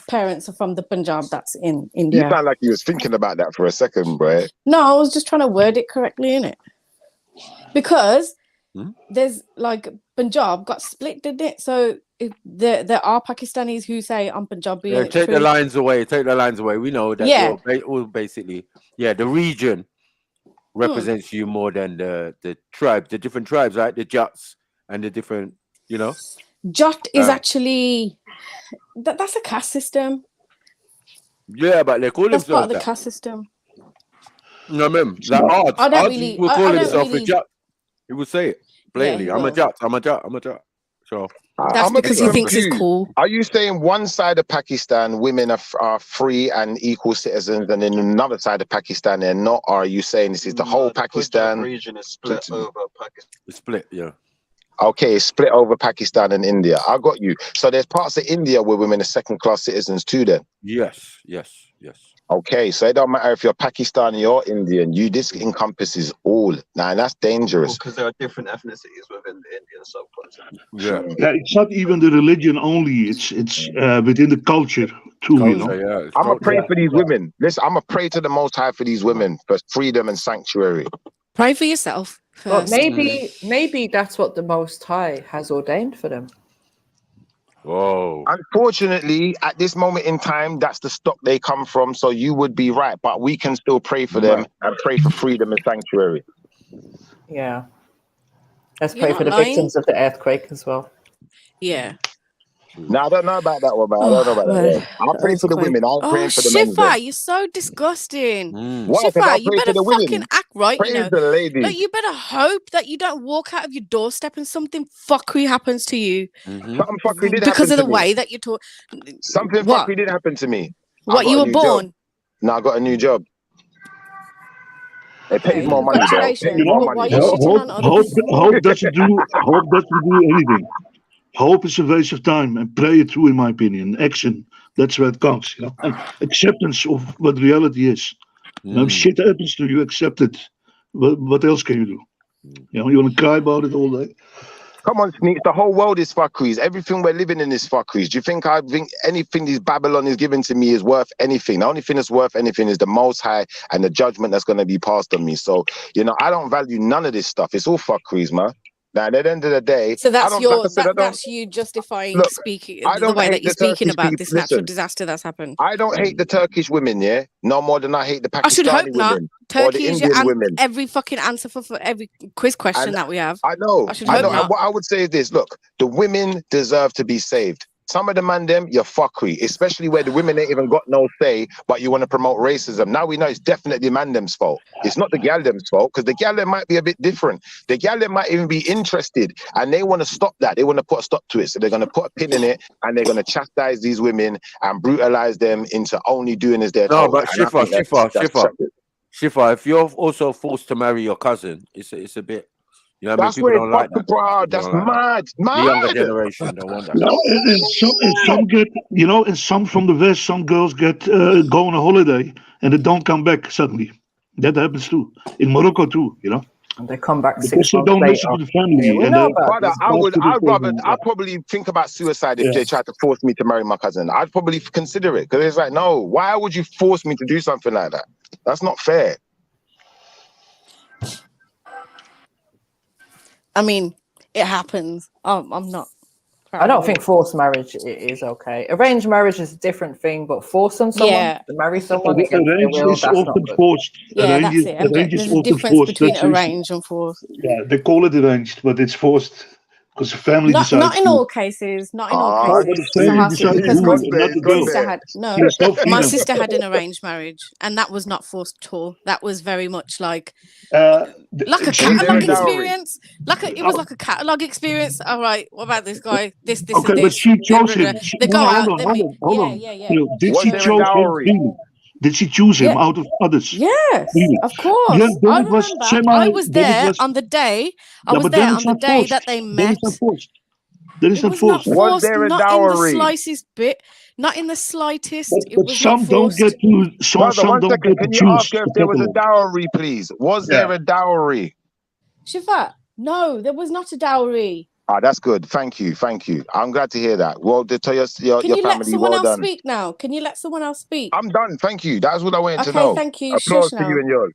parents are from the Punjab. That's in India. You sound like you was thinking about that for a second, bro. No, I was just trying to word it correctly, innit? Because there's like Punjab got split, didn't it? So there are Pakistanis who say I'm Punjabi. Yeah, take the lines away. Take the lines away. We know that. Yeah. All basically, the region represents you more than the tribe, the different tribes, right? The Jats and the different, Jat is actually that's a caste system. Yeah, but they call that's themselves part of the that. caste system. No, I mean, like odds. I don't Odds really. will call I don't himself really. a Jat. He would say it blatantly. he I'm a will. Jat. I'm a Jat. I'm a Jat. I'm a Jat. That's because he thinks it's cool. Are you saying one side of Pakistan women are free and equal citizens, and in another side of Pakistan they're not? Or are you saying this is the whole Pakistan region is split over Pakistan? It's split, yeah. Okay, it's split over Pakistan and India. I got you. So there's parts of India where women are second-class citizens too then? Yes. Okay, so it don't matter if you're Pakistani or Indian. This encompasses all. Now, that's dangerous. Because there are different ethnicities within the Indian subcontinent. Yeah, it's not even the religion only. It's within the culture too. You know. I'm gonna pray for these women. Listen, I'm gonna pray to the Most High for these women for freedom and sanctuary. Pray for yourself But first. maybe that's what the Most High has ordained for them. Whoa. Unfortunately, at this moment in time, that's the stock they come from. So you would be right, but we can still pray for them and pray for freedom and sanctuary. Yeah. Let's You're pray for not the lying. victims of the earthquake as well. Yeah. No, I don't know about that one, man. I don't know about that one. I'll pray for the women. I'm praying for the men. Shifa, you're so disgusting. Why? 'Cause Shifa, I you pray for better the women. fucking act right, Praise you know. the ladies. Like, you better hope that you don't walk out of your doorstep and something fuckery happens to you. Something fuckery did Because happen of the to me. way that you talk. Something What? fuckery did happen to me. What, you were born? No, I got a new job. It pays more money, though. It pays Congratulations. more But why money, are you though. shitting on others? Hope doesn't do anything. Hope is a waste of time, and pray it through, in my opinion. Action, that's where it counts, you know. And acceptance of what reality is. You know, if shit happens to you, accept it. What else can you do? You know, you want to cry about it all day? Come on, Sneaks. The whole world is fuckeries. Everything we're living in is fuckeries. Do you think I think anything this Babylon is giving to me is worth anything? The only thing that's worth anything is the Most High and the judgment that's going to be passed on me. So, you know, I don't value none of this stuff. It's all fuckeries, man. Now, at the end of the day, So that's I don't, your like I said, I don't, that's you justifying look, speaking I the don't way hate that you're the speaking Turkish about people. this natural Listen, disaster that's happened. I don't hate the Turkish women, yeah, no more than I hate the I should hope Pakistani not. women or the Turkey is your Indian women. every fucking answer for every quiz question And that we have. I know, I should hope And not. what I would say is this: look, the women deserve to be saved. Some of the man them, you're fuckery, especially where the women ain't even got no say, but you want to promote racism. Now we know it's definitely man them's fault. It's not the gal them's fault, because the gal them might be a bit different. The gal them might even be interested, and they want to stop that. They want to put a stop to it. So they're going to put a pin in it, and they're going to chastise these women and brutalize them into only doing as they're No, told. but And I think that's Shifa, if you're also forced to marry your cousin, it's a bit, you know what I mean? That's People where don't like that. bro. That's mad. The younger generation don't want that. No, and some get, you know, and some from the West, some girls get go on a holiday and they don't come back suddenly. That happens too. In Morocco too, you know. And they come back because 6 they months don't later. listen to the family. Yeah, we and know they, about Brother, this. I'd probably think about suicide if Yeah. they tried to force me to marry my cousin. I'd probably consider it, because it's like, no, why would you force me to do something like that? That's not fair. I mean, it happens. I'm not. I don't think forced marriage is okay. Arranged marriage is a different thing, but forcing someone to marry someone against their arranged will, is that's not often good. forced. Yeah, that's it. Arranged is There's a often difference forced. between That's it. arranged and forced. Yeah, they call it arranged, but it's forced because the family Not decides. in all cases. Not in all but cases. the family Sahasi, decides because who, my not the girl. sister had There's no my freedom. sister had an arranged marriage, and that was not forced at all. That was very much like a catalog experience. It was like a catalog experience. All right, what about this guy? This, Okay, and but this. she chose him. They go out. They meet. Hold on. Yeah. You know, did Was she there a choose him dowry? freely? Did she choose him out of others? Yes, Really? of course. Yeah, then I it was remember. I was there on the day. I was but there then on it's the not day forced. that they Then met. it's not forced. Then it's It not was not forced. forced, not in the slightest bit, not in the slightest. It But was not some don't forced. get to. Brother, Some one don't second. get to Can you choose ask her the if there was a catalog. dowry, please? Was there a dowry? Shifa, no, there was not a dowry. Ah, that's good. Thank you. I'm glad to hear that. Well, to tell your Can you let family, someone well else done. speak now? Can you let someone else speak? I'm done. Thank you. That's what I wanted to Okay, know. thank you. Applause Shush to now. you and yours.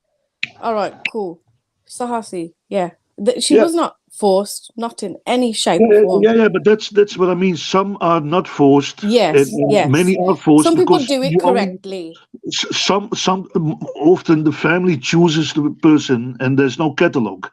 All right, cool. Sahasi, yeah. She was not forced, not in any shape or form. Yeah, but that's what I mean. Some are not forced. Yes, and yes. Many are forced Some people because do it you only, correctly. some often the family chooses the person and there's no catalog.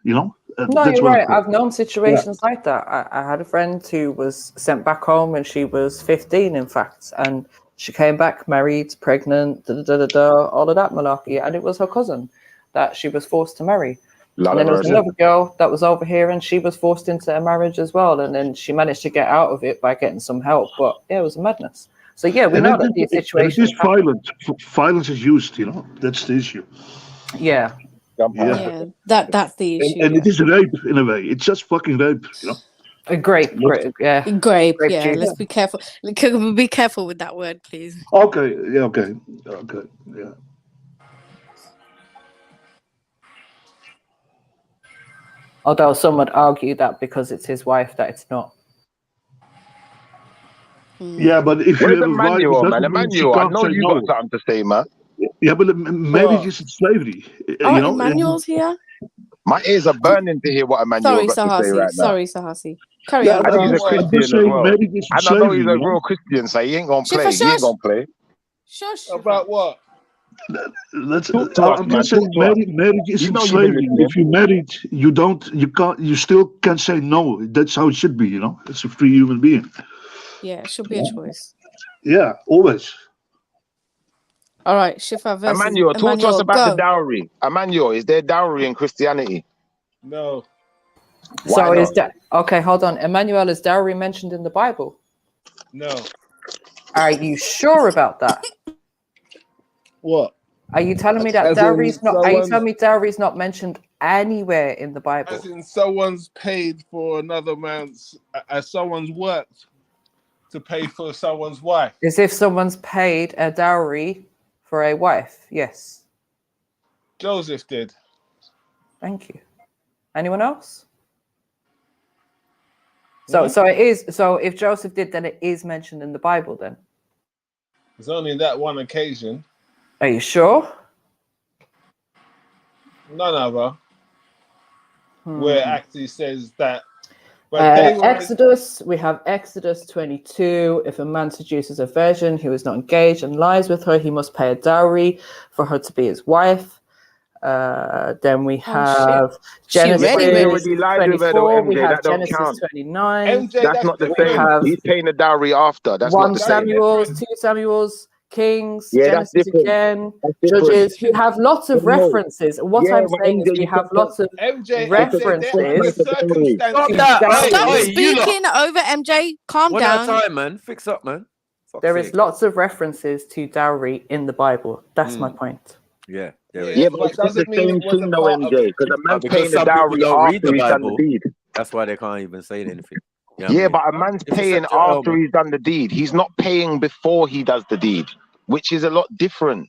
You know. No, That's you're what right. I've known situations like that. I had a friend who was sent back home when she was 15, in fact, and she came back married, pregnant, all of that malarkey, and it was her cousin that she was forced to marry. And then there was another girl that was over here, and she was forced into a marriage as well, and then she managed to get out of it by getting some help. But yeah, it was a madness. So yeah, we know that these situations. It is violent. Violence is used. You know, that's the issue. Yeah. Yeah, that's the issue. And it is rape in a way. It's just fucking rape, you know. A grape, yeah. Grape, yeah. Let's be careful. Be careful with that word, please. Okay, yeah, okay, yeah. Although some would argue that because it's his wife that it's not. Yeah, but if you Where's have a wife, it Emmanuel, man? doesn't mean she Emmanuel, I can't know say you no. got something to say, man. Yeah, but marriage isn't slavery. Oh, You know. Emmanuel's here. My ears are burning to hear what Emmanuel Sorry, got to say Sahasi. right now. Sorry, Sahasi. Carry Yeah, on, And bro. he's a I'm Christian just as saying well. marriage isn't And I know slavery. he's a You know? real Christian, so he ain't gonna play. Shifa, He ain't shush. gonna play. Shush. About what? Let's. Talk to us, I'm man. just saying Talk to us. marriage You isn't know you've been slavery. listening. If you're married, you still can say no. That's how it should be. You know, it's a free human being. Yeah, it should be a choice. Yeah, always. All right, Shifa versus Emmanuel, talk to us Emmanuel. about the Go. dowry. Emmanuel, is there dowry in Christianity? No. Why So not? is that okay? Hold on. Emmanuel, is dowry mentioned in the Bible? No. Are you sure about that? What? Are you telling me that As dowry in is not? Are you someone's, telling me dowry is not mentioned anywhere in the Bible? as in someone's paid for another man's, as someone's worked to pay for someone's wife? As if someone's paid a dowry for a wife. Yes. Joseph did. Thank you. Anyone else? So it is. So if Joseph did, then it is mentioned in the Bible. Then It's only that one occasion. are you sure? None other. Where it actually says that. But they were Exodus, we have Exodus 22. If a man seduces a virgin who is not engaged and lies with her, he must pay a dowry for her to be his wife. Then we have Genesis already lied with her, though, 24. We MJ. have That don't Genesis count. 29. That's not the We same. have He's paying the dowry after. That's 1 not the same. Samuels, 2 Samuels, Kings, Yeah, that's Genesis different. again, That's different. Judges. We have lots of No. references. What Yeah, I'm but saying is MJ, we you have can lots of MJ, references. they're under circumstances. Stop that! Stop Hey, you lot. speaking over MJ. Calm One at a down. time, man. Fix up, man. Fuck's There is sake. lots of references to dowry in the Bible. That's my point. Yeah, Yeah, but it's not the same thing, though, MJ. Because a man's because paying the some people dowry don't read after the he's done the Bible. deed. That's why they can't even say anything. You know what I Yeah, mean? but a man's Just paying accept your L, after man. he's done the deed. He's not paying before he does the deed, which is a lot different.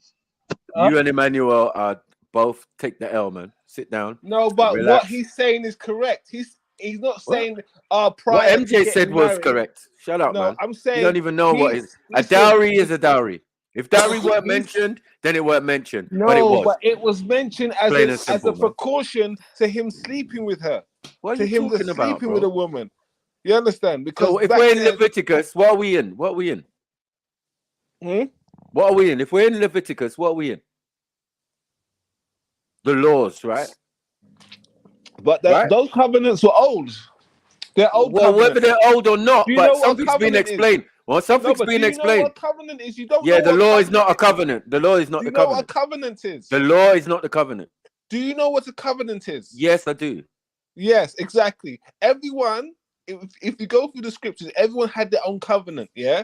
You and Emmanuel are both take the L, man. Sit down. No, but relax. what he's saying is correct. He's not saying What prior to MJ said getting was married. correct. Shut up, No, man. I'm saying you don't even know what he's- is a listen, dowry is a dowry. If dowry weren't He's- mentioned, then it weren't mentioned. No, but it was. but it was mentioned as Plain a, and simple, as a man. precaution to him sleeping with her. What are to you him talking about, sleeping bro? with a woman. You understand? Because So if back we're in then- Leviticus, what are we in? What are we in? What are we in? If we're in Leviticus, what are we in? The laws, right? But those covenants were old. They're old Well, covenants. whether they're old or not, Do you know but what something's been covenant is? explained. Well, something's No, but been do you explained. know what covenant is? You don't Yeah, know the what law is covenant not a covenant. The law is not Do the you know what covenant. a covenant is? The law is not the covenant. Do you know what a covenant is? Yes, I do. Yes, exactly. Everyone, if you go through the scriptures, everyone had their own covenant, yeah?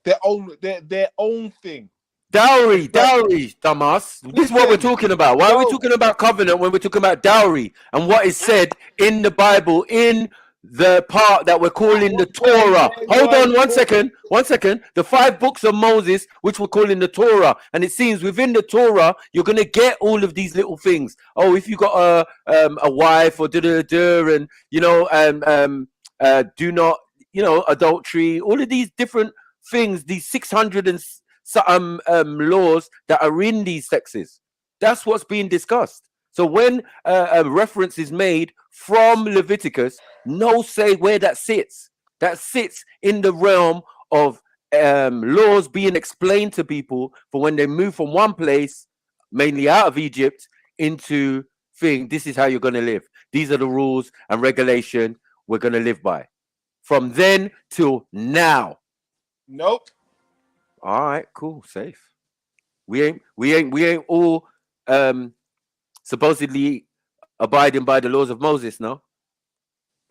Their own thing. Dowry, dumbass. This is what we're talking about. Why are we talking about covenant when we're talking about dowry and what is said in the Bible in the part that we're calling the Torah? Hold on 1 second. 1 second. The 5 books of Moses, which we're calling the Torah. And it seems within the Torah, you're going to get all of these little things. Oh, if you got a wife or and, you know, do not, you know, adultery, all of these different things, these 600 and laws that are in these sexes. That's what's being discussed. So when a reference is made from Leviticus, no say where that sits. That sits in the realm of laws being explained to people for when they move from one place, mainly out of Egypt, into this is how you're going to live. These are the rules and regulation we're going to live by. From then till now. Nope. All right, cool, safe. We ain't all supposedly abiding by the laws of Moses, no?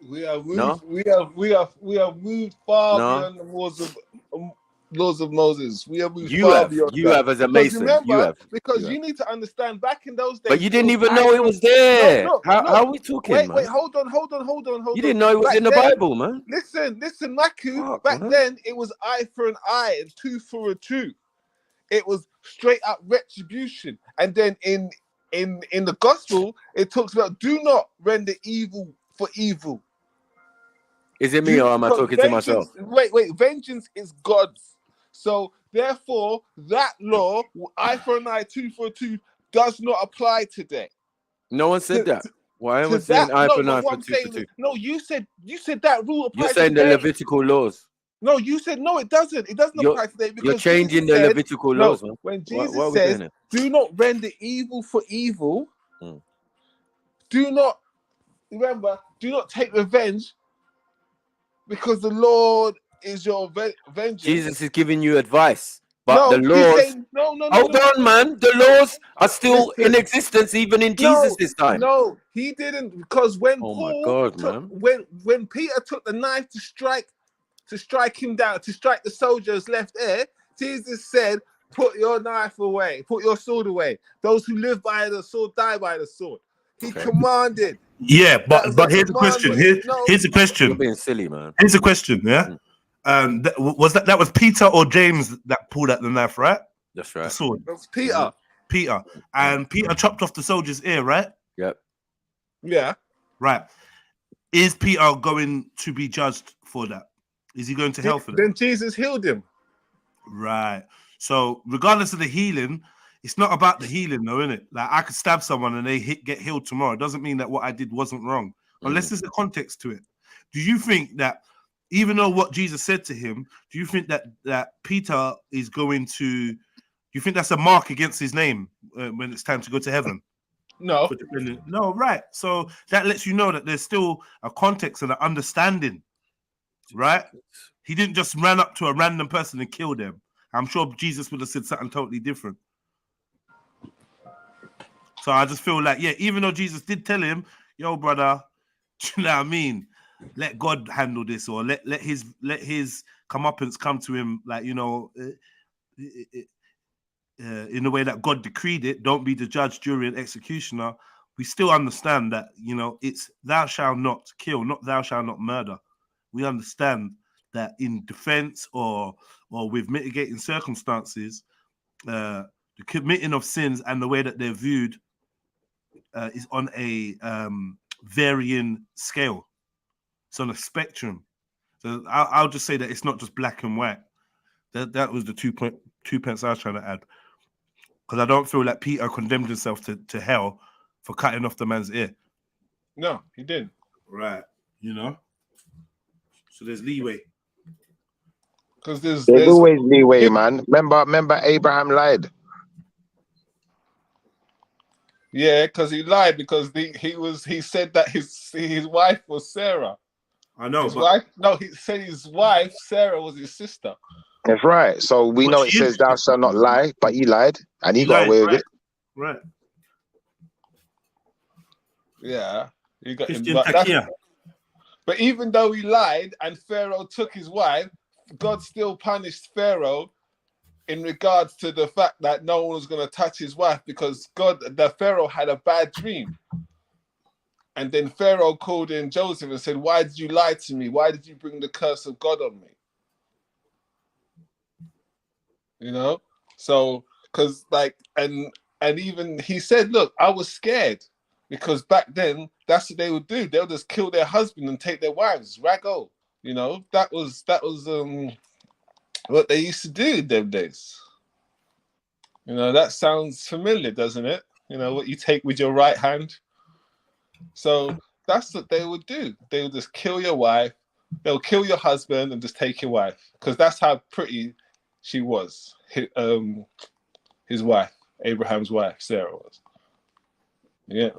We have moved. No? We have moved far No? beyond the walls of. laws of Moses. We have moved You far have, beyond you that. have as a Because Mason. You remember, have. because You you have. need to understand, back in those days, But you didn't was even eye know it for was no, there. look, How look. are we talking, Wait, man? hold on. You didn't know it was Back in the then, Bible, man. listen, Maku. Fuck, Back man. then, it was eye for an eye and tooth for a tooth. It was straight up retribution. And then in the gospel, it talks about do not render evil for evil. Is it me or am I talking to myself? Wait, vengeance is God's. So therefore, that law, eye for an eye, tooth for a tooth, does not apply today. No one said that. Why am I To saying that, eye for no, knife what for I'm tooth for saying is, tooth? no, you said that rule You're applies saying the today. Levitical laws. No, you said no, it doesn't. It doesn't You're apply today you're because changing Jesus the said, Levitical no, laws, man. when What Jesus are we doing says, here? do not render evil for evil, do not take revenge because the Lord is your vengeance. Jesus is giving you advice, but No, the he's laws. saying no. Hold on, man. The laws are still in Listen. existence even in Jesus this time. No, he didn't, because when Oh my Paul God, took, man. when Peter took the knife to strike him down, to strike the soldier's left ear, Jesus said, "Put your knife away, put your sword away. Those who live by the sword die by the sword." He commanded. Yeah, That was but a here's a question. commandment. Here's a question. You're being silly, man. Here's a question. Yeah, that was Peter or James that pulled out the knife, right? That's right. The sword. That's Peter. Peter, and Peter chopped off the soldier's ear, right? Yep. Yeah. Right. Is Peter going to be judged for that? Is he going to hell for that? Then Jesus healed him. Right. So regardless of the healing, it's not about the healing, though, isn't it? Like I could stab someone and they get healed tomorrow. It doesn't mean that what I did wasn't wrong, unless there's a context to it. Do you think that, even though what Jesus said to him, do you think that Peter is going to? Do you think that's a mark against his name when it's time to go to heaven? No. No, right. So that lets you know that there's still a context and an understanding, right? He didn't just run up to a random person and kill them. I'm sure Jesus would have said something totally different. So I just feel like, yeah, even though Jesus did tell him, yo, brother, you know what I mean? Let God handle this, or let his comeuppance come to him, like, you know, in the way that God decreed it. Don't be the judge, jury, and executioner. We still understand that, you know, it's thou shalt not kill, not thou shalt not murder. We understand that in defense or with mitigating circumstances, the committing of sins and the way that they're viewed is on a varying scale. It's on a spectrum. So I'll just say that it's not just black and white. That was the 2 pence I was trying to add. Because I don't feel like Peter condemned himself to hell for cutting off the man's ear. No, he didn't. Right. You know? So there's leeway. Because there's always leeway, man. Remember Abraham lied. Yeah, because he lied, because he said that his wife was Sarah. I know. He said his wife Sarah was his sister. That's right. So we know it says thou shalt not lie, but he lied and he got away with it. Right. Yeah. He got Christian but even though he lied and Pharaoh took his wife, God still punished Pharaoh in regards to the fact that no one was going to touch his wife, because the Pharaoh had a bad dream. And then Pharaoh called in Joseph and said, "Why did you lie to me? Why did you bring the curse of God on me?" You know? So, because and even he said, "Look, I was scared." Because back then, that's what they would do. They'll just kill their husband and take their wives. Raggo. You know, that was what they used to do in them days. You know, that sounds familiar, doesn't it? You know, what you take with your right hand. So that's what they would do. They would just kill your wife. They'll kill your husband and just take your wife. Because that's how pretty she was. His wife, Abraham's wife, Sarah was. Yeah.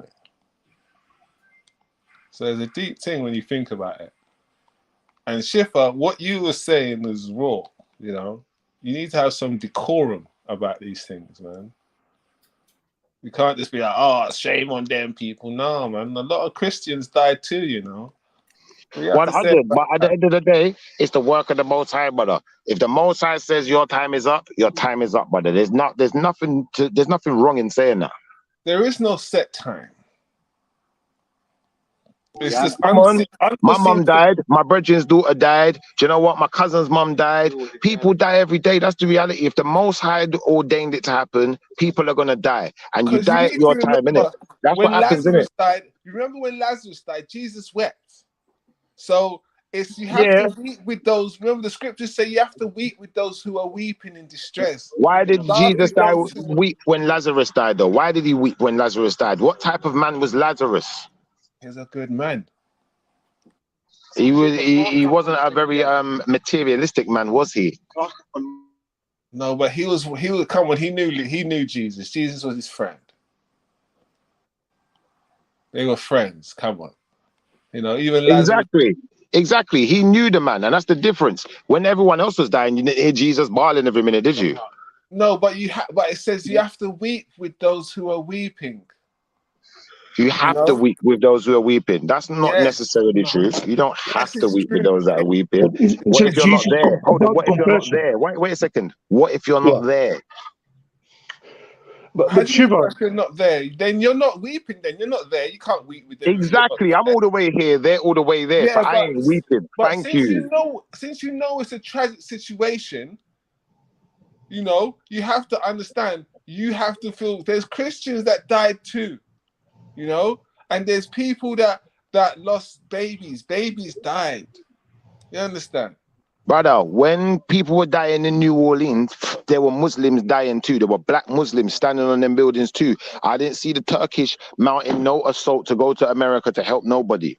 So there's a deep thing when you think about it. And Shifa, what you were saying is raw, you know. You need to have some decorum about these things, man. You can't just be like, oh, shame on them people. No, man. A lot of Christians died too, you know. You have to say 100. But at the end of the day, it's the work of the Most High, brother. If the Most High says your time is up, your time is up, brother. There's nothing wrong in saying that. there is no set time. It's Yeah, just come on. My unforeseen mum died. My brethren's daughter died. Do you know what? My cousin's mum died. People die every day. That's the reality. If the Most High ordained it to happen, people are gonna die, and you Because you die at need your to time, innit? remember That's when what happens, innit? Lazarus died. You remember when Lazarus died? Jesus wept. So you have Yeah. to weep with those. Remember the scriptures say you have to weep with those who are weeping in distress. Why did Laugh Jesus with die those who weep when Lazarus died, though? Why did he weep when Lazarus died? What type of man was Lazarus? He's a good man. He wasn't a very materialistic man, was he? No, but he was come on, he knew Jesus. Jesus was his friend. They were friends. Come on. You know, even Lazarus. Exactly. He knew the man, and that's the difference. When everyone else was dying, you didn't hear Jesus bawling every minute, did you? No, but but it says you have to weep with those who are weeping. You have to weep with those who are weeping. That's not necessarily true. You don't have to weep with those that are weeping. What if you're not there? Hold on. What if you're not there? Wait a second. What if you're not there? But Shiva, if you're not there, then you're not weeping. Then you're not there. You can't weep with them. Exactly. I'm all the way here. They're all the way there. Yeah, so I ain't weeping. But Thank you. Since you know it's a tragic situation, you know, you have to understand. You have to feel. There's Christians that died too, you know, and there's people that lost babies. Babies died. You understand? Brother, when people were dying in New Orleans, there were Muslims dying too. There were black Muslims standing on them buildings too. I didn't see the Turkish mounting no assault to go to America to help nobody.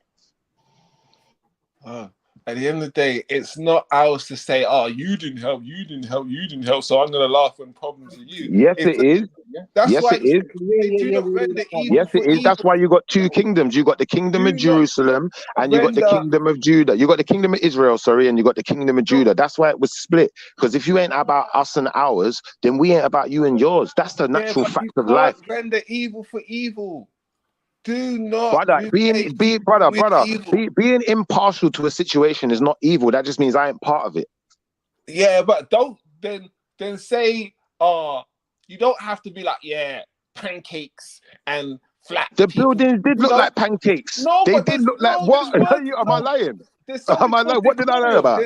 At the end of the day, it's not ours to say, "Oh, you didn't help, you didn't help, you didn't help." So I'm gonna laugh when problems are you. Yes, it is. That's yes, why it is. they do not render evil Yes, for it is. evil. That's why you got two kingdoms. You got the kingdom of Jerusalem and you got the kingdom of Judah. You got the kingdom of Israel, sorry, and you got the kingdom of Judah. That's why it was split. Because if you ain't about us and ours, then we ain't about you and yours. That's the natural fact of life. Render evil for evil. Do not, brother. Being impartial to a situation is not evil. That just means I ain't part of it. Yeah, but don't then say, you don't have to be like, yeah, pancakes and flat. The buildings did look like pancakes. No, they but did look like what? Am I lying? Am I lying? What did I lie about?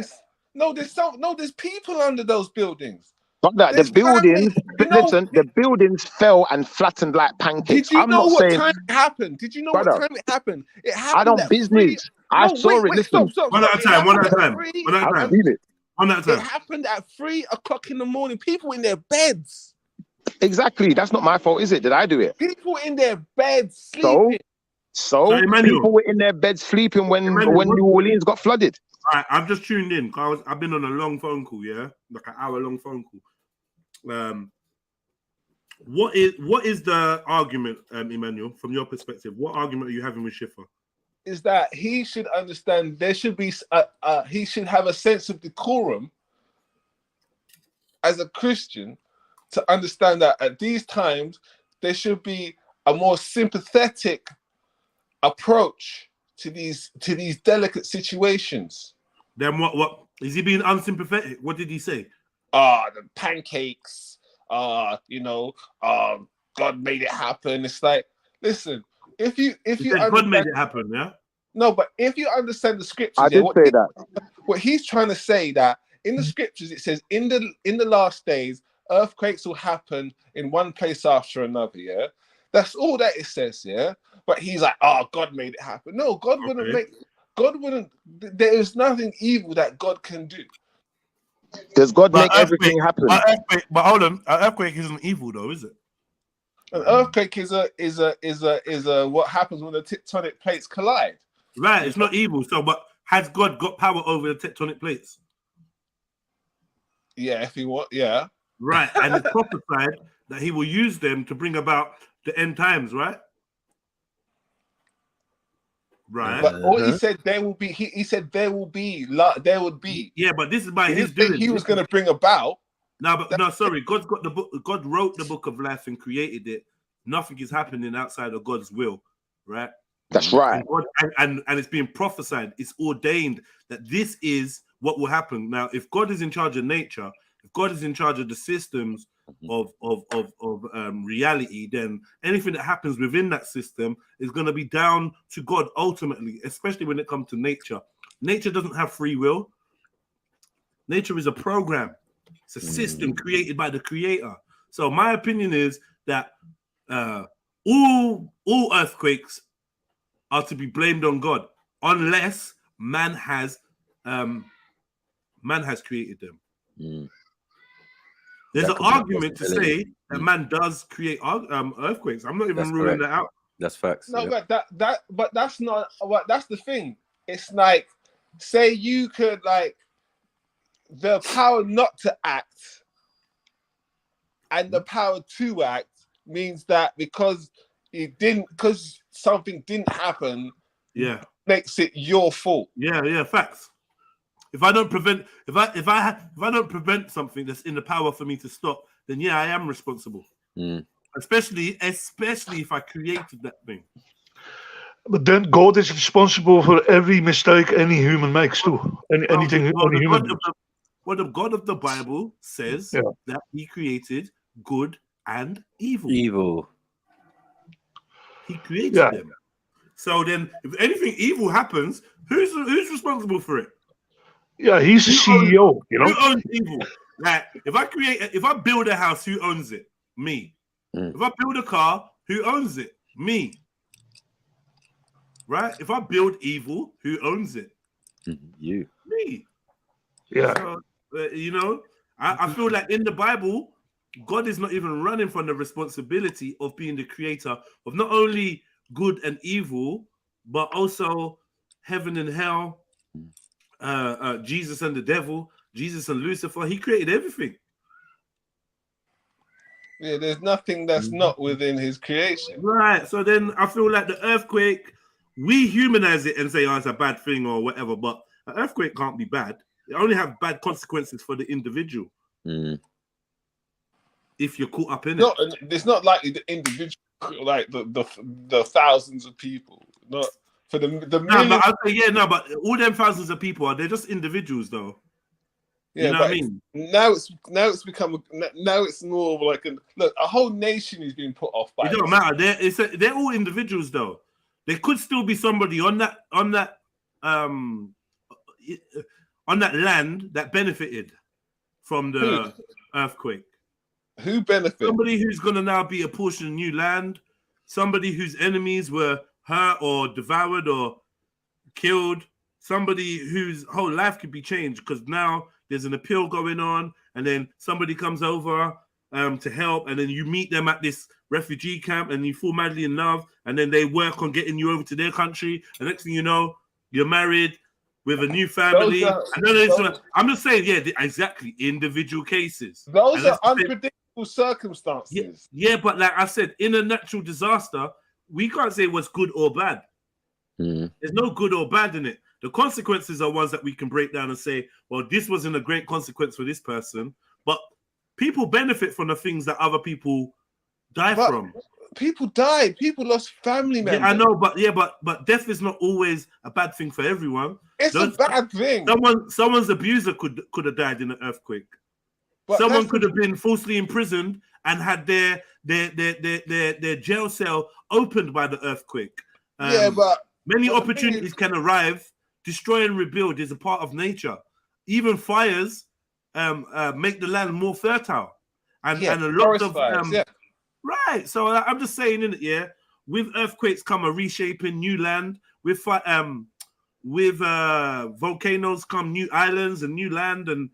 There's people under those buildings. But that the buildings, listen, the buildings fell and flattened like pancakes. Did you know what time it happened? Did you know what time it happened? It happened. I don't business. I saw it. Listen, One at a time. It happened at 3 o'clock in the morning. People in their beds. Exactly. That's not my fault, is it? Did I do it? People in their beds sleeping. So people were in their beds sleeping when New Orleans got flooded. All right, I've just tuned in. I've been on a long phone call, yeah, like an hour-long phone call. What is the argument, Emmanuel, from your perspective? What argument are you having with Schiffer? Is that he should understand there should be he should have a sense of decorum as a Christian to understand that at these times there should be a more sympathetic approach to these delicate situations. Then what is he being unsympathetic? What did he say? The pancakes, God made it happen. It's like, listen, if you God made it happen, yeah. No, but if you understand the scriptures, I did say that. What he's trying to say that in the scriptures it says in the last days earthquakes will happen in one place after another. Yeah, that's all that it says. Yeah, but he's like, God made it happen. No, God wouldn't make. God wouldn't. There is nothing evil that God can do. Does God make everything happen? But hold on, an earthquake isn't evil though, is it? An earthquake is a what happens when the tectonic plates collide. Right, it's not evil. So, but has God got power over the tectonic plates? Yeah, if he what? Yeah. Right, and it's prophesied that he will use them to bring about the end times, right? Right. But all he said there will be. He said there will be. There would be. Yeah, but this is by his doing. He was going to bring about. Sorry. God's got the book. God wrote the book of life and created it. Nothing is happening outside of God's will, right? That's right. And, God, and it's being prophesied. It's ordained that this is what will happen. Now, if God is in charge of nature, if God is in charge of the systems of reality, then anything that happens within that system is going to be down to God ultimately, especially when it comes to nature. Nature doesn't have free will. Nature is a program. It's a system created by the creator. So my opinion is that all earthquakes are to be blamed on God, unless man has created them. There's an argument to say that man does create earthquakes. I'm not even ruling that out. That's facts. No, but that's not what. That's the thing. It's like, say you could like the power not to act and the power to act means that because something didn't happen, makes it your fault. Yeah, facts. If I don't prevent something that's in the power for me to stop, then yeah, I am responsible. Especially if I created that thing. But then God is responsible for every mistake any human makes too. Anything any human does. Well, the God of the Bible says that He created good and evil. He created them. So then, if anything evil happens, who's responsible for it? Yeah, he's the CEO. You know, who owns evil? Like, if I build a house, who owns it? Me. If I build a car, who owns it? Me. Right? If I build evil, who owns it? You. Me. Yeah. So, I feel like in the Bible, God is not even running from the responsibility of being the creator of not only good and evil, but also heaven and hell, Jesus and the devil, Jesus and Lucifer. He created everything. Yeah, there's nothing that's not within his creation. Right. So then I feel like the earthquake, we humanize it and say, oh, it's a bad thing or whatever, but an earthquake can't be bad. It only have bad consequences for the individual. If you're caught up in it. It's not like the individual, like the thousands of people. Not for the millions. But I'll say, but all them thousands of people they're just individuals though. Yeah, you know what I mean? Now it's more of like a whole nation is being put off by it. Don't matter. They're all individuals though. There could still be somebody on that land that benefited from the earthquake. Who benefited? Somebody who's going to now be apportioned new land. Somebody whose enemies were hurt or devoured or killed. Somebody whose whole life could be changed because now there's an appeal going on, and then somebody comes over to help, and then you meet them at this refugee camp, and you fall madly in love, and then they work on getting you over to their country, and next thing you know, you're married with a new family. I'm just saying, exactly, individual cases. Those are unpredictable circumstances. Yeah, but like I said, in a natural disaster, we can't say what's good or bad. There's no good or bad in it. The consequences are ones that we can break down and say, well, this wasn't a great consequence for this person, but people benefit from the things that other people die from. People died. People lost family members. Yeah, I know, but death is not always a bad thing for everyone. It's a bad thing. Someone's abuser could have died in an earthquake. But someone could have been falsely imprisoned and had their jail cell opened by the earthquake. But many opportunities can arrive. Destroy and rebuild is a part of nature. Even fires make the land more fertile, and a lot of right. So I'm just saying, with earthquakes come a reshaping, new land. With volcanoes come new islands and new land, and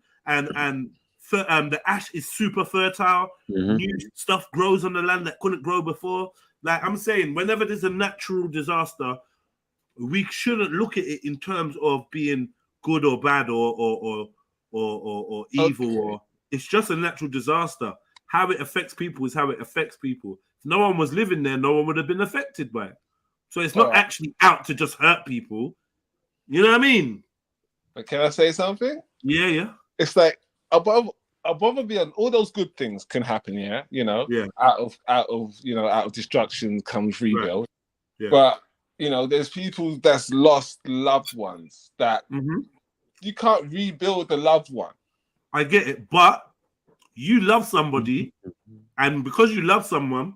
the ash is super fertile. New stuff grows on the land that couldn't grow before. Like I'm saying, whenever there's a natural disaster, we shouldn't look at it in terms of being good or bad or evil. Or it's just a natural disaster. How it affects people is how it affects people. If no one was living there, no one would have been affected by it. So it's not actually out to just hurt people. You know what I mean? But can I say something? Yeah. It's like above and beyond, all those good things can happen. Out of destruction comes rebuild. Right. Yeah. But you know, there's people that's lost loved ones that you can't rebuild the loved one. I get it, but you love somebody, and because you love someone,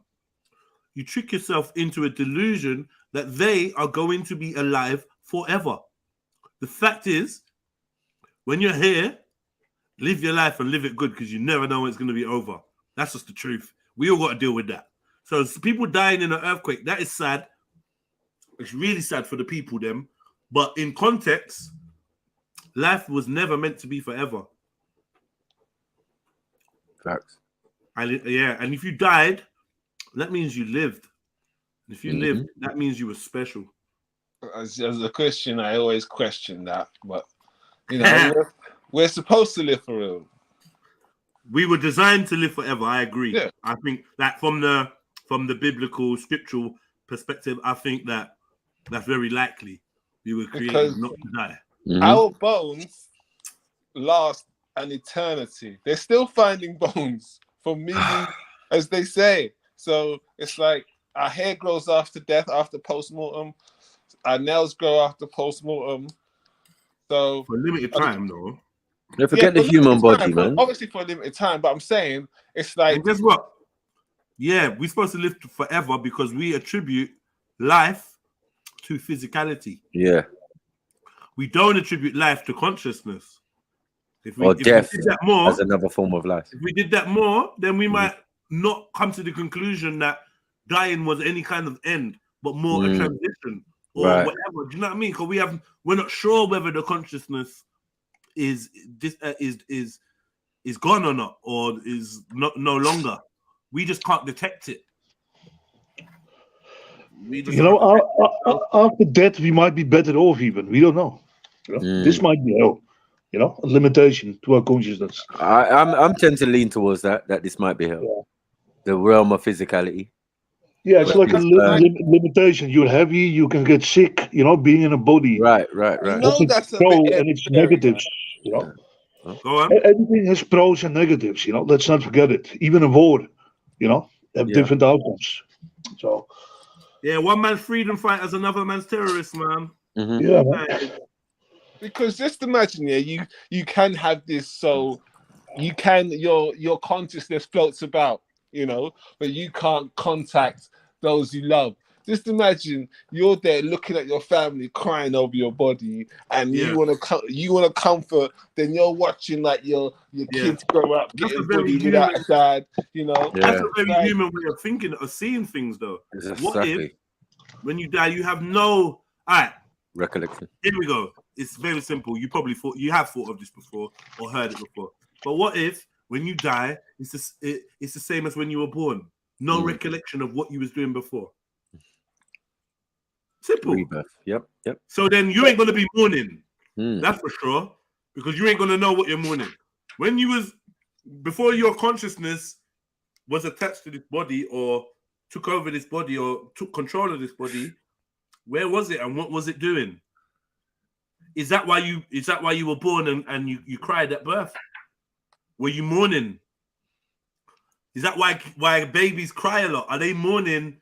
you trick yourself into a delusion that they are going to be alive forever. The fact is, when you're here, live your life and live it good, because you never know when it's going to be over. That's just the truth. We all got to deal with that. So people dying in an earthquake, that is sad. It's really sad for the people, them. But in context, life was never meant to be forever. Facts. And yeah, and if you died, that means you lived. If you lived, that means you were special. As a Christian, I always question that, but you know, we're supposed to live for real. We were designed to live forever. I agree. Yeah. I think that from the biblical, scriptural perspective, I think that that's very likely. We were created not to die. Our bones last an eternity. They're still finding bones for millions, as they say. So it's like our hair grows after death, after post-mortem. Our nails grow after post-mortem. So for a limited time, though. Don't forget the human body, man. Obviously for a limited time, but I'm saying it's like. And guess what? Yeah, we're supposed to live forever because we attribute life to physicality. Yeah. We don't attribute life to consciousness. If death we did that more, as another form of life. If we did that more, then we might not come to the conclusion that dying was any kind of end, but more a transition or whatever. Do you know what I mean? Because we're not sure whether the consciousness is gone or not, or is no longer. We just can't detect it. After death, we might be better off even. We don't know. You know? This might be hell. You know, a limitation to our consciousness. I'm tend to lean towards that this might be hell. Yeah. The realm of physicality. Yeah, it's like a limitation. You're heavy, you can get sick, you know, being in a body. Right. That's a pro and it's negatives, you know. Go on. Everything has pros and negatives, you know. Let's not forget it. Even a war, you know, have different outcomes. So yeah, one man's freedom fighter is another man's terrorist, man. Yeah, man. Because just imagine, you can have this, so you can your consciousness floats about, you know, but you can't contact those you love. Just imagine you're there looking at your family crying over your body, and you want to comfort. Then you're watching like your kids grow up, getting bullied without a dad. You know, that's a very human way of thinking or seeing things, though. Exactly. What if when you die, you have no recollection? Here we go. It's very simple. You have thought of this before or heard it before. But what if when you die, it's the same as when you were born? No recollection of what you was doing before. Simple. Rebirth. Yep. So then you ain't gonna be mourning. That's for sure, because you ain't gonna know what you're mourning. When you was before your consciousness was attached to this body or took over this body or took control of this body, where was it and what was it doing? Is that why you were born and you cried at birth? Were you mourning? Is that why babies cry a lot? Are they mourning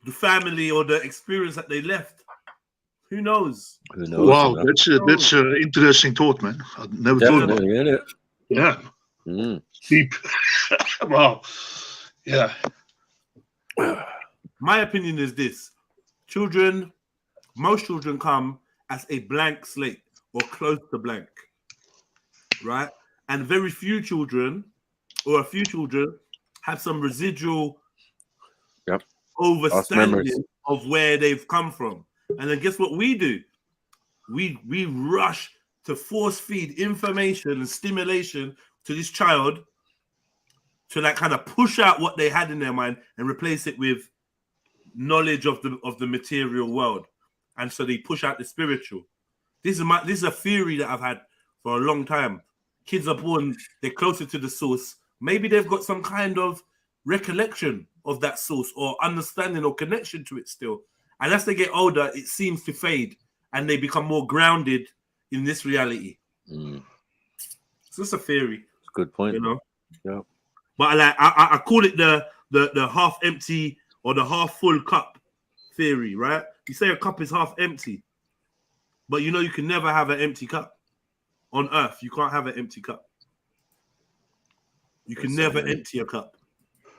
the family or the experience that they left? Who knows? Wow, that's an interesting thought, man. I never thought about it. Yeah. Deep. Wow. Yeah. My opinion is this: most children come as a blank slate or close to blank, right? And very few children, or a few children, have some residual overstanding of where they've come from. And then guess what we do? We rush to force feed information and stimulation to this child to like kind of push out what they had in their mind and replace it with knowledge of the material world. And so they push out the spiritual. This is a theory that I've had for a long time. Kids are born, they're closer to the source. Maybe they've got some kind of recollection of that source or understanding or connection to it still. And as they get older, it seems to fade and they become more grounded in this reality. So it's a theory. It's a good point. You know? Yeah. But I call it the half empty or the half full cup theory, right? you say a cup is half empty, but you know you can never have an empty cup on earth. You can't have an empty cup. You can never empty a cup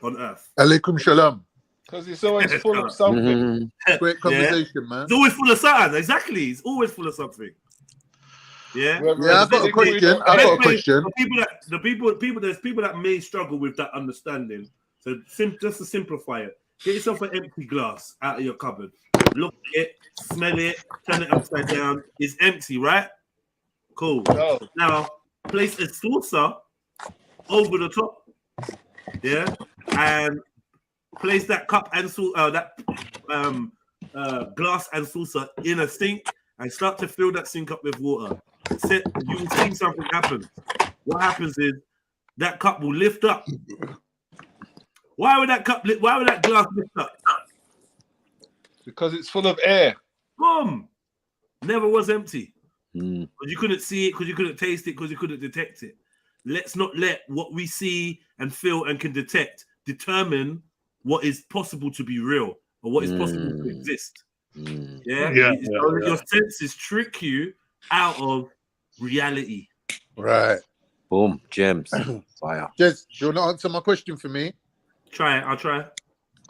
on earth. Alaikum shalom. Because it's always full of something. Great conversation, man. It's always full of something. Exactly. It's always full of something. Yeah. Yeah, I've got a question. There's people that may struggle with that understanding. So just to simplify it, get yourself an empty glass out of your cupboard. Look at it, smell it, turn it upside down. It's empty, right? Cool. No. Now place a saucer over the top. Yeah, and place that cup and glass and saucer in a sink and start to fill that sink up with water. You will see something happen. What happens is that cup will lift up. Why would that glass lift up? Because it's full of air. Boom! Never was empty. Because you couldn't see it, because you couldn't taste it, because you couldn't detect it. Let's not let what we see and feel and can detect determine what is possible to be real or what is possible to exist. Your senses trick you out of reality. Right. Boom. Gems. Fire. Jez, do you want to answer my question for me? Try it. I'll try.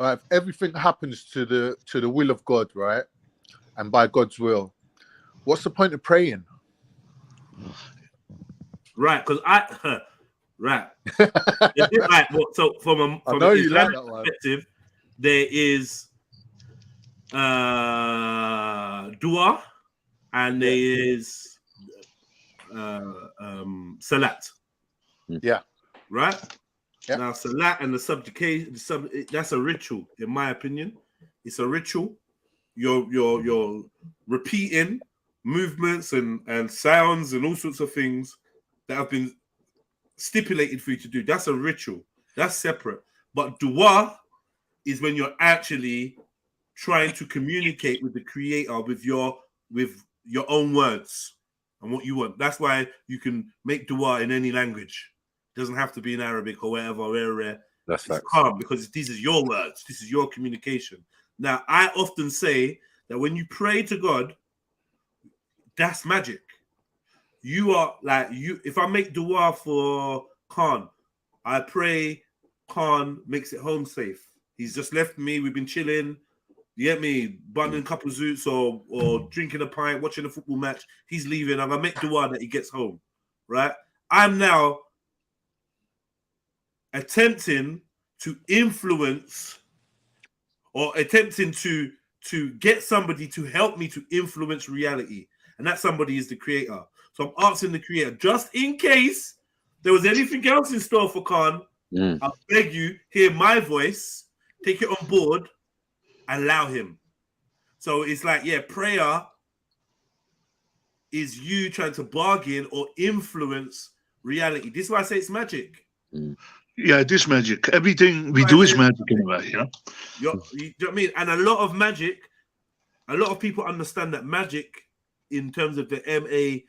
All right. If everything happens to the will of God, right, and by God's will, what's the point of praying? Right, because right. Right. So from an Islamic perspective, there is dua and there is salat. Yeah. Right? Yep. Now salat and the supplication, that's a ritual, in my opinion. It's a ritual. You're repeating movements and sounds and all sorts of things that have been stipulated for you to do. That's a ritual. That's separate. But dua is when you're actually trying to communicate with the creator with your own words and what you want. That's why you can make dua in any language. It doesn't have to be in Arabic or wherever. That's calm, because these are your words. This is your communication. Now, I often say that when you pray to God, that's magic. You are like if I make dua for Khan, I pray Khan makes it home safe. He's just left me. We've been chilling. You get me? Bunning a couple of zoots or drinking a pint, watching a football match. He's leaving, and I make dua that he gets home. Right? I'm now attempting to influence or attempting to get somebody to help me to influence reality. And that somebody is the creator. So I'm asking the creator, just in case there was anything else in store for Khan, I beg you, hear my voice, take it on board, allow him. So it's like, prayer is you trying to bargain or influence reality. This is why I say it's magic. Yeah, it is magic. Everything we do is magic in a way, you know? You know what I mean? And a lot of magic, a lot of people understand that magic in terms of the MAGICK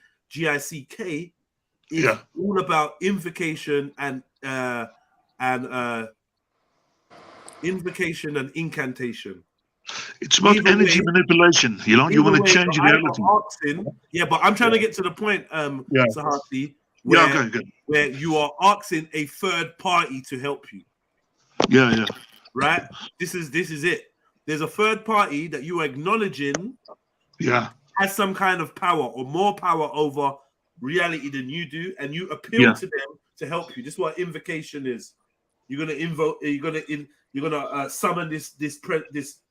is all about invocation and incantation. It's about energy manipulation, you know? You want to change reality. But I'm trying to get to the point, Sahati, where you are asking a third party to help you. Yeah. Right? This is it. There's a third party that you are acknowledging has some kind of power or more power over reality than you do, and you appeal to them to help you. This is what invocation is. You're gonna invoke. You're gonna summon this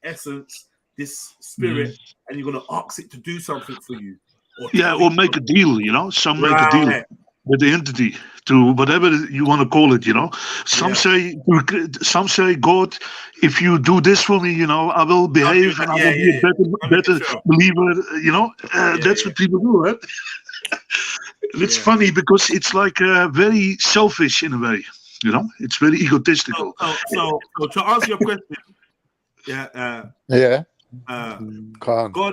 essence, this spirit, and you're gonna ask it to do something for you. Or make a deal. You know, some make a deal with the entity to whatever you want to call it. You know, some say God, if you do this for me, you know, I will behave and I will be a better believer. You know, that's what people do, right? It's funny because it's like very selfish in a way. You know, it's very egotistical. So to answer your question, God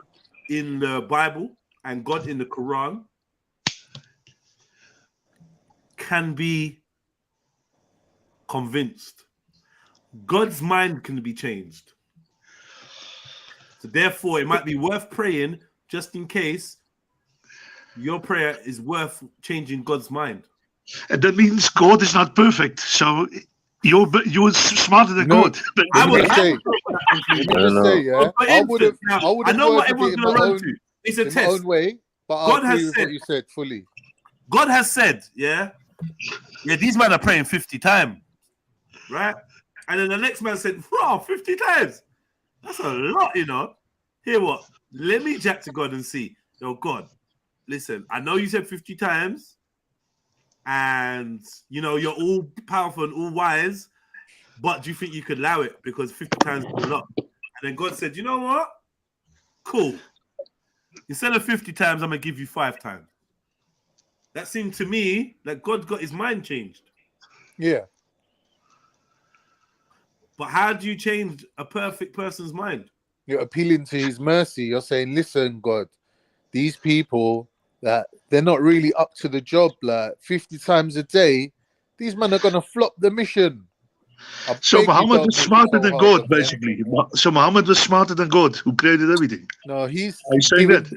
in the Bible and God in the Quran can be convinced. God's mind can be changed. So therefore, it might be worth praying just in case your prayer is worth changing God's mind. And that means God is not perfect. So you're smarter than God. I would just say, yeah. I would have I know what worded everyone's it in going to my run own, to. It's a in my test. own way, but I God agree has with said, what you said fully. God has said, yeah, these men are praying 50 times, right? And then the next man said, wow, 50 times. That's a lot, you know. Hear what? Let me jack to God and see. Yo, God, listen, I know you said 50 times, and, you know, you're all powerful and all wise, but do you think you could allow it? Because 50 times is a lot. And then God said, you know what? Cool. Instead of 50 times, I'm going to give you 5 times. That seemed to me like God got his mind changed. Yeah. But how do you change a perfect person's mind? You're appealing to his mercy. You're saying, listen, God, these people that they're not really up to the job, like 50 times a day, these men are gonna flop the mission. So Muhammad was smarter than God, basically. So Muhammad was smarter than God, who created everything. No, he's Are you saying that?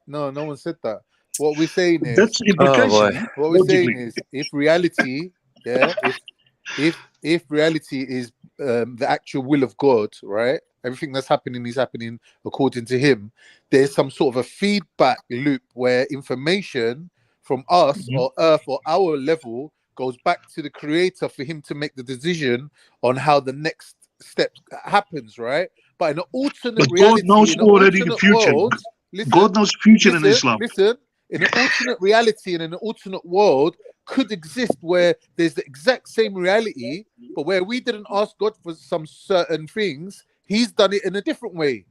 No, no one said that. What we're saying is That's implication. What we're saying is if reality, if reality is the actual will of God, right? Everything that's happening is happening according to him. There's some sort of a feedback loop where information from us or Earth or our level goes back to the creator for him to make the decision on how the next step happens, right? But in an alternate reality, God knows in an already the alternate future. world, listen, God knows future in Islam. Listen, in an alternate reality and in an alternate world could exist where there's the exact same reality, but where we didn't ask God for some certain things, he's done it in a different way.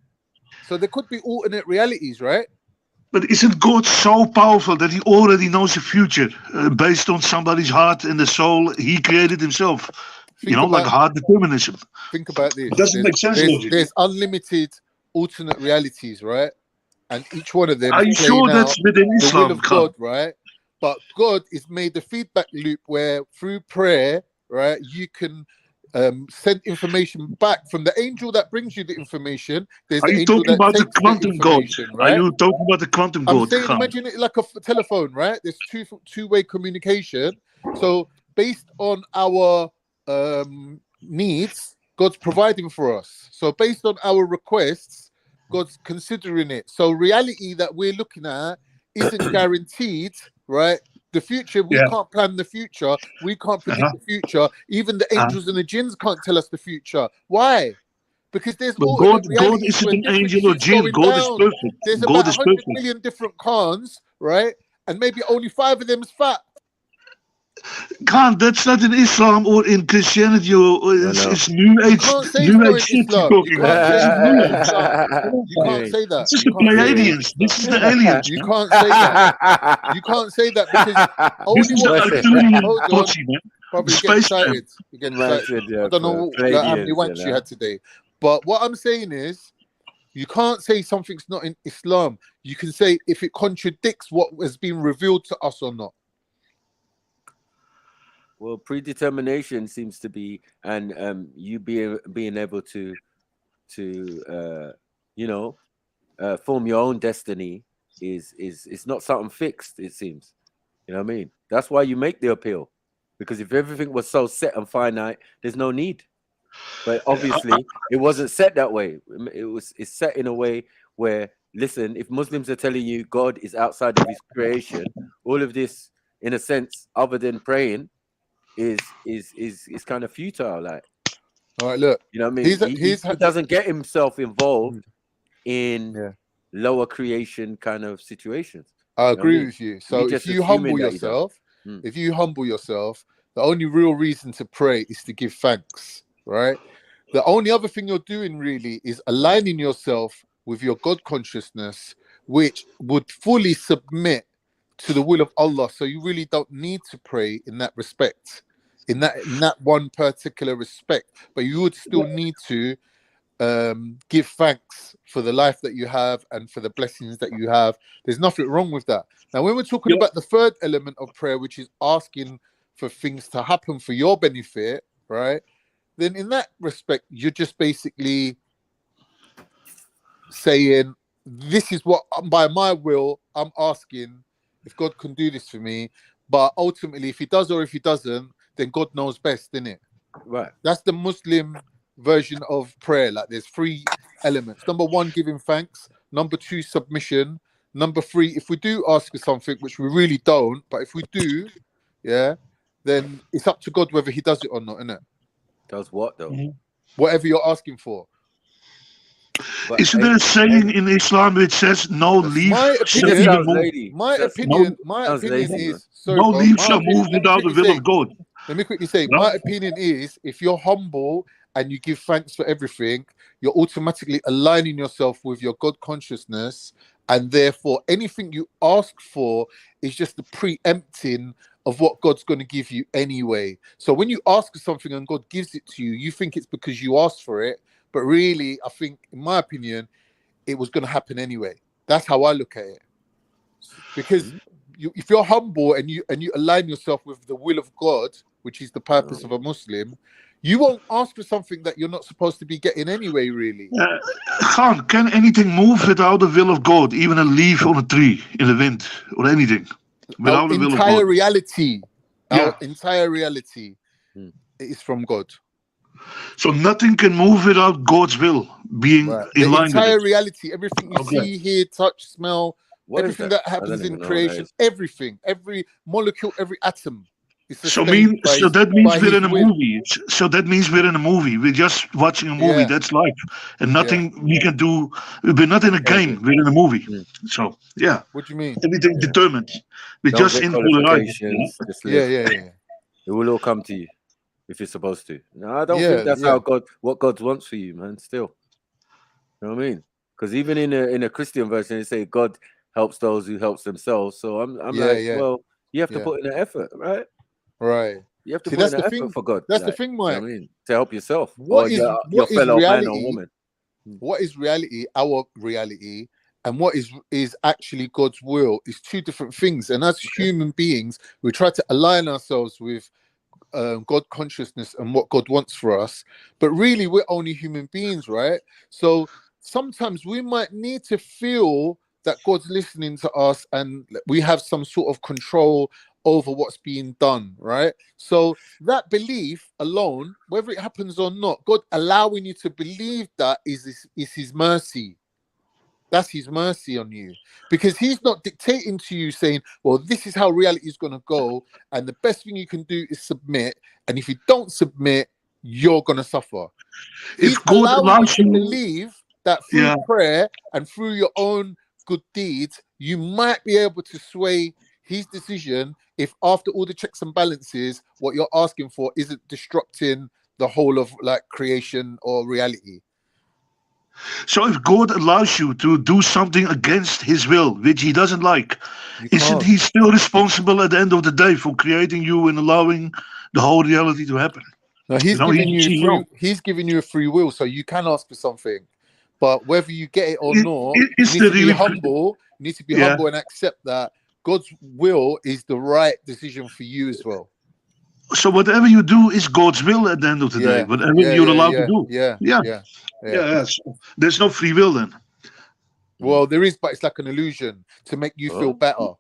So there could be alternate realities, right? But isn't God so powerful that he already knows the future based on somebody's heart and the soul he created himself? Like heart determinism. Think about this. It doesn't make sense logically. There's unlimited alternate realities, right? And each one of them Are you is playing sure that's out within the Islam, will of Khan? God, right? But God is made the feedback loop where through prayer, right, you can send information back from the angel that brings you the information. There's Are the you angel talking that about the takes the quantum God? information, Are right? you talking about the quantum I'm God, saying, Khan? imagine it like a telephone, right? There's two-way communication. So based on our needs, God's providing for us. So based on our requests, God's considering it. So reality that we're looking at isn't guaranteed, right? The future, we can't plan the future. We can't predict the future. Even the angels and the jinns can't tell us the future. Why? Because there's But alternate God realities isn't where an different angel or shit's jinn. going God is down. perfect. There's God about is 100 perfect. million different Khans, right? And maybe only 5 of them's fat. Khan, that's not in Islam or in Christianity or it's New You Age. can't say it's New not Age in shit you're Islam. You talking can't about. say This is it's not New in Age. Islam. You can't say that. This is You the can't say it's in Pleiadians. Islam. This is the aliens. You man. can't say that. You can't say that because This only is the what. Arcturian Hold on. posse, man. Probably The getting spaceman. excited. You're getting excited. I don't know how many wanks you had today. But what I'm saying is, you can't say something's not in Islam. You can say if it contradicts what has been revealed to us or not. Well, predetermination seems to be, and you being able to form your own destiny is it's not something fixed. It seems, you know what I mean. That's why you make the appeal, because if everything was so set and finite, there's no need. But obviously, it wasn't set that way. It's set in a way where, listen, if Muslims are telling you God is outside of His creation, all of this, in a sense, other than praying, is kind of futile. Like, all right, look, you know what I mean. He doesn't get himself involved in lower creation kind of situations. I agree with you. So if you humble yourself, the only real reason to pray is to give thanks, right? The only other thing you're doing really is aligning yourself with your God consciousness, which would fully submit to the will of Allah. So you really don't need to pray in that respect, in that one particular respect, but you would still need to give thanks for the life that you have and for the blessings that you have. There's nothing wrong with that. Now, when we're talking about the third element of prayer, which is asking for things to happen for your benefit, right? Then in that respect, you're just basically saying, this is what, by my will, I'm asking if God can do this for me. But ultimately, if he does or if he doesn't, then God knows best, innit? Right. That's the Muslim version of prayer. Like, there's 3 elements. Number 1, giving thanks. Number 2, submission. Number 3, if we do ask for something, which we really don't, but if we do, yeah, then it's up to God whether he does it or not, innit? Does what though? Whatever you're asking for. But Isn't there a saying in Islam which says no leaf My shall opinion, even move? my opinion is, sorry, no bro, leaf my shall opinion, move let me without the quickly will say, of God. let me quickly say, No? my opinion is, if you're humble and you give thanks for everything, you're automatically aligning yourself with your God consciousness, and therefore anything you ask for is just the preempting of what God's going to give you anyway. So when you ask for something and God gives it to you, you think it's because you asked for it, but really, I think, in my opinion, it was going to happen anyway. That's how I look at it. Because if you're humble and you align yourself with the will of God, which is the purpose of a Muslim, you won't ask for something that you're not supposed to be getting anyway, really. Khan, can anything move without the will of God? Even a leaf on a tree in the wind or anything? Our Without the will of entire God. reality, Yeah. our entire reality is from God. So nothing can move without God's will being Right. in The line with entire it. reality, everything you see, hear, touch, smell, What is everything that? that I happens don't in even know what that creation, is. everything, every molecule, every atom is So sustained that means by we're his in a will. movie. So that means we're in a movie. We're just watching a movie. Yeah. That's life, and Yeah. nothing we can do. We're not in a game. We're in a movie. So yeah, What do you mean? everything determined. We're Don't just get in for the ride. qualifications. Just Yeah, live. yeah, yeah. It will all come to you if you're supposed to. No, I don't Yeah, think that's yeah. how what God wants for you, man. Still, you know what I mean? Because even in a Christian version, they say God helps those who helps themselves. So I'm Yeah, like, yeah. well, you have to Yeah. put in an effort, right? Right. You have to See, put that's in the an effort thing. for God. That's the Like, thing, you know what Mike. I mean? To help yourself or What your is fellow man or reality? woman. What is reality, our reality, and what is actually God's will is 2 different things. And as human beings, we try to align ourselves with God consciousness and what God wants for us. But really, we're only human beings, right? So sometimes we might need to feel that God's listening to us and we have some sort of control over what's being done, right? So that belief alone, whether it happens or not, God allowing you to believe that is his mercy. That's his mercy on you, because he's not dictating to you saying, well, this is how reality is going to go, and the best thing you can do is submit, and if you don't submit, you're going to suffer. He's If God allowing you allows to you, believe that through yeah. prayer and through your own good deeds, you might be able to sway his decision if after all the checks and balances, what you're asking for isn't disrupting the whole of like creation or reality. So if God allows you to do something against his will, which he doesn't like, isn't he still responsible at the end of the day for creating you and allowing the whole reality to happen? No, he's He's giving you the CEO. he's giving you a free will, so you can ask for something. But whether you get it or not, you Is need the to be really humble. You need to be humble and accept that God's will is the right decision for you as well. So whatever you do is God's will at the end of the day. Whatever you're allowed to do. Yeah. So there's no free will then. Well, there is, but it's like an illusion to make you feel better.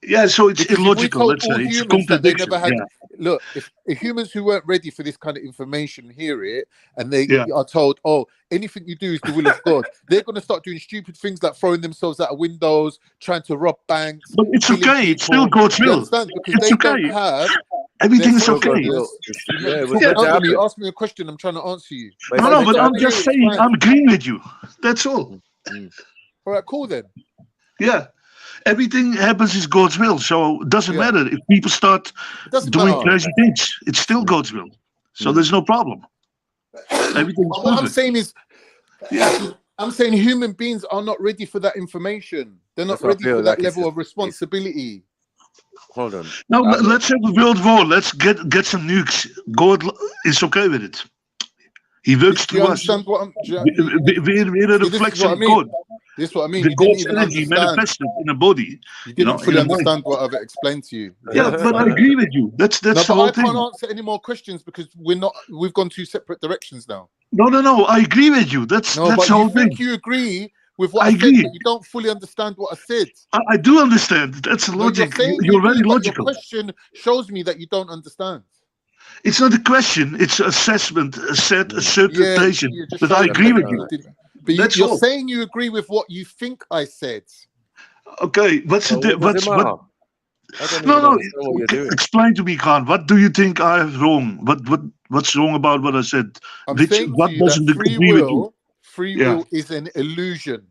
Yeah, so it's Because illogical. if we told Let's all say it's a humans that they contradiction. never had, look, if humans who weren't ready for this kind of information hear it, and they are told, oh, anything you do is the will of God, they're going to start doing stupid things like throwing themselves out of windows, trying to rob banks. But it's killing okay. It's still people. God's You will. understand? Because It's they okay. don't have Everything's their okay. consciousness. It was Talk, meant to answer me. happen. Ask me a question. I'm trying to answer you. No, but I'm to just hear it, it's saying, fine. I'm agreeing with you. That's all. All right, cool then. Yeah. Everything happens is God's will. So it doesn't matter if people start doing crazy things. It's still God's will. So there's no problem. Everything's What I'm perfect. saying is, I'm saying human beings are not ready for that information. They're not That's what I ready feel for that like level of responsibility. Hold on. Now let's have a world war. Let's get some nukes. God is okay with it. He works Do you through us. understand what I'm? We're a See, this is reflection what I of mean. God. This is what I mean. The You didn't God's even energy understand. manifested in a body. You didn't in fully a mind. understand what I've explained to you. Yeah, but I agree with you. That's no, the but whole I can't thing. answer any more questions because we've gone 2 separate directions now. No. I agree with you. That's but the you whole think thing. you agree with what I I said, agree. but you don't fully understand what I said. I do understand. That's No, logic. you're saying you You're very agree, but your logical. question shows me that you don't understand. It's not a question. It's an assessment, assertion You're just that I showing me agree with that you. But That's you're all. saying you agree with what you think I said. Okay, what's So the what does it what? matter? I don't No, even understand what you're doing. explain to me, Khan. What do you think I have wrong? What's wrong about what I said? I'm saying to What you that doesn't agree with you? free Yeah. will is an illusion.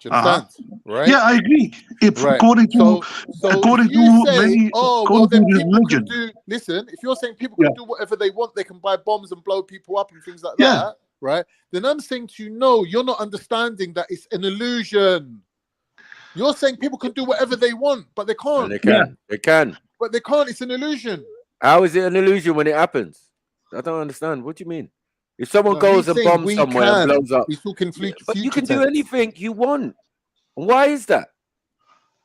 Do you Uh-huh. understand? Right? Yeah, I agree. If Right. according to So if you say, according to then this people can religion. do. Listen, if you're saying people Yeah. can do whatever they want, they can buy bombs and blow people up and things like Yeah. that, right? Then I'm saying to you, no, you're not understanding that it's an illusion. You're saying people can do whatever they want, but they can't. And they can. They can. But they can't. It's an illusion. How is it an illusion when it happens? I don't understand. What do you mean? If someone No, goes he's and saying bombs we somewhere and can. blows up, He's talking but you future can do tense. anything you want. Why is that?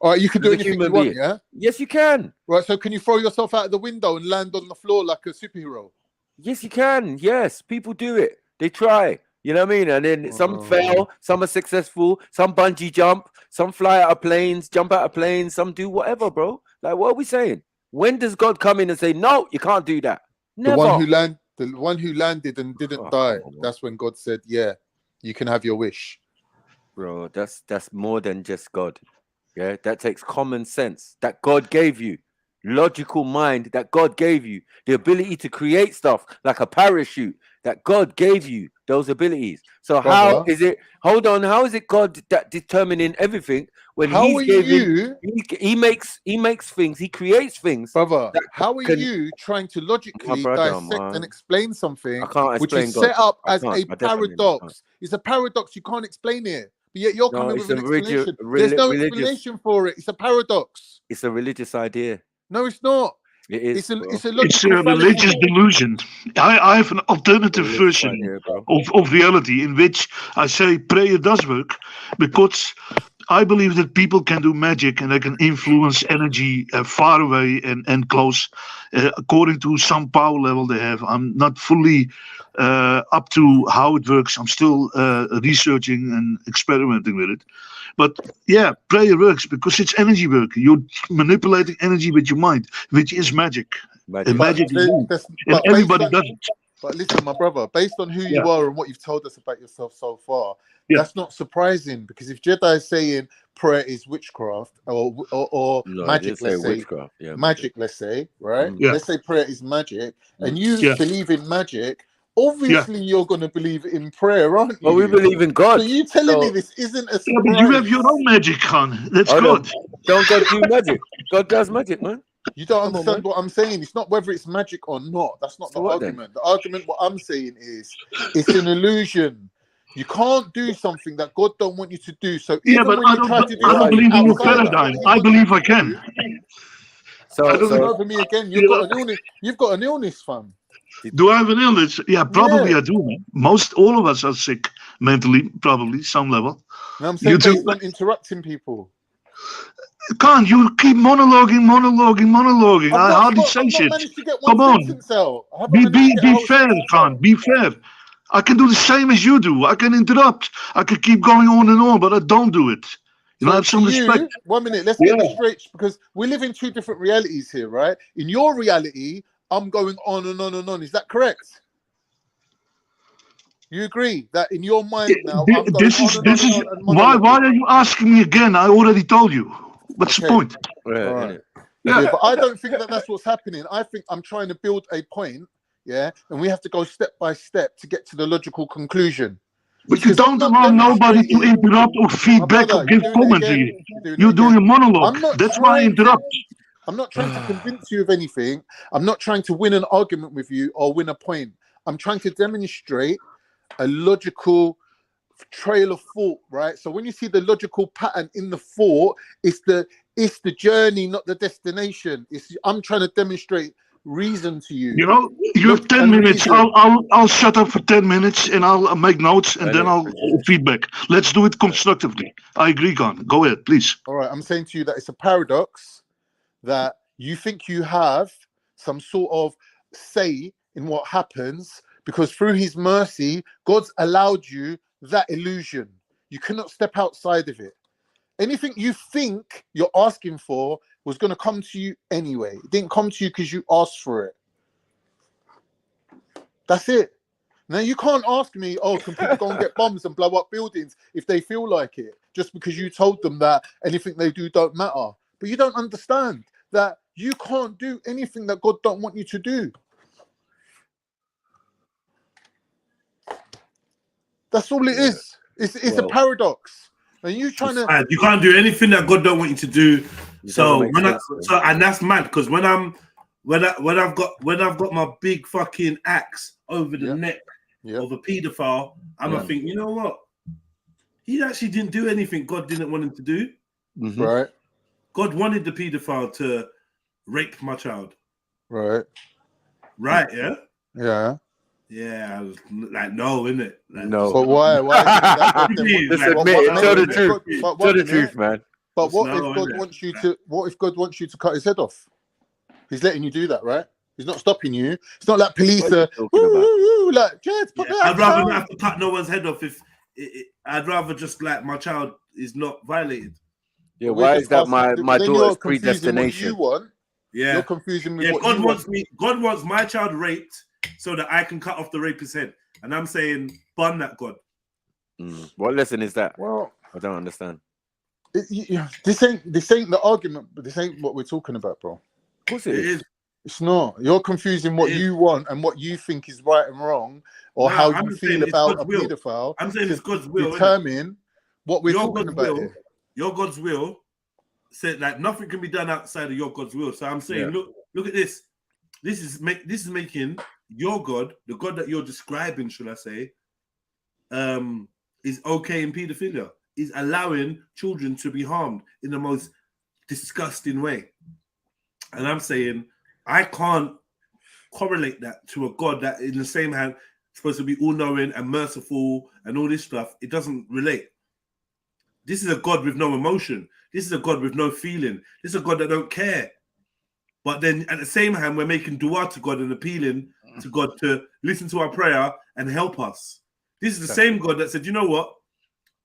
All right, you can do As a anything human you want, being. yeah? Yes, you can. Right, so can you throw yourself out of the window and land on the floor like a superhero? Yes, you can. Yes, people do it. They try. You know what I mean? And then some fail, some are successful, some bungee jump, some fly out of planes, jump out of planes, some do whatever, bro. Like, what are we saying? When does God come in and say, no, you can't do that? Never. The one who landed and didn't die. That's when God said, yeah, you can have your wish. Bro, that's more than just God. Yeah, that takes common sense that God gave you, logical mind that God gave you, the ability to create stuff like a parachute that God gave you, those abilities. So how is it? Hold on, how is it God that determining everything when How He's are giving? you? He makes things. He creates things. Brother, how are you trying to logically dissect and explain something which is set up as a paradox? It's a paradox. You can't explain it. But yet you're coming with an explanation. There's no explanation for it. It's a paradox. It's a religious idea. No, it's not. It is. It's a It's a logical religious fallacy. delusion. I have an alternative version of reality in which I say prayer does work because I believe that people can do magic and they can influence energy far away and close according to some power level they have. I'm not fully up to how it works. I'm still researching and experimenting with it. But yeah, prayer works because it's energy work. You're manipulating energy with your mind, which is magic. And magic is good. And everybody does it. But listen, my brother, based on who you are and what you've told us about yourself so far, that's not surprising because if JEDI is saying prayer is witchcraft or magic, let's say, magic, let's say, right? Yeah. Let's say prayer is magic, and you believe in magic. Obviously, you're going to believe in prayer, aren't you? Well, we believe in God. So you telling me this isn't a surprise? Yeah, but you have your own magic, Khan. That's good. Don't God do magic? God does magic, man. You don't understand what I'm saying. It's not whether it's magic or not. That's not the argument. The argument, what I'm saying is, it's an illusion. You can't do something that God don't want you to do. So even when you try to do I don't believe in your outside of paradigm. what he I wants believe you I to can. do, over me again. You've got an illness. You've got an illness, fam. Do I have an illness? Yeah, probably I do. Man. All of us are sick mentally, probably some level. No, I'm saying based on interrupting people. Can't you keep monologuing? I hardly say shit. Come on, be fair, Khan. Be fair. I can do the same as you do. I can interrupt. I can keep going on and on, but I don't do it. You know, I have some respect. 1 minute, let's get this straight because we live in two different realities here, right? In your reality, I'm going on and on and on. Is that correct? You agree that in your mind now, I'm going on and on. Why are you asking me again? I already told you. What's the point? All right. Yeah, but I don't think that that's what's happening. I think I'm trying to build a point, and we have to go step by step to get to the logical conclusion. But you don't allow nobody to interrupt or feedback or give commentary. You're doing a monologue. That's why I interrupt. I'm not trying to convince you of anything. I'm not trying to win an argument with you or win a point. I'm trying to demonstrate a logical trail of thought, right? So when you see the logical pattern in the thought, it's the journey, not the destination. I'm trying to demonstrate reason to you. You know, you have 10 minutes. I'll shut up for 10 minutes and I'll make notes and then I'll feedback. Let's do it constructively. I agree, Khan. Go ahead, please. All right, I'm saying to you that it's a paradox that you think you have some sort of say in what happens, because through his mercy, God's allowed you that illusion. You cannot step outside of it. Anything you think you're asking for was going to come to you anyway. It didn't come to you because you asked for it. That's it. Now, you can't ask me, oh, can people go and get bombs and blow up buildings if they feel like it, just because you told them that anything they do don't matter. But you don't understand that you can't do anything that God don't want you to do. That's all it is. It's a paradox. And you trying to... You can't do anything that God don't want you to do. And that's mad, because when I've got my big fucking axe over the neck of a paedophile, I'm gonna think, you know what? He actually didn't do anything God didn't want him to do. Right. God wanted the paedophile to rape my child. Right. Right, yeah? Yeah. Yeah, I was like, no, innit? Like, no. But why? Tell the truth. Tell the truth, man. But what if God wants you to? What if God wants you to cut his head off? He's letting you do that, right? He's not stopping you. It's not like police are like, I'd rather not have to cut no one's head off I'd rather just like my child is not violated. Yeah, why is that my daughter's predestination? You want? Yeah, you're confusing me. God wants me. God wants my child raped so that I can cut off the rapist's head, and I'm saying, bun that God. What lesson is that? Well, I don't understand. This ain't the argument, but this ain't what we're talking about, bro. Of course it is. It's not. You're confusing what you want and what you think is right and wrong, or how you feel about a pedophile. I'm saying it's God's will. Determine what we're talking about here. Your God's will said that nothing can be done outside of your God's will. So I'm saying, look at this. This is making your God, the God that you're describing, should I say, is okay in pedophilia. Is allowing children to be harmed in the most disgusting way. And I'm saying, I can't correlate that to a God that in the same hand is supposed to be all-knowing and merciful and all this stuff. It doesn't relate. This is a God with no emotion. This is a God with no feeling. This is a God that don't care. But then at the same hand, we're making dua to God and appealing to God to listen to our prayer and help us. This is the same God that said, you know what?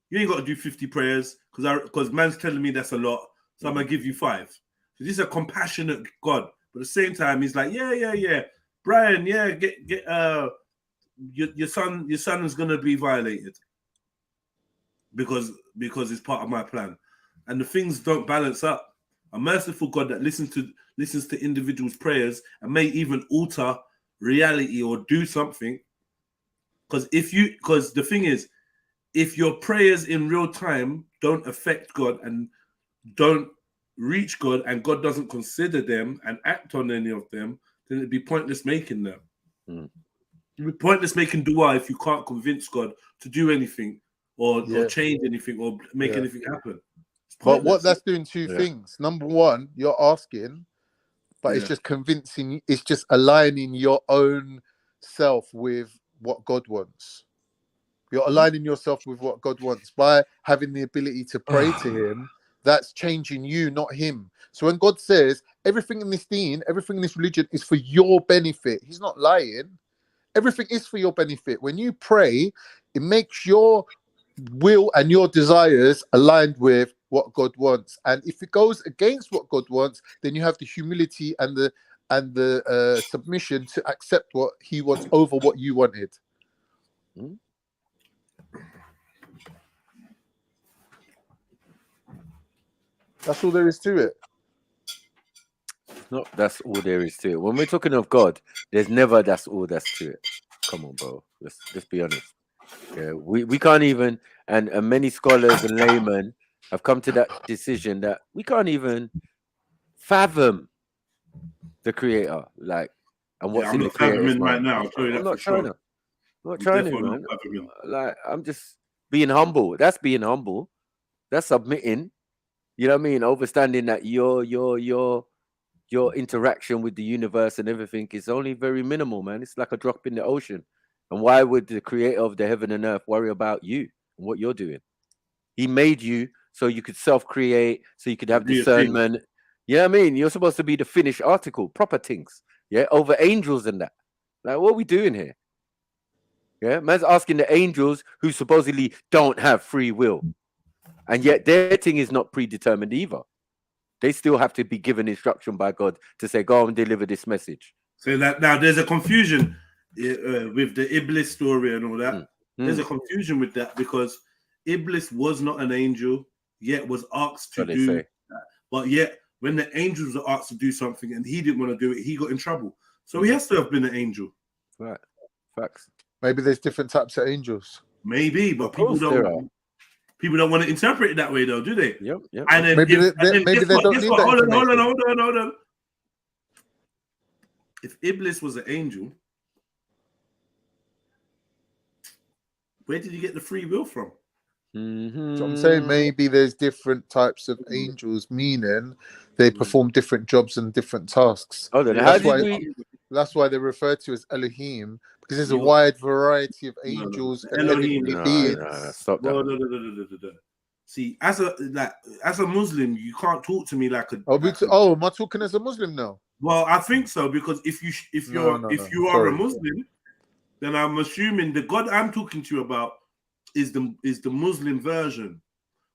You ain't got to do 50 prayers because man's telling me that's a lot. So I'm going to give you 5. So this is a compassionate God. But at the same time, he's like, yeah. Brian, get your son is gonna be violated because it's part of my plan. And the things don't balance up. A merciful God that listens to individuals' prayers and may even alter reality or do something. Because the thing is, if your prayers in real time don't affect God and don't reach God and God doesn't consider them and act on any of them, then it'd be pointless making them. It'd be pointless making dua if you can't convince God to do anything or change anything or make anything happen. But what that's doing two things. Number one, you're asking, but it's just convincing, it's just aligning your own self with what God wants. You're aligning yourself with what God wants by having the ability to pray to him. That's changing you, not him. So when God says everything in this deen, everything in this religion is for your benefit, he's not lying. Everything is for your benefit. When you pray, it makes your will and your desires aligned with what God wants. And if it goes against what God wants, then you have the humility and the submission to accept what he wants over what you wanted. That's all there is to it. No, that's all there is to it. When we're talking of God, there's never that's all that's to it. Come on, bro. Let's be honest. Yeah, we can't even, and many scholars and laymen have come to that decision that we can't even fathom the creator, like, and what's in the creator's mind. Right now, I'll tell you that. I'm not trying to. I'm not trying to, man. Like, I'm just being humble. That's being humble. That's submitting. You know what I mean? Understanding that your interaction with the universe and everything is only very minimal, man. It's like a drop in the ocean. And why would the creator of the heaven and earth worry about you and what you're doing? He made you so you could self-create, so you could have discernment. You know what I mean? You're supposed to be the finished article, proper things. Yeah, over angels and that. Like, what are we doing here? Yeah, man's asking the angels who supposedly don't have free will, and yet their thing is not predetermined either. They still have to be given instruction by God to say, go and deliver this message. So that now there's a confusion with the Iblis story and all that. There's a confusion with that because Iblis was not an angel, yet was asked to do that. But yet, when the angels were asked to do something and he didn't want to do it, he got in trouble. So he has to have been an angel. Right. Facts. Maybe there's different types of angels. Maybe, but people don't want to interpret it that way, though, do they? Yep. And then maybe they don't need that. Hold on. If Iblis was an angel, where did he get the free will from? So I'm saying maybe there's different types of angels, meaning they perform different jobs and different tasks. That's why they're referred to as Elohim, because there's a wide variety of angels and heavenly beings. Stop that. No. See, as a Muslim, you can't talk to me like a. Am I talking as a Muslim now? Well, I think so, because if you are a Muslim, then I'm assuming the God I'm talking to you about is the Muslim version.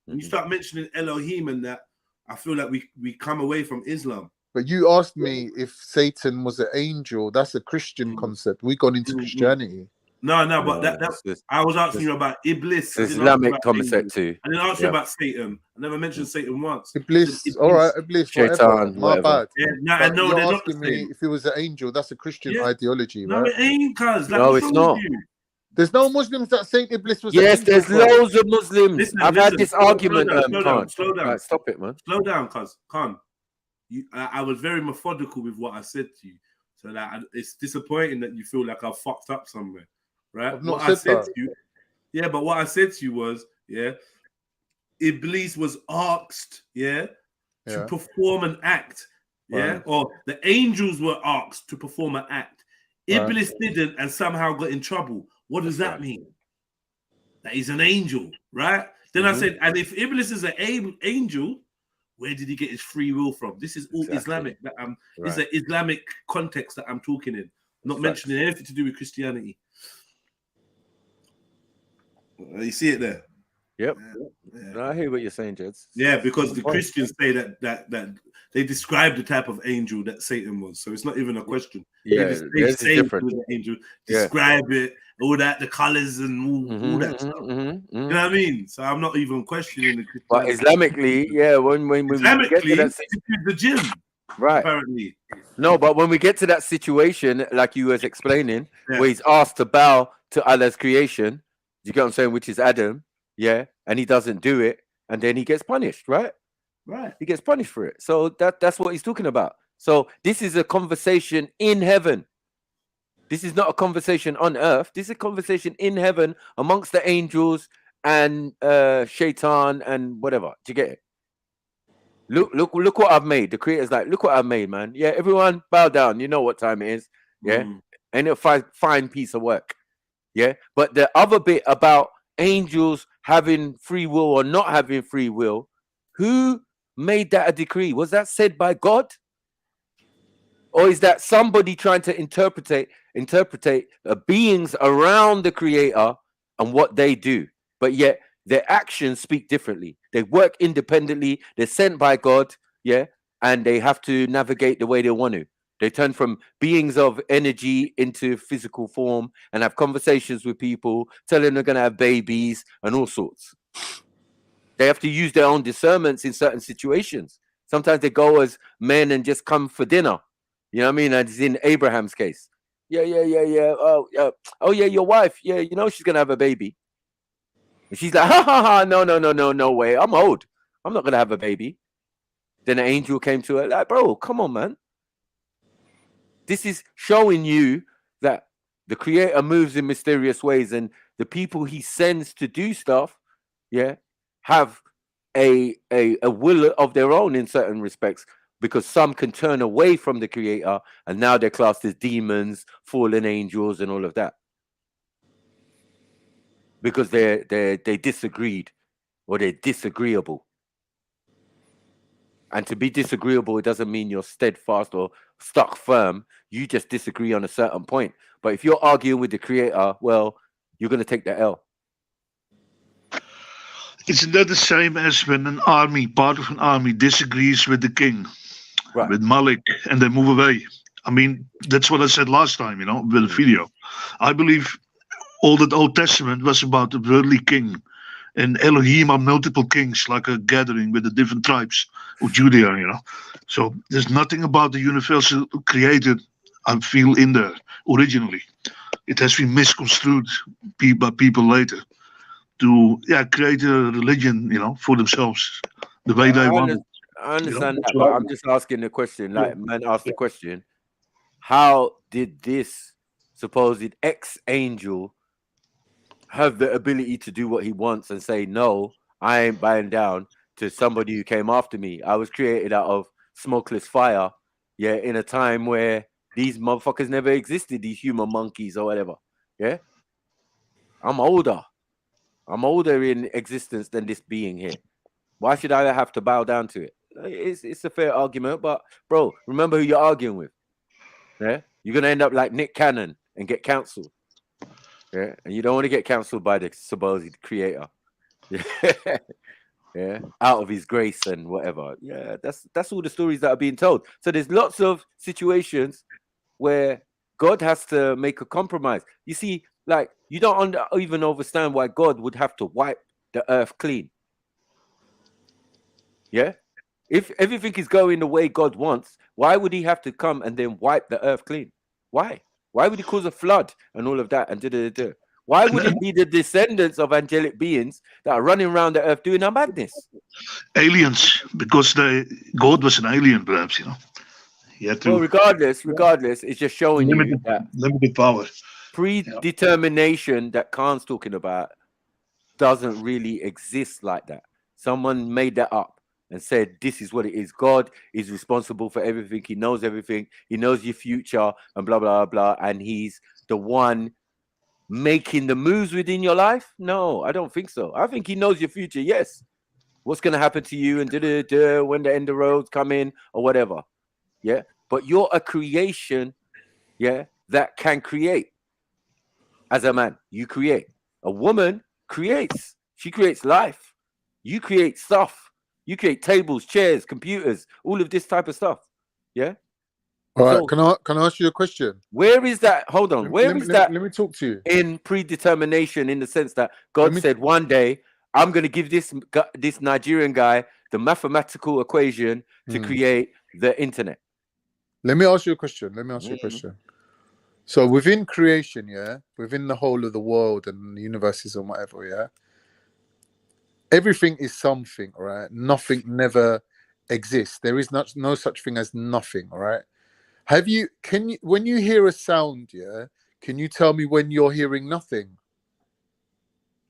When you start mentioning Elohim and that, I feel like we come away from Islam. But you asked me if Satan was an angel. That's a Christian concept. We gone into Christianity. No, but that's I was asking you about Iblis. Islamic concept too. I didn't ask you about Satan. I never mentioned Satan once. Iblis. All right, Iblis. Shaitan, My bad. Yeah, I know. You're asking me if it was an angel. That's a Christian ideology, right? No, it ain't, cuz. No, it's not. There's no Muslims that say Iblis was. Yes, there's loads of Muslims. I've had this argument. Slow down. Right, stop it, man. Slow down, cuz. Khan. I was very methodical with what I said to you, so that it's disappointing that you feel like I fucked up somewhere, right? I've not what I said that. to you, but what I said to you was, Iblis was asked, to perform an act, or the angels were asked to perform an act. Iblis didn't, and somehow got in trouble. What does that mean? That he's an angel, right? Then I said, and if Iblis is an angel, where did he get his free will from? This is all Islamic. This is an Islamic context that I'm talking in, not mentioning anything to do with Christianity. You see it there? Yep. No, I hear what you're saying, Jeds. Yeah, because the Christians say that they describe the type of angel that Satan was, so it's not even a question. Yeah, they say different. Angel, describe it, all that, the colors and all that stuff. You know what I mean? So I'm not even questioning the. But Islamically, when we get to that, the gym, right? Apparently, no. But when we get to that situation, like you was explaining, where he's asked to bow to Allah's creation, you get what I'm saying, which is Adam, and he doesn't do it, and then he gets punished, right? Right. He gets punished for it. So that's what he's talking about. So this is a conversation in heaven. This is not a conversation on earth. This is a conversation in heaven amongst the angels and Shaitan and whatever. Do you get it? Look what I've made. The creator's like, look what I've made, man. Yeah, everyone bow down. You know what time it is. Yeah. Ain't it a fine piece of work? Yeah. But the other bit about angels having free will or not having free will, who made that a decree? Was that said by God? Or is that somebody trying to interpret beings around the creator and what they do? But yet their actions speak differently. They work independently. They're sent by God, and they have to navigate the way they want to. They turn from beings of energy into physical form and have conversations with people, tell them they're going to have babies and all sorts. They have to use their own discernments in certain situations. Sometimes they go as men and just come for dinner. You know what I mean? As in Abraham's case. Yeah. Oh, yeah, your wife. Yeah, you know she's going to have a baby. And she's like, no way. I'm old. I'm not going to have a baby. Then an angel came to her like, bro, come on, man. This is showing you that the creator moves in mysterious ways, and the people he sends to do stuff, have a will of their own in certain respects, because some can turn away from the creator and now they're classed as demons, fallen angels, and all of that, because they disagreed or they're disagreeable. And to be disagreeable, it doesn't mean you're steadfast or stuck firm. You just disagree on a certain point. But if you're arguing with the creator, well, you're going to take the L. Isn't that the same as when an army, part of an army, disagrees with the king, with Malik, and they move away? I mean, that's what I said last time, you know, with the video. I believe all that Old Testament was about the worldly king. And Elohim are multiple kings, like a gathering with the different tribes of Judea, you know. So there's nothing about the universal created, I feel, in there originally. It has been misconstrued by people later to create a religion, you know, for themselves, the way they want it. I understand that, but I'm just asking the question, like man asked the question, how did this supposed ex-angel have the ability to do what he wants and say, no, I ain't bowing down to somebody who came after me? I was created out of smokeless fire, in a time where these motherfuckers never existed, these human monkeys or whatever. I'm older in existence than this being here. Why should I have to bow down to it? It's a fair argument, but bro, remember who you're arguing with. You're gonna end up like Nick Cannon and get cancelled. And you don't want to get cancelled by the supposed creator. Out of his grace and whatever. That's all the stories that are being told. So there's lots of situations where God has to make a compromise. You see, like, you don't even understand why God would have to wipe the earth clean. If everything is going the way God wants, why would he have to come and then wipe the earth clean? Why would he cause a flood and all of that and Why would it be the descendants of angelic beings that are running around the earth doing a madness? Aliens, because God was an alien, perhaps, you know. Well, regardless, it's just showing you that limited power. Predetermination that Khan's talking about doesn't really exist like that. Someone made that up and said, this is what it is. God is responsible for everything. He knows everything. He knows your future and blah, blah, blah. And he's the one making the moves within your life? No, I don't think so. I think he knows your future. Yes. What's going to happen to you and when the end of roads come in or whatever. But you're a creation, that can create. As a man, you create. A woman creates. She creates life. You create stuff. You create tables, chairs, computers, all of this type of stuff. All right. So, can I ask you a question? Where is that? Hold on. Where is that? Let me talk to you. In predetermination, in the sense that God said one day, I'm going to give this Nigerian guy the mathematical equation to create the internet. Let me ask you a question. So within creation, within the whole of the world and the universes and whatever, everything is something, right? Nothing never exists. There is no such thing as nothing, all right? When you hear a sound, can you tell me when you're hearing nothing?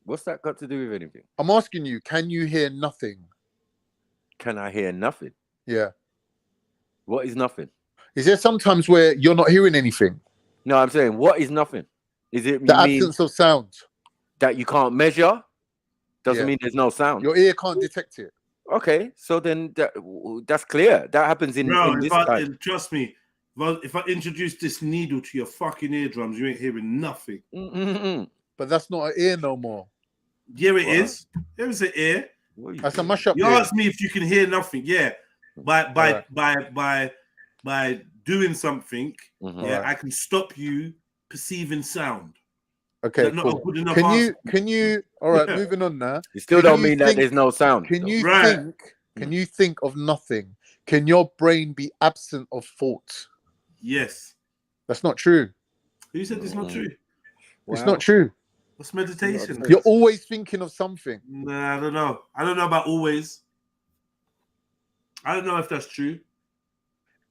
What's that got to do with anything? I'm asking you, can you hear nothing? Can I hear nothing? Yeah. What is nothing? Is there sometimes where you're not hearing anything? No, I'm saying, what is nothing? Is it the absence of sound that you can't measure? Doesn't mean there's no sound. Your ear can't detect it. Okay, so then that's clear. That happens in this time. Trust me, if I introduce this needle to your fucking eardrums, you ain't hearing nothing. But that's not an ear no more. Yeah, it is. There is an ear. That's a mash-up. You asked me if you can hear nothing. Yeah, by doing something, I can stop you perceiving sound. Okay, cool. Can you? All right, moving on now. You still don't mean that there's no sound. Can you think? Can you think of nothing? Can your brain be absent of thought? Yes. That's not true. Who said it's not true? It's not true. What's meditation? You're always thinking of something. Nah, I don't know. I don't know about always. I don't know if that's true.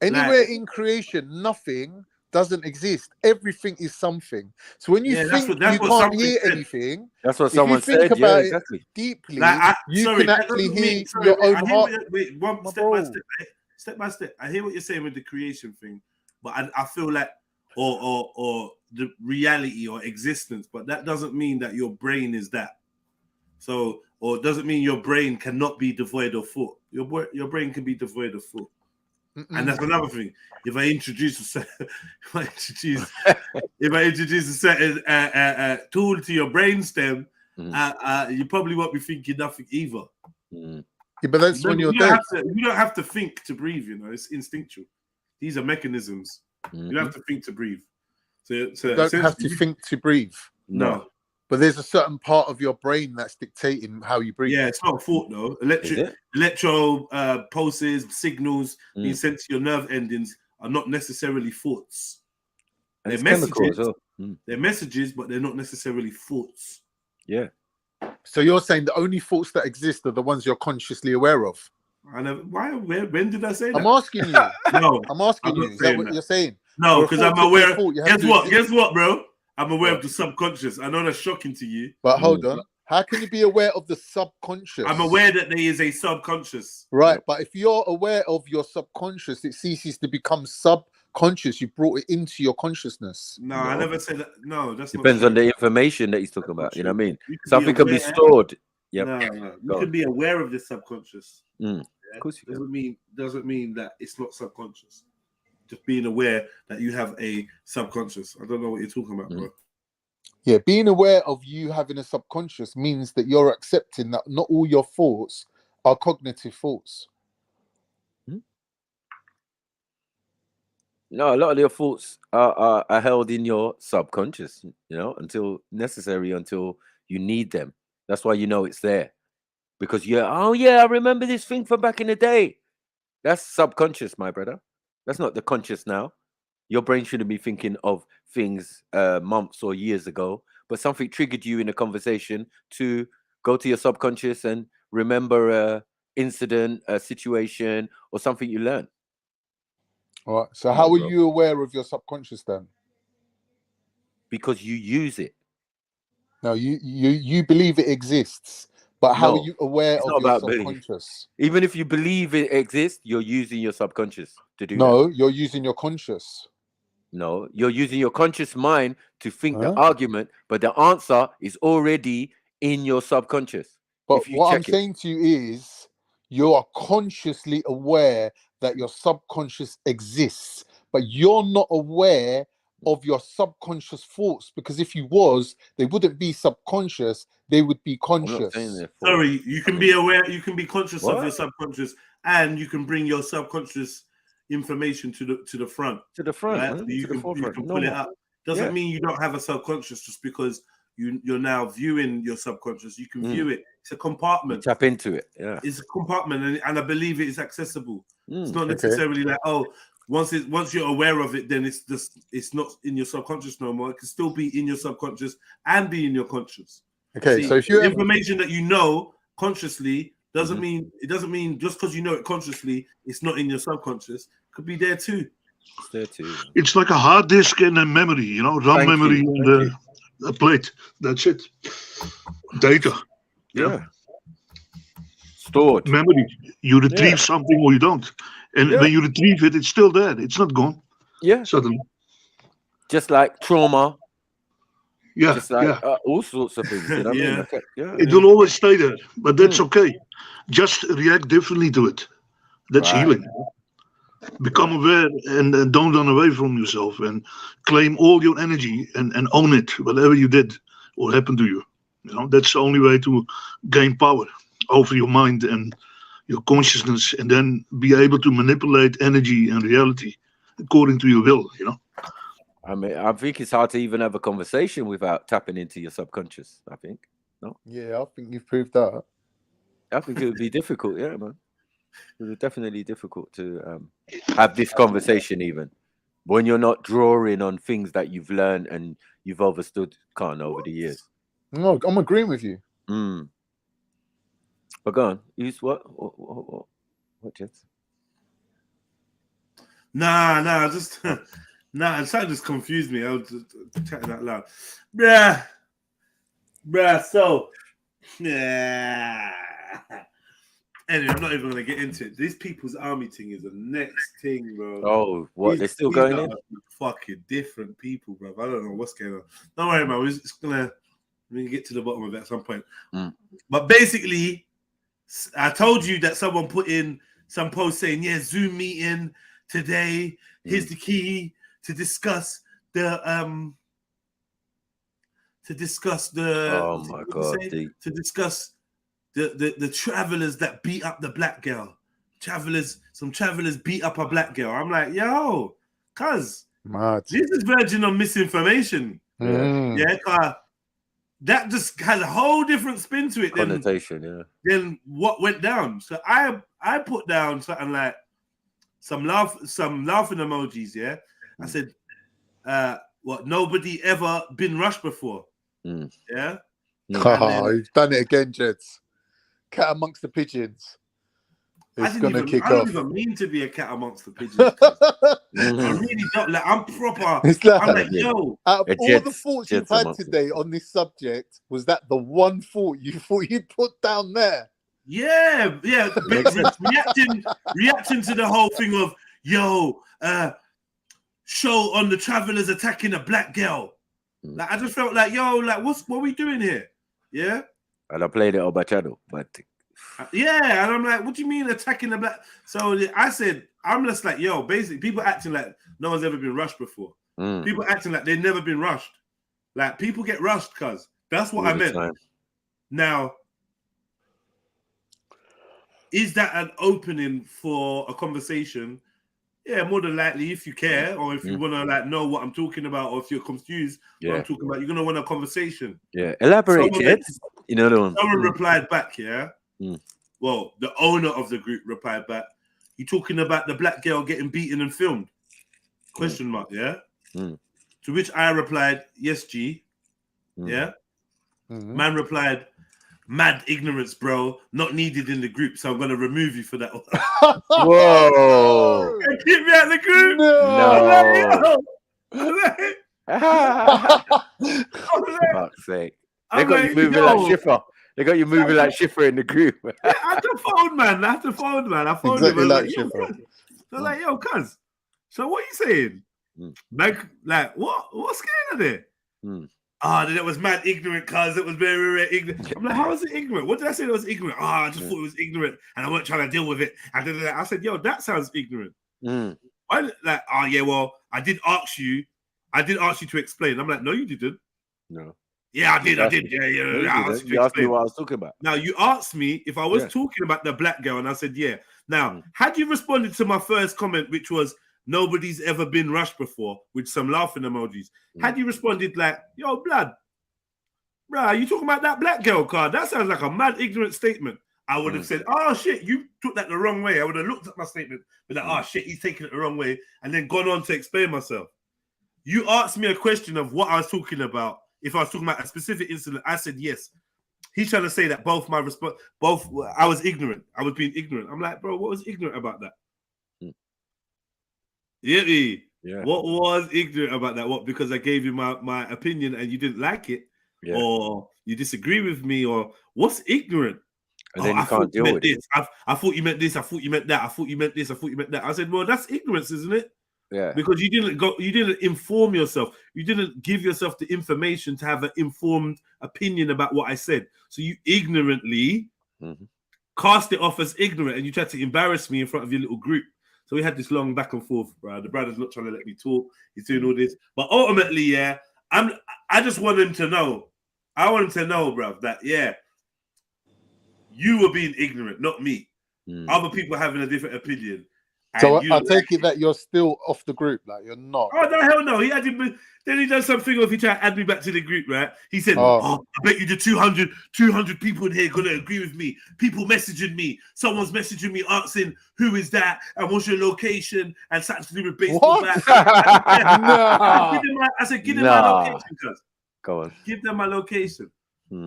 Anywhere in creation, nothing doesn't exist. Everything is something. So when you think you can't hear anything, that's what someone said. Think about it deeply, you can actually hear your own heart. Wait, step by step. I hear what you're saying with the creation thing, but I feel like, or the reality or existence, but that doesn't mean that your brain is that. So, or it doesn't mean your brain cannot be devoid of thought. Your brain can be devoid of thought. And that's another thing. If I introduce a certain tool to your brainstem, you probably won't be thinking nothing either. Yeah, but that's when you're dead. dead. You don't have to think to breathe. You know, it's instinctual. These are mechanisms. You don't have to think to breathe. So you don't have to think to breathe. No. But there's a certain part of your brain that's dictating how you breathe. Yeah, it's not a thought though. Electro pulses, signals being sent to your nerve endings are not necessarily thoughts. They're messages. They're messages, but they're not necessarily thoughts. Yeah. So you're saying the only thoughts that exist are the ones you're consciously aware of? When did I say that? I'm asking you. No, I'm asking you. Is that what you're saying? No, because I'm aware. Guess what, bro? I'm aware What? of the subconscious. I know that's shocking to you. But hold on. How can you be aware of the subconscious? I'm aware that there is a subconscious. Right, but if you're aware of your subconscious, it ceases to become subconscious. You brought it into your consciousness. No, I never said that. No, that's depends not on the information that he's talking about. You know what I mean? You can Something be can be aware. stored. Yep. No. You can be aware of the subconscious. Yeah? Of course you doesn't mean that it's not subconscious. Just being aware that you have a subconscious. I don't know what you're talking about, bro. Yeah, being aware of you having a subconscious means that you're accepting that not all your thoughts are cognitive thoughts. No, a lot of your thoughts are held in your subconscious, you know, until you need them. That's why you know it's there. Because I remember this thing from back in the day. That's subconscious, my brother. That's not the conscious now. Your brain shouldn't be thinking of things months or years ago, but something triggered you in a conversation to go to your subconscious and remember a incident, a situation, or something you learned. All right. So how are you aware of your subconscious then? Because you use it. No, you believe it exists, but how are you aware of your subconscious? Even if you believe it exists, you're using your subconscious to do that. No, you're using your conscious. No, you're using your conscious mind to think the argument, but the answer is already in your subconscious. But what I'm saying to you is you are consciously aware that your subconscious exists, but you're not aware of your subconscious thoughts, because if you was, they wouldn't be subconscious, they would be conscious. Sorry, you can be aware, you can be conscious of your subconscious, and you can bring your subconscious information to the front. Right? You can pull it up. Doesn't mean you don't have a subconscious just because you're now viewing your subconscious. You can view it. It's a compartment. Tap into it. Yeah, it's a compartment, and I believe it is accessible. It's not necessarily like, oh, once you're aware of it, then it's not in your subconscious no more. It can still be in your subconscious and be in your conscious. Okay, see, so if you information that you know consciously doesn't mean just because you know it consciously, it's not in your subconscious. Could be there too. It's there too. It's like a hard disk and a memory, you know, RAM memory and a plate. That's it. Data. Yeah. Stored memory. You retrieve something or you don't, and when you retrieve it, it's still there. It's not gone. Yeah. Suddenly. Just like trauma. Yeah. Just like all sorts of things. You know what I mean? Okay. It will always stay there, but that's okay. Just react differently to it. That's healing. Become aware and don't run away from yourself, and claim all your energy and own it, whatever you did or happened to you. You know, that's the only way to gain power over your mind and your consciousness, and then be able to manipulate energy and reality according to your will, you know. I mean, I think it's hard to even have a conversation without tapping into your subconscious, I think. No? Yeah, I think you've proved that. I think it would be difficult, yeah, man. It was definitely difficult to have this conversation, even when you're not drawing on things that you've learned and you've understood over the years. No, I'm agreeing with you. But go on. Use what Jets? Nah, just it's trying to just confuse me. I was just chatting out loud. Bruh, so anyway, I'm not even gonna get into it. This People's Army thing is the next thing, bro. Oh, what? They're still going in? Fucking different people, bro. I don't know what's going on. Don't worry, man. We're just gonna get to the bottom of it at some point. But basically, I told you that someone put in some post saying, yeah, Zoom meeting today. Here's the key to discuss the Oh my God, to discuss the travelers that beat up the black girl. Some travelers beat up a black girl. I'm like, yo, cuz this is verging on misinformation. Yeah, that just has a whole different spin to it than what went down. So I put down something like some laughing emojis. Yeah, I said, what, nobody ever been rushed before. Yeah. He's done it again, Jeds. Cat amongst the pigeons. It's gonna kick off. I don't even mean to be a cat amongst the pigeons. I really don't. Like, I'm proper. I'm like, yo. Out of all the thoughts you've had today on this subject, was that the one thought you thought you'd put down there? Yeah. reacting to the whole thing of, yo, show on the travelers attacking a black girl. Like, I just felt like, yo, like, what are we doing here? Yeah. And I played it on my channel, but yeah, and I'm like, what do you mean attacking the black? So I said, I'm just like, yo, basically, people acting like no one's ever been rushed before. People acting like they've never been rushed. Like, people get rushed, cuz. That's what I meant. Now, is that an opening for a conversation? Yeah, more than likely, if you care, or if you want to like know what I'm talking about, or if you're confused what I'm talking about, you're gonna want a conversation. Yeah, elaborate, kids. You know the one. Someone replied back, yeah. Well, the owner of the group replied back. You talking about the black girl getting beaten and filmed? Question mark, yeah. To which I replied, yes, G. Yeah. Man replied, mad ignorance, bro. Not needed in the group, so I'm gonna remove you for that. Whoa! Keep me out of the group. Fuck's sake! They got you moving like Schiffer. They got you moving like Schiffer in the group. I have to phone, man. I phoned exactly him. Like Schiffer. They're like, yo, cuz. So what are you saying? Like what's going on there? That was mad ignorant, cuz. It was very, very ignorant. I'm like, how is it ignorant? What did I say that was ignorant? I just thought it was ignorant and I wasn't trying to deal with it. I said, yo, that sounds ignorant. I like, yeah, well, I did ask you to explain. I'm like, no, you didn't. No. Yeah, I did. Yeah. You asked me what I was talking about. Now, you asked me if I was talking about the black girl, and I said, yeah. Now, had you responded to my first comment, which was, nobody's ever been rushed before, with some laughing emojis, had you responded like, yo, blood, bruh, you talking about that black girl card? That sounds like a mad ignorant statement. I would have said, oh, shit, you took that the wrong way. I would have looked at my statement, but like, oh, shit, he's taking it the wrong way, and then gone on to explain myself. You asked me a question of what I was talking about. If I was talking about a specific incident, I said yes. He's trying to say that I was ignorant. I was being ignorant. I'm like, bro, what was ignorant about that? Yeah. What was ignorant about that? What, because I gave you my opinion and you didn't like it, or you disagree with me, or what's ignorant? And then you can't deal with it. I thought you meant this. I thought you meant that. I thought you meant this. I thought you meant that. I said, well, that's ignorance, isn't it? Yeah. Because you didn't inform yourself. You didn't give yourself the information to have an informed opinion about what I said. So you ignorantly cast it off as ignorant, and you tried to embarrass me in front of your little group. So we had this long back and forth, bro. The brother's not trying to let me talk. He's doing all this. But ultimately, yeah, I just want him to know. I want him to know, bro, that, yeah, you were being ignorant, not me. Other people having a different opinion. So I take it that you're still off the group, like you're not. Oh, no, hell no. Then he does something if he tried to add me back to the group, right? He said, I bet you the 200 people in here going to agree with me. People messaging me. Someone's messaging me asking, who is that? And what's your location? And something to do with baseball bat. I said, give them my location, cuz. Go on. Give them my location.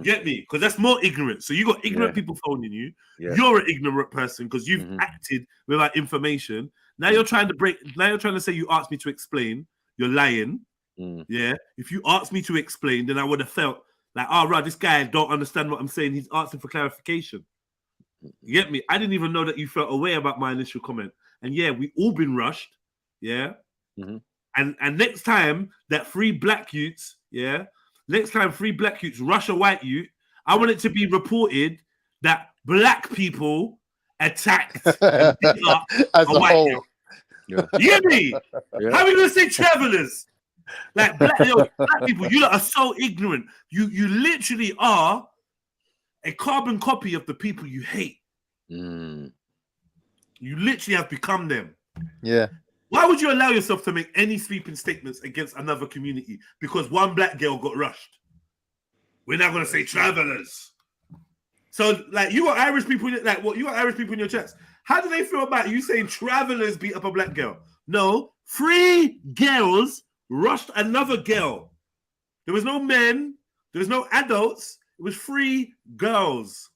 Get me? Because that's more ignorant. So you got ignorant people phoning you. You're an ignorant person because you've acted without information. Now you're trying to say you asked me to explain. You're lying. Yeah. If you asked me to explain, then I would have felt like, oh, right, this guy don't understand what I'm saying. He's asking for clarification. You get me? I didn't even know that you felt away about my initial comment. And yeah, we all been rushed. Yeah. And next time that free black youths, next time free black youths rush a white youth, I want it to be reported that black people attacked and beat up as a a white whole. girl. You hear me? How are we gonna say travelers? Like black people, you lot are so ignorant. You literally are a carbon copy of the people you hate. You literally have become them. Yeah. Why would you allow yourself to make any sweeping statements against another community because one black girl got rushed? We're not gonna say travelers. So, like, you got Irish people, like, what? You got Irish people in your chest. How do they feel about you saying travelers beat up a black girl? No, 3 girls rushed another girl. There was no men. There was no adults. It was 3 girls.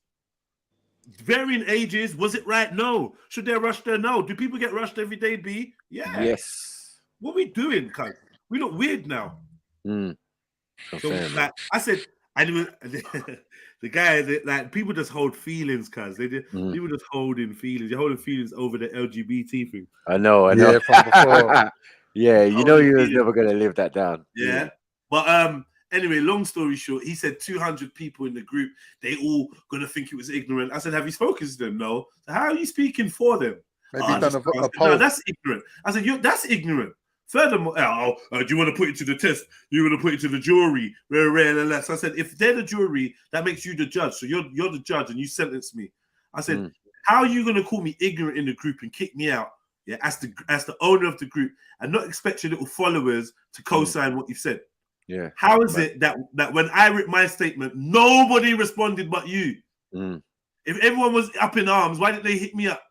Varying ages. Was it right? No. Should they rush there? No. Do people get rushed every day, B? Yeah. Yes. What are we doing, cuz? We look weird now. So, like, I said, the guy that, like, people just hold feelings, cuz people just holding feelings. You're holding feelings over the LGBT thing. I know. Yeah, from before. Yeah, you know you was never gonna live that down. Yeah. But anyway, long story short, he said 200 people in the group, they all gonna think it was ignorant. I said, have you spoken to them? No. So how are you speaking for them? Maybe Said, no, that's ignorant. I said, that's ignorant. Furthermore, do you want to put it to the test? You want to put it to the jury? So I said, if they're the jury, that makes you the judge. So you're the judge and you sentence me. I said, how are you going to call me ignorant in the group and kick me out? Yeah, as the owner of the group, and not expect your little followers to co-sign what you've said. Yeah. How is it that when I wrote my statement, nobody responded but you? If everyone was up in arms, why didn't they hit me up?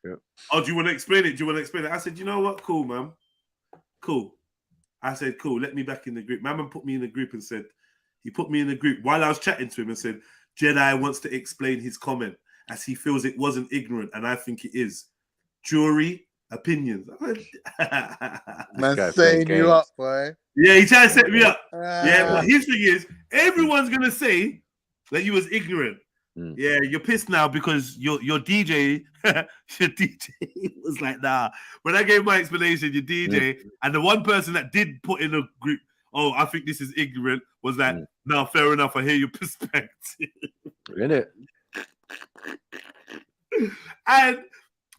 Yeah. Oh, do you want to explain it? Do you want to explain it? I said, you know what? Cool, man. Cool. I said, cool, let me back in the group. My man put me in the group and said, he put me in the group while I was chatting to him and said, Jedi wants to explain his comment as he feels it wasn't ignorant, and I think it is. Jury opinions. Man, setting you up, boy. Yeah, he tried to set me up. Yeah, but his thing is, everyone's gonna say that you was ignorant. Yeah, you're pissed now because your DJ, was like, nah. When I gave my explanation, your DJ, and the one person that did put in a group, oh, I think this is ignorant, was like, no, fair enough, I hear your perspective. Innit?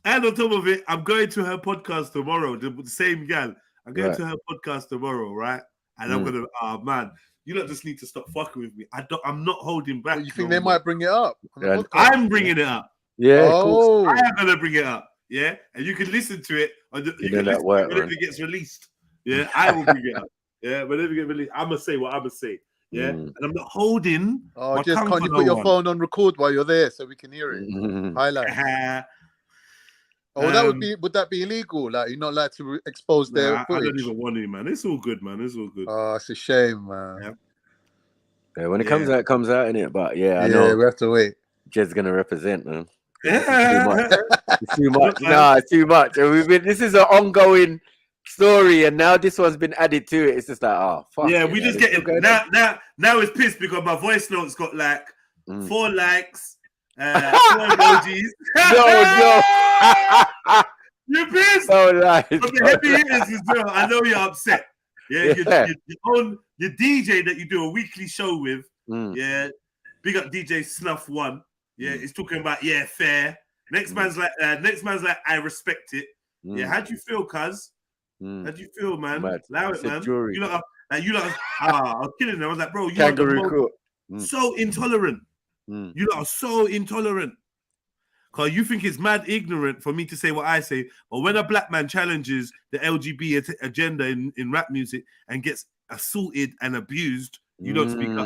And on top of it, I'm going to her podcast tomorrow, the same gal. I'm going to her podcast tomorrow, right? And I'm gonna, man, you don't just need to stop fucking with me. I'm not holding back. You think they might bring it up? I'm bringing it up. Yeah, I am gonna bring it up. Yeah, and you can listen to it. You can listen to it whenever it gets released. Yeah, I will bring it up. Yeah, whenever it gets released, I'm gonna say what I'm gonna say. Yeah, and I'm not holding. Oh, just can't you put your phone on record while you're there so we can hear it? Highlight. Oh, that would that be illegal? Like, you're not allowed to expose their footage? I don't even want it, man. It's all good, man. It's all good. Oh, it's a shame, man. Yeah, when it comes out, it comes out, innit? But yeah, I know. We have to wait. Jed's gonna represent, man. It's too much. Nah, it's too much. And this is an ongoing story, and now this one's been added to it. It's just like, oh, fuck. Yeah, we just get it. Now it's pissed because my voice notes got like 4 likes, 4 emojis. No. You're pissed. So nice. But the heavy hitters as well. I know you're upset. Yeah, your DJ that you do a weekly show with. Yeah, big up DJ Snuff One. Yeah, he's talking about fair. Next man's like, I respect it. Yeah, how do you feel, cuz? How do you feel, man? Allow it, man. You know, I was killing them. I was like, bro, you are so intolerant. You are so intolerant. Because you think it's mad ignorant for me to say what I say, but when a black man challenges the LGBT agenda in rap music and gets assaulted and abused, you don't speak up.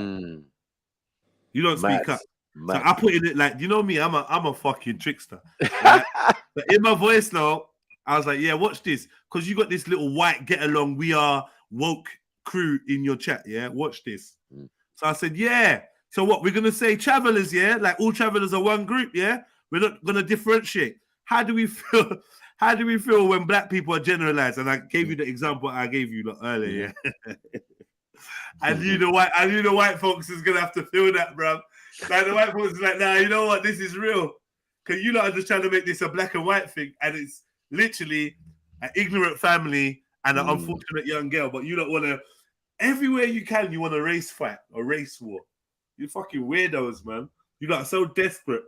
You don't speak up. So I put in it like, you know me, I'm a fucking trickster. Right? But in my voice now, I was like, yeah, watch this. Because you got this little white get along, we are woke crew in your chat, yeah? Watch this. So I said, yeah. So what, we're going to say travelers, yeah? Like all travelers are one group, yeah? We're not going to differentiate. How do we feel? How do we feel when black people are generalized? And I gave you the example I gave you earlier. Yeah? I knew the white folks is gonna have to feel that, bro. Like the white folks is like, nah, you know what? This is real. Because you lot are just trying to make this a black and white thing, and it's literally an ignorant family and an unfortunate young girl. But you don't want to. Everywhere you can, you want a race fight, a race war. You fucking weirdos, man. You lot are so desperate.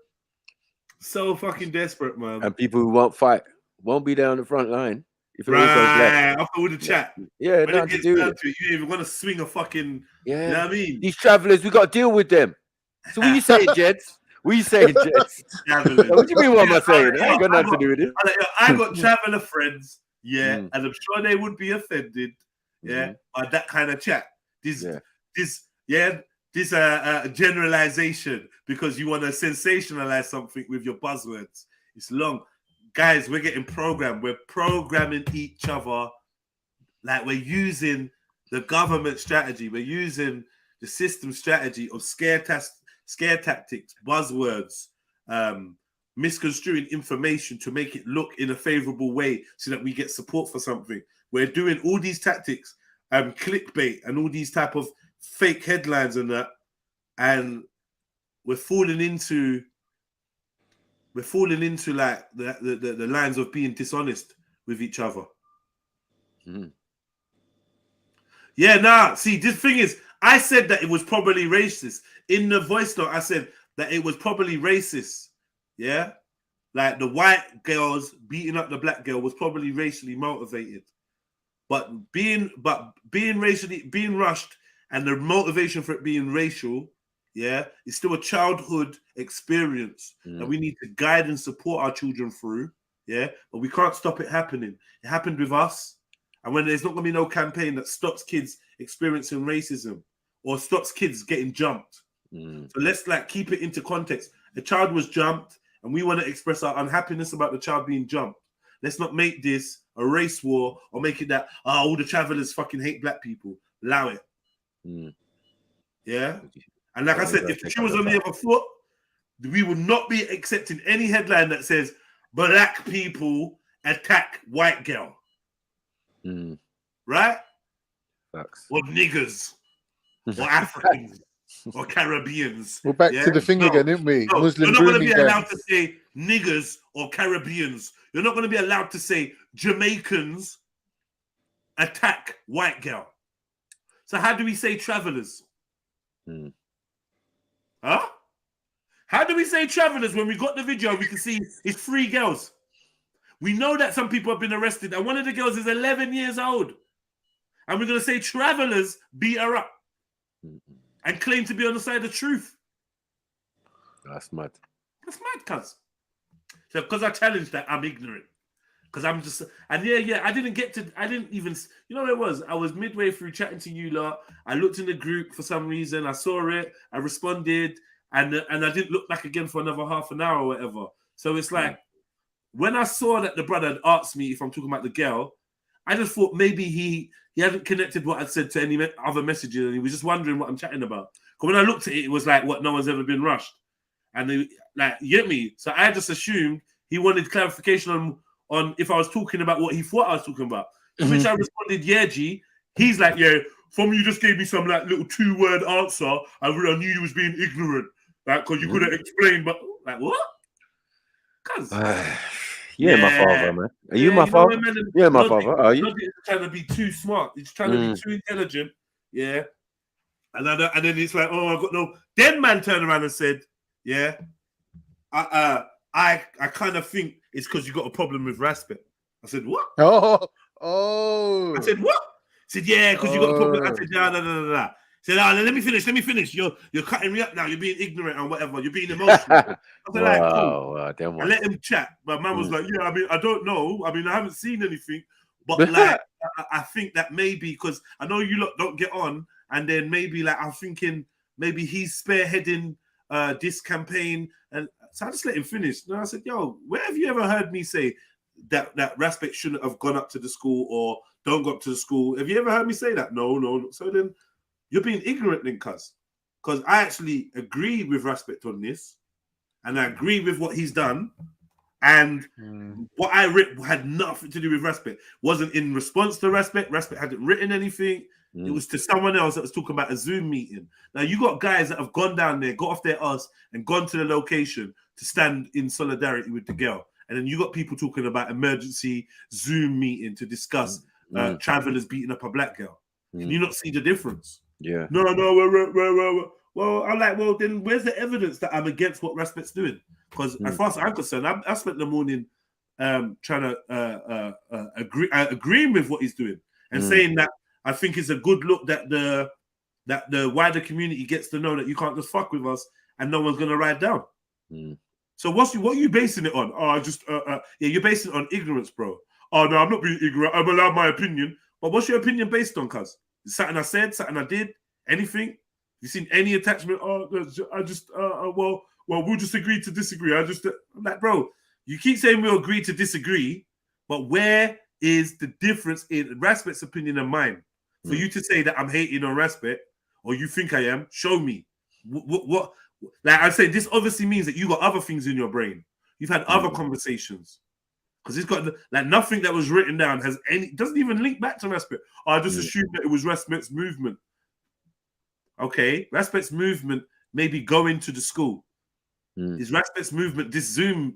So fucking desperate, man. And people who won't fight won't be there on the front line. If it always goes Right, left. after all the chat. Yeah, When it nothing to gets do with down it. to it, you don't even want to swing a fucking, Yeah. you know what I mean? These travellers, we got to deal with them. So what you saying, Jets? What you saying, Jets? Travellers. What do you mean, what am I Yeah, saying? I ain't got nothing to do with it. I got traveller friends, yeah, and I'm sure they would be offended, yeah, by that kind of chat. This generalization because you want to sensationalize something with your buzzwords. It's long. Guys, we're getting programmed. We're programming each other like we're using the government strategy. We're using the system strategy of scare tactics, buzzwords, misconstruing information to make it look in a favorable way so that we get support for something. We're doing all these tactics, clickbait and all these type of fake headlines and that, and we're falling into like the lines of being dishonest with each other. Yeah, nah. See, this thing is, I said that it was probably racist. In the voice note, I said that it was probably racist. Yeah? Like the white girls beating up the black girl was probably racially motivated. But being rushed and the motivation for it being racial, yeah, it's still a childhood experience that we need to guide and support our children through. Yeah, but we can't stop it happening. It happened with us. And when there's not going to be no campaign that stops kids experiencing racism or stops kids getting jumped. So let's like keep it into context. A child was jumped and we want to express our unhappiness about the child being jumped. Let's not make this a race war or make it that, all the travelers fucking hate black people. Allow it. Yeah? And like I said, if the shoe was on the other foot, we would not be accepting any headline that says black people attack white girl. Right? Facts. Or niggers. Or Africans. Or Caribbeans. We're back to the thing again, didn't we? No, Muslim you're not going to grooming be allowed gangs. to say niggers or Caribbeans. You're not going to be allowed to say Jamaicans attack white girl. So how do we say travelers? Huh? How do we say travelers when we got the video? We can see it's 3 girls. We know that some people have been arrested, and one of the girls is 11 years old. And we're going to say travelers beat her up and claim to be on the side of truth. That's mad. That's mad, cuz. So because I challenged that, I'm ignorant. Because I'm just, and yeah, I didn't even, you know what it was? I was midway through chatting to you lot. I looked in the group for some reason. I saw it. I responded. And I didn't look back again for another half an hour or whatever. So it's like, when I saw that the brother had asked me if I'm talking about the girl, I just thought maybe he hadn't connected what I'd said to any other messages, and he was just wondering what I'm chatting about. Because when I looked at it, it was like, what, no one's ever been rushed. And they, like, you get me? So I just assumed he wanted clarification on if I was talking about what he thought I was talking about. To which I responded, yeah, G. He's like, yeah, from you just gave me some like little 2-word answer. I knew you was being ignorant, like, because you couldn't explain. But like, what? Cuz. Yeah, my father, man. Are you my father? Yeah, my father. Are you? He's trying to be too smart. He's trying to be too intelligent. Yeah. And then it's like, oh, I got no. Then man turned around and said, yeah, I kind of think it's because you got a problem with respect. I said, what? Oh. I said, what? He said, yeah, because you got a problem. I said, no. He said, let me finish. You're cutting me up now. You're being ignorant and whatever. You're being emotional. I said, like, cool. I let him chat. But man was like, yeah, I mean, I don't know. I mean, I haven't seen anything. But like, I think that maybe, because I know you lot don't get on, and then maybe like I'm thinking maybe he's spearheading this campaign. And so I just let him finish. And I said, yo, where have you ever heard me say that Raspect shouldn't have gone up to the school or don't go up to the school? Have you ever heard me say that? No. So then you're being ignorant then, cuz. Because I actually agree with Raspect on this. And I agree with what he's done. And what I wrote had nothing to do with Raspect. Wasn't in response to Raspect. Raspect hadn't written anything. It was to someone else that was talking about a Zoom meeting. Now, you got guys that have gone down there, got off their ass, and gone to the location to stand in solidarity with the girl. And then you got people talking about emergency Zoom meeting to discuss travelers beating up a black girl. Can you not see the difference? Yeah. No. Well, I'm like, well, then where's the evidence that I'm against what Raspect's doing? Because as far as I'm concerned, I spent the morning trying to agreeing with what he's doing and saying that I think it's a good look that the wider community gets to know that you can't just fuck with us and no one's gonna ride down. So what are you basing it on? Oh, you're basing it on ignorance, bro. Oh no, I'm not being ignorant. I'm allowed my opinion. But what's your opinion based on, cuz? Something I said, something I did, anything? You seen any attachment? Oh, I just well, we'll just agree to disagree. I'm like, bro, you keep saying we'll agree to disagree, but where is the difference in Raspet's opinion and mine? For you to say that I'm hating on Raspet, or you think I am, show me. What like I say, this obviously means that you got other things in your brain. You've had other conversations. Because it's got like nothing that was written down doesn't even link back to Raspet. I just assumed that it was Raspet's movement. Okay, Raspet's movement maybe going to the school. Is Raspet's movement this Zoom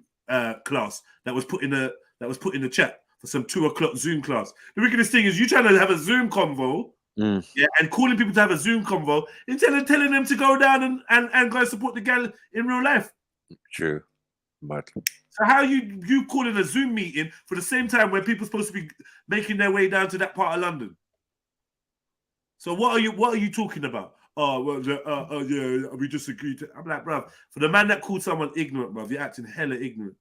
class that was put in the chat for some 2 o'clock Zoom class? The wickedest thing is you trying to have a Zoom convo, yeah, and calling people to have a Zoom convo instead of telling them to go down and go support the gal in real life. True, but so how you calling a Zoom meeting for the same time when people are supposed to be making their way down to that part of London? So what are you talking about? Oh, well, yeah, we just agreed to. I'm like, bruv, for the man that called someone ignorant, bruv, you're acting hella ignorant.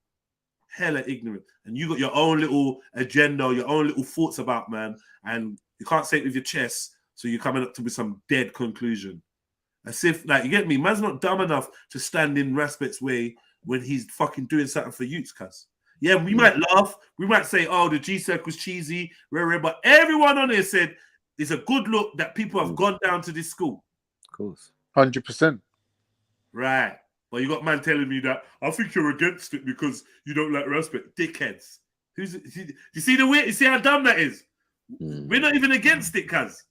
And you got your own little agenda, your own little thoughts about, man, and you can't say it with your chest, so you're coming up to with some dead conclusion. As if, like, you get me? Man's not dumb enough to stand in Raspet's way when he's fucking doing something for youths, cuz. Yeah, we might laugh, we might say, oh, the G-Circle's cheesy, but everyone on here said it's a good look that people have gone down to this school. Of course. 100%. Right. Well, you got man telling me that I think you're against it because you don't like Raspet. Dickheads. You see the way? You see how dumb that is? We're not even against it, cuz.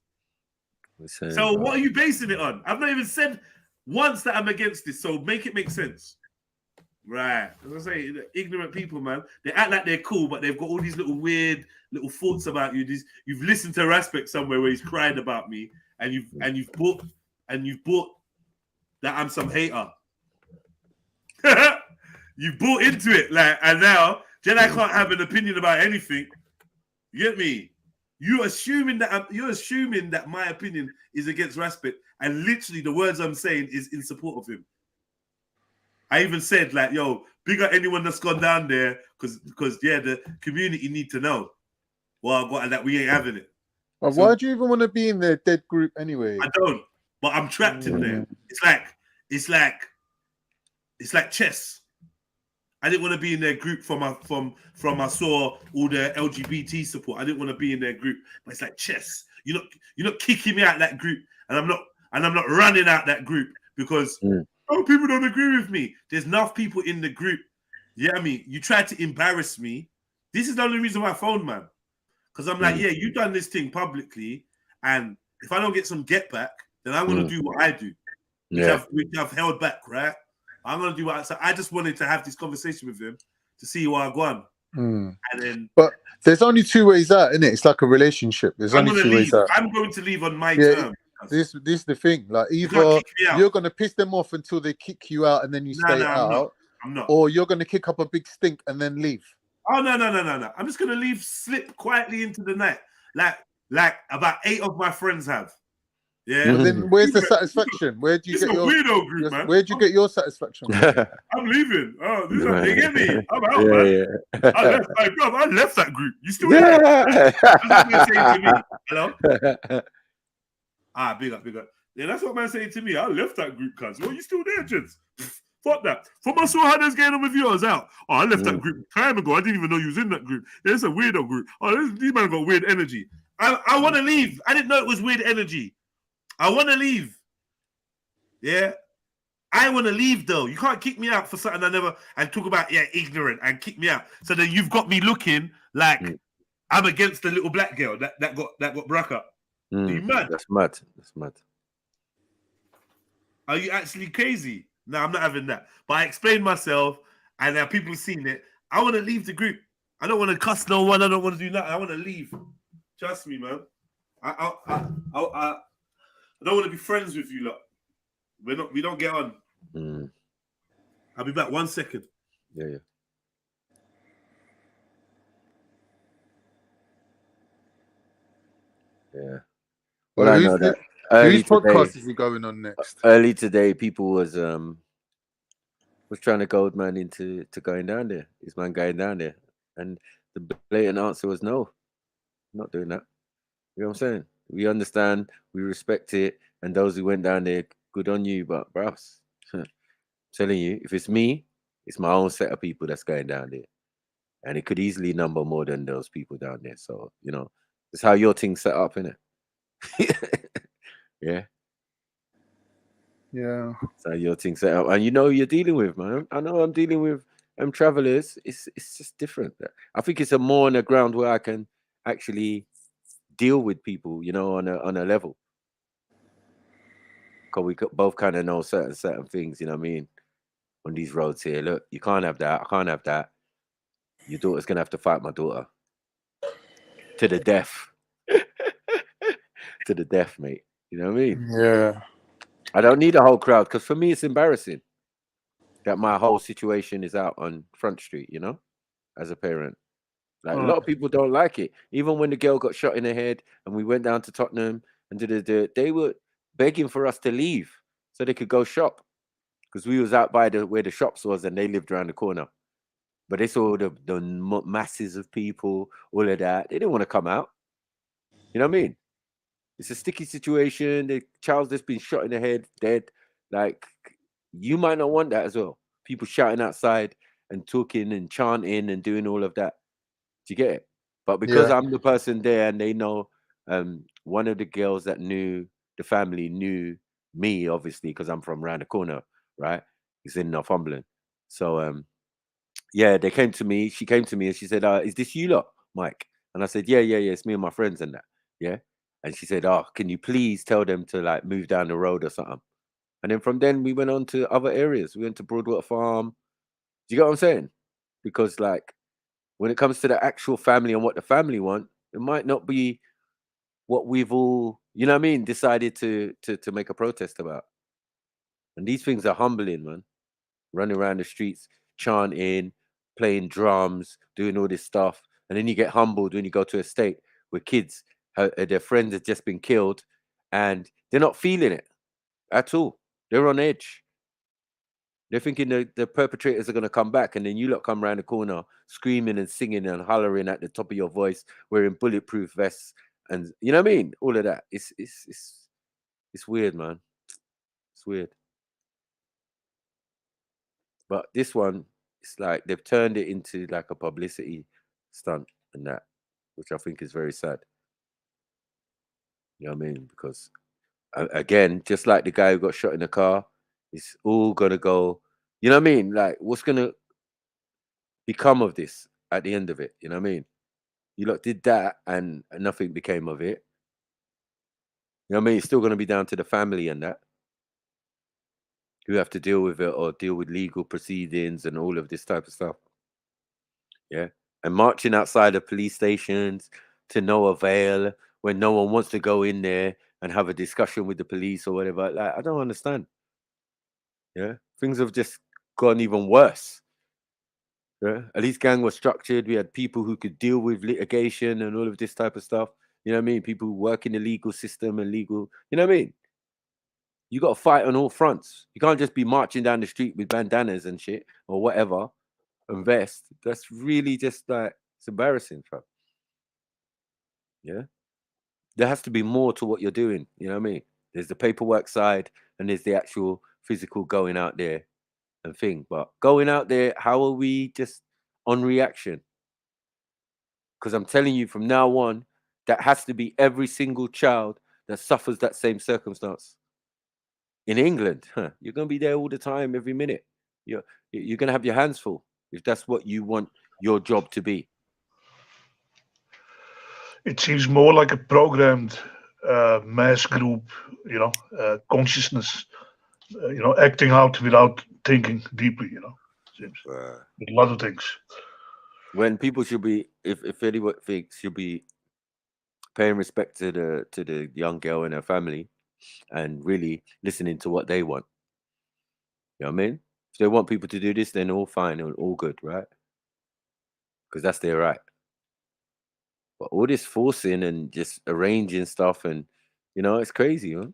So what are you basing it on? I've not even said once that I'm against this, so make it make sense. Right. As I say, ignorant people, man. They act like they're cool, but they've got all these little weird little thoughts about you. You've listened to Raspet somewhere where he's cried about me, and you've bought that I'm some hater. You bought into it, like, and now Jedi can't have an opinion about anything. You get me? You're assuming that my opinion is against Raspet, and literally the words I'm saying is in support of him. I even said, like, yo, big up anyone that's gone down there, because yeah, the community need to know. Well, that we ain't having it. Well, why do you even want to be in their dead group anyway? I don't, but I'm trapped in there. It's like chess. I didn't want to be in their group from I saw all the LGBT support. I didn't want to be in their group, but it's like chess. You're not kicking me out that group, and I'm not running out that group because people don't agree with me. There's enough people in the group. Yeah, I mean, you tried to embarrass me. This is the only reason why I phoned, man. Because I'm like, yeah, you done this thing publicly, and if I don't get some get back, then I'm gonna do what I do, which I've held back, right? I'm gonna do what. So I just wanted to have this conversation with him to see where I go on, and then. But there's only 2 ways out, isn't it? It's like a relationship. There's only 2 ways out. I'm going to leave on my terms. This is the thing. Like, either you're gonna piss them off until they kick you out, and then you stay out. I'm not. Or you're gonna kick up a big stink and then leave. Oh no! I'm just gonna slip quietly into the night, like about 8 of my friends have. Yeah. But then where's the satisfaction? Where do you get your weirdo group, man? Where'd you get your satisfaction? I'm leaving. Oh, you get me? I'm out, man. I left that group. You still there? That's what saying to me. Hello. Big up. Yeah, that's what man saying to me. I left that group, cuz. Well, you still there, gents? Fuck that. From I saw how this getting on with you, I was out. Oh, I left that group time ago. I didn't even know you was in that group. Yeah, it's a weirdo group. Oh, these man got weird energy. I want to leave. I didn't know it was weird energy. I want to leave. Yeah. I want to leave, though. You can't kick me out for something and talk about, ignorant and kick me out. So then you've got me looking like I'm against the little black girl that got broke up. Are you mad? That's mad. Are you actually crazy? No, I'm not having that. But I explained myself, and now people have seen it. I want to leave the group. I don't want to cuss no one. I don't want to do nothing. I want to leave. Trust me, man. I don't want to be friends with you lot. We don't get on. I'll be back 1 second. Yeah. Well, I know that whose podcast is he going on next? Early today, people was trying to gold man into going down there. Is man going down there? And the blatant answer was no, I'm not doing that. You know what I'm saying? We understand, we respect it, and those who went down there, good on you. But bruv, telling you, if it's me, it's my own set of people that's going down there, and it could easily number more than those people down there. So you know, it's how your thing's set up, innit? Yeah. Yeah. So your thing set up, and you know you're dealing with, man. I know I'm dealing with travelers. It's just different. I think it's a more on the ground where I can actually deal with people, you know, on a level. Because we both kind of know certain things, you know what I mean? On these roads here, look, you can't have that. I can't have that. Your daughter's gonna have to fight my daughter to the death. To the death, mate. You know what I mean? Yeah. I don't need a whole crowd because for me it's embarrassing that my whole situation is out on Front Street, you know, as a parent. Like a lot of people don't like it. Even when the girl got shot in the head and we went down to Tottenham and they were begging for us to leave so they could go shop because we was out by where the shops was and they lived around the corner. But they saw the masses of people, all of that. They didn't want to come out. You know what I mean? It's a sticky situation. The child's just been shot in the head, dead. Like, you might not want that as well. People shouting outside and talking and chanting and doing all of that. Do you get it? But because I'm the person there and they know one of the girls that knew the family knew me, obviously, because I'm from around the corner, right? It's in Northumberland. So, yeah, they came to me. She came to me and she said, is this you lot, Mike? And I said, yeah, it's me and my friends and that. Yeah. And she said, oh, can you please tell them to like move down the road or something? And then from then we went on to other areas. We went to Broadwater Farm. Do you get what I'm saying? Because like when it comes to the actual family and what the family want, it might not be what we've all, you know what I mean, decided to make a protest about. And these things are humbling, man. Running around the streets, chanting, playing drums, doing all this stuff. And then you get humbled when you go to a state where kids, their friends have just been killed and they're not feeling it at all. They're on edge. They're thinking the perpetrators are going to come back. And then you lot come around the corner screaming and singing and hollering at the top of your voice, wearing bulletproof vests. And you know what I mean? All of that. It's weird, man. It's weird. But this one, it's like they've turned it into like a publicity stunt and that, which I think is very sad. You know what I mean? Because again, just like the guy who got shot in the car, it's all gonna go. You know what I mean? Like, what's gonna become of this at the end of it? You know what I mean? You lot did that, and nothing became of it. You know what I mean? It's still gonna be down to the family and that, who have to deal with it or deal with legal proceedings and all of this type of stuff. Yeah. And marching outside of police stations to no avail when no one wants to go in there and have a discussion with the police or whatever. Like, I don't understand. Yeah. Things have just gone even worse. Yeah. At least gang was structured. We had people who could deal with litigation and all of this type of stuff. You know what I mean? People who work in the legal system and legal, you know what I mean? You got to fight on all fronts. You can't just be marching down the street with bandanas and shit or whatever and vest. That's really just like, it's embarrassing, fam. Yeah. There has to be more to what you're doing. You know what I mean? There's the paperwork side and there's the actual physical going out there and thing. But going out there, how are we just on reaction? Because I'm telling you from now on, that has to be every single child that suffers that same circumstance. In England, you're going to be there all the time, every minute. You're going to have your hands full if that's what you want your job to be. It seems more like a programmed mass group, you know, consciousness, you know, acting out without thinking deeply, you know. Seems with a lot of things. When people should be, if anyone thinks, should be paying respect to the young girl and her family, and really listening to what they want. You know what I mean? If they want people to do this, then all fine and all good, right? Because that's their right. But all this forcing and just arranging stuff, and it's crazy, huh?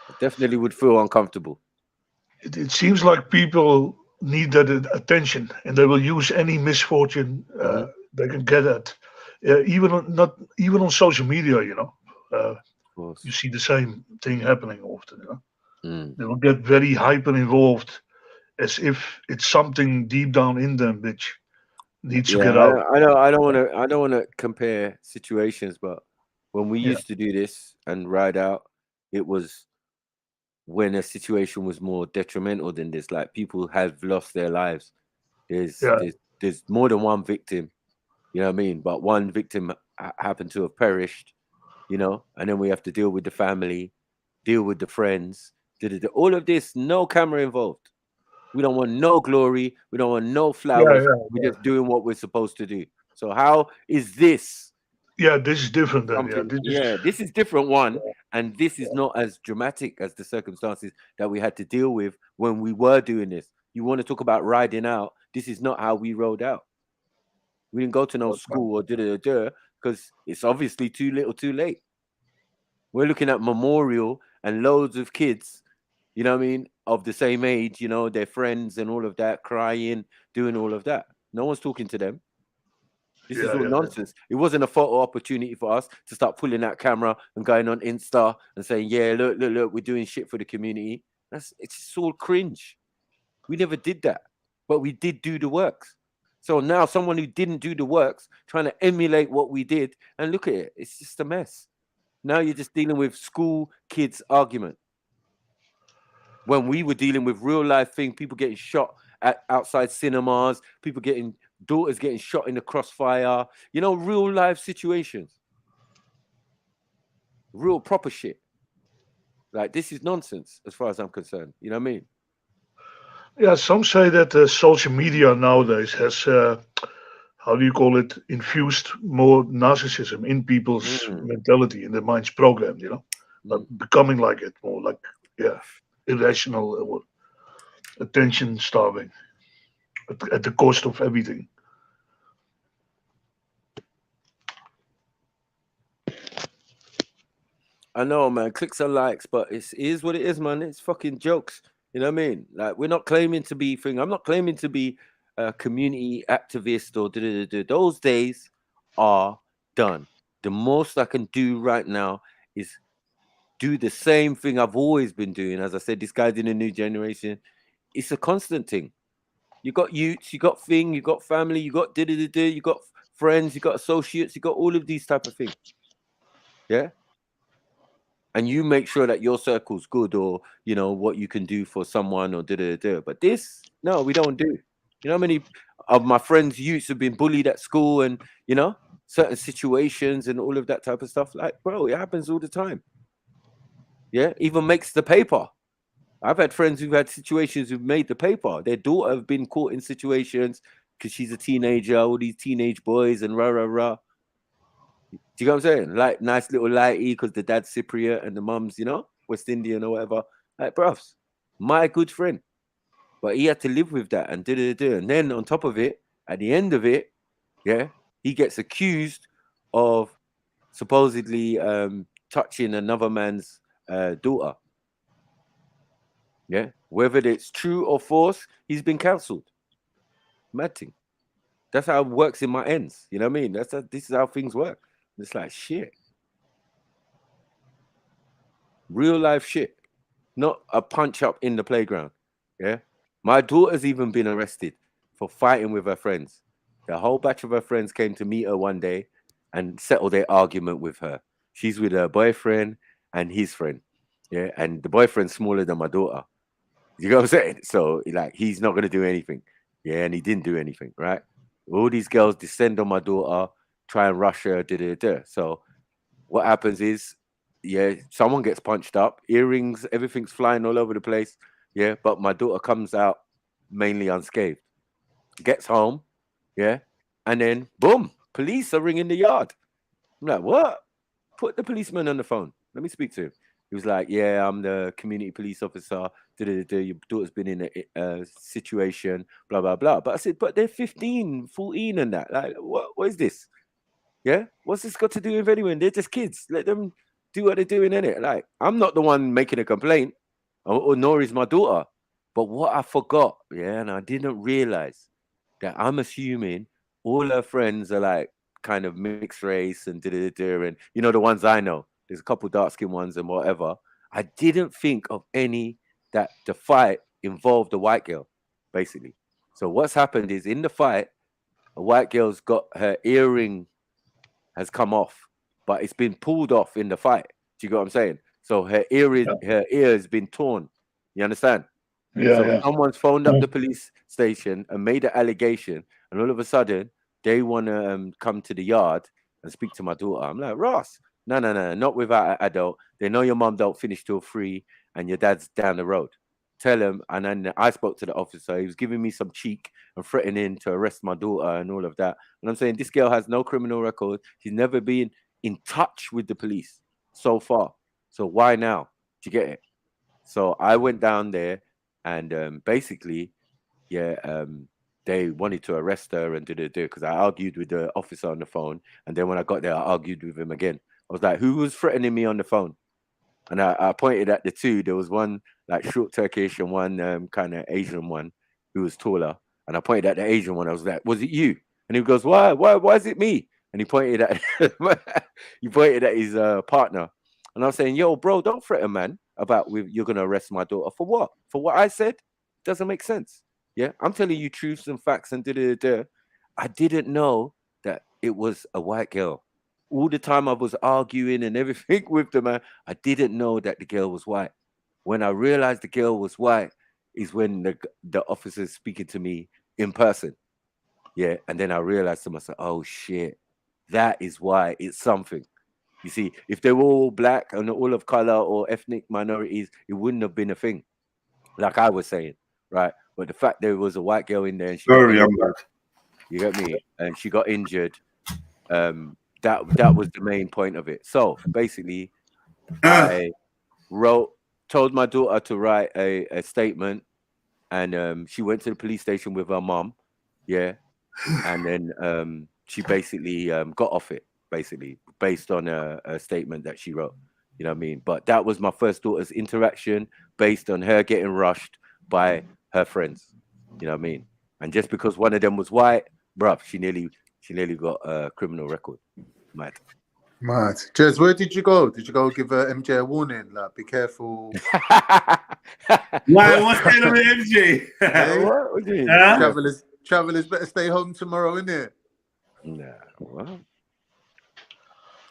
I definitely would feel uncomfortable. It seems like people need that attention, and they will use any misfortune they can get at. Even on social media, you see the same thing happening often. They will get very hyper involved, as if it's something deep down in them which needs to get out. I don't want to compare situations, but when we used to do this and ride out, it was when a situation was more detrimental than this. Like, people have lost their lives. There's more than one victim, you know what I mean? But one victim happened to have perished, and then we have to deal with the family, deal with the friends, all of this, no camera involved. We don't want no glory. We don't want no flowers. We're just doing what we're supposed to do. So how is this? Yeah, this is different. This is different one. And this is not as dramatic as the circumstances that we had to deal with when we were doing this. You want to talk about riding out? This is not how we rode out. We didn't go to no school or because it's obviously too little too late. We're looking at memorial and loads of kids, you know what I mean, of the same age, their friends and all of that, crying, doing all of that. No one's talking to them. This is all nonsense. It wasn't a photo opportunity for us to start pulling that camera and going on Insta and saying, yeah, look, we're doing shit for the community. It's all cringe. We never did that, but we did do the works. So now someone who didn't do the works trying to emulate what we did, and look at it, it's just a mess. Now you're just dealing with school kids argument. When we were dealing with real life thing, people getting shot at outside cinemas, daughters getting shot in the crossfire, real life situations. Real proper shit. Like, this is nonsense as far as I'm concerned. You know what I mean? Yeah, some say that social media nowadays has, how do you call it, infused more narcissism in people's mentality, in their minds programmed, becoming like it, more like, irrational, attention starving at the cost of everything. I know, man. Clicks and likes, but it is what it is, man. It's fucking jokes. You know what I mean? Like, we're not claiming to be I'm not claiming to be a community activist or Those days are done. The most I can do right now is do the same thing I've always been doing. As I said, this guy's in a new generation. It's a constant thing. You got youths, you got thing, you got family, you got you got friends, you got associates, you got all of these type of things. Yeah. And you make sure that your circle's good, or what you can do for someone, or But this, no, we don't do. You know how many of my friends' youths have been bullied at school, and certain situations and all of that type of stuff. Like, bro, it happens all the time. Yeah, even makes the paper. I've had friends who've had situations who've made the paper. Their daughter have been caught in situations because she's a teenager, all these teenage boys and rah. Do you know what I'm saying? Like, nice little lighty because the dad's Cypriot and the mum's, West Indian or whatever. Like, bruv, my good friend. But he had to live with that and And then on top of it, at the end of it, he gets accused of supposedly touching another man's daughter. Yeah, whether it's true or false, he's been cancelled. Mad thing. That's how it works in my ends. You know what I mean? This is how things work. It's like shit. Real life shit. Not a punch up in the playground. Yeah. My daughter's even been arrested for fighting with her friends. The whole batch of her friends came to meet her one day and settle their argument with her. She's with her boyfriend and his friend. Yeah. And the boyfriend's smaller than my daughter. You know what I'm saying? So, like, he's not going to do anything. Yeah. And he didn't do anything, right? All these girls descend on my daughter, try and rush her, So what happens is, someone gets punched up, earrings, everything's flying all over the place. Yeah. But my daughter comes out mainly unscathed. Gets home. Yeah. And then, boom, police are ringing the yard. I'm like, what? Put the policeman on the phone. Let me speak to him. He was like, yeah, I'm the community police officer. Your daughter's been in a situation, blah, blah, blah. But I said, but they're 15, 14 and that. Like, what is this? Yeah? What's this got to do with anyone? They're just kids. Let them do what they're doing, innit? Like, I'm not the one making a complaint, or nor is my daughter. But what I forgot, yeah, and I didn't realize that I'm assuming all her friends are like kind of mixed race and and you know, the ones I know. There's a couple dark-skinned ones and whatever. I didn't think of any that the fight involved a white girl, basically. So what's happened is in the fight, a white girl's got her earring has come off, but it's been pulled off in the fight. Do you get what I'm saying? So her ear has been torn. You understand? Yeah, so yeah. Someone's phoned up the police station and made an allegation, and all of a sudden they want to come to the yard and speak to my daughter. I'm like, Ross, no, not without an adult. They know your mom don't finish till 3 and your dad's down the road. Tell him. And then I spoke to the officer. He was giving me some cheek and threatening to arrest my daughter and all of that. And I'm saying, this girl has no criminal record. She's never been in touch with the police so far. So why now? Do you get it? So I went down there and basically, they wanted to arrest her and because I argued with the officer on the phone. And then when I got there, I argued with him again. I was like, who was threatening me on the phone? And I pointed at the two. There was one like short Turkish and one kind of Asian one who was taller. And I pointed at the Asian one. I was like, was it you? And he goes, why is it me? And he pointed at his partner. And I was saying, yo, bro, don't threaten, man, about you're going to arrest my daughter. For what? For what I said? Doesn't make sense. Yeah, I'm telling you truths and facts and I didn't know that it was a white girl. All the time I was arguing and everything with the man, I didn't know that the girl was white. When I realized the girl was white is when the officer's speaking to me in person. Yeah, and then I realized to myself, oh shit, that is why it's something. You see, if they were all black and all of color or ethnic minorities, it wouldn't have been a thing, like I was saying, right? But the fact there was a white girl in there and she sorry, I'm back. You get me? And she got injured. That was the main point of it. So basically, I told my daughter to write a statement, and she went to the police station with her mom, yeah, and then she basically got off it, basically based on a statement that she wrote. You know what I mean? But that was my first daughter's interaction based on her getting rushed by her friends. You know what I mean? And just because one of them was white, bruv, she nearly got a criminal record. Mad. Jez, where did you go? Did you go give MJ a warning? Like, be careful. Why? What's going on with MJ? Hey? What do you mean? Travelers better stay home tomorrow, innit? Nah, well,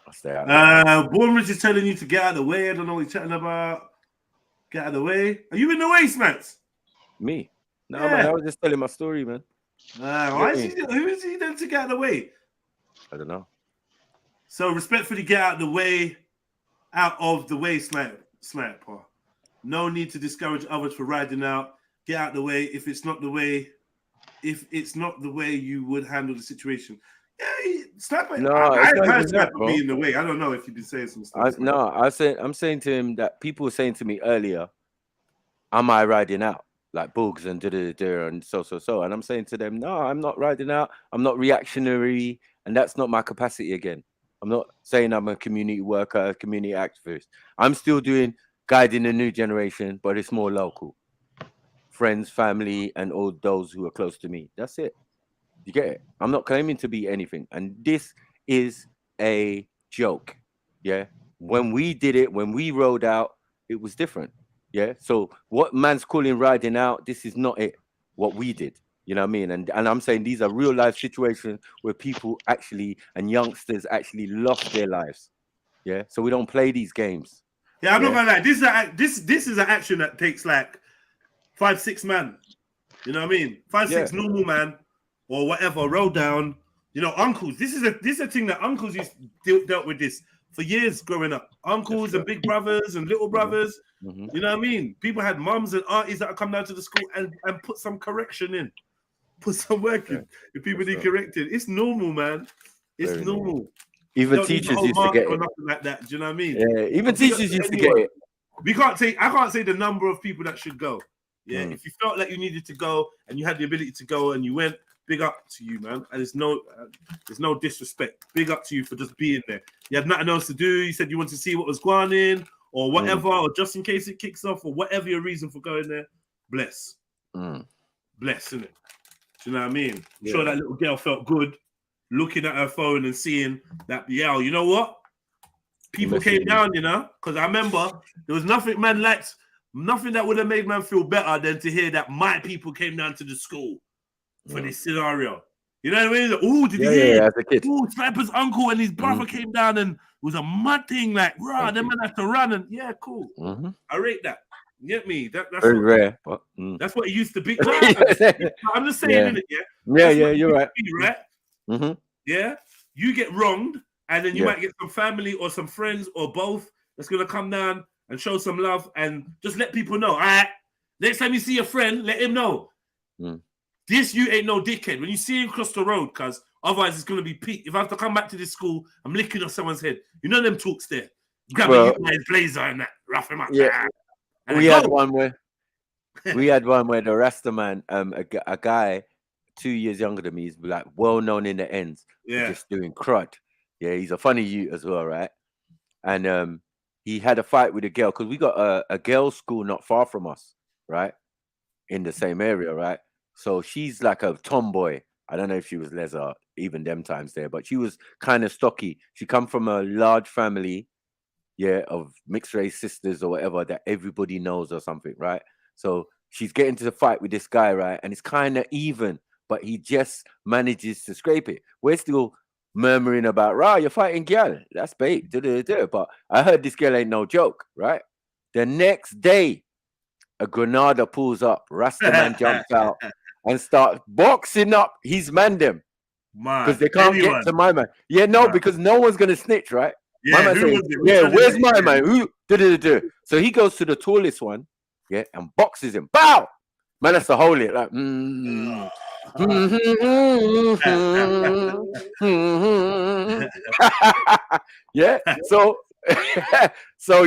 I'll stay out. Bournemouth is telling you to get out of the way. I don't know what you're chatting about. Get out of the way. Are you in the way, Smats? Me? No, man, I was just telling my story, man. Who is he then to get out of the way? I don't know. So respectfully, get out of the way, sniper. No need to discourage others for riding out. Get out of the way if it's not the way you would handle the situation. Yeah, sniper. No, I've heard sniper be in the way. I don't know if you've been saying some stuff. I'm saying to him that people were saying to me earlier, am I riding out? Like Boogs and and so. And I'm saying to them, no, I'm not riding out. I'm not reactionary. And that's not my capacity again. I'm not saying I'm a community worker, a community activist. I'm still guiding the new generation, but it's more local. Friends, family, and all those who are close to me. That's it. You get it? I'm not claiming to be anything. And this is a joke. Yeah. When we did it, when we rode out, it was different. Yeah. So what man's calling riding out, this is not it. What we did. You know what I mean? And I'm saying these are real life situations where people actually and youngsters actually lost their lives. Yeah. So we don't play these games. Yeah, I'm not gonna lie. This is an action that takes like 5-6 man. You know what I mean? 5-6 normal man or whatever, roll down. You know, uncles. This is a thing that uncles dealt with this for years growing up. Uncles and big brothers and little brothers. Mm-hmm. You know what I mean? People had mums and aunties that would come down to the school and put some correction in. Put some work in. If people need corrected. It's normal, man. It's very normal. Even teachers used to get it. Or nothing like that. Do you know what I mean? Yeah, even teachers used to get it. I can't say the number of people that should go. Yeah, if you felt like you needed to go and you had the ability to go and you went, big up to you, man. And there's no disrespect. Big up to you for just being there. You had nothing else to do. You said you wanted to see what was going in or whatever, or just in case it kicks off, or whatever your reason for going there. Bless. Bless, innit? Do you know what I mean? I'm sure that little girl felt good looking at her phone and seeing that, yeah, you know what? People came down, you know? Because I remember there was nothing that would have made man feel better than to hear that my people came down to the school for this scenario. You know what I mean? Like, oh, did you hear? As a kid. Oh, Sniper's uncle and his brother came down and it was a mad thing, like, rah, them man have to run and yeah, cool. I rate that. You get me? That's very rare, but that's what it used to be. I'm just saying, innit? Yeah, you're right. Right? Yeah, you get wronged, and then you might get some family or some friends or both that's gonna come down and show some love and just let people know. All right, next time you see a friend, let him know. This you ain't no dickhead. When you see him cross the road, cause otherwise it's gonna be peak. If I have to come back to this school, I'm licking off someone's head. You know them talks there. Grabbing his blazer and that, rough him up. Yeah. We had one where the Rasta man, a guy 2 years younger than me, is like well known in the ends, just doing crud. Yeah, he's a funny youth as well, right? And he had a fight with a girl because we got a girls' school not far from us, right? In the same area, right? So she's like a tomboy. I don't know if she was Leicester even them times there, but she was kind of stocky. She come from a large family. Of mixed race sisters or whatever that everybody knows or something, right? So she's getting to the fight with this guy, right? And it's kind of even, but he just manages to scrape it. We're still murmuring about, rah, you're fighting girl. That's bait. But I heard this girl ain't no joke, right? The next day, a Granada pulls up, Rasta man jumps out and starts boxing up his man them. Because they can't get to my man. Because no one's going to snitch, right? My man says, where's my man? Who? So he goes to the tallest one, and boxes him. Bow! Man has to hold it like, So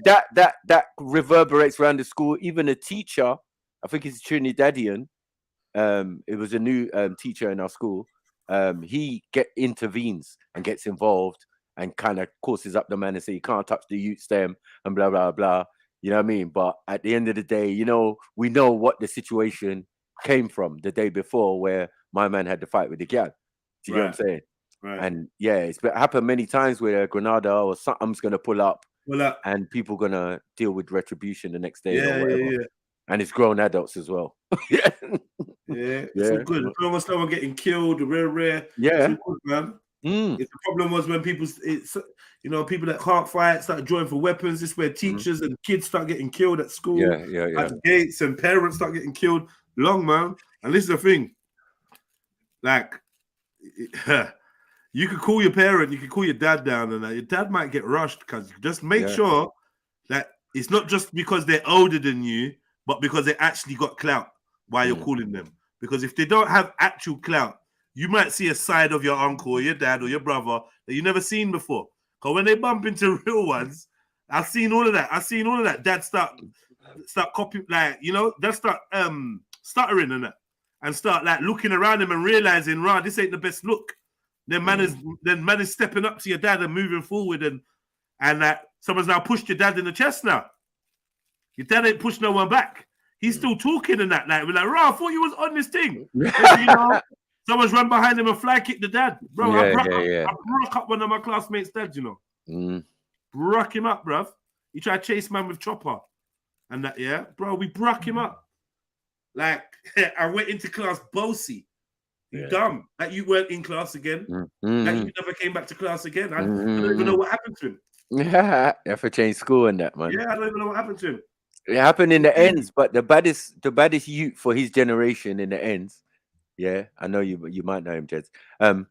that reverberates around the school. Even a teacher, I think it's Trinidadian. It was a new teacher in our school. He intervenes and gets involved. And kind of courses up the man and say you can't touch the youth stem and blah blah blah. You know what I mean? But at the end of the day, you know, we know what the situation came from the day before, where my man had to fight with the gal. Do you know what I'm saying? Right. And it's happened many times where Granada or something's gonna pull up, and people gonna deal with retribution the next day or whatever. And it's grown adults as well. It's all good. Almost someone getting killed, rare. It's all good, man. The problem was when people that can't fight started drawing for weapons. This is where teachers and kids start getting killed at school, at the gates, and parents start getting killed. Long, man. And this is the thing, like, you could call your parent, you could call your dad down, and your dad might get rushed because just make sure that it's not just because they're older than you, but because they actually got clout while you're calling them. Because if they don't have actual clout, you might see a side of your uncle or your dad or your brother that you never seen before. Because when they bump into real ones, I've seen all of that. Dad start copying, like, you know, they start stuttering and that, and start like looking around him and realizing, right, this ain't the best look. Then man is stepping up to your dad and moving forward, and that someone's now pushed your dad in the chest now. Your dad ain't pushed no one back. He's still talking and that. Like, we're like, I thought you was on this thing. You know, someone's run behind him and fly kicked the dad. Bro, I broke up one of my classmates' dads, you know. Broke him up, bruv. He tried to chase man with chopper. And that, bro, we broke him up. Like, I went into class bossy. You dumb. Like, you weren't in class again. Like, you never came back to class again. I don't even know what happened to him. You have to change school and that, man. I don't even know what happened to him. It happened in the ends, but the baddest youth for his generation in the ends. Yeah, I know you might know him, Jeds. Him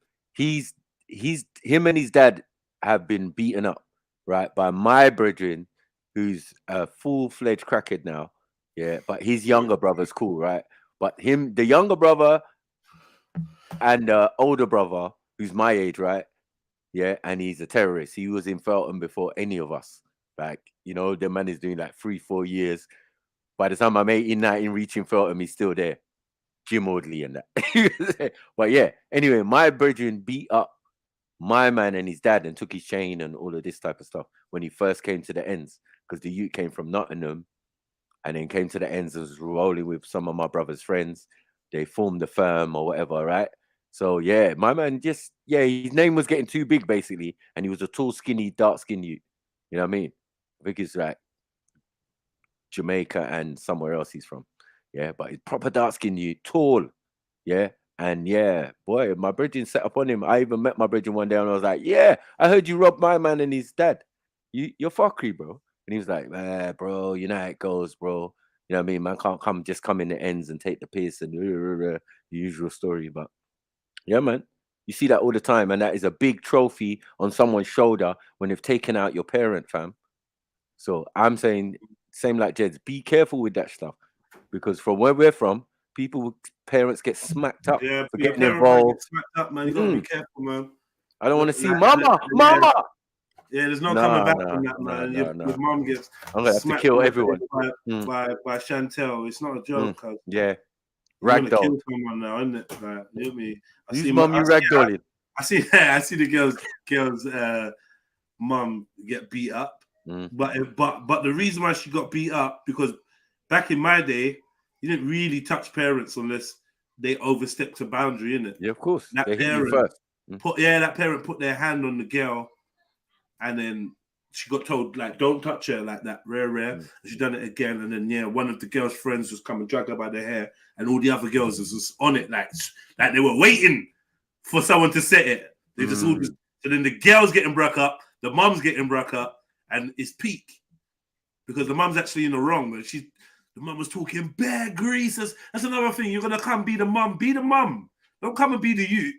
and his dad have been beaten up, right, by my brethren, who's a full-fledged crackhead now. Yeah, but his younger brother's cool, right? But the younger brother and the older brother, who's my age, right? Yeah, and he's a terrorist. He was in Felton before any of us Like, you know, the man is doing like 3-4 years. By the time I'm 18, 19, reaching Feltham, he's still there. Jim Audley and that. But yeah, anyway, my brethren beat up my man and his dad and took his chain and all of this type of stuff when he first came to the ends, because the youth came from Nottingham and then came to the ends and was rolling with some of my brother's friends. They formed the firm or whatever, right? So yeah, my man just, yeah, his name was getting too big basically, and he was a tall, skinny, dark-skinned youth. You know what I mean? I think it's like Jamaica and somewhere else he's from. Yeah, but he's proper dark-skinned youth, tall. Yeah. And yeah, boy, my brethren set up on him. I even met my brethren one day and I was like, yeah, I heard you robbed my man and his dad. You're fuckery, bro. And he was like, bro, you know how it goes, bro. You know what I mean? Man can't come in the ends and take the piss and the usual story. But yeah, man, you see that all the time. And that is a big trophy on someone's shoulder when they've taken out your parent, fam. So I'm saying, same like Jeds, be careful with that stuff. Because from where we're from, parents get smacked up for getting involved. Get smacked up, man. You gotta be careful, man. I don't want to see mama. Yeah, there's no coming back from that, man. Your mom gets I'm gonna have to kill everyone by Chantel. It's not a joke. Yeah, ragdoll. Kill someone now, isn't it? Like, you know me. Whose mom you ragdolling? I see the girls mom get beat up. But the reason why she got beat up, because back in my day, you didn't really touch parents unless they overstepped a boundary, innit? Yeah, of course. That parent that parent put their hand on the girl, and then she got told, like, don't touch her like that, rare. And she done it again, and then one of the girl's friends was come and drag her by the hair, and all the other girls was just on it, like they were waiting for someone to set it. They just all so then the girl's getting broke up, the mum's getting broke up, and it's peak because the mum's actually in the wrong, but the mum was talking bare grease. That's another thing. You're gonna come be the mum. Be the mum. Don't come and be the youth.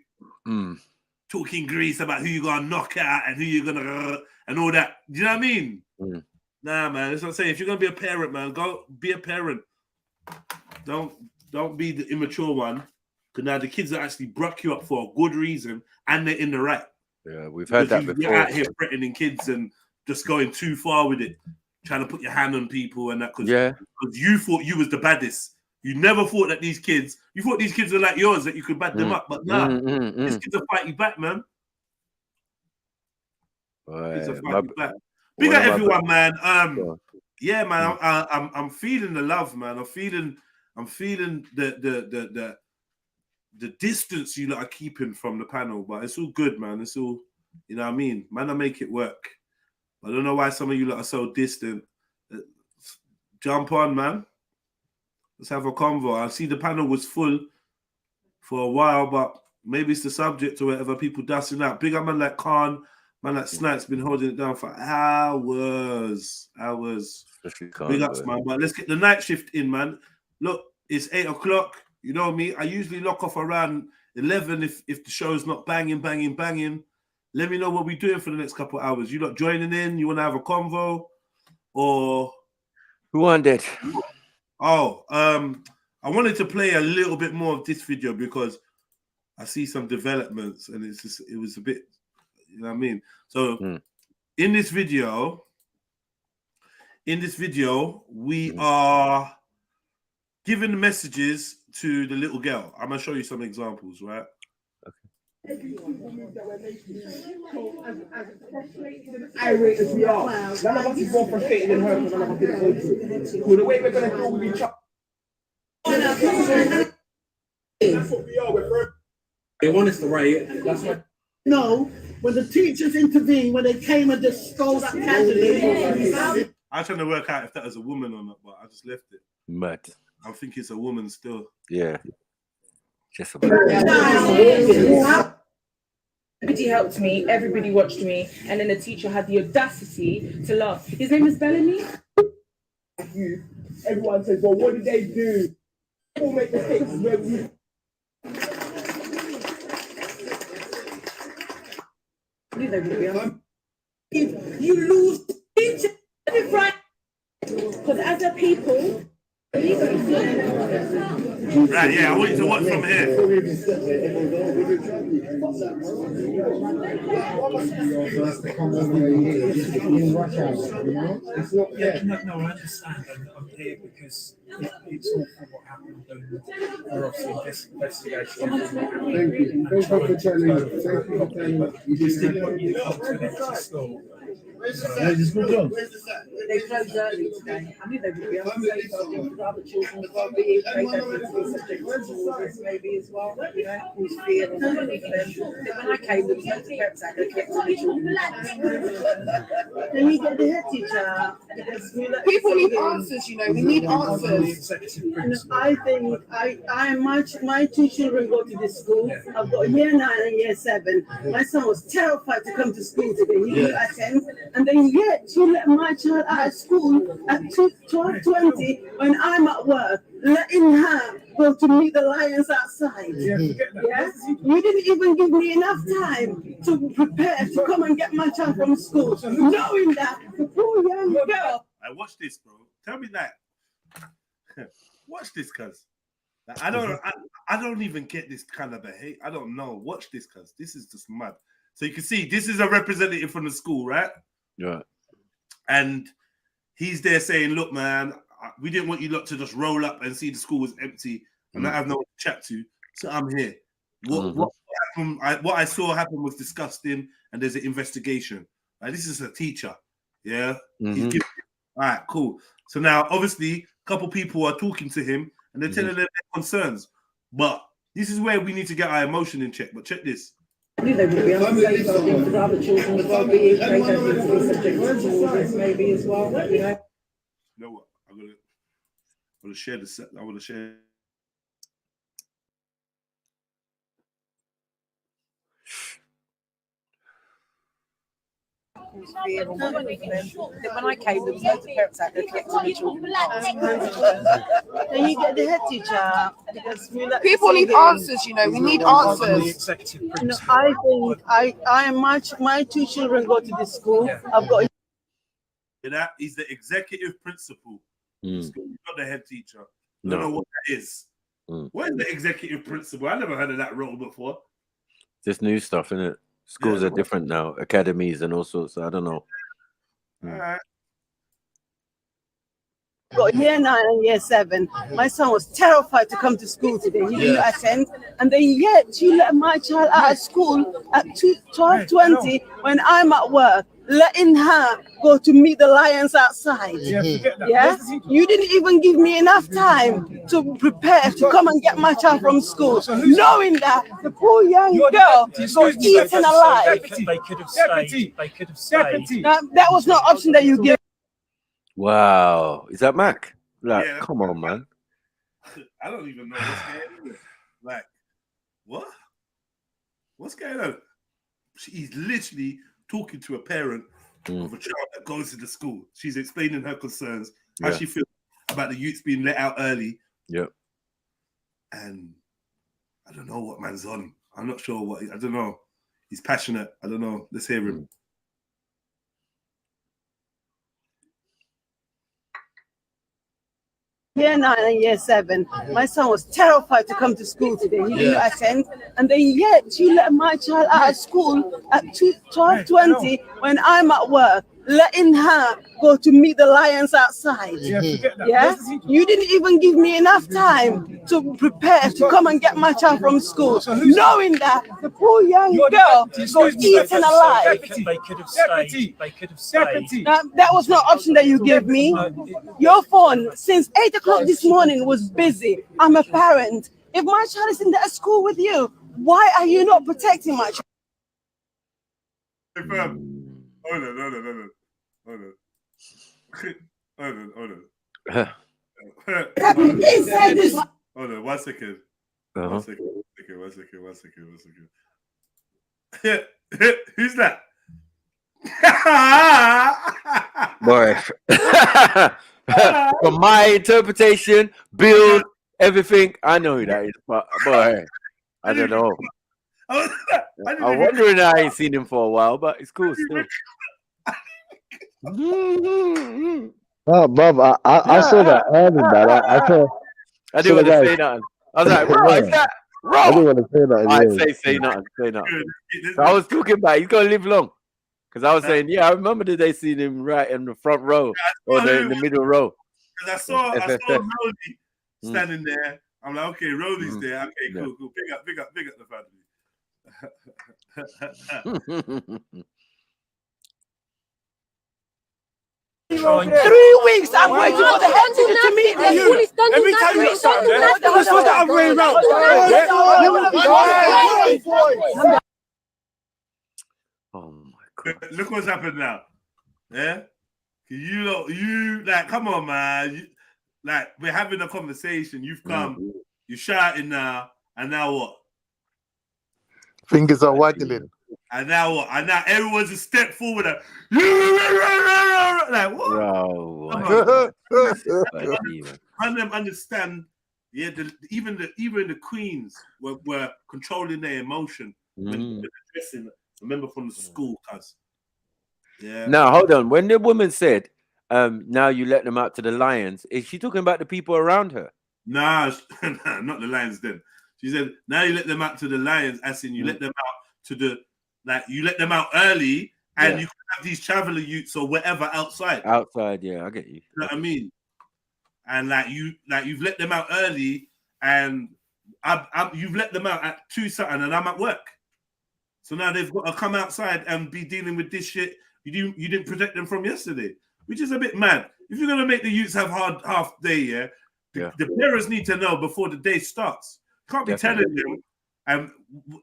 Talking grease about who you're gonna knock out and who you're gonna and all that. Do you know what I mean? Nah, man. That's what I'm saying. If you're gonna be a parent, man, go be a parent. Don't be the immature one. Because now the kids are actually broke you up for a good reason and they're in the right. Yeah, we've heard that before. You're out here threatening kids and just going too far with it. Trying to put your hand on people and that, because you thought you was the baddest. You never thought that you thought these kids were like yours, that you could bad them up, but nah, these kids will fight you back, man. Kids will fight you back. Big up everyone, man. Yeah, man, I'm feeling the love, man. I'm feeling the distance you lot are keeping from the panel, but it's all good, man. It's all, you know what I mean? Man, I make it work. I don't know why some of you lot are so distant. Jump on, man. Let's have a convo. I see the panel was full for a while, but maybe it's the subject or whatever. People dusting out. Big up man like Khan, man like Snipes been holding it down for hours. Big ups, man. But let's get the night shift in, man. Look, it's 8 o'clock. You know me. I usually lock off around 11 if the show's not banging. Let me know what we're doing for the next couple of hours. You lot joining in? You want to have a convo? Or who wanted? Oh, I wanted to play a little bit more of this video because I see some developments and it was a bit, you know what I mean? So in this video, we are giving messages to the little girl. I'm gonna show you some examples, right? Irate as we are, none of us is more frustrated than her because none of us didn't go through it. So the way we're going to deal with each other. That's what we are. They want us to write. That's what. No, when the teachers intervened, when they came and just stole that candidate. I'm trying to work out if that was a woman or not, but I just left it. Mad. I think it's a woman still. Yeah. Just Everybody helped me, everybody watched me, and then the teacher had the audacity to laugh. His name is Bellamy. Everyone says, well, what did they do? People make mistakes where we... If you lose teacher, because as a people, Right, yeah, I want you to watch from here. No, I understand. I'm here because it's awful what happened. And we're obviously investigating. Thank you. Thank you for telling me. Thank you for telling me. We just didn't want you to come to an empty school. They closed early today. I knew they would be safeguarding for other children as well, be it they don't need to be subject to orders maybe as well, you know, who's fear and everything for them. When I came, there was no steps out, they kept all the children. Then you get the head teacher. People need answers, you know, we need answers. I think my two children go to this school. I've got year 9 and year 7. My son was terrified to come to school today. He didn't attend, and then yet you let my child out of school at 12:20 when I'm at work, letting her go to meet the lions outside. Yes, you didn't even give me enough time to prepare to come and get my child from school, knowing that the poor young girl. I watch this, bro. Tell me that. Watch this, cuz. I don't even get this kind of behavior. I don't know. Watch this, cuz. This is just mad. So you can see this is a representative from the school, right? Yeah. And he's there saying, look, man, we didn't want you lot to just roll up and see the school was empty and I have no one to chat to. So I'm here. What happened? What I saw happen was disgusting, and there's an investigation. Like, this is a teacher. Yeah. He's giving, all right, cool. So now, obviously, a couple people are talking to him and they're telling them their concerns. But this is where we need to get our emotion in check. But check this. I knew they would be safeguarding for other children as well, be it they don't need to be subject to orders maybe as well, you know. You know what? I'm gonna share the set. I want to share. When I came, there was loads of parents out there collecting the children. Then you get the head teacher, because People need answers, you know. We need answers. I think my two children go to this school. I've got. That he's the executive principal. He's not the head teacher. I No. don't know what that is. What is the executive principal? I never heard of that role before. Just new stuff, isn't it? Schools are different now, academies and all sorts. I don't know. Got year 9 and year 7. My son was terrified to come to school today. He didn't attend, and then yet you let my child out of school at 12:20 when I'm at work, letting her go to meet the lions outside. Yeah, you didn't even give me enough time to prepare to come and get my child from school, knowing that the poor young girl got eaten alive. They could have stayed. They could have stayed. That was not an option that you gave. Wow. Is that Mac? Like, come on, man. I don't even know what's going on. Like, what? What's going on? She's literally talking to a parent of a child that goes to the school. She's explaining her concerns, how she feels about the youths being let out early. Yeah. And I don't know what man's on. I'm not sure what. I don't know. He's passionate. I don't know. Let's hear him. Year 9 and year 7. My son was terrified to come to school today. He didn't attend, and then yet you let my child out of school at 12:20 when I'm at work, letting her go to meet the lions outside. Yeah, you didn't even give me enough time to prepare to come and get my child from school, knowing that the poor young girl got eaten alive. They could have stayed. They could have stayed. That was not an option that you gave me. Your phone since 8 o'clock this morning was busy. I'm a parent. If my child is in that school with you, why are you not protecting my child? Hey, fam. Hold on. Hold on, 1 second. One second. Who's that? Boy. From my interpretation, build, everything, I know who that is. But boy, I don't know. I'm wondering I ain't seen him for a while, but it's cool still. Oh, Bob, I saw that early, man. I didn't want to say nothing. I was like, bro, is that I didn't raw? want to say that. I Yeah. say nothing, say nothing. So I was talking about he's gonna live long. Because I was saying, yeah, I remember the day seeing him right in the front row or in the middle row. Because I saw Rosie standing there. I'm like, okay, Rosie's there. Okay, cool. Big up the family. 3 weeks I'm waiting for the head teacher to meet me. Let me tell you something. This was the other way around. Oh my God. Look what's happened now. Yeah? You like, come on, man. Like, we're having a conversation. You've come, you're shouting now, and now what? Fingers are waggling. And now what? And now everyone's a step forward. Like, what? Bro, and them understand. Yeah, even the queens were controlling their emotion when addressing. Remember from the school, cuz. Yeah. Now hold on. When the woman said, "Now you let them out to the lions," is she talking about the people around her? Nah, not the lions. Then she said, "Now you let them out to the lions." As in, you let them out to the you let them out early, and you can have these traveler youths or whatever outside. Outside, yeah, I get you. You know what I mean? And you've let them out early, and you've let them out at 2 something, and I'm at work. So now they've got to come outside and be dealing with this shit you didn't protect them from yesterday, which is a bit mad. If you're gonna make the youths have hard half day, the parents need to know before the day starts. Can't be telling them,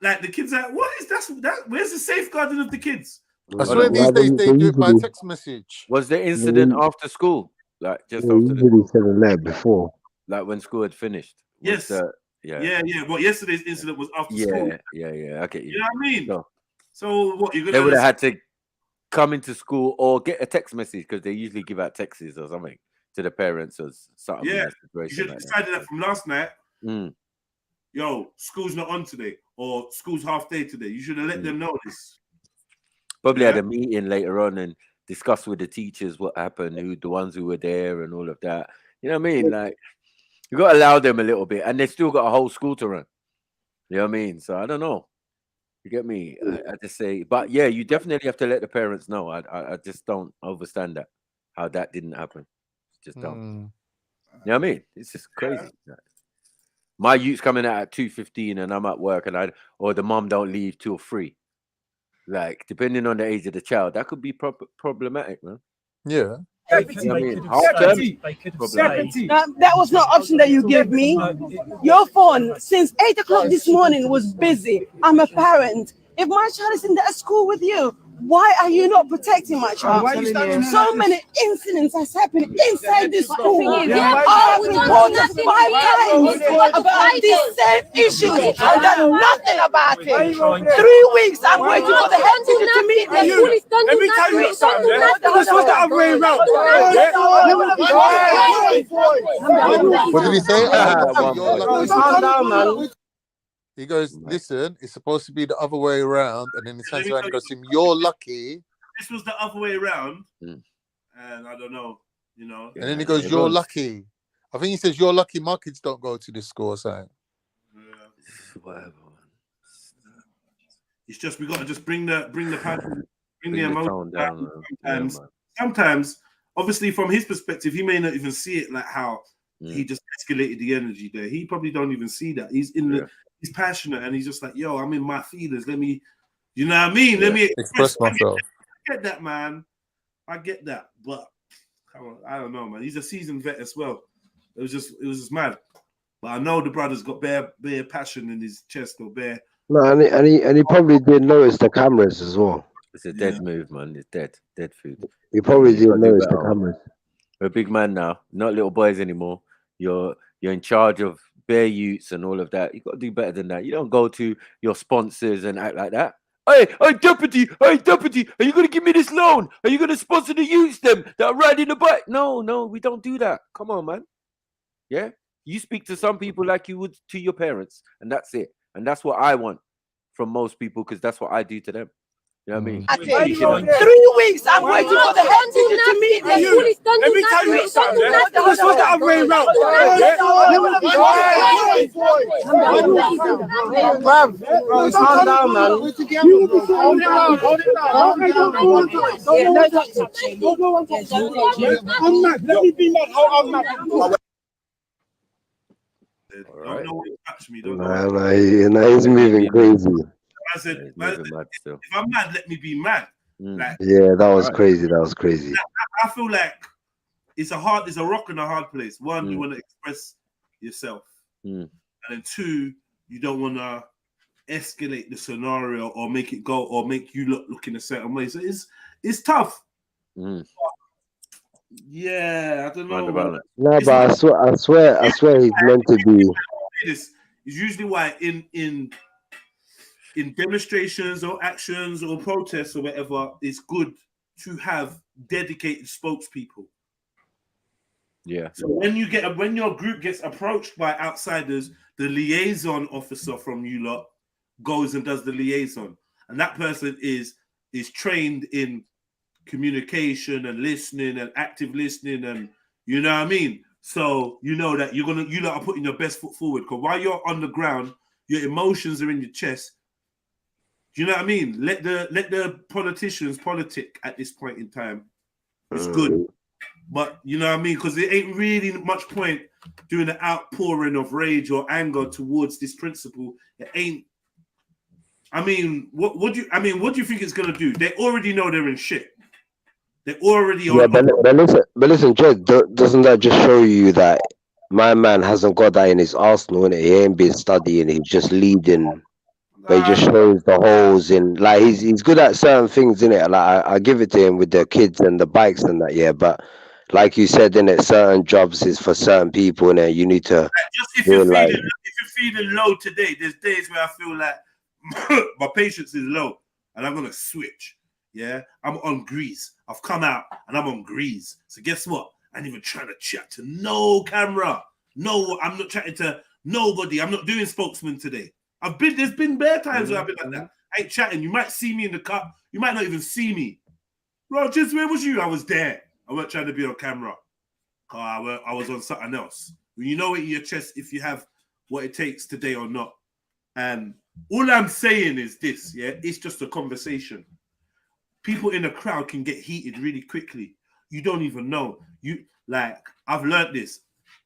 like the kids are, what is that? Where's the safeguarding of the kids? I swear these days they do it by text message. Was the incident after school? Like just after the before. Like when school had finished? Yes. Yeah. Well, yesterday's incident was after school. Yeah. Okay. You know what I mean? So what you're gonna? They would have had to come into school or get a text message because they usually give out texts or something to the parents or something. Yeah, you should have decided that from last night. Yo, school's not on today, or school's half day today. You should have let them know this. Probably had a meeting later on and discuss with the teachers what happened, who the ones who were there, and all of that. You know what I mean? Like you got to allow them a little bit, and they still got a whole school to run. You know what I mean? So I don't know. You get me? I just say, but yeah, you definitely have to let the parents know. I just don't understand that how that didn't happen. Just don't. You know what I mean? It's just crazy. My youth's coming out at 2:15 and I'm at work, and or the mom don't leave till 3. Like depending on the age of the child, that could be problematic, man. Yeah. You know what I mean? That was no option that you gave me. Your phone since 8 o'clock this morning was busy. I'm a parent. If my child is in that school with you, why are you not protecting my child? So many incidents has happened inside this school. I've reported 5 times about these same issues and done nothing about it. 3 weeks I'm waiting for the head teacher to meet me. Let me tell you something. This was the other way around. What did he say? Calm down, man. He goes, listen, it's supposed to be the other way around, and then he turns around and goes to him, you're lucky. This was the other way around, and I don't know, you know. And then he goes, you're lucky. I think he says, you're lucky my kids don't go to this school or something. Whatever. It's just we got to just bring the passion, bring the emotion down. Sometimes, obviously, from his perspective, he may not even see it like how he just escalated the energy there. He probably don't even see that. He's in the he's passionate and he's just like, yo, I'm in my feelings. Let me, you know what I mean? Let me express myself. I get that, man. I get that, but I don't know, man. He's a seasoned vet as well. It was just mad. But I know the brother's got bare passion in his chest or bare. No, and he probably did notice the cameras as well. It's a dead move, man. It's dead food. He probably did notice the cameras. We're a big man now, not little boys anymore. You're in charge of bare youths and all of that. You got to do better than that. You don't go to your sponsors and act like that. Hey, deputy, are you going to give me this loan? Are you going to sponsor the youths them that are riding the bike? No, we don't do that. Come on, man. Yeah? You speak to some people like you would to your parents, and that's it. And that's what I want from most people, because that's what I do to them. You know what I mean? 3 weeks, I'm waiting for the head teacher to meet me. Let me tell you something. This was the other way around. Bruv, calm down, man. Hold it down. I'm mad. Let me be mad how I'm mad. Don't know what to touch me. Don't know. Nah, he's moving crazy. I said, if I'm mad, let me be mad. Like, Yeah, that was crazy. That was crazy. I feel like it's a rock and a hard place. One, you want to express yourself, and then two, you don't want to escalate the scenario or make it go or make you look in a certain way. So it's tough. Yeah, I don't know. No, but I swear he's meant to be. This is usually why in demonstrations or actions or protests or whatever, it's good to have dedicated spokespeople. Yeah. So when your group gets approached by outsiders, the liaison officer from you lot goes and does the liaison, and that person is trained in communication and listening and active listening, and you know what I mean. So you know that you lot are putting your best foot forward, because while you're on the ground, your emotions are in your chest. Do you know what I mean? Let the politicians politic at this point in time. It's good, but you know what I mean, because there ain't really much point doing an outpouring of rage or anger towards this principle. It ain't. I mean, what do you think it's gonna do? They already know they're in shit. They're already on. But listen, Jed, doesn't that just show you that my man hasn't got that in his arsenal, innit? He ain't been studying, he's just leading. But he just shows the holes in, like, he's good at certain things, innit? Like, I give it to him with the kids and the bikes and that, yeah. But like you said, innit, certain jobs is for certain people, innit? You need to. Just if you're feeling low today, there's days where I feel like my patience is low and I'm gonna switch. Yeah, I'm on grease. I've come out and I'm on grease. So guess what? I ain't even trying to chat to no camera. No, I'm not chatting to nobody. I'm not doing spokesman today. There's been bare times where I've been like that. I ain't chatting. You might see me in the car. You might not even see me. Bro, just where was you? I was there. I weren't trying to be on camera. I was on something else. When you know it in your chest if you have what it takes today or not. And all I'm saying is this, yeah, it's just a conversation. People in the crowd can get heated really quickly. You don't even know. I've learned this.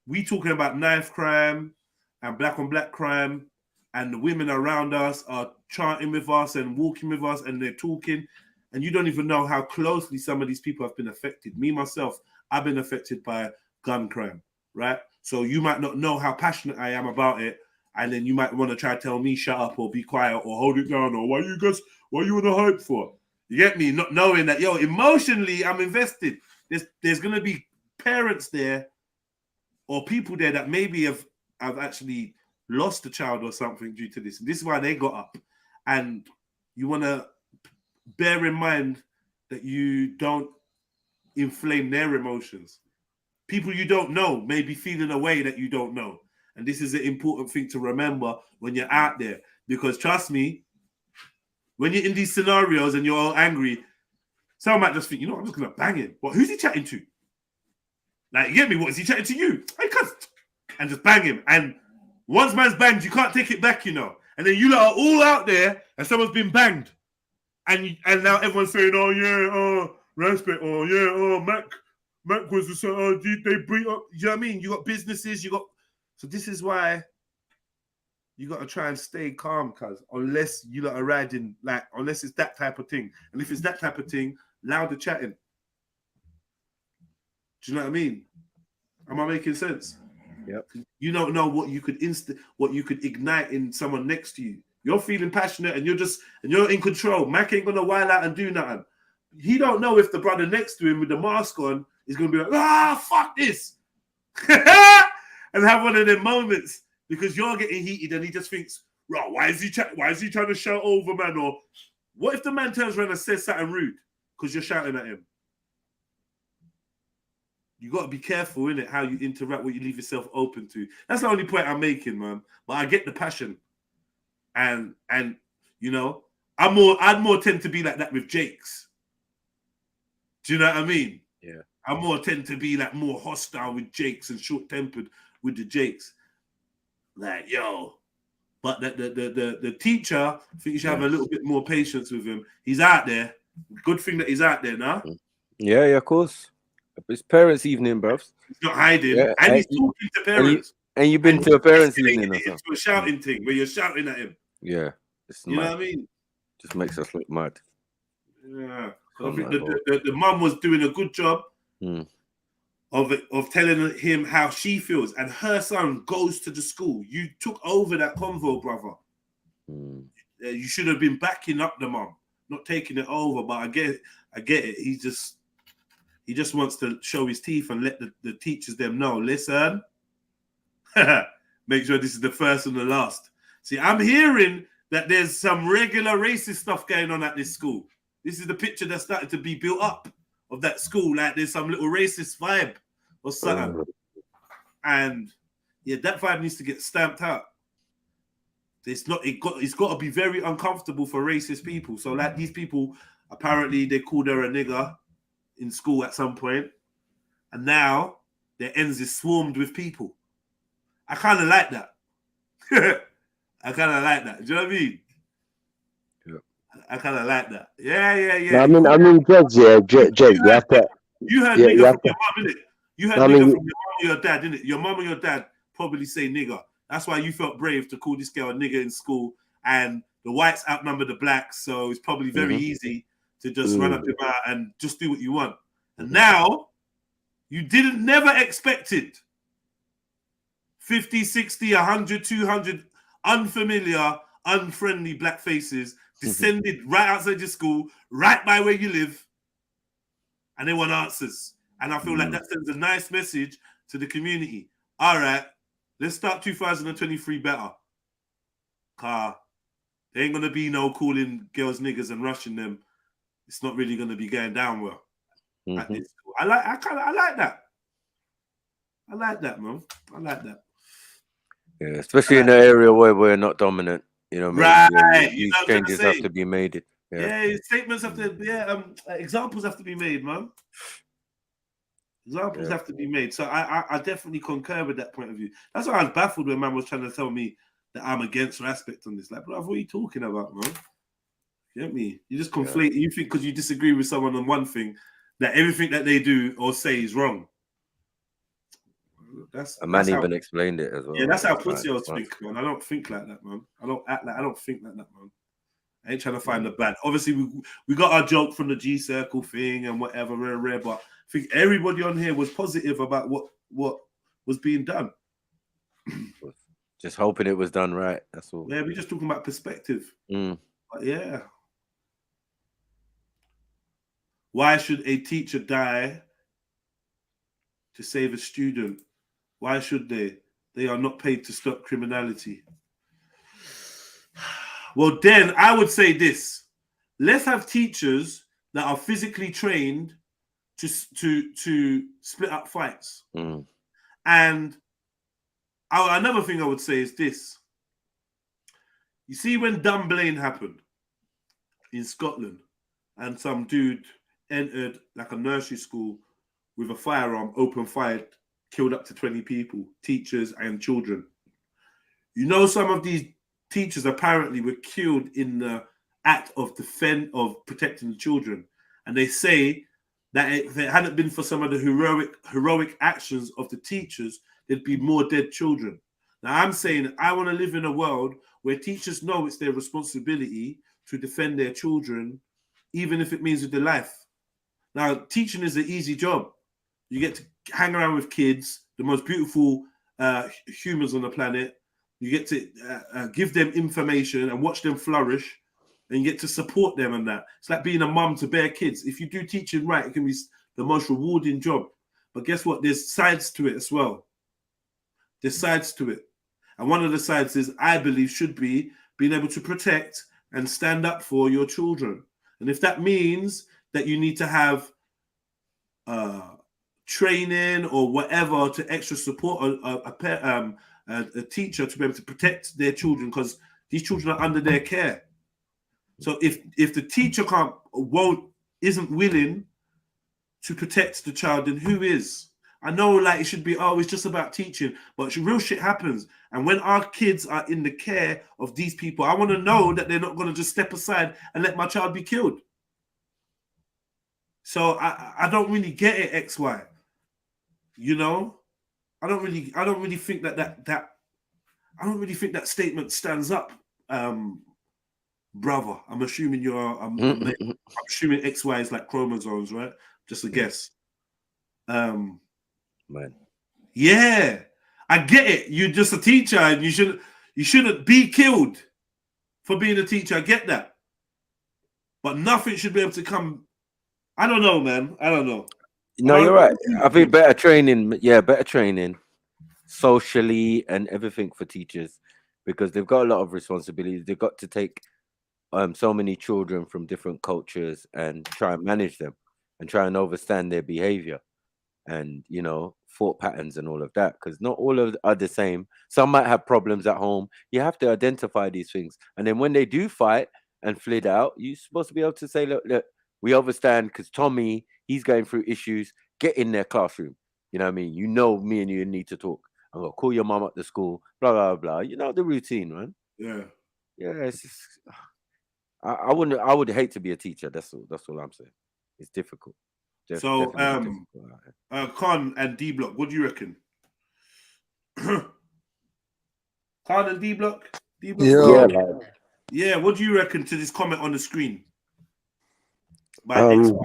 We talking about knife crime and black on black crime, and the women around us are chanting with us and walking with us, and they're talking, and you don't even know how closely some of these people have been affected. Me, myself, I've been affected by gun crime, right? So you might not know how passionate I am about it, and then you might want to try to tell me shut up or be quiet or hold it down, or what you want to hype for? You get me? Not knowing that, emotionally I'm invested. There's going to be parents there or people there that maybe have actually lost a child or something due to this. And this is why they got up. And you want to bear in mind that you don't inflame their emotions. People you don't know may be feeling a way that you don't know. And this is an important thing to remember when you're out there. Because trust me, when you're in these scenarios and you're all angry, someone might just think, I'm just going to bang him. But who's he chatting to? Like, you get me? What, is he chatting to you? Hey, cuz. And just bang him. And once man's banged, you can't take it back, And then you lot are all out there and someone's been banged. And now everyone's saying, oh, yeah, respect. Oh, yeah, Mac was they bring up. You know what I mean? You got businesses, So this is why you got to try and stay calm, cuz, unless you lot are riding, unless it's that type of thing. And if it's that type of thing, louder chatting. Do you know what I mean? Am I making sense? Yep. You don't know what you could ignite in someone next to you. You're feeling passionate and you're in control. Mac ain't gonna wild out and do nothing. He don't know if the brother next to him with the mask on is gonna be like, fuck this. And have one of them moments because you're getting heated and he just thinks, right, why is he trying to shout over, man? Or what if the man turns around and says something rude because you're shouting at him? You got to be careful, innit, how you interact, what you leave yourself open to. That's the only point I'm making, man. But I get the passion. And I I'd more tend to be like that with Jakes. Do you know what I mean? Yeah. I more tend to be like more hostile with Jakes and short-tempered with the Jakes. Like, yo. But the teacher, I think you should have a little bit more patience with him. He's out there. Good thing that he's out there now. Yeah, of course. It's parents' evening, bruv. He's not hiding. And he's talking to parents. And you've been to a parents' evening or It's something. a shouting thing where you're shouting at him. Yeah. It's You know mad. what I mean? Just makes us look mad. Yeah. So I think the mum was doing a good job of telling him how she feels, and her son goes to the school. You took over that convo, brother. You should have been backing up the mum, not taking it over. But I get it. He just wants to show his teeth and let the teachers them know. Listen, make sure this is the first and the last. See, I'm hearing that there's some regular racist stuff going on at this school. This is the picture that started to be built up of that school. Like there's some little racist vibe or something. And yeah, that vibe needs to get stamped out. It's got to be very uncomfortable for racist people. So like these people, apparently they called her a nigger in school at some point, and now their ends is swarmed with people. I kind of like that. I kind of like that. Do you know what I mean? I kind of like that. Yeah. No, I mean, Jed, you have to. You heard nigger from your mum, innit? You heard nigger from your mum or your dad, innit? Your mum or your dad probably say nigger. That's why you felt brave to call this girl a nigger in school. And the whites outnumber the blacks, so it's probably very easy to just run up your mouth and just do what you want. And now, you never expected 50, 60, 100, 200 unfamiliar, unfriendly black faces descended right outside your school, right by where you live, and they want answers. And I feel like that sends a nice message to the community. All right, let's start 2023 better. There ain't gonna be no calling girls niggas and rushing them. It's not really gonna be going down well at this school. I like that. I like that, man. I like that. Yeah, especially in an area where we're not dominant. You know, right? These changes have to be made. Yeah, statements have to. Examples have to be made, man. Examples have to be made. So I definitely concur with that point of view. That's why I was baffled when man was trying to tell me that I'm against her aspect on this. Like, bro, what are you talking about, man? You get me? You just conflate. You think because you disagree with someone on one thing, that everything that they do or say is wrong. A man even explained it as well. Yeah, that's how pussies think, man. I don't think like that, man. I don't think like that, man. I ain't trying to find the bad. Obviously, we got our joke from the G Circle thing and whatever, rare, but I think everybody on here was positive about what was being done. Just hoping it was done right. That's all. Yeah, we're just talking about perspective. But yeah. Why should a teacher die to save a student? Why should they? They are not paid to stop criminality. Well, then I would say this. Let's have teachers that are physically trained to split up fights. And another thing I would say is this. You see when Dunblane happened in Scotland and some dude entered like a nursery school with a firearm, open fired, killed up to 20 people, teachers and children. You know, some of these teachers apparently were killed in the act of protecting the children. And they say that if it hadn't been for some of the heroic actions of the teachers, there'd be more dead children. Now, I'm saying I want to live in a world where teachers know it's their responsibility to defend their children, even if it means with their life. Now, teaching is an easy job. You get to hang around with kids, the most beautiful humans on the planet. You get to give them information and watch them flourish, and you get to support them and that. It's like being a mum to bare kids. If you do teaching right, it can be the most rewarding job. But guess what? There's sides to it as well. There's sides to it. And one of the sides is, I believe, should be being able to protect and stand up for your children. And if that means that you need to have training or whatever to extra support a teacher to be able to protect their children, because these children are under their care. So if the teacher isn't willing to protect the child, then who is? I know, like, it should be, oh, it's just about teaching, but real shit happens. And when our kids are in the care of these people, I want to know that they're not going to just step aside and let my child be killed. So I don't really get it, XY. You know, I don't really think that statement stands up, brother. I'm assuming I'm assuming XY is like chromosomes, right? Just a guess. Man. Yeah, I get it. You're just a teacher, and you shouldn't be killed for being a teacher. I get that, but nothing should be able to come. I don't know, man. I don't know. No, you're right. I think better training. Yeah, better training, socially and everything for teachers, because they've got a lot of responsibilities. They've got to take so many children from different cultures and try and manage them and try and understand their behavior and, you know, thought patterns and all of that, because not all of are the same. Some might have problems at home. You have to identify these things, and then when they do fight and flid out, you're supposed to be able to say, look, we understand, because Tommy, he's going through issues. Get in their classroom. You know what I mean? You know, me and you need to talk. I'm gonna call your mom at the school, blah blah blah. You know the routine, man. Yeah. It's just, I would hate to be a teacher. That's all I'm saying. It's difficult. So Definitely difficult. Con and D Block, what do you reckon? Con and D Block? Yeah, what do you reckon to this comment on the screen? No,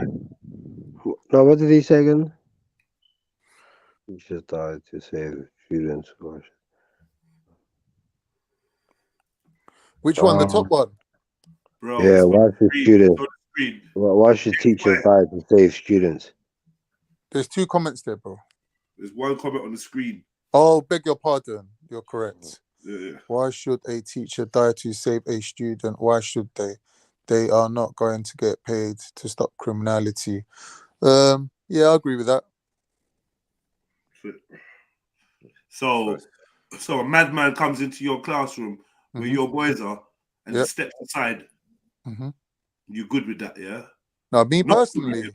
what did he say again? He just died to save students. Which one? The top one? Bro, yeah, why should teachers die to save students? There's 2 comments there, bro. There's 1 comment on the screen. Oh, beg your pardon. You're correct. Yeah. Why should a teacher die to save a student? Why should they? They are not going to get paid to stop criminality. Yeah, I agree with that. So a madman comes into your classroom where your boys are and steps aside. You're good with that, yeah? Now, me personally,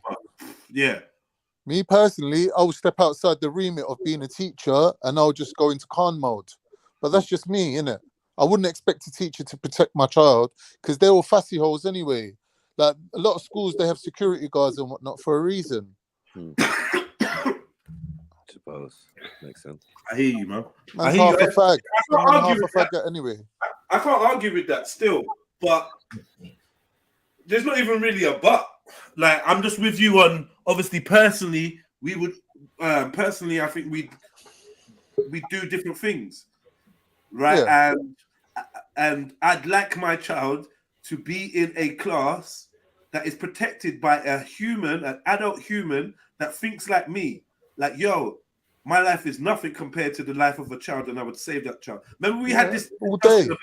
me personally, I will step outside the remit of being a teacher and I'll just go into Khan mode. But that's just me, innit? I wouldn't expect a teacher to protect my child because they're all fussy holes anyway. Like, a lot of schools, they have security guards and whatnot for a reason. I suppose. Makes sense. I hear you, man. Man's half a fag. Half a fag anyway. I can't argue with that still, but there's not even really a but. Like, I'm just with you on, obviously, personally, we would, I think we do different things, right? Yeah. And I'd like my child to be in a class that is protected by a human, an adult human that thinks like me. Like, yo, my life is nothing compared to the life of a child, and I would save that child. Remember, we had this discussion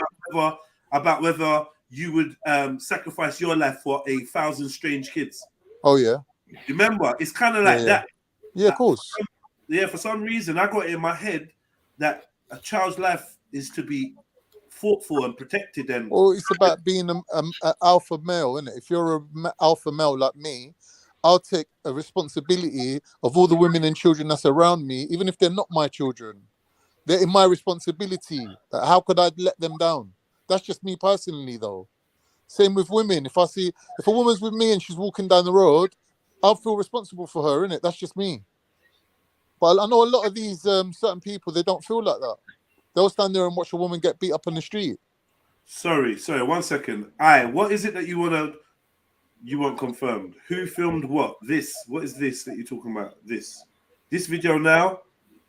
about whether you would sacrifice your life for 1,000 strange kids. Oh, yeah. Remember, it's kind of like that. Yeah, of course. For some reason, I got it in my head that a child's life is to be fought for and protected. And well, it's about being an alpha male, isn't it? If you're an alpha male like me, I'll take a responsibility of all the women and children that's around me, even if they're not my children. They're in my responsibility. How could I let them down? That's just me personally, though. Same with women. If a woman's with me and she's walking down the road, I'll feel responsible for her, innit? That's just me. But I know a lot of these certain people, they don't feel like that. They'll stand there and watch a woman get beat up on the street. Sorry, 1 second. What is it that you want confirmed? Who filmed what? What is this that you're talking about? This video now?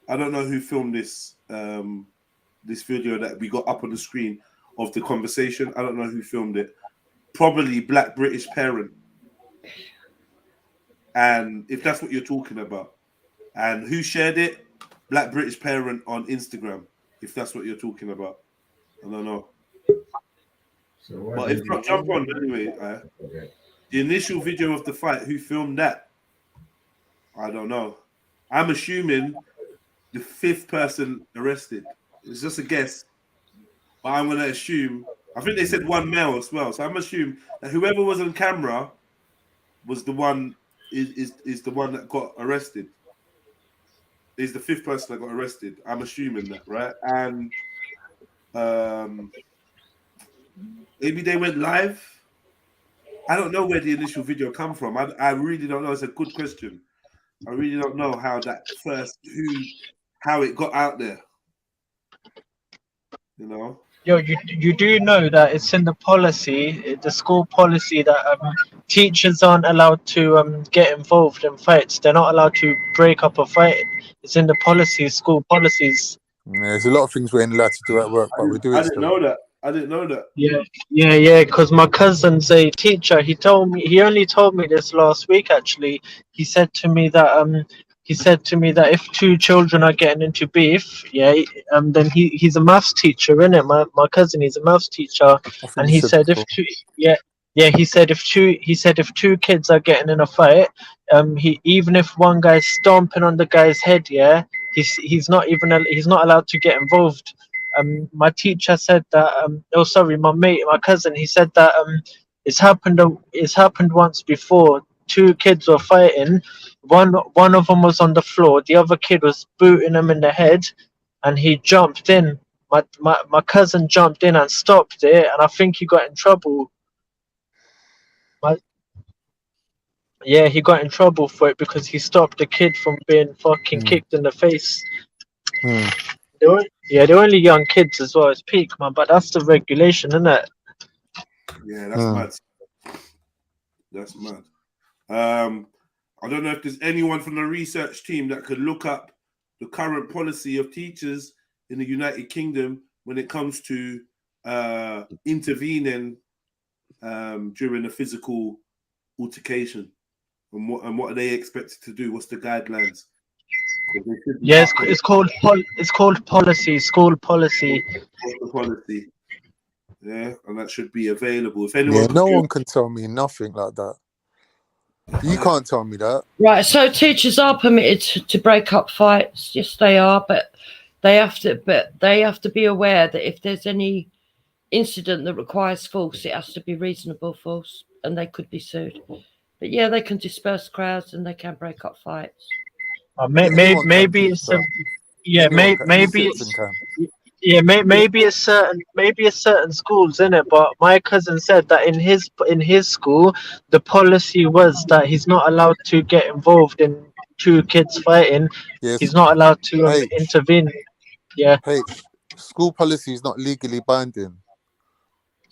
I don't know who filmed this. This video that we got up on the screen of the conversation. I don't know who filmed it. Probably Black British parent. And if that's what you're talking about. And who shared it? Black British parent on Instagram. If that's what you're talking about. I don't know. But if not, jump on anyway. The initial video of the fight, who filmed that? I don't know. I'm assuming the 5th person arrested. It's just a guess. But I'm going to assume I think they said one male as well. So I'm assuming that whoever was on camera was the one is the one that got arrested. Is the 5th person that got arrested. I'm assuming that, right? And maybe they went live. I don't know where the initial video come from. I really don't know. It's a good question. I really don't know how that how it got out there. You know? Yo, you do know that it's in the policy, the school policy, that teachers aren't allowed to get involved in fights. They're not allowed to break up a fight. It's in the policy, school policies. Yeah, there's a lot of things we ain't allowed to do at work, but we do it. I didn't know that. I didn't know that. Yeah. Because my cousin's a teacher. He only told me this last week. Actually, he said to me that if two children are getting into beef, then he's a maths teacher, innit? My cousin, he's a maths teacher, and he said if two kids are getting in a fight, even if one guy's stomping on the guy's head, he's not allowed to get involved. My teacher said that my cousin, he said that it's happened once before. Two kids were fighting. One of them was on the floor, the other kid was booting him in the head, and he jumped in. My cousin jumped in and stopped it, and I think he got in trouble. He got in trouble for it because he stopped the kid from being fucking kicked in the face. They're only young kids as well. It's peak, man, but that's the regulation, isn't it? Yeah, that's mad. That's mad. I don't know if there's anyone from the research team that could look up the current policy of teachers in the United Kingdom when it comes to intervening during a physical altercation, and what are they expected to do? What's the guidelines? Yes, it's called policy, school policy. Policy. Yeah, and that should be available. If anyone, no one can tell me nothing like that. You can't tell me that. Right, so teachers are permitted to break up fights. Yes, they are, but they have to be aware that if there's any incident that requires force, it has to be reasonable force, and they could be sued. But yeah, they can disperse crowds and they can break up fights. Maybe it's certain schools, innit? But my cousin said that in his school, the policy was that he's not allowed to get involved in two kids fighting. Yes. He's not allowed to intervene. Yeah. Hey, school policy is not legally binding.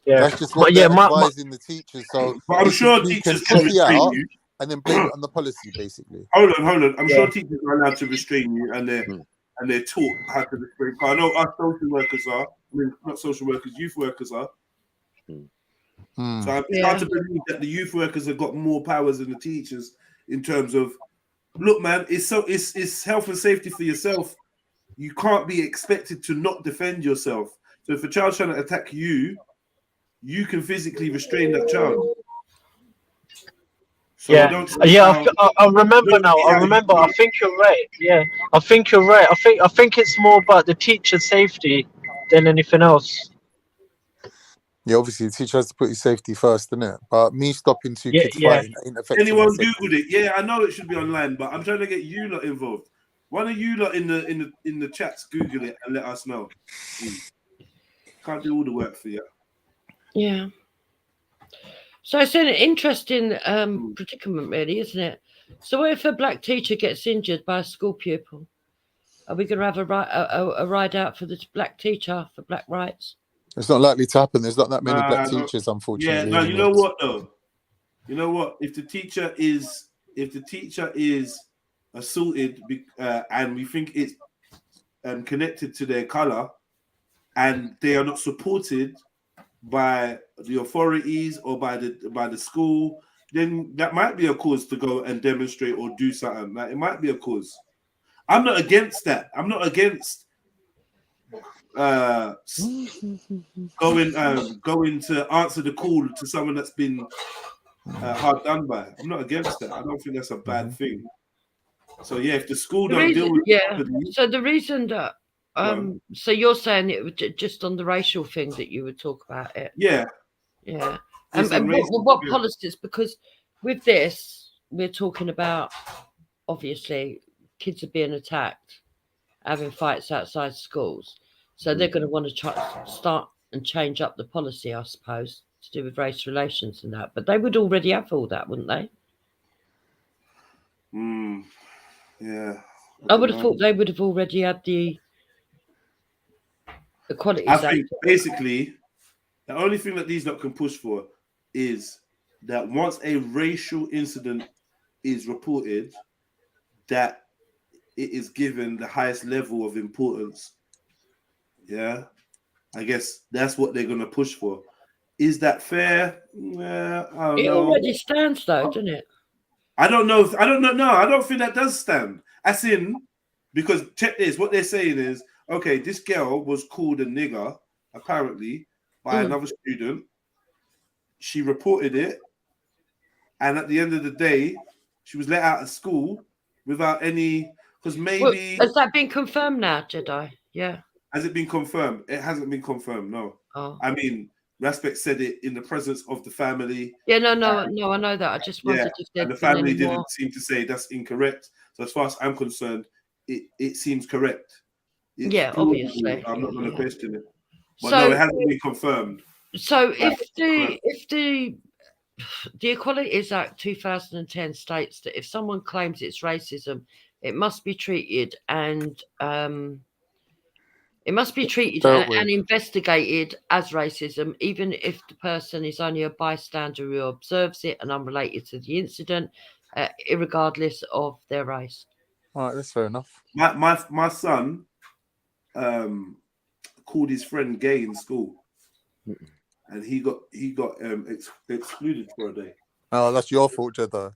Yeah. That's just what they're advising the teachers. So I'm sure teachers can restrain you and then blame it on the policy, basically. Hold on. I'm sure teachers are allowed to restrain you, and they're taught how to restrain. I know our social workers are. I mean, not social workers, youth workers are. So it's hard to believe that the youth workers have got more powers than the teachers in terms of, look, man, it's health and safety for yourself. You can't be expected to not defend yourself. So if a child's trying to attack you, you can physically restrain that child. So I remember now. I think you're right. Yeah, I think you're right. I think it's more about the teacher's safety than anything else. Yeah, obviously the teacher has to put his safety first, isn't it? But me stopping two kids fighting ain't affecting anyone Googled it. Yeah, I know it should be online, but I'm trying to get you lot involved. One of you lot in the chats, Google it and let us know. Can't do all the work for you. Yeah. So it's an interesting predicament, really, isn't it? So what if a black teacher gets injured by a school pupil? Are we going to have a ride out for the black teacher for black rights? It's not likely to happen. There's not that many black teachers, unfortunately. Yeah, no, you know what though? You know what? If the teacher is assaulted and we think it's connected to their color, and they are not supported by the authorities or by the school, then that might be a cause to go and demonstrate or do something. Like, it might be a cause. I'm not against that. I'm not against going to answer the call to someone that's been hard done by. I'm not against that. I don't think that's a bad thing. So yeah, if the school don't deal with so the reason that So you're saying it was just on the racial thing that you would talk about it? Yeah. Yeah. And what policies? Because with this, we're talking about, obviously, kids are being attacked, having fights outside schools. So they're going to want to start and change up the policy, I suppose, to do with race relations and that. But they would already have all that, wouldn't they? Yeah. I would have thought they would have already had the Equality. I think basically the only thing that these lot can push for is that once a racial incident is reported, that it is given the highest level of importance. Yeah, I guess that's what they're going to push for. Is that fair? Yeah, I don't know. It already stands though, doesn't it? I don't know. I don't know. No, I don't think that does stand. As in, because check this, what they're saying is, okay, this girl was called a nigger, apparently, by another student. She reported it. And at the end of the day, she was let out of school without any, because maybe... Well, has that been confirmed now, JEDI? Yeah. Has it been confirmed? It hasn't been confirmed, no. Oh. I mean, Respect said it in the presence of the family. Yeah, no, I know that. I just wanted to and the family didn't seem to say that's incorrect. So as far as I'm concerned, it seems correct. It's obviously. I'm not going to question it. But so, no, it hasn't been confirmed. So if the Equalities Act 2010 states that if someone claims it's racism, it must be treated and investigated as racism, even if the person is only a bystander who observes it and unrelated to the incident, irregardless of their race. All right, that's fair enough. My son called his friend gay in school, and he got excluded for a day. Oh, that's your fault, JEDI.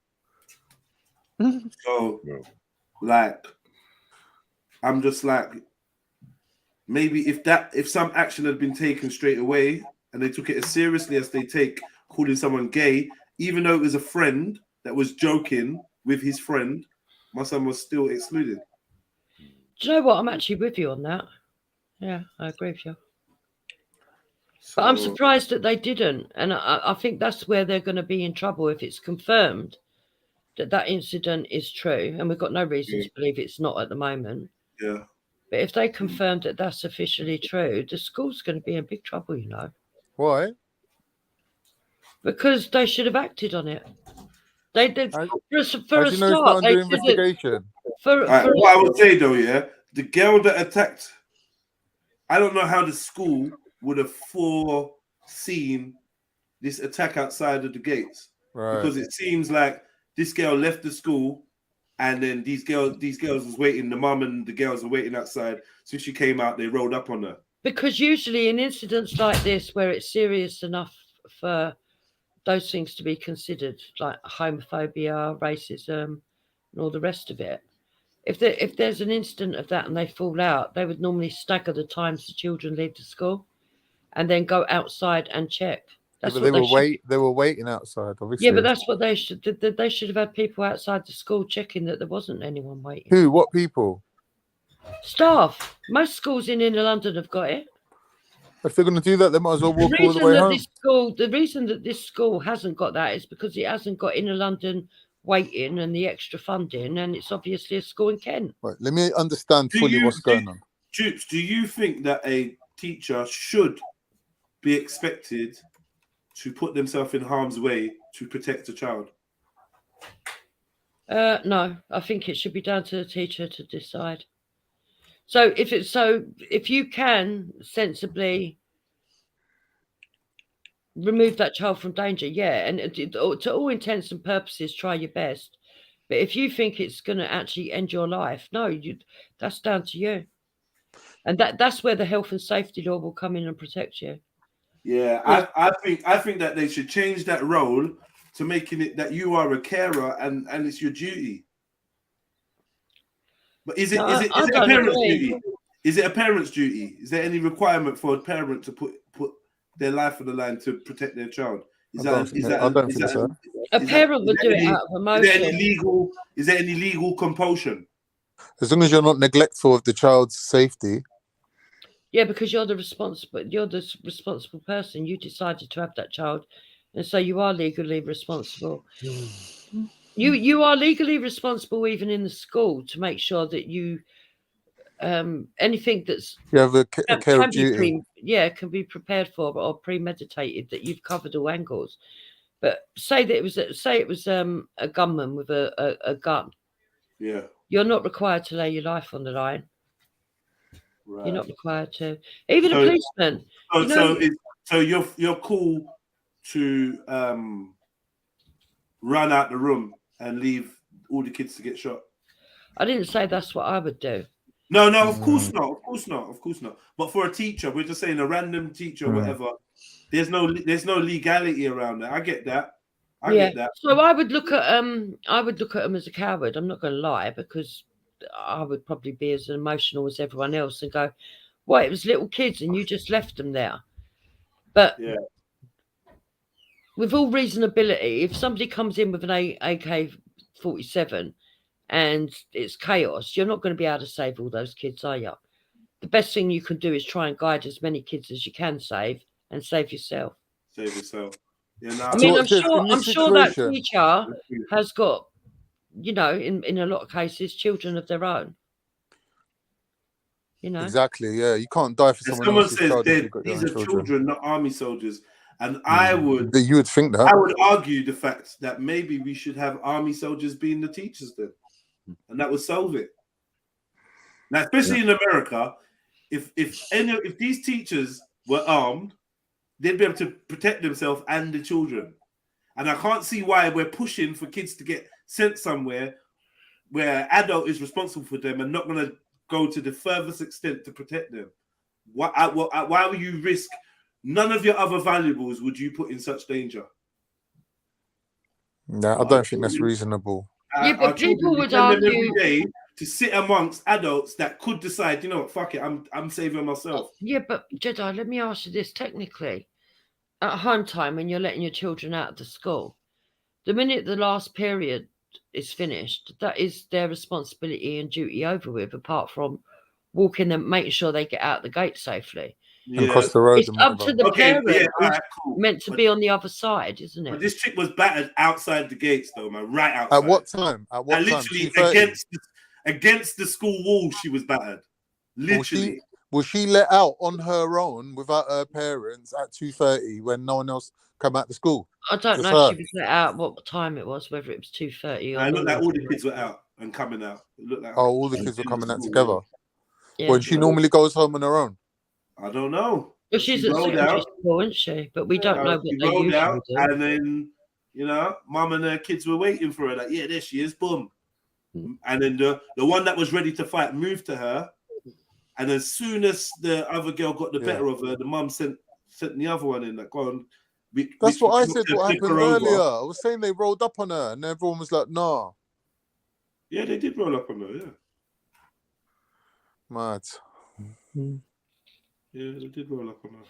So, like, I'm just like, maybe if some action had been taken straight away and they took it as seriously as they take calling someone gay, even though it was a friend that was joking with his friend, my son was still excluded. Do you know what? I'm actually with you on that. Yeah, I agree with you. But I'm surprised that they didn't. And I think that's where they're going to be in trouble if it's confirmed that incident is true. And we've got no reason to believe it's not at the moment. Yeah. But if they confirm that that's officially true, the school's going to be in big trouble, you know. Why? Because they should have acted on it. They did for a start. They investigation. What I would say though, yeah, the girl that attacked, I don't know how the school would have foreseen this attack outside of the gates, because it seems like this girl left the school. And then these girls was waiting. The mum and the girls were waiting outside. So she came out. They rolled up on her. Because usually in incidents like this, where it's serious enough for those things to be considered, like homophobia, racism, and all the rest of it, if there's an incident of that and they fall out, they would normally stagger the times the children leave the school, and then go outside and check. That's they were waiting outside, obviously. Yeah, but that's what they should. They should have had people outside the school checking that there wasn't anyone waiting. Who? What people? Staff. Most schools in inner London have got it. If they're going to do that, they might as well walk all the way home. The reason that this school hasn't got that is because it hasn't got inner London waiting and the extra funding, and it's obviously a school in Kent. Right. Let me understand fully what's going on. Jupes, do you think that a teacher should be expected to put themselves in harm's way to protect a child? No, I think it should be down to the teacher to decide. So if you can sensibly remove that child from danger, yeah, and to all intents and purposes, try your best. But if you think it's going to actually end your life, no, that's down to you. And that's where the health and safety law will come in and protect you. Yeah, I think that they should change that role to making it that you are a carer and it's your duty. But is it a parent's duty? Is it a parent's duty? Is there any requirement for a parent to put their life on the line to protect their child? I don't think so. A parent would do it out of emotion. Is there any legal compulsion? As long as you're not neglectful of the child's safety. Yeah, because you're the responsible person. You decided to have that child, and so you are legally responsible. You are legally responsible even in the school to make sure that you anything that's You have a care of duty. can be prepared for or premeditated, that you've covered all angles. But say it was a gunman with a gun. Yeah. You're not required to lay your life on the line. Right. You're not required to. Even a policeman. So you're cool to run out the room and leave all the kids to get shot. I didn't say that's what I would do. No, of course not. Of course not. But for a teacher, we're just saying a random teacher, whatever. There's no legality around that. I get that. I get that. So I would look at them as a coward. I'm not going to lie, because I would probably be as emotional as everyone else and go, "Well, it was little kids and you just left them there." But with all reasonability, if somebody comes in with an AK-47 and it's chaos, you're not going to be able to save all those kids, are you? The best thing you can do is try and guide as many kids as you can save, and save yourself. Save yourself. Yeah, I mean, I'm sure that teacher has got, in a lot of cases, children of their own. Exactly. Yeah, you can't die for someone else's child. These are children, not army soldiers. And you would think that. I would argue the fact that maybe we should have army soldiers being the teachers then, and that would solve it. Now, especially in America, if these teachers were armed, they'd be able to protect themselves and the children. And I can't see why we're pushing for kids to get sent somewhere where an adult is responsible for them and not going to go to the furthest extent to protect them. Why would you risk none of your other valuables? Would you put in such danger? No, I don't think that's reasonable. But people would argue every day to sit amongst adults that could decide, you know what, fuck it, I'm saving myself. Yeah, but Jedi, let me ask you this technically. At home time, when you're letting your children out of the school, the minute the last period is finished, that is their responsibility and duty over with, apart from walking them, making sure they get out the gate safely. And cross the road. It's up to the parent who's meant to be on the other side, isn't it? But this chick was battered outside the gates, though, man, right outside. At what time? Literally against the school wall, she was battered. Literally. Was she let out on her own without her parents at 2:30 when no one else come out to school? I don't know if she was let out, what time it was, whether it was 2:30 or... It looked like all the kids were out and coming out. It looked like all the kids were coming out together. Yeah. When she normally goes home on her own. I don't know. Well, she's at secondary school, isn't she? But we don't know what they usually do. And then, mum and her kids were waiting for her. Like, yeah, there she is, boom. And then the one that was ready to fight moved to her. And as soon as the other girl got the better of her, the mum sent the other one in. Like, go on. That's what I said. What happened earlier? I was saying they rolled up on her, and everyone was like, "Nah." Yeah, they did roll up on her. Yeah. Mad. Yeah, they did roll up on her.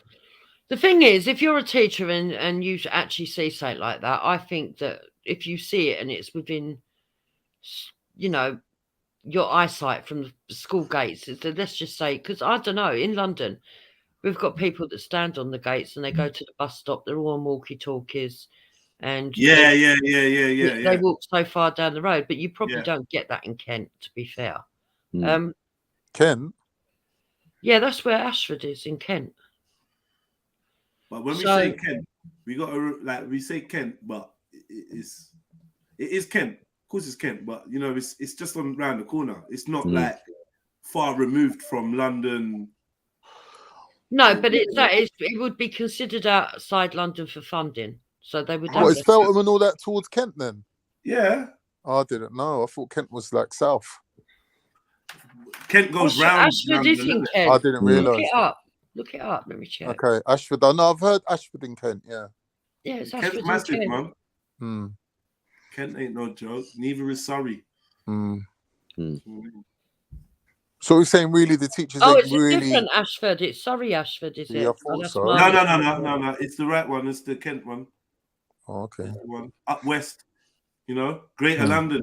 The thing is, if you're a teacher and you actually see something like that, I think that if you see it and it's within, your eyesight from the school gates, let's just say, because I don't know, in London, we've got people that stand on the gates and they go to the bus stop. They're all on walkie-talkies, and they walk so far down the road. But you probably don't get that in Kent, to be fair. Kent? Yeah, that's where Ashford is, in Kent. But when we say Kent, we got to we say Kent, but it is Kent. Of course, it's Kent, but it's just around the corner. It's not like far removed from London. No, but it would be considered outside London for funding, so they would. What is Feltham and all that towards Kent then? Yeah. Oh, I didn't know. I thought Kent was like south. Kent goes round. Ashford is in Kent. I didn't realise. Look it up. Let me check. Okay, Ashford. I know. I've heard Ashford in Kent. Yeah. Yeah, it's Kent's Ashford massive, in Kent. man. Kent ain't no joke. Neither is Surrey. So we're saying really the teachers Oh, ain't it's really... a different Ashford. It's Surrey Ashford, is it? Yeah, I thought so. No. It's the right one. It's the Kent one. Oh, okay. It's the one up west. Greater London.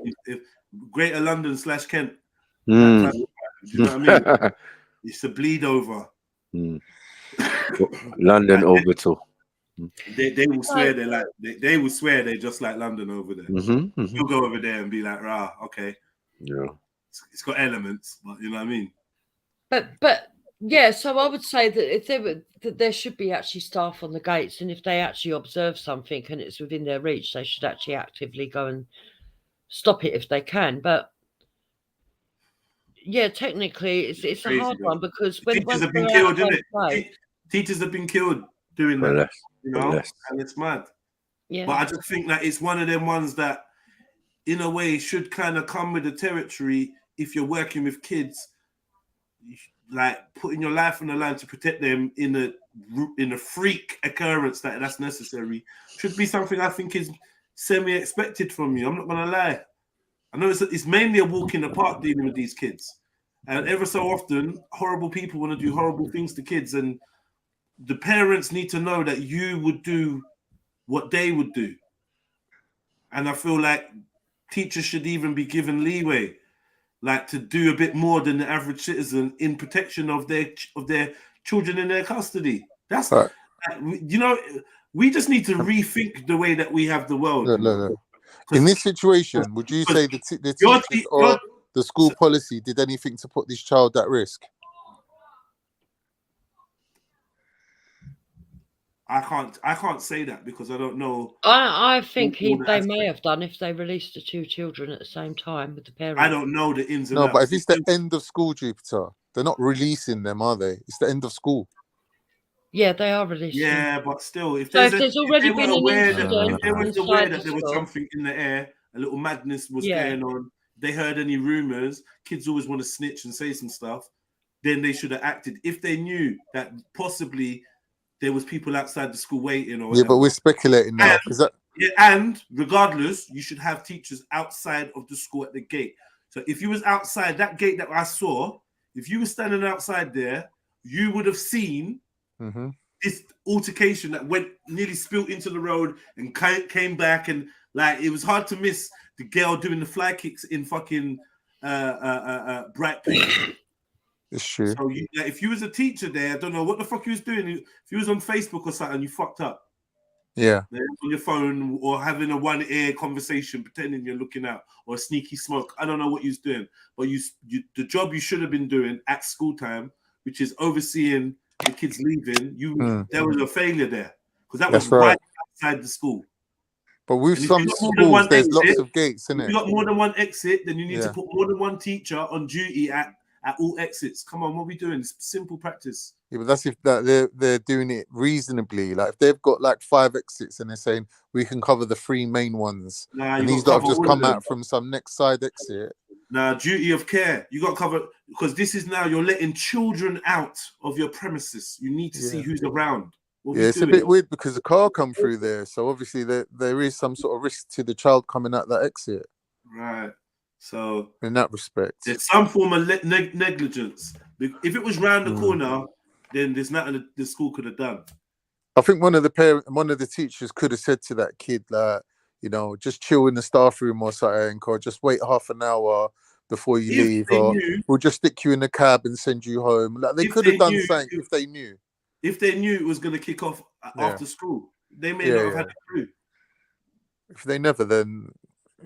Greater London / Kent. You know what I mean? It's the bleed over. London orbital. They will swear they're like they will swear they're just like London over there. You'll go over there and be like, rah, okay. Yeah. It's got elements, but you know what I mean? But yeah, so I would say that if there should be actually staff on the gates, and if they actually observe something and it's within their reach, they should actually actively go and stop it if they can. But yeah, technically it's a hard one because when teachers have been they're killed, out isn't on it? Teachers have been killed doing that, you know, and it's mad. Yeah. But I just think that it's one of them ones that, in a way, should kind of come with the territory if you're working with kids, like putting your life on the line to protect them in a freak occurrence that's necessary should be something I think is semi-expected from you. I'm not gonna lie. I know it's mainly a walk in the park dealing with these kids, and ever so often horrible people want to do horrible things to kids, and the parents need to know that you would do what they would do. And I feel like teachers should even be given leeway, like to do a bit more than the average citizen in protection of their children in their custody. That's right. You know, we just need to rethink the way that we have the world. Look. In this situation, would you say the teachers or the school policy did anything to put this child at risk? I can't say that because I don't know. I think they may have done if they released the two children at the same time with the parents. I don't know the ins and outs. No, but if it's the end of school, Jupiter, they're not releasing them, are they? It's the end of school. Yeah, they are releasing. Yeah, but still, if there's there was something in the air, a little madness was going on, they heard any rumors, kids always want to snitch and say some stuff, then they should have acted. If they knew that possibly there was people outside the school waiting or whatever. Yeah, but we're speculating now. And regardless, you should have teachers outside of the school at the gate. So if you was outside that gate that I saw, if you were standing outside there, you would have seen this altercation that nearly spilled into the road and came back, and like it was hard to miss the girl doing the fly kicks in fucking bright pink. It's true. So if you was a teacher there, I don't know what the fuck you was doing. If you was on Facebook or something, you fucked up. Yeah. On your phone or having a one-ear conversation, pretending you're looking out, or a sneaky smoke. I don't know what you was doing, but the job you should have been doing at school time, which is overseeing the kids leaving, there was a failure there because that was right outside the school. But with some schools, there's lots of gates, isn't it? If you got more than one exit, then you need to put more than one teacher on duty at all exits. Come on, what are we doing? It's simple practice. Yeah, but that's if they're doing it reasonably. Like if they've got like 5 exits and they're saying we can cover the 3 main ones, and these that have just come out from some next side exit. Now, duty of care. You got to cover, because this is now you're letting children out of your premises. You need to see who's around. It's a bit weird because the car come through there, so obviously there is some sort of risk to the child coming out that exit. Right. So in that respect, there's some form of negligence. If it was round the corner, then there's nothing the school could have done. I think one of the teachers could have said to that kid, like, you know, just chill in the staff room or something, or just wait half an hour before you leave, or we'll just stick you in a cab and send you home. Like they could have done something if they knew. If they knew it was going to kick off after school, they may not have had a clue. If they never, then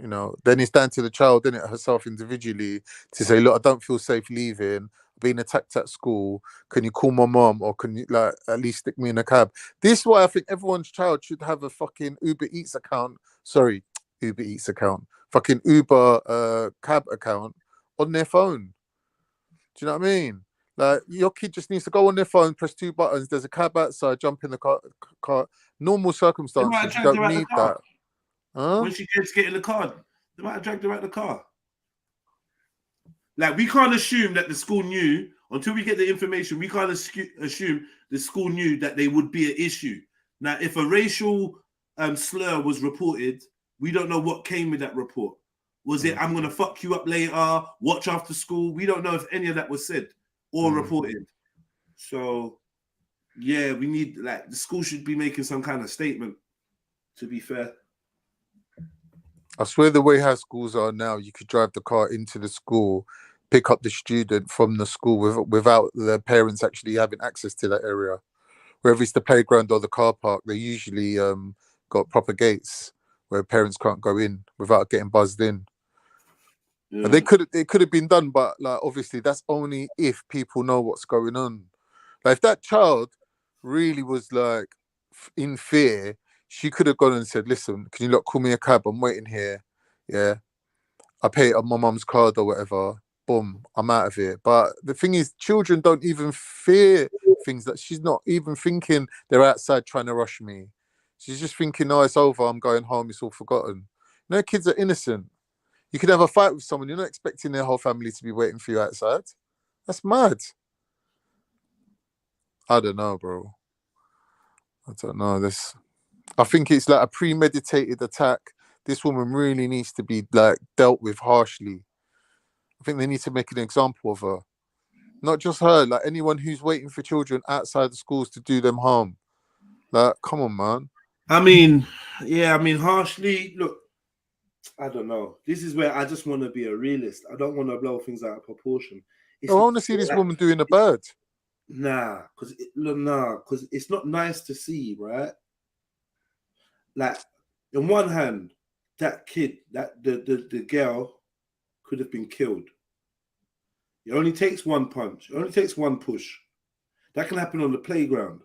you know, then it's down to the child, isn't it, herself individually to say, look, I don't feel safe leaving. Being attacked at school. Can you call my mom, or can you like at least stick me in a cab? This is why I think everyone's child should have a fucking Uber Eats account. Sorry, Uber Eats account. Fucking Uber cab account on their phone. Do you know what I mean? Like your kid just needs to go on their phone, press 2 buttons. There's a cab outside. Jump in the car. Normal circumstances, you don't need that. Huh? When she gets getting the car, they might have dragged her out the car. Like, we can't assume that the school knew, until we get the information, we can't assume the school knew that there would be an issue. Now, if a racial slur was reported, we don't know what came with that report. Was it, I'm going to fuck you up later, watch after school? We don't know if any of that was said or reported. So, yeah, we need, like, the school should be making some kind of statement, to be fair. I swear the way how schools are now, you could drive the car into the school, pick up the student from the school without the parents actually having access to that area. Whether it's the playground or the car park, they usually got proper gates where parents can't go in without getting buzzed in. Yeah. And it could have been done, but like obviously that's only if people know what's going on. Like if that child really was like in fear, she could have gone and said, "Listen, can you not call me a cab? I'm waiting here. Yeah, I pay it on my mum's card or whatever. Boom, I'm out of here." But the thing is, children don't even fear things that she's not even thinking they're outside trying to rush me. She's just thinking, "Oh, it's over. I'm going home. It's all forgotten." You know, kids are innocent. You could have a fight with someone. You're not expecting their whole family to be waiting for you outside. That's mad. I don't know, bro. I don't know. I think it's like a premeditated attack. This woman really needs to be like dealt with harshly. I think they need to make an example of her. Not just her, like anyone who's waiting for children outside the schools to do them harm. Like, come on, man. I mean, yeah, harshly, look, I don't know. This is where I just want to be a realist. I don't want to blow things out of proportion. I want to see this woman doing a bird. Nah, because it's not nice to see, right? Like, on one hand, that kid, the girl could have been killed. It only takes one punch. It only takes one push. That can happen on the playground.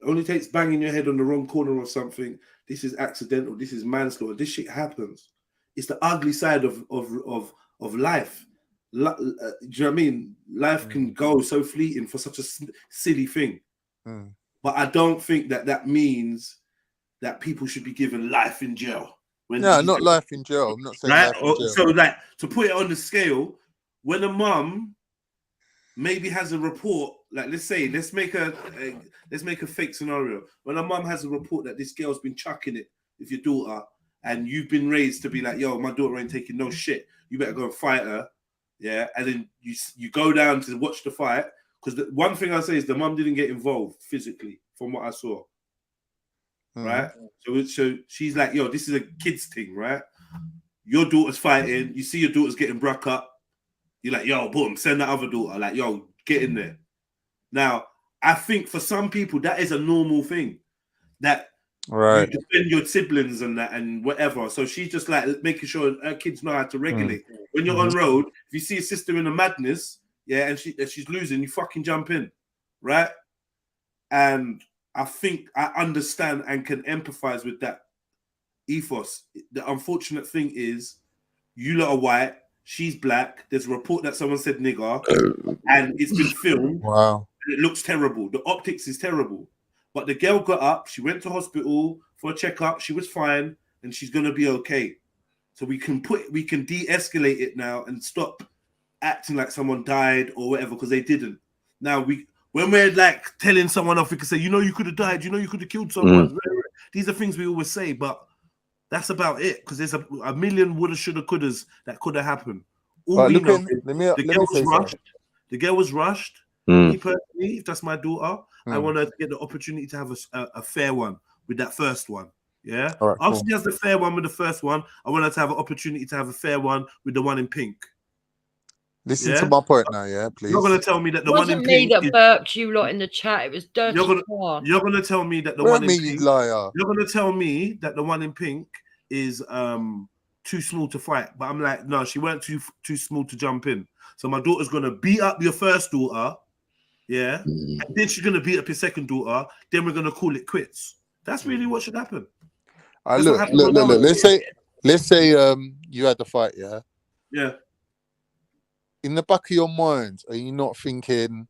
It only takes banging your head on the wrong corner or something. This is accidental. This is manslaughter. This shit happens. It's the ugly side of life. Do you know what I mean? Life can go so fleeting for such a silly thing. But I don't think that means that people should be given life in jail. No, not life in jail. I'm not saying life in jail. So, like, to put it on the scale, when a mum maybe has a report, like let's make a fake scenario. When a mum has a report that this girl's been chucking it with your daughter, and you've been raised to be like, "Yo, my daughter ain't taking no shit. You better go and fight her." Yeah, and then you go down to watch the fight, because the one thing I say is the mum didn't get involved physically, from what I saw. Right? So she's like, "Yo, this is a kid's thing, right? Your daughter's fighting. You see your daughter's getting bruck up. You're like, yo, boom, send that other daughter. Like, yo, get in there." Now, I think for some people that is a normal thing, that you defend your siblings and that and whatever. So she's just like making sure her kids know how to regulate. When you're on road, if you see a sister in a madness, yeah, and she's losing, you fucking jump in, right? And I think I understand and can empathize with that ethos. The unfortunate thing is, you lot are white, she's black. There's a report that someone said nigger, and it's been filmed. Wow. And it looks terrible. The optics is terrible. But the girl got up, she went to hospital for a checkup, she was fine, and she's gonna be okay. So we can de-escalate it now and stop acting like someone died or whatever, because they didn't. Now when we're like telling someone off, we can say, you could have died, you could have killed someone. These are things we always say, but that's about it, because there's a million woulda, shoulda, couldas that could have happened. All we know is the girl was rushed. The girl was rushed. Me personally, if that's my daughter, I want her to get the opportunity to have a fair one with that first one. Yeah. Right, After she has the fair one with the first one, I want her to have an opportunity to have a fair one with the one in pink. Listen to my point now, yeah, please. You're gonna tell me that the one in pink. It wasn't me that burped you lot in the chat. It was dirty. You're gonna tell me that the one in pink. Liar. You're gonna tell me that the one in pink is too small to fight, but I'm like, no, she weren't too small to jump in. So my daughter's gonna beat up your first daughter, yeah, and then she's gonna beat up your second daughter. Then we're gonna call it quits. That's really what should happen. Look. Let's say you had the fight, yeah. Yeah. In the back of your mind, are you not thinking,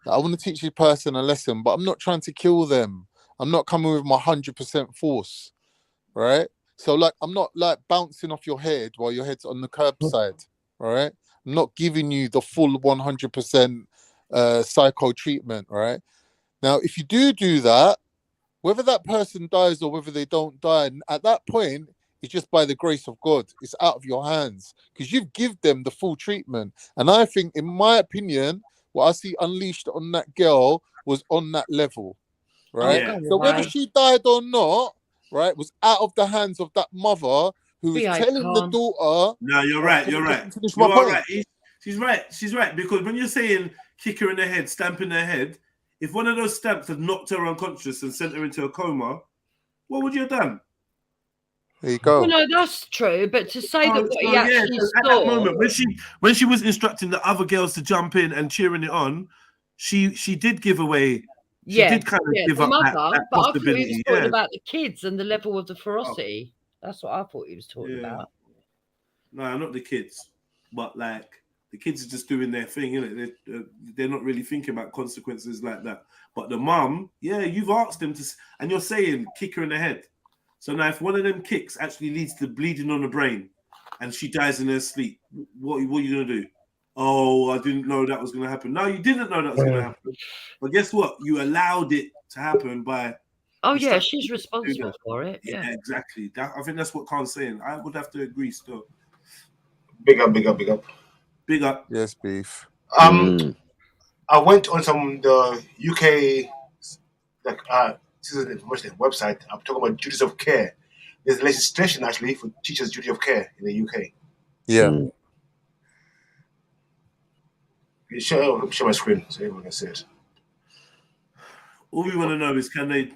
I want to teach this person a lesson, but I'm not trying to kill them. I'm not coming with my 100% force, right? So like, I'm not like bouncing off your head while your head's on the curbside, right? I'm not giving you the full 100% psycho treatment, right? Now, if you do that, whether that person dies or whether they don't die, at that point, it's just by the grace of God. It's out of your hands because you've given them the full treatment. And I think, in my opinion, what I see unleashed on that girl was on that level, right? So whether she died or not, right, was out of the hands of that mother who is telling the daughter. No, you're right. You're right. Finish You my are point. right. She's right. She's right. Because when you're saying kick her in the head, stamping her head, if one of those stamps had knocked her unconscious and sent her into a coma, what would you have done? There you go. Well, no, that's true. But to say that what he actually at saw, that moment when she was instructing the other girls to jump in and cheering it on, she did give away. She did kind of give up that but I thought he was possibility. talking about the kids and the level of the ferocity. That's what I thought he was talking about. No, not the kids, but like the kids are just doing their thing, innit? They're not really thinking about consequences like that. But the mum, you've asked them to, and you're saying kick her in the head. So now, if one of them kicks actually leads to bleeding on the brain, and she dies in her sleep, what are you gonna do? Oh, I didn't know that was gonna happen. No, you didn't know that was gonna happen. But guess what? You allowed it to happen by. Oh yeah, she's responsible for it. Yeah, exactly. I think that's what Khan's saying. I would have to agree still. Big up, big up, big up. Big up. Yes, beef. I went on the UK citizen information website. I'm talking about duties of care. There's legislation actually for teachers' duty of care in the UK. Yeah. Share my screen so everyone can see it. All we want to know is can they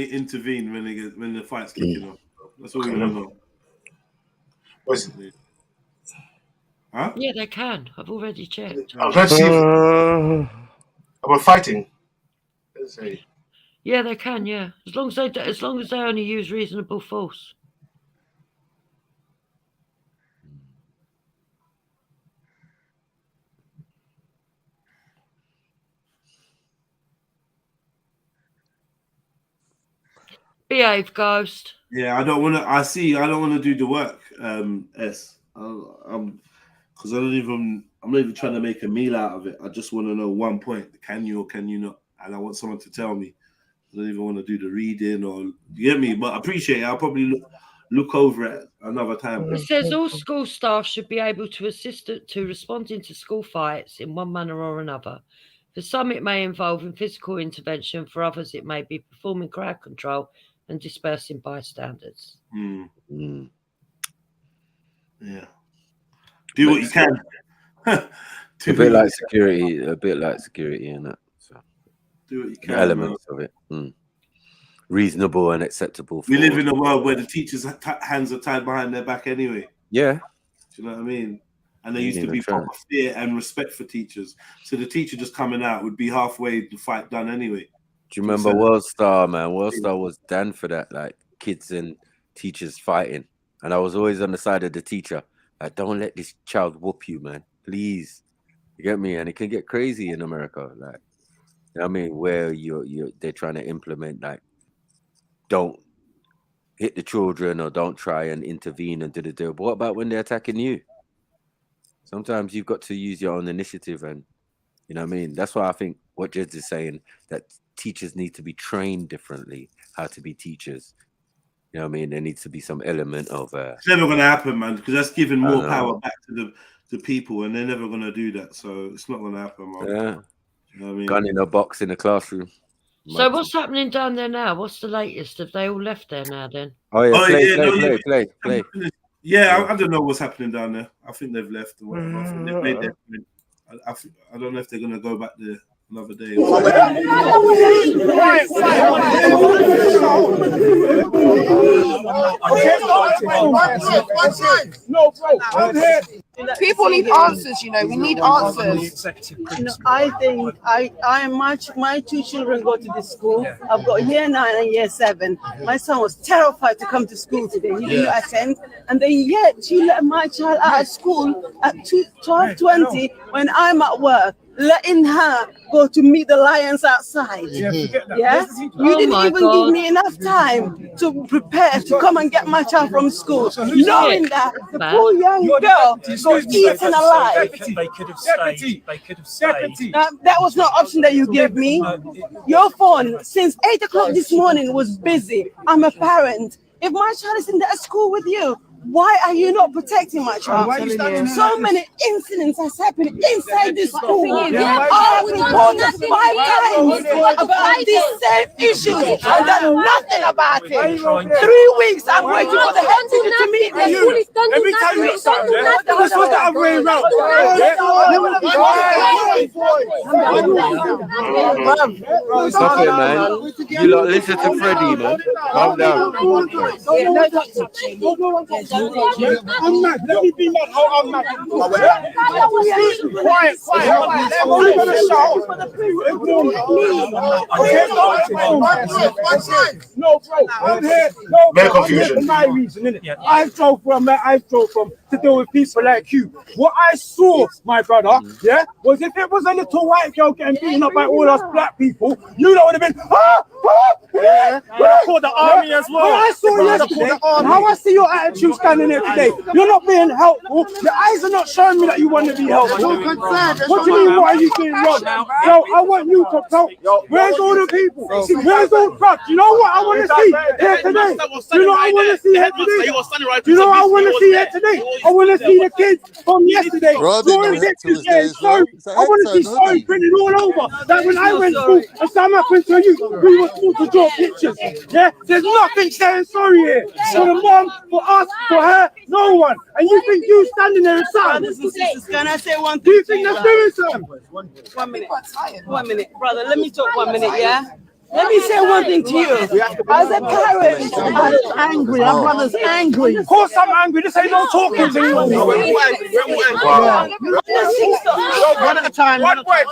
intervene when the fight's kicking off? That's all we want to know. What's it? Huh? Yeah, they can. I've already checked. I'm trying to see about fighting. Let's see. Yeah, they can. Yeah, as long as they only use reasonable force. Behave, Ghost. Yeah, I don't want to do the work. Because I'm not even trying to make a meal out of it. I just want to know one point: can you or can you not? And I want someone to tell me. I don't even want to do the reading or you get me. But I appreciate it. I'll probably look over it another time. It says all school staff should be able to assist to responding to school fights in one manner or another. For some, it may involve in physical intervention. For others, it may be performing crowd control and dispersing bystanders. Yeah. Do what you can. A bit like security, and that. So do what you can. Elements of it. Reasonable and acceptable. We live in a world where the teachers' hands are tied behind their back anyway. Yeah. Do you know what I mean? And there used to be proper fear and respect for teachers. So the teacher just coming out would be halfway the fight done anyway. Do you remember World Star, man? World Star was done for that, like kids and teachers fighting. And I was always on the side of the teacher. Like, don't let this child whoop you, man. Please. You get me? And it can get crazy in America. Like, you know what I mean? Where they're trying to implement, like, don't hit the children or don't try and intervene and do. But what about when they're attacking you? Sometimes you've got to use your own initiative, and you know what I mean? That's why I think what Jed is saying, that teachers need to be trained differently how to be teachers. You know what I mean? There needs to be some element of it's never going to happen, man, because that's giving more power back to the people, and they're never going to do that. So it's not going to happen, man. Yeah. You know what I mean? Gun in a box in the classroom. So what's happening down there now? What's the latest? Have they all left there now then? Oh yeah, play. Yeah, I don't know what's happening down there. I think they've left or whatever. I think they've made their point. I don't know if they're going to go back there another day. People need answers, you know. We need answers. I think my two children go to this school. I've got year 9 and year 7. My son was terrified to come to school today. He didn't attend, and then yet you let my child out of school at 12:20 when I'm at work, letting her go to meet the lions outside. Yeah, you didn't even give me enough time to prepare to come and get my child from school, knowing that the poor young girl got eaten alive. They could have stayed. They could have stayed. That was no option that you gave me. Your phone since 8 o'clock this morning was busy. I'm a parent. If my child is in that school with you, Why are you not protecting my child? So many incidents has happened inside this school. I have reported 5 times about these same issues and done nothing about it. 3 weeks I'm waiting for the head teacher to meet me. Let me tell you something. This was the other way around. Stop it, man. You lot listen to Freddie, man. Calm down. I'm mad. Let me be mad. How I'm mad. Quiet. Everyone's gonna shout. No, bro. I'm here. Very confusion. For my reason, innit? I've drove from to deal with people like you. What I saw, my brother, was if it was a little white girl getting beaten up by all us black people, you know would have been I called the army as well. I saw yesterday, how I see your attitude standing there today. You're not being helpful. Your eyes are not showing me that you want to be helpful. What do you mean? What are you doing wrong? So I want you to tell. Where's all the people? Where's all the crap? You know what I want to see here today? You know I want to see here today. You know I want to see here today. I want to see the kids from yesterday. I want to see stories printed all over. That when I went through and something happened to you, we were told to draw pictures. Yeah, there's nothing saying sorry here. For the mom, for us, for her, no one. And you think you standing there and Brothers and sisters, can I say one thing? Do you think they're doing something? 1 minute. 1 minute, brother. Let me talk 1 minute, yeah? Let me say one thing to you. As a parent, I'm angry. Our brother's angry. Of course I'm angry. This ain't no talking thing. Wow. One at a time. One voice.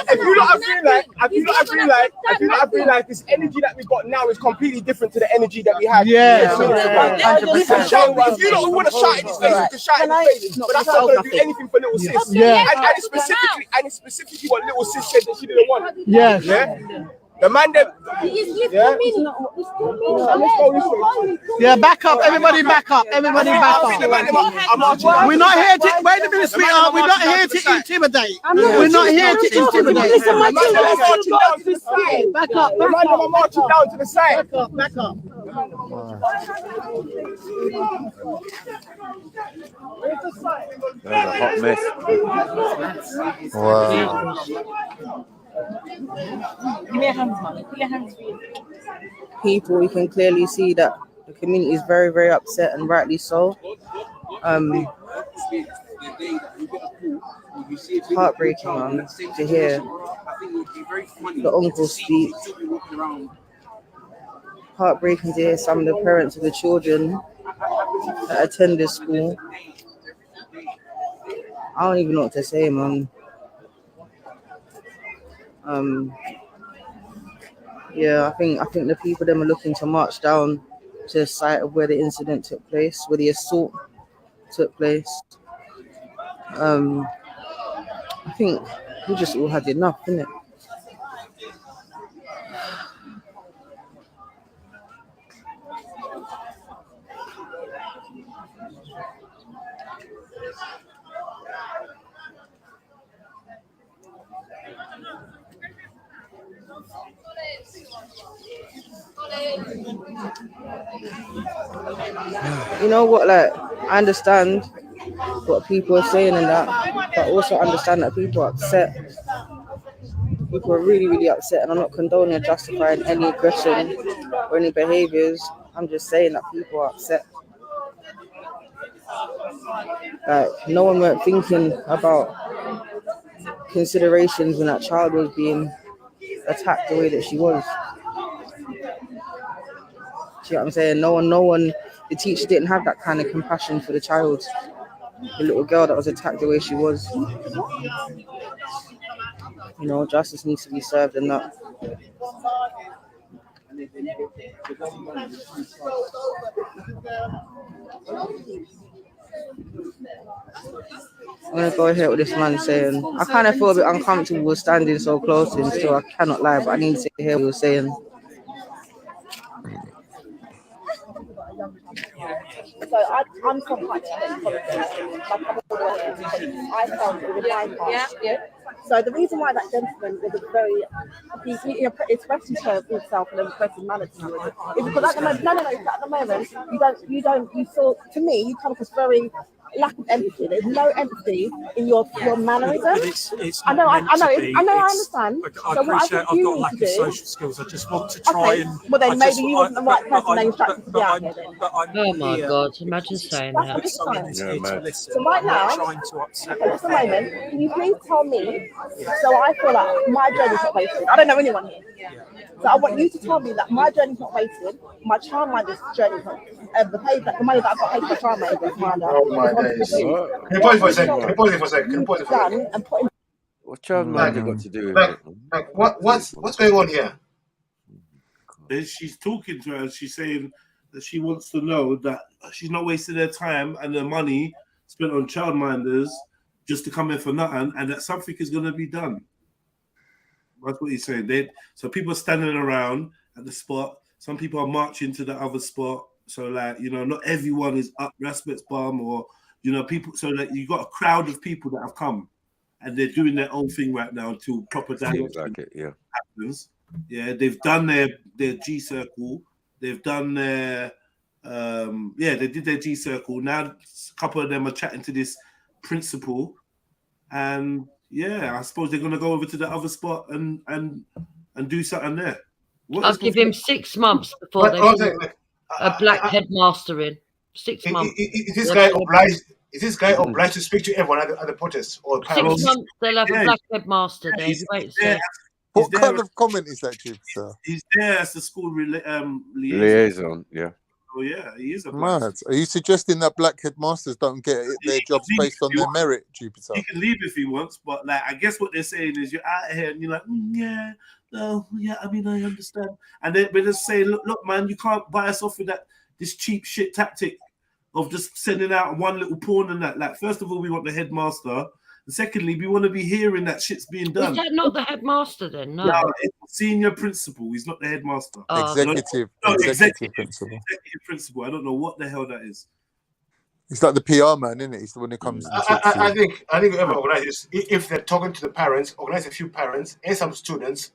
If you lot feel like this energy that we got now is completely different to the energy that we had. Yeah. If you don't want to shout in his face, you can shout in his face. But that's not going to do anything for little sis. Yeah. And it's specifically what little sis said that she didn't want. Yes. Yeah. The man that. Yeah, back up. Everybody back up. Everybody back up. We're not here to. Wait a minute, sweetheart. We're not here to intimidate. We're not here to intimidate. Back up. I'm marching down to the side. Back up. That's a hot mess. Wow. Give me your hands, man. Put your hands. People, we can clearly see that the community is very, very upset, and rightly so. Heartbreaking, man, to hear the uncle speak. Heartbreaking to hear some of the parents of the children that attend this school. I don't even know what to say, man. Yeah, I think the people them are looking to march down to the site of where the incident took place, where the assault took place. I think we just all had enough, innit? You know what, like, I understand what people are saying and that, but also understand that people are upset. People are really, really upset, and I'm not condoning or justifying any aggression or any behaviors. I'm just saying that people are upset. Like, no one were thinking about considerations when that child was being attacked the way that she was. Do you know what I'm saying? No one, the teacher didn't have that kind of compassion for the child, the little girl that was attacked the way she was. You know, justice needs to be served in that. I'm gonna go ahead with this man saying, I kind of feel a bit uncomfortable standing so close to him, so I cannot lie, but I need to hear what he was saying. So I'm from Hygiene. I felt it was my part. Yeah. So the reason why that gentleman was a very he expressed himself in a expressive manner to me is because at the moment, at the moment you saw, to me, you come across very lack of empathy. There's no empathy in your mannerism. It's I understand. I So what appreciate I think I've got a lack of social skills. I just want to try and. Well, then maybe you wasn't the right person they instructed to be out here then. Oh my God! Imagine saying that. So right now, just a moment, can you please tell me, so I feel like my journey's not wasted. I don't know anyone here. So I want you to tell me that my journey's not wasted, my childminder's journey's not, the money that I've got paid for childminder is mine. Oh my days. Can you pause it for a second? Can you pause it for a second? What childminder got to do with it? Like what's going on here? Then she's talking to her. She's saying that she wants to know that she's not wasting her time and her money spent on childminders just to come in for nothing, and that something is going to be done. That's what he's saying. So people are standing around at the spot. Some people are marching to the other spot. So like, not everyone is up Respect's bum or, people. So that you got a crowd of people that have come and they're doing their own thing right now until proper dialogue happens. Yeah, they've done their G circle. They've done their, they did their G circle. Now a couple of them are chatting to this principal, and I suppose they're gonna go over to the other spot and do something there. I'll give him 6 months before they put a black headmaster in. 6 months. Is this guy obliged to speak to everyone at the protest? Or 6 months they'll have a black headmaster there. What kind of comment is that, sir? He's there as the school liaison. Yeah. Oh yeah, he is a mad. Are you suggesting that black headmasters don't get their jobs based on their merit, Jupiter? He can leave if he wants, but like I guess what they're saying is you're out here and you're like, I understand. And then we're just saying, look, man, you can't buy us off with this cheap shit tactic of just sending out one little pawn and that. Like, first of all, we want the headmaster. And secondly, we want to be hearing that shit's being done. Is that not the headmaster then? No, it's senior principal. He's not the headmaster. Executive principal. Executive principal. I don't know what the hell that is. It's like the PR man, isn't it? He's the one who comes. I think whoever organizes, if they're talking to the parents, organize a few parents and some students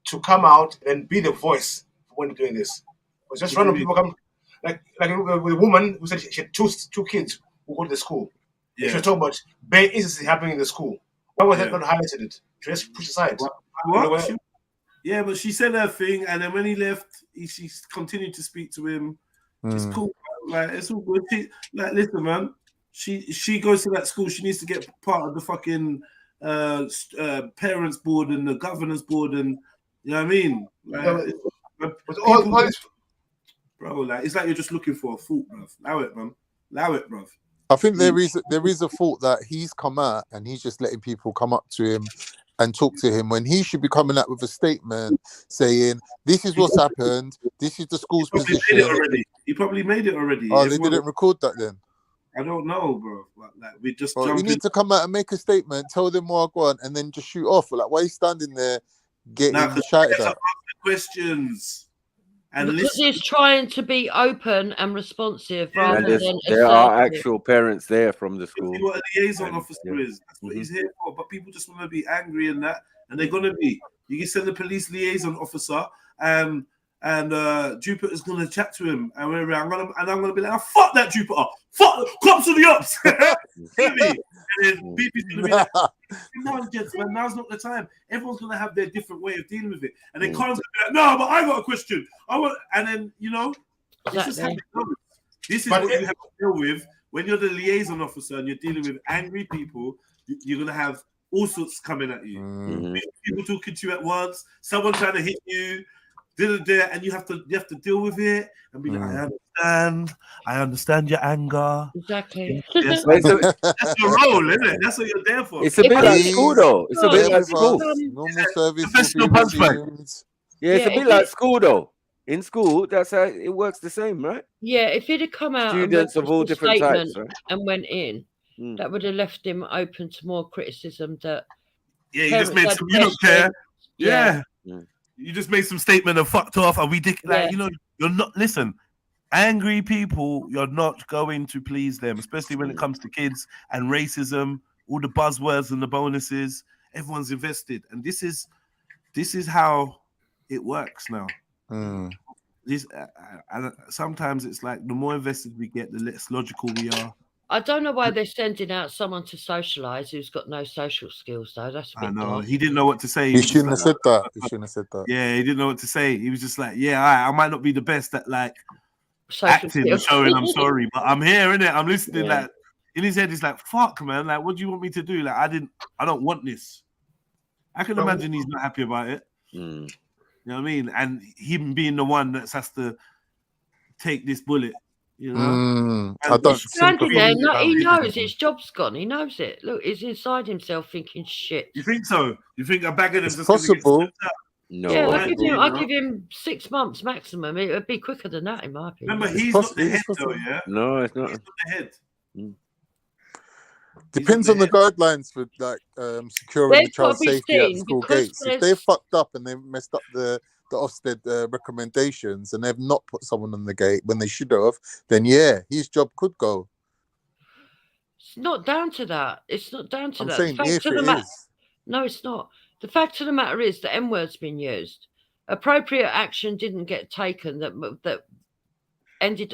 to come out and be the voice when they're doing this. But just random people come, like with a woman who said she had two kids who go to the school. Yeah. She was talking about bad instances happening in the school. Why was that not highlighted? It she just pushed aside. What? Yeah, but she said her thing, and then when he left, she continued to speak to him. It's cool. Like, it's all good. Listen, man. She goes to that school. She needs to get part of the fucking parents board and the governors board, and you know what I mean. Like, bro, like it's like you're just looking for a fault, bro. Allow it, man. Allow it, bro. I think there is a fault that he's come out and he's just letting people come up to him and talk to him when he should be coming out with a statement saying, this is what's happened, this is the school's position. He probably made it already. Oh, they didn't record that then? I don't know, bro. Like we just you need to come out and make a statement, tell them what I want, and then just shoot off. Like, why are you standing there getting shouted at? Questions. And because he's trying to be open and responsive rather than there are actual parents there from the school. What a liaison officer is. That's what he's here for. But people just want to be angry and that, and they're gonna be. You can send the police liaison officer, and Jupiter's gonna chat to him, and I'm gonna be like, fuck that Jupiter, fuck cops to the ops. And then BP's gonna be like, no, gentlemen, now's not the time. Everyone's gonna have their different way of dealing with it, and then Khan's gonna be like, no, but I got a question. And then it's just how it goes. This is what you have to deal with when you're the liaison officer and you're dealing with angry people. You're gonna have all sorts coming at you. People talking to you at once, someone trying to hit you. And you have to deal with it and be like, I understand your anger. Exactly. Yes, that's your role, isn't it? That's what you're there for. It's a bit like school, though. It's a bit like school. Normal service. Yeah, it's a bit like school, though. In school, that's how it works the same, right? Yeah, if he'd have come out students of all different types, right? and went in, that would have left him open to more criticism. That you just made some. You don't care. Yeah. You just made some statement and fucked off. Are we like, you're not, listen, angry people, you're not going to please them, especially when it comes to kids and racism, all the buzzwords and the bonuses. everyone's invested, and this is how it works now. This and sometimes it's like the more invested we get, the less logical we are. I don't know why they're sending out someone to socialise who's got no social skills, though. That's a bit I know. daft. He didn't know what to say. He shouldn't have said that. He shouldn't have said that. Yeah, he didn't know what to say. He was just like, yeah, I might not be the best at like social acting and skills. showing I'm sorry, but I'm here, innit? I'm listening. Yeah. Like in his head, he's like, fuck, man. Like, what do you want me to do? Like, I don't want this. I can imagine he's not happy about it. You know what I mean? And him being the one that has to take this bullet. You know, I don't standing there. No, he knows his job's gone. He knows it. Look, he's inside himself thinking, "Shit." You think so? You think a bag of them It's just possible. No, Yeah, I'll give him 6 months maximum. It would be quicker than that, in my opinion. Remember, he's not the head, though. Yeah. No, it's not. He's not the head. Depends on the guidelines for like securing the child's safety at the school gates. If they fucked up and they messed up the Ofsted recommendations and they've not put someone on the gate when they should have, then yeah, his job could go. It's not down to that. It's not down to I'm that. saying if it is. No, it's not. The fact of the matter is the N-word's been used. Appropriate action didn't get taken that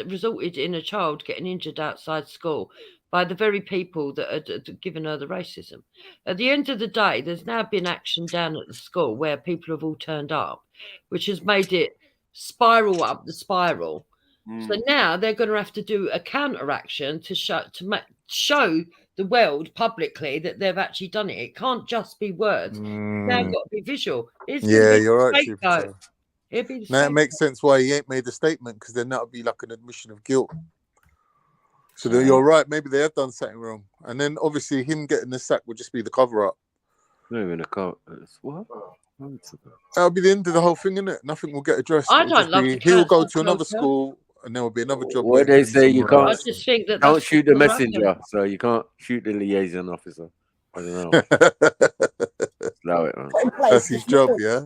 resulted in a child getting injured outside school by the very people that had given her the racism. At the end of the day, there's now been action down at the school where people have all turned up, which has made it spiral up the spiral. So now they're going to have to do a counteraction to show the world publicly that they've actually done it. It can't just be words. Now got to be visual. Yeah, you're right. Now it makes sense why he ain't made a statement, because then that would be like an admission of guilt. So you're right. Maybe they have done something wrong, and then obviously him getting the sack would just be the cover up. Not even a cover. What? That'll be the end of the whole thing, isn't it? Nothing will get addressed. I don't love to he'll go to cancel another culture. school, and there will be another job. What they say, you can't. I just think that Can't that's shoot the what happened. messenger, so you can't shoot the liaison officer. I don't know. Allow it, man. That's his job, yeah.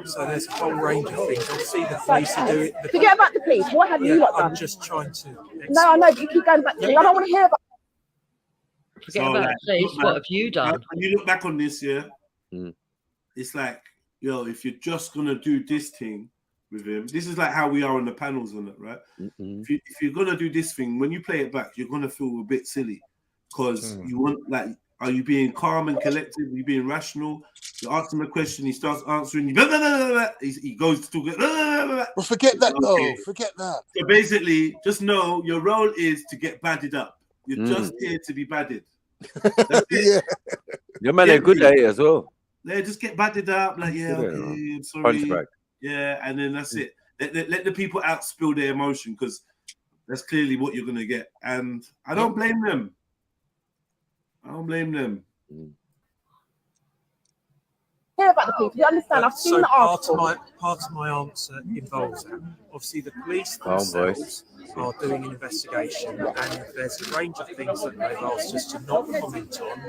So there's a whole range of things. Obviously, the police are doing. Forget about the police. What have you lot done? I'm just trying to. No, I know, but you keep going back to me. I don't want to hear about. Forget about the police. What have you done? When you look back on this, yeah, it's like, yo, if you're just gonna do this thing with him, this is like how we are on the panels on it, right? If you're gonna do this thing, when you play it back, you're gonna feel a bit silly, because you want, like, are you being calm and collected? Are you being rational? You ask him a question, he starts answering you. Blah, blah, blah, blah, blah. He goes to talk. Blah, blah, blah, blah. Well, forget that though. Forget that. So basically, just know your role is to get badded up. You're just here to be badded. That's it. Your man are good at it as well. Yeah, just get badded up. Like, yeah, okay, I'm sorry. Punch back. Yeah, and then that's it. Let the people out spill their emotion, because that's clearly what you're gonna get. And I don't blame them. I don't blame them. Hear about the people. You understand? I've seen the article. Part of my answer involves that. Obviously, the police themselves are doing an investigation, and there's a range of things that they've asked us to not comment on.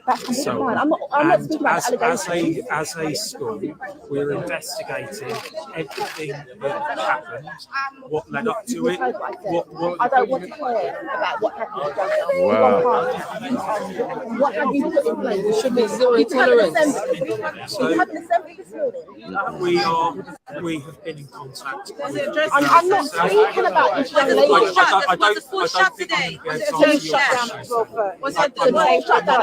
That's completely fine. I'm not speaking about the allegations. As a school, we're investigating everything that happened, what led up to it. I don't want to hear about what happened. Wow. What have you put in place? There should be zero tolerance. You had an assembly this morning. We have been in contact. I'm not speaking about this young lady. Was the school shut today? Was it shut down at 12:30? Was it shut down?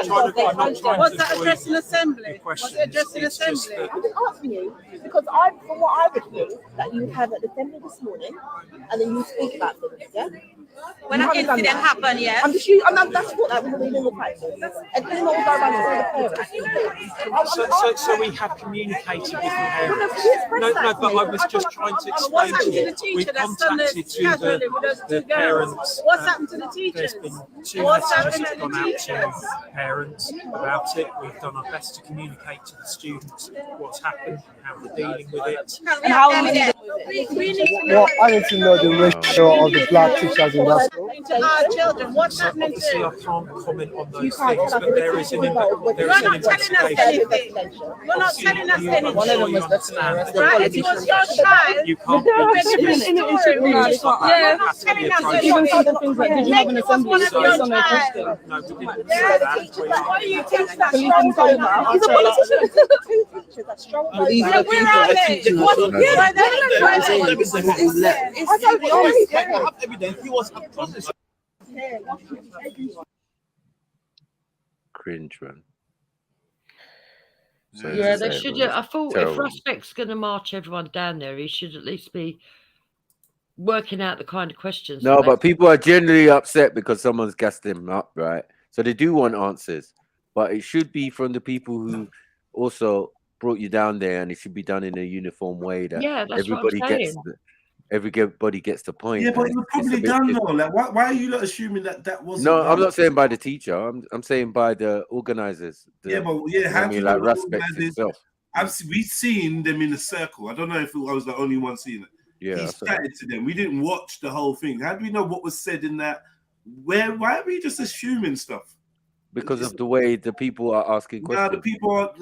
Was that addressing assembly? Was it addressing assembly? I'm just asking you because from what I would hear, that you have an assembly this morning, and then you speak about things. Yeah. When an incident happened, yes. That's what that was in the practice. And then all go around all the parents. So we have communicated with the parents. No, but I was just trying to explain to you. We contacted the parents. What's happened to the teachers? There's been 2 messages that have gone out to parents about it. We've done our best to communicate to the students what's happened, how we're dealing with it. And how we need to Well, I need to know the ratio of the black teachers in our children. What's happening Obviously, to? I can't comment on those You can't things, tell but us there the is an teachers involved. there You're is an not telling us investigation. anything. You're not telling us anything. One of them was definitely Right? It was your child. You can't You're be restoring. You're not telling us anything. Even some of the things like, did you have an It was assembly? one of So your it's on their child. question. No, we didn't Yeah, say the that. teacher. What are you telling us? He's a politician. He's a strong voter. Yeah, where are they? I have evidence. He was a prostitute. Cringe, man. Yeah, they should. I thought terrible. if Respect's going to march everyone down there, he should at least be working out the kind of questions. No, but people are generally upset because someone's gassed them up, right? So they do want answers, but it should be from the people who also brought you down there, and it should be done in a uniform way that everybody gets. Everybody gets the point. Yeah, but it was probably done though. Like, why are you not assuming that wasn't? No, done? I'm not saying by the teacher. I'm saying by the organizers. Yeah, but yeah, how do you like know Respect itself? We've seen them in a circle. I don't know if I was the only one seeing it. Yeah, he chatted to them. We didn't watch the whole thing. How do we know what was said in that? Why are we just assuming stuff? Because of the way the people are asking questions. Now the people are,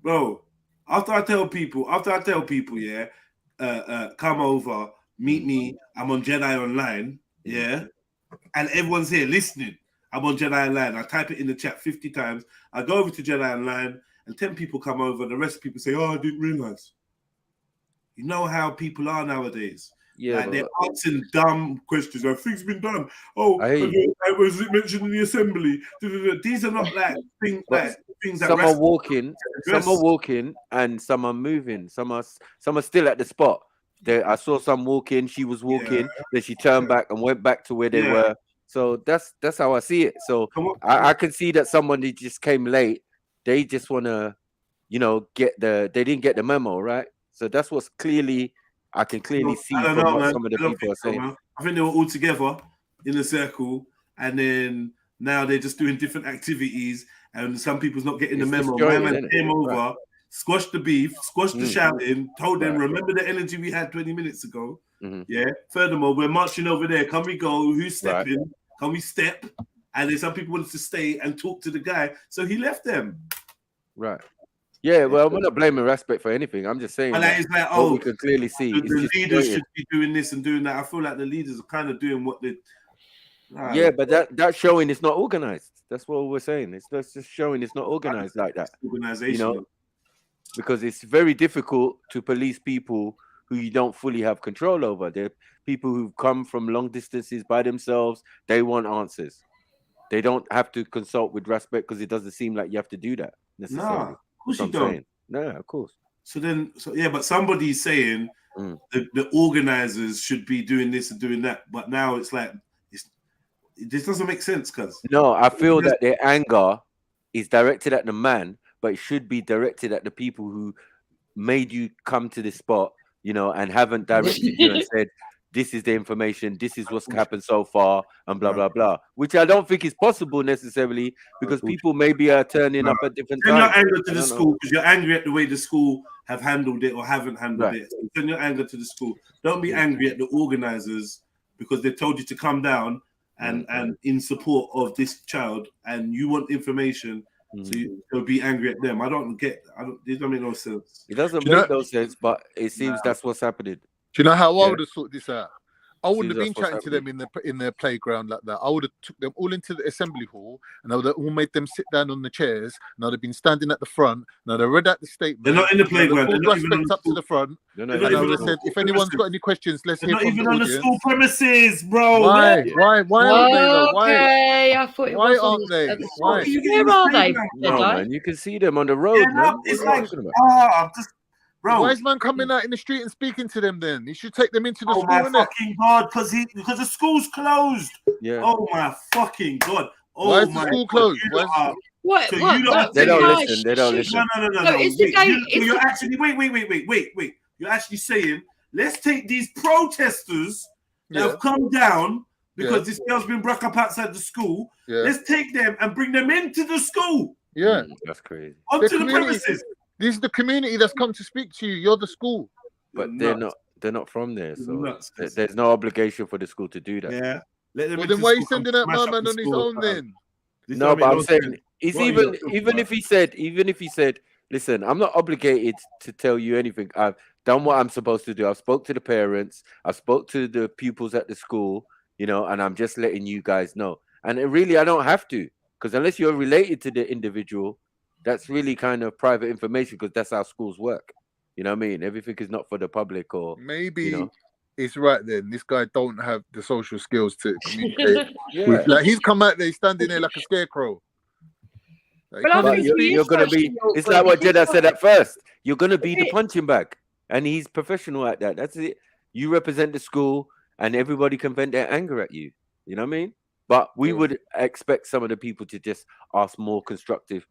bro. After I tell people, yeah, come over, meet me. I'm on Jedi Online, yeah, and everyone's here listening. I'm on Jedi Online. I type it in the chat 50 times. I go over to Jedi Online, and 10 people come over. The rest of people say, "Oh, I didn't realize." You know how people are nowadays. Yeah, like they're asking dumb questions. Like, things been done. Oh, was it mentioned in the assembly? These are not like things that some are walking, and some are moving. Some are still at the spot. I saw some walking. She was walking. Then she turned back and went back to where they were. So that's how I see it. So I can see that someone who just came late. They just want to, they didn't get the memo, right? So that's what's I can clearly see from what some of the people are saying. I think they were all together in a circle, and then now they're just doing different activities, and some people's not getting the memo. My man came over, squashed the beef, squashed the shouting, told them, remember the energy we had 20 minutes ago? Yeah. Furthermore, we're marching over there. Can we go? Who's stepping? Can we step? And then some people wanted to stay and talk to the guy, so he left them. Right. Yeah, well, I'm not blaming Respect for anything. I'm just saying it's like, what we can clearly see. The leaders should be doing this and doing that. I feel like the leaders are kind of doing what they. Yeah, but that showing is not organized. That's what we're saying. That's just showing it's not organized like that. Organization. Because it's very difficult to police people who you don't fully have control over. They're people who've come from long distances by themselves. They want answers. They don't have to consult with Respect because it doesn't seem like you have to do that necessarily. Of course you don't. No, of course. But somebody's saying the organizers should be doing this and doing that. But now it's like this doesn't make sense, cuz. No, I feel that their anger is directed at the man, but it should be directed at the people who made you come to this spot, and haven't directed you and said, this is the information, this is what's happened so far, and blah, blah, blah. Which I don't think is possible necessarily, because people maybe are turning up at different times. Send your anger to the school, because you're angry at the way the school have handled it or haven't handled it. So send your anger to the school. Don't be angry at the organizers because they told you to come down and in support of this child, and you want information, so you'll be angry at them. It doesn't make no sense. It doesn't make no sense, but it seems that's what's happening. Do you know how I would have sorted this out? I wouldn't have been chatting to them in the playground like that. I would have took them all into the assembly hall, and I would have all made them sit down on the chairs, and I'd have been standing at the front, and I'd have read out the statement. They're not in the playground. They're not even up to the front. And I would have said, if anyone's got any questions, let's hear from the audience. Not even on the school premises, bro. Why aren't they? Why? I thought it why aren't they? Why? Where are they? No, man, you can see them on the road, man. It's like, bro, why is man coming out in the street and speaking to them then? He should take them into the school. Oh my fucking God, because the school's closed. Yeah. Oh my fucking God. Oh, why is the school closed? What? They don't listen. They don't listen. No. You're actually wait. You're actually saying, let's take these protesters that have come down because this girl's been brought up outside the school. Let's take them and bring them into the school. Yeah. That's crazy. Onto the premises. This is the community that's come to speak to you. You're the school. But they're not. they're not from there, so Nuts. there's no obligation for the school to do that. Yeah. Let them Well, into then why are you school, come sending that smash my up man the on his school, own fam. then? This No, don't but make I'm no saying sense. it's What are you even lot talking even about? if he said, listen, I'm not obligated to tell you anything. I've done what I'm supposed to do. I've spoke to the parents. I've spoke to the pupils at the school, you know, and I'm just letting you guys know. And really, I don't have to, because unless you're related to the individual, that's really kind of private information, because that's how schools work. You know what I mean? Everything is not for the public, or Maybe you know. it's right then. This guy don't have the social skills to communicate. Yeah. Like he's come out there, he's standing there like a scarecrow. Like, But you're gonna be. It's like what Jedi said at first. You're gonna be the punching bag, and he's professional at that. That's it. You represent the school, and everybody can vent their anger at you. You know what I mean? But we would expect some of the people to just ask more constructive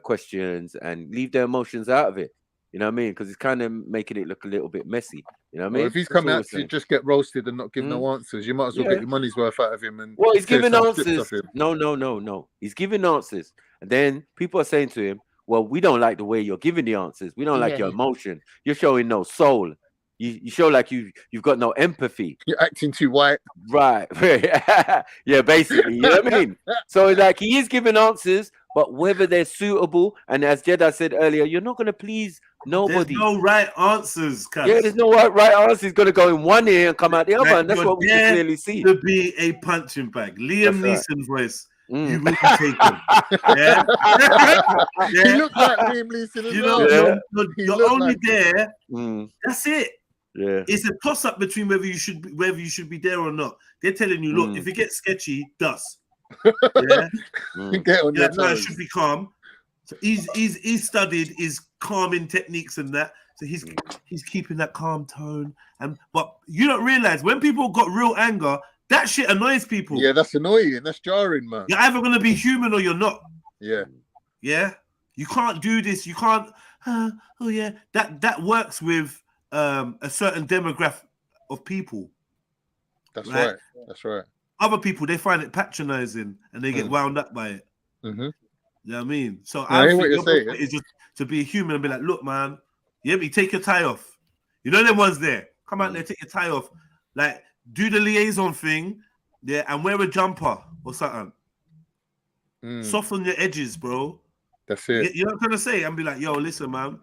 questions and leave their emotions out of it. You know what I mean? Because it's kind of making it look a little bit messy. You know what I mean? Or if he's That's coming all out we're to saying. just get roasted and not give no answers, you might as well Yeah. get your money's worth out of him. And Well, he's say giving some shit answers. of him. No. He's giving answers. And then people are saying to him, well, we don't like the way you're giving the answers. We don't like your emotion. You're showing no soul. You show like you've got no empathy. You're acting too white. Right. Yeah, basically. You know what I mean? So it's like he is giving answers, but whether they're suitable, and as Jedi said earlier, you're not going to please nobody. There's no right answers, cuz. Yeah, there's no right answer. He's going to go in one ear and come out the other, Like, and that's you're what we can there clearly see. to be a punching bag. Liam That's right. Neeson voice. You will be taken. Yeah. He looked like Liam Neeson as You know, well. you're only like there. Mm. That's it. Yeah. It's a toss up between whether you should be there or not. They're telling you, look, if it gets sketchy, dust. Yeah. Get on your No, it toes. should be calm. So he's studied his calming techniques and that. So he's keeping that calm tone. But you don't realize when people got real anger, that shit annoys people. Yeah, that's annoying. That's jarring, man. You're either gonna be human or you're not. Yeah. Yeah. You can't do this. You can't. Oh yeah. That works with a certain demographic of people. That's right. That's right. Other people, they find it patronizing and they get wound up by it. Mm-hmm. You know what I mean? So I I hear what think you're your saying. is just to be human and be like, look, man, take your tie off. You know them ones there. Come out there, take your tie off. Like, do the liaison thing, yeah, and wear a jumper or something. Soften your edges, bro. That's it. You know what I'm trying to say? And be like, yo, listen, man,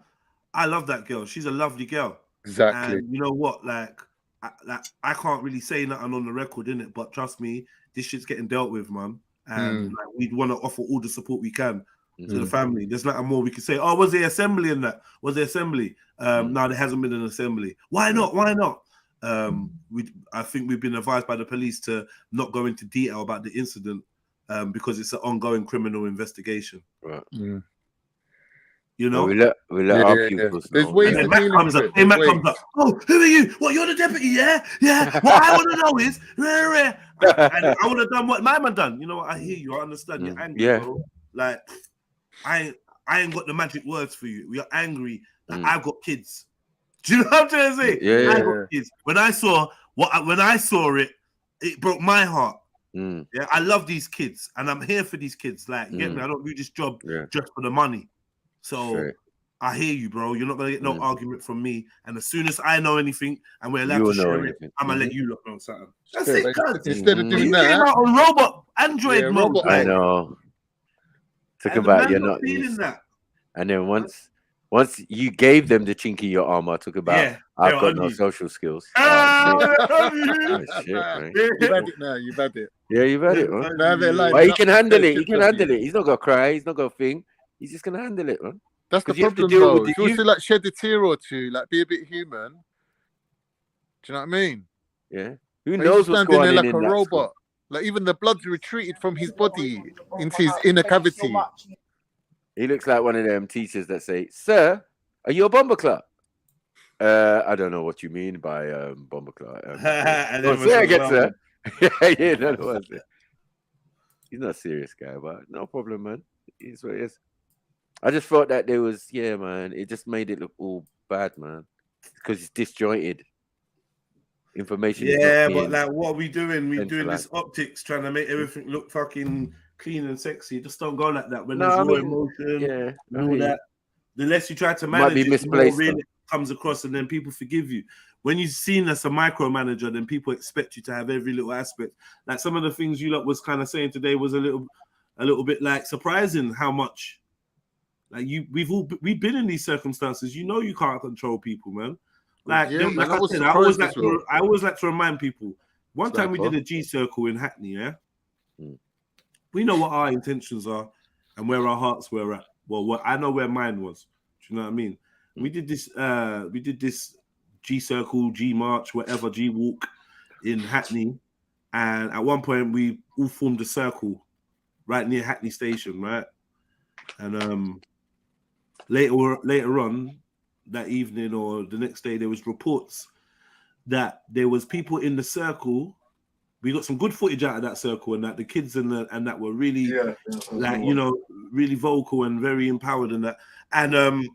I love that girl. She's a lovely girl. Exactly. And you know what? Like I can't really say nothing on the record, innit? But trust me, this shit's getting dealt with, man. And like, we'd want to offer all the support we can to the family. There's nothing more we can say. Oh, was there assembly in that? Was there assembly? No, there hasn't been an assembly. Why not? Why not? I think we've been advised by the police to not go into detail about the incident because it's an ongoing criminal investigation. Right. You know, well, we let our pupils know. There's ways and of dealing with it. Matt comes up. Oh, who are you? What, you're the deputy? Yeah. What I want to know is, and I would have done what my man done. You know what? I hear you. I understand. You're angry, bro. Like, I ain't got the magic words for you. We are angry that I've got kids. Do you know what I'm trying to say? Yeah. I got kids. When I saw it, it broke my heart. Yeah, I love these kids, and I'm here for these kids. Like, get me? I don't do this job just for the money. So I hear you, bro. You're not gonna get no argument from me. And as soon as I know anything and we're allowed to share it, I'm gonna let you look on something. That's it, cuz. Instead of doing You that, came out on robot Android mode. I know. Talk about you're not feeling that. And then once you gave them the chink in your armor, talk about I've got no social skills. Oh, shit, man. You've had it now. You've had it. Yeah, you've had it, man. Now they're like, well, he can handle it. He can handle it. He's not gonna cry. He's not gonna think. He's just gonna handle it, man. That's the You have to problem, deal though. with the If you also like shed a tear or two, like be a bit human. Do you know what I mean? Yeah. Who Like, knows he's what's standing going there on like in a that robot. school? Like even the blood's retreated from his body into his inner cavity. He looks like one of them teachers that say, "Sir, are you a bomber clerk?" I don't know what you mean by bomber clerk. Say again, sir. Yeah, no, was it. He's not a serious guy, but no problem, man. He's what it is. I just thought that there was, man. It just made it look all bad, man, because it's disjointed. Information. Yeah, but like, what are we doing? We're doing this optics, trying to make everything look fucking clean and sexy. Just don't go like that. When there's raw emotion, and all that. The less you try to manage, be it, the more misplaced, real it comes across, and then people forgive you. when you're seen as a micromanager, then people expect you to have every little aspect. Like some of the things you lot was kind of saying today was a little bit like surprising how much like we've been in these circumstances. You know, you can't control people, man. Like, Yeah, like man, I said, I always like to remind people. One time we did a G circle in Hackney, yeah. We know what our intentions are and where our hearts were at. Well, I know where mine was. Do you know what I mean? We did this G circle, G march, whatever, G walk in Hackney, and at one point we all formed a circle right near Hackney Station, right? And later on that evening or the next day, there was reports that there was people in the circle. We got some good footage out of that circle, and that the kids and that were really like, you know, really vocal and very empowered and that. And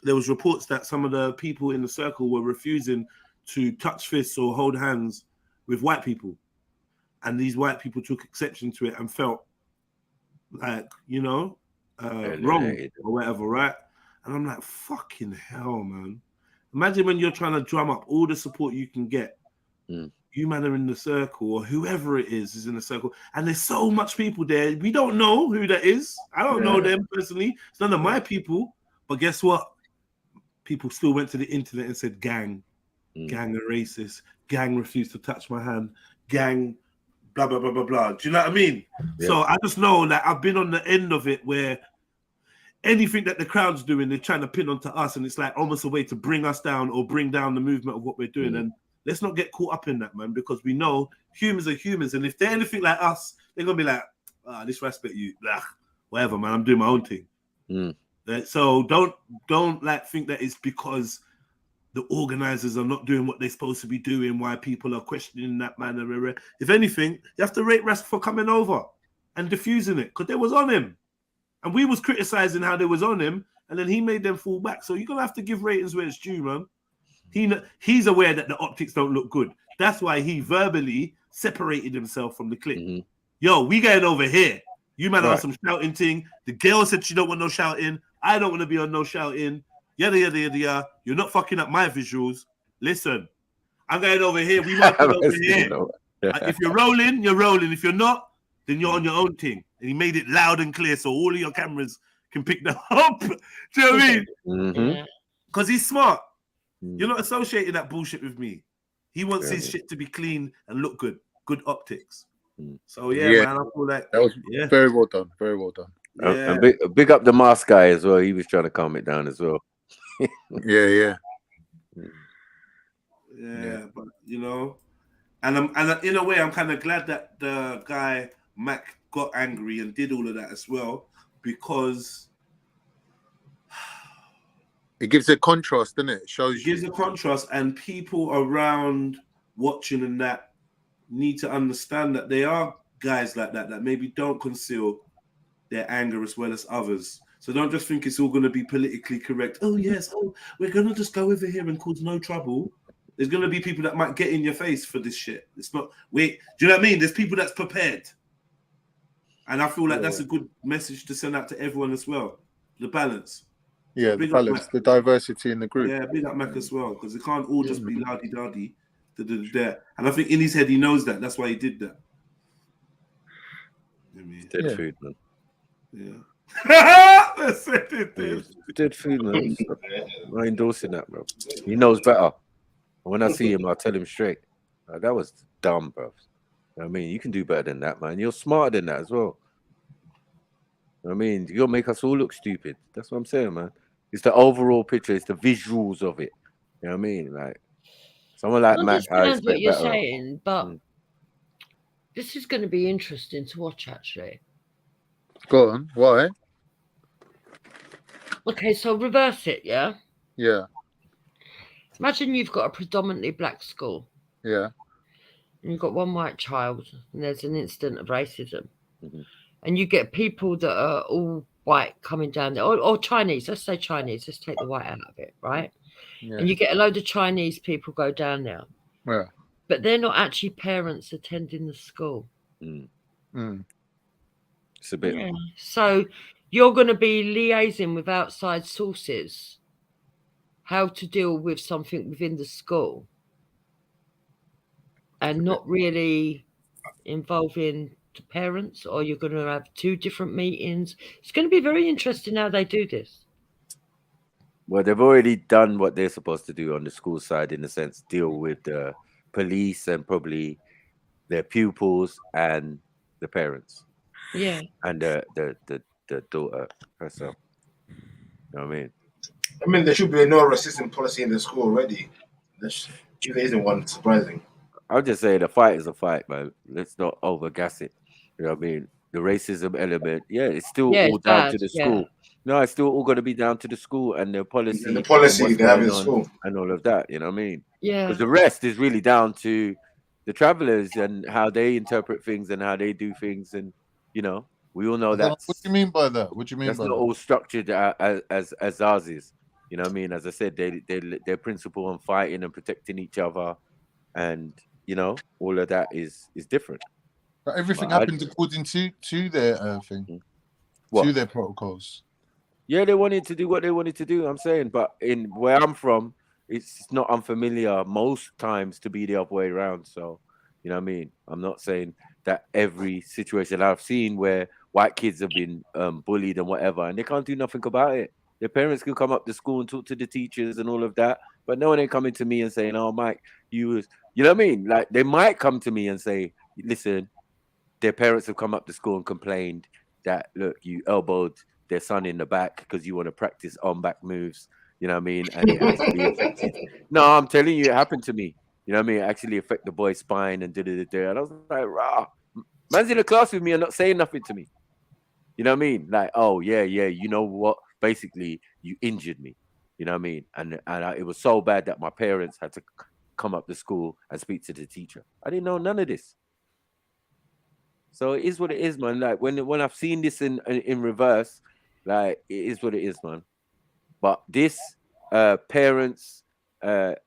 there was reports that some of the people in the circle were refusing to touch fists or hold hands with white people, and these white people took exception to it and felt like, you know, wrong or whatever, right? And I'm like, fucking hell, man. Imagine when you're trying to drum up all the support you can get. You man are in the circle, or whoever it is in the circle, and there's so much people there. We don't know who that is. I don't know them personally. It's none of my people. But guess what? People still went to the internet and said, gang are racist. Gang refused to touch my hand. Gang, blah, blah, blah, blah, blah. Do you know what I mean? Yeah. So I just know that I've been on the end of it where anything that the crowd's doing, they're trying to pin onto us, and it's like almost a way to bring us down or bring down the movement of what we're doing. And let's not get caught up in that, man, because we know humans are humans, and if they're anything like us, they're gonna be like, disrespect you, blah, whatever, man. I'm doing my own thing. So don't like think that it's because the organizers are not doing what they're supposed to be doing why people are questioning that manner. If anything, you have to rate Ras for coming over and diffusing it, because they was on him, and we was criticizing how they was on him, and then he made them fall back. So you're gonna have to give ratings where it's due, man. He's aware that the optics don't look good. That's why he verbally separated himself from the clip. Yo, we going over here. You man on some shouting thing. The girl said she don't want no shouting. I don't want to be on no shouting. Yada, yada, yada, yada. You're not fucking up my visuals. Listen, I'm going over here. We might go over here. If you're rolling, you're rolling. If you're not, then you're on your own thing. And he made it loud and clear so all of your cameras can pick that up. Do you know what I mean? Because he's smart. You're not associating that bullshit with me. He wants his shit to be clean and look good. Good optics. So man, I feel like that was very well done. Very well done. And big up the mask guy as well. He was trying to calm it down as well. Yeah, but you know, and in a way, I'm kind of glad that the guy Mac got angry and did all of that as well, because it gives a contrast, doesn't it? It shows it gives a contrast, and people around watching and that need to understand that they are guys like that maybe don't conceal their anger as well as others. So don't just think it's all going to be politically correct. Oh yes, we're going to just go over here and cause no trouble. There's going to be people that might get in your face for this shit. It's not. Do you know what I mean? There's people that's prepared, and I feel like that's a good message to send out to everyone as well. The balance. Yeah, the balance, the diversity in the group. Yeah, big up Mac as well, because it can't all just be laddy-daddy. And I think in his head he knows that. That's why he did that. Dead food, man. Yeah. That's it. Dead food, man. I'm not endorsing that, bro. He knows better. When I see him, I'll tell him straight. That was dumb, bro. I mean, you can do better than that, man. You're smarter than that as well. I mean, you're gonna make us all look stupid. That's what I'm saying, man. It's the overall picture. It's the visuals of it. You know what I mean? Like someone like Mac, I expect what you're better. saying, but this is going to be interesting to watch, actually. Go on. Why? Okay, so reverse it, yeah? Yeah. Imagine you've got a predominantly black school. Yeah. And you've got one white child, and there's an incident of racism. And you get people that are all white coming down there, or Chinese. Let's say Chinese. Let's take the white out of it, right? Yeah. And you get a load of Chinese people go down there. Yeah. But they're not actually parents attending the school. It's a bit. So you're going to be liaising with outside sources, how to deal with something within the school and not really involving the parents, or you're going to have two different meetings. It's going to be very interesting how they do this. Well, they've already done what they're supposed to do on the school side, in a sense, deal with the police and probably their pupils and the parents. Yeah. And the daughter herself. You know what I mean? I mean, there should be no racism policy in the school already. If there isn't one, surprising. I'll just say the fight is a fight, man. Let's not overgas it. You know what I mean? The racism element, yeah, it's still all down to the school. No, it's still all going to be down to the school and the policy, and the policy they have in school, and all of that. You know what I mean? Yeah. Because the rest is really down to the travelers and how they interpret things and how they do things, and you know, we all know that. What do you mean by that? What do you mean that's by not that? all structured as ours is. You know what I mean? As I said, their principle on fighting and protecting each other, and you know, all of that is different. But everything happened according to their thing, to their protocols. Yeah, they wanted to do what they wanted to do. I'm saying, but in where I'm from, it's not unfamiliar most times to be the other way around. So, you know what I mean? I'm not saying that every situation I've seen where white kids have been bullied and whatever, and they can't do nothing about it. Their parents can come up to school and talk to the teachers and all of that, but no one ain't coming to me and saying, "Oh, Mike, you know what I mean?" Like they might come to me and say, "Listen, their parents have come up to school and complained that, look, you elbowed their son in the back because you want to practice on back moves." You know what I mean? And it actually affected. No, I'm telling you, it happened to me. You know what I mean? It actually affected the boy's spine and And I was like, rah, man's in the class with me and not saying nothing to me. You know what I mean? Like, oh yeah, you know what? Basically, you injured me. You know what I mean? And it was so bad that my parents had to come up to school and speak to the teacher. I didn't know none of this. So it is what it is, man. Like when I've seen this in reverse, like it is what it is, man. But this parents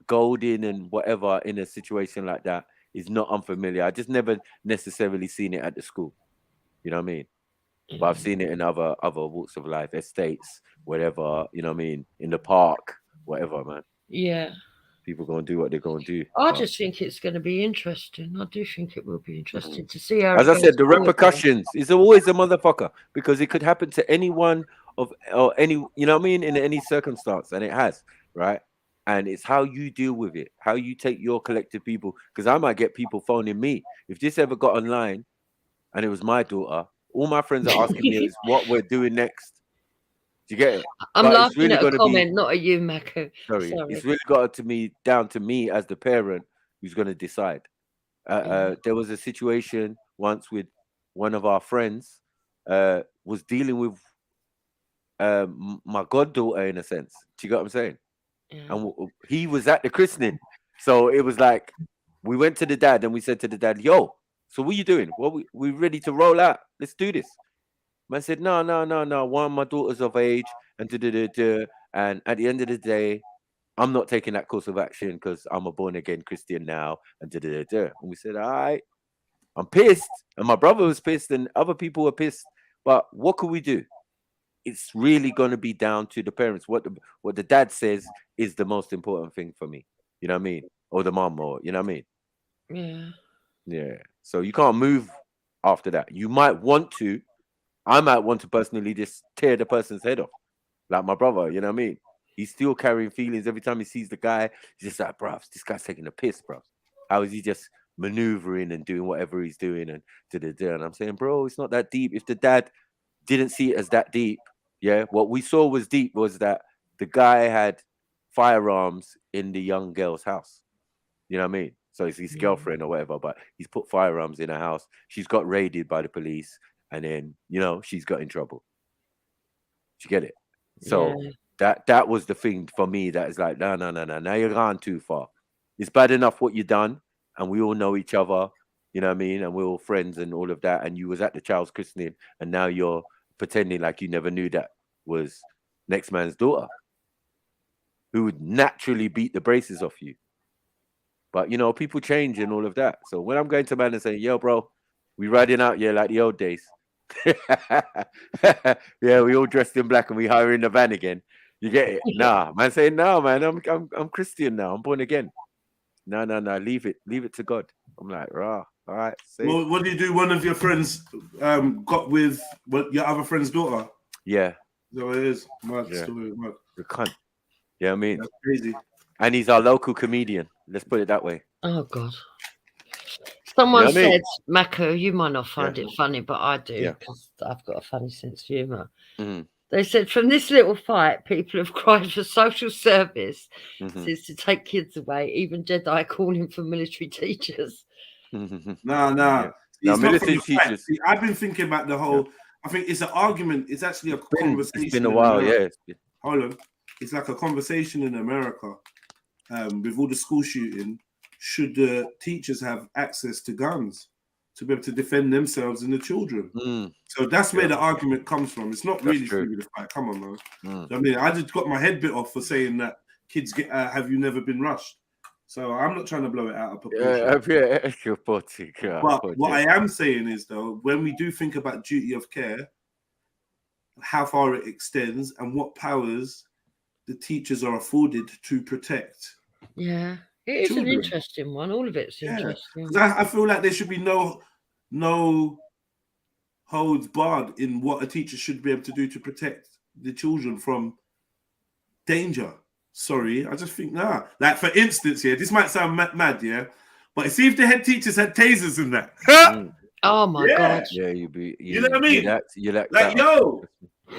goading and whatever in a situation like that is not unfamiliar. I just never necessarily seen it at the school. You know what I mean? But I've seen it in other walks of life, estates, whatever, you know what I mean, in the park, whatever, man. Yeah. People gonna do what they're gonna do. I just think it's going to be interesting. I do think it will be interesting to see how. As I said, the repercussions is always a motherfucker, because it could happen to anyone or any, you know what I mean, in any circumstance, and it has, right? And it's how you deal with it, how you take your collective people. Because I might get people phoning me if this ever got online, and it was my daughter. All my friends are asking me is what we're doing next. Do you get it? I'm laughing at a comment, not at you, Mako. Sorry, it's really got to me, down to me as the parent who's going to decide. There was a situation once with one of our friends was dealing with my goddaughter, in a sense. Do you get what I'm saying? And he was at the christening, so it was like we went to the dad and we said to the dad, "Yo, so what are you doing? Well, we ready to roll out. Let's do this." Man said, no. One, my daughter's of age, and and at the end of the day, I'm not taking that course of action because I'm a born again Christian now, and And we said, all right, I'm pissed, and my brother was pissed, and other people were pissed. But what could we do? It's really going to be down to the parents. What the dad says is the most important thing for me. You know what I mean? Or the mom, or you know what I mean? Yeah. So you can't move after that. You might want to. I might want to personally just tear the person's head off, like my brother. You know what I mean? He's still carrying feelings every time he sees the guy. He's just like, bruv, this guy's taking a piss, bruv. How is he just maneuvering and doing whatever he's doing and And I'm saying, bro, it's not that deep. If the dad didn't see it as that deep, yeah, what we saw was deep was that the guy had firearms in the young girl's house. You know what I mean? So it's his girlfriend or whatever, but he's put firearms in her house. She's got raided by the police, and then, you know, she's got in trouble. You get it? So that was the thing for me that is like, no. Now you're gone too far. It's bad enough what you done, and we all know each other, you know what I mean? And we're all friends and all of that, and you was at the child's christening, and now you're pretending like you never knew that was next man's daughter, who would naturally beat the braces off you. But, you know, people change and all of that. So when I'm going to man and saying, yo, bro, we riding out here like the old days. Yeah, we all dressed in black and we hire in the van again. You get it? Nah, man saying no, man. I'm Christian now. I'm born again. No, leave it to God. I'm like, rah, all right. Safe. Well, what do you do? One of your friends got with your other friend's daughter. Yeah. So it is. Mad Yeah. story, mad. The cunt. Yeah, I mean, That's crazy. And he's our local comedian. Let's put it that way. Oh God. Someone You know what I mean? said, Mako, you might not find it funny, but I do because I've got a funny sense of humour. Mm. They said from this little fight, people have cried for social service since to take kids away. Even JEDI calling for military teachers. Nah. Yeah. It's not military from the fight. teachers. See, I've been thinking about the whole. I think it's an argument. It's actually a conversation. It's been a while, in yeah. Hold on. It's like a conversation in America with all the school shooting. Should the teachers have access to guns to be able to defend themselves and the children? So that's where the argument comes from. It's not really free the fight. Come on, man. I mean, I just got my head bit off for saying that kids get. Have you never been rushed? So I'm not trying to blow it out of proportion. But what I am saying is, though, when we do think about duty of care, how far it extends and what powers the teachers are afforded to protect. Yeah, it is children. an interesting one. All of it's interesting. 'Cause I feel like there should be no holds barred in what a teacher should be able to do to protect the children from danger. Sorry, I just think, nah. Like, for instance, this might sound mad, but see if the head teachers had tasers in that. Oh, my God. Yeah, you know what I mean? You like, yo.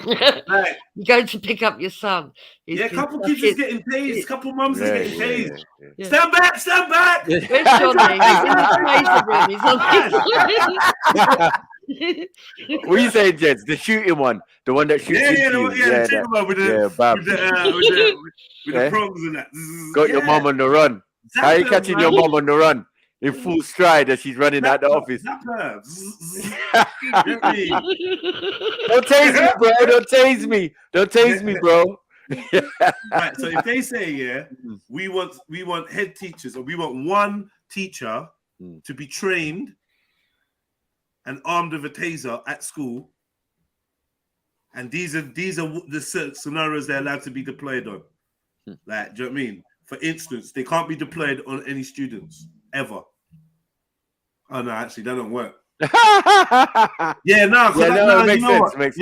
Like, you're going to pick up your son. A couple kids is getting tased. A couple mums is getting tased. Yeah. Stand back. Where's Johnny? He's in the taser room. What are you saying, Jeds? The shooting one, the one that shoots into you. The shooting one with the prongs and that. Got your mom on the run. How are you catching your mom on the run in full stride as she's running out the office? Don't tase me, bro. Don't tase me, bro. Right. So if they say, we want head teachers, or we want one teacher to be trained and armed with a taser at school, and these are the scenarios they're allowed to be deployed on. Like, do you know what I mean? For instance, they can't be deployed on any students ever. Oh no, actually, that don't work. You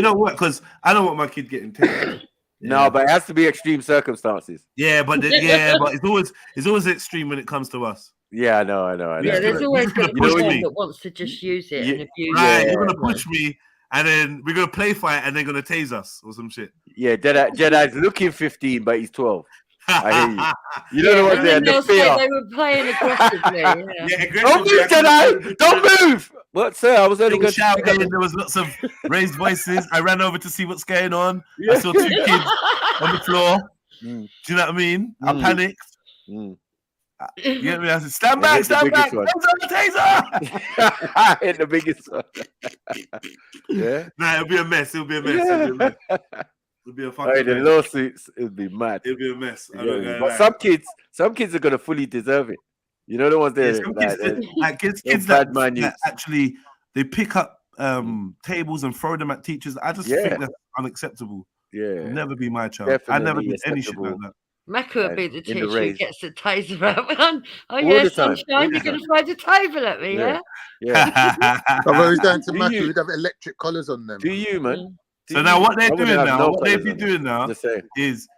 know what? Because I don't want my kid getting tasered. No, but it has to be extreme circumstances. But it's always extreme when it comes to us. Yeah, I know. Yeah, there's always going to be one that wants to just use it and abuse it. You're going to push me, and then we're going to play fight, and they're going to tase us or some shit. Yeah, Jedi's looking 15, but he's 12. I hear you. You don't know what they'll say they were playing aggressively. Don't move, Jedi! Don't move! What, sir? I was only going to shout. There was lots of raised voices. I ran over to see what's going on. I saw 2 kids on the floor. Do you know what I mean? I panicked. You get me? I said, stand back. Taser! Hit the biggest one. Yeah. Nah, it'll be a mess. It'll be a fucking the mess. lawsuits, it'll be mad. It'll be a mess. But some kids are gonna fully deserve it. You know the ones there. Kids that actually they pick up tables and throw them at teachers. I just think that's unacceptable. Yeah, it'll never be my child. Definitely I never did any shit like that. Mecca would be the teacher who gets the taser out. Oh, All yeah, the time. sunshine, you're going to throw the table at me, yeah? If I was going to Macca, we'd have electric collars on them. Do you, man? So now what they're doing now, what they'd be doing now is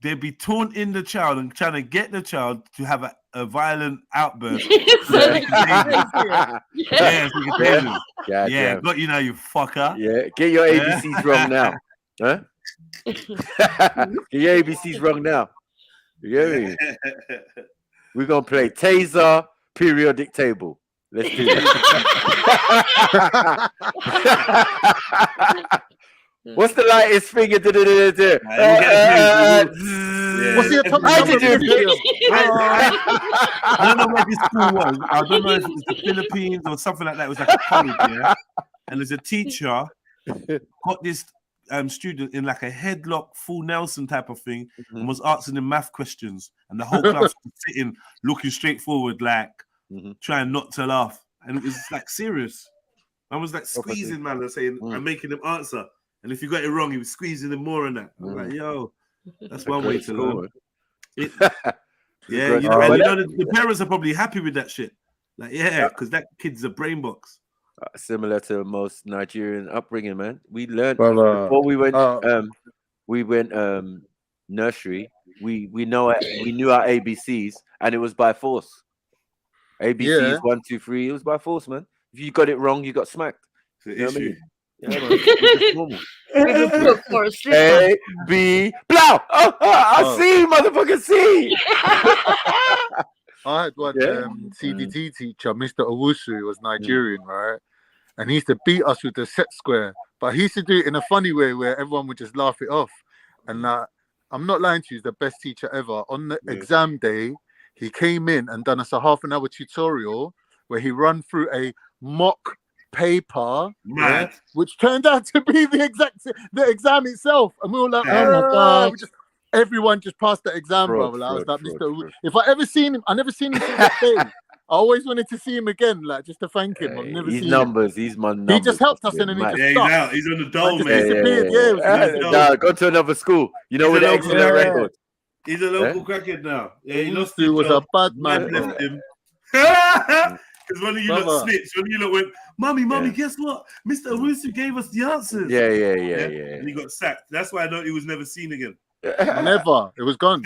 they'd be taunting the child and trying to get the child to have a violent outburst. Got you now, you fucker. Yeah, get your ABCs wrong now. Huh? Get your ABCs wrong now. You get me? We're gonna play taser periodic table. Let's do that. What's the lightest finger? What's your top? I don't know where this school was. I don't know if it was the Philippines or something like that. It was like a college, and there's a teacher got this student in like a headlock, full Nelson type of thing, and was asking him math questions, and the whole class was sitting, looking straight forward, like trying not to laugh, and it was like serious. I was like squeezing man and saying, I'm making him answer, and if you got it wrong, he was squeezing him more and that. I'm like, yo, That's one way to learn. It, yeah, you know, and you know the parents are probably happy with that shit. Like, yeah, because that kid's a brain box. Similar to most Nigerian upbringing, man. We learned Brother, before we went nursery. We knew our ABCs, and it was by force. ABCs 1, 2, 3. It was by force, man. If you got it wrong, you got smacked. It's You know an what I issue. mean? Yeah, man. It's normal. With a book or a slipper. A, B, blow! I see, motherfucker, see! I had one CDT teacher, Mr. Owusu, was Nigerian, right? And he used to beat us with the set square, but he used to do it in a funny way where everyone would just laugh it off. And I'm not lying to you, he's the best teacher ever. On the exam day, he came in and done us a half-an-hour tutorial where he run through a mock paper, which turned out to be the exam itself. And we were like, oh my God. Everyone just passed the exam, brother. I was like, if I ever seen him, I never seen him since that day. I always wanted to see him again, like just to thank him. I've never seen him. He's my numbers. He just helped us and then he just stopped. He's on the dole, man. Disappeared. Go to another school. You know, with the excellent record. He's a local crackhead now. Yeah, he lost. He was a bad man. Left him. Because one of you lot snitched. One of you lot went, Mummy, guess what? Mr. Owusu gave us the answers. Yeah. And he got sacked. That's why I know he was never seen again. Never. It was gone.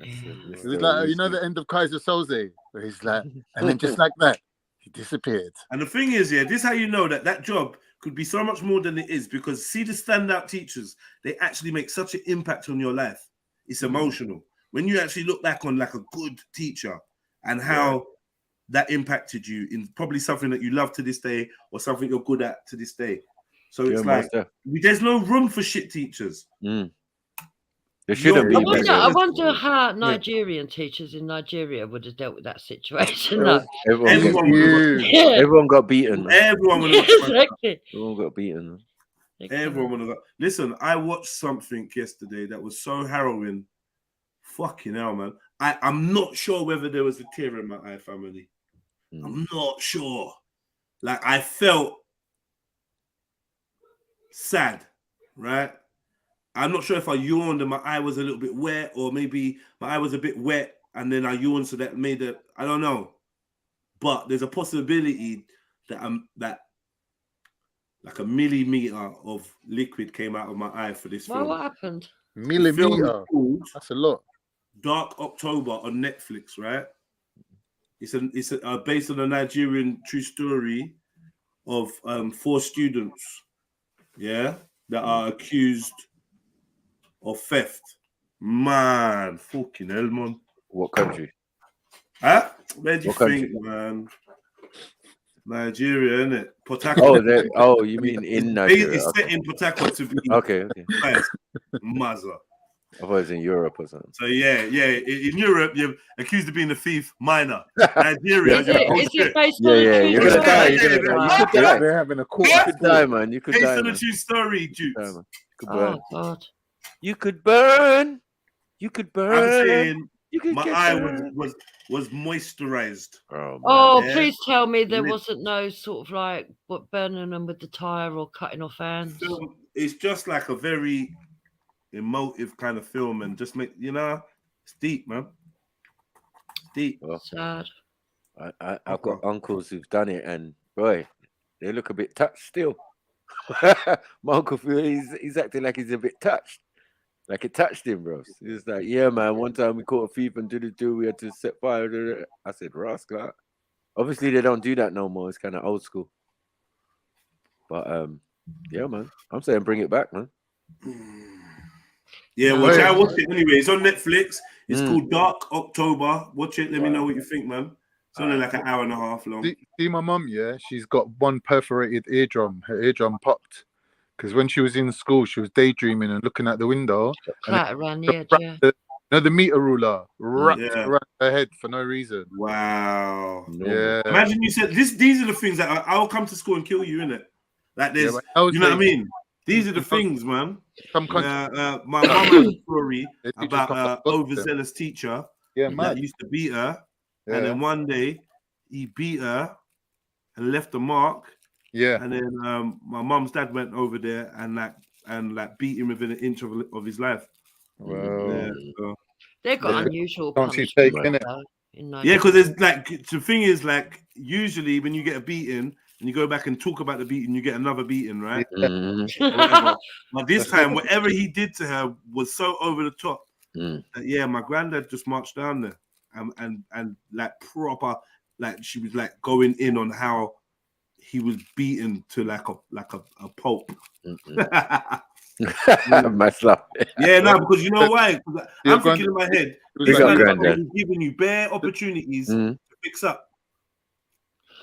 It was like, you know, the end of Kaiser Soze, where he's like, and then just like that, he disappeared. And the thing is, this is how you know that job could be so much more than it is, because see the standout teachers, they actually make such an impact on your life. It's emotional. When you actually look back on like a good teacher and how that impacted you in probably something that you love to this day or something you're good at to this day. So it's like, there's no room for shit teachers. There shouldn't be. I wonder how Nigerian teachers in Nigeria would have dealt with that situation. Everyone got beaten. Everyone would have Everyone got beaten. Everyone would have got. Listen, I watched something yesterday that was so harrowing. Fucking hell, man. I'm not sure whether there was a tear in my eye, family. I'm not sure. Like, I felt sad, right? I'm not sure if I yawned and my eye was a little bit wet, or maybe my eye was a bit wet and then I yawned, so that made it. I don't know, but there's a possibility that like a millimeter of liquid came out of my eye for this film. What happened? Millimeter. That's a lot. Dark October on Netflix, right? It's based on a Nigerian true story of 4 students, that are accused of theft. Man, fucking hell, man. What country? Huh? Where do you think, man? Nigeria, innit? Port Harcourt. Oh, you mean in Nigeria? It's set in Port Harcourt to be. Okay. Mazza. I thought it was in Europe or something. So yeah. In Europe, you're accused of being a thief, minor. Nigeria, is it based on you're gonna die. You could die. They're having a court. You could die, man. You could die. Based on a true story, Jukes. Oh God. You could burn. You could burn. I'm saying my eye was moisturized. Please tell me there wasn't no sort of like burning them with the tire or cutting off hands. It's just like a very emotive kind of film, and just make it's deep, man. Deep. Sad. I've got uncles who've done it, and boy, they look a bit touched still. My uncle he's acting like he's a bit touched. Like it touched him, bro. He's like, yeah, man. One time we caught a thief and we had to set fire. I said, rascal. Obviously, they don't do that no more. It's kind of old school. But yeah, man. I'm saying bring it back, man. Yeah, I watched it anyway. It's on Netflix. It's called Dark October. Watch it. Let me know what you think, man. It's only like an hour and a half long. See my mum, she's got one perforated eardrum. Her eardrum popped. Because when she was in school, she was daydreaming and looking out the window. Around the edge, the meter ruler wrapped around her head for no reason. Wow. Yeah. Imagine you said these are the things that I'll come to school and kill you, innit? Like there's, you know what I mean? These are the things, man. My mum had a story about an overzealous teacher that used to beat her. Yeah. And then one day he beat her and left a mark. Yeah. And then my mum's dad went over there and like and like beat him within an inch of his life. Well, Yeah, so. They've got Yeah. unusual Can't you punishment. take, innit? Yeah, because there's like the thing is like usually when you get a beating and you go back and talk about the beating, you get another beating, right? Or whatever. But this time, whatever he did to her was so over the top that yeah, my granddad just marched down there and like proper, like she was like going in on how he was beaten to like a pulp. Yeah, no, because you know why? I'm thinking in my head, this man is giving you bare opportunities to fix up.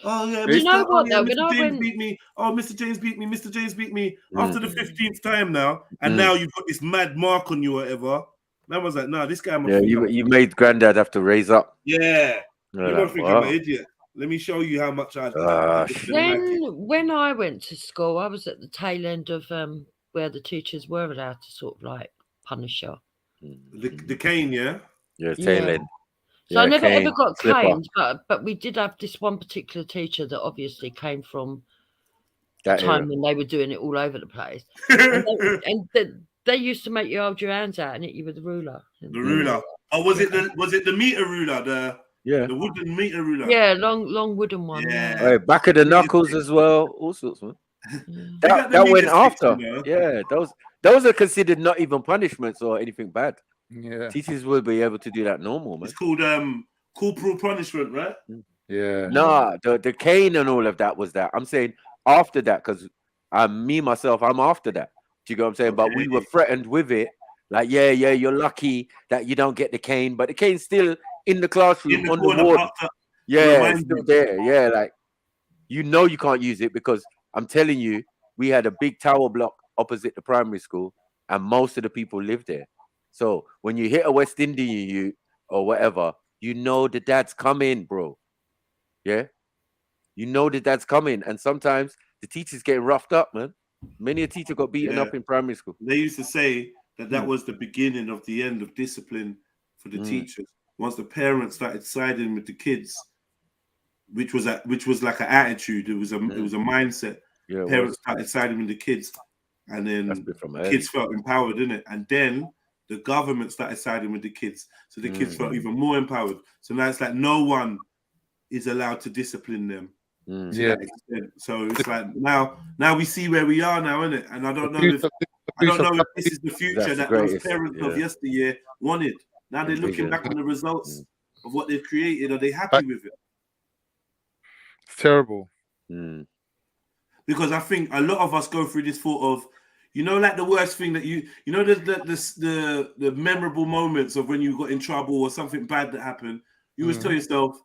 Oh yeah, you know what though? Mr. James beat me. Oh, Mr. James beat me. Mr. James beat me. After the 15th time now, and now you've got this mad mark on you or whatever. Man was like, nah, this guy must think you made granddad have to raise up. Yeah. You're You like, must think I'm an idiot. Let me show you how much I when I went to school, I was at the tail end of where the teachers were allowed to sort of like punish her. The cane, yeah? Yeah, tail end. So I never ever got caned, but we did have this one particular teacher that obviously came from that time when they were doing it all over the place. and they used to make you hold your hands out and hit you with the ruler. The ruler. Oh, was it the meter ruler? The wooden meter ruler. Yeah, long wooden one. Yeah. Back of the knuckles as well. All sorts, man. That went after. Yeah, those are considered not even punishments or anything bad. Yeah. Teachers will be able to do that normal, man. It's called corporal punishment, right? Yeah. Nah, the cane and all of that was that. I'm saying after that, because me myself, I'm after that. Do you get what I'm saying? Okay. But we were threatened with it. Like, yeah, you're lucky that you don't get the cane, but the cane's still in the classroom on the wall. Yeah, it's still there. Yeah, like you can't use it because I'm telling you, we had a big tower block opposite the primary school, and most of the people lived there. So when you hit a West Indian youth or whatever, you know the dad's coming, bro. Yeah, you know the dad's coming, and sometimes the teachers getting roughed up, man. Many a teacher got beaten up in primary school. They used to say that was the beginning of the end of discipline for the teachers. Once the parents started siding with the kids, which was like an attitude, it was a mindset. Yeah, parents started siding with the kids, and then kids felt empowered, innit? And then the government started siding with the kids, so the kids felt even more empowered. So now it's like no one is allowed to discipline them. Yeah. So it's like now we see where we are now, innit? And I don't know if this is the future that those parents of yesteryear wanted. Now they're looking back on the results of what they've created. Are they happy with it? It's terrible. Because I think a lot of us go through this thought of, like the worst thing that the memorable moments of when you got in trouble or something bad that happened. You always tell yourself,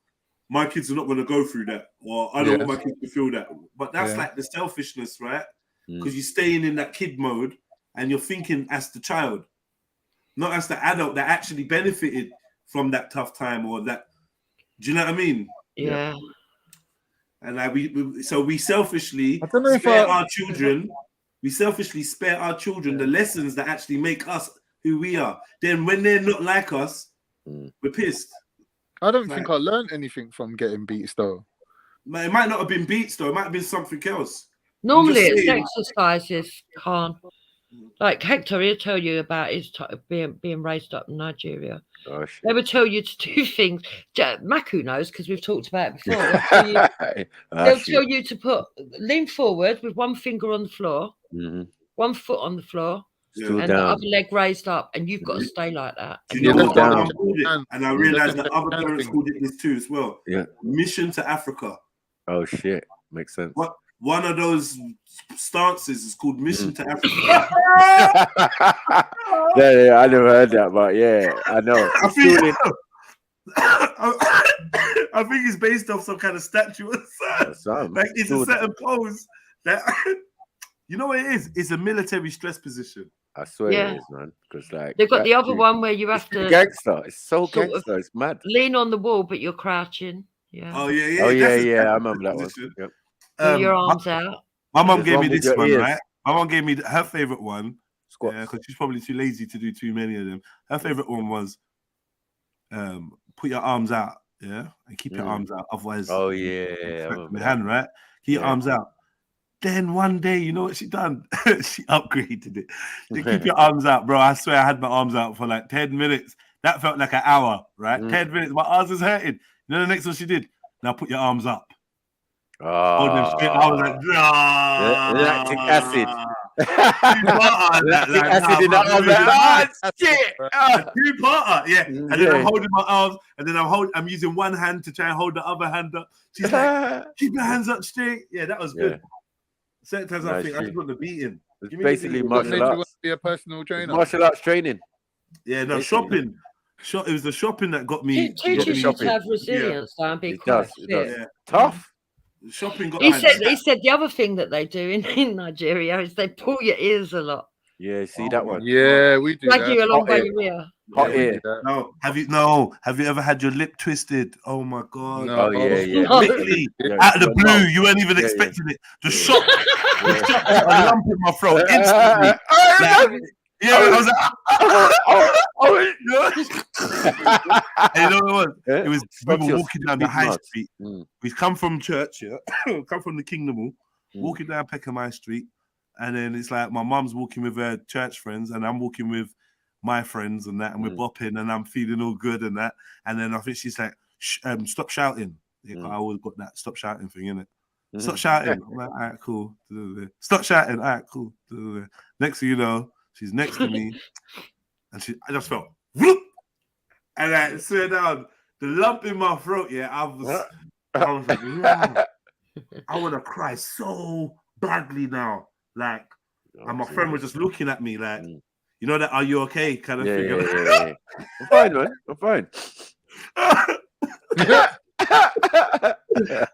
my kids are not going to go through that, or I don't want my kids to feel that. But that's like the selfishness, right? Because you're staying in that kid mode and you're thinking as the child, not as the adult that actually benefited from that tough time or that. Do you know what I mean? Yeah. And like we selfishly spare our children. We selfishly spare our children the lessons that actually make us who we are. Then when they're not like us, we're pissed. I don't think I learned anything from getting beats though. It might not have been beats though. It might have been something else. Normally it's exercises, Khan. Like Hector, he'll tell you about his being raised up in Nigeria. Gosh. They would tell you to do things. Maku knows because we've talked about it before. They'll tell you to lean forward with one finger on the floor, 1 foot on the floor, and the other leg raised up, and you've got to stay like that. You know what my mum called it? And I realized that other parents called it this too as well. Yeah. Mission to Africa. Oh shit. Makes sense. What? One of those stances is called Mission to Africa. Yeah, I never heard that, but yeah, I know. I think it's based off some kind of statue or something. Like it's a certain pose that you know what it is? It's a military stress position. I swear it is, man. Because like they've got the other one where you have to gangster. It's so gangster. It's mad. Lean on the wall, but you're crouching. Yeah. Oh yeah. Oh yeah. I remember that one. Yep. Your arms out. My mum gave me this one, right? My mum gave me her favorite one. Because she's probably too lazy to do too many of them. Her favorite one was put your arms out, and keep your arms out. Otherwise, my hand, right? Keep your arms out. Then one day, you know what she done? She upgraded it. They keep your arms out, bro. I swear I had my arms out for like 10 minutes. That felt like an hour, right? 10 minutes. My arms was hurting. You know the next one she did? Now put your arms up. Hold them straight. I was like, lactic acid. Lactic acid in the arms. Like, shit. Two-parter, yeah. And then I'm holding my arms, and then I'm using one hand to try and hold the other hand up. She's like, keep your hands up straight. Yeah, that was good. Certain times I think I just got the beating. It's basically martial arts. Be a personal trainer. Martial arts training. Yeah, no, shopping. It was the shopping that got me. Teachers need to have resilience, though, and be quite fit. Tough. Shopping got. He said the other thing that they do in Nigeria is they pull your ears a lot. Yeah, see that one. Yeah, we do. Drag you along by your ear. Hot ear. No, have you ever had your lip twisted? Oh my god. No. Oh yeah. Literally, out of the blue, you weren't even expecting it. The shock. The shock put a lump in my throat instantly. I was like, you know what it was? We were walking down the high street. We've come from church, come from the Kingdom Hall, walking down Peckham High Street, and then it's like my mum's walking with her church friends, and I'm walking with my friends and that, and we're bopping, and I'm feeling all good and that, and then I think she's like, "Stop shouting." I always got that stop shouting thing in it. Stop shouting. I'm like, all right, cool. Stop shouting. All right, cool. Next thing you know, she's next to me, and I just felt, whoop, and I swear down, the lump in my throat. Yeah, I was like, wow, I want to cry so badly now. Like, and my friend was just looking at me like, you know that, are you okay? Kind of thing. Yeah. I'm fine, man. I'm fine.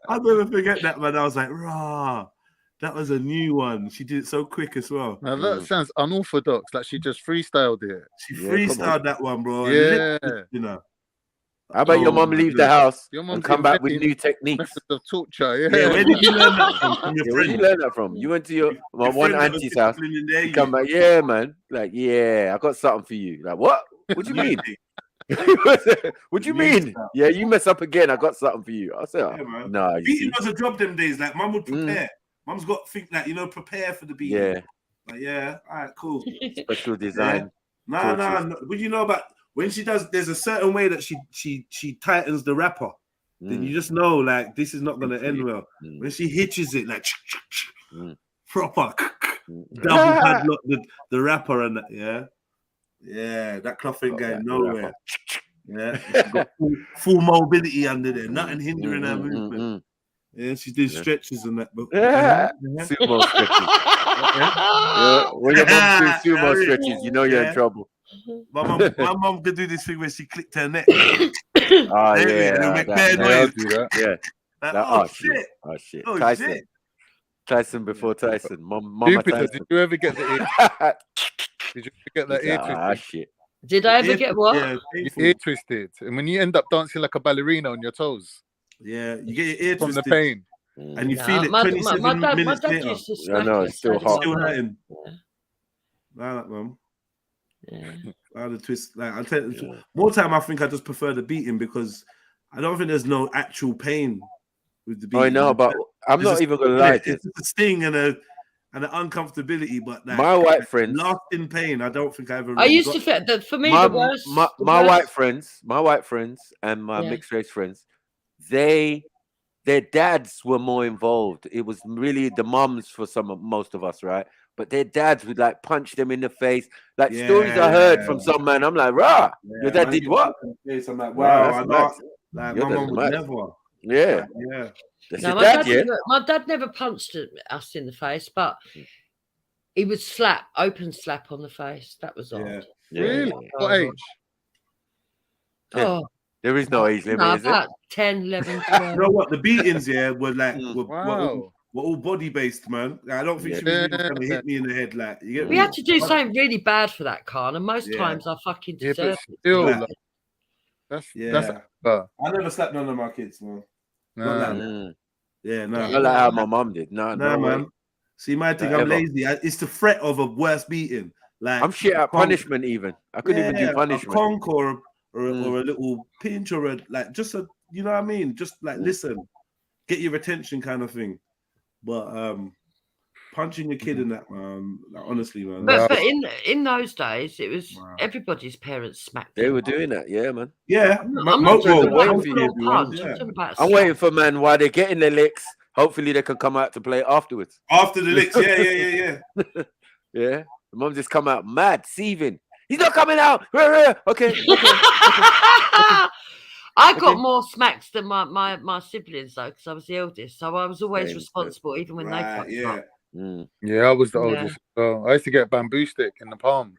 I'll never forget that, man. I was like, rah. That was a new one. She did it so quick as well. Now that sounds unorthodox. Like she just freestyled it. She freestyled that one, bro. Yeah. You know. How about your mum leave the house and come back with new techniques? Methods of torture. Yeah, where did you learn that from? Where did you learn that from? You went to your one auntie's house. You come back, yeah, man. Like, yeah, I got something for you. Like, what? What do you mean? What do you mean? Yeah, you mess up again. I got something for you. I said, no. Beating was a job them days. Like, mum would prepare. Mum's got to think that, prepare for the beating. Yeah. Like, yeah, all right, cool. Special design. Yeah. No. But you know about when she does, there's a certain way that she tightens the wrapper. Then you just know, like, this is not going to end well. When she hitches it, like, proper, double padlock the wrapper and that, yeah. Yeah, that cloth ain't going nowhere. Yeah. Got full mobility under there, nothing hindering her movement. Yeah, she's doing stretches and that. But sumo stretches. When your mom doing sumo stretches, you know you're in trouble. My mom could do this thing where she clicked her neck. Yeah. Make bad noise. Yeah. Like, oh shit. Oh, Tyson. shit. Tyson before Tyson. Mama Tyson. Did you ever get the ear? Did you ever get that ear twisted? Shit. Did I ever get what? Yeah, your ear twisted, and when you end up dancing like a ballerina on your toes. Yeah, you get your ear from twisted the pain, and you feel it 27 minutes later. I know it's still hot. Still hurting. Like, mum. The twist. Like, I tell you, more time, I think I just prefer the beating because I don't think there's no actual pain with the beating. I know, but I'm not even gonna lie. It's a sting and an uncomfortability, but like, my white friends, lasting pain. I don't think I ever. I used to feel that for me the worst. My white friends, and my mixed race friends, their dads were more involved. It was really the mums for most of us, right? But their dads would like punch them in the face. Like stories I heard from some man. I'm like, rah, your dad did what? I'm like, wow, I know. Like, my mum would never. Yeah. No, my dad never punched us in the face, but he would open slap on the face. That was odd. Really? What age? Oh, there is no age limit, is about it? 10, 11, 12. You know what? The beatings were like were all body based, man. I don't think she was even going to hit me in the head. Like, you get we had to do something really bad for that, Khan, and most times I fucking deserved it. Still, that's I never slapped none of my kids, man. Not like how my mum did. No, man. See, my thing, I'm lazy. It's the threat of a worse beating. Like, I'm shit at punishment. Even I couldn't even do punishment. A conk or a little pinch or just a, you know what I mean? Just like listen, get your attention kind of thing. But punching your kid in that, man. Like, honestly, man. But in those days, it was everybody's parents smacked. They were doing that, yeah, man. Yeah, I'm not talking about waiting a for full you. punch. I'm talking about I'm waiting for man while they're getting their licks. Hopefully, they can come out to play afterwards. After the licks, yeah. Yeah, the mom just come out mad, seething. He's not coming out. Okay. I got more smacks than my siblings though, because I was the eldest, so I was always responsible, even when they fucked up. Yeah, I was the oldest. I used to get a bamboo stick in the palm.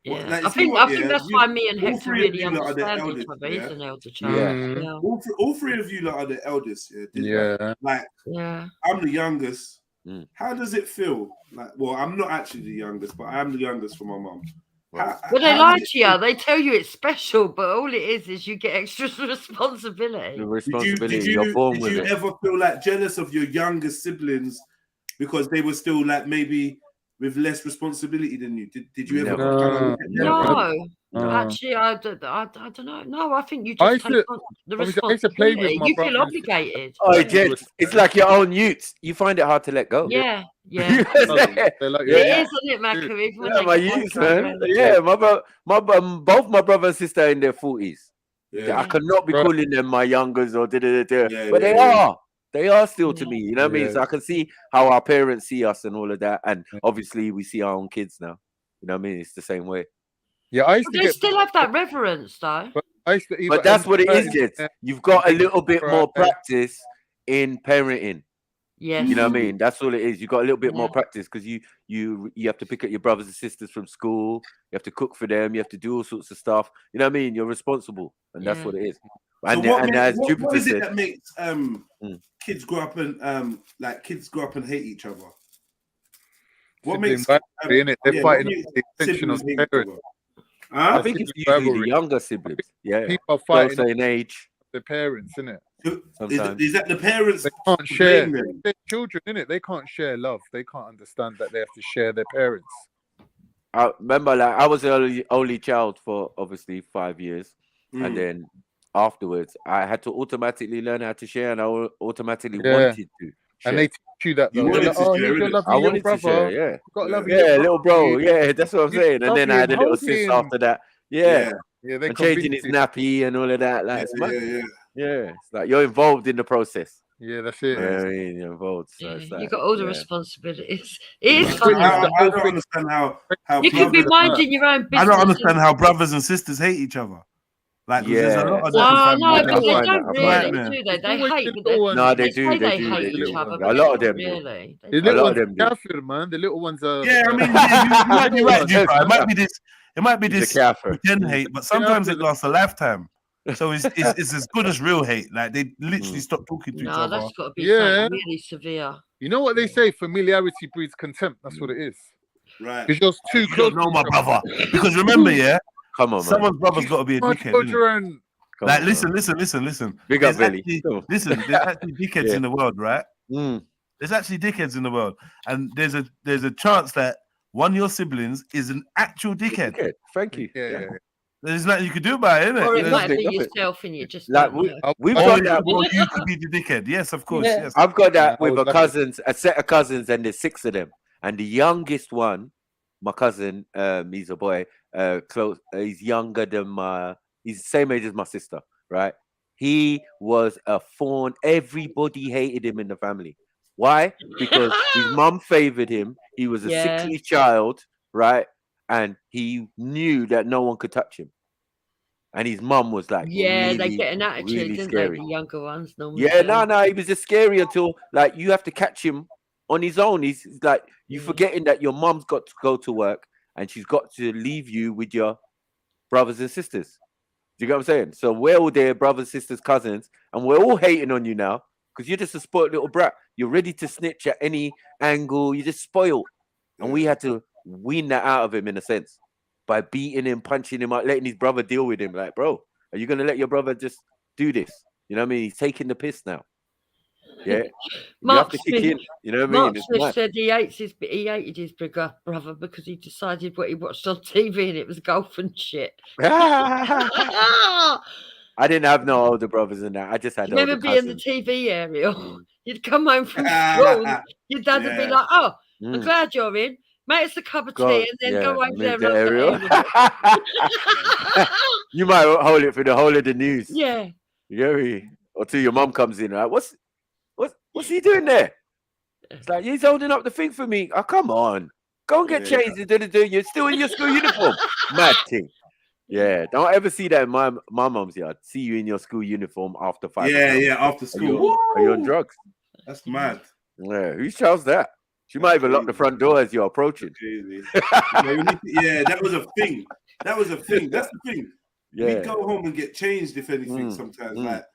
Yeah, I think that's why me and Hector really understand each other. He's an elder child. Yeah. All three of you are the eldest. Yeah. I'm the youngest. How does it feel? Like, well, I'm not actually the youngest, but I am the youngest for my mum. Well, they lie to you. They tell you it's special, but all it is you get extra responsibility. The responsibility you're born with. Did you ever feel like jealous of your younger siblings because they were still like maybe with less responsibility than you? Did you ever? No, actually, I don't know. No, I think you just take on the responsibility. I used to play with my you brother. feel obligated. Oh, Jed, it's like your own utes. You find it hard to let go. Yeah. They're like, It is, isn't it, Macca? Yeah, my youths, man. Yeah, both my brother and sister are in their 40s. Yeah. I cannot be calling them my youngers or but they are. They are still to me, you know what I mean? So I can see how our parents see us and all of that. And obviously we see our own kids now. You know what I mean? It's the same way. Yeah, they still have that reverence though. But that's what it is, Jed. You've got a little bit more practice in parenting. Yes. You know what I mean? That's all it is. You got a little bit more practice because you have to pick up your brothers and sisters from school. You have to cook for them. You have to do all sorts of stuff. You know what I mean? You're responsible, and that's what it is. And, what is it that makes kids grow up and hate each other? What makes they're fighting the attention of parents? I think it's usually the younger siblings. Yeah, people are fighting closer in age. The parents, innit? Is that the parents? They can't share their children, innit? They can't share love. They can't understand that they have to share their parents. I remember, like, I was the only child for obviously 5 years, and then afterwards, I had to automatically learn how to share, and I automatically wanted to. Share. And they teach you that, though. Like, here's your lovely little brother. Share, yeah. Little bro. Yeah, that's what I'm saying. And then I had a little sis after that. Yeah. And changing his nappy and all of that. Like, it's like you're involved in the process. Yeah, that's it. I mean, you're involved. So it's like, you got all the responsibilities. It is funny. I don't understand how you could be minding your own business. I don't understand how brothers and sisters hate each other. Like, there's a lot of that. No, but they don't really, do they? They hate, but no, they do. They hate each other. A lot of them really. The little ones are kafir, man. The little ones are. Yeah, I mean, you might be right, Duke. It might be this pretend hate, but sometimes it lasts a lifetime. So it's as good as real hate. Like, they literally stop talking to each other. No, that's got to be something really severe. You know what they say? Familiarity breeds contempt. That's what it is. Right. Because you're too close. You don't know my brother. Because remember, come on, someone's brother's got to be a dickhead. Like, listen. Big up, Billy. Listen, there's actually dickheads in the world, right? There's actually dickheads in the world, and there's a chance that one of your siblings is an actual dickhead. Thank you. Yeah. There's nothing you could do about it, isn't it? Or it might be yourself, and you just like we've got that. Or you could be the dickhead. Yes, of course. Yes. I've got that with a set of cousins, and there's 6 of them, and the youngest one, my cousin, he's a boy. He's younger than he's the same age as my sister, right? He was a fawn. Everybody hated him in the family. Why? Because his mum favored him. He was a sickly child, right? And he knew that no one could touch him. And his mum was like, they get an attitude, really didn't scary. they? The younger ones normally. Yeah, no, he was just scary until, like, you have to catch him on his own. He's like, you forgetting that your mum's got to go to work and she's got to leave you with your brothers and sisters. Do you get what I'm saying? So we're all there, brothers, sisters, cousins, and we're all hating on you now because you're just a spoiled little brat. You're ready to snitch at any angle. You're just spoiled. And we had to wean that out of him in a sense by beating him, punching him out, letting his brother deal with him. Like, bro, are you going to let your brother just do this? You know what I mean? He's taking the piss now. Yeah, you have to kick in. You know what I mean? Mark said he hated his bigger brother because he decided what he watched on TV and it was golf and shit. I I didn't have no older brothers in that. I just had You never older be in the cousins. TV area. You'd come home from school. And your dad would be like, "Oh, I'm glad you're in. Make us a cup of tea, and then go over there and rub the area." You might hold it for the whole of the news. Yeah. You get me? Or till your mum comes in, right? What's he doing there? It's like, he's holding up the thing for me. Oh, come on. Go and get changed. You're still in your school uniform. Mad thing. Yeah. Don't ever see that in my mum's yard. See you in your school uniform after 5 o'clock. Yeah, after school. Are you on drugs? That's mad. Yeah. Who shouts that? She might even lock the front door as you're approaching. Yeah, that was a thing. That's the thing. Yeah. We go home and get changed, if anything, sometimes. Like,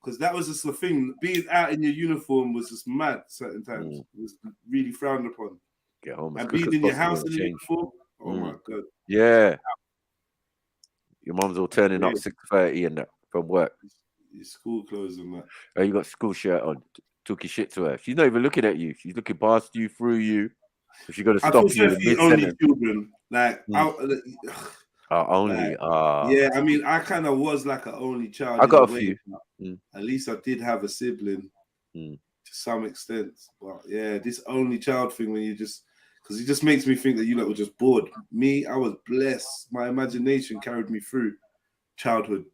because that was just the thing. Being out in your uniform was just mad certain times. It was really frowned upon. Get home and being in your house in your uniform, oh my God. Yeah. Your mum's all turning up 6:30 and that from work. Your school clothes and that. Oh, you got school shirt on. Took your shit to her. She's not even looking at you. She's looking past you, through you. So she got to stop you. Only children, like only. Yeah, I mean, I kind of was like an only child. I got a few. At least I did have a sibling to some extent. But yeah, this only child thing, when you just, because it just makes me think that you lot were just bored. Me, I was blessed. My imagination carried me through childhood.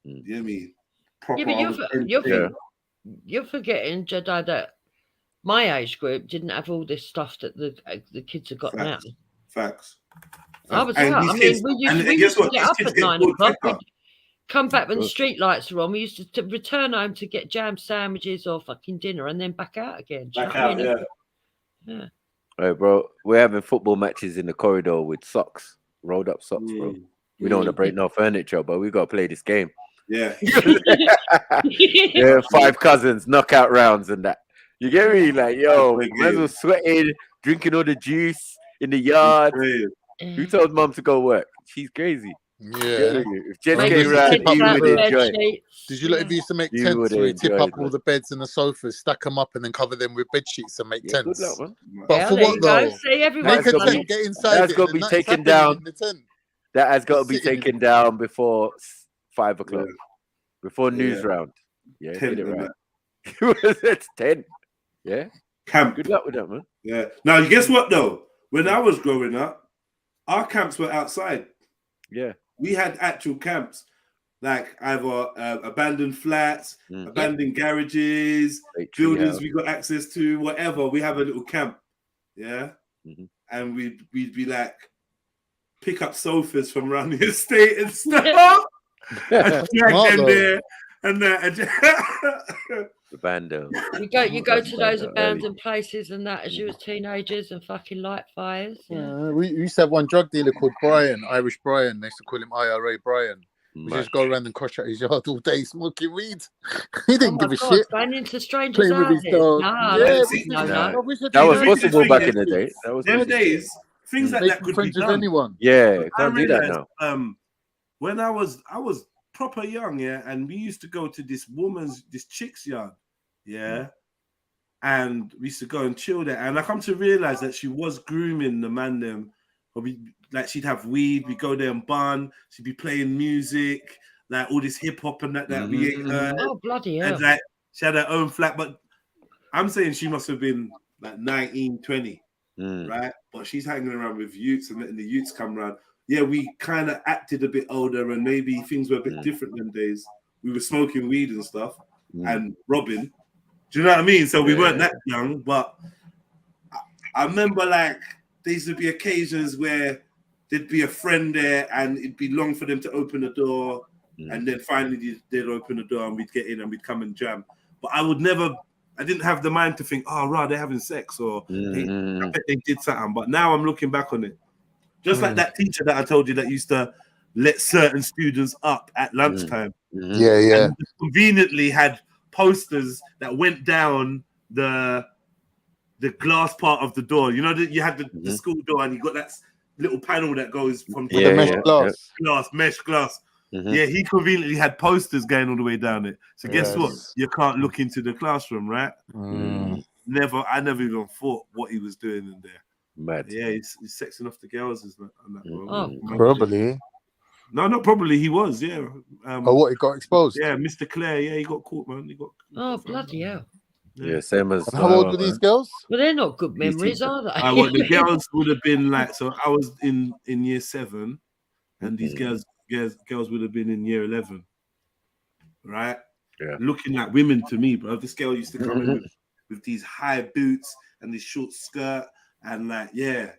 You know what I mean? Yeah, but you're forgetting, Jedi, that my age group didn't have all this stuff that the kids have got now. Facts. I was out. I mean, we used to get up at 9 o'clock. We'd come back when the street lights were on. We used to return home to get jam sandwiches or fucking dinner and then back out again. Yeah. Hey, bro, we're having football matches in the corridor with socks, rolled up socks, bro. We don't want to break no furniture, but we got to play this game. Yeah. Yeah, 5 cousins, knockout rounds and that. You get me? Like, yo, might as well sweating, drinking all the juice in the yard. Who told mum to go work? She's crazy. Yeah. If Jen came around, you would enjoy it. Did you let me used to make tents where you tip up all the beds and the sofas, stack them up, and then cover them with bed sheets and make tents? Good luck, man. But for what though? See, make a tent, get inside. That's got to be taken down. That has got to be taken down before 5 o'clock, before news round. Yeah, get it right. It's 10. Yeah. Camp. Good luck with that, man. Yeah. Now, guess what though? When I was growing up, our camps were outside. Yeah. We had actual camps, like either abandoned flats, abandoned garages, buildings we got access to, whatever. We have a little camp. Yeah. And we'd be like, pick up sofas from around the estate and stuff. and drag them there. And the bando. You go to those abandoned places and that as you was teenagers and fucking light fires. We used to have one drug dealer called Brian, Irish Brian. They used to call him IRA Brian. We just go around and crush out his yard all day smoking weed. He didn't give a shit. Going into strangers' Playing with his dog. That was possible back in the day. That was them days. Things like that could be done. Anyone. Yeah, can't do that now. When I was proper young, and we used to go to this chick's yard, and we used to go and chill there, and I come to realize that she was grooming the man them. Like she'd have weed, we go there and bun, she'd be playing music, like all this hip hop and that we ain't heard. Oh bloody hell! And like she had her own flat, but I'm saying she must have been like 19, 20, right? But she's hanging around with youths and letting the youths come around. Yeah, we kind of acted a bit older and maybe things were a bit different them days. We were smoking weed and stuff and robbing. Do you know what I mean? So we weren't that young, but I remember like there used to be occasions where there'd be a friend there and it'd be long for them to open the door and then finally they'd open the door and we'd get in and we'd come and jam. But I didn't have the mind to think, oh, right, they're having sex or I bet they did something. But now I'm looking back on it. Just like that teacher that I told you that used to let certain students up at lunchtime. Yeah. And conveniently had posters that went down the glass part of the door. You know that you had the school door and you got that little panel that goes from the mesh glass. Yeah, he conveniently had posters going all the way down it. So guess what? You can't look into the classroom, right? I never even thought what he was doing in there. Mad. Yeah, he's sexing off the girls, isn't it? Probably. No, not probably. He was, yeah. Oh, what? He got exposed? Yeah, Mr. Clare. Yeah, he got caught, man. He got bloody hell. Yeah, same as. And how old were these girls? Well, they're not good memories, are they? Well, the girls would have been like, so I was in year 7, and these girls would have been in year 11, right? Yeah. Looking like women to me, bro. This girl used to come in with these high boots and this short skirt, and like, yeah,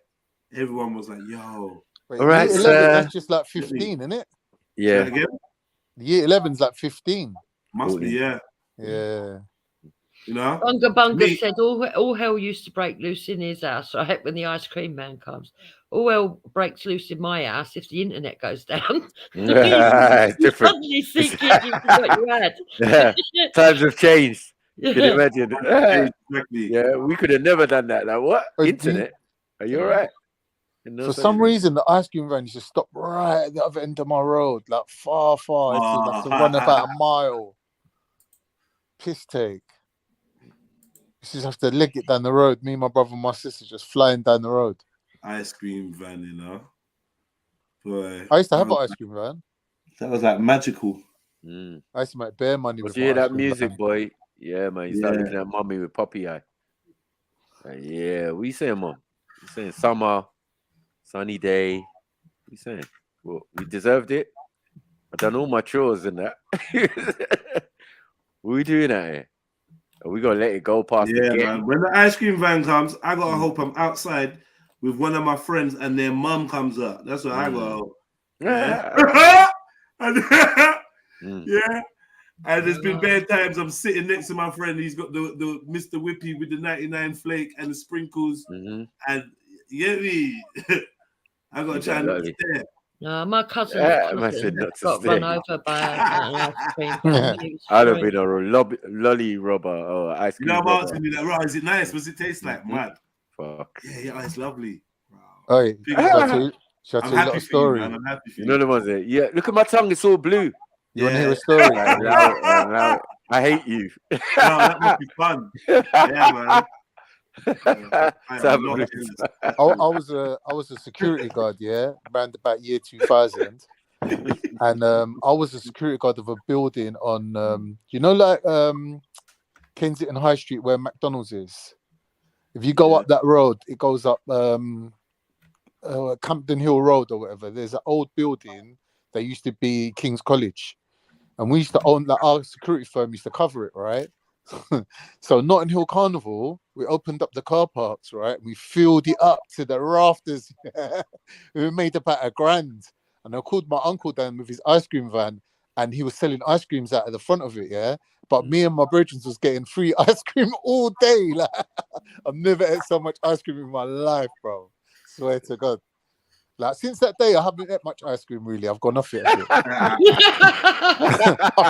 everyone was like, yo. Wait, all right, year 11, that's just like 15, isn't it? Yeah. Year 11's like 15. Must be, yeah. Yeah. You know? Bunga said all hell used to break loose in his house, right? When the ice cream man comes. All hell breaks loose in my house if the internet goes down. Different. Suddenly sink into what you had. Yeah. Times have changed. Yeah. Can you imagine? Yeah, we could have never done that. Like, what? Internet? Are you all right? For some reason, the ice cream van used to stop right at the other end of my road, like far. I used to have to run about a mile. Piss take. You just have to leg it down the road. Me, my brother, and my sister just flying down the road. Ice cream van, you know. Boy, I used to have an ice cream van. That was like magical. I used to make bare money with you hear my ice that cream music, van. boy? Yeah, man. You start looking at mommy with puppy eye. Yeah, what you saying, mom? You saying summer, sunny day? What you saying? Well, we deserved it. I done all my chores and that. What we doing out here? Are we gonna let it go past the gate? Man. When the ice cream van comes, I gotta hope I'm outside with one of my friends and their mum comes up. That's what I gotta hope. Yeah. Yeah. And there's been bad times I'm sitting next to my friend. He's got the Mr. Whippy with the 99 flake and the sprinkles. And you get me? I gotta try not to stare. No, my cousin got run over by an ice cream. I'd have been a lolly robber or ice cream. You know, I'm robber. asking me like, right, is it nice? What's it taste like? Mad. Fuck. Yeah, it's lovely. Oh, shall I tell you I'm a happy little for story? you, man. I'm happy for You know the ones that, yeah, look at my tongue, it's all blue. You want to hear a story? Allow it. I hate you. No, that must be fun. Yeah, man. I was a security guard, yeah, around about year 2000, and I was a security guard of a building on, you know, like Kensington High Street where McDonald's is. If you go up that road, it goes up Campden Hill Road or whatever. There's an old building that used to be King's College, and we used to own, like, our security firm used to cover it, right? So Notting Hill Carnival, we opened up the car parks, right? We filled it up to the rafters. We made about $1,000, and I called my uncle down with his ice cream van, and he was selling ice creams out of the front of it, yeah. But me and my brethren was getting free ice cream all day. Like, I've never ate so much ice cream in my life, bro. Swear to God. Like, since that day, I haven't ate much ice cream, really. I've gone off it a bit. I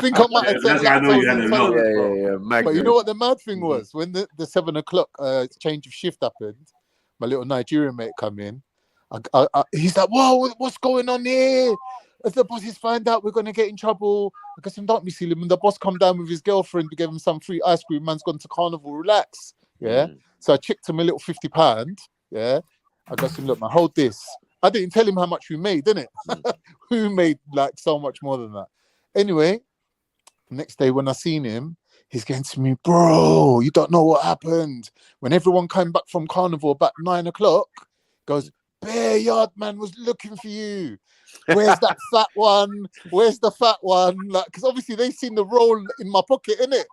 think I might have said lactose intolerant, bro. But you know what the mad thing was? When the 7 o'clock change of shift happened, my little Nigerian mate come in. He's like, whoa, what's going on here? If the bosses find out, we're going to get in trouble. I guess I'm not missing him. When the boss come down with his girlfriend to give him some free ice cream, man's gone to Carnival, relax. Yeah. So I checked him a little £50. Yeah. I got him, look, man, hold this. I didn't tell him how much we made, didn't it? We made like so much more than that. Anyway, next day when I seen him, he's going to me, bro, you don't know what happened. When everyone came back from Carnival about 9 o'clock, goes, Bear Yard man was looking for you. Where's that fat one? Where's the fat one? Like, because obviously they seen the roll in my pocket, innit?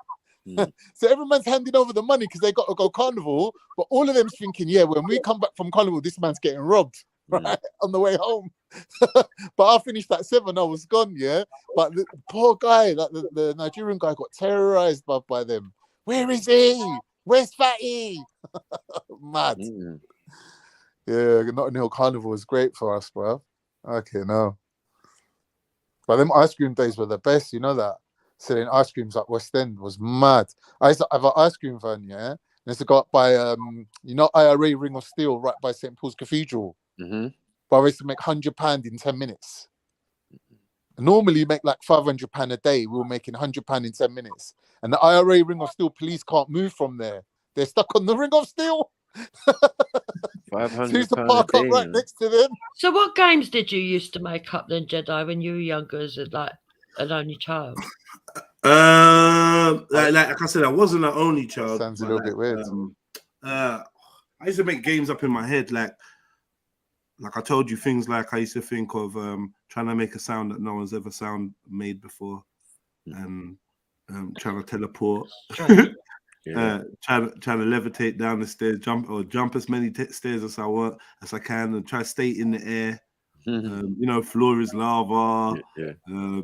So everyone's handing over the money because they got to go Carnival, but all of them's thinking, yeah, when we come back from Carnival, this man's getting robbed, right, on the way home. But I finished at 7, I was gone, yeah. But the poor guy, like the Nigerian guy, got terrorized by them. Where is he? Where's Fatty? Mad. Yeah, Notting Hill Carnival was great for us, bro. Okay, no. But them ice cream days were the best, you know that? Selling ice creams at West End was mad. I used to have an ice cream van, yeah? And I used to go up by, you know, IRA Ring of Steel right by St. Paul's Cathedral. But I used to make £100 in 10 minutes. Normally you make like £500 a day. We were making £100 in 10 minutes. And the IRA Ring of Steel police can't move from there. They're stuck on the Ring of Steel. So used to park up right next to them. So what games did you used to make up then, Jedi, when you were younger as like an only child? Like I said, I wasn't an only child. Sounds a little bit weird. I used to make games up in my head, like I told you, things like I used to think of trying to make a sound that no one's ever made before, and trying to teleport, trying to levitate down the stairs, jump as many stairs as I can, and try to stay in the air. You know, floor is lava. You know,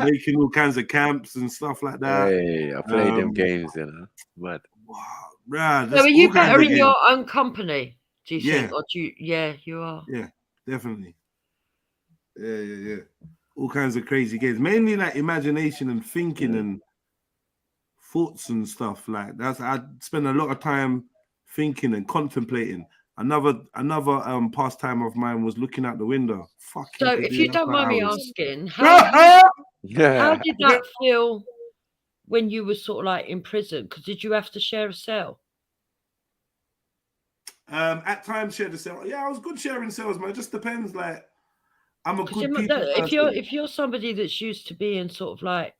making all kinds of camps and stuff like that. Hey, I played them games, you know. Mad. Wow, so are you better in your own company? Do you think, or do you? Yeah, you are. Yeah, definitely. Yeah. All kinds of crazy games, mainly like imagination and thinking and thoughts and stuff like that. I spend a lot of time thinking and contemplating. Another pastime of mine was looking out the window. So, if you don't mind me asking, how did that feel when you were sort of like in prison? Because did you have to share a cell? At times share the cell. Yeah, I was good sharing cells, man. It just depends. Like, I'm a good people if you're somebody that's used to being sort of like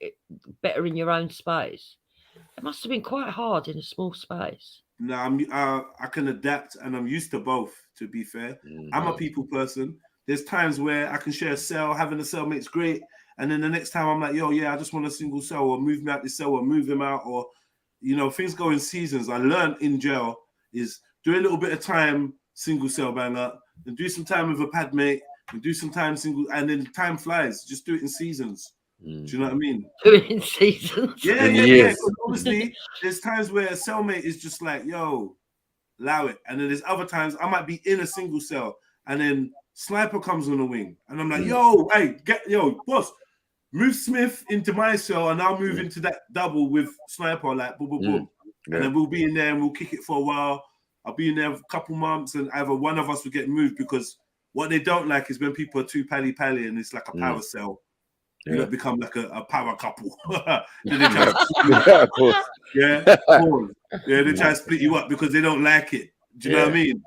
better in your own space, it must have been quite hard in a small space. No, I can adapt, and I'm used to both. To be fair, I'm a people person. There's times where I can share a cell, having a cellmate's great, and then the next time I'm like, yo, yeah, I just want a single cell, or move me out the cell, or move him out, or you know, things go in seasons. I learned in jail is do a little bit of time single cell banger, and do some time with a pad mate, and do some time single, and then time flies. Just do it in seasons. Do you know what I mean? Do it in seasons. Yeah. Obviously, there's times where a cellmate is just like, yo, allow it. And then there's other times I might be in a single cell, and then Sniper comes on the wing, and I'm like, yo, hey, boss, move Smith into my cell, and I'll move into that double with Sniper, like boom, boom, boom. And then we'll be in there and we'll kick it for a while. I'll be in there for a couple months, and either one of us will get moved, because what they don't like is when people are too pally and it's like a power cell. You don't become like a power couple. They try of course. They try to split you up because they don't like it. Do you know what I mean?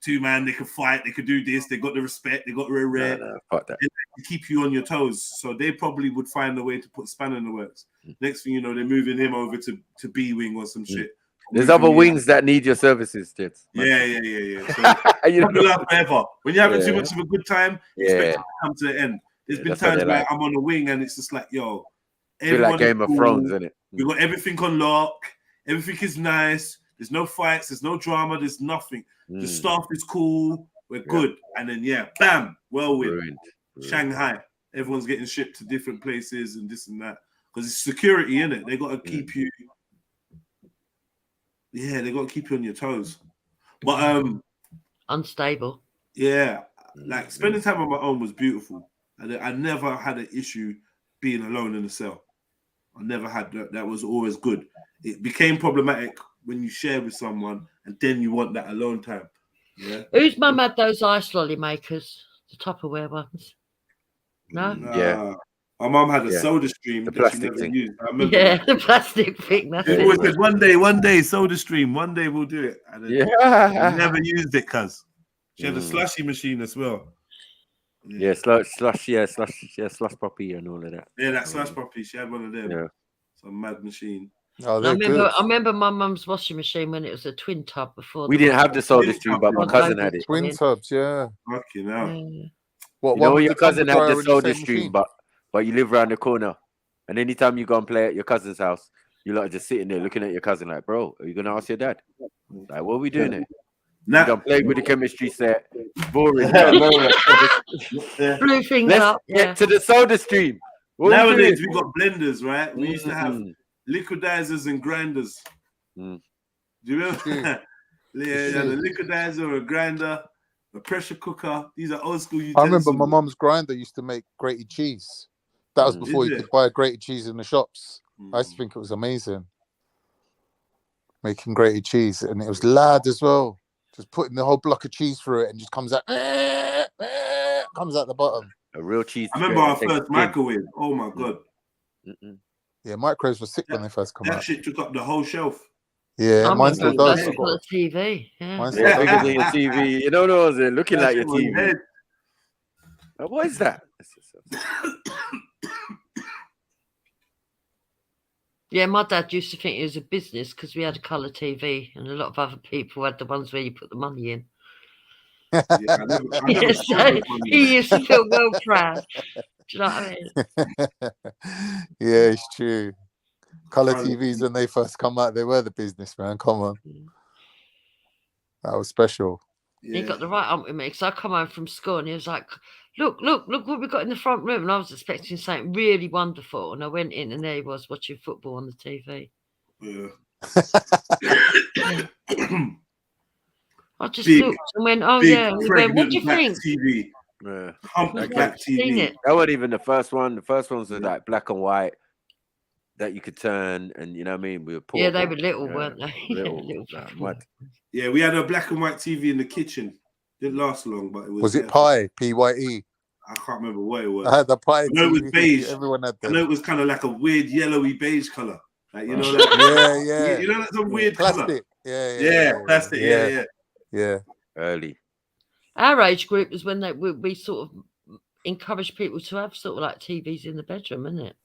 Two man, they can fight, they can do this, they got the respect, they got the rare. Fuck that. They like to keep you on your toes. So they probably would find a way to put spanner in the works. Next thing you know, they're moving him over to B wing or some shit. There's other wings that need your services, Jets. Yeah. So, you know, forever. When you're having too much of a good time, you expect it to come to the end. There's been times where I'm on the wing and it's just like, yo, feel like Game of Thrones, isn't it? We got everything on lock. Everything is nice. There's no fights. There's no drama. There's nothing. The staff is cool. We're good. And then, bam, whirlwind. Shanghai. Everyone's getting shipped to different places and this and that. Because it's security, innit? They got to keep you. Yeah, they got to keep you on your toes. But unstable. Yeah, like spending time on my own was beautiful. And I never had an issue being alone in a cell. I never had that. That was always good. It became problematic when you share with someone and then you want that alone time. Yeah. Whose mum had those ice lolly makers? The Tupperware ones? No? Yeah. My mum had a soda stream. The plastic thing. Used. I remember the plastic thing. That's it. Always said, one day, soda stream. One day we'll do it. And I never used it because she had a slushy machine as well. Slush poppy and all of that. Yeah, that slush poppy. She had one of them. Yeah. Some mad machine. Oh, I remember my mum's washing machine when it was a twin tub before. We didn't have the soda stream, but my cousin had it. Twin tubs, yeah. Fucking hell. You know, your cousin had the soda stream, but you live around the corner, and anytime you go and play at your cousin's house, you're like just sitting there looking at your cousin like, bro, are you gonna ask your dad? Like, what are we doing here? You don't play with the chemistry set. Boring. Blew things Let's up. get to the soda stream. Nowadays we got blenders, right? We used to have liquidizers and grinders. Do you remember? The liquidizer, a grinder, a pressure cooker. These are old school utensils. I remember my mum's grinder used to make grated cheese. That was before you could buy grated cheese in the shops. I used to think it was amazing. Making grated cheese, and it was loud as well. Just putting the whole block of cheese through it and just comes out the bottom. A real cheese. I remember our first microwave. Oh my god. Yeah, microwaves were sick when they first come out. That shit took up the whole shelf. Yeah, mine still does. I've got a TV. Yeah. Mine's Yeah, bigger than your TV. You don't know, looking like your TV. Head. What is that? Yeah, my dad used to think it was a business because we had a colour TV, and a lot of other people had the ones where you put the money in. Yeah, I never Yes, so he used to feel well proud. Do you know what I mean? Yeah, it's true. Colour TVs, when they first come out, they were the business, man. Come on. That was special. He got the right ump with me because I come home from school and he was like, look what we got in the front room. And I was expecting something really wonderful. And I went in and there he was watching football on the TV. Yeah. I just looked and went, oh yeah. And he went, what do you think? TV. Yeah. Black TV. That wasn't even the first one. The first ones were like black and white that you could turn, and you know what I mean? We were yeah, they were little, weren't they? Little. Yeah, we had a black and white TV in the kitchen. Didn't last long, but it was. Was it Pye? PYE? I can't remember what it was. I had the Pye. I know it was beige. Everyone had that. I know it was kind of like a weird yellowy beige color. Like, you know, like, yeah. You know, that's a weird plastic. color. Yeah, plastic. Yeah. Early. Our age group was when we sort of encouraged people to have sort of like TVs in the bedroom, isn't it?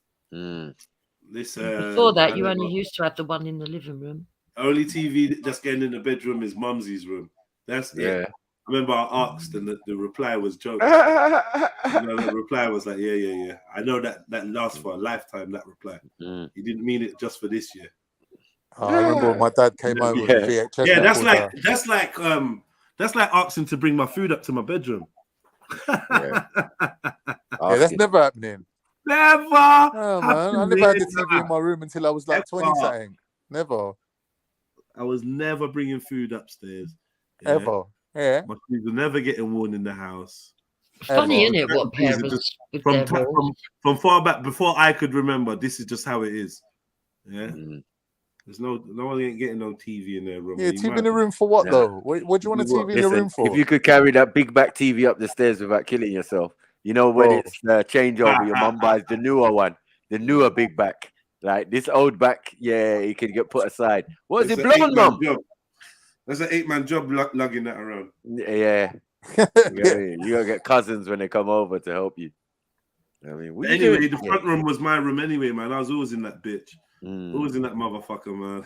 Before that, you only used to have the one in the living room. Only TV that's getting in the bedroom is Mumsy's room. That's it. I remember I asked, and the reply was jokes. The reply was like, yeah. I know that lasts for a lifetime. That reply. He didn't mean it just for this year. Oh, I remember when my dad came over with the VHS. Yeah, that's like asking to bring my food up to my bedroom. That's never happening. Never. Oh man, I never had the TV in my room until I was like 20 something. Never. I was never bringing food upstairs. Ever. Yeah. My food was never getting worn in the house. Funny, isn't it? What parents from far back before I could remember, this is just how it is. Yeah. There's no one ain't getting no TV in their room. Yeah, TV in the room for what though? What do you want a TV in the room for? If you could carry that big back TV up the stairs without killing yourself, you know when it's changeover, your mum buys the newer one, the newer big back. Like this old back, it can get put aside. What is it blowing, mum? That's an 8-man job lugging that around. Yeah. You gotta get cousins when they come over to help you. I mean, anyway, the front room was my room anyway, man. I was always in that bitch. Always in that motherfucker, man.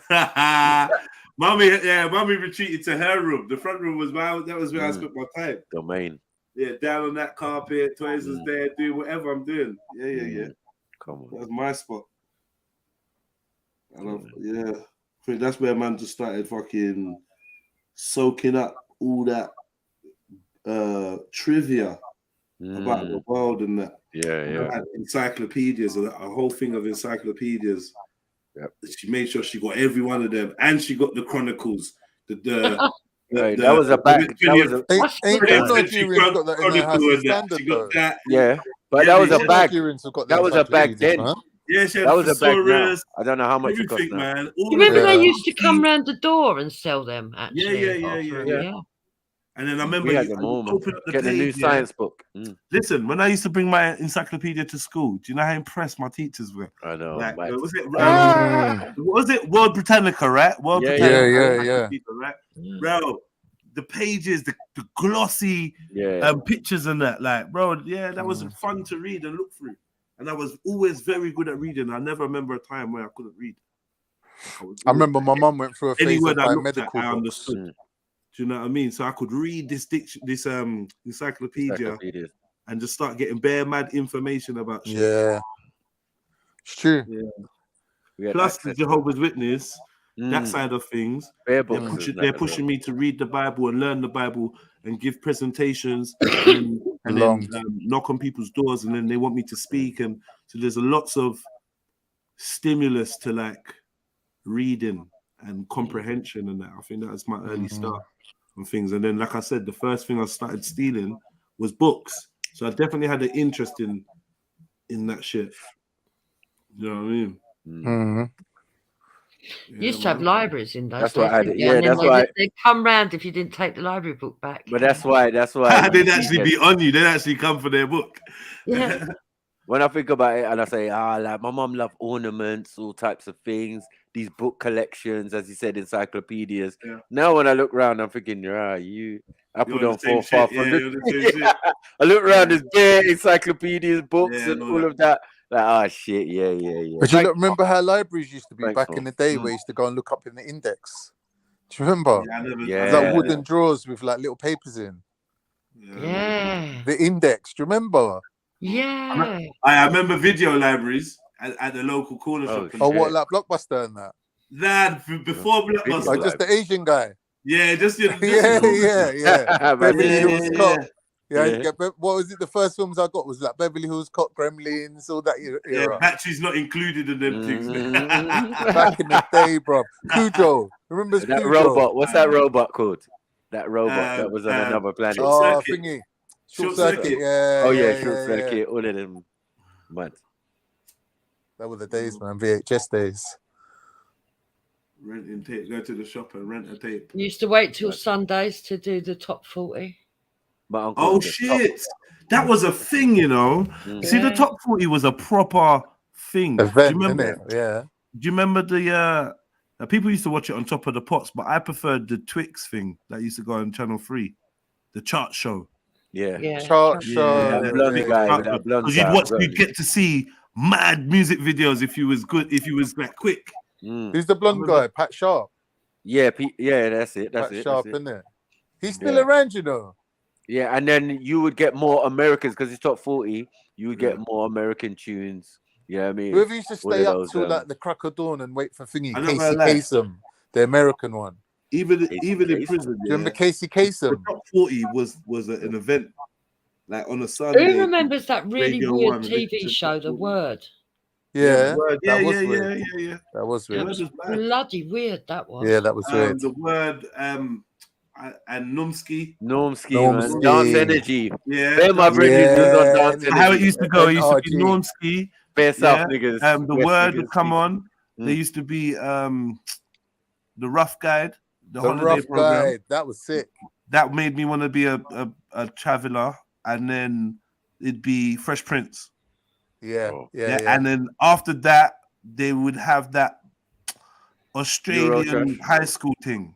Mommy retreated to her room. The front room was that was where I spent my time. Domain. Yeah, down on that carpet, toys was there, doing whatever I'm doing. Yeah. Come on. That was my spot. I think that's where man just started fucking soaking up all that trivia about the world and that. Yeah. Encyclopedias, a whole thing of encyclopedias. Yep. She made sure she got every one of them, and she got the Chronicles. That was a back. But that was a bag. That was a bag then. Yeah, that was a bag now. I don't know how much it cost now. Man. You remember they used to come round the door and sell them? Actually, yeah. And then I remember we had them all, get a new science book. Listen, when I used to bring my encyclopedia to school, do you know how impressed my teachers were? I know. Like, was it World Britannica, right? World Britannica, right? Bro, the pages, the glossy pictures and that, like, bro, that was fun to read and look through. And I was always very good at reading. I never remember a time where I couldn't read. I remember my mum went through a phase of buying medical I books. understood. Do you know what I mean? So I could read this encyclopedia and just start getting bare mad information about shit. Yeah, it's true. Yeah. Plus the Jehovah's Witness, that side of things, they're pushing me to read the Bible and learn the Bible and give presentations and then knock on people's doors, and then they want me to speak, and so there's lots of stimulus to like reading and comprehension and that. I think that was my early start on things. And then, like I said, the first thing I started stealing was books. So I definitely had an interest in that shit. You know what I mean? Mm-hmm. You used to have libraries in those. That's why I did. Yeah, that's why they'd come round if you didn't take the library book back. But that's why they'd actually be on you. They'd actually come for their book. Yeah. When I think about it and I say, like my mum loved ornaments, all types of things, these book collections, as you said, encyclopedias. Yeah. Now when I look around, I'm thinking, Apple You're don't the same fall far shit. from Yeah, this. you're the same shit. I look around, Yeah. there's bare encyclopedias, books, Yeah, and no, all of that. Like, shit, yeah. But you look, remember how libraries used to be Thanks, back man. in the day, where you used to go and look up in the index? Do you remember? Yeah, I never. It was Yeah. like wooden drawers with like little papers in. Yeah. The index. Do you remember? Yeah. I remember video libraries at the local corner shop. Oh, what, like Blockbuster and that? That before Blockbuster. Oh, just the Asian guy. Yeah, just your yeah. Beverly Hills Cop. Yeah, Yeah. what was it? The first films I got was like Beverly Hills Cop, Gremlins, all that era. Yeah, batteries not included in them things. Back in the day, bro. Cujo. Remember That Cujo? robot. What's that robot called? That robot that was on another planet. Oh, thingy. Short circuit. Yeah. Oh yeah, short circuit. All of them. Mad. That were the days, man. VHS days. Renting tape. Go to the shop and rent a tape. You used to wait till Sundays to do the top 40. My uncle Oh was the top. shit! That was a thing, you know. See, the top 40 was a proper thing. Event, Do you remember? innit? Yeah. Do you remember the people used to watch it on Top of the Pops, but I preferred the Twix thing that used to go on Channel 3, the chart show. Yeah. Chart show. That blonde guy. That blonde Because guy. you'd get to see mad music videos if you was good, if you was like quick. Who's the blonde guy? Pat Sharp. Yeah, that's it. That's Pat it. Sharp, that's it. isn't it? He's still around, you know. Yeah, and then you would get more Americans because it's top 40. You would get more American tunes. You know what I mean? Whoever used to All stay of up those, till like the crack of dawn and wait for thingy, I'm not Casey gonna lie. Kasem, the American one. Even in prison, Do you remember Casey Kasem? The top 40 was an event, like on a Sunday. Who remembers that really Radio weird 1 and TV show, The Word? Yeah, Yeah, that was yeah, weird. yeah. That was That weird. was bloody weird, that was. Yeah, that was weird. The Word and Numsky. Normsky, man. Dance Energy. Yeah. They're my bridges was on Dance Energy. How it used to go, it used to be Normsky. Fair South niggas. The West Word niggas. would come on. There used to be the Rough Guide, the holiday Rough program. Guide, that was sick. That made me want to be a traveler, and then it'd be Fresh Prince. Yeah. And then after that, they would have that Australian high school thing.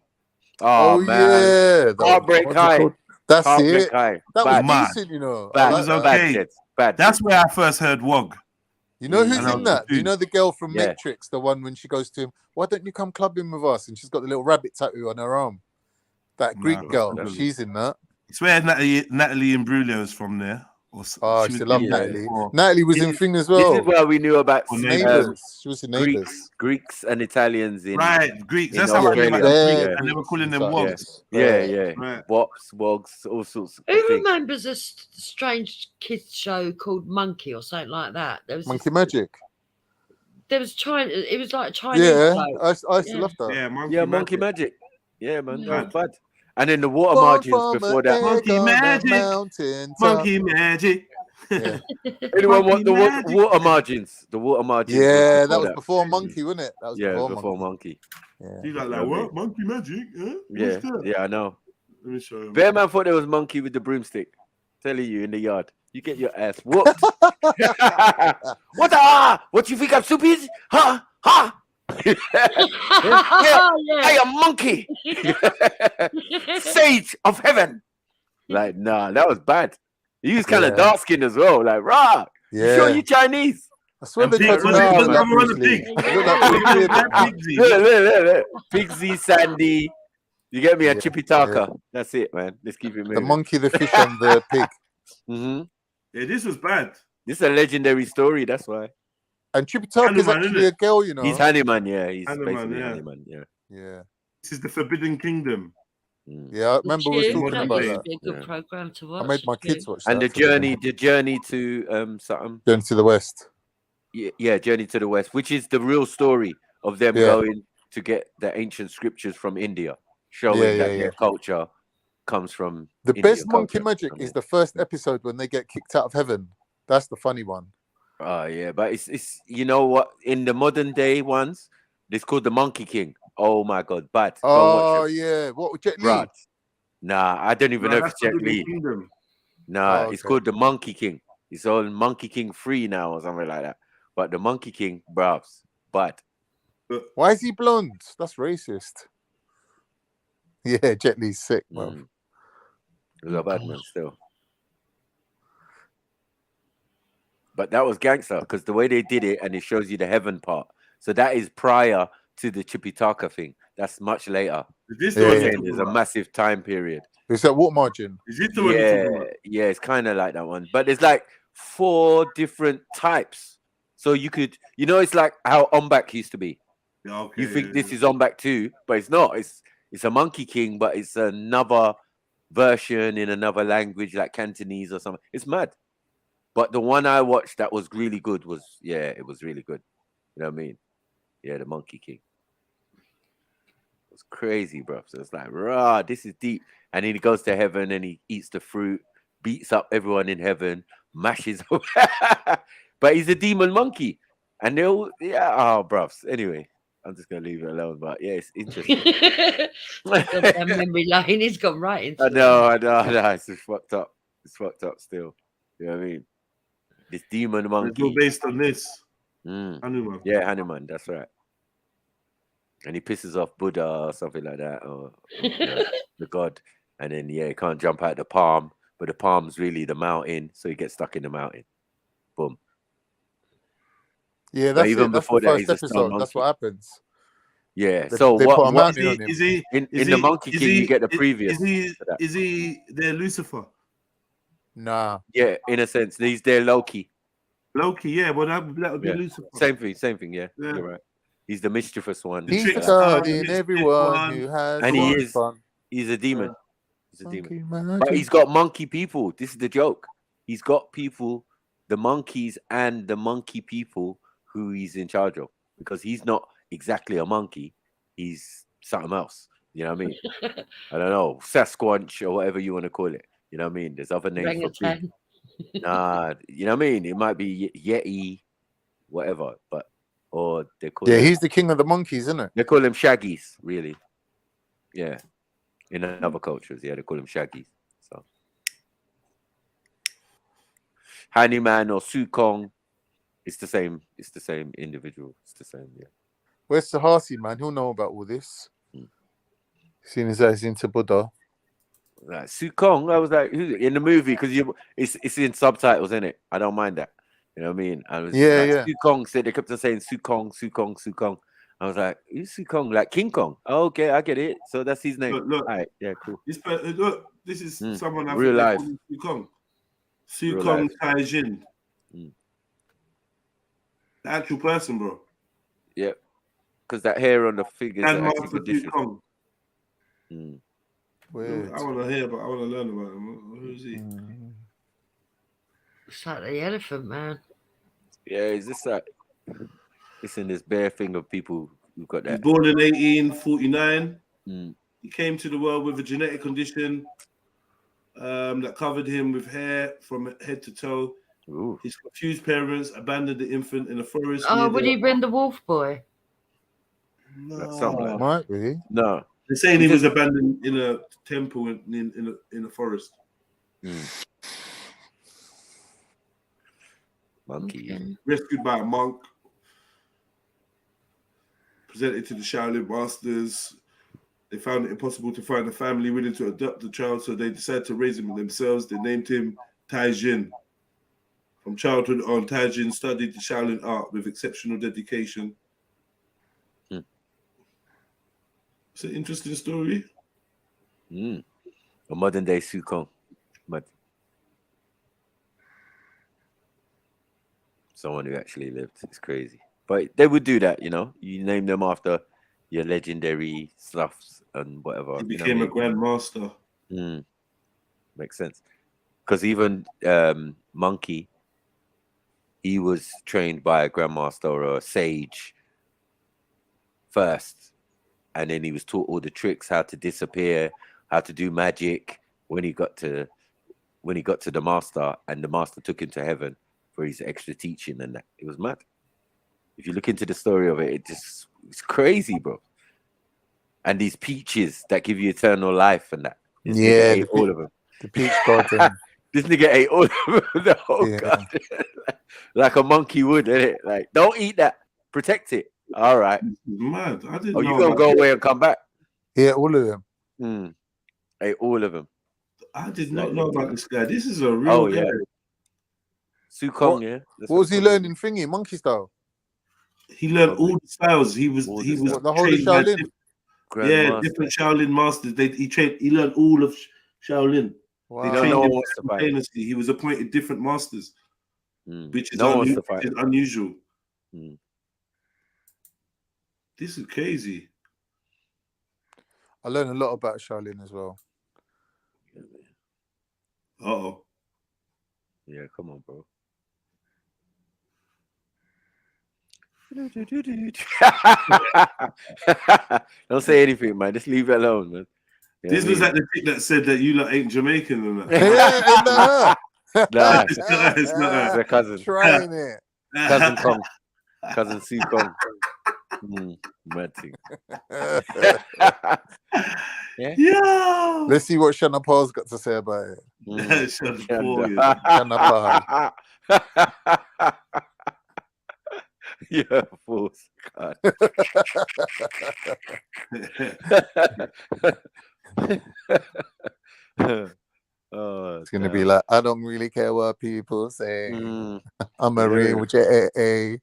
Oh, man. yeah. Heartbreak High. That's Heartbreak it. High. That Bad. was decent, you know. That was okay. Bad. That's where I first heard Wog. You know who's And I in was that? like, You know the girl from Yeah. Matrix, the one when she goes to him, why don't you come clubbing with us? And she's got the little rabbit tattoo on her arm. That Greek Nah, girl, that's- she's in that. I swear Natalie Imbruglia is from there. Oh, she I was used to love in Natalie. there. Natalie was in Thing as This well. is where we knew about Neighbours. She was in Neighbours. Greeks and Italians in Greeks. in That's how I knew about Australia. Greeks, and they were calling them Wogs. Yeah. Right. Wogs, all sorts of Who things. remembers a strange kids show called Monkey or something like that? There was Monkey Magic. There was China. It was like a Chinese Yeah, show. I used to love that. Yeah, Monkey Magic. Yeah, man, Yeah. that was bad. And then the water Born margins from before an that. egg Monkey on a Magic. mountaintop. Monkey Magic. Yeah. Anyone want the Monkey water margins? The water margins. Yeah, that was before Monkey, wasn't it? That was Yeah, before before Monkey. Monkey. You got like what? Monkey Magic? Huh? Yeah, What's that? yeah, I know. Let me show you. Bear man thought there was Monkey with the broomstick. Telling you in the yard. You get your ass whooped. What what you think I'm stupid? Huh? I am Monkey. Sage of heaven. Like, nah, that was bad. He was kind of dark skinned as well. Like, rah. You sure you Chinese? I swear they tried to make him like Bruce Lee. He looked like Bruce Lee. Look. Pigsy, Sandy. You get me? A Chippy Taka. That's it, man. Let's keep it moving. The monkey, the fish, and the pig. Yeah, this was bad. This is a legendary story. That's why. And Chippy Taka is Hanuman, actually innit? a girl, you know. He's Hanuman, yeah. He's Hanuman, basically yeah. Hanuman, yeah. Yeah. This is the Forbidden Kingdom. Yeah, I remember we were talking about That that. would be a good program to watch. I made my kids watch that. And the journey to something. Journey to the West. Yeah, Journey to the West, which is the real story of them going to get the ancient scriptures from India, showing that their culture comes from The India best Monkey culture. Magic is the first episode when they get kicked out of heaven. That's the funny one. Oh yeah, but it's you know what, in the modern day ones, it's called the Monkey King. Oh my god, bad. Don't watch Oh it. yeah, what Jet Li? Right. Nah, I don't even know if it's Jet Li. Nah, Oh, it's okay. called the Monkey King. It's on Monkey King 3 now or something like that. But the Monkey King, bruvs, but Why is he blonde? That's racist. Yeah, Jet Li's sick, man. He was a bad man still. But that was gangster because the way they did it, and it shows you the heaven part. So that is prior to the Chipitaka thing. That's much later. Is this the one you're talking There's about? a massive time period. Is that what margin? Is this the one you're talking about? Yeah, it's kind of like that one. But there's like 4 different types. So you could, it's like how Ombak used to be. Yeah, okay, You think this is Ombak too, but it's not. It's a Monkey King, but it's another version in another language, like Cantonese or something. It's mad. But the one I watched that was really good was, it was really good. You know what I mean? Yeah, the Monkey King. It was crazy, bro. So it's like, rah, this is deep. And then he goes to heaven and he eats the fruit, beats up everyone in heaven, mashes up. But he's a demon monkey. And they'll, bruv. Anyway, I'm just going to leave it alone. But yeah, it's interesting. That memory lane, he's gone right into I know. It's just fucked up. It's fucked up still. You know what I mean? This demon monkey. It's all based on this. Hanuman. Yeah, Hanuman. That's right. And he pisses off Buddha or something like that, or the god. And then he can't jump out the palm, but the palm's really the mountain, so he gets stuck in the mountain. Boom. Yeah, that's even that's before the that, first he's a stone episode. monkey. That's what happens. Yeah. They So put a what mountain on him. Is he in the Monkey King? You get the previous. Is he their Lucifer? Nah. Yeah, in a sense, he's their Loki. Loki, yeah. Well, that would be Lucifer. Same thing. Yeah, you're right. He's the mischievous one. He's the god in everyone who has and he is. fun. He's a demon. He's a Monkey demon. magic. But he's got monkey people. This is the joke. He's got people, the monkeys and the monkey people who he's in charge of, because he's not exactly a monkey. He's something else. You know what I mean? I don't know, Sasquatch or whatever you want to call it. You know what I mean? There's other names for people. Nah, you know what I mean? It might be Yeti, whatever, but or they call him, he's the king of the monkeys, isn't it? They call him Shaggies, really. Yeah. In other cultures, they call him Shaggies. So Hanuman or Sukong, it's the same individual. It's the same, yeah. Where's Sahasi, man? He'll know about all this. Seeing as he's into Buddha. Like Sukong, I was like, in the movie, because it's in subtitles, isn't it? I don't mind that. You know what I mean? I was Sukong said, they kept on saying Sukong. I was like, who's Sukong? Like King Kong. Oh, okay, I get it. So that's his name. Look, all right, yeah, cool. This is someone I've real life. Sukong Hygiene. The actual person, bro. Yeah, because that hair on the figure is Master Sukong. Weird. I want to hear, but I want to learn about him. Who is he? It's like the elephant man. Yeah, is this like? Listen, this bare thing of people who got that. He was born in 1849. He came to the world with a genetic condition that covered him with hair from head to toe. Ooh. His confused parents abandoned the infant in a forest. Oh, would he been the wolf boy? No. Might be. No. They're saying he was abandoned in a temple in a forest. Monkey. Okay. Rescued by a monk. Presented to the Shaolin masters. They found it impossible to find a family willing to adopt the child, so they decided to raise him themselves. They named him Hygiene. From childhood on, Hygiene studied the Shaolin art with exceptional dedication. It's an interesting story. A modern day Sukong. Someone who actually lived. It's crazy. But they would do that, you know. You name them after your legendary stuffs and whatever. He became a grandmaster. Makes sense. Because even Monkey, he was trained by a grandmaster or a sage first. And then he was taught all the tricks, how to disappear, how to do magic. When he got to the master, and the master took him to heaven for his extra teaching, and that it was mad. If you look into the story of it, it's crazy, bro. And these peaches that give you eternal life, and that. This nigga ate all of them. The peach garden. This nigga ate all of them, the whole garden, like a monkey would, innit? Like, don't eat that. Protect it. All right. Mad. I didn't Oh, know. you gonna go away and come back? Yeah, all of them. Hey, all of them. I did not know about this guy. This is a real guy. Sukong, yeah. What was he learning? Thingy, monkey style. He learned all the styles. He was the whole of trained by Shaolin. different Shaolin masters. He learned all of Shaolin. Wow. They trained him simultaneously. He was appointed different masters, which is unusual. This is crazy. I learned a lot about Shaolin as well. Uh-oh. Yeah, come on, bro. Don't say anything, man. Just leave it alone, man. You know this was like the chick that said that you lot ain't Jamaican and that. Nah, it's not her. It's her cousin. Trying it. Cousin Kong. Cousin Sue Kong. Mad thing. Yeah. Let's see what Shana Paul's got to say about it. Shana Paul. Yeah, fools. God. It's gonna be like, I don't really care what people say. I'm a real JEDI.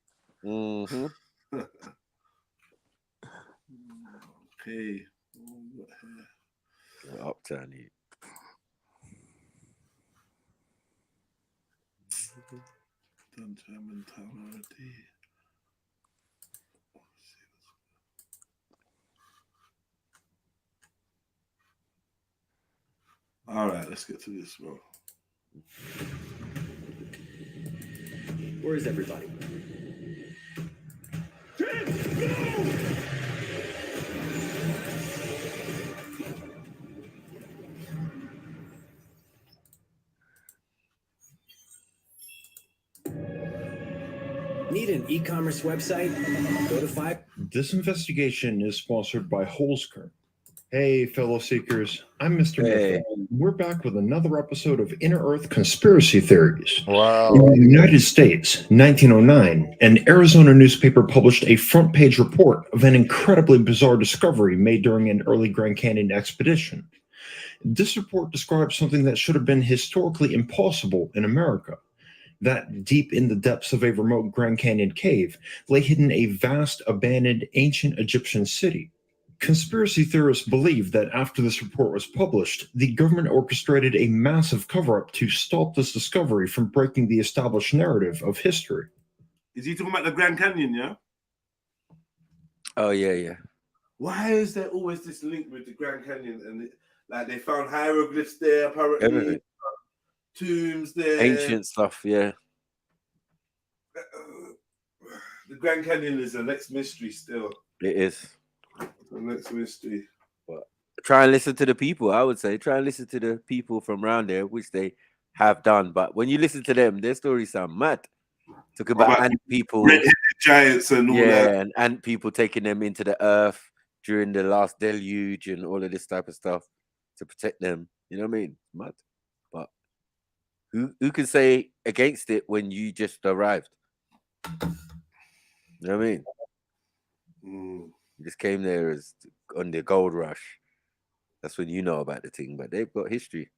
Okay. Uptown here. All right, let's get to this, bro. Where is everybody? Need an e-commerce website? Go to 5. This investigation is sponsored by Holzker. Hey, fellow seekers, I'm Mr. Hey. Nickel. We're back with another episode of Inner Earth Conspiracy Theories. Wow. In the United States, 1909, an Arizona newspaper published a front-page report of an incredibly bizarre discovery made during an early Grand Canyon expedition. This report describes something that should have been historically impossible in America. That deep in the depths of a remote Grand Canyon cave lay hidden a vast, abandoned, ancient Egyptian city. Conspiracy theorists believe that after this report was published, the government orchestrated a massive cover-up to stop this discovery from breaking the established narrative of history. Is he talking about the Grand Canyon, yeah? Oh, yeah. Why is there always this link with the Grand Canyon? And like they found hieroglyphs there, apparently. Everything. Tombs there. Ancient stuff, yeah. The Grand Canyon is the next mystery still. It is. The next mystery. But try and listen to the people, I would say. Try and listen to the people from around there, which they have done. But when you listen to them, their stories sound mad. Talk about ant people. Red-headed giants and all that. Yeah, and ant people taking them into the earth during the last deluge and all of this type of stuff to protect them. You know what I mean? Mad. But who can say against it when you just arrived? You know what I mean? You just came there as on the gold rush. That's when you know about the thing, but they've got history.